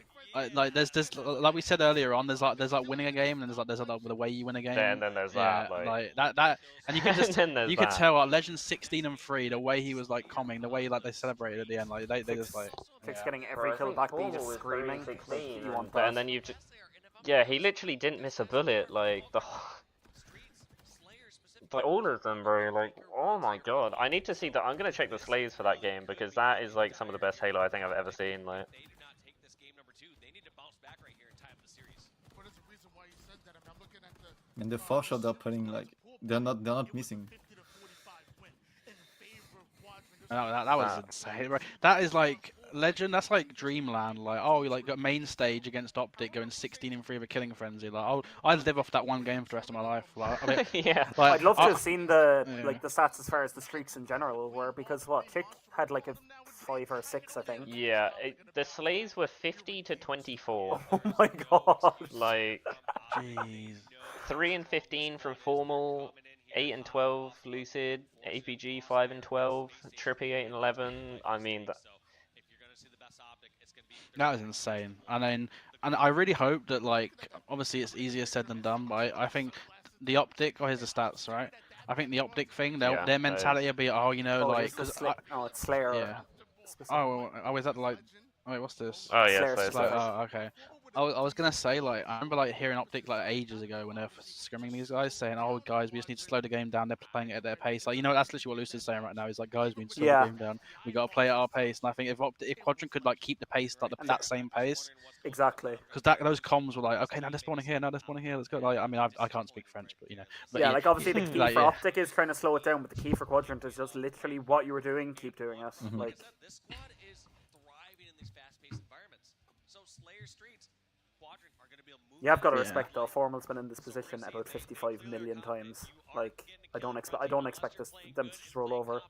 there's like we said earlier on, there's like winning a game, and there's the way you win a game. And then there's yeah, that. Like, that, and you can just then there's you could that. tell Legends 16 and 3, the way he was like calming, the way like they celebrated at the end, like they just like. Fix yeah. getting every kill back, B just screaming. Like, you want But, that. and then you just. Yeah, he literally didn't miss a bullet. Like Like all of them, bro. Like, oh my god. I need to see that. I'm gonna check the slaves for that game because that is like some of the best Halo I think I've ever seen. Like. What is the reason why you said that? I mean, I'm looking And the 4-shot they're putting, like, they're not missing. That was insane. Right? That is like legend. That's like dreamland. Like, oh, you like got main stage against OpTic going 16-3 with a killing frenzy. Like, oh, I'd live off that one game for the rest of my life. Like, I mean, Yeah. like, I'd love to have seen the yeah. like the stats as far as the streaks in general were, because what Chick had like a 5 or 6, I think. Yeah, the slays were 50 to 24. Oh my god. Like, Jeez. 3 and 15 from Formal, 8 and 12 Lucid, APG 5 and 12, Trippy 8 and 11. I mean, That was insane. And I really hope that, like, obviously it's easier said than done, but I think the OpTic, here's the stats, right? I think the OpTic thing, their mentality will be, oh, you know, like, because it's Slayer. yeah. Oh, is that like? Wait, what's this? Oh yeah, Slayer. Oh, okay. I was gonna say, like, I remember like hearing OpTic like ages ago when they were scrimming these guys saying, "Oh, guys, we just need to slow the game down. They're playing it at their pace." Like, you know, that's literally what Lucid's saying right now. He's like, "Guys, we need to slow the game down. We gotta play at our pace." And I think if Quadrant could like keep the pace, like that same pace, exactly. because those comms were like, "Okay, now they're spawning here. Now they're spawning here. Let's go." Like, I mean, I can't speak French, but you know. But yeah, like obviously the key like, for OpTic is trying to slow it down, but the key for Quadrant is just literally what you were doing, keep doing it. Like. This squad is thriving in these fast-paced environments. So Slayer Streets, Quadrant are going to be able to move. Yeah, I've got to respect though. Formal's been in this position about 55 million times. Like, I don't expect them to just roll over.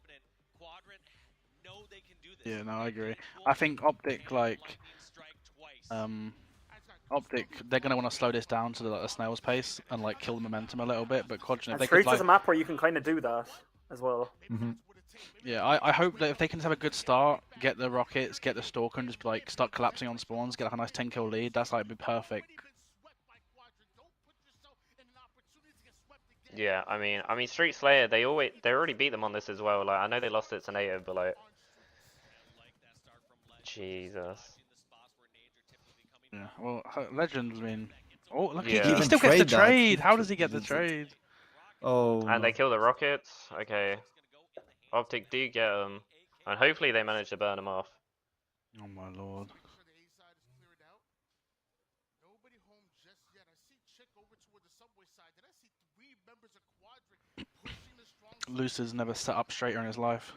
Yeah, no, I agree. I think OpTic, like, OpTic, they're gonna want to slow this down to a snail's pace and like kill the momentum a little bit. But Quadrant, if they Streets could, like, is a map where you can kind of do that as well. Yeah, I hope that if they can have a good start, get the rockets, get the stalker, and just like start collapsing on spawns, get like a nice 10-kill lead. That's like be perfect. yeah, I mean, Street Slayer, they already beat them on this as well. Like, I know they lost it to native, but like, Jesus. Yeah, well, Legends, I mean, oh look, Yeah. he still gets the trade. How does he get the trade? Oh. And they kill the rockets. Okay. OpTic do get them, and hopefully they manage to burn them off. Oh my lord. Lucid's never sat up straighter in his life.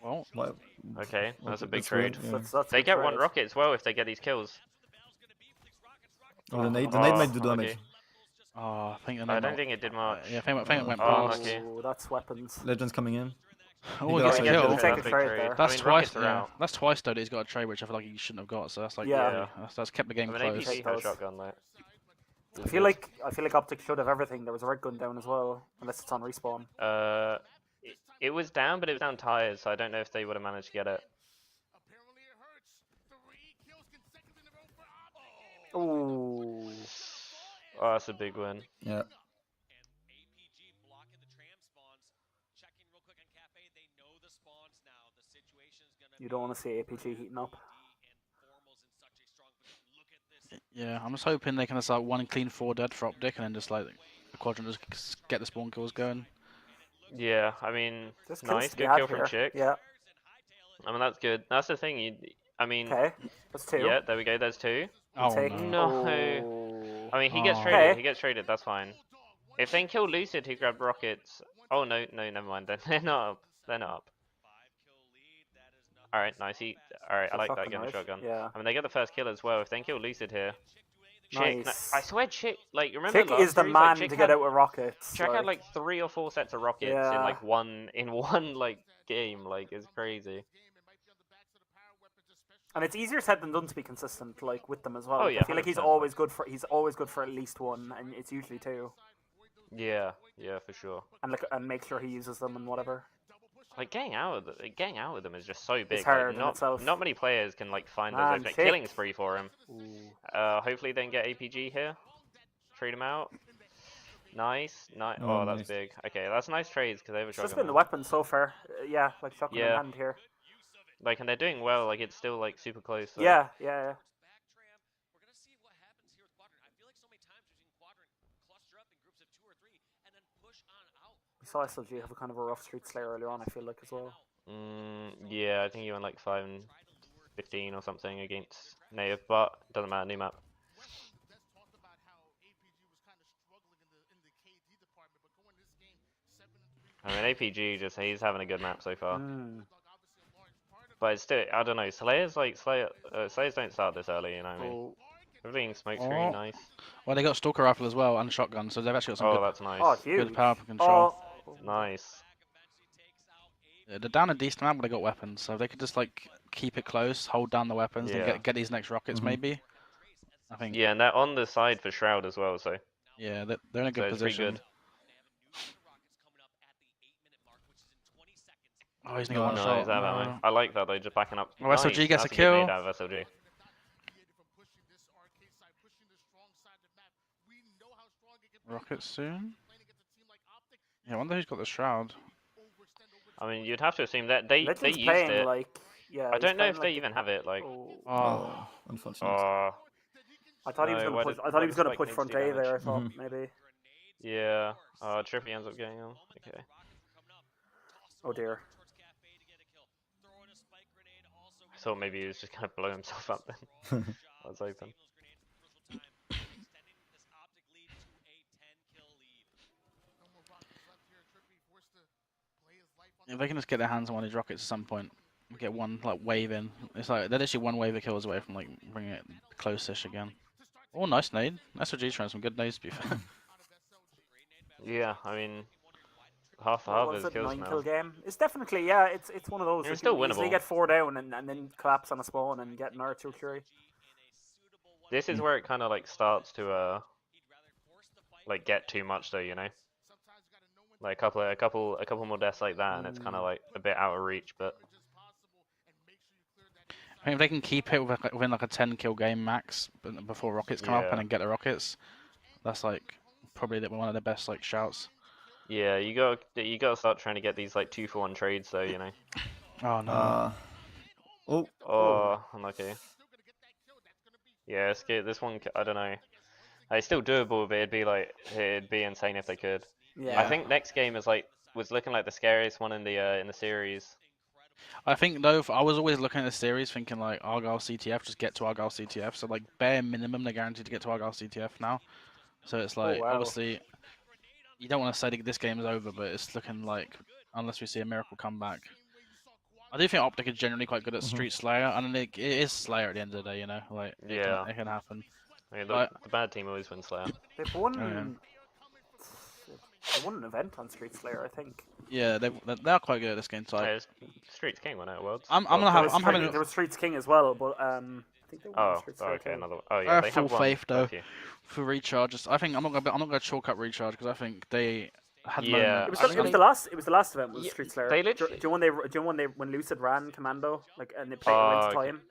Well, okay, that's a big That's trade. weird, yeah. They get one rocket as well if they get these kills. Oh, the nade might do damage. Okay. Oh, I think I don't think it did much. Yeah, I think it went Oh, past. okay. Oh, that's weapons. Legends coming in. Oh, he gets a kill. Take a trade there. That's I mean, twice. rockets are Yeah, out. that's twice though that he's got a trade, which I feel like he shouldn't have got. So that's like, Yeah. that's kept the game I mean, close. APG has shotgun though. I feel like OpTic should have everything. There was a red gun down as well, unless it's on respawn. It was down, but it was down tires, so I don't know if they would have managed to get it. Ooh. Oh, that's a big win. Yeah. You don't want to see APG heating up. Yeah, I'm just hoping they can just like one clean 4 dead for OpTic, and then just like the Quadrant just get the spawn kills going. Yeah, I mean, There's kills nice, to be good had kill from here. Chick. Yeah. I mean, that's good. That's the thing. I mean, Okay, that's 2. yeah, there we go. There's 2. Oh Take- no. No. Oh. I mean, he gets Oh. traded. Okay. He gets traded. That's fine. If they can kill Lucid, who grabbed rockets. Oh no, never mind. Then they're not up. They're not up. All right, nice. All right, I like that. Shotgun, Getting the right? shotgun. Yeah. I mean, they get the first kill as well. If they can kill Lucid here, Chick. Nice. I swear, Chick. Like, remember Chick last is the series, man like, Chick to get had, out with rockets. Chick had like 3 or 4 sets of rockets in Yeah. like one like game. Like, it's crazy. And it's easier said than done to be consistent, like with them as well. Oh, yeah, I feel like he's 100%. always good for at least 1, and it's usually 2. Yeah, for sure. And make sure he uses them and whatever. Like getting out of them is just so big. hard Like, in itself. not many players can like find Man, those like, Chick. killing spree for him. Ooh. Hopefully they can get APG here. Trade him out. Nice. Oh, Oh, that's nice. big. Okay, that's nice trades because they have a It's just shotgun. been the weapon so far. Yeah, like shotgun in Yeah. hand here. Like, and they're doing well. Like, it's still like super close. So. Yeah. We saw SLG have a kind of a rough street Slayer earlier on, I feel like, as well. Yeah, I think he went like 5 and 15 or something against native, but doesn't matter, new map. I mean, APG just he's having a good map so far. But it's still, I don't know. Slayers Slayers don't start this early, you know what I mean? Everything smoke screen, nice. Well, they got stalker rifle as well and shotgun, so they've actually got some good. That's nice. Oh, huge. Good power control. Nice. Yeah, they're down a decent amount, but they got weapons, so if they could just like keep it close, hold down the weapons, and get these next rockets maybe. I think. Yeah, and they're on the side for Shroud as well, so. Yeah, they're in a good position. Pretty good. Oh, he's not one shot. I like that though, just backing up. Oh, SLG gets a kill. Out of SLG. Rockets soon. Yeah, I wonder who's got the shroud. I mean, you'd have to assume that they used it. Like, yeah, I don't know if they even have it. Like, unfortunate. I thought he was gonna push. I thought he was gonna push front A there. I thought maybe. Yeah. Trippy ends up getting him. Okay. Oh dear. I thought maybe he was just gonna blow himself up then. I was open. If they can just get their hands on one of these rockets at some point, get one like wave in. It's like they're literally one wave of kills away from like bringing it close-ish again. Oh, nice nade. SOG's trying some good nades to be fair. Yeah, I mean, half his kills now. 9-kill game. It's definitely it's one of those. It's still winnable. They get 4 down and then collapse on a spawn and get an R2 carry. This is where it kind of like starts to like get too much though, you know. Like a couple more deaths like that, and it's kind of like a bit out of reach. But I mean, if they can keep it within like a 10-kill game max before rockets come up and then get the rockets, that's like probably one of the best like shouts. Yeah, you gotta start trying to get these like 2-for-1 trades though, you know. Oh no. Oh, unlucky. Yeah, this one, I don't know. It's still doable, but it'd be insane if they could. Yeah. I think next game was looking like the scariest one in the series. I think though, I was always looking at the series thinking like Argyle CTF, just get to Argyle CTF. So like bare minimum, they're guaranteed to get to Argyle CTF now. So it's like obviously you don't want to say this game is over, but it's looking like unless we see a miracle comeback. I do think OpTic is generally quite good at Street Slayer, and it is Slayer at the end of the day, you know. Like it can happen. I mean, the bad team always wins Slayer. They've won. They won an event on Street Slayer, I think. Yeah, they're quite good at this game type. Yeah, Streets King won out Worlds. There was Streets King as well, but I think they won Street Slayer. Okay, another one. Oh yeah, they full have faith though for recharges. I think I'm not gonna chalk up recharge because I think they had moments. It was the last event was Street Slayer. They do you know when Lucid ran Commando and they played went to time?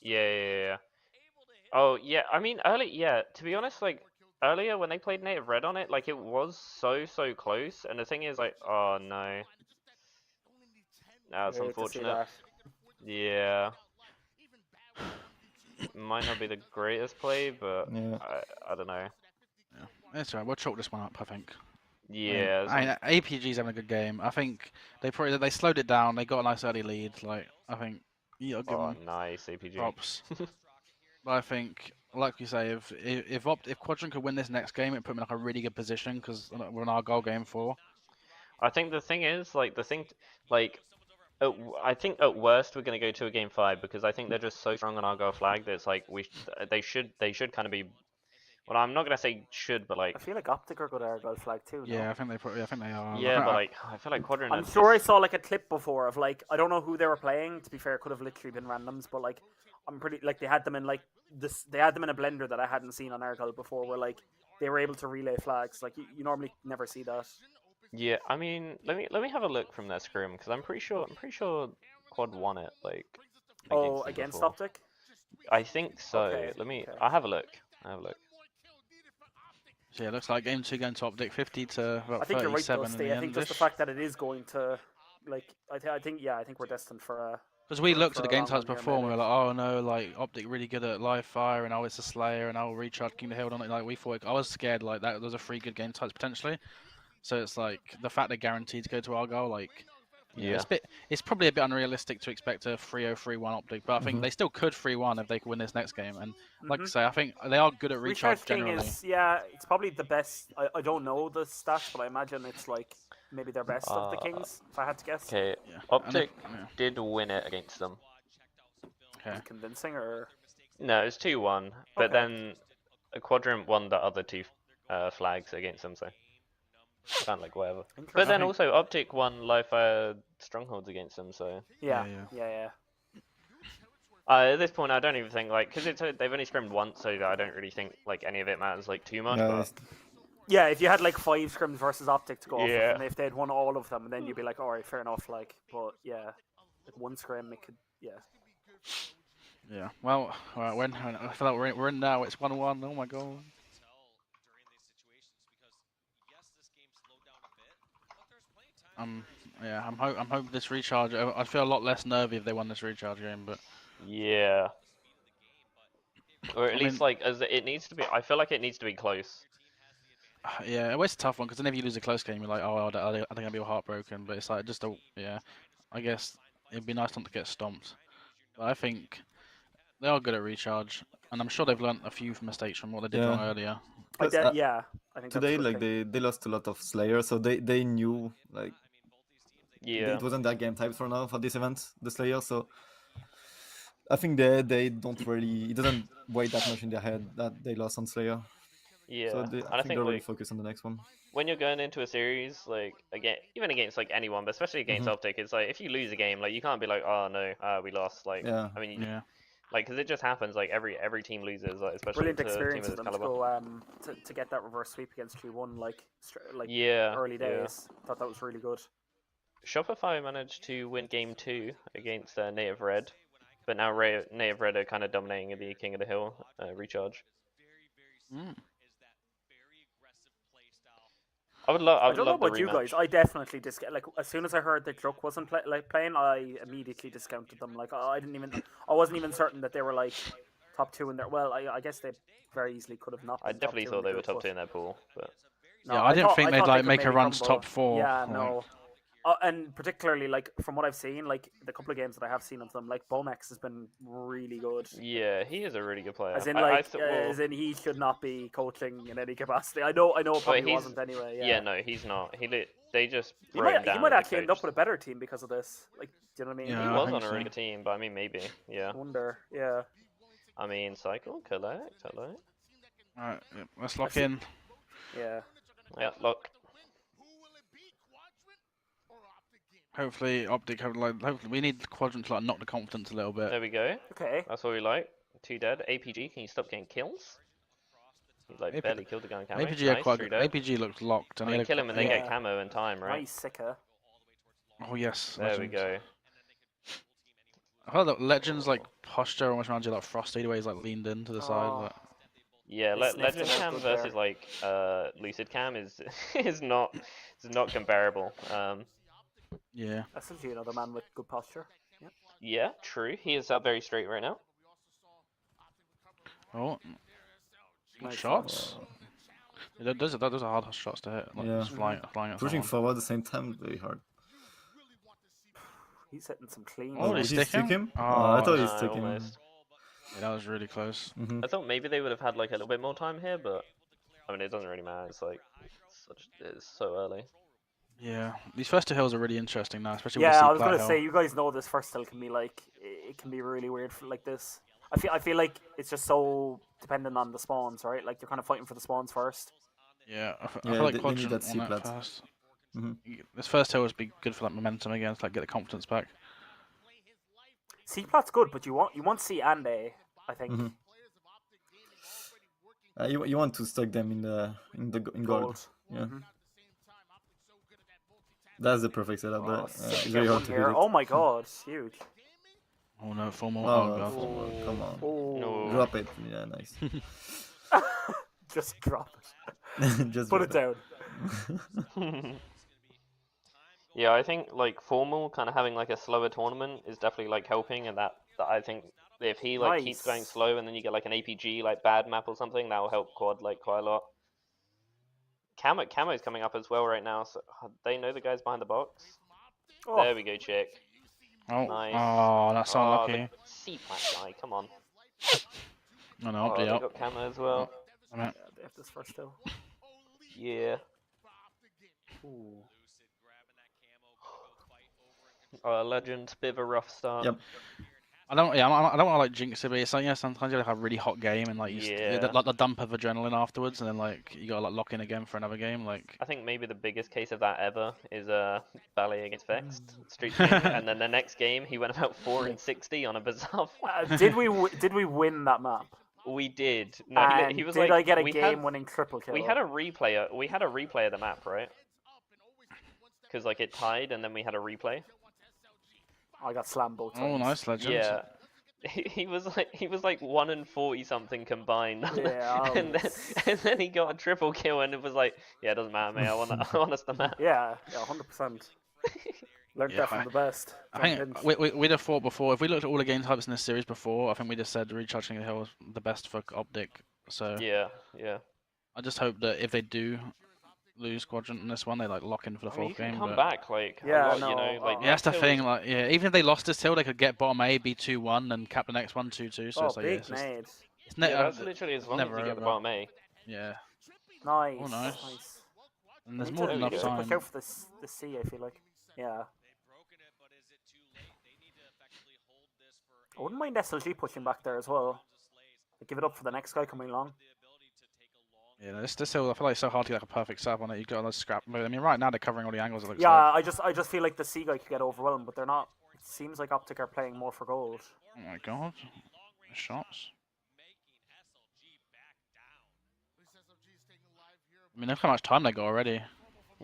Yeah. Oh yeah, I mean to be honest, like earlier when they played Native Red on it, like it was so close, and the thing is like, oh no. That's unfortunate. Yeah. Might not be the greatest play, but I don't know. Yeah. That's alright, we'll chalk this one up, I think. Yeah. APG's having a good game. I think they slowed it down, they got a nice early lead, like I think give them nice APG. Props. But I think, like you say, if Quadrant could win this next game, it put them in like a really good position because we're in our goal game 4. I think the thing is, I think at worst we're gonna go to a game 5 because I think they're just so strong on our goal flag that it's like they should kind of be. Well, I'm not gonna say should, but like I feel like OpTic are good at our goal flag too. Yeah, I think they are. Yeah, but like I feel like Quadrant. I'm sure I saw like a clip before of like I don't know who they were playing. To be fair, it could have literally been randoms, but like I'm pretty like they had them in like this. They had them in a blender that I hadn't seen on Argyle before, where like they were able to relay flags. Like you normally never see that. Yeah, I mean, let me have a look from that scrim because I'm pretty sure Quad won it like. Against OpTic? I think so. Okay, I'll have a look. So yeah, it looks like game 2 going to OpTic 50 to about 37. I think you're right, though, Steve. I think just the fact that it is going to, like, I think we're destined for a. Because we looked at the game types before and we were like, oh no, like OpTic really good at live fire and it's a Slayer and recharge King the Hill on it. Like we thought, I was scared like that. Those are 3 good game types potentially. So it's like the fact they're guaranteed to go to Argyle, like Yeah, it's probably a bit unrealistic to expect a 3-0, 3-1 OpTic, but I think they still could 3-1 if they could win this next game. And like I say, I think they are good at recharge King generally. is it's probably the best. I don't know the stats, but I imagine it's like maybe their best of the Kings, if I had to guess. Okay, OpTic did win it against them. Was it convincing or? No, it was 2-1, but then a Quadrant won the other two flags against them, so kind of like whatever. But then also OpTic won Live Fire Strongholds against them, so Yeah. At this point, I don't even think because they've only scrimmed once, so I don't really think like any of it matters like too much. But yeah, if you had like 5 scrims versus OpTic to go off of, and if they'd won all of them, then you'd be like, all right, fair enough. Like, but yeah, like one scrim, it could, Yeah. Well, I feel like we're in now. It's 1-1. Oh my god. Yeah, I'm hoping this recharge. I'd feel a lot less nervy if they won this recharge game, but yeah, or at least as it needs to be. I feel like it needs to be close. Yeah, it's a tough one because whenever you lose a close game, you're like, oh, are they gonna be all heartbroken? But it's like just I guess it'd be nice not to get stomped. But I think they are good at recharge, and I'm sure they've learned a few mistakes from what they did wrong earlier. I think today they lost a lot of Slayer, so they knew it wasn't their game type for now for this event, the Slayer. So I think they don't really, it doesn't weigh that much in their head that they lost on Slayer. Yeah, so I think they're really focused on the next one. When you're going into a series, even against anyone, but especially against OpTic, it's like if you lose a game, you can't be like, oh no, we lost. I mean, because it just happens. Every team loses, especially brilliant experience to of them to go to get that reverse sweep against G1 early days. Thought that was really good. Shopify managed to win game 2 against Native Red, but now Native Red are kind of dominating the King of the Hill recharge. I don't know about you guys. I definitely as soon as I heard that Druk wasn't playing, I immediately discounted them. I wasn't even certain that they were top 2 in there. Well, I guess they very easily could have not. I definitely thought they were top 2 in their pool, but no, I didn't think they'd make a run to top 4. Yeah, no. And particularly, from what I've seen, the couple of games that I have seen of them, Bomex has been really good. Yeah, he is a really good player. As in, he should not be coaching in any capacity. I know, probably wasn't anyway. Yeah, no, he's not. They just he might actually end up with a better team because of this. Do you know what I mean? Yeah, he was on a really good team, but I mean, maybe. Yeah. I wonder. Yeah. I mean, cycle, collect, hello. Alright, let's lock in. Yeah. Yeah, lock. Hopefully, OpTic hopefully we need Quadrant to knock the confidence a little bit. There we go. Okay. That's what we like. 2 dead. APG, can you stop getting kills? He's barely killed the guy on camo. APG are quite good. APG looks locked. I mean, kill him and then get camo in time, right? Nice, sicker. Oh yes. There we go. I heard that Legends posture almost reminds you Frosty, the way he's leaned in to the side. Yeah, Legend Cam versus Lucid Cam is not comparable. Yeah. That's actually another man with good posture. Yeah. Yeah, true. He is up very straight right now. Oh, good shots. Those are hard shots to hit. Just flying at pushing forward at the same time, very hard. He's hitting some clean. Oh, did he stick him? Oh, I thought he stick him. Yeah, that was really close. I thought maybe they would have had a little bit more time here, but I mean, it doesn't really matter. It's it's so early. Yeah, these first 2 hills are really interesting now, especially with the I was gonna say, you guys know this first hill can be it can be really weird like this. I feel like it's just so dependent on the spawns, right? You're kind of fighting for the spawns first. Yeah, I feel like Quadrant that first. This first hill would be good for that momentum again, to get the confidence back. C plat's good, but you want C and A, I think. You want to stack them in gold. Yeah. That's the perfect setup, but it's very hard to hit it. Oh my god, it's huge. Oh no, formal. Oh god. Come on. Oh. No. Drop it. Yeah, nice. Just drop it. Just put it down. Yeah, I think formal kind of having a slower tournament is definitely helping, and that I think if he keeps going slow and then you get an APG bad map or something, that will help quad quite a lot. Camo's coming up as well right now, so they know the guys behind the box. Oh, There we go, chick. Oh, Nice. oh, that's Oh, the unlucky. C-plant guy, come on. No, no, Oh, yeah. they got camo as well. I mean, yeah, they have this first still. Yeah. Ooh. Oh, Legend, bit of a rough start. Yep. I don't want to like jinx it, but it's like sometimes you like have a really hot game and like Yeah. the dump of adrenaline afterwards, and then like you gotta like lock in again for another game. Like I think maybe the biggest case of that ever is Ballet against Vexed Street King, and then the next game he went about 4 and 60 on a bizarre fight. Did we win that map? We did. No, And he was did like, I get a we game-winning triple kill? We had a replay. We had a replay of the map, right? Because like it tied, and then we had a replay. I got slammed both times. oh, nice Legend. Yeah. He was like 1 and 40 something combined. Yeah, and then he got a triple kill, and it was like, yeah, it doesn't matter, mate. I want us to map. Yeah, 100%. Learned that from the best. I think we'd have thought before, if we looked at all the game types in this series before, I think we just said Recharging the Hill was the best for OpTic. So Yeah. I just hope that if they do lose Quadrant in this one, they like lock in for the I mean, fourth you can game. come but back like Yeah, a lot, you know, like yeah, that's the Hill thing. is- Like, yeah, even if they lost this hill, they could get bottom A, be 2-1, and cap the next one 2-2. So Oh, it's like, yeah, big it's just- nade. it's Yeah, that's literally as long as never you get the over. bottom A. Yeah, Nice. Oh, nice. Nice. and there's We more need than to- enough we need to time. push out for the C, I feel like. Yeah. I wouldn't mind SLG pushing back there as well. Like, give it up for the next guy coming along. Yeah, this hill, I feel like it's so hard to get like a perfect setup on it. You got to scrap mode. I mean, right now they're covering all the angles. It looks Yeah, like. I just feel like the C guy could get overwhelmed, but they're not. It seems like OpTic are playing more for gold. Oh my god, shots. I mean, look how much time they got already.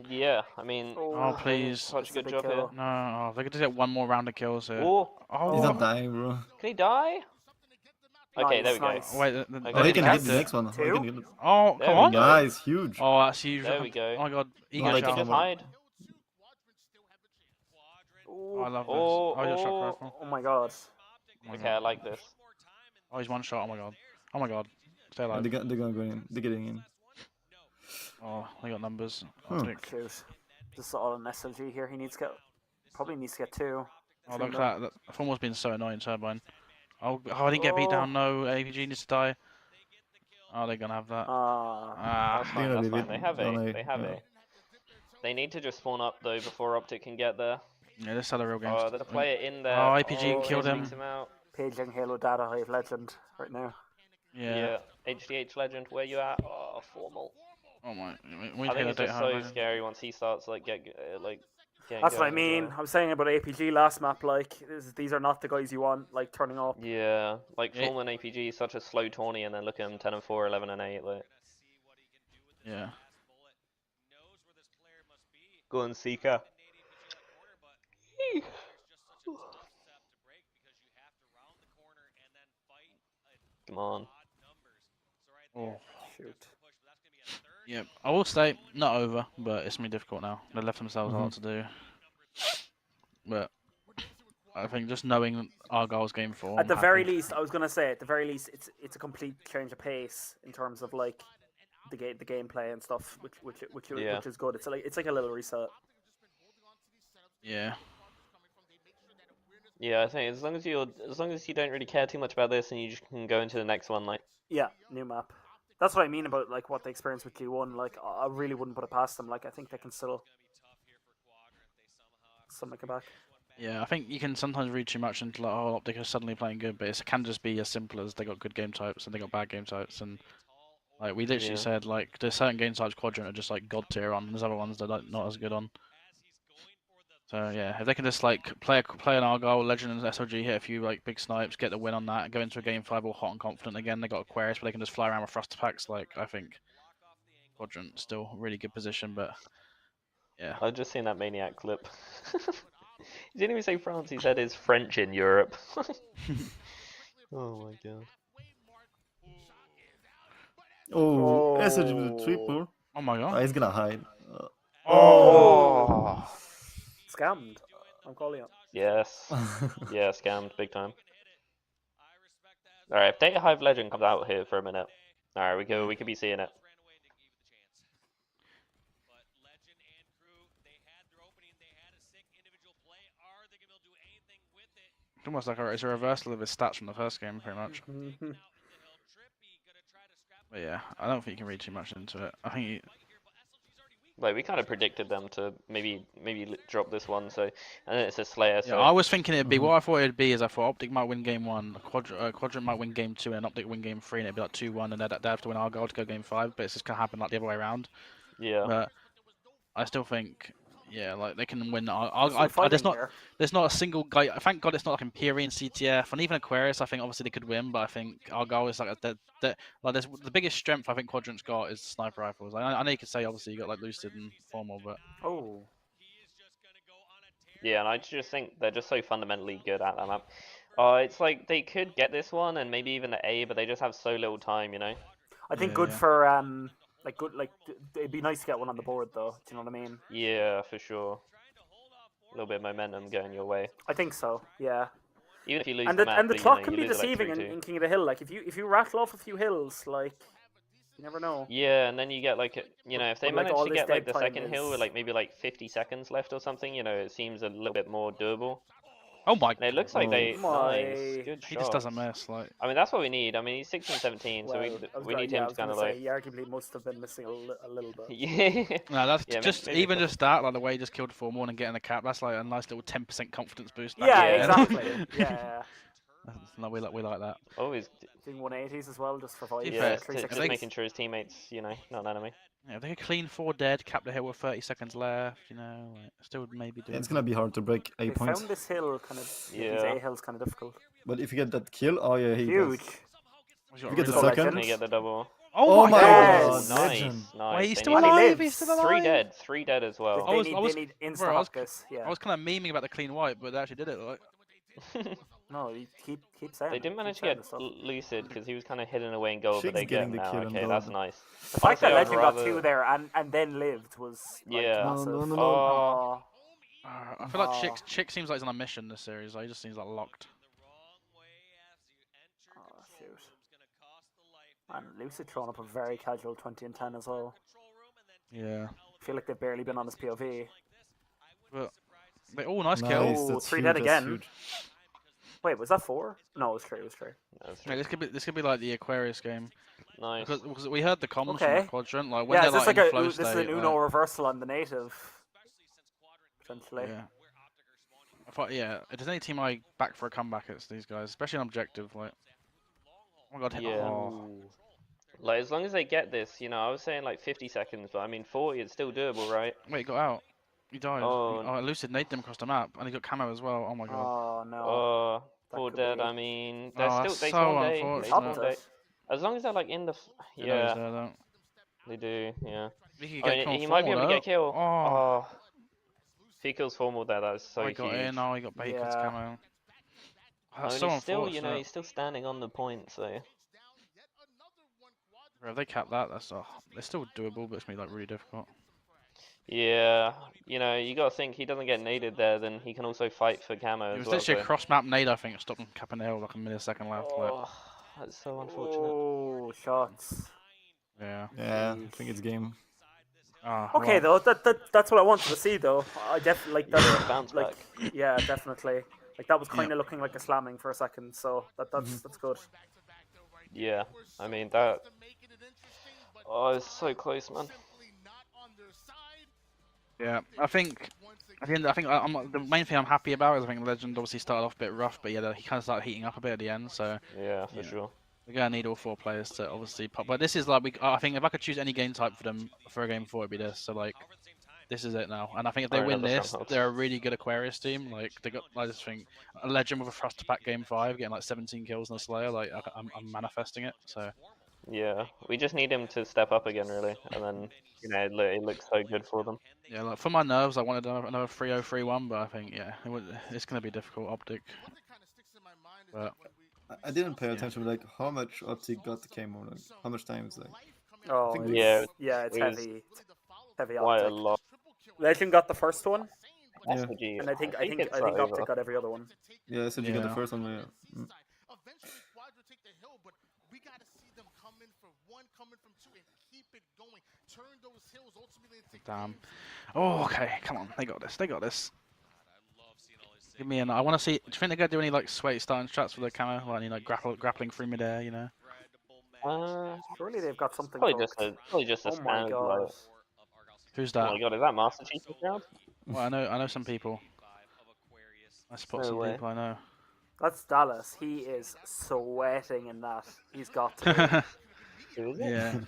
Yeah, I mean, Oh, please. such a good big job kill. here. No, oh, they could just get one more round of kills here. Oh, Oh, He's not dying, bro. can he die? Okay, there we go. Nice. wait. Okay. Oh, he can capped get the it. next one. Oh, he can get it. Oh, There come we on. go. Nice, huge. Oh, that's huge. There we go. Oh my god, ego like He shot. can just hide. Oh, I love this. Oh, Oh, your shot oh. rifle. Oh my god. Oh my Okay, I god. like this. Oh, he's one shot. Oh my god. Oh my god. Stay alive. They're gonna go in. They're getting in. Oh, they got numbers. Hmm. Shoot. This is all an SLG here. He needs to get. Probably needs to get 2. Oh, look at that. That form has been so annoying, Turbine. Oh, I didn't get beat down. No, APG needs to die. Oh, they're gonna have that. Ah. That's They're fine, gonna that's leave fine. it They have on A. A, They have yeah. A. They need to just spawn up though before OpTic can get there. Yeah, this is the real game. Oh, there's a player in there. Oh, APG Oh, killed he him. takes him out. Paging Halo Data Hive Legend right now. Yeah. HDH Legend, where you at? Oh, formal. Oh my. I think it's just so scary once he starts like getting That's what I going as mean. well. I was saying about APG last map. Like these are not the guys you want. Like turning up. Yeah, like Yeah. Formal and APG is such a slow tourney, and then look at him 10 and 4, 11 and 8. Like, Yeah. go on, Seeker. Come on. Oh. Shoot. Yeah. I will say not over, but it's gonna be difficult now. They left themselves a lot to do. But I think just knowing Argyle's game form. At the very least, I was gonna say at the very least, it's a complete change of pace in terms of like the gameplay and stuff, which is good. It's like a little reset. Yeah. Yeah, I think as long as you don't really care too much about this, and you just can go into the next one, like. Yeah, new map. That's what I mean about like what they experienced with G1. Like I really wouldn't put it past them. Like I think they can still make it back. Yeah, I think you can sometimes read too much into like, oh, OpTic are suddenly playing good, but it can just be as simple as they got good game types and they got bad game types, and like we literally said, like there's certain game types Quadrant are just like god tier on, and there's other ones they're like, not as good on. So yeah, if they can just like play an Argyle, Legend and SLG, hit a few like big snipes, get the win on that, go into a game 5 all hot and confident again. They got Aquarius, but they can just fly around with thruster packs. Like I think Quadrant still really good position, but yeah. I've just seen that Maniac clip. He didn't even say France, he said it's French in Europe. Oh my god. Oh, SLG with a triple. Oh my god. Oh, he's gonna hide. Oh! Scammed. I'm calling it. Yes. Yeah, scammed, big time. Alright, if Data Hive Legend comes out here for a minute. Alright, we could be seeing it. almost like it's a reversal of his stats from the first game, pretty much. But yeah, I don't think you can read too much into it. I think Like we kind of predicted them to maybe drop this one, so and then it's a Slayer. yeah, I was thinking it'd be what I thought it'd be is I thought OpTic might win game 1, Quadrant might win game 2, and OpTic win game 3, and it'd be like 2-1, and they'd have to win Argyle to go game 5. But it's just gonna happen like the other way around. Yeah. But I still think, yeah, like they can win. There's not a single guy. Thank God it's not like Empyrean, CTF, and even Aquarius. I think obviously they could win, but I think Argyle is like there's the biggest strength I think Quadrant's got is sniper rifles. I know you could say obviously you got like Lucid and Formal, but yeah, and I just think they're just so fundamentally good at that map. It's like they could get this one and maybe even the A, but they just have so little time, you know. I think good for it'd be nice to get one on the board though. Do you know what I mean? Yeah, for sure. A little bit of momentum going your way. I think so. Yeah. Even if you lose and the the, map, and the but, clock you can know, be deceiving in King of the Hill. Like if you rattle off a few hills, like you never know. Yeah, and then you get like if they manage to get like the second hill with like maybe like 50 seconds left or something, you know, it seems a little bit more doable. Oh my! And it looks like they nice, good He just doesn't miss. Like I mean, that's what we need. I mean, he's 16, 17, so we need him to kind of like. He arguably must have been missing a little bit. Yeah. No, that's yeah, just even just that, like the way he just killed 4 more and getting the cap. That's like a nice little 10% confidence boost. Yeah, exactly. Yeah. No, we like that. Always doing 180s as well, just for vibes. Yeah, just making sure his teammates, you know, not an enemy. Yeah, if they could clean 4 dead, cap the hill with 30 seconds left, you know, like, still maybe do. It's gonna be hard to break A points. Found this hill kind of. Yeah. These A hills kind of difficult. But if you get that kill, oh yeah, huge. If you get the second, you get the double. Oh my God! Nice. Nice. Wait, he's still alive. He's still alive. 3 dead as well. They need instant hop this. Yeah. I was kind of memeing about the clean wipe, but they actually did it. Like. No, you keep saying. They didn't manage to get Lucid because he was kind of hidden away in goal, but they get him now. Okay, goal. that's nice. The fact that Legend got 2 there and then lived was like, massive. No. I feel like Chick seems like he's on a mission this series. Like, he just seems like locked. Oh shoot! And Lucid throwing up a very casual 20 and 10 as well. Yeah. I feel like they've barely been on his POV. But they all nice kills. Oh, 3 dead again. Wait, was that 4? No, it was 3. It was 3. Yeah, this could be like the Aquarius game. Nice. Because we heard the comms from the Quadrant, like when yeah, they're like in flow this state, is an Uno reversal on the native, potentially. Yeah. I thought, yeah, if there's any team I back for a comeback, it's these guys, especially on objective. Like, oh my god, Like as long as they get this, you know, I was saying like 50 seconds, but I mean 40 is still doable, right? Wait, he got out. He died. Oh, Lucid naded him across the map, and he got camo as well. Oh my god. Oh no. 4 dead. I mean, they're that's still so they unfortunate. As long as they're like in the Yeah. They do. Yeah. He might be able to get kill. Oh. If he kills Formal there, that's so huge. He got in. Oh, he got Bacon's camo. That's I so mean, unfortunate. still, you know, he's still standing on the point, so. If they cap that, that's they're still doable, but it's gonna be like really difficult. Yeah, you know, you gotta think he doesn't get naded there, then he can also fight for camo It was as well. literally a cross-map nade, I think, stopped him capping the hill like a millisecond left. Oh, that's so unfortunate. Oh, shots. Yeah. Yeah, I think it's game. Okay, though, that's what I wanted to see, though. I definitely like that. Bounce back. Yeah, definitely. Like that was kind of looking like a slamming for a second, so that's good. Yeah, I mean that. Oh, it's so close, man. Yeah, I think at the end, the main thing I'm happy about is I think Legend obviously started off a bit rough, but yeah, he kind of started heating up a bit at the end. So yeah, for sure. We're gonna need all 4 players to obviously pop. But this is like I think if I could choose any game type for them for a game 4, it'd be this. So like, this is it now. And I think if they win this, they're a really good Aquarius team. Like I just think a Legend with a thrust to pack game 5, getting like 17 kills and a Slayer. Like I'm manifesting it. So. Yeah, we just need him to step up again, really, and then you know it looks so good for them. Yeah, like for my nerves, I wanted another 3-0-3-1, but I think it's gonna be difficult. OpTic. But I didn't pay attention, but like how much OpTic got the camo, like how much time is like. Oh yeah, it's heavy. Heavy quite OpTic. a lot. Legend got the first one. Yeah. And I think OpTic got every other one. Yeah, SOG got the first one. Yeah. damn. Oh, okay. Come on. They got this. They got this. Give me an. I want to see. Do you think they're gonna do any like sweaty starting strats for the camo, like any like grappling through midair? You know. Surely they've got something Probably cooked. just a Oh my standard god. like. Who's Oh that? my god, is that Master Chief crowd? Well, I know some people. I spot No some way. people I know. That's Dallas. He is sweating in that. He's got to. Who is it? Yeah.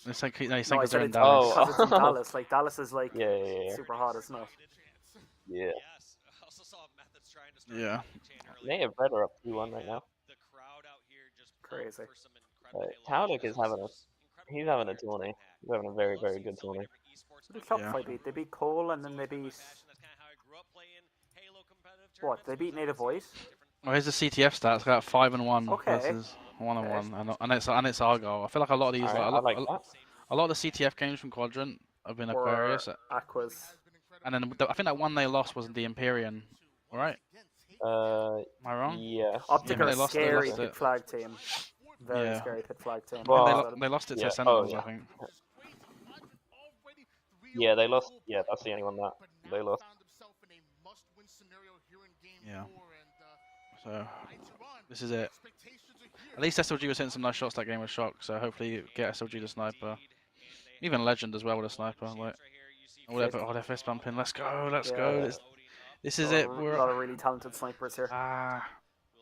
It's like no, he's No, I like said they're in it's Dallas. because it's in Dallas. Like Dallas is like Yeah. super hot, isn't it? Yeah. Yeah. Native Red are up 2-1 right now. Crazy. Taudic is he's having a tourney. He's having a very, very good tourney. Who did Shopify beat? They beat Cole and then they beat. What? They beat Native Voice? Well, here's the CTF stats. Got 5-1 Okay. versus 1-1, and it's Argo. I feel like a lot of these, Alright, a lot of the CTF games from Quadrant have been Aquarius, Aquas. and then I think that one they lost was the Empyrean, right? Am I wrong? Yeah. OpTic Yeah, are they a lost scary it. pit flag team. Very Yeah. scary pit flag team. Well, they lost it to yeah. Sentinels, Oh, yeah. I think. Yeah, they lost. Yeah, that's the only one that they lost. Yeah. So this is it. At least SLG was hitting some nice shots that game with Shock, so hopefully you get SLG the sniper. Even Legend as well with a sniper. Like, they're fist bumping. Let's go, let's go. This is it. A lot of really talented snipers here. We'll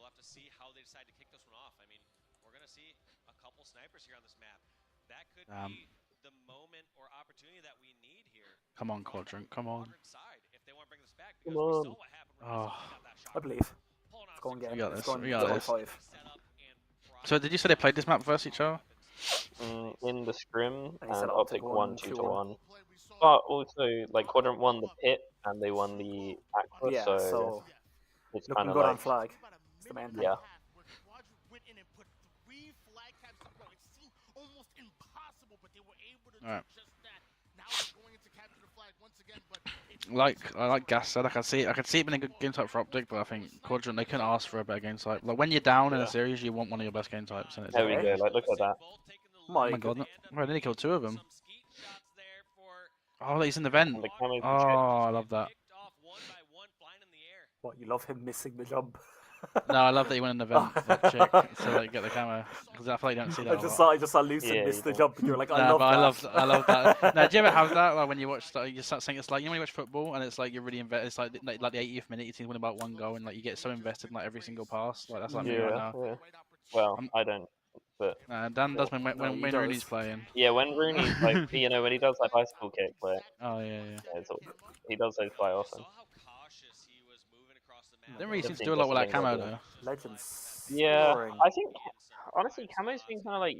have to see how they decide to kick this one off. I mean, we're gonna see a couple snipers here on this map. That could be the moment or opportunity that we need here. Come on, Quadrant. Come on. If they want to bring this back, Come on. I believe. Let's go and get We got Let's this. go and We got get this. 5. So did you say they played this map versus each other? In the scrim, I and said OpTic OpTic won won 2-1. But also, like Quadrant won the pit and they won the Aqua, Yeah, so it's looking kind of good like on flag. It's the main thing. yeah. Alright. I like Gas said, I can see it being a good game type for OpTic, but I think Quadrant they couldn't ask for a better game type. Like when you're down in a series, you want one of your best game types. And There we go. Like look at that. Oh my god! I nearly killed 2 of them. Oh, he's in the vent. Oh, I love that. What, you love him missing the jump? No, I love that he went in the vent, that chick, so like get the camo. Because I feel like you don't see that. I just saw Lucid miss the jump, and you're like, I love that. I love that. Now, do you ever have that? Like when you watch, like, you start saying it's like you know when you watch football, and it's like you're really invested. It's like the 80th minute, your team's winning about 1 goal, and like you get so invested in like every single pass. Like that's like me right now. Yeah. Well, I don't. But Dan does when Rooney's playing. Yeah, when Rooney's like, you know, when he does that bicycle kick, but oh yeah. He does those quite often. Didn't really seem to do a lot with that camo though. Legends. Yeah, scoring. I think honestly, camo's been kind of like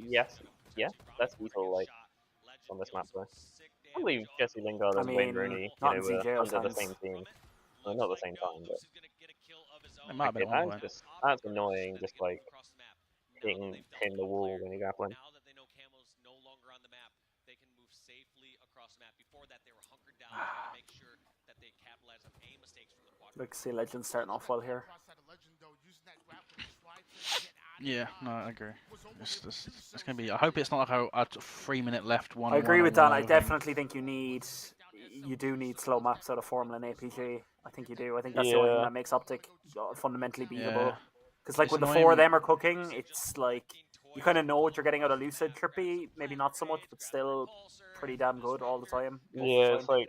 that's lethal like on this map though. I can't believe Jesse Lingard and Wayne Rooney, not in were ZJ's under the hands. same team. Well, not the same time, but It might have been at one point. that's annoying. Just like hitting the wall when you're grappling. Now that they know Camo's no longer on the map, they can move safely across the map. Before that, they were hunkered down to make sure that they capitalize on any mistakes from the Quadrant. Look, see Legend starting off well here. Yeah, no, I agree. It's gonna be. I hope it's not like a 3-minute left one. I agree with Dan. I definitely think you do need slow maps out of Formula and APG. I think you do. I think that's the only thing that makes OpTic fundamentally beatable. Because like when the 4 of them are cooking, it's like you kind of know what you're getting out of Lucid. Trippy, maybe not so much, but still pretty damn good all the time. Yeah, it's like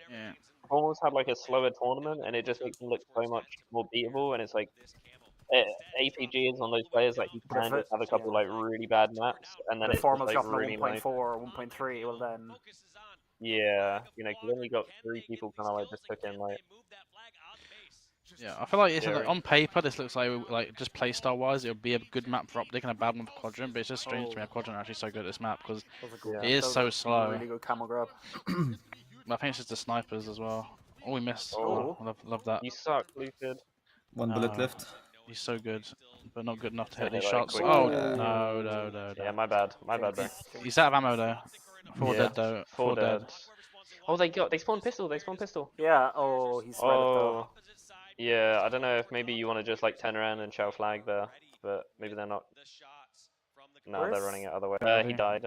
almost had like a slower tournament, and it just makes them look so much more beatable. And it's like APG is one of those players like he can just have a couple like really bad maps, and then the it's Formal's just, like, dropping really a 1.4 or 1.3. Well then, yeah, you know, because then you got 3 people kind of like just took in like. Yeah, I feel like it's like, on paper this looks like just playstyle wise it would be a good map for OpTic and a bad one for Quadrant, but it's just strange to me how Quadrant are actually so good at this map because it is so slow. Really good camo grab. I think it's just the snipers as well. Oh, we missed. Oh. Love that. You suck, Lucid. 1 bullet left. He's so good, but not good enough to hit Yeah, these like shots. quick. Oh no. Yeah, my bad, bro. He's out of ammo though. 4 dead though. 4 dead. Oh, they spawned pistol. Yeah. Oh, he's right up though. Yeah, I don't know if maybe you want to just like turn around and shout flag there, but maybe they're not. No, they're running it other way. He died.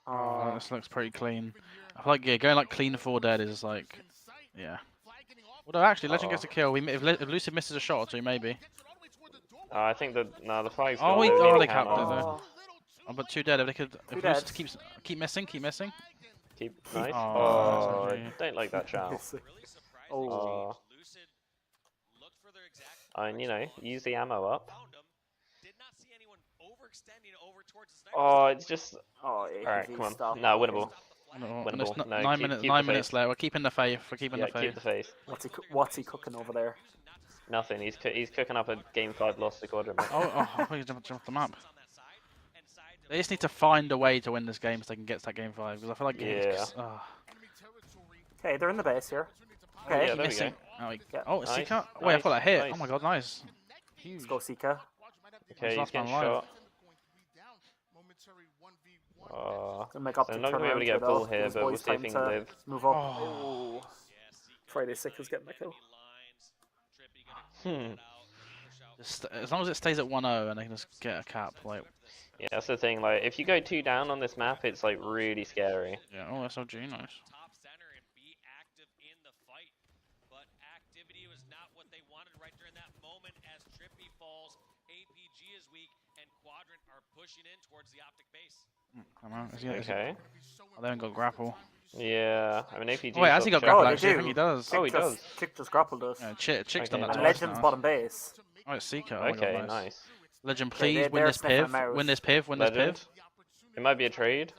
Oh, this looks pretty clean. I feel like going like clean 4 dead is like, yeah. Although actually, Legend gets a kill. If Lucid misses a shot or two, maybe. I think that the flag's Oh, gone. he, They would oh, need they a capped it camo. though. Oh, but 2 dead. If they could, if Two dead. Lucid keep missing. Nice. Oh, Oh, SLG. don't like that chow. Oh. And use the ammo up. Did not see anyone overextending over towards the sniper. Oh, it's just. Oh, Alright, APG come on. stop. No, winnable. No, Winnable. and it's No, 9 keep- minutes. keep 9 the minutes faith. left. We're keeping the faith. We're keeping Yeah, the faith. keep the faith. What's he cooking over there? Nothing. He's cooking up a game 5 loss to Quadrant. mate. Oh, I thought you jumped off the map. They just need to find a way to win this game so they can get to that game 5. Because I feel like Okay, they're in the base here. Yeah, Okay. there we missing. go. Oh, Nice, Sika. Wait, I thought that hit. nice. Oh my god, nice. Let's go Sika. Okay, he's last man getting alive. shot. Gonna make So up I'm to not turn gonna be able around to get here, full though. here, Those but we'll boys see if time he can to live. Move up. Oh. Friday Sika's getting the kill. Just, as long as it stays at 1-0 and they can just get a cap, like. Yeah, that's the thing. Like, if you go 2 down on this map, it's like really scary. Yeah. Oh, SLG, nice. Top center and be active in the fight. But activity was not what they wanted right during that moment as Trippy falls. APG is weak and Quadrant are pushing in towards the OpTic base. Come on. Okay. Oh, they haven't got grapple. Yeah, I mean APG. Oh, wait, has he got grapple actually? I think he does. Oh, he does. Kick just grappled us. Yeah, Chick's done Okay, that And twice Legend's now. bottom base. Oh, it's Sika. Oh my Okay, god, nice. Legend, Okay, please win they're this sniffing piv. them out. Win this piv. Win this Legend. piv. It might be a trade.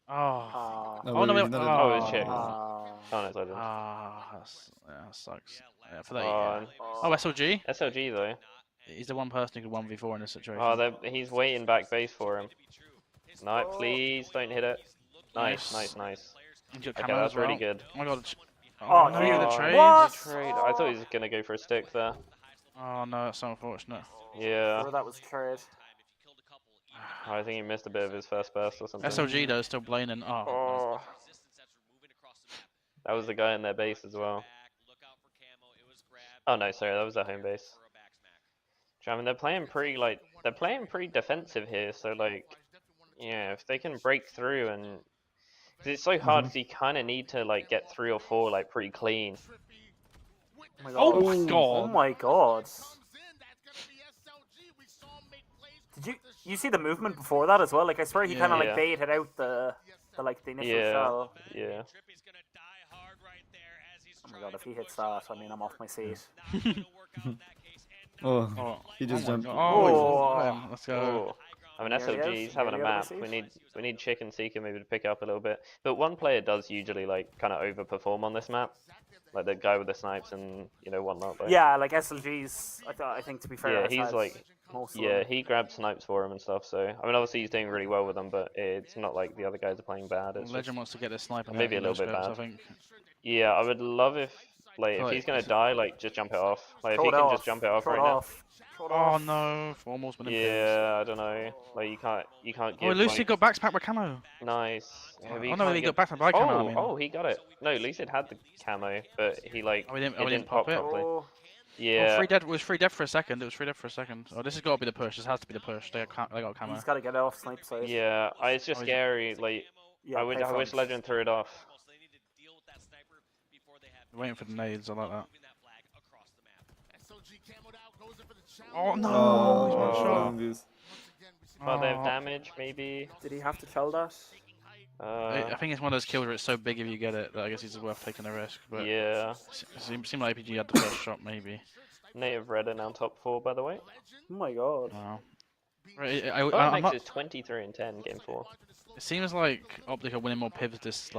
Oh. Ah. Oh no! wait, Wait, not Oh, it was Chick. Ah. Oh, no, it's Legend. that sucks. Yeah, for that. Oh, Oh, SLG. SLG though. He's the one person who could 1v4 in this situation. Oh, he's waiting back base for him. No, please don't hit it. Nice, Nice. nice. He's got Okay, camo that's as well. really good. Oh my god. Oh, no, no. you get the trade. What? Trade. I thought he was gonna go for a stick there. Oh no, that's so unfortunate. Yeah. Sure, that was trade. I think he missed a bit of his first burst or something. SLG though is still blaming. Oh. That was the guy in their base as well. Oh no, sorry, that was their home base. I mean, they're playing pretty defensive here. So like, yeah, if they can break through and 'cause it's so hard, because you kind of need to like get 3 or 4 like pretty clean. Oh my god. Oh my god. Did you see the movement before that as well? Like I swear he kind of like Yeah. baited out the initial Yeah, shell. yeah. Oh my god, if he hits that, I mean I'm off my seat. Oh, he just jumped. Oh. Let's go. Oh. I mean, There he SLG's is. having a Nearly map. overseas. We need Chick and Seeker maybe to pick it up a little bit. But one player does usually like kind of overperform on this map, like the guy with the snipes and whatnot. Like, Yeah, like SLG's. I think to be fair, yeah, has he's had like, most of yeah, them. he grabbed snipes for him and stuff. So I mean, obviously he's doing really well with them, but it's not like the other guys are playing bad. It's Legend just, wants to get this sniper. maybe a little bit I bad. think. yeah, I would love if like if Like- he's gonna die, like just jump it off. Like if Throw he it can off. just jump it off Throw right it now. off. Throw it Oh off. no, Formal's been in Yeah, I don't know. Like you can't give. Oh, Lucy like, got backpack with camo. nice. Yeah, but you Oh no, can't he get- got backpack by camo. I mean. Oh, he got it. No, Lucid had the camo, but he like Oh, he didn't- it didn't pop it? properly. Oh. Yeah. Oh, free dead. It was free dead for a second. It was free dead for a second. Oh, this has got to be the push. This has to be the push. They got camo. He's got to get it off snipe side. Yeah, it's just Oh, scary. Like Yeah, I pay wish front. Legend threw it off. Waiting for the nades. I like that. Oh no! Oh, he's one shot. zombies. But they have Oh. damage, maybe. Did he have to tell that? I think it's one of those kills where it's so big if you get it that I guess it's worth taking the risk. But Yeah. it seemed like APG had the first shot, maybe. Native Red are now top 4, by the way. Oh my god. Wow. Right, Oh, I'm Max not, is 23-10, game 4. it seems like OpTic are winning more pivs this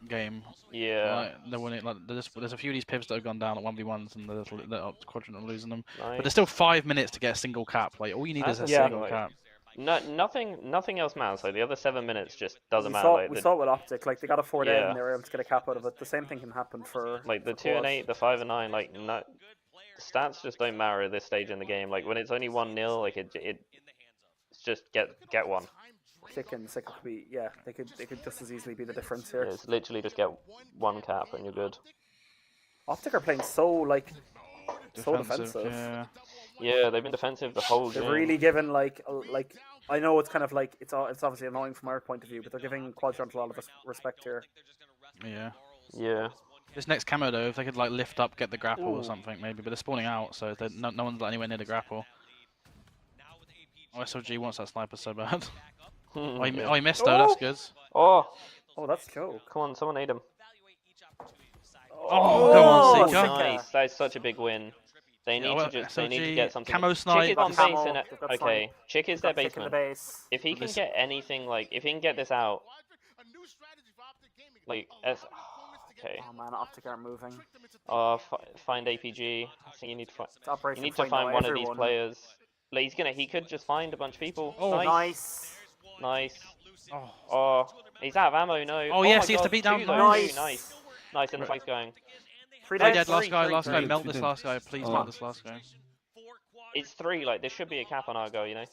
game. Yeah. Like, they're winning. Like, there's a few of these pivs that have gone down at 1v1s and the Quadrant are losing them. Nice. But there's still 5 minutes to get a single cap. Like all you need is a That's single like- cap. No, nothing else matters. Like the other 7 minutes just doesn't We matter. saw, Like we the, saw it with OpTic. Like they got a 4 down Yeah. and they were able to get a cap out of it. The same thing can happen for like the for 2 and quad. 8, the 5 and 9. Like no, stats just don't matter at this stage in the game. Like when it's only 1-0, like it's just get one. Tick and Sick could be, yeah, they could just as easily be the difference here. It's literally just get one cap and you're good. OpTic are playing so defensive. Yeah. Yeah, they've been defensive the whole They're game. really given like I know it's kind of like it's obviously annoying from our point of view, but they're giving Quadrant a lot of respect here. Yeah. Yeah. This next camo though, if they could like lift up, get the grapple or Ooh. something maybe, but they're spawning out, so no one's anywhere near the grapple. Oh, SLG wants that sniper so bad. Oh, he missed though. That's good. Oh, Oh, that's choke. come on, someone need him. Oh, go on, Seeker. Nice. That is such a big win. They need to just. They need to get something. Camo Chick snipe. is on base Camo, and they've got okay. Chick is their Got Chick in the baseman. base. If he can This- get anything like, if he can get this out, like, okay. Oh man, OpTic aren't moving. Find APG. I think you need to find. It's Operation You need to Find find Out one of these Everyone. players. Like, he could just find a bunch of people. Oh, nice. Nice. Oh, Oh, he's out of ammo. No. Oh, yes, my he has to God, beat down. two though, Nice. two, nice. Nice, and the fight's going. 3 oh, dead. dead. Last three, guy. three, Last guy. three. Melt this last guy. Please Oh. melt this last guy. It's 3. Like, there should be a cap on our go. You know.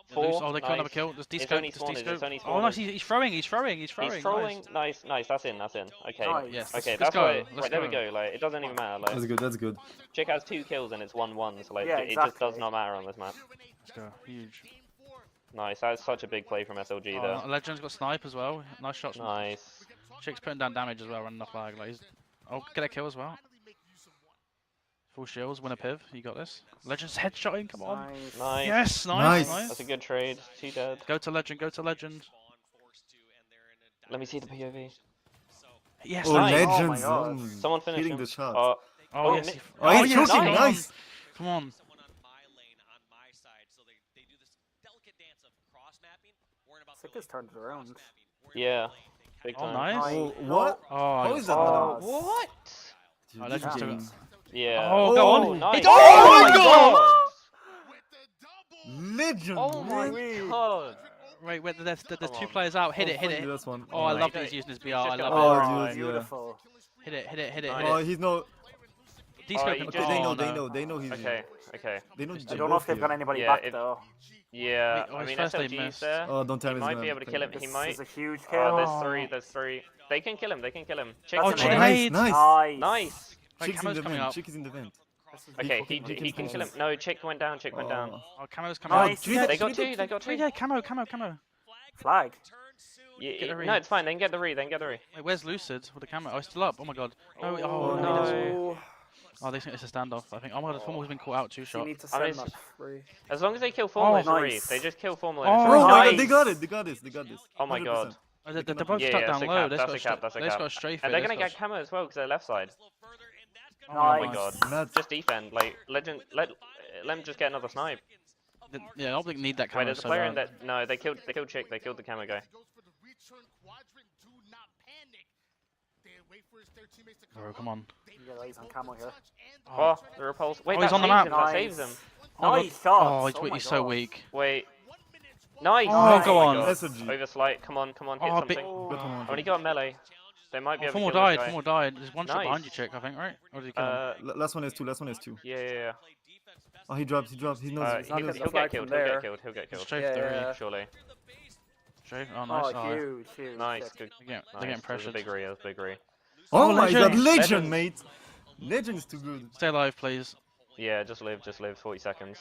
They 4. lose- Oh, they nice. can't have a kill. Just It's descope. only Just spawners, it's descope. only Oh, nice. spawners. He's throwing. He's throwing. He's throwing. He's throwing. Nice. That's in. Okay. Nice. Yes. Okay, Let's that's go. right. Let's Right, there we go. go. Like, it doesn't even matter. Like, That's good. That's good. Chick has 2 kills and it's 1-1. So like, Yeah, it just does exactly. not matter on this map. Let's go. Huge. Nice. That's such a big play from SLG Oh, there. Legend's got snipe as well. Nice shots. from- Nice. Chick's putting down damage as well, running the flag. Like he's... Oh, get a kill as well. Full shields, win a piv. You got this. Legend's headshotting. Come on. Nice. Nice. Yes, Nice. nice. That's a good trade. 2 dead. Go to Legend. Go to Legend. Let me see the POV. Yes, Oh, nice. legends. Oh my God. Someone finish Hitting him. the shot. Oh, Oh, yes. mi- he- Oh, he's yes, choking. come Nice. on. Come on. Sick has turned it around. Yeah. Big Oh, time. nice. Oh, what? Oh, How is that? Oh, What? Dude, Oh, this Legend's game- took Yeah. Oh, go on. Nice. Oh my God! Legend. Oh my man. God! Wait, there's Come 2 on. players out. Hit Oh, it, hit finally it. that's one. Oh, I Wait, love no, that he's using his BR. just I gonna love Oh, it. dude, yeah. Beautiful. Hit it, hit it, hit it. Nice. Hit Oh, it. he's no. Descope Oh, him. you Okay, just- they Oh, know. They no. know. They know he's. Okay. Okay. They know. I don't know if they've got anybody Yeah, back if- though. Yeah. Oh, I his mean, first they SLG's missed. there. Oh, don't tell He me. might be able to kill him. This He is might. a huge Oh, kill. there's 3. There's 3. They can kill him. They can kill him. Chick's Oh, in the Chick vent. made. Nice. Nice. Nice. Wait, Chick's in Camo's the coming vent. up. Chick is in the vent. Okay, he can kill him. No, Chick went down. Chick went down. Oh, Camo's coming Nice. up. Three They got 2. They got 2. Yeah, Camo. Flag. Get the re. No, it's fine. They can get the re. They can get the re. Wait, where's Lucid with the camera? Oh, he's still up. Oh my god. No, Oh, oh, no. no. No. Oh, they think it's a standoff. I think. Oh my god, the Formal's been caught out 2 You shot. need to I mean, send it's- that free. As long as they kill Formal, it's a re. nice. They just kill Formal. Oh, and it's a Oh re. my Nice. god, they got it. They got this. They got this. Oh my 100%. god. Oh, they're cannot both lose. Yeah, stuck yeah, down that's a low. cap, They've that's got a cap, that's a they've cap. got a strafe. And they're gonna get camo as well because they're left side. Oh Nice. Oh my god. Nuts. Just defend. Like, let them just get another snipe. Yeah, I don't need that Wait, camera there's a so player in bad. that. No, they killed Chick. They killed the camo guy. Bro, come on. You get eyes on Camo here. Oh, the repulse. Wait, Oh, he's that on the saves map. him, that saves him. Oh, Nice God. shots. Oh, my he's so God. weak. Wait. Nice. Oh, go my on. God. SLG. Overslight. Come on, hit Oh, something. bit- Oh, and he got melee. They might be able to Formal kill died. this guy. Formal died. There's one shot Nice. behind you, Chick, I think, right? Or did he kill him? Last one is 2. Last one is 2. Yeah. Oh, he dropped. He knows. He'll knows the get flag killed. from there. He'll get killed. Strafe Yeah, 3. yeah. Surely. Strafe. Oh, nice. Oh, Oh, huge, huge. Nice. Sick. Good. they're getting Nice. That was pressured. a big re. That was a big re. Oh, Oh, my god, Legend. legend, mate. Legend is too good. Stay alive, please. Yeah, just live. 40 seconds.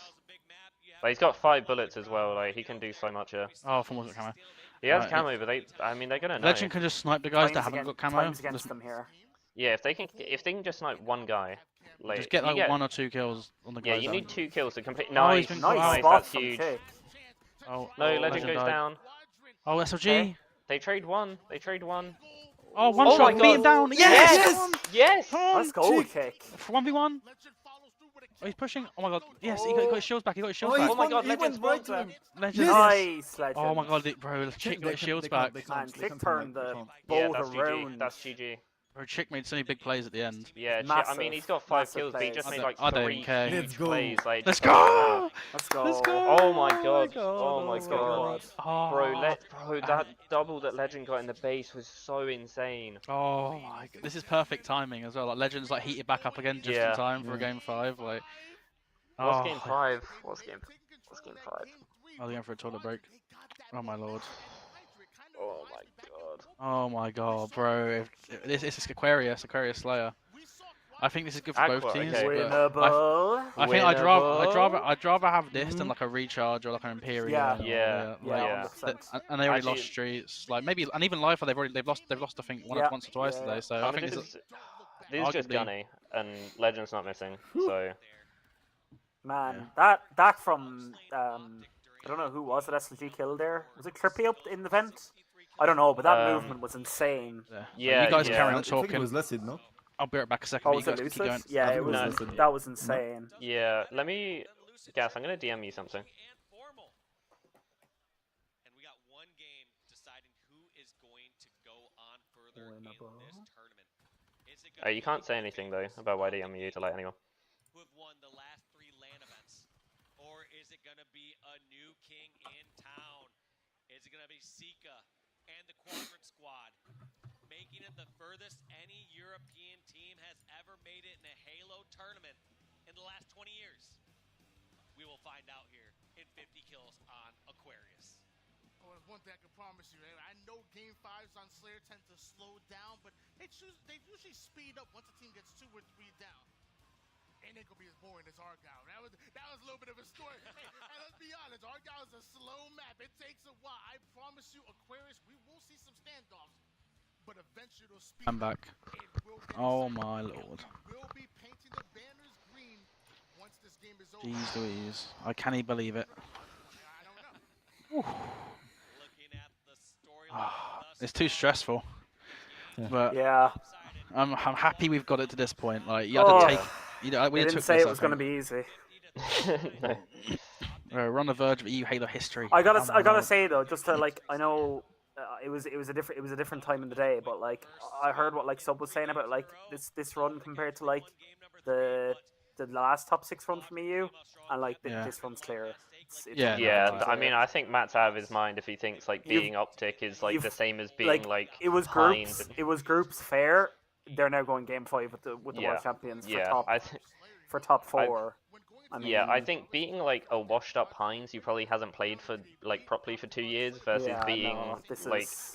But he's got 5 bullets as well. Like, he can do so much here. Oh, Formal's got camera. He has Right, camo, but they're gonna know. Legend can just snipe the guys that Times haven't against- got camo. Times against Just, them here. Yeah, if they can just snipe one guy, like just get you like 1 or 2 kills on the guys. Yeah, you that- need 2 kills to complete. Oh, Nice, he's been Nice caught nice. out. spot That's from huge. Chick. Oh, No, Legend goes died. down. Oh, SLG. Okay. They trade one. Oh, one Oh shot. my Beat him God. down. Yes! Yes! Come on. Yes! Come on. Let's go, Chick. For 1v1. Oh, he's pushing. Oh my god. Yes, he got his shields back. He got his shields Oh, back. Oh my god, he Legend's went right bronze to him. Legend. Nice, Legend. Oh my god, bro. Chick got his shields back. Man, Chick turned the Yeah, boat that's GG. around. That's GG. Bro, Chick made so many big plays at the end. Yeah, I Massive, mean he's got 5 massive kills, but he plays. just I made don't- like I don't 3 care. huge Let's go. plays. Like, Let's just like, go! Let's go. Let's go! Oh my god. Oh my Let's go, god. God. Bro, that double that Legend got in the base was so insane. Oh my god. This is perfect timing as well. Like Legend's like heated back up again just Yeah. in time for a game 5. Like. What's Oh, game 5? What's game 5? Oh, they're going for a toilet break. Oh my lord. Oh my god. Oh my god, bro. If this is Aquarius Slayer. I think this is good for both Aqua, teams. okay. but Winnable. I think I'd rather have this than like a recharge or like an Imperial. Yeah. or, Yeah. like, Yeah. 100%. and they already Actually- lost streets. Like maybe and even Lifer they've lost I think once or twice Yeah. today. So I mean, think this this is, is- This is just Arguably- Gunny, and Legend's not missing, so... Man, that from I don't know who was it. SLG killed there. Was it Trippy up in the vent? I don't know, but that movement was insane. Yeah, you guys yeah. carry on I think talking. it was Lucid, no? I'll be right back a second. Oh, but was you it guys can keep going. Lucid? Yeah, I it think it was. was Lucid. That was insane. Yeah, let me... Gas, I'm gonna DM you something. And we got one game deciding who is going to go on further in this tournament. Is it You can't say anything, though, about why DM you to let anyone. who have won the last 3 LAN events? Or is it going to be a new king in town? Is it going to be Sika and the Quadrant squad, making it the furthest any European team has ever made it in a Halo tournament in the last 20 years? We will find out here in 50 kills on Aquarius. Well, there's one thing I can promise you. I know Game 5s on Slayer tend to slow down, but they usually speed up once a team gets 2 or 3 down. Ain't it gonna be as boring as Argyle? That was a little bit of a story. Hey, and let's be honest, Argyle is a slow map. It takes a while. I promise you, Aquarius, we will see some standoffs, but eventually it'll speed I'm back. Oh my lord. We'll be painting the banners green once this game is over. Jeez Louise. I can't even believe it. It's too stressful. But yeah, I'm happy we've got it to this point. Like you had to take. You know, we they took didn't say this, it was going to be easy. We're on the verge of EU Halo history. I gotta say though, just to like, I know it was a different time in the day, but like I heard what like Sub was saying about like this run compared to like the last top 6 run from EU, and like this run's clearer. Yeah, I mean, I think Matt's out of his mind if he thinks like being OpTic is like the same as being like it was behind. groups. It was groups fair. They're now going game 5 with the world champions for top 4. I mean, I think being like a washed up Heinz who probably hasn't played for like properly for 2 years versus being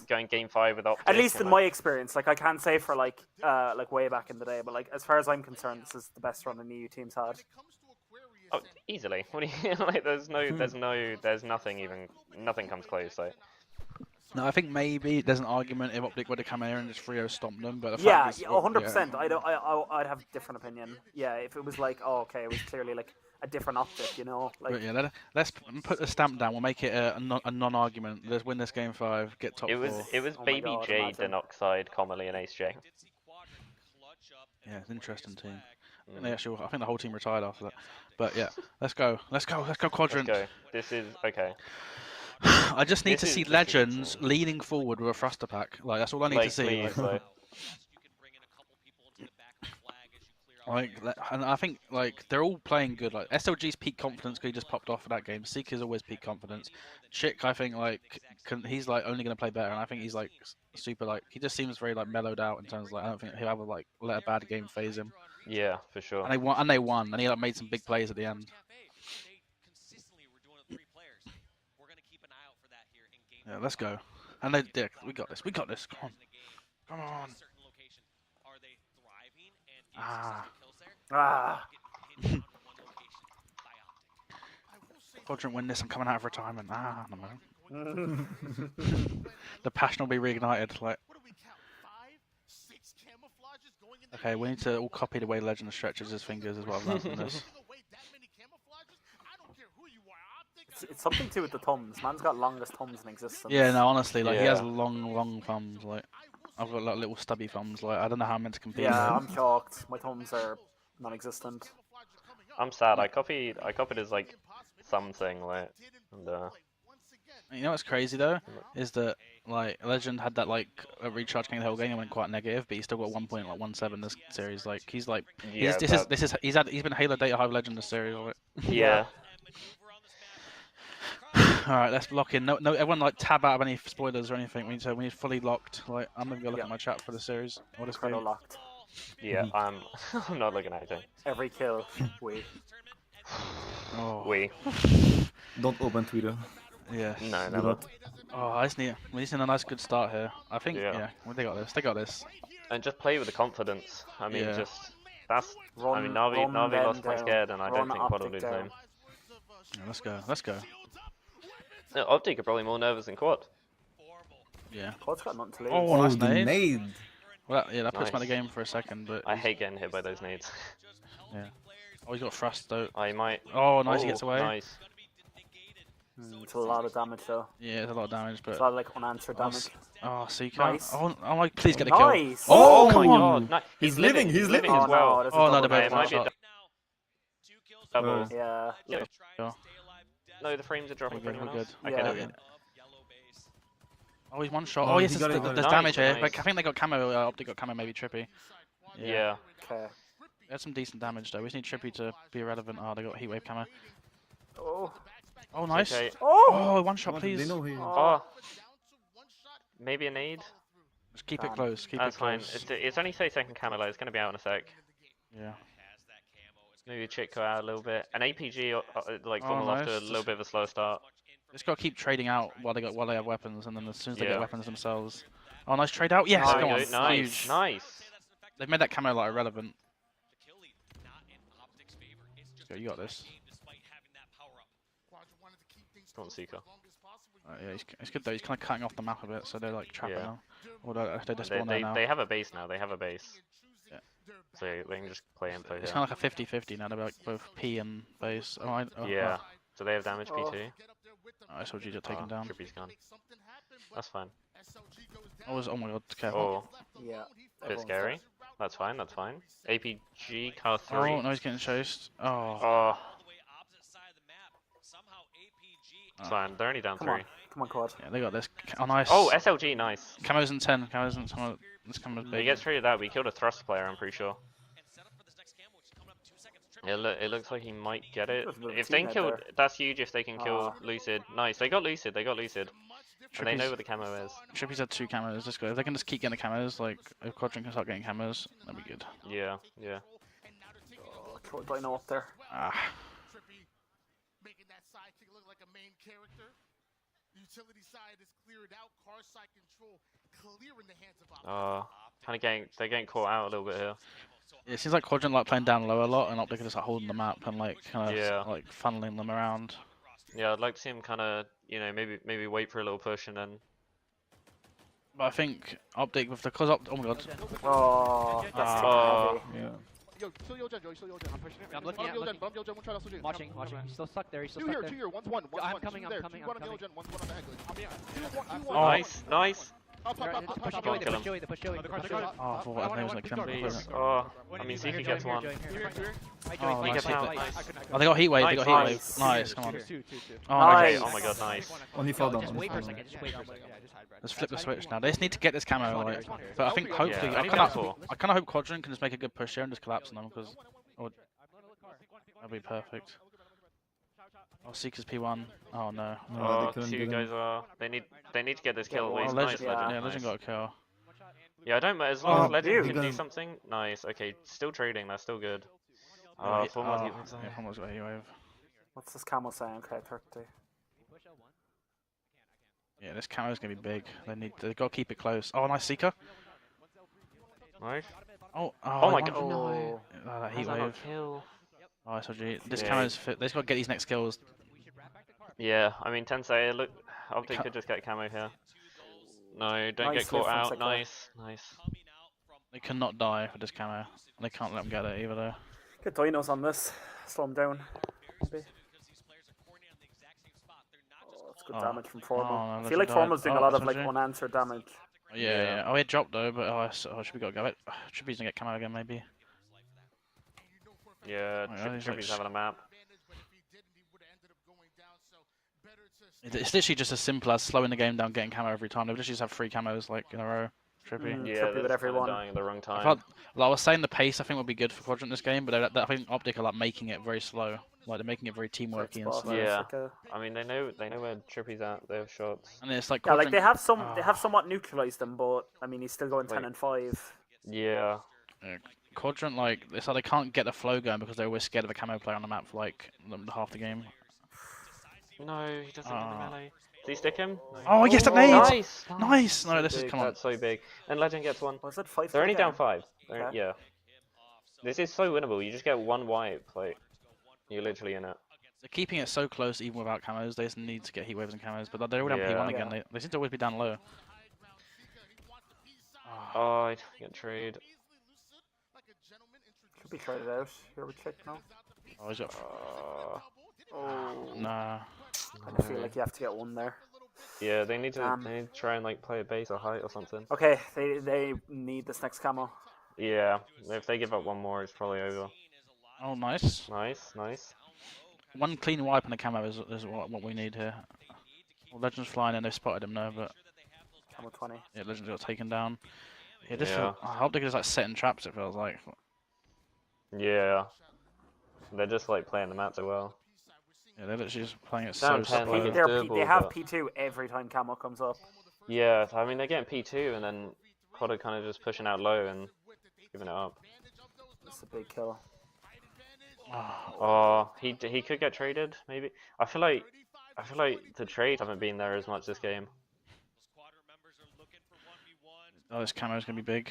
going game 5 with OpTic. At least in my experience, like I can't say for like way back in the day, but like as far as I'm concerned, this is the best run an EU team's had. Oh, easily. What do you like? There's nothing comes close. So. No, I think maybe there's an argument if OpTic would have come here and just 3-0 stomped them, but the Yeah, fact is, 100%. I'd have a different opinion. Yeah, if it was like, oh, okay, it was clearly like a different OpTic, you know. Like, but yeah, let's put the stamp down. We'll make it a non-argument. Let's win this game 5, get top 4. It was Baby Jade, then Oxide, Commonly, and Ace J. Yeah, it's an interesting team. And I think the whole team retired after that. But yeah, let's go Quadrant. Let's go. This is okay. I just need to see Legends leaning forward with a thruster pack. Like that's all I need to see. And I think like they're all playing good. Like SLG's peak confidence because he just popped off for that game. Seeker's always peak confidence. Chick, I think like he's like only gonna play better, and I think he's like super like he just seems very like mellowed out in terms of like I don't think he'll ever like let a bad game phase him. Yeah, for sure. And they won, and he like made some big plays at the end. Yeah, let's go. And we got this. We got this. Come on. Quadrant win this. I'm coming out of retirement. No. The passion will be reignited. Like. Okay, we need to all copy the way Legend stretches his fingers as well. It's something to do with the thumbs. Man's got longest thumbs in existence. Yeah, no, honestly, like he has long thumbs. Like I've got like little stubby thumbs. Like I don't know how I'm meant to compete. Yeah, I'm shocked. My thumbs are non-existent. I'm sad. I copied his like something like. And, You know what's crazy though is that like Legend had that like a recharge king the whole game and went quite negative, but he still got 1.17 this series. Like he's like he's been Halo data high Legend this series. Like. Yeah. All right, let's lock in. No, everyone like tab out of any spoilers or anything. We need fully locked. Like I'm gonna go look at my chat for the series. What is Colonel locked? Yeah, I'm not looking at anything. Every kill, we. We. Don't open Twitter. Yeah. No, never. Oh, we just need a nice good start here. I think. Yeah. Well, they got this. They got this. And just play with the confidence. I mean, that's. Run, I mean, Navi lost quite scared, and I don't think Quad will lose him. Yeah, let's go. No, OpTic are probably more nervous than Quad. Yeah. Quad's got nothing to lose. Oh, nice nade. Well, yeah, that puts him out of the Nice. game for a second, but I hate getting hit by those nades. yeah. Oh, he's got thrust though. I might. Oh, nice, he gets away. Nice. It's a lot of damage though. Yeah, it's a lot of damage, but It's a lot of like unanswered damage. Oh, Seeker. Nice. Oh, I'm like, please get a Nice. kill. Oh, Oh, my god. Nice. He's living, he's living. as Oh, well. no, that's a Oh, no, double they're Okay, it both might be a shot. double. Yeah. Yeah. No, the frames are dropping We're for good, anyone we're else. good. Okay, Yeah. no, good. Oh, he's one shot. Oh, Oh, yes, he there's, got it, got it. there's Nice, damage here. nice. Like, I think they got camo. OpTic got camo, maybe Trippy. Yeah. Okay. They had some decent damage though. We just need Trippy to be irrelevant. Oh, they got heatwave camo. Oh. Oh, nice. Okay. Oh. Oh, one shot, They please. know he. Oh. Maybe a nade. Just keep it Damn. close. Keep That's it fine. close. It's only 30-second camo light. It's gonna be out in a sec. Yeah. Maybe Chick go out a little bit. An APG like Oh, funnel off to a nice. little bit of a slow start. Just gotta keep trading out while they have weapons, and then as soon as they Yeah. get weapons themselves. Oh, nice trade out. Yes, There come we on. go. Nice, Huge. nice. They've made that camo light irrelevant. Let's go, you got this. Go on, Seeker. Yeah, it's good though. He's kind of cutting off the map a bit, so they're like trapping Yeah. now. Although they just spawn They, there now. they have a base now. They have a base. Yeah. So they can just play info It's here. kind of like a 50-50 now. They're like both P and base. Yeah. So they have damage P2. Oh, I saw G just taken down. Trippy's gone. That's fine. Oh my god, careful. Oh, Yeah. a bit scary. That's fine. That's fine. APG car 3. Oh, no, he's getting chased. Oh. Oh. It's fine. They're only down Come 3. on. Come on, Quad. Yeah, they got this. Oh, nice. Oh, SLG, nice. Camo's in 10. Camo's in 10. This camo's He big. gets traded out, but he killed a thrust player, I'm pretty sure. Yeah, it looks like he might get it. There's a bit of a If they team can out kill, there. that's huge if they can kill Ah. Lucid. Nice, they got Lucid, And they know Trippy's- where the camo is. Trippy's had 2 camos. Let's go. If they can just keep getting the camos, like, if Quadrant can start getting camos, that'd be good. Yeah, yeah. Oh, throw a dino up there. Ah. Making that sidekick look like a main character. Utility side is cleared out. Car side control clear in the hands of They're getting caught out a little bit here. It seems like Quadrant like playing down low a lot, and OpTic are just like holding the map and like kind of Yeah. like funneling them around. Yeah, I'd like to see him kind of, maybe wait for a little push and then. But I think OpTic with the oh my god. Oh, that's Oh. heavy. Yeah. Yo, still Yogen, Joey, still Yogen. I'm pushing it. I'm looking at Yogen, bump Yogen, one shot, Yogen. Watching. He's still stuck there. He's still Two stuck here, there. two here, one's one. I'm One's coming, two I'm there, coming, two I'm one on coming. Yogen, one's one on the head. Oh, Nice, nice. Up, They're- up, Push up, Joey, up, they kill push him. Joey, they push Joey. they push Joey. Oh, I thought that was like them. Please. Oh, I mean, Zeke gets one. Right, Oh, Joey, nice. gets out. Oh, they got heatwave. They got heatwave. Nice. Nice. Come on. Two. Oh, Nice. Okay, oh my god, nice. Only fall down. Just Only wait for a fall down. second. Just wait for a second. Let's flip the switch now. They just need to get this camo, like. But I think hopefully, Yeah, I only kind four. of hope Quadrant can just make a good push here and just collapse on them because that'd be perfect. Oh, Seeker's P1. Oh no. No, Oh, they couldn't two get guys him. are. They need to get this kill. Oh, Please. Oh, Nice, Legend. Legend. Yeah, Nice. Legend got a kill. Yeah, I don't. As long Oh, as Legend dude. can do something. Nice. Okay, still trading. That's still good. Full Oh, multi. yeah, Formal's got heatwave. What's this camel saying? Okay, 30. Yeah, this camo's gonna be big. They gotta keep it close. Oh, nice Seeker. Nice. Oh Oh my they god. won- No. Oh, that How's that not heatwave. kill? Oh, SLG. This Yeah. camo's fit. They just gotta get these next kills. Yeah, I mean, Tensei, look, OpTic Ca- could just get camo here. No, don't Nice get caught hit from out. Seeker. Nice, nice. They cannot die with this camo. They can't let them get it either though. Get dinos on this. Slow him down. Maybe. Oh, that's good Oh. damage from Formal. Oh, no, I Legend feel like died. Formal's doing a Oh, lot of like SLG. unanswered damage. Yeah. Oh, he had dropped though, but should we go get it? Should be gonna get camo again maybe. Yeah, Oh, yeah, he's Trippy's like- having a map. It's literally just as simple as slowing the game down, getting camo every time. They literally just have 3 camos like in a row. Trippy. Mm. Yeah, Trippy they're with just kinda everyone. dying at the wrong I time. felt, like I was saying, the pace I think would be good for Quadrant this game, but I think OpTic are like making it very slow. Like they're making it very teamworky and Spot. slow. Yeah. It's like a- I mean, they know where Trippy's at. They have shots. And it's like Yeah, like Quadrant, they have some. They Ah. have somewhat neutralized them, but I mean he's still going 10 Wait. and 5. Yeah. Quadrant, like it's like they can't get the flow going because they're always scared of a camo player on the map for like half the game. No, he doesn't get the Ah. melee. Does he stick him? Oh, yes, that nade! Nice! Nice! No, So this is big, come on. That's so big. And Legend gets one. Was it 5? They're only down again? 5. Okay. Yeah. This is so winnable. You just get one wipe. Like, you're literally in it. They're keeping it so close even without camos. They just need to get heat waves and camos, but they're all down Yeah. P1 again. They seem to always be down low. Oh, I didn't get trade. Should be traded out. Here we check now. Oh, is it? Oh. Nah. I feel like you have to get one there. Yeah, they need to try and like play a base or height or something. Okay, they need this next camo. Yeah, if they give up one more, it's probably over. Oh, nice. Nice. One clean wipe and a camo is what we need here. Well, Legends flying in, they've spotted him now, but Camo 20. yeah, Legends got taken down. Yeah, this Yeah. I hope they can just like setting traps. It feels like. Yeah. They're just like playing the map so well. Yeah, they're literally just playing it Down so 10, slow. like, it's doable, they have but- P2 every time camo comes up. Yeah, I mean they're getting P2 and then Quadrant kind of just pushing out low and giving it up. That's a big kill. Oh, he could get traded maybe. I feel like the trades haven't been there as much this game. Oh, this camo's gonna be big.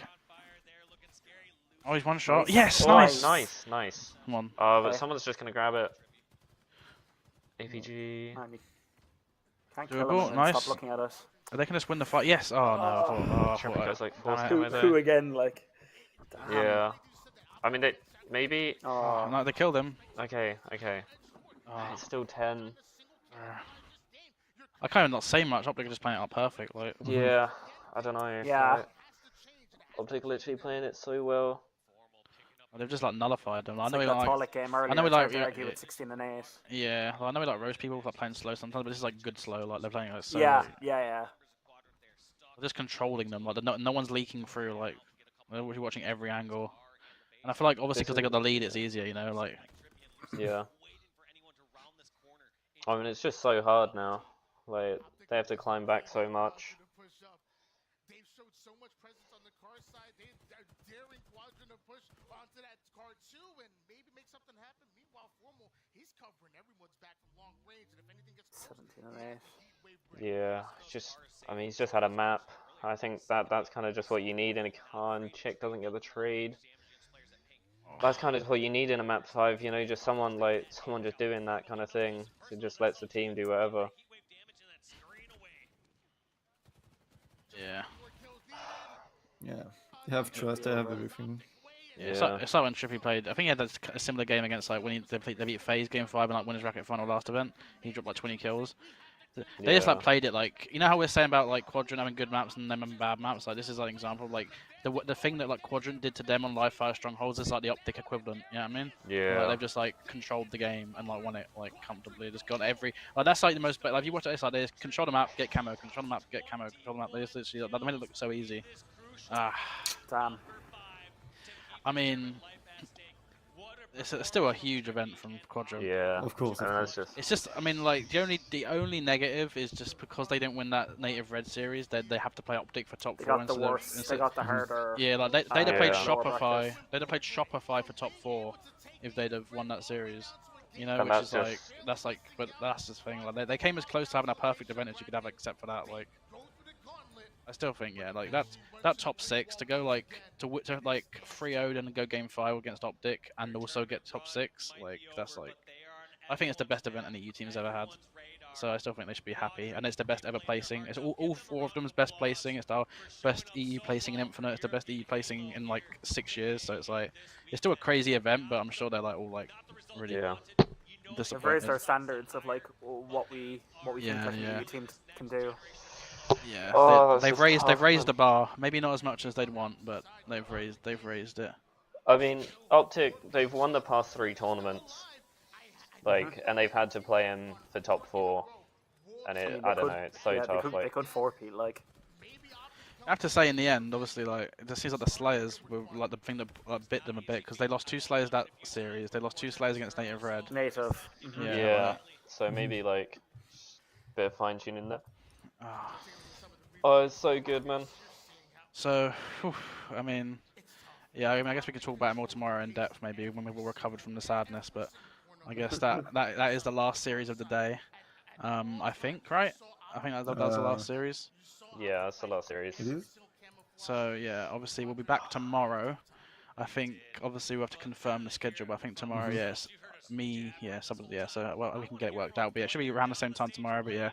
Oh, he's one shot. Nice. Yes, Oh, nice. nice. Come on. Oh, but Okay. someone's just gonna grab it. APG. Man, you can't kill him Doable, and then nice. stop looking at us. They can just win the fight. Yes. Oh no. I thought Trevor goes like damn force it. camo there. Who again? Like. Damn. Yeah. I mean they maybe. Oh, no, they killed him. Okay. Oh. It's still 10. I can't even not say much. OpTic just playing it out perfect. Like. Yeah. I don't know. Yeah. Like, OpTic literally playing it so well. They've just like nullified them. I It's know like we that like. Tolic game earlier. I know we it's hard like. to Yeah, argue with 16 and 8. yeah. Well, I know we like roast people for playing slow sometimes, but this is like good slow. Like they're playing like so. Yeah, Like, yeah. they're just controlling them. Like no one's leaking through. Like they're watching every angle. And I feel like obviously because they got the lead, it's easier. You know, like. Yeah. I mean, it's just so hard now. Like, they have to climb back so much. They've showed so much presence on the car side. They're daring Quadrant to push onto that car too and maybe make something happen. Meanwhile, Formal, he's covering everyone's back from long range, and if anything gets close, 17 and 8. Yeah, it's just, I mean, he's just had a map. I think that's kind of just what you need in a car, and Chick doesn't get the trade. That's kind of what you need in a map 5, you know, just someone just doing that kind of thing. So it just lets the team do whatever. Yeah. Yeah, they have trust, they have everything. Yeah. It's like when Trippy played. I think he had a similar game against like when they beat FaZe game 5 and like Winners Bracket final last event. He dropped like 20 kills. They just like played it like, you know how we're saying about like Quadrant having good maps and them having bad maps. Like this is like an example of like the thing that like Quadrant did to them on Live Fire Strongholds is like the OpTic equivalent. You know what I mean? Yeah. Like, they've just like controlled the game and like won it like comfortably. Just got every like that's like the most. Like if you watch it, it's like they just control the map, get camo, control the map, get camo, control the map. They just literally like, they made it look so easy. Damn. I mean, it's still a huge event from Quadrant. Yeah. Of course. I mean, that's just... It's just, I mean, like the only negative is just because they didn't win that native red series, they have to play OpTic for top 4 They got the instead of. worst. They got the harder. Yeah, like they'd have played Yeah. Shopify. They'd have played Shopify for top 4 if they'd have won that series. You know, And which that's is like just- that's like, but that's the thing. Like they came as close to having a perfect event as you could have, except for that. Like, I still think, yeah, like that top 6 to go like to like 3-0 and go game 5 against OpTic and also get top 6. Like that's like, I think it's the best event any EU team's ever had. So I still think they should be happy, and it's the best ever placing. It's all 4 of them's best placing. It's our best EU placing in Infinite. It's the best EU placing in like 6 years. So it's like it's still a crazy event, but I'm sure they're like all like really They've disappointed. raised their standards of like what we think like Yeah. an EU team can do. Yeah, Oh, they've that's just raised tough, the bar. Maybe not as much as they'd want, but they've raised it. I mean, OpTic, they've won the past 3 tournaments. Like, and they've had to play him for top 4. And I it, mean, I they don't could- know, it's so yeah, tough. They could 4-peat like. I have to say, in the end, obviously, like it seems like the Slayers were like the thing that bit them a bit because they lost 2 Slayers that series. They lost 2 Slayers against Native Red. Native. Yeah, so maybe like a bit of fine tuning there. Ah. Oh, it's so good, man. So, I mean, yeah, I mean, I guess we can talk about it more tomorrow in depth, maybe when we've all recovered from the sadness. But I guess that is the last series of the day. I think, right? I think that's the last series. Yeah, that's the last series. It is? So yeah, obviously we'll be back tomorrow. I think obviously we have to confirm the schedule, but I think tomorrow, yes, me, yeah, somebody, yeah. So well, we can get it worked out. But yeah, it should be around the same time tomorrow. But yeah,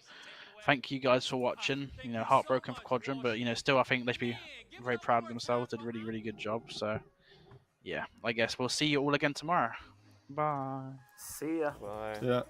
thank you guys for watching. You know, heartbroken for Quadrant, but you know, still I think they should be very proud of themselves. Did a really, really good job. So yeah, I guess we'll see you all again tomorrow. Bye. See ya. Bye. Yeah.